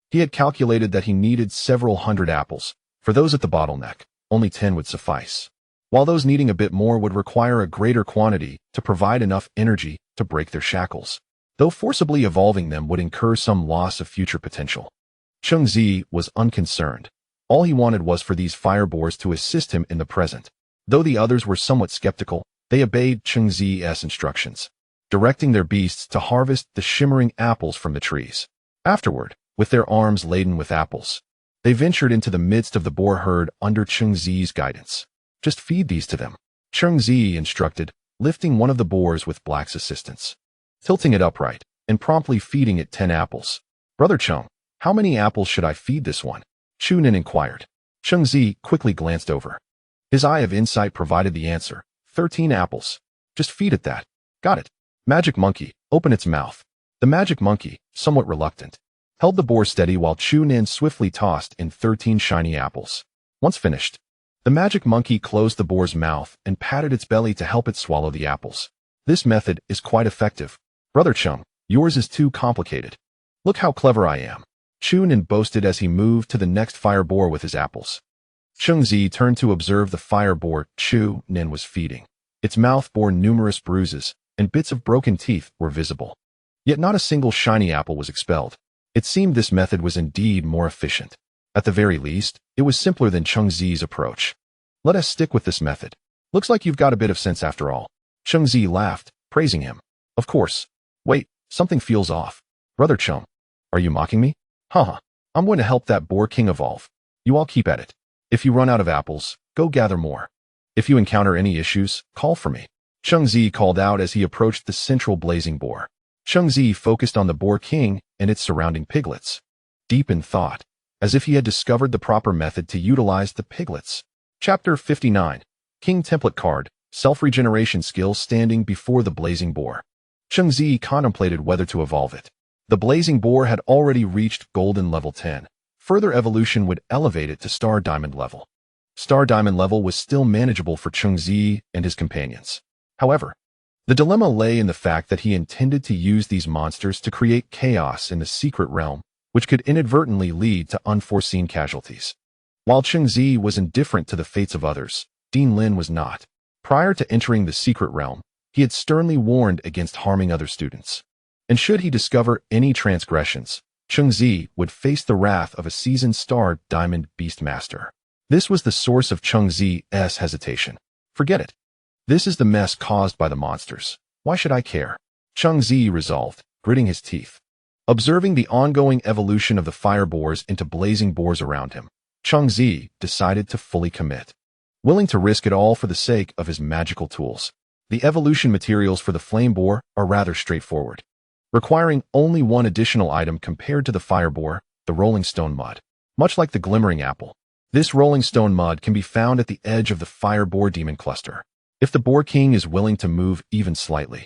He had calculated that he needed several hundred apples. For those at the bottleneck, only 10 would suffice, while those needing a bit more would require a greater quantity to provide enough energy to break their shackles, though forcibly evolving them would incur some loss of future potential. Cheng Ziyi was unconcerned. All he wanted was for these fire boars to assist him in the present. Though the others were somewhat skeptical, they obeyed Cheng Ziyi's instructions, directing their beasts to harvest the shimmering apples from the trees. Afterward, with their arms laden with apples, they ventured into the midst of the boar herd under Cheng Ziyi's guidance. Just feed these to them, Cheng Ziyi instructed, lifting one of the boars with Black's assistance, tilting it upright, and promptly feeding it 10 apples. Brother Cheng, how many apples should I feed this one? Chu Nin inquired. Cheng Ziyi quickly glanced over. His eye of insight provided the answer. 13 apples. Just feed it that. Got it. Magic monkey, open its mouth. The magic monkey, somewhat reluctant, held the boar steady while Chu Nin swiftly tossed in 13 shiny apples. Once finished, the magic monkey closed the boar's mouth and patted its belly to help it swallow the apples. This method is quite effective. Brother Cheng, yours is too complicated. Look how clever I am. Chu Nin boasted as he moved to the next fire boar with his apples. Cheng Ziyi turned to observe the fire boar Chu Nin was feeding. Its mouth bore numerous bruises, and bits of broken teeth were visible. Yet not a single shiny apple was expelled. It seemed this method was indeed more efficient. At the very least, it was simpler than Cheng Ziyi's approach. Let us stick with this method. Looks like you've got a bit of sense after all. Cheng Ziyi laughed, praising him. Of course. Wait, something feels off. Brother Cheng, are you mocking me? Haha, I'm going to help that boar king evolve. You all keep at it. If you run out of apples, go gather more. If you encounter any issues, call for me. Cheng Ziyi called out as he approached the central blazing boar. Cheng Ziyi focused on the boar king and its surrounding piglets. Deep in thought, as if he had discovered the proper method to utilize the piglets. Chapter 59. King Template Card, Self-Regeneration Skill standing before the blazing boar. Cheng Ziyi contemplated whether to evolve it. The blazing boar had already reached golden level 10. Further evolution would elevate it to star diamond level. Star diamond level was still manageable for Cheng Ziyi and his companions. However, the dilemma lay in the fact that he intended to use these monsters to create chaos in the secret realm, which could inadvertently lead to unforeseen casualties. While Cheng Ziyi was indifferent to the fates of others, Dean Lin was not. Prior to entering the secret realm, he had sternly warned against harming other students. And should he discover any transgressions, Cheng Ziyi would face the wrath of a seasoned star diamond beastmaster. This was the source of Cheng Ziyi's hesitation. Forget it. This is the mess caused by the monsters. Why should I care? Cheng Ziyi resolved, gritting his teeth. Observing the ongoing evolution of the fire boars into blazing boars around him, Cheng Ziyi decided to fully commit. Willing to risk it all for the sake of his magical tools. The evolution materials for the flame boar are rather straightforward, requiring only one additional item compared to the fire boar, the rolling stone mud. Much like the glimmering apple, this rolling stone mud can be found at the edge of the fire boar demon cluster. If the boar king is willing to move even slightly,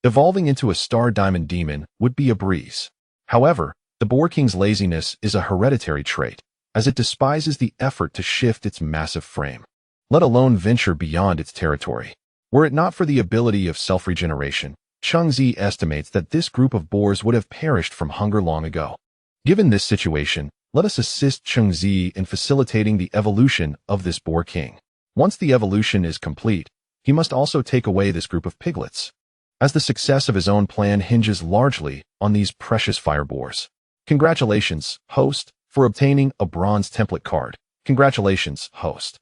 evolving into a star diamond demon would be a breeze. However, the boar king's laziness is a hereditary trait, as it despises the effort to shift its massive frame, let alone venture beyond its territory. Were it not for the ability of self-regeneration, Cheng Ziyi estimates that this group of boars would have perished from hunger long ago. Given this situation, let us assist Cheng Ziyi in facilitating the evolution of this boar king. Once the evolution is complete, he must also take away this group of piglets, as the success of his own plan hinges largely on these precious fire boars. Congratulations, host, for obtaining a bronze template card. Congratulations, host,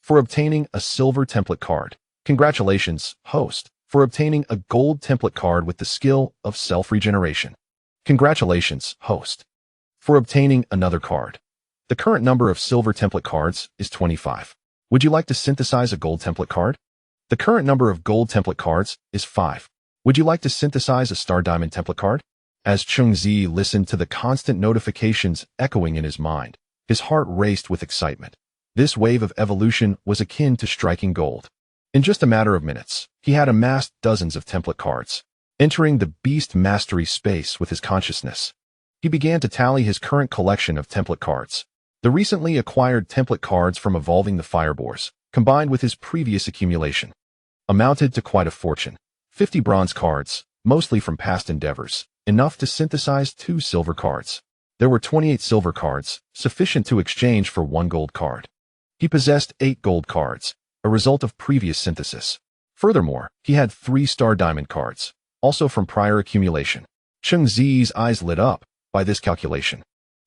for obtaining a silver template card. Congratulations, host, for obtaining a gold template card with the skill of self-regeneration. Congratulations, host, for obtaining another card. The current number of silver template cards is 25. Would you like to synthesize a gold template card? The current number of gold template cards is 5. Would you like to synthesize a star diamond template card? As Cheng Ziyi listened to the constant notifications echoing in his mind, his heart raced with excitement. This wave of evolution was akin to striking gold. In just a matter of minutes, he had amassed dozens of template cards. Entering the beast mastery space with his consciousness, he began to tally his current collection of template cards. The recently acquired template cards from evolving the fire boars, combined with his previous accumulation, amounted to quite a fortune. 50 bronze cards, mostly from past endeavors, enough to synthesize 2 silver cards. There were 28 silver cards, sufficient to exchange for 1 gold card. He possessed 8 gold cards, a result of previous synthesis. Furthermore, he had 3 star diamond cards, also from prior accumulation. Cheng Ziyi's eyes lit up by this calculation.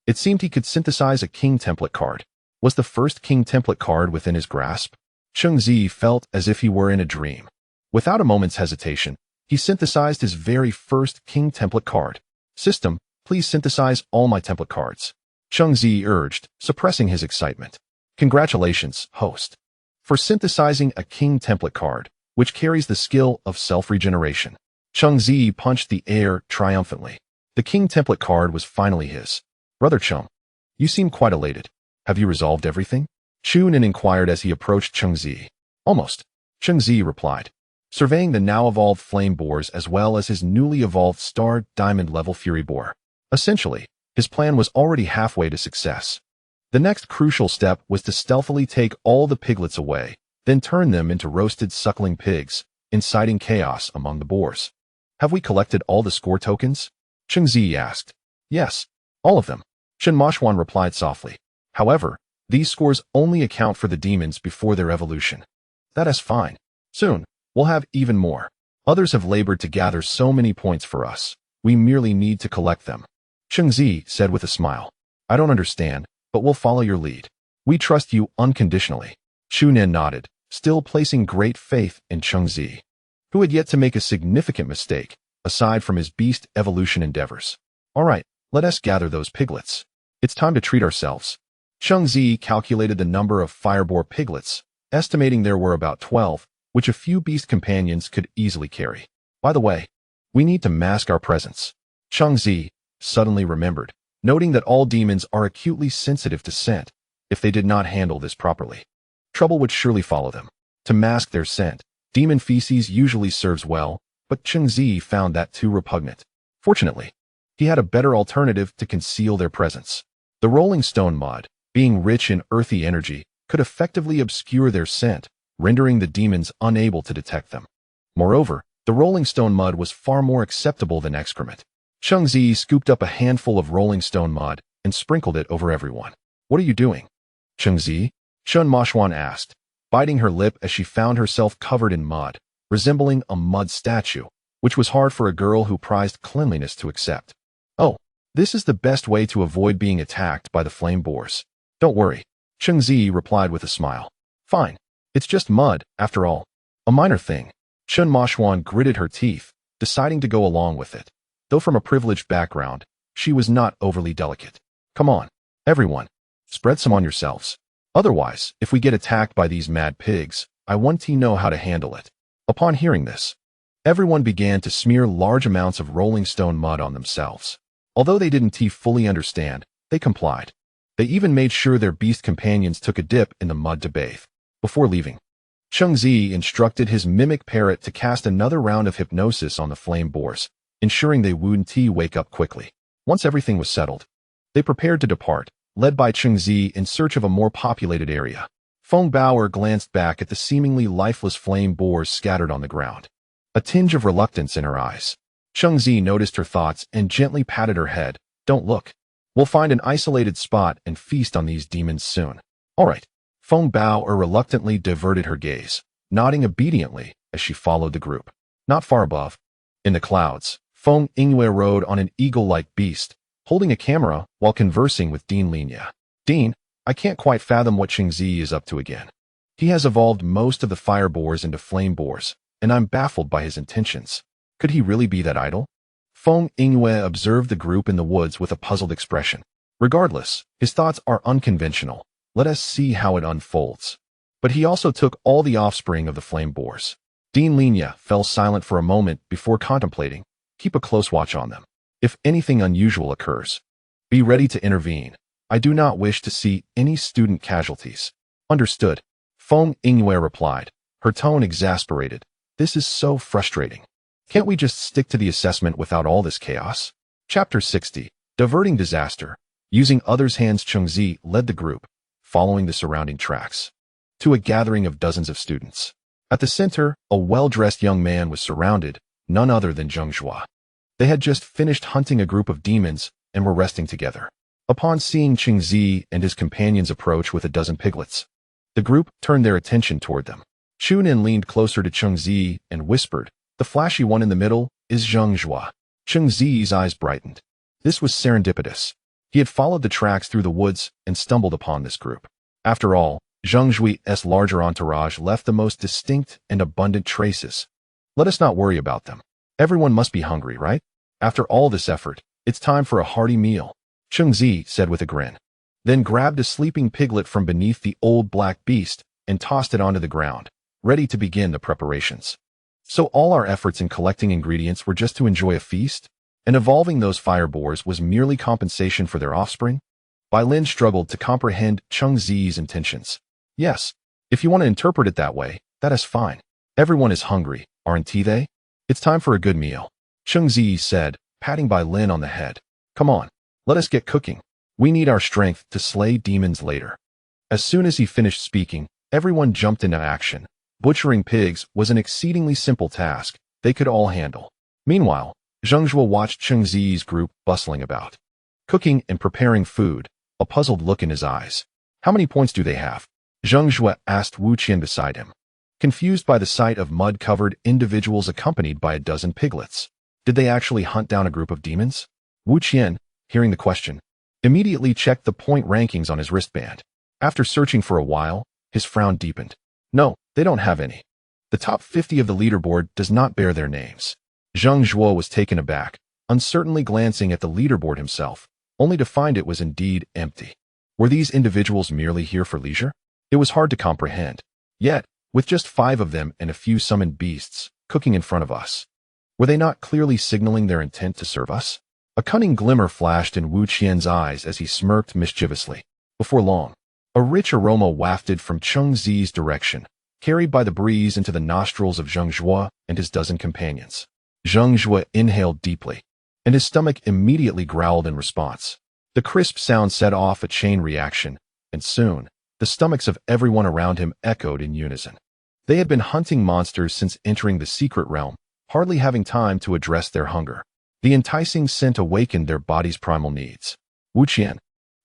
It seemed he could synthesize a king template card. Was the first king template card within his grasp? Cheng Ziyi felt as if he were in a dream. Without a moment's hesitation, he synthesized his very first king template card. System, please synthesize all my template cards. Cheng Ziyi urged, suppressing his excitement. Congratulations, host, for synthesizing a king template card, which carries the skill of self-regeneration. Cheng Ziyi punched the air triumphantly. The king template card was finally his. Brother Cheng, you seem quite elated. Have you resolved everything? Chunin inquired as he approached Cheng Ziyi. Almost, Cheng Ziyi replied, surveying the now-evolved flame boars as well as his newly evolved star diamond level fury boar. Essentially, his plan was already halfway to success. The next crucial step was to stealthily take all the piglets away, then turn them into roasted suckling pigs, inciting chaos among the boars. Have we collected all the score tokens? Cheng Ziyi asked. Yes, all of them, Chen Moshuan replied softly. However, these scores only account for the demons before their evolution. That is fine. Soon, we'll have even more. Others have labored to gather so many points for us. We merely need to collect them. Cheng Ziyi said with a smile. I don't understand, but we'll follow your lead. We trust you unconditionally. Xu Nen nodded, still placing great faith in Cheng Ziyi, who had yet to make a significant mistake, aside from his beast evolution endeavors. All right, let us gather those piglets. It's time to treat ourselves. Cheng Ziyi calculated the number of fireboar piglets, estimating there were about 12, which a few beast companions could easily carry. By the way, we need to mask our presence. Cheng Ziyi suddenly remembered, noting that all demons are acutely sensitive to scent. If they did not handle this properly, trouble would surely follow them. To mask their scent, demon feces usually serves well, but Cheng Ziyi found that too repugnant. Fortunately, he had a better alternative to conceal their presence. The rolling stone mud, being rich in earthy energy, could effectively obscure their scent, rendering the demons unable to detect them. Moreover, the rolling stone mud was far more acceptable than excrement. Cheng Ziyi scooped up a handful of rolling stone mud and sprinkled it over everyone. What are you doing? Cheng Ziyi? Shun Mashuan asked, biting her lip as she found herself covered in mud, resembling a mud statue, which was hard for a girl who prized cleanliness to accept. Oh, this is the best way to avoid being attacked by the flame boars. Don't worry, Cheng Ziyi replied with a smile. Fine, it's just mud, after all. A minor thing. Shun Mashuan gritted her teeth, deciding to go along with it. Though from a privileged background, she was not overly delicate. Come on, everyone. Spread some on yourselves. Otherwise, if we get attacked by these mad pigs, I want to know how to handle it. Upon hearing this, everyone began to smear large amounts of rolling stone mud on themselves. Although they didn't fully understand, they complied. They even made sure their beast companions took a dip in the mud to bathe. Before leaving, Cheng Ziyi instructed his mimic parrot to cast another round of hypnosis on the flame boars, ensuring they wouldn't wake up quickly. Once everything was settled, they prepared to depart, led by Cheng Ziyi in search of a more populated area. Feng Baoer glanced back at the seemingly lifeless flame boars scattered on the ground, a tinge of reluctance in her eyes. Cheng Ziyi noticed her thoughts and gently patted her head. Don't look. We'll find an isolated spot and feast on these demons soon. All right. Feng Baoer reluctantly diverted her gaze, nodding obediently as she followed the group. Not far above, in the clouds, Feng Yingyue rode on an eagle-like beast, holding a camera while conversing with Dean Linya. Dean, I can't quite fathom what Cheng Ziyi is up to again. He has evolved most of the fire boars into flame boars, and I'm baffled by his intentions. Could he really be that idle? Feng Yingyue observed the group in the woods with a puzzled expression. Regardless, his thoughts are unconventional. Let us see how it unfolds. But he also took all the offspring of the flame boars. Dean Linya fell silent for a moment before contemplating. Keep a close watch on them. If anything unusual occurs, be ready to intervene. I do not wish to see any student casualties. Understood. Feng Yingyue replied, her tone exasperated. This is so frustrating. Can't we just stick to the assessment without all this chaos? Chapter 60. Diverting Disaster. Using others' hands, Cheng Ziyi led the group, following the surrounding tracks, to a gathering of dozens of students. At the center, a well-dressed young man was surrounded, none other than Zheng Zhao. They had just finished hunting a group of demons and were resting together. Upon seeing Cheng Ziyi and his companions approach with a dozen piglets, the group turned their attention toward them. Xu Nen leaned closer to Cheng Ziyi and whispered, the flashy one in the middle is Zheng Zhao. Cheng Ziyi's eyes brightened. This was serendipitous. He had followed the tracks through the woods and stumbled upon this group. After all, Zheng Zhui's larger entourage left the most distinct and abundant traces. Let us not worry about them. Everyone must be hungry, right? After all this effort, it's time for a hearty meal, Cheng Ziyi said with a grin. Then grabbed a sleeping piglet from beneath the old black beast and tossed it onto the ground, ready to begin the preparations. So all our efforts in collecting ingredients were just to enjoy a feast? And evolving those fire boars was merely compensation for their offspring? Bai Lin struggled to comprehend Cheng Ziyi's intentions. Yes, if you want to interpret it that way, that is fine. Everyone is hungry, aren't they? It's time for a good meal, Cheng Ziyi said, patting Bai Lin on the head. Come on, let us get cooking. We need our strength to slay demons later. As soon as he finished speaking, everyone jumped into action. Butchering pigs was an exceedingly simple task they could all handle. Meanwhile, Zheng Zhuo watched Cheng Ziyi's group bustling about, cooking and preparing food, a puzzled look in his eyes. How many points do they have? Zheng Zhuo asked Wu Qian beside him. confused by the sight of mud-covered individuals accompanied by a dozen piglets. Did they actually hunt down a group of demons? Wu Qian, hearing the question, immediately checked the point rankings on his wristband. After searching for a while, his frown deepened. No, they don't have any. The top 50 of the leaderboard does not bear their names. Zhang Zhuo was taken aback, uncertainly glancing at the leaderboard himself, only to find it was indeed empty. Were these individuals merely here for leisure? It was hard to comprehend. Yet, with just 5 of them and a few summoned beasts cooking in front of us, were they not clearly signaling their intent to serve us? A cunning glimmer flashed in Wu Qian's eyes as he smirked mischievously. Before long, a rich aroma wafted from Cheng Ziyi's direction, carried by the breeze into the nostrils of Zhang Zhuo and his dozen companions. Zhang Zhuo inhaled deeply, and his stomach immediately growled in response. The crisp sound set off a chain reaction, and soon, the stomachs of everyone around him echoed in unison. They had been hunting monsters since entering the secret realm, hardly having time to address their hunger. The enticing scent awakened their body's primal needs. Wu Qian,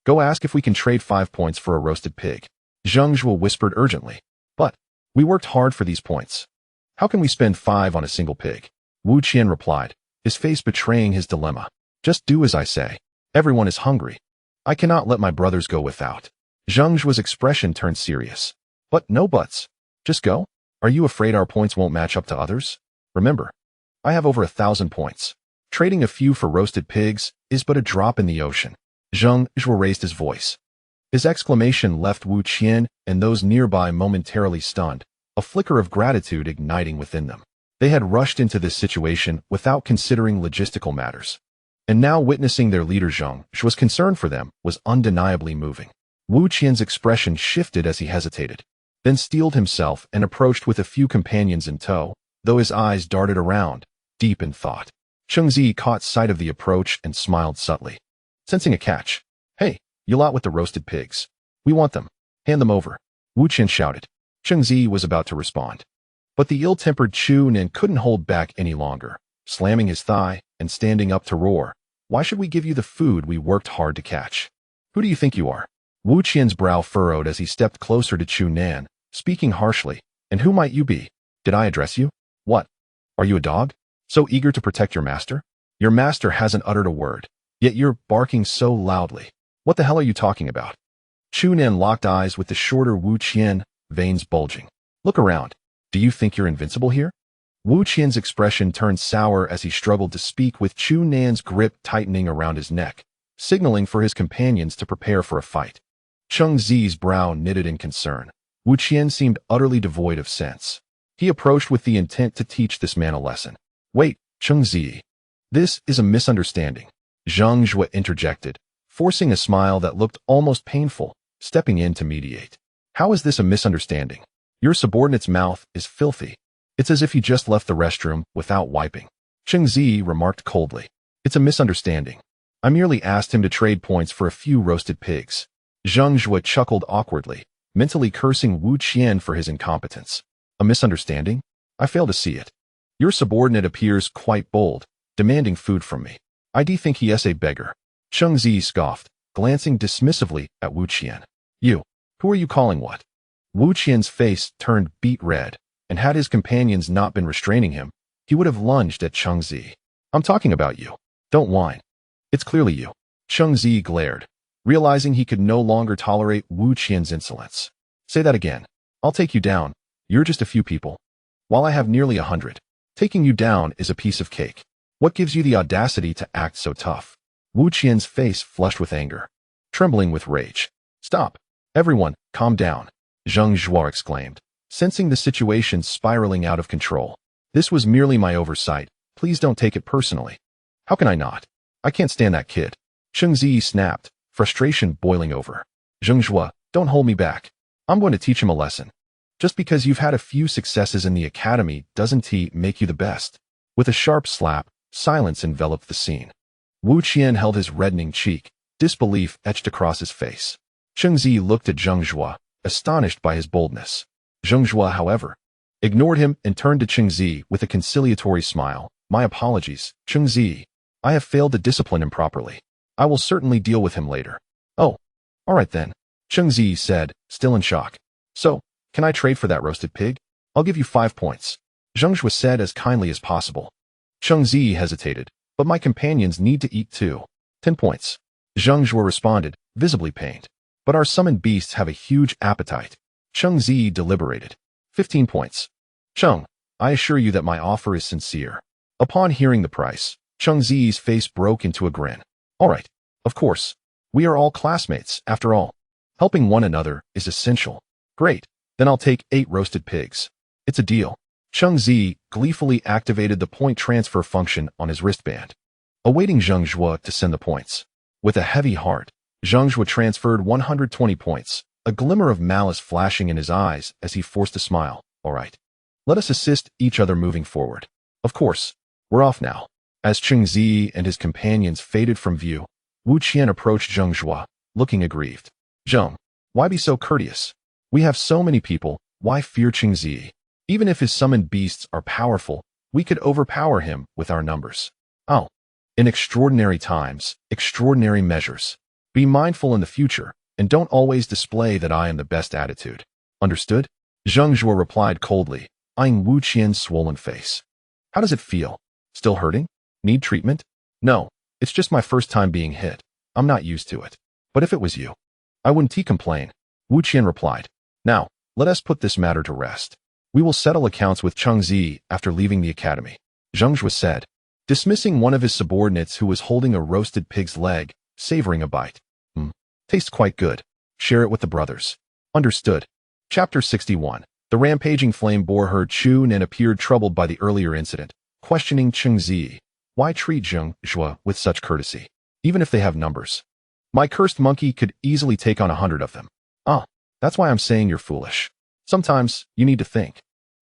go ask if we can trade 5 points for a roasted pig. Zhang Zhuo whispered urgently. But we worked hard for these points. How can we spend 5 on a single pig? Wu Qian replied, his face betraying his dilemma. Just do as I say. Everyone is hungry. I cannot let my brothers go without. Zhang Zhuo's expression turned serious. But no buts. Just go. Are you afraid our points won't match up to others? Remember, I have over 1,000 points. Trading a few for roasted pigs is but a drop in the ocean. Zhang Zhuo raised his voice. His exclamation left Wu Qian and those nearby momentarily stunned, a flicker of gratitude igniting within them. They had rushed into this situation without considering logistical matters. And now witnessing their leader Zhang Zhuo's concern for them was undeniably moving. Wu Qian's expression shifted as he hesitated, then steeled himself and approached with a few companions in tow, though his eyes darted around, deep in thought. Cheng Ziyi caught sight of the approach and smiled subtly, sensing a catch. Hey, you lot with the roasted pigs. We want them. Hand them over. Wu Qian shouted. Cheng Ziyi was about to respond, but the ill-tempered Chu Nin couldn't hold back any longer, slamming his thigh and standing up to roar. Why should we give you the food we worked hard to catch? Who do you think you are? Wu Qian's brow furrowed as he stepped closer to Chu Nan, speaking harshly. And who might you be? Did I address you? What? Are you a dog? So eager to protect your master? Your master hasn't uttered a word, yet you're barking so loudly. What the hell are you talking about? Chu Nan locked eyes with the shorter Wu Qian, veins bulging. Look around. Do you think you're invincible here? Wu Qian's expression turned sour as he struggled to speak, with Chu Nan's grip tightening around his neck, signaling for his companions to prepare for a fight. Cheng Ziyi's brow knitted in concern. Wu Qian seemed utterly devoid of sense. He approached with the intent to teach this man a lesson. Wait, Cheng Ziyi. This is a misunderstanding. Zhang Zhuo interjected, forcing a smile that looked almost painful, stepping in to mediate. How is this a misunderstanding? Your subordinate's mouth is filthy. It's as if he just left the restroom without wiping. Cheng Ziyi remarked coldly. It's a misunderstanding. I merely asked him to trade points for a few roasted pigs. Zhang Zhuo chuckled awkwardly, mentally cursing Wu Qian for his incompetence. A misunderstanding? I fail to see it. Your subordinate appears quite bold, demanding food from me. I do think he is a beggar. Cheng Ziyi scoffed, glancing dismissively at Wu Qian. You, who are you calling what? Wu Qian's face turned beet red, and had his companions not been restraining him, he would have lunged at Cheng Ziyi. I'm talking about you. Don't whine. It's clearly you. Cheng Ziyi glared, realizing he could no longer tolerate Wu Qian's insolence. Say that again. I'll take you down. You're just a few people, while I have nearly 100. Taking you down is a piece of cake. What gives you the audacity to act so tough? Wu Qian's face flushed with anger, trembling with rage. Stop. Everyone, calm down. Zhang Zhuo exclaimed, sensing the situation spiraling out of control. This was merely my oversight. Please don't take it personally. How can I not? I can't stand that kid. Cheng Ziyi snapped, frustration boiling over. Zhang Zhuo, don't hold me back. I'm going to teach him a lesson. Just because you've had a few successes in the academy doesn't make you the best. With a sharp slap, silence enveloped the scene. Wu Qian held his reddening cheek, disbelief etched across his face. Cheng Ziyi looked at Zhang Zhuo, astonished by his boldness. Zhang Zhuo, however, ignored him and turned to Cheng Ziyi with a conciliatory smile. My apologies, Cheng Ziyi. I have failed to discipline him properly. I will certainly deal with him later. Oh, all right then, Cheng Ziyi said, still in shock. So, can I trade for that roasted pig? I'll give you 5 points. Zhang Zhuo said as kindly as possible. Cheng Ziyi hesitated, but my companions need to eat too. 10 points. Zhang Zhuo responded, visibly pained. But our summoned beasts have a huge appetite. Cheng Ziyi deliberated. 15 points. Cheng, I assure you that my offer is sincere. Upon hearing the price, Cheng Ziyi's face broke into a grin. All right, of course. We are all classmates, after all. Helping one another is essential. Great, then I'll take 8 roasted pigs. It's a deal. Cheng Ziyi gleefully activated the point transfer function on his wristband, awaiting Zhang Zhuo to send the points. With a heavy heart, Zhang Zhuo transferred 120 points, a glimmer of malice flashing in his eyes as he forced a smile. All right. Let us assist each other moving forward. Of course, we're off now. As Cheng Ziyi and his companions faded from view, Wu Qian approached Zhang Zhuo, looking aggrieved. Zhang, why be so courteous? We have so many people, why fear Cheng Ziyi? Even if his summoned beasts are powerful, we could overpower him with our numbers. Oh. In extraordinary times, extraordinary measures. Be mindful in the future, and don't always display that I am the best attitude. Understood? Zhang Zhuo replied coldly, eyeing Wu Qian's swollen face. How does it feel? Still hurting? Need treatment? No, it's just my first time being hit. I'm not used to it. But if it was you, I wouldn't complain. Wu Qian replied. Now, let us put this matter to rest. We will settle accounts with Cheng Ziyi after leaving the academy. Zhang Zhuo said, dismissing one of his subordinates who was holding a roasted pig's leg, savoring a bite. Tastes quite good. Share it with the brothers. Understood. Chapter 61. The rampaging flame boar heard Chun and appeared troubled by the earlier incident, questioning Cheng Ziyi. Why treat Zhang Zhuo with such courtesy, even if they have numbers? My cursed monkey could easily take on 100 of them. That's why I'm saying you're foolish. Sometimes, you need to think.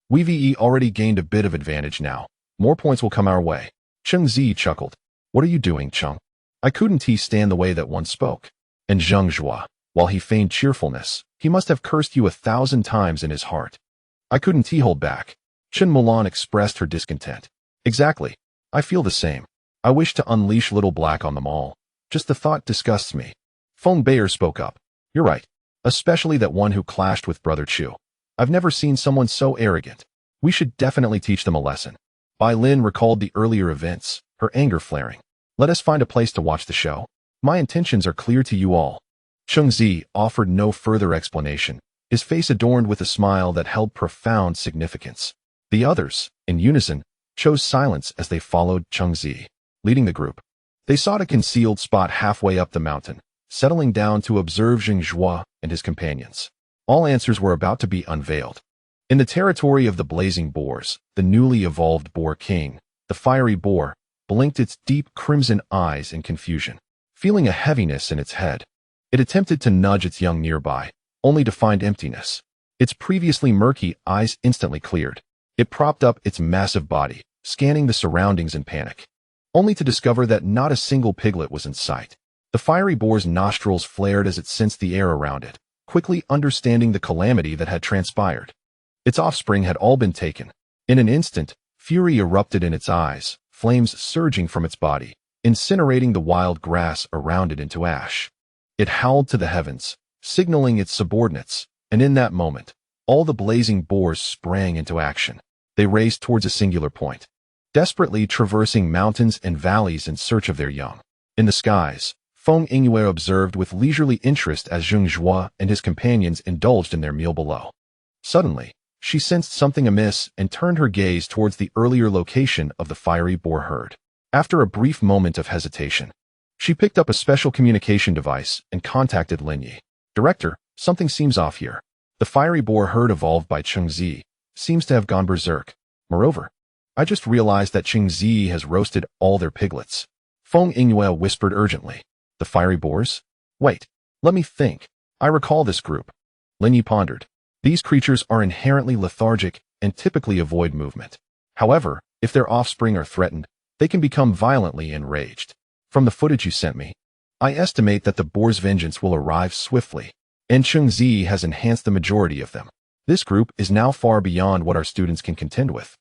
We already gained a bit of advantage now. More points will come our way. Cheng Ziyi chuckled. What are you doing, Cheng? I couldn't stand the way that one spoke. And Zhang Zhuo, while he feigned cheerfulness, he must have cursed you 1,000 times in his heart. I couldn't hold back. Chen Mulan expressed her discontent. Exactly. I feel the same. I wish to unleash Little Black on them all. Just the thought disgusts me. Feng Bayer spoke up. You're right. Especially that one who clashed with Brother Chu. I've never seen someone so arrogant. We should definitely teach them a lesson. Bai Lin recalled the earlier events, her anger flaring. Let us find a place to watch the show. My intentions are clear to you all. Cheng Ziyi offered no further explanation, his face adorned with a smile that held profound significance. The others, in unison, chose silence as they followed Cheng Ziyi, leading the group. They sought a concealed spot halfway up the mountain, settling down to observe Zhang Zhuo and his companions. All answers were about to be unveiled. In the territory of the blazing boars, the newly evolved boar king, the fiery boar, blinked its deep crimson eyes in confusion. Feeling a heaviness in its head, it attempted to nudge its young nearby, only to find emptiness. Its previously murky eyes instantly cleared. It propped up its massive body, scanning the surroundings in panic, only to discover that not a single piglet was in sight. The fiery boar's nostrils flared as it sensed the air around it, quickly understanding the calamity that had transpired. Its offspring had all been taken. In an instant, fury erupted in its eyes, flames surging from its body, incinerating the wild grass around it into ash. It howled to the heavens, signaling its subordinates, and in that moment, all the blazing boars sprang into action. They raced towards a singular point, desperately traversing mountains and valleys in search of their young. In the skies, Feng Yingyue observed with leisurely interest as Zhang Zhuo and his companions indulged in their meal below. Suddenly, she sensed something amiss and turned her gaze towards the earlier location of the fiery boar herd. After a brief moment of hesitation, she picked up a special communication device and contacted Lin Yi. Director, something seems off here. The fiery boar herd evolved by Cheng Ziyi seems to have gone berserk. Moreover, I just realized that Cheng Ziyi has roasted all their piglets. Feng Yingyue whispered urgently. The fiery boars? Wait, let me think. I recall this group. Lin Yi pondered. These creatures are inherently lethargic and typically avoid movement. However, if their offspring are threatened, they can become violently enraged. From the footage you sent me, I estimate that the boar's vengeance will arrive swiftly, and Cheng Ziyi has enhanced the majority of them. This group is now far beyond what our students can contend with.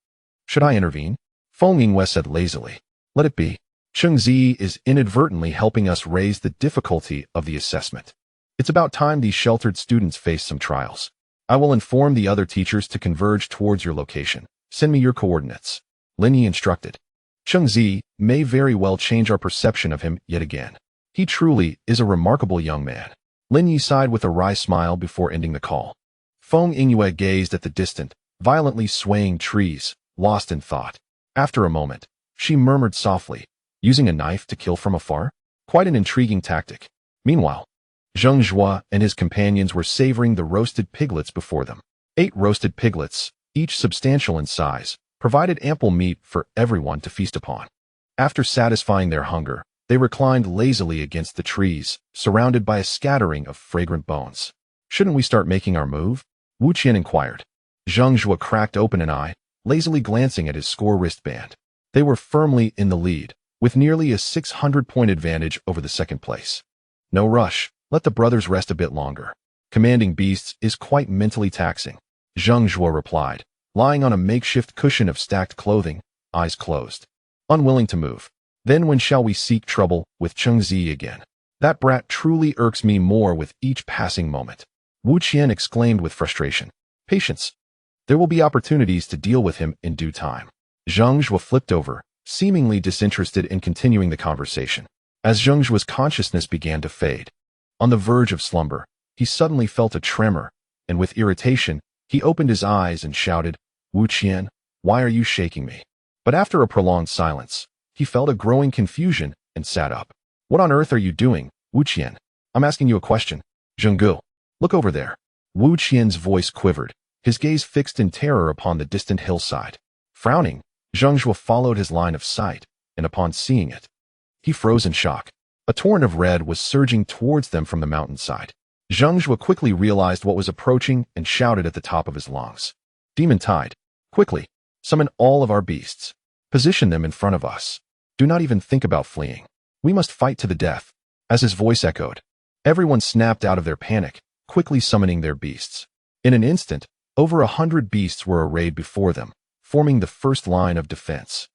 Should I intervene? Feng Yingyue said lazily. Let it be. Cheng Ziyi is inadvertently helping us raise the difficulty of the assessment. It's about time these sheltered students faced some trials. I will inform the other teachers to converge towards your location. Send me your coordinates. Lin Yi instructed. Cheng Ziyi may very well change our perception of him yet again. He truly is a remarkable young man. Lin Yi sighed with a wry smile before ending the call. Feng Yingyue gazed at the distant, violently swaying trees, lost in thought. After a moment, she murmured softly, using a knife to kill from afar? Quite an intriguing tactic. Meanwhile, Zheng Zhuo and his companions were savoring the roasted piglets before them. 8 roasted piglets, each substantial in size, provided ample meat for everyone to feast upon. After satisfying their hunger, they reclined lazily against the trees, surrounded by a scattering of fragrant bones. Shouldn't we start making our move? Wu Qian inquired. Zheng Zhuo cracked open an eye, lazily glancing at his score wristband. They were firmly in the lead, with nearly a 600-point advantage over the second place. No rush, let the brothers rest a bit longer. Commanding beasts is quite mentally taxing, Zheng Zhuo replied, lying on a makeshift cushion of stacked clothing, eyes closed. Unwilling to move. Then when shall we seek trouble with Cheng Ziyi again? That brat truly irks me more with each passing moment. Wu Qian exclaimed with frustration. Patience. There will be opportunities to deal with him in due time. Zheng Zhuo flipped over, seemingly disinterested in continuing the conversation. As Zheng Zhuo's consciousness began to fade, on the verge of slumber, he suddenly felt a tremor, and with irritation, he opened his eyes and shouted, Wu Qian, why are you shaking me? But after a prolonged silence, he felt a growing confusion and sat up. What on earth are you doing, Wu Qian? I'm asking you a question. Zhenggu, look over there. Wu Qian's voice quivered, his gaze fixed in terror upon the distant hillside. Frowning, Zheng Zhuo followed his line of sight, and upon seeing it, he froze in shock. A torrent of red was surging towards them from the mountainside. Zheng Zhuo quickly realized what was approaching and shouted at the top of his lungs. Demon Tide, quickly, summon all of our beasts. Position them in front of us. Do not even think about fleeing. We must fight to the death. As his voice echoed, everyone snapped out of their panic, quickly summoning their beasts. In an instant, over 100 beasts were arrayed before them, forming the first line of defense.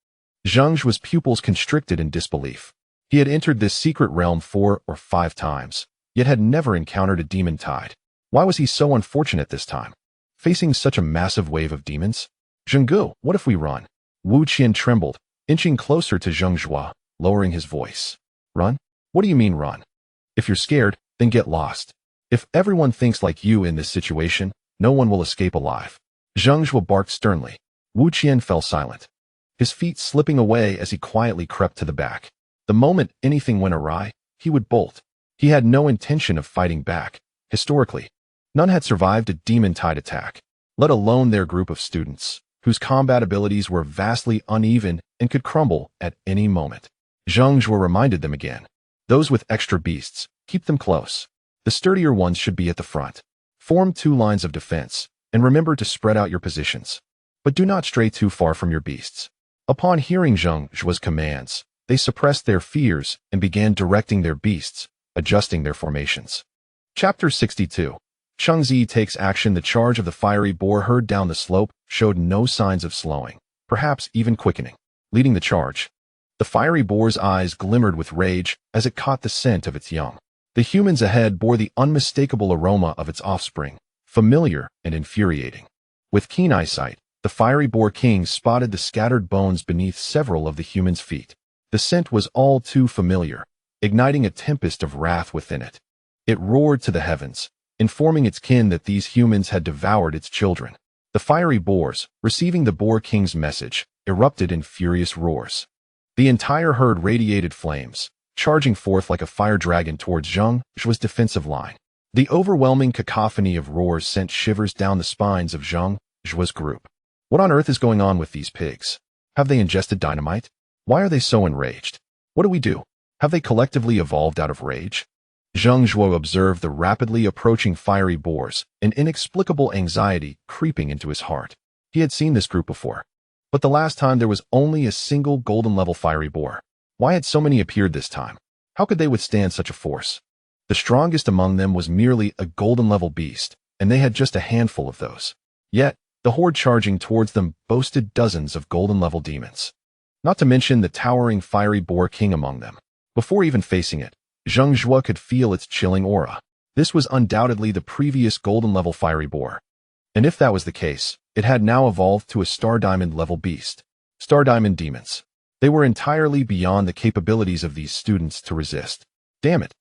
Zheng Zhuo's pupils constricted in disbelief. He had entered this secret realm 4 or 5 times, yet had never encountered a demon tide. Why was he so unfortunate this time? Facing such a massive wave of demons? Zhenggu, what if we run? Wu Qian trembled, inching closer to Zheng Zhuo, lowering his voice. Run? What do you mean run? If you're scared, then get lost. If everyone thinks like you in this situation, no one will escape alive. Zheng Zhuo barked sternly. Wu Qian fell silent, his feet slipping away as he quietly crept to the back. The moment anything went awry, he would bolt. He had no intention of fighting back. Historically, none had survived a demon tide attack, let alone their group of students, whose combat abilities were vastly uneven and could crumble at any moment. Zheng Zhuo reminded them again. Those with extra beasts, keep them close. The sturdier ones should be at the front. Form 2 lines of defense, and remember to spread out your positions. But do not stray too far from your beasts. Upon hearing Zheng Zhuo's commands, they suppressed their fears and began directing their beasts, adjusting their formations. Chapter 62. Cheng Ziyi takes action. The charge of the fiery boar heard down the slope showed no signs of slowing, perhaps even quickening. Leading the charge, the fiery boar's eyes glimmered with rage as it caught the scent of its young. The humans ahead bore the unmistakable aroma of its offspring, familiar and infuriating. With keen eyesight, the fiery boar king spotted the scattered bones beneath several of the humans' feet. The scent was all too familiar, igniting a tempest of wrath within it. It roared to the heavens, informing its kin that these humans had devoured its children. The fiery boars, receiving the boar king's message, erupted in furious roars. The entire herd radiated flames, charging forth like a fire dragon towards Zheng Zhuo's defensive line. The overwhelming cacophony of roars sent shivers down the spines of Zheng Zhuo's group. What on earth is going on with these pigs? Have they ingested dynamite? Why are they so enraged? What do we do? Have they collectively evolved out of rage? Zheng Zhuo observed the rapidly approaching fiery boars, an inexplicable anxiety creeping into his heart. He had seen this group before, but the last time there was only a single golden-level fiery boar. Why had so many appeared this time? How could they withstand such a force? The strongest among them was merely a golden-level beast, and they had just a handful of those. Yet, the horde charging towards them boasted dozens of golden-level demons. Not to mention the towering fiery boar king among them. Before even facing it, Zheng Zhuo could feel its chilling aura. This was undoubtedly the previous golden-level fiery boar. And if that was the case, it had now evolved to a Star Diamond level beast. Star Diamond demons. They were entirely beyond the capabilities of these students to resist. Damn it.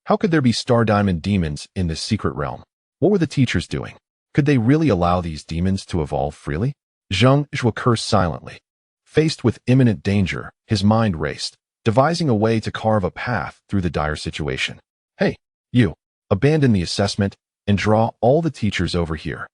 How could there be Star Diamond demons in this secret realm? What were the teachers doing? Could they really allow these demons to evolve freely? Zhang Zhuo cursed silently. Faced with imminent danger, his mind raced, devising a way to carve a path through the dire situation. Hey, you, abandon the assessment and draw all the teachers over here.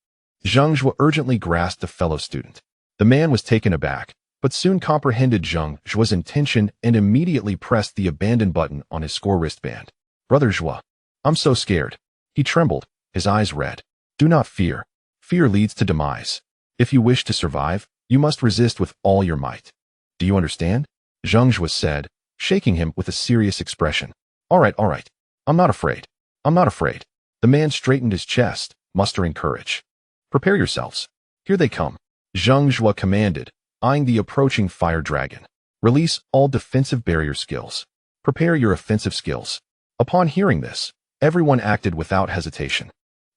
Zhang Zhuo urgently grasped a fellow student. The man was taken aback, but soon comprehended Zhang Zhuo's intention and immediately pressed the abandon button on his score wristband. Brother Zhuo, I'm so scared. He trembled, his eyes red. Do not fear. Fear leads to demise. If you wish to survive, you must resist with all your might. Do you understand? Zhang Zhuo said, shaking him with a serious expression. All right. I'm not afraid. I'm not afraid. The man straightened his chest, mustering courage. Prepare yourselves. Here they come. Zhang Zhuo commanded, eyeing the approaching fire dragon. Release all defensive barrier skills. Prepare your offensive skills. Upon hearing this, everyone acted without hesitation,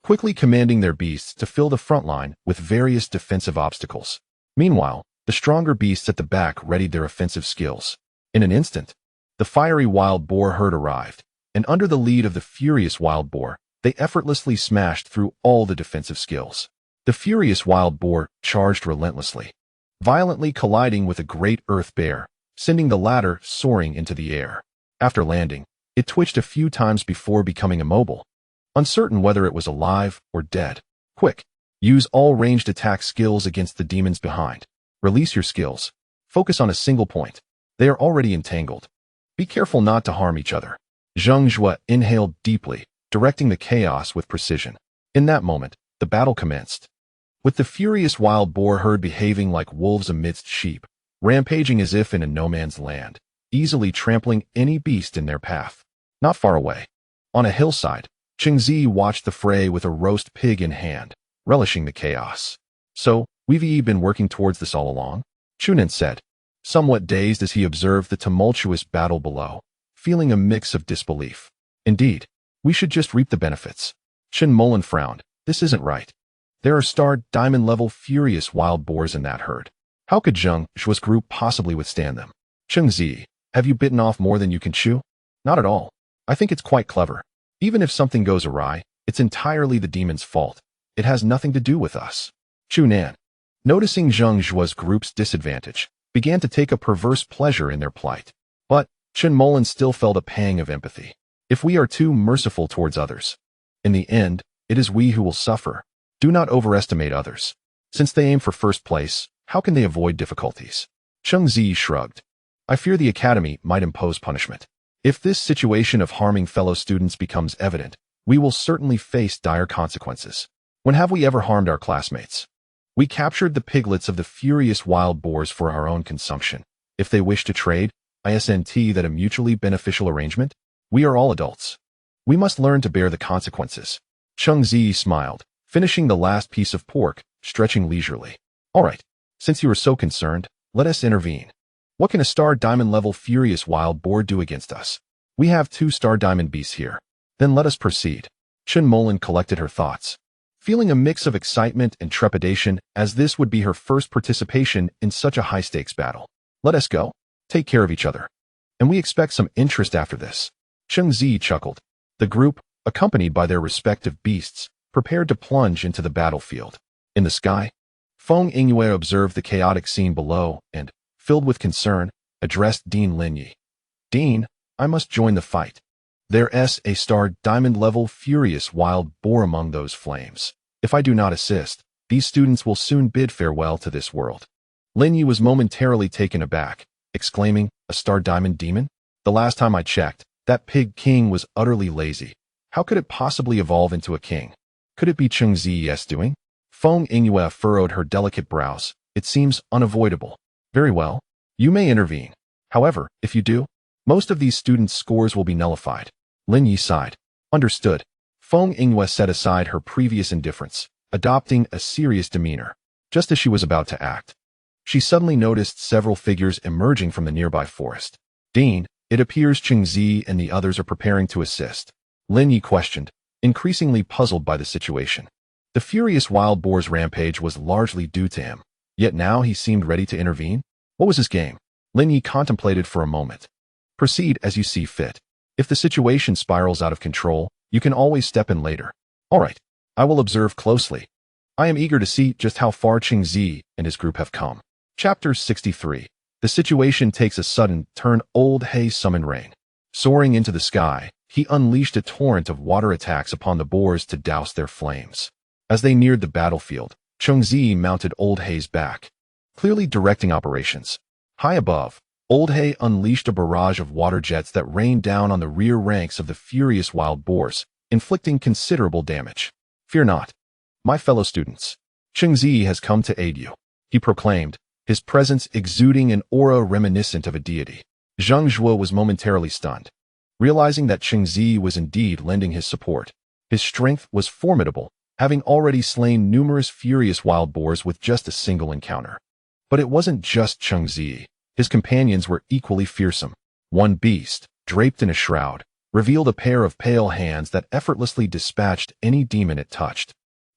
quickly commanding their beasts to fill the front line with various defensive obstacles. Meanwhile, the stronger beasts at the back readied their offensive skills. In an instant, the fiery wild boar herd arrived, and under the lead of the furious wild boar, they effortlessly smashed through all the defensive skills. The furious wild boar charged relentlessly, violently colliding with a great earth bear, sending the latter soaring into the air. After landing, it twitched a few times before becoming immobile, uncertain whether it was alive or dead. Quick, use all ranged attack skills against the demons behind. Release your skills. Focus on a single point. They are already entangled. Be careful not to harm each other. Zhang Zhuo inhaled deeply, directing the chaos with precision. In that moment, the battle commenced. With the furious wild boar herd behaving like wolves amidst sheep, rampaging as if in a no-man's land, easily trampling any beast in their path. Not far away, on a hillside, Cheng Ziyi watched the fray with a roast pig in hand, relishing the chaos. So, we've been working towards this all along? Chunin said, somewhat dazed as he observed the tumultuous battle below, feeling a mix of disbelief. Indeed, we should just reap the benefits. Chen Molan frowned. This isn't right. There are Star Diamond level furious wild boars in that herd. How could Zhang Zhuo's group possibly withstand them? Cheng Ziyi, have you bitten off more than you can chew? Not at all. I think it's quite clever. Even if something goes awry, it's entirely the demon's fault. It has nothing to do with us. Chu Nan, noticing Zhang Zhuo's group's disadvantage, began to take a perverse pleasure in their plight. But Chen Molan still felt a pang of empathy. If we are too merciful towards others, in the end, it is we who will suffer. Do not overestimate others. Since they aim for first place, how can they avoid difficulties? Cheng Ziyi shrugged. I fear the academy might impose punishment. If this situation of harming fellow students becomes evident, we will certainly face dire consequences. When have we ever harmed our classmates? We captured the piglets of the furious wild boars for our own consumption. If they wish to trade, isn't that a mutually beneficial arrangement? We are all adults. We must learn to bear the consequences. Cheng Ziyi smiled, finishing the last piece of pork, stretching leisurely. All right, since you are so concerned, let us intervene. What can a Star Diamond level furious wild boar do against us? We have 2 Star Diamond beasts here. Then let us proceed. Chen Molan collected her thoughts, feeling a mix of excitement and trepidation as this would be her first participation in such a high-stakes battle. Let us go. Take care of each other. And we expect some interest after this. Cheng Ziyi chuckled. The group, accompanied by their respective beasts, prepared to plunge into the battlefield. In the sky, Feng Yingyue observed the chaotic scene below and, filled with concern, addressed Dean Linyi. Dean, I must join the fight. There's a Star Diamond level furious wild boar among those flames. If I do not assist, these students will soon bid farewell to this world. Linyi was momentarily taken aback, exclaiming, a Star Diamond demon? The last time I checked, that pig king was utterly lazy. How could it possibly evolve into a king? Could it be Cheng Ziyi's doing? Feng Yingyue furrowed her delicate brows. It seems unavoidable. Very well. You may intervene. However, if you do, most of these students' scores will be nullified. Linyi sighed. Understood. Feng Yingyue set aside her previous indifference, adopting a serious demeanor. Just as she was about to act, she suddenly noticed several figures emerging from the nearby forest. Dean, it appears Cheng Ziyi and the others are preparing to assist. Linyi questioned, increasingly puzzled by the situation. The furious wild boar's rampage was largely due to him, yet now he seemed ready to intervene. What was his game? Lin Yi contemplated for a moment. Proceed as you see fit. If the situation spirals out of control, you can always step in later. All right, I will observe closely. I am eager to see just how far Cheng Ziyi and his group have come. Chapter 63. The situation takes a sudden turn. Old He summoned rain. Soaring into the sky, he unleashed a torrent of water attacks upon the boars to douse their flames. As they neared the battlefield, Cheng Ziyi mounted Old He's back, clearly directing operations. High above, Old He unleashed a barrage of water jets that rained down on the rear ranks of the furious wild boars, inflicting considerable damage. Fear not, my fellow students. Cheng Ziyi has come to aid you, he proclaimed, his presence exuding an aura reminiscent of a deity. Zhang Zhuo was momentarily stunned. Realizing that Cheng Ziyi was indeed lending his support, his strength was formidable, having already slain numerous furious wild boars with just a single encounter. But it wasn't just Cheng Ziyi. His companions were equally fearsome. One beast, draped in a shroud, revealed a pair of pale hands that effortlessly dispatched any demon it touched,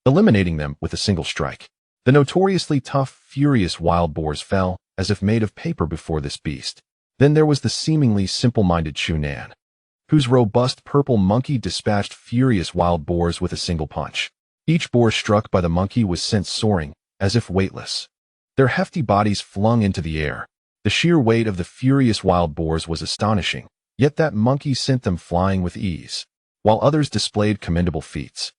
eliminating them with a single strike. The notoriously tough, furious wild boars fell, as if made of paper before this beast. Then there was the seemingly simple-minded Chu Nan, whose robust purple monkey dispatched furious wild boars with a single punch. Each boar struck by the monkey was sent soaring, as if weightless, their hefty bodies flung into the air. The sheer weight of the furious wild boars was astonishing, yet that monkey sent them flying with ease, while others displayed commendable feats.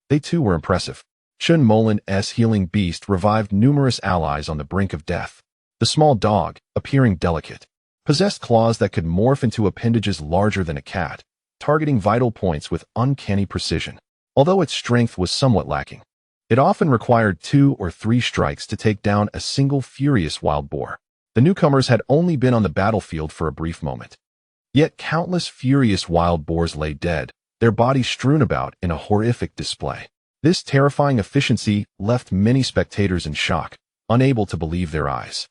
They too were impressive. Chun Molin's healing beast revived numerous allies on the brink of death. The small dog, appearing delicate, possessed claws that could morph into appendages larger than a cat, targeting vital points with uncanny precision. Although its strength was somewhat lacking, it often required 2 or 3 strikes to take down a single furious wild boar. The newcomers had only been on the battlefield for a brief moment. Yet countless furious wild boars lay dead, their bodies strewn about in a horrific display. This terrifying efficiency left many spectators in shock, unable to believe their eyes.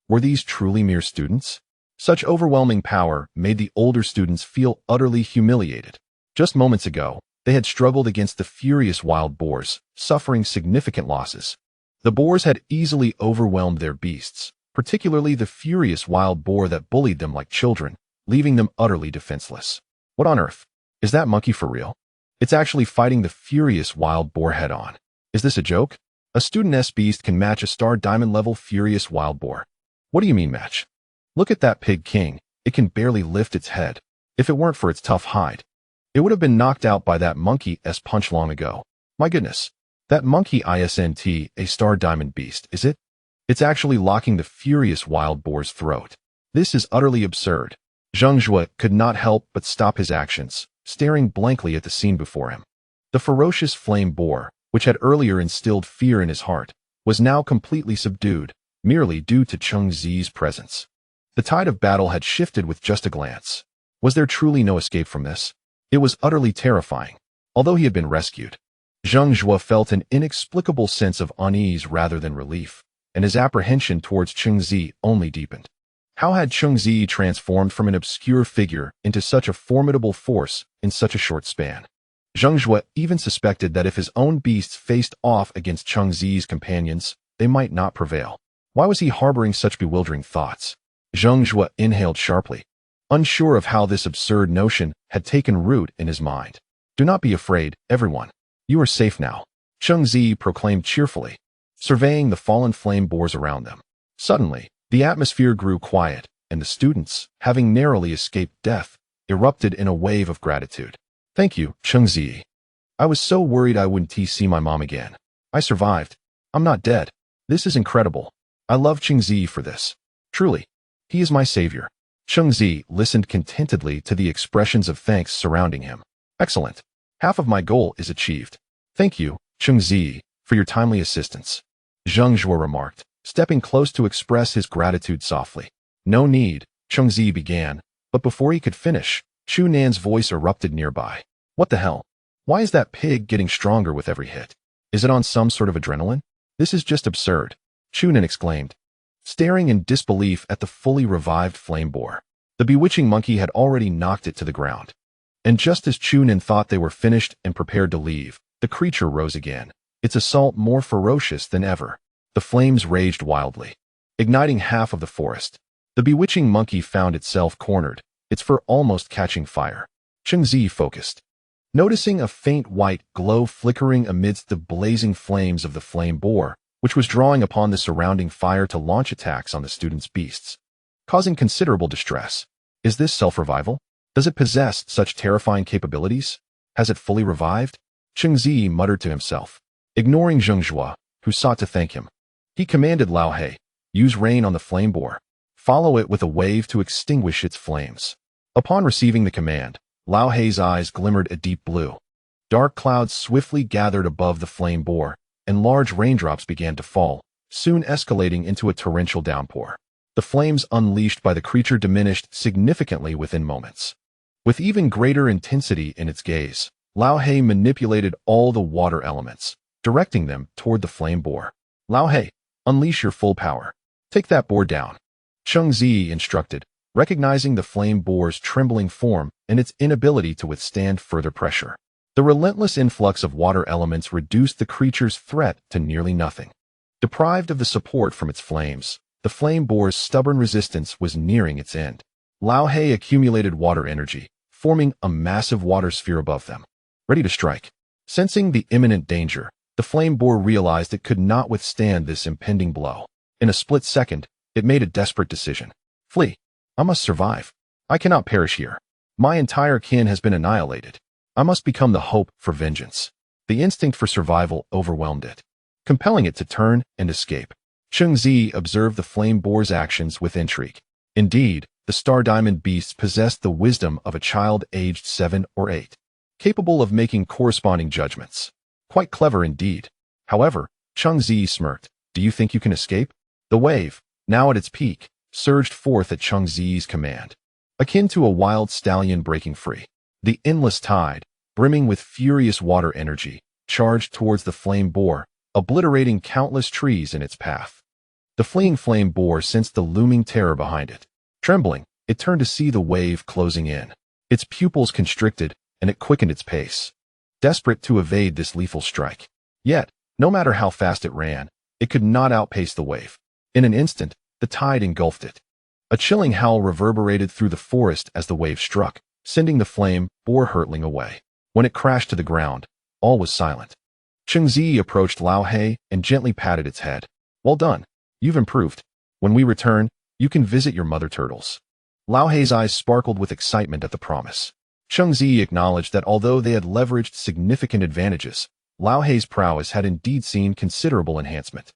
Were these truly mere students? Such overwhelming power made the older students feel utterly humiliated. Just moments ago, they had struggled against the furious wild boars, suffering significant losses. The boars had easily overwhelmed their beasts, particularly the furious wild boar that bullied them like children, leaving them utterly defenseless. What on earth? Is that monkey for real? It's actually fighting the furious wild boar head-on. Is this a joke? A student-s beast can match a star diamond level furious wild boar. What do you mean match? Look at that pig king. It can barely lift its head. If it weren't for its tough hide, it would have been knocked out by that monkey-s punch long ago. My goodness. That monkey isn't a star diamond beast, is it? It's actually locking the furious wild boar's throat. This is utterly absurd. Zhang Zhuo could not help but stop his actions, staring blankly at the scene before him. The ferocious flame boar, which had earlier instilled fear in his heart, was now completely subdued, merely due to Cheng Ziyi's presence. The tide of battle had shifted with just a glance. Was there truly no escape from this? It was utterly terrifying. Although he had been rescued, Zhang Zhuo felt an inexplicable sense of unease rather than relief, and his apprehension towards Cheng Ziyi only deepened. How had Cheng Ziyi transformed from an obscure figure into such a formidable force in such a short span? Zhang Zhuo even suspected that if his own beasts faced off against Cheng Ziyi's companions, they might not prevail. Why was he harboring such bewildering thoughts? Zhang Zhuo inhaled sharply, unsure of how this absurd notion had taken root in his mind. Do not be afraid, everyone. You are safe now, Cheng Ziyi proclaimed cheerfully, surveying the fallen flame boars around them. Suddenly, the atmosphere grew quiet, and the students, having narrowly escaped death, erupted in a wave of gratitude. Thank you, Cheng Ziyi. I was so worried I wouldn't see my mom again. I survived. I'm not dead. This is incredible. I love Cheng Ziyi for this. Truly, he is my savior. Cheng Ziyi listened contentedly to the expressions of thanks surrounding him. Excellent. Half of my goal is achieved. Thank you, Cheng Ziyi, for your timely assistance, Zhang Zhuo remarked, stepping close to express his gratitude softly. No need, Cheng Ziyi began, but before he could finish, Chu Nan's voice erupted nearby. What the hell? Why is that pig getting stronger with every hit? Is it on some sort of adrenaline? This is just absurd, Chu Nan exclaimed, staring in disbelief at the fully revived flame boar. The bewitching monkey had already knocked it to the ground. And just as Chu Nan thought they were finished and prepared to leave, the creature rose again, its assault more ferocious than ever. The flames raged wildly, igniting half of the forest. The bewitching monkey found itself cornered, its fur almost catching fire. Cheng Ziyi focused, noticing a faint white glow flickering amidst the blazing flames of the flame boar, which was drawing upon the surrounding fire to launch attacks on the student's beasts, causing considerable distress. Is this self-revival? Does it possess such terrifying capabilities? Has it fully revived? Cheng Ziyi muttered to himself, ignoring Zheng Zhuo, who sought to thank him. He commanded Lao He, use rain on the flame boar. Follow it with a wave to extinguish its flames. Upon receiving the command, Lao He's eyes glimmered a deep blue. Dark clouds swiftly gathered above the flame boar, and large raindrops began to fall, soon escalating into a torrential downpour. The flames unleashed by the creature diminished significantly within moments. With even greater intensity in its gaze, Lao He manipulated all the water elements, directing them toward the flame boar. Lao He, unleash your full power. Take that boar down. Cheng Ziyi instructed, recognizing the flame boar's trembling form and its inability to withstand further pressure. The relentless influx of water elements reduced the creature's threat to nearly nothing. Deprived of the support from its flames, the flame boar's stubborn resistance was nearing its end. Lao He accumulated water energy, forming a massive water sphere above them, ready to strike. Sensing the imminent danger, the flame boar realized it could not withstand this impending blow. In a split second, it made a desperate decision. Flee. I must survive. I cannot perish here. My entire kin has been annihilated. I must become the hope for vengeance. The instinct for survival overwhelmed it, compelling it to turn and escape. Cheng Ziyi observed the flame boar's actions with intrigue. Indeed, the star diamond beasts possessed the wisdom of a child aged 7 or 8, capable of making corresponding judgments. Quite clever indeed. However, Cheng Ziyi smirked. Do you think you can escape? The wave, now at its peak, surged forth at Cheng Ziyi's command, akin to a wild stallion breaking free. The endless tide, brimming with furious water energy, charged towards the flame boar, obliterating countless trees in its path. The fleeing flame boar sensed the looming terror behind it. Trembling, it turned to see the wave closing in. Its pupils constricted, and it quickened its pace, desperate to evade this lethal strike. Yet, no matter how fast it ran, it could not outpace the wave. In an instant, the tide engulfed it. A chilling howl reverberated through the forest as the wave struck, sending the flame boar hurtling away. When it crashed to the ground, all was silent. Cheng Ziyi approached Lao He and gently patted its head. Well done. You've improved. When we return, you can visit your mother turtles. Lao He's eyes sparkled with excitement at the promise. Cheng Ziyi acknowledged that although they had leveraged significant advantages, Lao He's prowess had indeed seen considerable enhancement.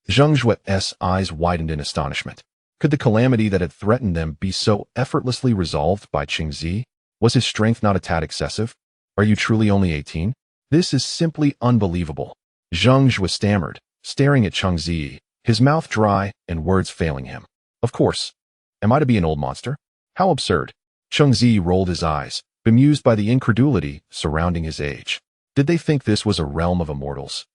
Zheng Zhuo's eyes widened in astonishment. Could the calamity that had threatened them be so effortlessly resolved by Cheng Ziyi? Was his strength not a tad excessive? Are you truly only 18? This is simply unbelievable. Zheng Zhuo stammered, staring at Cheng Ziyi, his mouth dry and words failing him. Of course. Am I to be an old monster? How absurd. Cheng Ziyi rolled his eyes, bemused by the incredulity surrounding his age. Did they think this was a realm of immortals,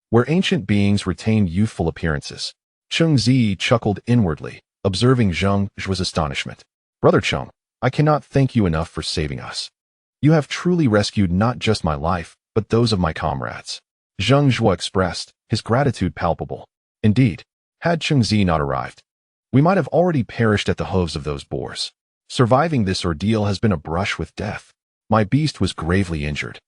where ancient beings retained youthful appearances? Cheng Ziyi chuckled inwardly, observing Zheng Zhuo's astonishment. Brother Cheng, I cannot thank you enough for saving us. You have truly rescued not just my life, but those of my comrades. Zheng Zhuo expressed, his gratitude palpable. Indeed, had Cheng Ziyi not arrived, we might have already perished at the hooves of those boars. Surviving this ordeal has been a brush with death. My beast was gravely injured,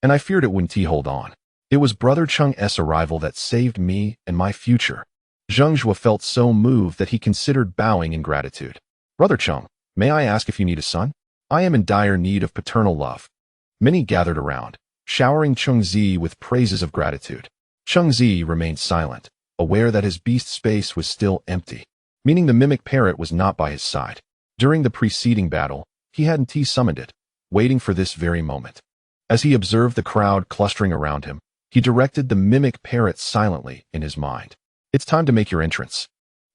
and I feared it wouldn't hold on. It was Brother Cheng's arrival that saved me and my future. Zheng Zhuo felt so moved that he considered bowing in gratitude. Brother Cheng, may I ask if you need a son? I am in dire need of paternal love. Many gathered around, showering Cheng Ziyi with praises of gratitude. Cheng Ziyi remained silent, aware that his beast space was still empty, meaning the mimic parrot was not by his side. During the preceding battle, he hadn't summoned it, waiting for this very moment. As he observed the crowd clustering around him, he directed the mimic parrot silently in his mind. It's time to make your entrance.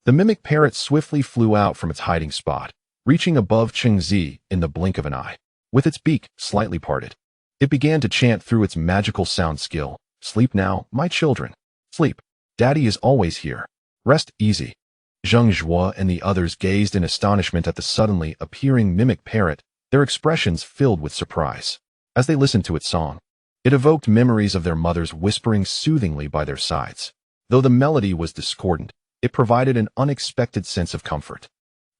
The mimic parrot swiftly flew out from its hiding spot, reaching above Cheng Ziyi in the blink of an eye. With its beak slightly parted, it began to chant through its magical sound skill. Sleep now, my children. Sleep. Daddy is always here. Rest easy. Zheng Zhuo and the others gazed in astonishment at the suddenly appearing mimic parrot, their expressions filled with surprise. As they listened to its song, It evoked memories of their mothers whispering soothingly by their sides. Though the melody was discordant, it provided an unexpected sense of comfort.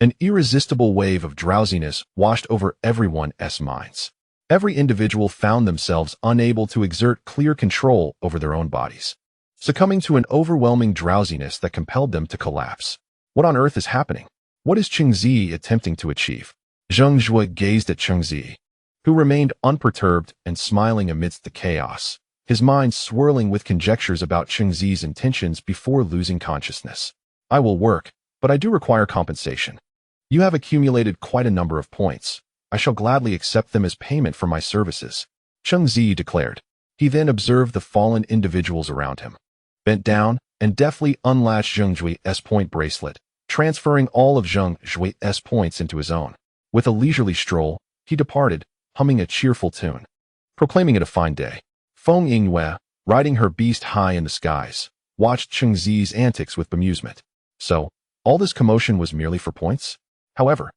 An irresistible wave of drowsiness washed over everyone's minds. Every individual found themselves unable to exert clear control over their own bodies, succumbing to an overwhelming drowsiness that compelled them to collapse. What on earth is happening? What is Cheng Ziyi attempting to achieve? Zhang Zhui gazed at Cheng Ziyi, who remained unperturbed and smiling amidst the chaos, his mind swirling with conjectures about Cheng Ziyi's intentions before losing consciousness. I will work, but I do require compensation. You have accumulated quite a number of points. I shall gladly accept them as payment for my services, Cheng Ziyi declared. He then observed the fallen individuals around him, bent down, and deftly unlatched Zhang Zhui's point bracelet, transferring all of Zhang Zhui's points into his own. With a leisurely stroll, he departed, humming a cheerful tune, proclaiming it a fine day. Feng Yingyue, riding her beast high in the skies, watched Cheng Ziyi's antics with bemusement. So, all this commotion was merely for points? However,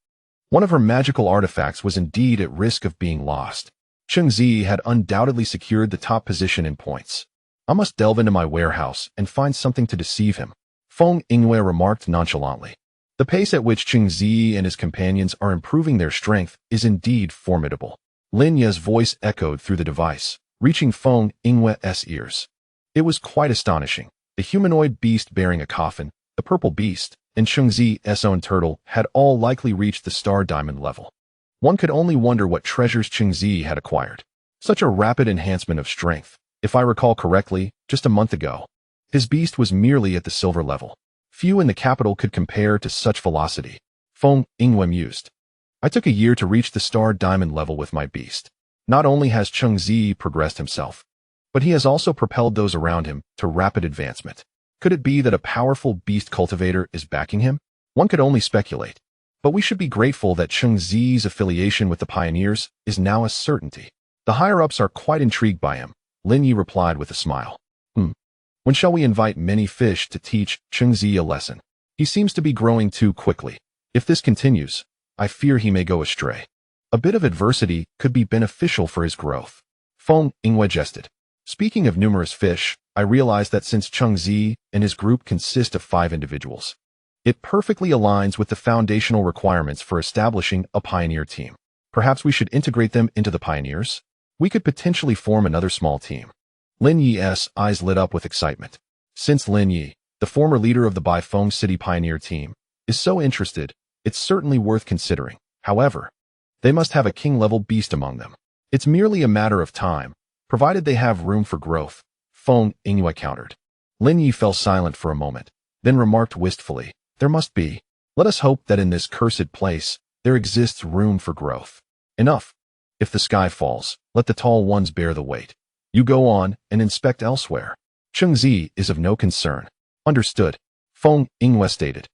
one of her magical artifacts was indeed at risk of being lost. Cheng Ziyi had undoubtedly secured the top position in points. I must delve into my warehouse and find something to deceive him, Feng Yingyue remarked nonchalantly. The pace at which Cheng Ziyi and his companions are improving their strength is indeed formidable. Lin Ye's voice echoed through the device, reaching Feng Yingyue's ears. It was quite astonishing. The humanoid beast bearing a coffin, the purple beast, and Cheng Ziyi's own turtle had all likely reached the star diamond level. One could only wonder what treasures Cheng Ziyi had acquired. Such a rapid enhancement of strength. If I recall correctly, just a month ago, his beast was merely at the silver level. Few in the capital could compare to such velocity, Feng Yingyue mused. I took a year to reach the star diamond level with my beast. Not only has Cheng Ziyi progressed himself, but he has also propelled those around him to rapid advancement. Could it be that a powerful beast cultivator is backing him? One could only speculate. But we should be grateful that Cheng Ziyi's affiliation with the pioneers is now a certainty. The higher-ups are quite intrigued by him, Lin Yi replied with a smile. When shall we invite many fish to teach Cheng Ziyi a lesson? He seems to be growing too quickly. If this continues, I fear he may go astray. A bit of adversity could be beneficial for his growth. Feng Yingyue jested. Speaking of numerous fish, I realized that since Cheng Ziyi and his group consist of 5 individuals, it perfectly aligns with the foundational requirements for establishing a pioneer team. Perhaps we should integrate them into the pioneers? We could potentially form another small team. Lin Yi's eyes lit up with excitement. Since Lin Yi, the former leader of the Baifeng City Pioneer team, is so interested, it's certainly worth considering. However, they must have a king-level beast among them. It's merely a matter of time, provided they have room for growth, Feng Yingyue countered. Lin Yi fell silent for a moment, then remarked wistfully, there must be. Let us hope that in this cursed place, there exists room for growth. Enough. If the sky falls, let the tall ones bear the weight. You go on and inspect elsewhere. Cheng Ziyi is of no concern. Understood, Feng Yingyue stated,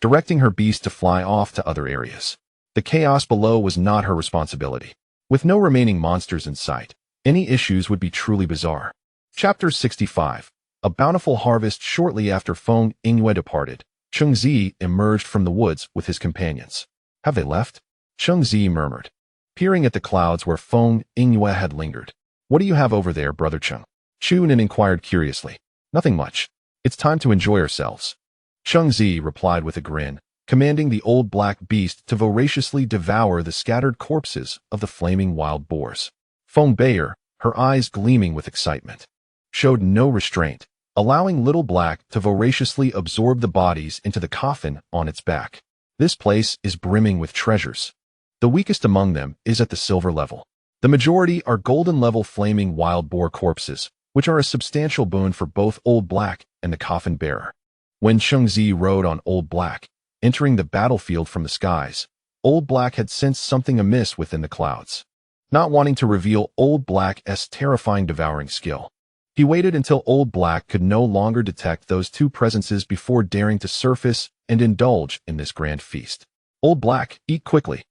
directing her beast to fly off to other areas. The chaos below was not her responsibility. With no remaining monsters in sight, any issues would be truly bizarre. Chapter 65. A bountiful harvest. Shortly after Feng Yingyue departed, Cheng Ziyi emerged from the woods with his companions. Have they left? Cheng Ziyi murmured, peering at the clouds where Feng Yingyue had lingered. What do you have over there, Brother Cheng? Chunin inquired curiously. Nothing much. It's time to enjoy ourselves. Cheng Ziyi replied with a grin, commanding the old black beast to voraciously devour the scattered corpses of the flaming wild boars. Feng Bayer, her eyes gleaming with excitement, showed no restraint, allowing Little Black to voraciously absorb the bodies into the coffin on its back. This place is brimming with treasures. The weakest among them is at the silver level. The majority are golden-level flaming wild boar corpses, which are a substantial boon for both Old Black and the coffin bearer. When Cheng Ziyi rode on Old Black, entering the battlefield from the skies, Old Black had sensed something amiss within the clouds. Not wanting to reveal Old Black's terrifying devouring skill, he waited until Old Black could no longer detect those two presences before daring to surface and indulge in this grand feast. Old Black, eat quickly.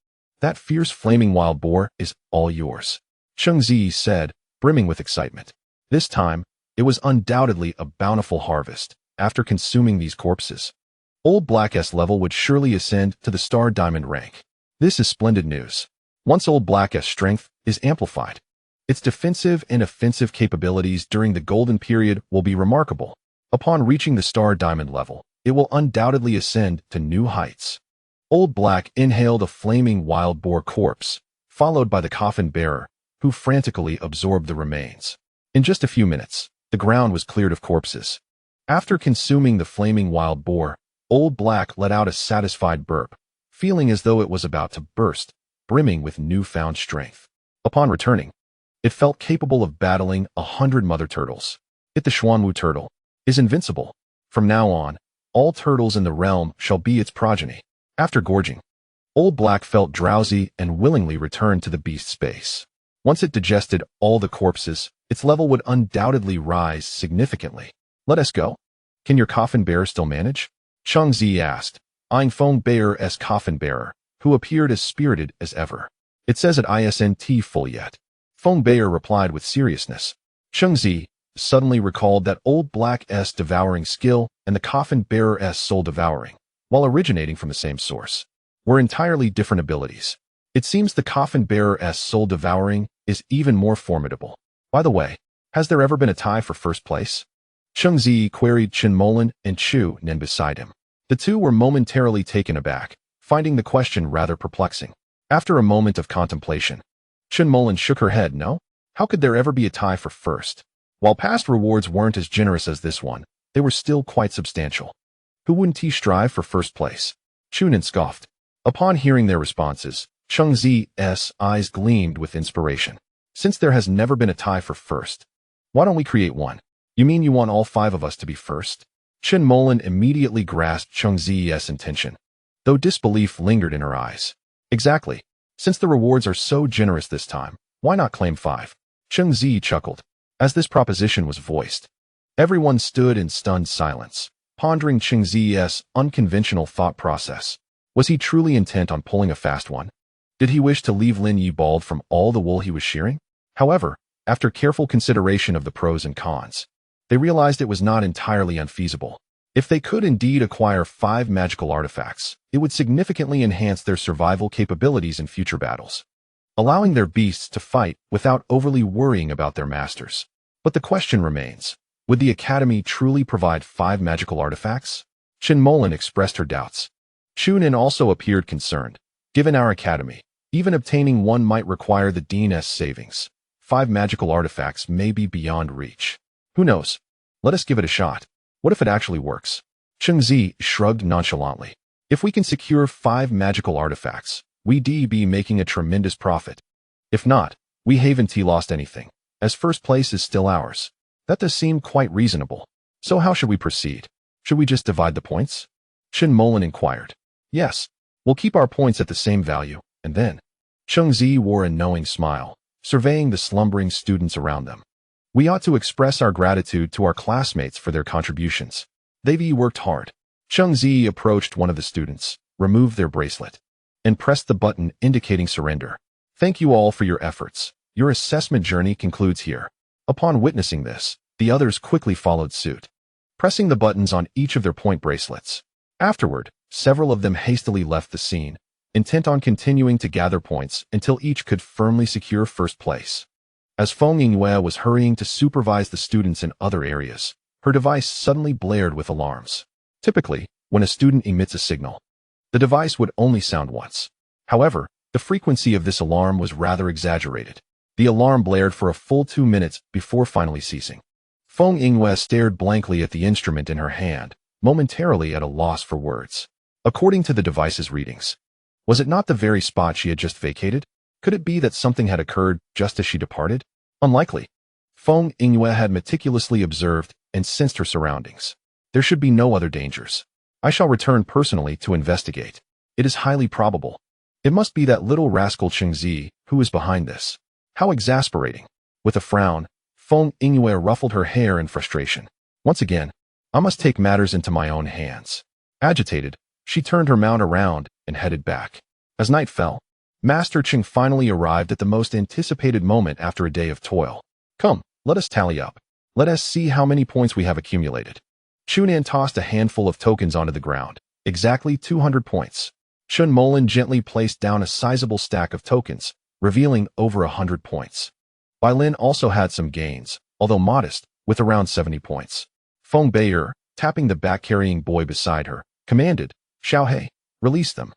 That fierce flaming wild boar is all yours, Cheng Ziyi said, brimming with excitement. This time, it was undoubtedly a bountiful harvest. After consuming these corpses, Old Black's level would surely ascend to the star diamond rank. This is splendid news. Once Old Black's strength is amplified, Its defensive and offensive capabilities during the Golden Period will be remarkable. Upon reaching the Star Diamond level, it will undoubtedly ascend to new heights. Old Black inhaled a flaming wild boar corpse, followed by the coffin bearer, who frantically absorbed the remains. In just a few minutes, the ground was cleared of corpses. After consuming the flaming wild boar, Old Black let out a satisfied burp, feeling as though it was about to burst, brimming with newfound strength. Upon returning, it felt capable of battling 100 mother turtles. It, the Xuanwu turtle, is invincible. From now on, all turtles in the realm shall be its progeny. After gorging, Old Black felt drowsy and willingly returned to the beast's base. Once it digested all the corpses, its level would undoubtedly rise significantly. Let us go. Can your coffin bearer still manage? Cheng Ziyi asked, eyeing Feng Bear's coffin bearer, who appeared as spirited as ever. It says it isn't full yet. Feng Bear replied with seriousness. Cheng Ziyi suddenly recalled that Old Black's devouring skill and the coffin bearer's soul devouring, while originating from the same source, were entirely different abilities. It seems the coffin bearer's soul devouring is even more formidable. By the way, has there ever been a tie for first place? Cheng Ziyi queried Chen Molan and Chu Nen beside him. The two were momentarily taken aback, finding the question rather perplexing. After a moment of contemplation, Chen Molan shook her head. No? How could there ever be a tie for first? While past rewards weren't as generous as this one, they were still quite substantial. Who wouldn't strive for first place? Chu Nen scoffed. Upon hearing their responses, Cheng Ziyi's eyes gleamed with inspiration. Since there has never been a tie for first, why don't we create one? You mean you want all 5 of us to be first? Chen Molan immediately grasped Cheng Ziyi's intention, though disbelief lingered in her eyes. Exactly. Since the rewards are so generous this time, why not claim 5? Cheng Ziyi chuckled. As this proposition was voiced, everyone stood in stunned silence, pondering Cheng Ziyi's unconventional thought process. Was he truly intent on pulling a fast one? Did he wish to leave Lin Yi bald from all the wool he was shearing? However, after careful consideration of the pros and cons, they realized it was not entirely unfeasible. If they could indeed acquire 5 magical artifacts, it would significantly enhance their survival capabilities in future battles, allowing their beasts to fight without overly worrying about their masters. But the question remains, would the Academy truly provide 5 magical artifacts? Chen Molan expressed her doubts. Chu Nen also appeared concerned. Given our Academy, even obtaining one might require the Dean's savings. 5 magical artifacts may be beyond reach. Who knows? Let us give it a shot. What if it actually works? Cheng Ziyi shrugged nonchalantly. If we can secure 5 magical artifacts, we'd be making a tremendous profit. If not, we haven't lost anything, as first place is still ours. That does seem quite reasonable. So how should we proceed? Should we just divide the points? Chen Molan inquired. Yes, we'll keep our points at the same value, and then. Cheng Ziyi wore a knowing smile, surveying the slumbering students around them. We ought to express our gratitude to our classmates for their contributions. They've worked hard. Cheng Ziyi approached one of the students, removed their bracelet, and pressed the button indicating surrender. Thank you all for your efforts. Your assessment journey concludes here. Upon witnessing this, the others quickly followed suit, pressing the buttons on each of their point bracelets. Afterward, several of them hastily left the scene, intent on continuing to gather points until each could firmly secure first place. As Feng Yingyue was hurrying to supervise the students in other areas, her device suddenly blared with alarms. Typically, when a student emits a signal, the device would only sound once. However, the frequency of this alarm was rather exaggerated. The alarm blared for a full 2 minutes before finally ceasing. Feng Yingyue stared blankly at the instrument in her hand, momentarily at a loss for words. According to the device's readings, was it not the very spot she had just vacated? Could it be that something had occurred just as she departed? Unlikely. Feng Yingyue had meticulously observed and sensed her surroundings. There should be no other dangers. I shall return personally to investigate. It is highly probable. It must be that little rascal Cheng Ziyi who is behind this. How exasperating. With a frown, Feng Yingyue ruffled her hair in frustration. Once again, I must take matters into my own hands. Agitated, she turned her mount around and headed back. As night fell, Master Cheng finally arrived at the most anticipated moment after a day of toil. Come, let us tally up. Let us see how many points we have accumulated. Chu Nen tossed a handful of tokens onto the ground. Exactly 200 points. Chen Molan gently placed down a sizable stack of tokens, revealing over 100 points. Bai Lin also had some gains, although modest, with around 70 points. Feng Bei'er, tapping the back-carrying boy beside her, commanded, "Xiao He, release them."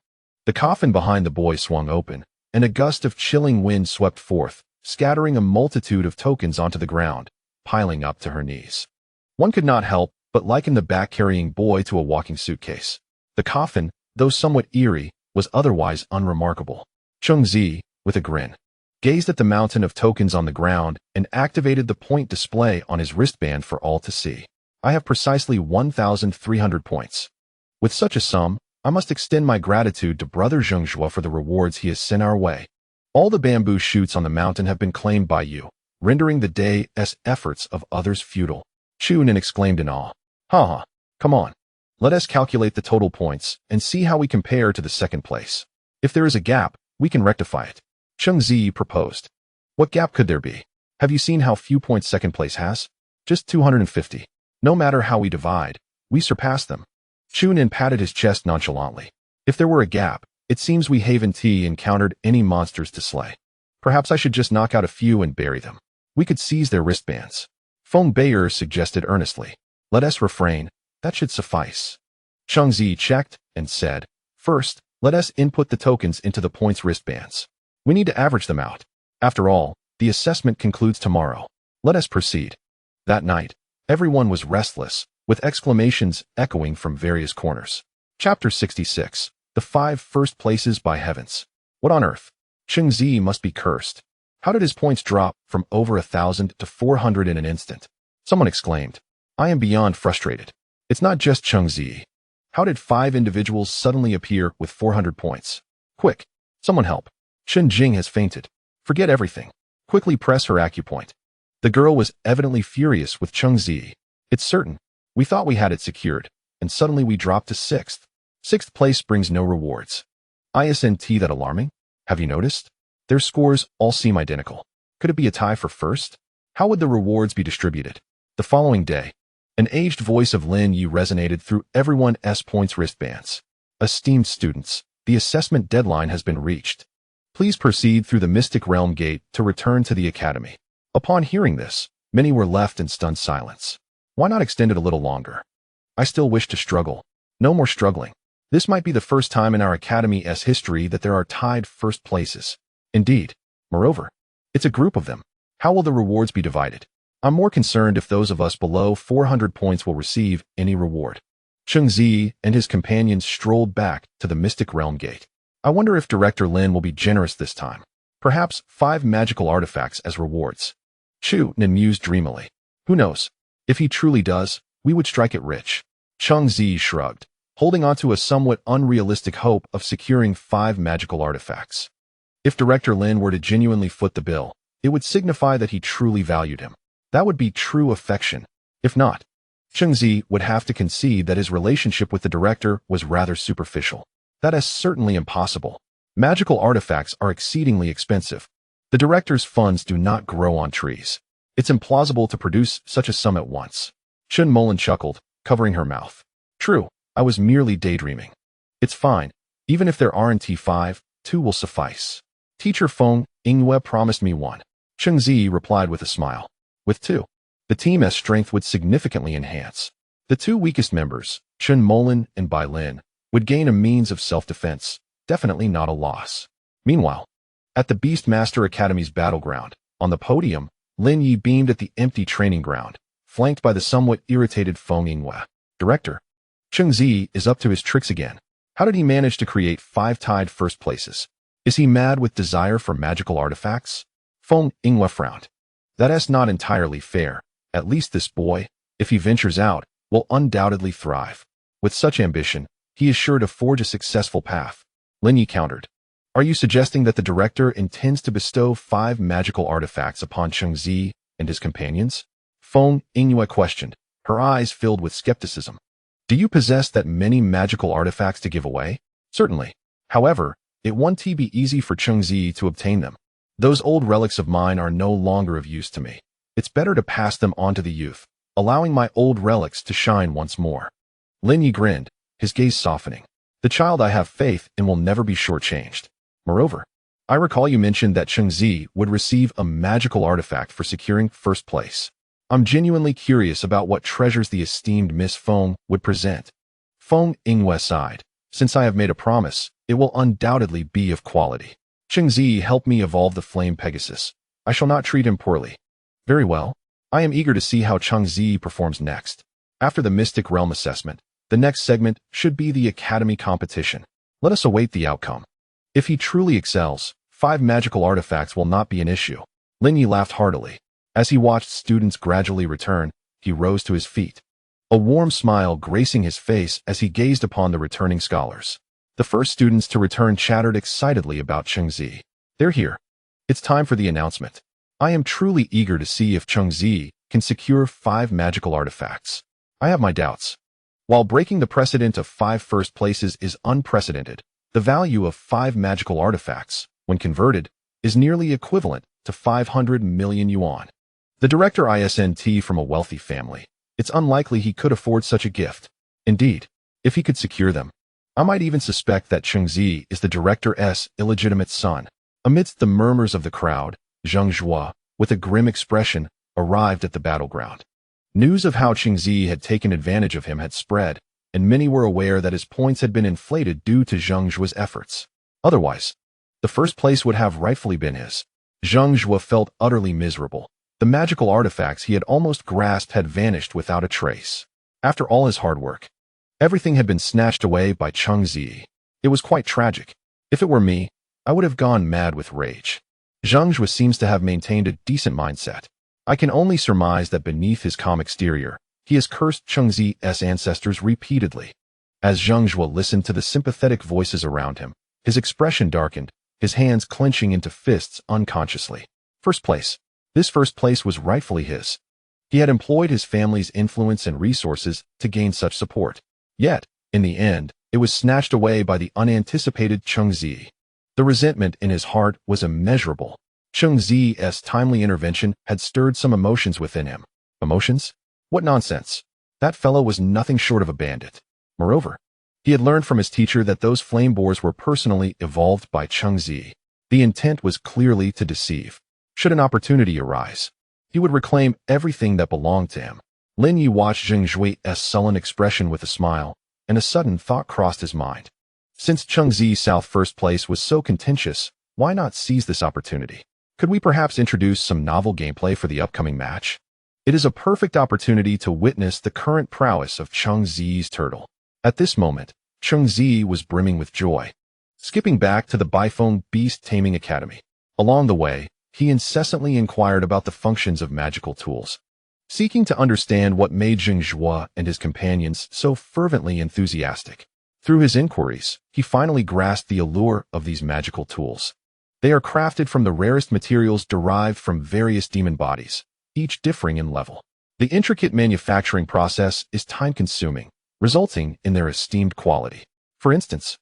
The coffin behind the boy swung open, and a gust of chilling wind swept forth, scattering a multitude of tokens onto the ground, piling up to her knees. One could not help but liken the back-carrying boy to a walking suitcase. The coffin, though somewhat eerie, was otherwise unremarkable. Cheng Ziyi, with a grin, gazed at the mountain of tokens on the ground and activated the point display on his wristband for all to see. I have precisely 1,300 points. With such a sum, I must extend my gratitude to Brother Zhengzhuo for the rewards he has sent our way. All the bamboo shoots on the mountain have been claimed by you, rendering the day's efforts of others futile. Chunin exclaimed in awe. Ha! Come on. Let us calculate the total points and see how we compare to the second place. If there is a gap, we can rectify it. Cheng Ziyi proposed. What gap could there be? Have you seen how few points second place has? Just 250. No matter how we divide, we surpass them. Chunin patted his chest nonchalantly. If there were a gap, it seems we haven't encountered any monsters to slay. Perhaps I should just knock out a few and bury them. We could seize their wristbands. Feng Bei'er suggested earnestly. Let us refrain. That should suffice. Cheng Ziyi checked and said, First, let us input the tokens into the points wristbands. We need to average them out. After all, the assessment concludes tomorrow. Let us proceed. That night, everyone was restless, with exclamations echoing from various corners. Chapter 66. The 5 first places by heavens. What on earth? Cheng Ziyi must be cursed. How did his points drop from over 1,000 to 400 in an instant? Someone exclaimed. I am beyond frustrated. It's not just Cheng Ziyi. How did 5 individuals suddenly appear with 400 points? Quick, someone help. Chen Jing has fainted. Forget everything. Quickly press her acupoint. The girl was evidently furious with Cheng Ziyi. It's certain. We thought we had it secured, and suddenly we dropped to 6th. 6th place brings no rewards. Isn't that alarming? Have you noticed? Their scores all seem identical. Could it be a tie for first? How would the rewards be distributed? The following day, an aged voice of Lin Yi resonated through everyone's points wristbands. Esteemed students, the assessment deadline has been reached. Please proceed through the Mystic Realm Gate to return to the Academy. Upon hearing this, many were left in stunned silence. Why not extend it a little longer? I still wish to struggle. No more struggling. This might be the first time in our Academy's history that there are tied first places. Indeed. Moreover, it's a group of them. How will the rewards be divided? I'm more concerned if those of us below 400 points will receive any reward. Cheng Ziyi and his companions strolled back to the Mystic Realm Gate. I wonder if Director Lin will be generous this time. Perhaps 5 magical artifacts as rewards. Chunin mused dreamily. Who knows? If he truly does, we would strike it rich. Cheng Ziyi shrugged, holding on to a somewhat unrealistic hope of securing 5 magical artifacts. If Director Lin were to genuinely foot the bill, it would signify that he truly valued him. That would be true affection. If not, Cheng Ziyi would have to concede that his relationship with the director was rather superficial. That is certainly impossible. Magical artifacts are exceedingly expensive. The director's funds do not grow on trees. It's implausible to produce such a sum at once. Chen Mullen chuckled, covering her mouth. True, I was merely daydreaming. It's fine. Even if there aren't 5, 2 will suffice. Teacher Feng Yingwe promised me 1. Cheng Ziyi replied with a smile. With 2, the team's strength would significantly enhance. The 2 weakest members, Chen Mullen and Bai Lin, would gain a means of self-defense, definitely not a loss. Meanwhile, at the Beastmaster Academy's battleground, on the podium, Lin Yi beamed at the empty training ground, flanked by the somewhat irritated Feng Yingwe. Director, Cheng Ziyi is up to his tricks again. How did he manage to create 5 tied first places? Is he mad with desire for magical artifacts? Feng Yingwe frowned. That's not entirely fair. At least this boy, if he ventures out, will undoubtedly thrive. With such ambition, he is sure to forge a successful path. Lin Yi countered. Are you suggesting that the director intends to bestow 5 magical artifacts upon Cheng Ziyi and his companions? Feng Yingwe questioned, her eyes filled with skepticism. Do you possess that many magical artifacts to give away? Certainly. However, it won't be easy for Cheng Ziyi to obtain them. Those old relics of mine are no longer of use to me. It's better to pass them on to the youth, allowing my old relics to shine once more. Lin Yi grinned, his gaze softening. The child I have faith in will never be shortchanged. Moreover, I recall you mentioned that Cheng Ziyi would receive a magical artifact for securing first place. I'm genuinely curious about what treasures the esteemed Miss Feng would present. Feng Yingwei sighed. Since I have made a promise, it will undoubtedly be of quality. Cheng Ziyi helped me evolve the Flame Pegasus. I shall not treat him poorly. Very well. I am eager to see how Cheng Ziyi performs next. After the Mystic Realm assessment, the next segment should be the Academy competition. Let us await the outcome. If he truly excels, 5 magical artifacts will not be an issue. Lin Yi laughed heartily. As he watched students gradually return, he rose to his feet. A warm smile gracing his face as he gazed upon the returning scholars. The first students to return chattered excitedly about Cheng Ziyi. They're here. It's time for the announcement. I am truly eager to see if Cheng Ziyi can secure 5 magical artifacts. I have my doubts. While breaking the precedent of 5 first places is unprecedented, the value of 5 magical artifacts, when converted, is nearly equivalent to 500 million yuan. The director isn't from a wealthy family. It's unlikely he could afford such a gift. Indeed, if he could secure them, I might even suspect that Cheng Ziyi is the director's illegitimate son. Amidst the murmurs of the crowd, Zhang Zhuo, with a grim expression, arrived at the battleground. News of how Cheng Ziyi had taken advantage of him had spread, and many were aware that his points had been inflated due to Zhang Zhuo's efforts. Otherwise, the first place would have rightfully been his. Zhang Zhuo felt utterly miserable. The magical artifacts he had almost grasped had vanished without a trace. After all his hard work, everything had been snatched away by Cheng Ziyi. It was quite tragic. If it were me, I would have gone mad with rage. Zhang Zhuo seems to have maintained a decent mindset. I can only surmise that beneath his calm exterior, he has cursed Cheng Ziyi's ancestors repeatedly. As Zhang Zhuo listened to the sympathetic voices around him, his expression darkened, his hands clenching into fists unconsciously. First place. This first place was rightfully his. He had employed his family's influence and resources to gain such support. Yet, in the end, it was snatched away by the unanticipated Cheng Ziyi. The resentment in his heart was immeasurable. Cheng Ziyi's timely intervention had stirred some emotions within him. Emotions? What nonsense. That fellow was nothing short of a bandit. Moreover, he had learned from his teacher that those flame boars were personally evolved by Cheng Ziyi. The intent was clearly to deceive. Should an opportunity arise, he would reclaim everything that belonged to him. Lin Yi watched Zheng Zhui's sullen expression with a smile, and a sudden thought crossed his mind. Since Cheng Ziyi's South first place was so contentious, why not seize this opportunity? Could we perhaps introduce some novel gameplay for the upcoming match? It is a perfect opportunity to witness the current prowess of Cheng Ziyi's turtle. At this moment, Cheng Ziyi was brimming with joy. Skipping back to the Baifeng Beast Taming Academy. Along the way, he incessantly inquired about the functions of magical tools, seeking to understand what made Zheng Zhuo and his companions so fervently enthusiastic. Through his inquiries, he finally grasped the allure of these magical tools. They are crafted from the rarest materials derived from various demon bodies, each differing in level. The intricate manufacturing process is time-consuming, resulting in their esteemed quality. For instance,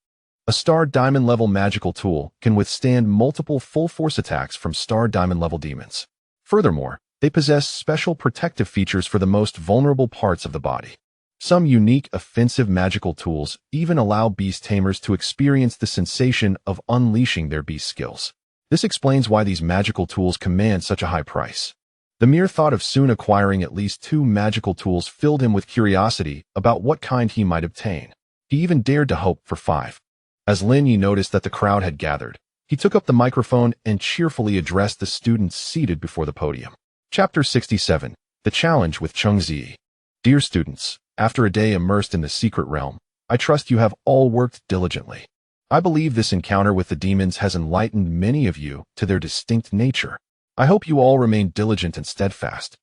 a Star Diamond level magical tool can withstand multiple full-force attacks from Star Diamond level demons. Furthermore, they possess special protective features for the most vulnerable parts of the body. Some unique offensive magical tools even allow beast tamers to experience the sensation of unleashing their beast skills. This explains why these magical tools command such a high price. The mere thought of soon acquiring at least 2 magical tools filled him with curiosity about what kind he might obtain. He even dared to hope for 5. As Lin Yi noticed that the crowd had gathered, he took up the microphone and cheerfully addressed the students seated before the podium. Chapter 67. The Challenge with Cheng Ziyi. Dear students, after a day immersed in the secret realm, I trust you have all worked diligently. I believe this encounter with the demons has enlightened many of you to their distinct nature. I hope you all remain diligent and steadfast,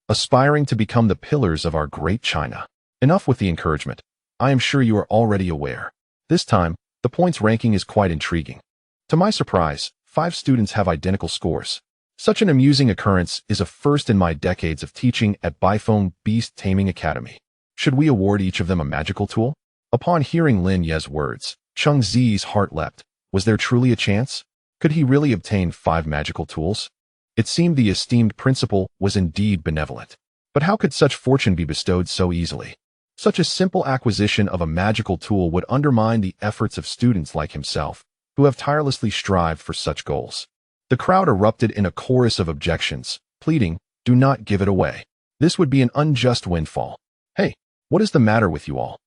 aspiring to become the pillars of our great China. Enough with the encouragement. I am sure you are already aware. This time, the points ranking is quite intriguing. To my surprise, 5 students have identical scores. Such an amusing occurrence is a first in my decades of teaching at Baifeng Beast Taming Academy. Should we award each of them a magical tool? Upon hearing Lin Ye's words, Cheng Ziyi's heart leapt. Was there truly a chance? Could he really obtain 5 magical tools? It seemed the esteemed principal was indeed benevolent. But how could such fortune be bestowed so easily? Such a simple acquisition of a magical tool would undermine the efforts of students like himself, who have tirelessly strived for such goals. The crowd erupted in a chorus of objections, pleading, "Do not give it away. This would be an unjust windfall. Hey, what is the matter with you all?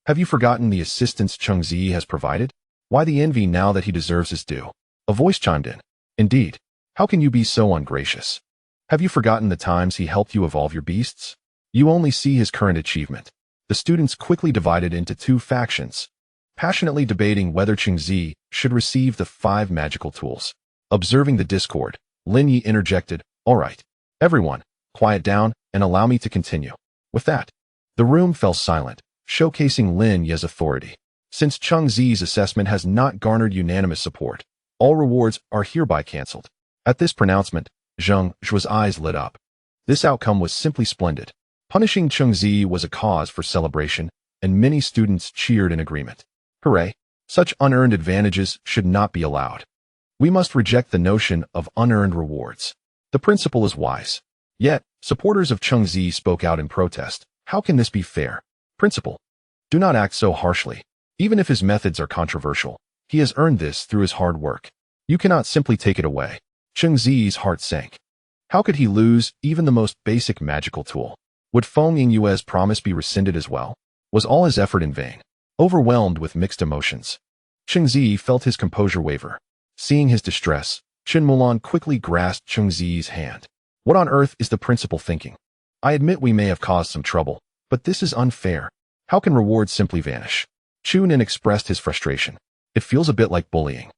Have you forgotten the assistance Cheng Ziyi has provided? Why the envy now that he deserves his due?" A voice chimed in. "Indeed, how can you be so ungracious? Have you forgotten the times he helped you evolve your beasts? You only see his current achievement." The students quickly divided into two factions, passionately debating whether Cheng Ziyi should receive the 5 magical tools. Observing the discord, Lin Yi interjected, "All right, everyone, quiet down and allow me to continue." With that, the room fell silent, showcasing Lin Yi's authority. Since Cheng Ziyi's assessment has not garnered unanimous support, all rewards are hereby cancelled. At this pronouncement, Zhang Zhu's eyes lit up. This outcome was simply splendid. Punishing Cheng Ziyi was a cause for celebration, and many students cheered in agreement. Hooray! Such unearned advantages should not be allowed. We must reject the notion of unearned rewards. The principle is wise. Yet, supporters of Cheng Ziyi spoke out in protest. "How can this be fair? Principal, do not act so harshly. Even if his methods are controversial, he has earned this through his hard work. You cannot simply take it away." Cheng Ziyi's heart sank. How could he lose even the most basic magical tool? Would Feng Yingyue's promise be rescinded as well? Was all his effort in vain? Overwhelmed with mixed emotions, Cheng Ziyi felt his composure waver. Seeing his distress, Chen Mulan quickly grasped Cheng Ziyi's hand. "What on earth is the principal thinking? I admit we may have caused some trouble, but this is unfair. How can rewards simply vanish?" Chu Nin expressed his frustration. "It feels a bit like bullying."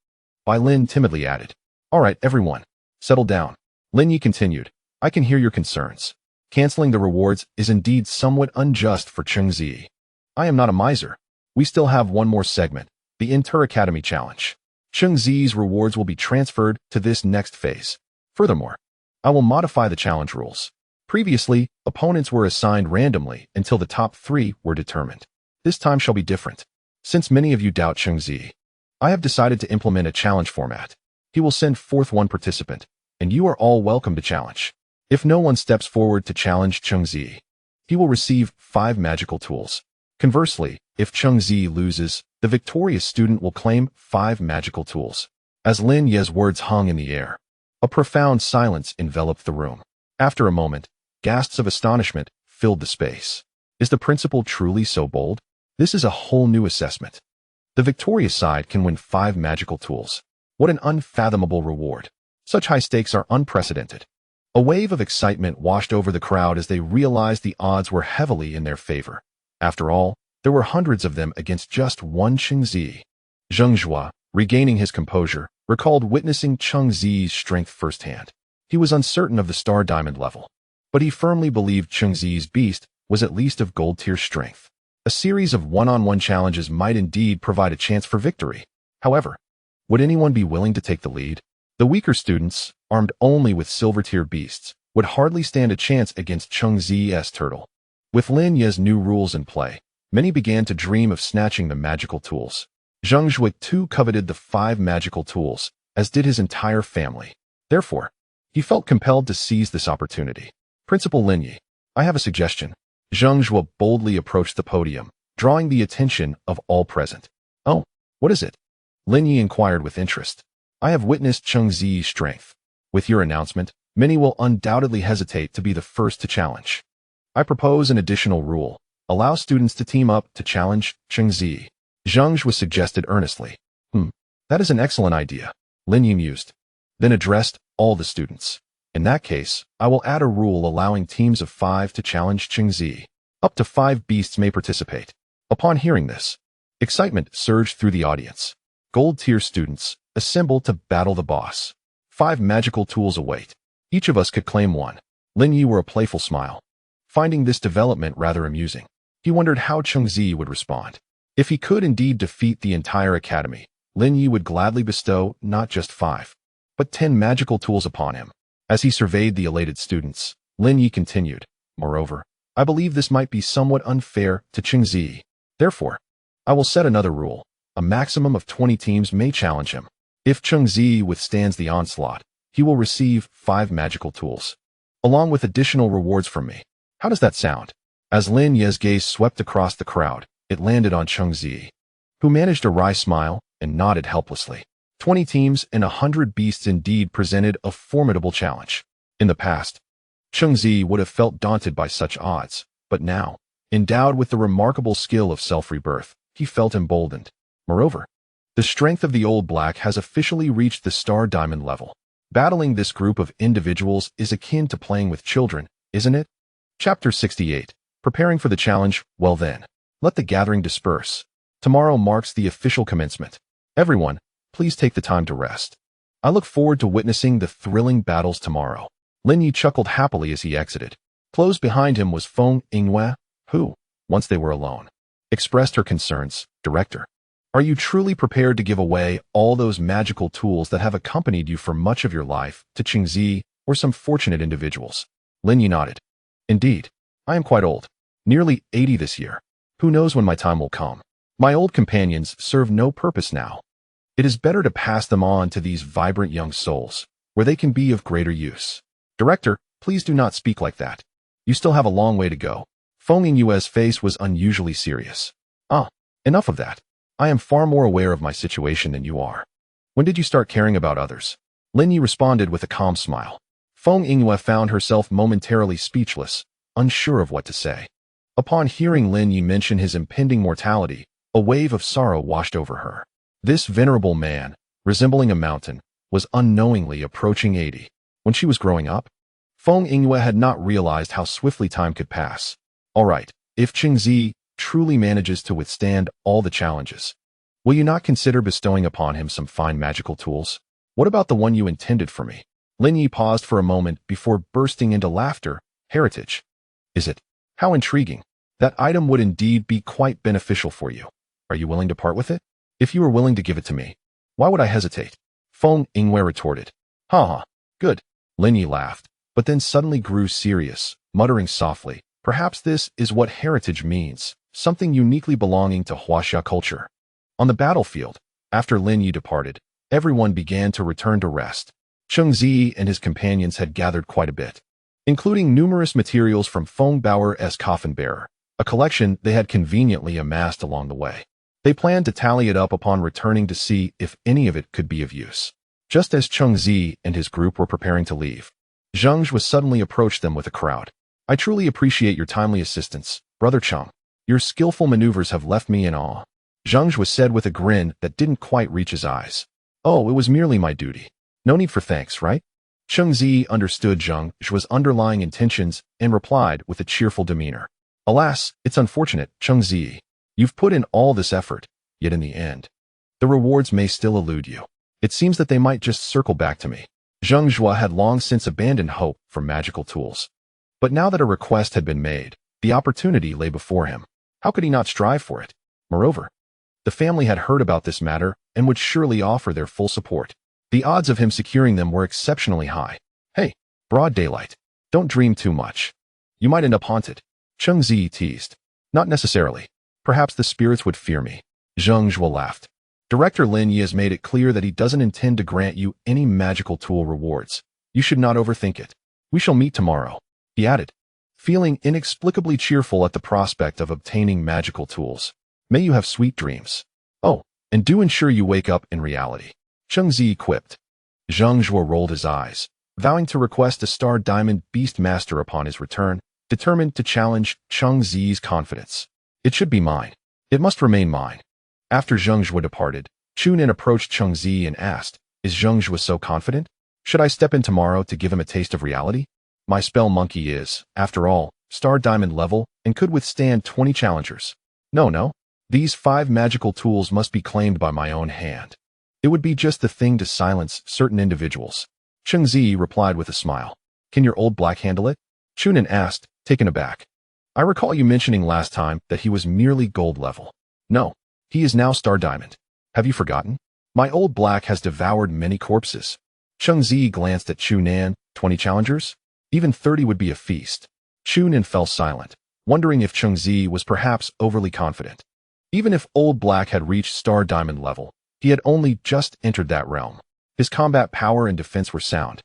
Bai Lin timidly added, "All right, everyone, settle down." Lin Yi continued, "I can hear your concerns. Canceling the rewards is indeed somewhat unjust for Cheng Ziyi. I am not a miser. We still have one more segment, the Inter-Academy Challenge. Cheng Ziyi's rewards will be transferred to this next phase. Furthermore, I will modify the challenge rules. Previously, opponents were assigned randomly until the top 3 were determined. This time shall be different. Since many of you doubt Cheng Ziyi, I have decided to implement a challenge format. He will send forth one participant, and you are all welcome to challenge. If no one steps forward to challenge Cheng Ziyi, he will receive 5 magical tools. Conversely, if Cheng Ziyi loses, the victorious student will claim 5 magical tools. As Lin Yi's words hung in the air, a profound silence enveloped the room. After a moment, gasps of astonishment filled the space. Is the principal truly so bold? This is a whole new assessment. The victorious side can win 5 magical tools. What an unfathomable reward. Such high stakes are unprecedented. A wave of excitement washed over the crowd as they realized the odds were heavily in their favor. After all, there were hundreds of them against just one Cheng Ziyi. Zhang Zhuo, regaining his composure, recalled witnessing Cheng Ziyi's strength firsthand. He was uncertain of the star diamond level, but he firmly believed Cheng Ziyi's beast was at least of gold tier strength. A series of one-on-one challenges might indeed provide a chance for victory. However, would anyone be willing to take the lead? The weaker students, armed only with silver-tier beasts, would hardly stand a chance against Cheng Ziyi's turtle. With Lin Yi's new rules in play, many began to dream of snatching the magical tools. Zhang Zhuo too coveted the 5 magical tools, as did his entire family. Therefore, he felt compelled to seize this opportunity. "Principal Lin Yi, I have a suggestion." Zhang Zhuo boldly approached the podium, drawing the attention of all present. "Oh, what is it?" Lin Yi inquired with interest. "I have witnessed Cheng Ziyi's strength. With your announcement, many will undoubtedly hesitate to be the first to challenge. I propose an additional rule. Allow students to team up to challenge Cheng Ziyi." Zhang Zhuo suggested earnestly. That is an excellent idea," Lin Yi mused, then addressed all the students. "In that case, I will add a rule allowing teams of 5 to challenge Cheng Ziyi. Up to 5 beasts may participate." Upon hearing this, excitement surged through the audience. Gold-tier students, assemble to battle the boss. 5 magical tools await. Each of us could claim one. Lin Yi wore a playful smile, finding this development rather amusing. He wondered how Cheng Ziyi would respond. If he could indeed defeat the entire academy, Lin Yi would gladly bestow not just 5, but 10 magical tools upon him. As he surveyed the elated students, Lin Yi continued, "Moreover, I believe this might be somewhat unfair to Cheng Ziyi. Therefore, I will set another rule. A maximum of 20 teams may challenge him. If Cheng Ziyi withstands the onslaught, he will receive 5 magical tools, along with additional rewards from me. How does that sound?" As Lin Yi's gaze swept across the crowd, it landed on Cheng Ziyi, who managed a wry smile and nodded helplessly. 20 teams and 100 beasts indeed presented a formidable challenge. In the past, Cheng Ziyi would have felt daunted by such odds, but now, endowed with the remarkable skill of self-rebirth, he felt emboldened. Moreover, the strength of the Old Black has officially reached the Star Diamond level. Battling this group of individuals is akin to playing with children, isn't it? Chapter 68. Preparing for the challenge. Well then, let the gathering disperse. Tomorrow marks the official commencement. Everyone, please take the time to rest. I look forward to witnessing the thrilling battles tomorrow. Lin Yi chuckled happily as he exited. Close behind him was Feng Yinghua, who, once they were alone, expressed her concerns. Director, are you truly prepared to give away all those magical tools that have accompanied you for much of your life to Cheng Ziyi or some fortunate individuals? Lin Yi nodded. Indeed, I am quite old, nearly 80 this year. Who knows when my time will come? My old companions serve no purpose now. It is better to pass them on to these vibrant young souls, where they can be of greater use. Director, please do not speak like that. You still have a long way to go. Feng Yinghua's face was unusually serious. Enough of that. I am far more aware of my situation than you are. When did you start caring about others? Lin Yi responded with a calm smile. Feng Yinghua found herself momentarily speechless, unsure of what to say. Upon hearing Lin Yi mention his impending mortality, a wave of sorrow washed over her. This venerable man, resembling a mountain, was unknowingly approaching 80. When she was growing up, Feng Yinghua had not realized how swiftly time could pass. All right, if Cheng Ziyi truly manages to withstand all the challenges, will you not consider bestowing upon him some fine magical tools? What about the one you intended for me? Lin Yi paused for a moment before bursting into laughter. Heritage. Is it? How intriguing. That item would indeed be quite beneficial for you. Are you willing to part with it? If you are willing to give it to me, why would I hesitate? Feng Yinghua retorted. Ha. Good. Lin Yi laughed, but then suddenly grew serious, muttering softly, perhaps this is what heritage means, something uniquely belonging to Huaxia culture. On the battlefield, after Lin Yi departed, everyone began to return to rest. Cheng Ziyi and his companions had gathered quite a bit, including numerous materials from Feng Baoer's coffin bearer, a collection they had conveniently amassed along the way. They planned to tally it up upon returning to see if any of it could be of use. Just as Cheng Ziyi and his group were preparing to leave, Zhang was suddenly approached them with a crowd. I truly appreciate your timely assistance, Brother Cheng. Your skillful maneuvers have left me in awe. Zhang was said with a grin that didn't quite reach his eyes. Oh, it was merely my duty. No need for thanks, right? Cheng Ziyi understood Zhang was underlying intentions and replied with a cheerful demeanor. Alas, it's unfortunate, Cheng Ziyi. You've put in all this effort, yet in the end, the rewards may still elude you. It seems that they might just circle back to me. Zhang had long since abandoned hope for magical tools. But now that a request had been made, the opportunity lay before him. How could he not strive for it? Moreover, the family had heard about this matter and would surely offer their full support. The odds of him securing them were exceptionally high. Hey, broad daylight. Don't dream too much. You might end up haunted. Cheng Ziyi teased. Not necessarily. Perhaps the spirits would fear me. Zhang laughed. Director Lin Yi has made it clear that he doesn't intend to grant you any magical tool rewards. You should not overthink it. We shall meet tomorrow, he added, feeling inexplicably cheerful at the prospect of obtaining magical tools. May you have sweet dreams. Oh, and do ensure you wake up in reality. Cheng Ziyi quipped. Zhang rolled his eyes, vowing to request a Star Diamond Beast Master upon his return, determined to challenge Cheng Ziyi's confidence. It should be mine. It must remain mine. After Zhang departed, Chunin approached Cheng Ziyi and asked, is Zhang so confident? Should I step in tomorrow to give him a taste of reality? My spell monkey is, after all, Star Diamond level and could withstand 20 challengers. No. These 5 magical tools must be claimed by my own hand. It would be just the thing to silence certain individuals. Cheng Ziyi replied with a smile. Can your old black handle it? Chunin asked, taken aback. I recall you mentioning last time that he was merely gold level. No, he is now Star Diamond. Have you forgotten? My old black has devoured many corpses. Cheng Ziyi glanced at Chunin. 20 challengers? Even 30 would be a feast. Chunin fell silent, wondering if Cheng Ziyi was perhaps overly confident. Even if old black had reached Star Diamond level, he had only just entered that realm. His combat power and defense were sound.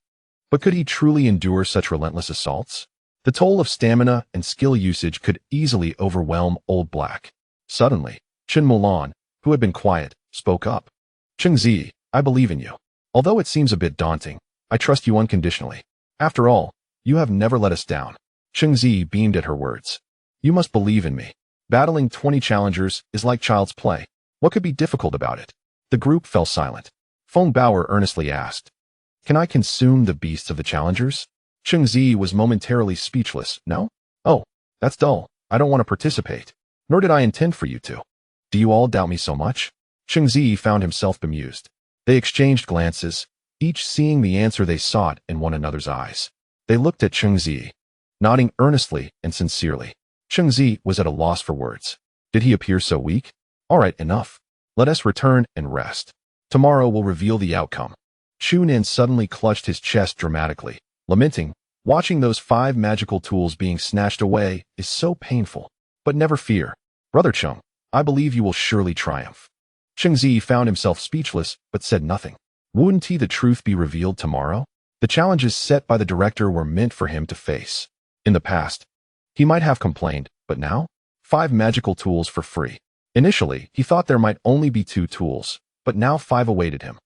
But could he truly endure such relentless assaults? The toll of stamina and skill usage could easily overwhelm old black. Suddenly, Chen Mulan, who had been quiet, spoke up. Cheng Ziyi, I believe in you. Although it seems a bit daunting, I trust you unconditionally. After all, you have never let us down. Cheng Ziyi beamed at her words. You must believe in me. Battling 20 challengers is like child's play. What could be difficult about it? The group fell silent. Feng Bao earnestly asked, Can I consume the beasts of the challengers? Cheng Ziyi was momentarily speechless. No? Oh, that's dull. I don't want to participate. Nor did I intend for you to. Do you all doubt me so much? Cheng Ziyi found himself bemused. They exchanged glances, each seeing the answer they sought in one another's eyes. They looked at Cheng Ziyi, nodding earnestly and sincerely. Cheng Ziyi was at a loss for words. Did he appear so weak? All right, enough. Let us return and rest. Tomorrow will reveal the outcome. Chu Nin suddenly clutched his chest dramatically, lamenting, watching those 5 magical tools being snatched away is so painful. But never fear. Brother Cheng, I believe you will surely triumph. Cheng Ziyi found himself speechless, but said nothing. Wouldn't the truth be revealed tomorrow? The challenges set by the director were meant for him to face. In the past, he might have complained, but now? 5 magical tools for free. Initially, he thought there might only be 2 tools, but now 5 awaited him.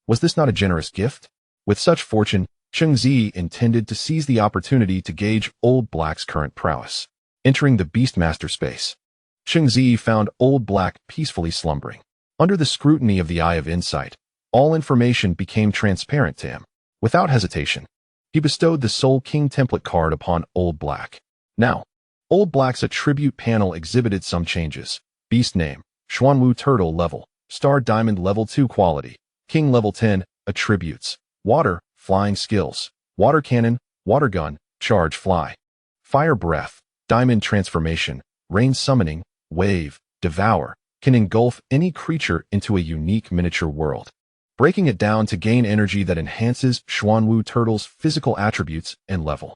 Was this not a generous gift? With such fortune, Cheng Ziyi intended to seize the opportunity to gauge Old Black's current prowess. Entering the Beastmaster space, Cheng Ziyi found Old Black peacefully slumbering. Under the scrutiny of the Eye of Insight, all information became transparent to him. Without hesitation, he bestowed the Soul King template card upon Old Black. Now, Old Black's attribute panel exhibited some changes. Beast name, Xuanwu Turtle level, Star Diamond level 2 quality, King level 10, attributes, water, flying skills, water cannon, water gun, charge fly, fire breath, diamond transformation, rain summoning, wave, devour, can engulf any creature into a unique miniature world, breaking it down to gain energy that enhances Xuanwu Turtle's physical attributes and level.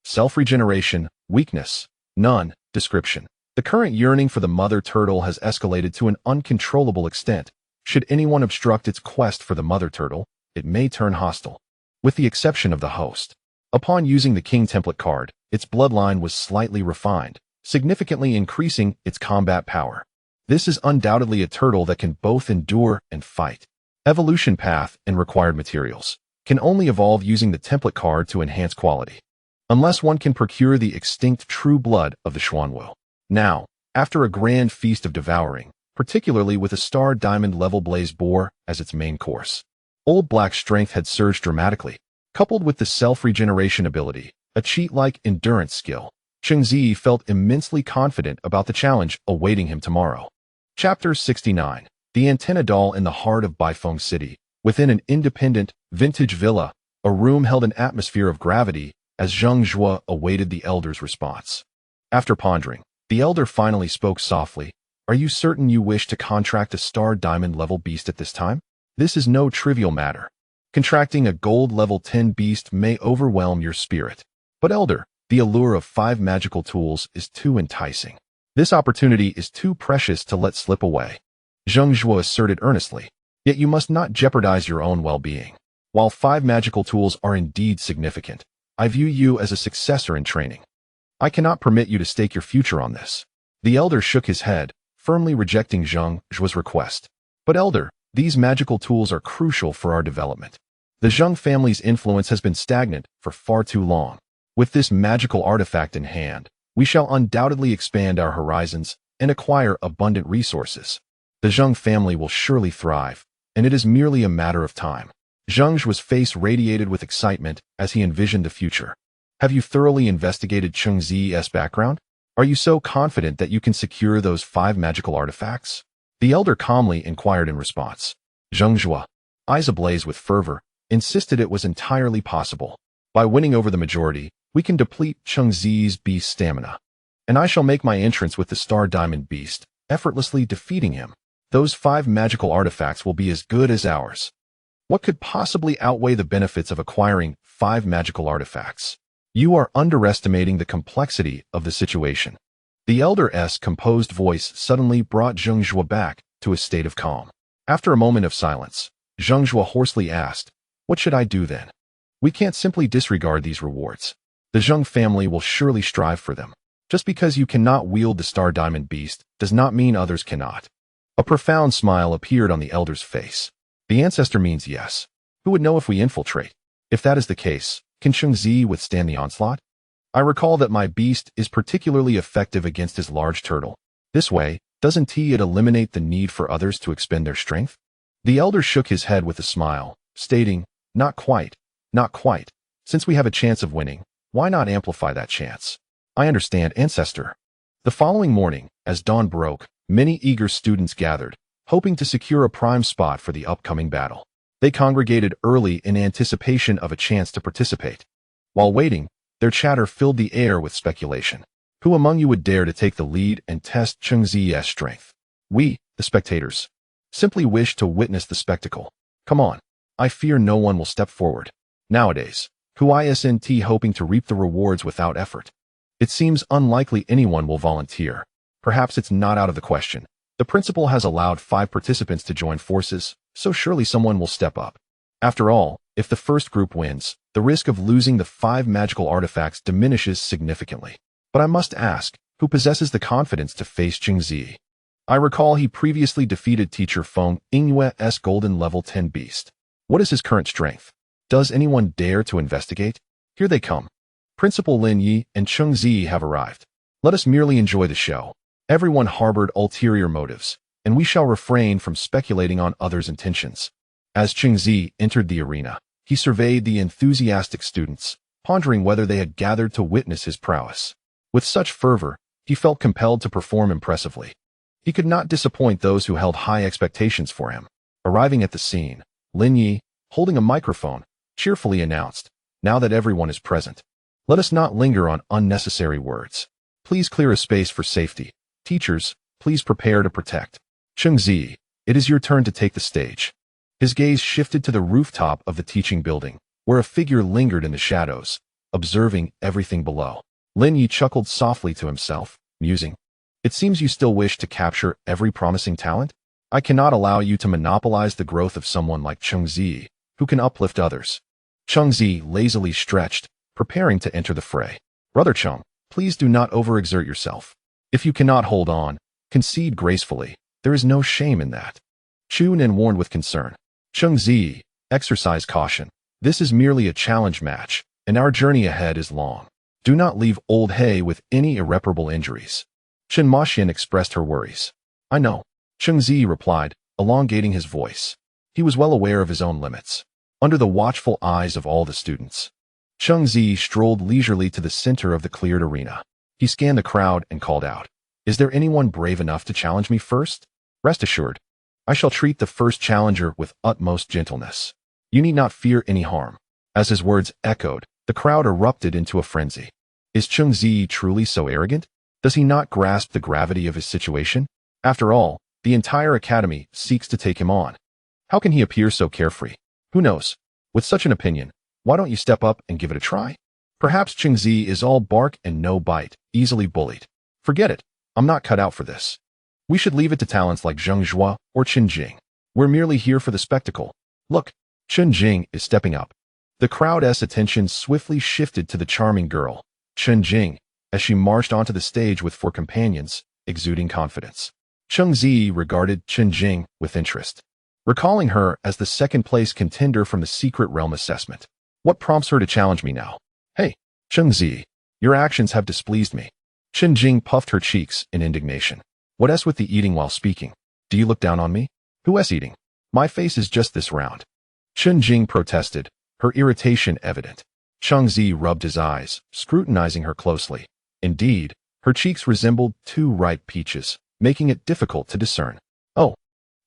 Self-regeneration, weakness, none, description. The current yearning for the mother turtle has escalated to an uncontrollable extent. Should anyone obstruct its quest for the mother turtle, it may turn hostile. With the exception of the host. Upon using the King template card, its bloodline was slightly refined, significantly increasing its combat power. This is undoubtedly a turtle that can both endure and fight. Evolution path and required materials can only evolve using the template card to enhance quality, unless one can procure the extinct true blood of the Xuanwu. Now, after a grand feast of devouring, particularly with a Star Diamond level Blaze Boar as its main course, Old Black's strength had surged dramatically, coupled with the self-regeneration ability, a cheat-like endurance skill. Cheng Ziyi felt immensely confident about the challenge awaiting him tomorrow. Chapter 69. The Antenna Doll in the heart of Baifeng City. Within an independent, vintage villa, a room held an atmosphere of gravity as Zhang Zhuo awaited the elder's response. After pondering, the elder finally spoke softly. Are you certain you wish to contract a Star Diamond level beast at this time? This is no trivial matter. Contracting a gold level 10 beast may overwhelm your spirit. But elder, the allure of 5 magical tools is too enticing. This opportunity is too precious to let slip away. Zhang Zhuo asserted earnestly. Yet you must not jeopardize your own well-being. While 5 magical tools are indeed significant, I view you as a successor in training. I cannot permit you to stake your future on this. The elder shook his head, firmly rejecting Zhang Zhuo's request. But elder, these magical tools are crucial for our development. The Zhang family's influence has been stagnant for far too long. With this magical artifact in hand, we shall undoubtedly expand our horizons and acquire abundant resources. The Zhang family will surely thrive, and it is merely a matter of time. Zhang Zhuo's face radiated with excitement as he envisioned the future. Have you thoroughly investigated Cheng Ziyi's background? Are you so confident that you can secure those 5 magical artifacts? The elder calmly inquired in response. Zhang Zhuo, eyes ablaze with fervor, insisted it was entirely possible. By winning over the majority, we can deplete Cheng Ziyi's beast stamina. And I shall make my entrance with the Star Diamond beast, effortlessly defeating him. Those 5 magical artifacts will be as good as ours. What could possibly outweigh the benefits of acquiring 5 magical artifacts? You are underestimating the complexity of the situation. The elder's composed voice suddenly brought Zhang Zhuo back to a state of calm. After a moment of silence, Zhang Zhuo hoarsely asked, What should I do then? We can't simply disregard these rewards. The Zhang family will surely strive for them. Just because you cannot wield the Star Diamond beast does not mean others cannot. A profound smile appeared on the elder's face. The ancestor means yes. Who would know if we infiltrate? If that is the case, can Cheng Ziyi withstand the onslaught? I recall that my beast is particularly effective against his large turtle. This way, doesn't it eliminate the need for others to expend their strength? The elder shook his head with a smile, stating, not quite, not quite. Since we have a chance of winning, why not amplify that chance? I understand, ancestor. The following morning, as dawn broke, many eager students gathered, hoping to secure a prime spot for the upcoming battle. They congregated early in anticipation of a chance to participate. While waiting, their chatter filled the air with speculation. Who among you would dare to take the lead and test Cheng Ziyi's strength? We, the spectators, simply wish to witness the spectacle. Come on. I fear no one will step forward. Nowadays, who isn't hoping to reap the rewards without effort? It seems unlikely anyone will volunteer. Perhaps it's not out of the question. The principal has allowed 5 participants to join forces, so surely someone will step up. After all, if the first group wins, the risk of losing the 5 magical artifacts diminishes significantly. But I must ask, who possesses the confidence to face Cheng Ziyi? I recall he previously defeated teacher Feng Yingyue's golden level 10 beast. What is his current strength? Does anyone dare to investigate? Here they come. Principal Lin Yi and Cheng Ziyi have arrived. Let us merely enjoy the show. Everyone harbored ulterior motives, and we shall refrain from speculating on others' intentions. As Cheng Ziyi entered the arena, he surveyed the enthusiastic students, pondering whether they had gathered to witness his prowess. With such fervor, he felt compelled to perform impressively. He could not disappoint those who held high expectations for him. Arriving at the scene, Lin Yi, holding a microphone, cheerfully announced, "Now that everyone is present, let us not linger on unnecessary words. Please clear a space for safety. Teachers, please prepare to protect. Cheng Ziyi, it is your turn to take the stage." His gaze shifted to the rooftop of the teaching building, where a figure lingered in the shadows, observing everything below. Lin Yi chuckled softly to himself, musing, "It seems you still wish to capture every promising talent? I cannot allow you to monopolize the growth of someone like Cheng Ziyi, who can uplift others." Cheng Ziyi lazily stretched, preparing to enter the fray. "Brother Cheng, please do not overexert yourself. If you cannot hold on, concede gracefully. There is no shame in that." Chu Nin warned with concern. "Cheng Ziyi, exercise caution. This is merely a challenge match, and our journey ahead is long. Do not leave old He with any irreparable injuries." Chen Maxian expressed her worries. "I know," Cheng Ziyi replied, elongating his voice. He was well aware of his own limits. Under the watchful eyes of all the students, Cheng Ziyi strolled leisurely to the center of the cleared arena. He scanned the crowd and called out, "Is there anyone brave enough to challenge me first? Rest assured, I shall treat the first challenger with utmost gentleness. You need not fear any harm." As his words echoed, the crowd erupted into a frenzy. Is Cheng Ziyi truly so arrogant? Does he not grasp the gravity of his situation? After all, the entire academy seeks to take him on. How can he appear so carefree? Who knows? With such an opinion, why don't you step up and give it a try? Perhaps Cheng Ziyi is all bark and no bite, easily bullied. Forget it. I'm not cut out for this. We should leave it to talents like Zheng Zhuo or Chen Jing. We're merely here for the spectacle. Look, Chen Jing is stepping up. The crowd's attention swiftly shifted to the charming girl, Chen Jing, as she marched onto the stage with 4 companions, exuding confidence. Cheng Ziyi regarded Chen Jing with interest, recalling her as the second-place contender from the Secret Realm assessment. What prompts her to challenge me now? Hey, Cheng Ziyi, your actions have displeased me. Chen Jing puffed her cheeks in indignation. What's with the eating while speaking? Do you look down on me? Who's eating? My face is just this round. Chen Jing protested, her irritation evident. Cheng Ziyi rubbed his eyes, scrutinizing her closely. Indeed, her cheeks resembled 2 ripe peaches, making it difficult to discern. Oh,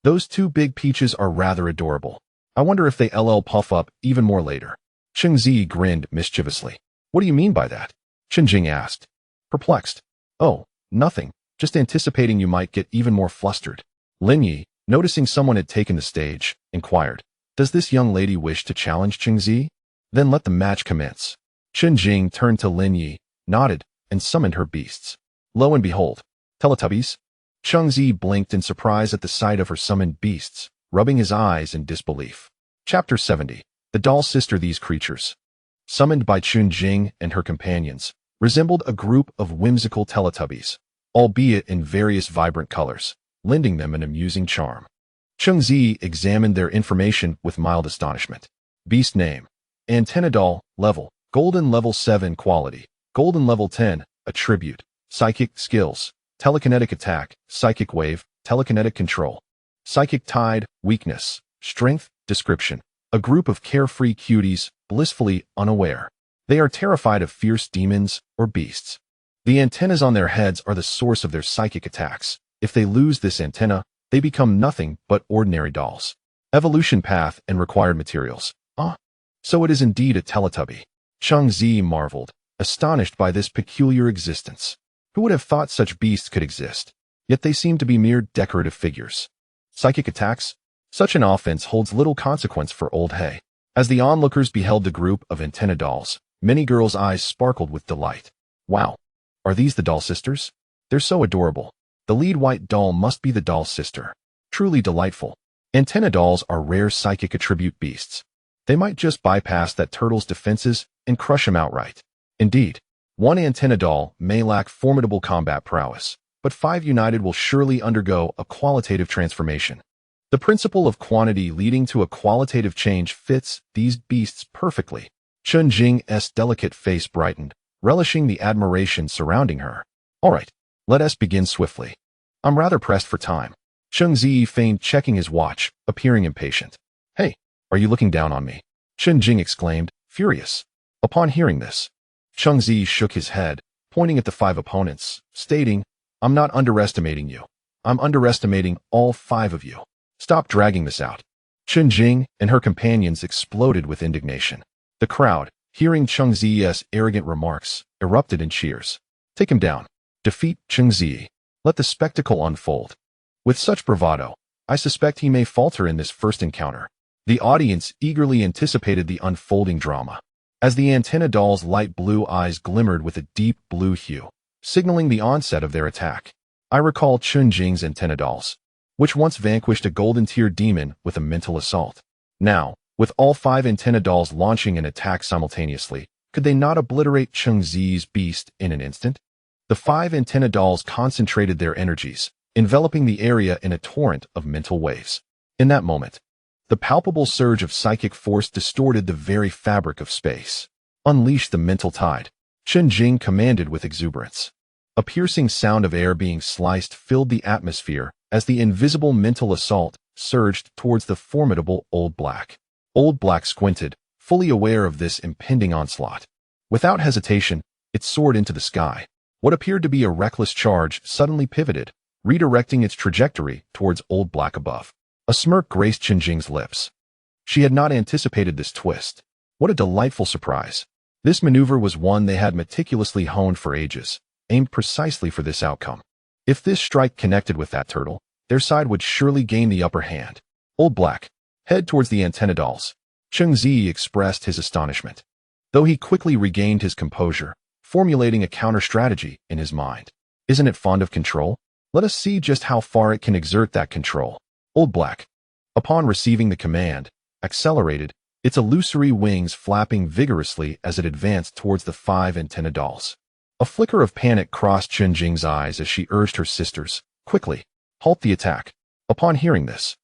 those 2 big peaches are rather adorable. I wonder if they'll puff up even more later. Cheng Ziyi grinned mischievously. What do you mean by that? Chen Jing asked, perplexed. Oh, nothing, just anticipating you might get even more flustered. Lin Yi, noticing someone had taken the stage, inquired, Does this young lady wish to challenge Cheng Ziyi? Then let the match commence. Chen Jing turned to Lin Yi, nodded, and summoned her beasts. Lo and behold, Teletubbies. Cheng Ziyi blinked in surprise at the sight of her summoned beasts, rubbing his eyes in disbelief. Chapter 70. The doll sister. These creatures, summoned by Chen Jing and her companions, resembled a group of whimsical Teletubbies, albeit in various vibrant colors, lending them an amusing charm. Cheng Ziyi examined their information with mild astonishment. Beast name: Antenna doll. Level: Golden level 7 quality. Golden level 10 attribute: Psychic skills: Telekinetic attack, Psychic wave, Telekinetic control. Psychic tide. Weakness: Strength. Description: a group of carefree cuties, blissfully unaware. They are terrified of fierce demons or beasts. The antennas on their heads are the source of their psychic attacks. If they lose this antenna, they become nothing but ordinary dolls. Evolution path and required materials. So it is indeed a Teletubby. Cheng Ziyi marveled, astonished by this peculiar existence. Who would have thought such beasts could exist? Yet they seem to be mere decorative figures. Psychic attacks? Such an offense holds little consequence for old Hay. As the onlookers beheld the group of antenna dolls, many girls' eyes sparkled with delight. Wow! Are these the doll sisters? They're so adorable. The lead white doll must be the doll's sister. Truly delightful. Antenna dolls are rare psychic attribute beasts. They might just bypass that turtle's defenses and crush him outright. Indeed, one antenna doll may lack formidable combat prowess, but 5 united will surely undergo a qualitative transformation. The principle of quantity leading to a qualitative change fits these beasts perfectly. Cheng Jing's delicate face brightened, relishing the admiration surrounding her. All right, let us begin swiftly. I'm rather pressed for time. Cheng Ziyi feigned checking his watch, appearing impatient. Hey, are you looking down on me? Cheng Jing exclaimed, furious. Upon hearing this, Cheng Ziyi shook his head, pointing at the 5 opponents, stating, I'm not underestimating you. I'm underestimating all 5 of you. Stop dragging this out. Cheng Jing and her companions exploded with indignation. The crowd, hearing Cheng Ziyi's arrogant remarks, erupted in cheers. Take him down. Defeat Cheng Ziyi. Let the spectacle unfold. With such bravado, I suspect he may falter in this first encounter. The audience eagerly anticipated the unfolding drama. As the antenna doll's light blue eyes glimmered with a deep blue hue, signaling the onset of their attack. I recall Cheng Jing's antenna dolls, which once vanquished a golden-tier demon with a mental assault. Now, with all 5 antenna dolls launching an attack simultaneously, could they not obliterate Cheng Ziyi's beast in an instant? The 5 antenna dolls concentrated their energies, enveloping the area in a torrent of mental waves. In that moment, the palpable surge of psychic force distorted the very fabric of space. Unleash the mental tide, Cheng Jing commanded with exuberance. A piercing sound of air being sliced filled the atmosphere as the invisible mental assault surged towards the formidable Old Black. Old Black squinted, fully aware of this impending onslaught. Without hesitation, it soared into the sky. What appeared to be a reckless charge suddenly pivoted, redirecting its trajectory towards Old Black above. A smirk graced Cheng Jing's lips. She had not anticipated this twist. What a delightful surprise. This maneuver was one they had meticulously honed for ages, aimed precisely for this outcome. If this strike connected with that turtle, their side would surely gain the upper hand. Old Black, head towards the antenna dolls. Cheng Ziyi expressed his astonishment, though he quickly regained his composure, formulating a counter-strategy in his mind. Isn't it fond of control? Let us see just how far it can exert that control. Old Black, upon receiving the command, accelerated, its illusory wings flapping vigorously as it advanced towards the 5 antenna dolls. A flicker of panic crossed Cheng Jing's eyes as she urged her sisters, quickly, halt the attack. Upon hearing this,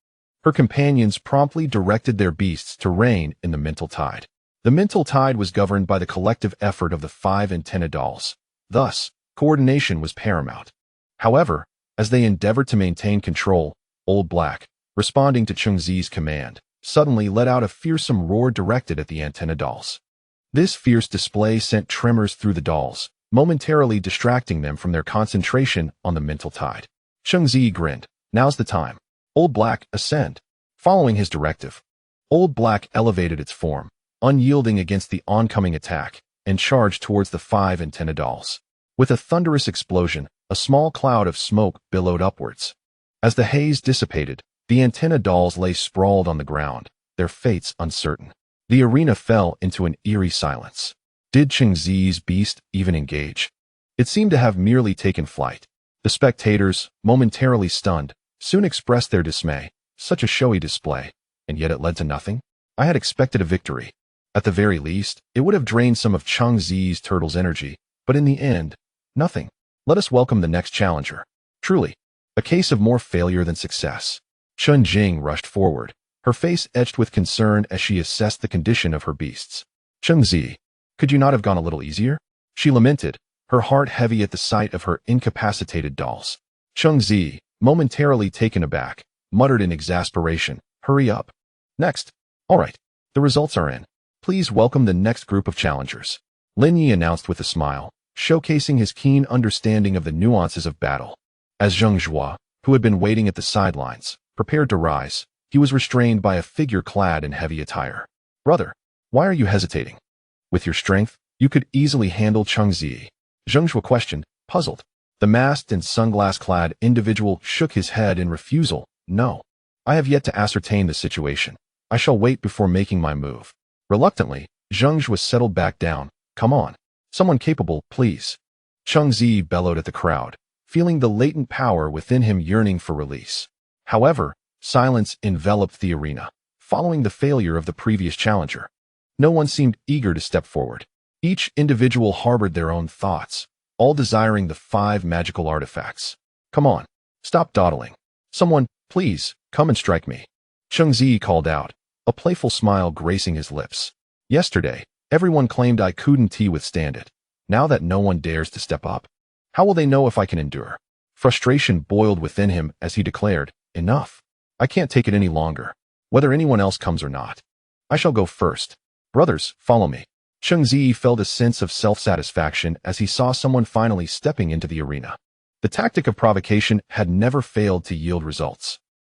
her companions promptly directed their beasts to rein in the mental tide. The mental tide was governed by the collective effort of the 5 antenna dolls. Thus, coordination was paramount. However, as they endeavored to maintain control, Old Black, responding to Cheng Ziyi's command, suddenly let out a fearsome roar directed at the antenna dolls. This fierce display sent tremors through the dolls, momentarily distracting them from their concentration on the mental tide. Cheng Ziyi grinned. Now's the time. Old Black, ascend. Following his directive, Old Black elevated its form, unyielding against the oncoming attack, and charged towards the 5 antenna dolls. With a thunderous explosion, a small cloud of smoke billowed upwards. As the haze dissipated, the antenna dolls lay sprawled on the ground, their fates uncertain. The arena fell into an eerie silence. Did Cheng Ziyi's beast even engage? It seemed to have merely taken flight. The spectators, momentarily stunned, soon expressed their dismay. Such a showy display, and yet it led to nothing? I had expected a victory. At the very least, it would have drained some of Cheng Ziyi's turtle's energy, but in the end, nothing. Let us welcome the next challenger. Truly, a case of more failure than success. Cheng Ziyi rushed forward, her face etched with concern as she assessed the condition of her beasts. Cheng Ziyi, could you not have gone a little easier? She lamented, her heart heavy at the sight of her incapacitated dolls. Cheng Ziyi, momentarily taken aback, muttered in exasperation, hurry up. Next. All right. The results are in. Please welcome the next group of challengers. Lin Yi announced with a smile, showcasing his keen understanding of the nuances of battle. As Zhang Zhuo, who had been waiting at the sidelines, prepared to rise, he was restrained by a figure clad in heavy attire. Brother, why are you hesitating? With your strength, you could easily handle Cheng Ziyi. Zhang Zhuo questioned, puzzled. The masked and sunglass-clad individual shook his head in refusal. No. I have yet to ascertain the situation. I shall wait before making my move. Reluctantly, Zhang Zhuo settled back down. Come on. Someone capable, please. Cheng Ziyi bellowed at the crowd, feeling the latent power within him yearning for release. However, silence enveloped the arena, following the failure of the previous challenger. No one seemed eager to step forward. Each individual harbored their own thoughts, all desiring the 5 magical artifacts. Come on. Stop dawdling. Someone, please, come and strike me. Cheng Ziyi called out, a playful smile gracing his lips. Yesterday, everyone claimed I couldn't withstand it. Now that no one dares to step up, how will they know if I can endure? Frustration boiled within him as he declared, enough. I can't take it any longer, whether anyone else comes or not. I shall go first. Brothers, follow me. Cheng Ziyi felt a sense of self-satisfaction as he saw someone finally stepping into the arena. The tactic of provocation had never failed to yield results.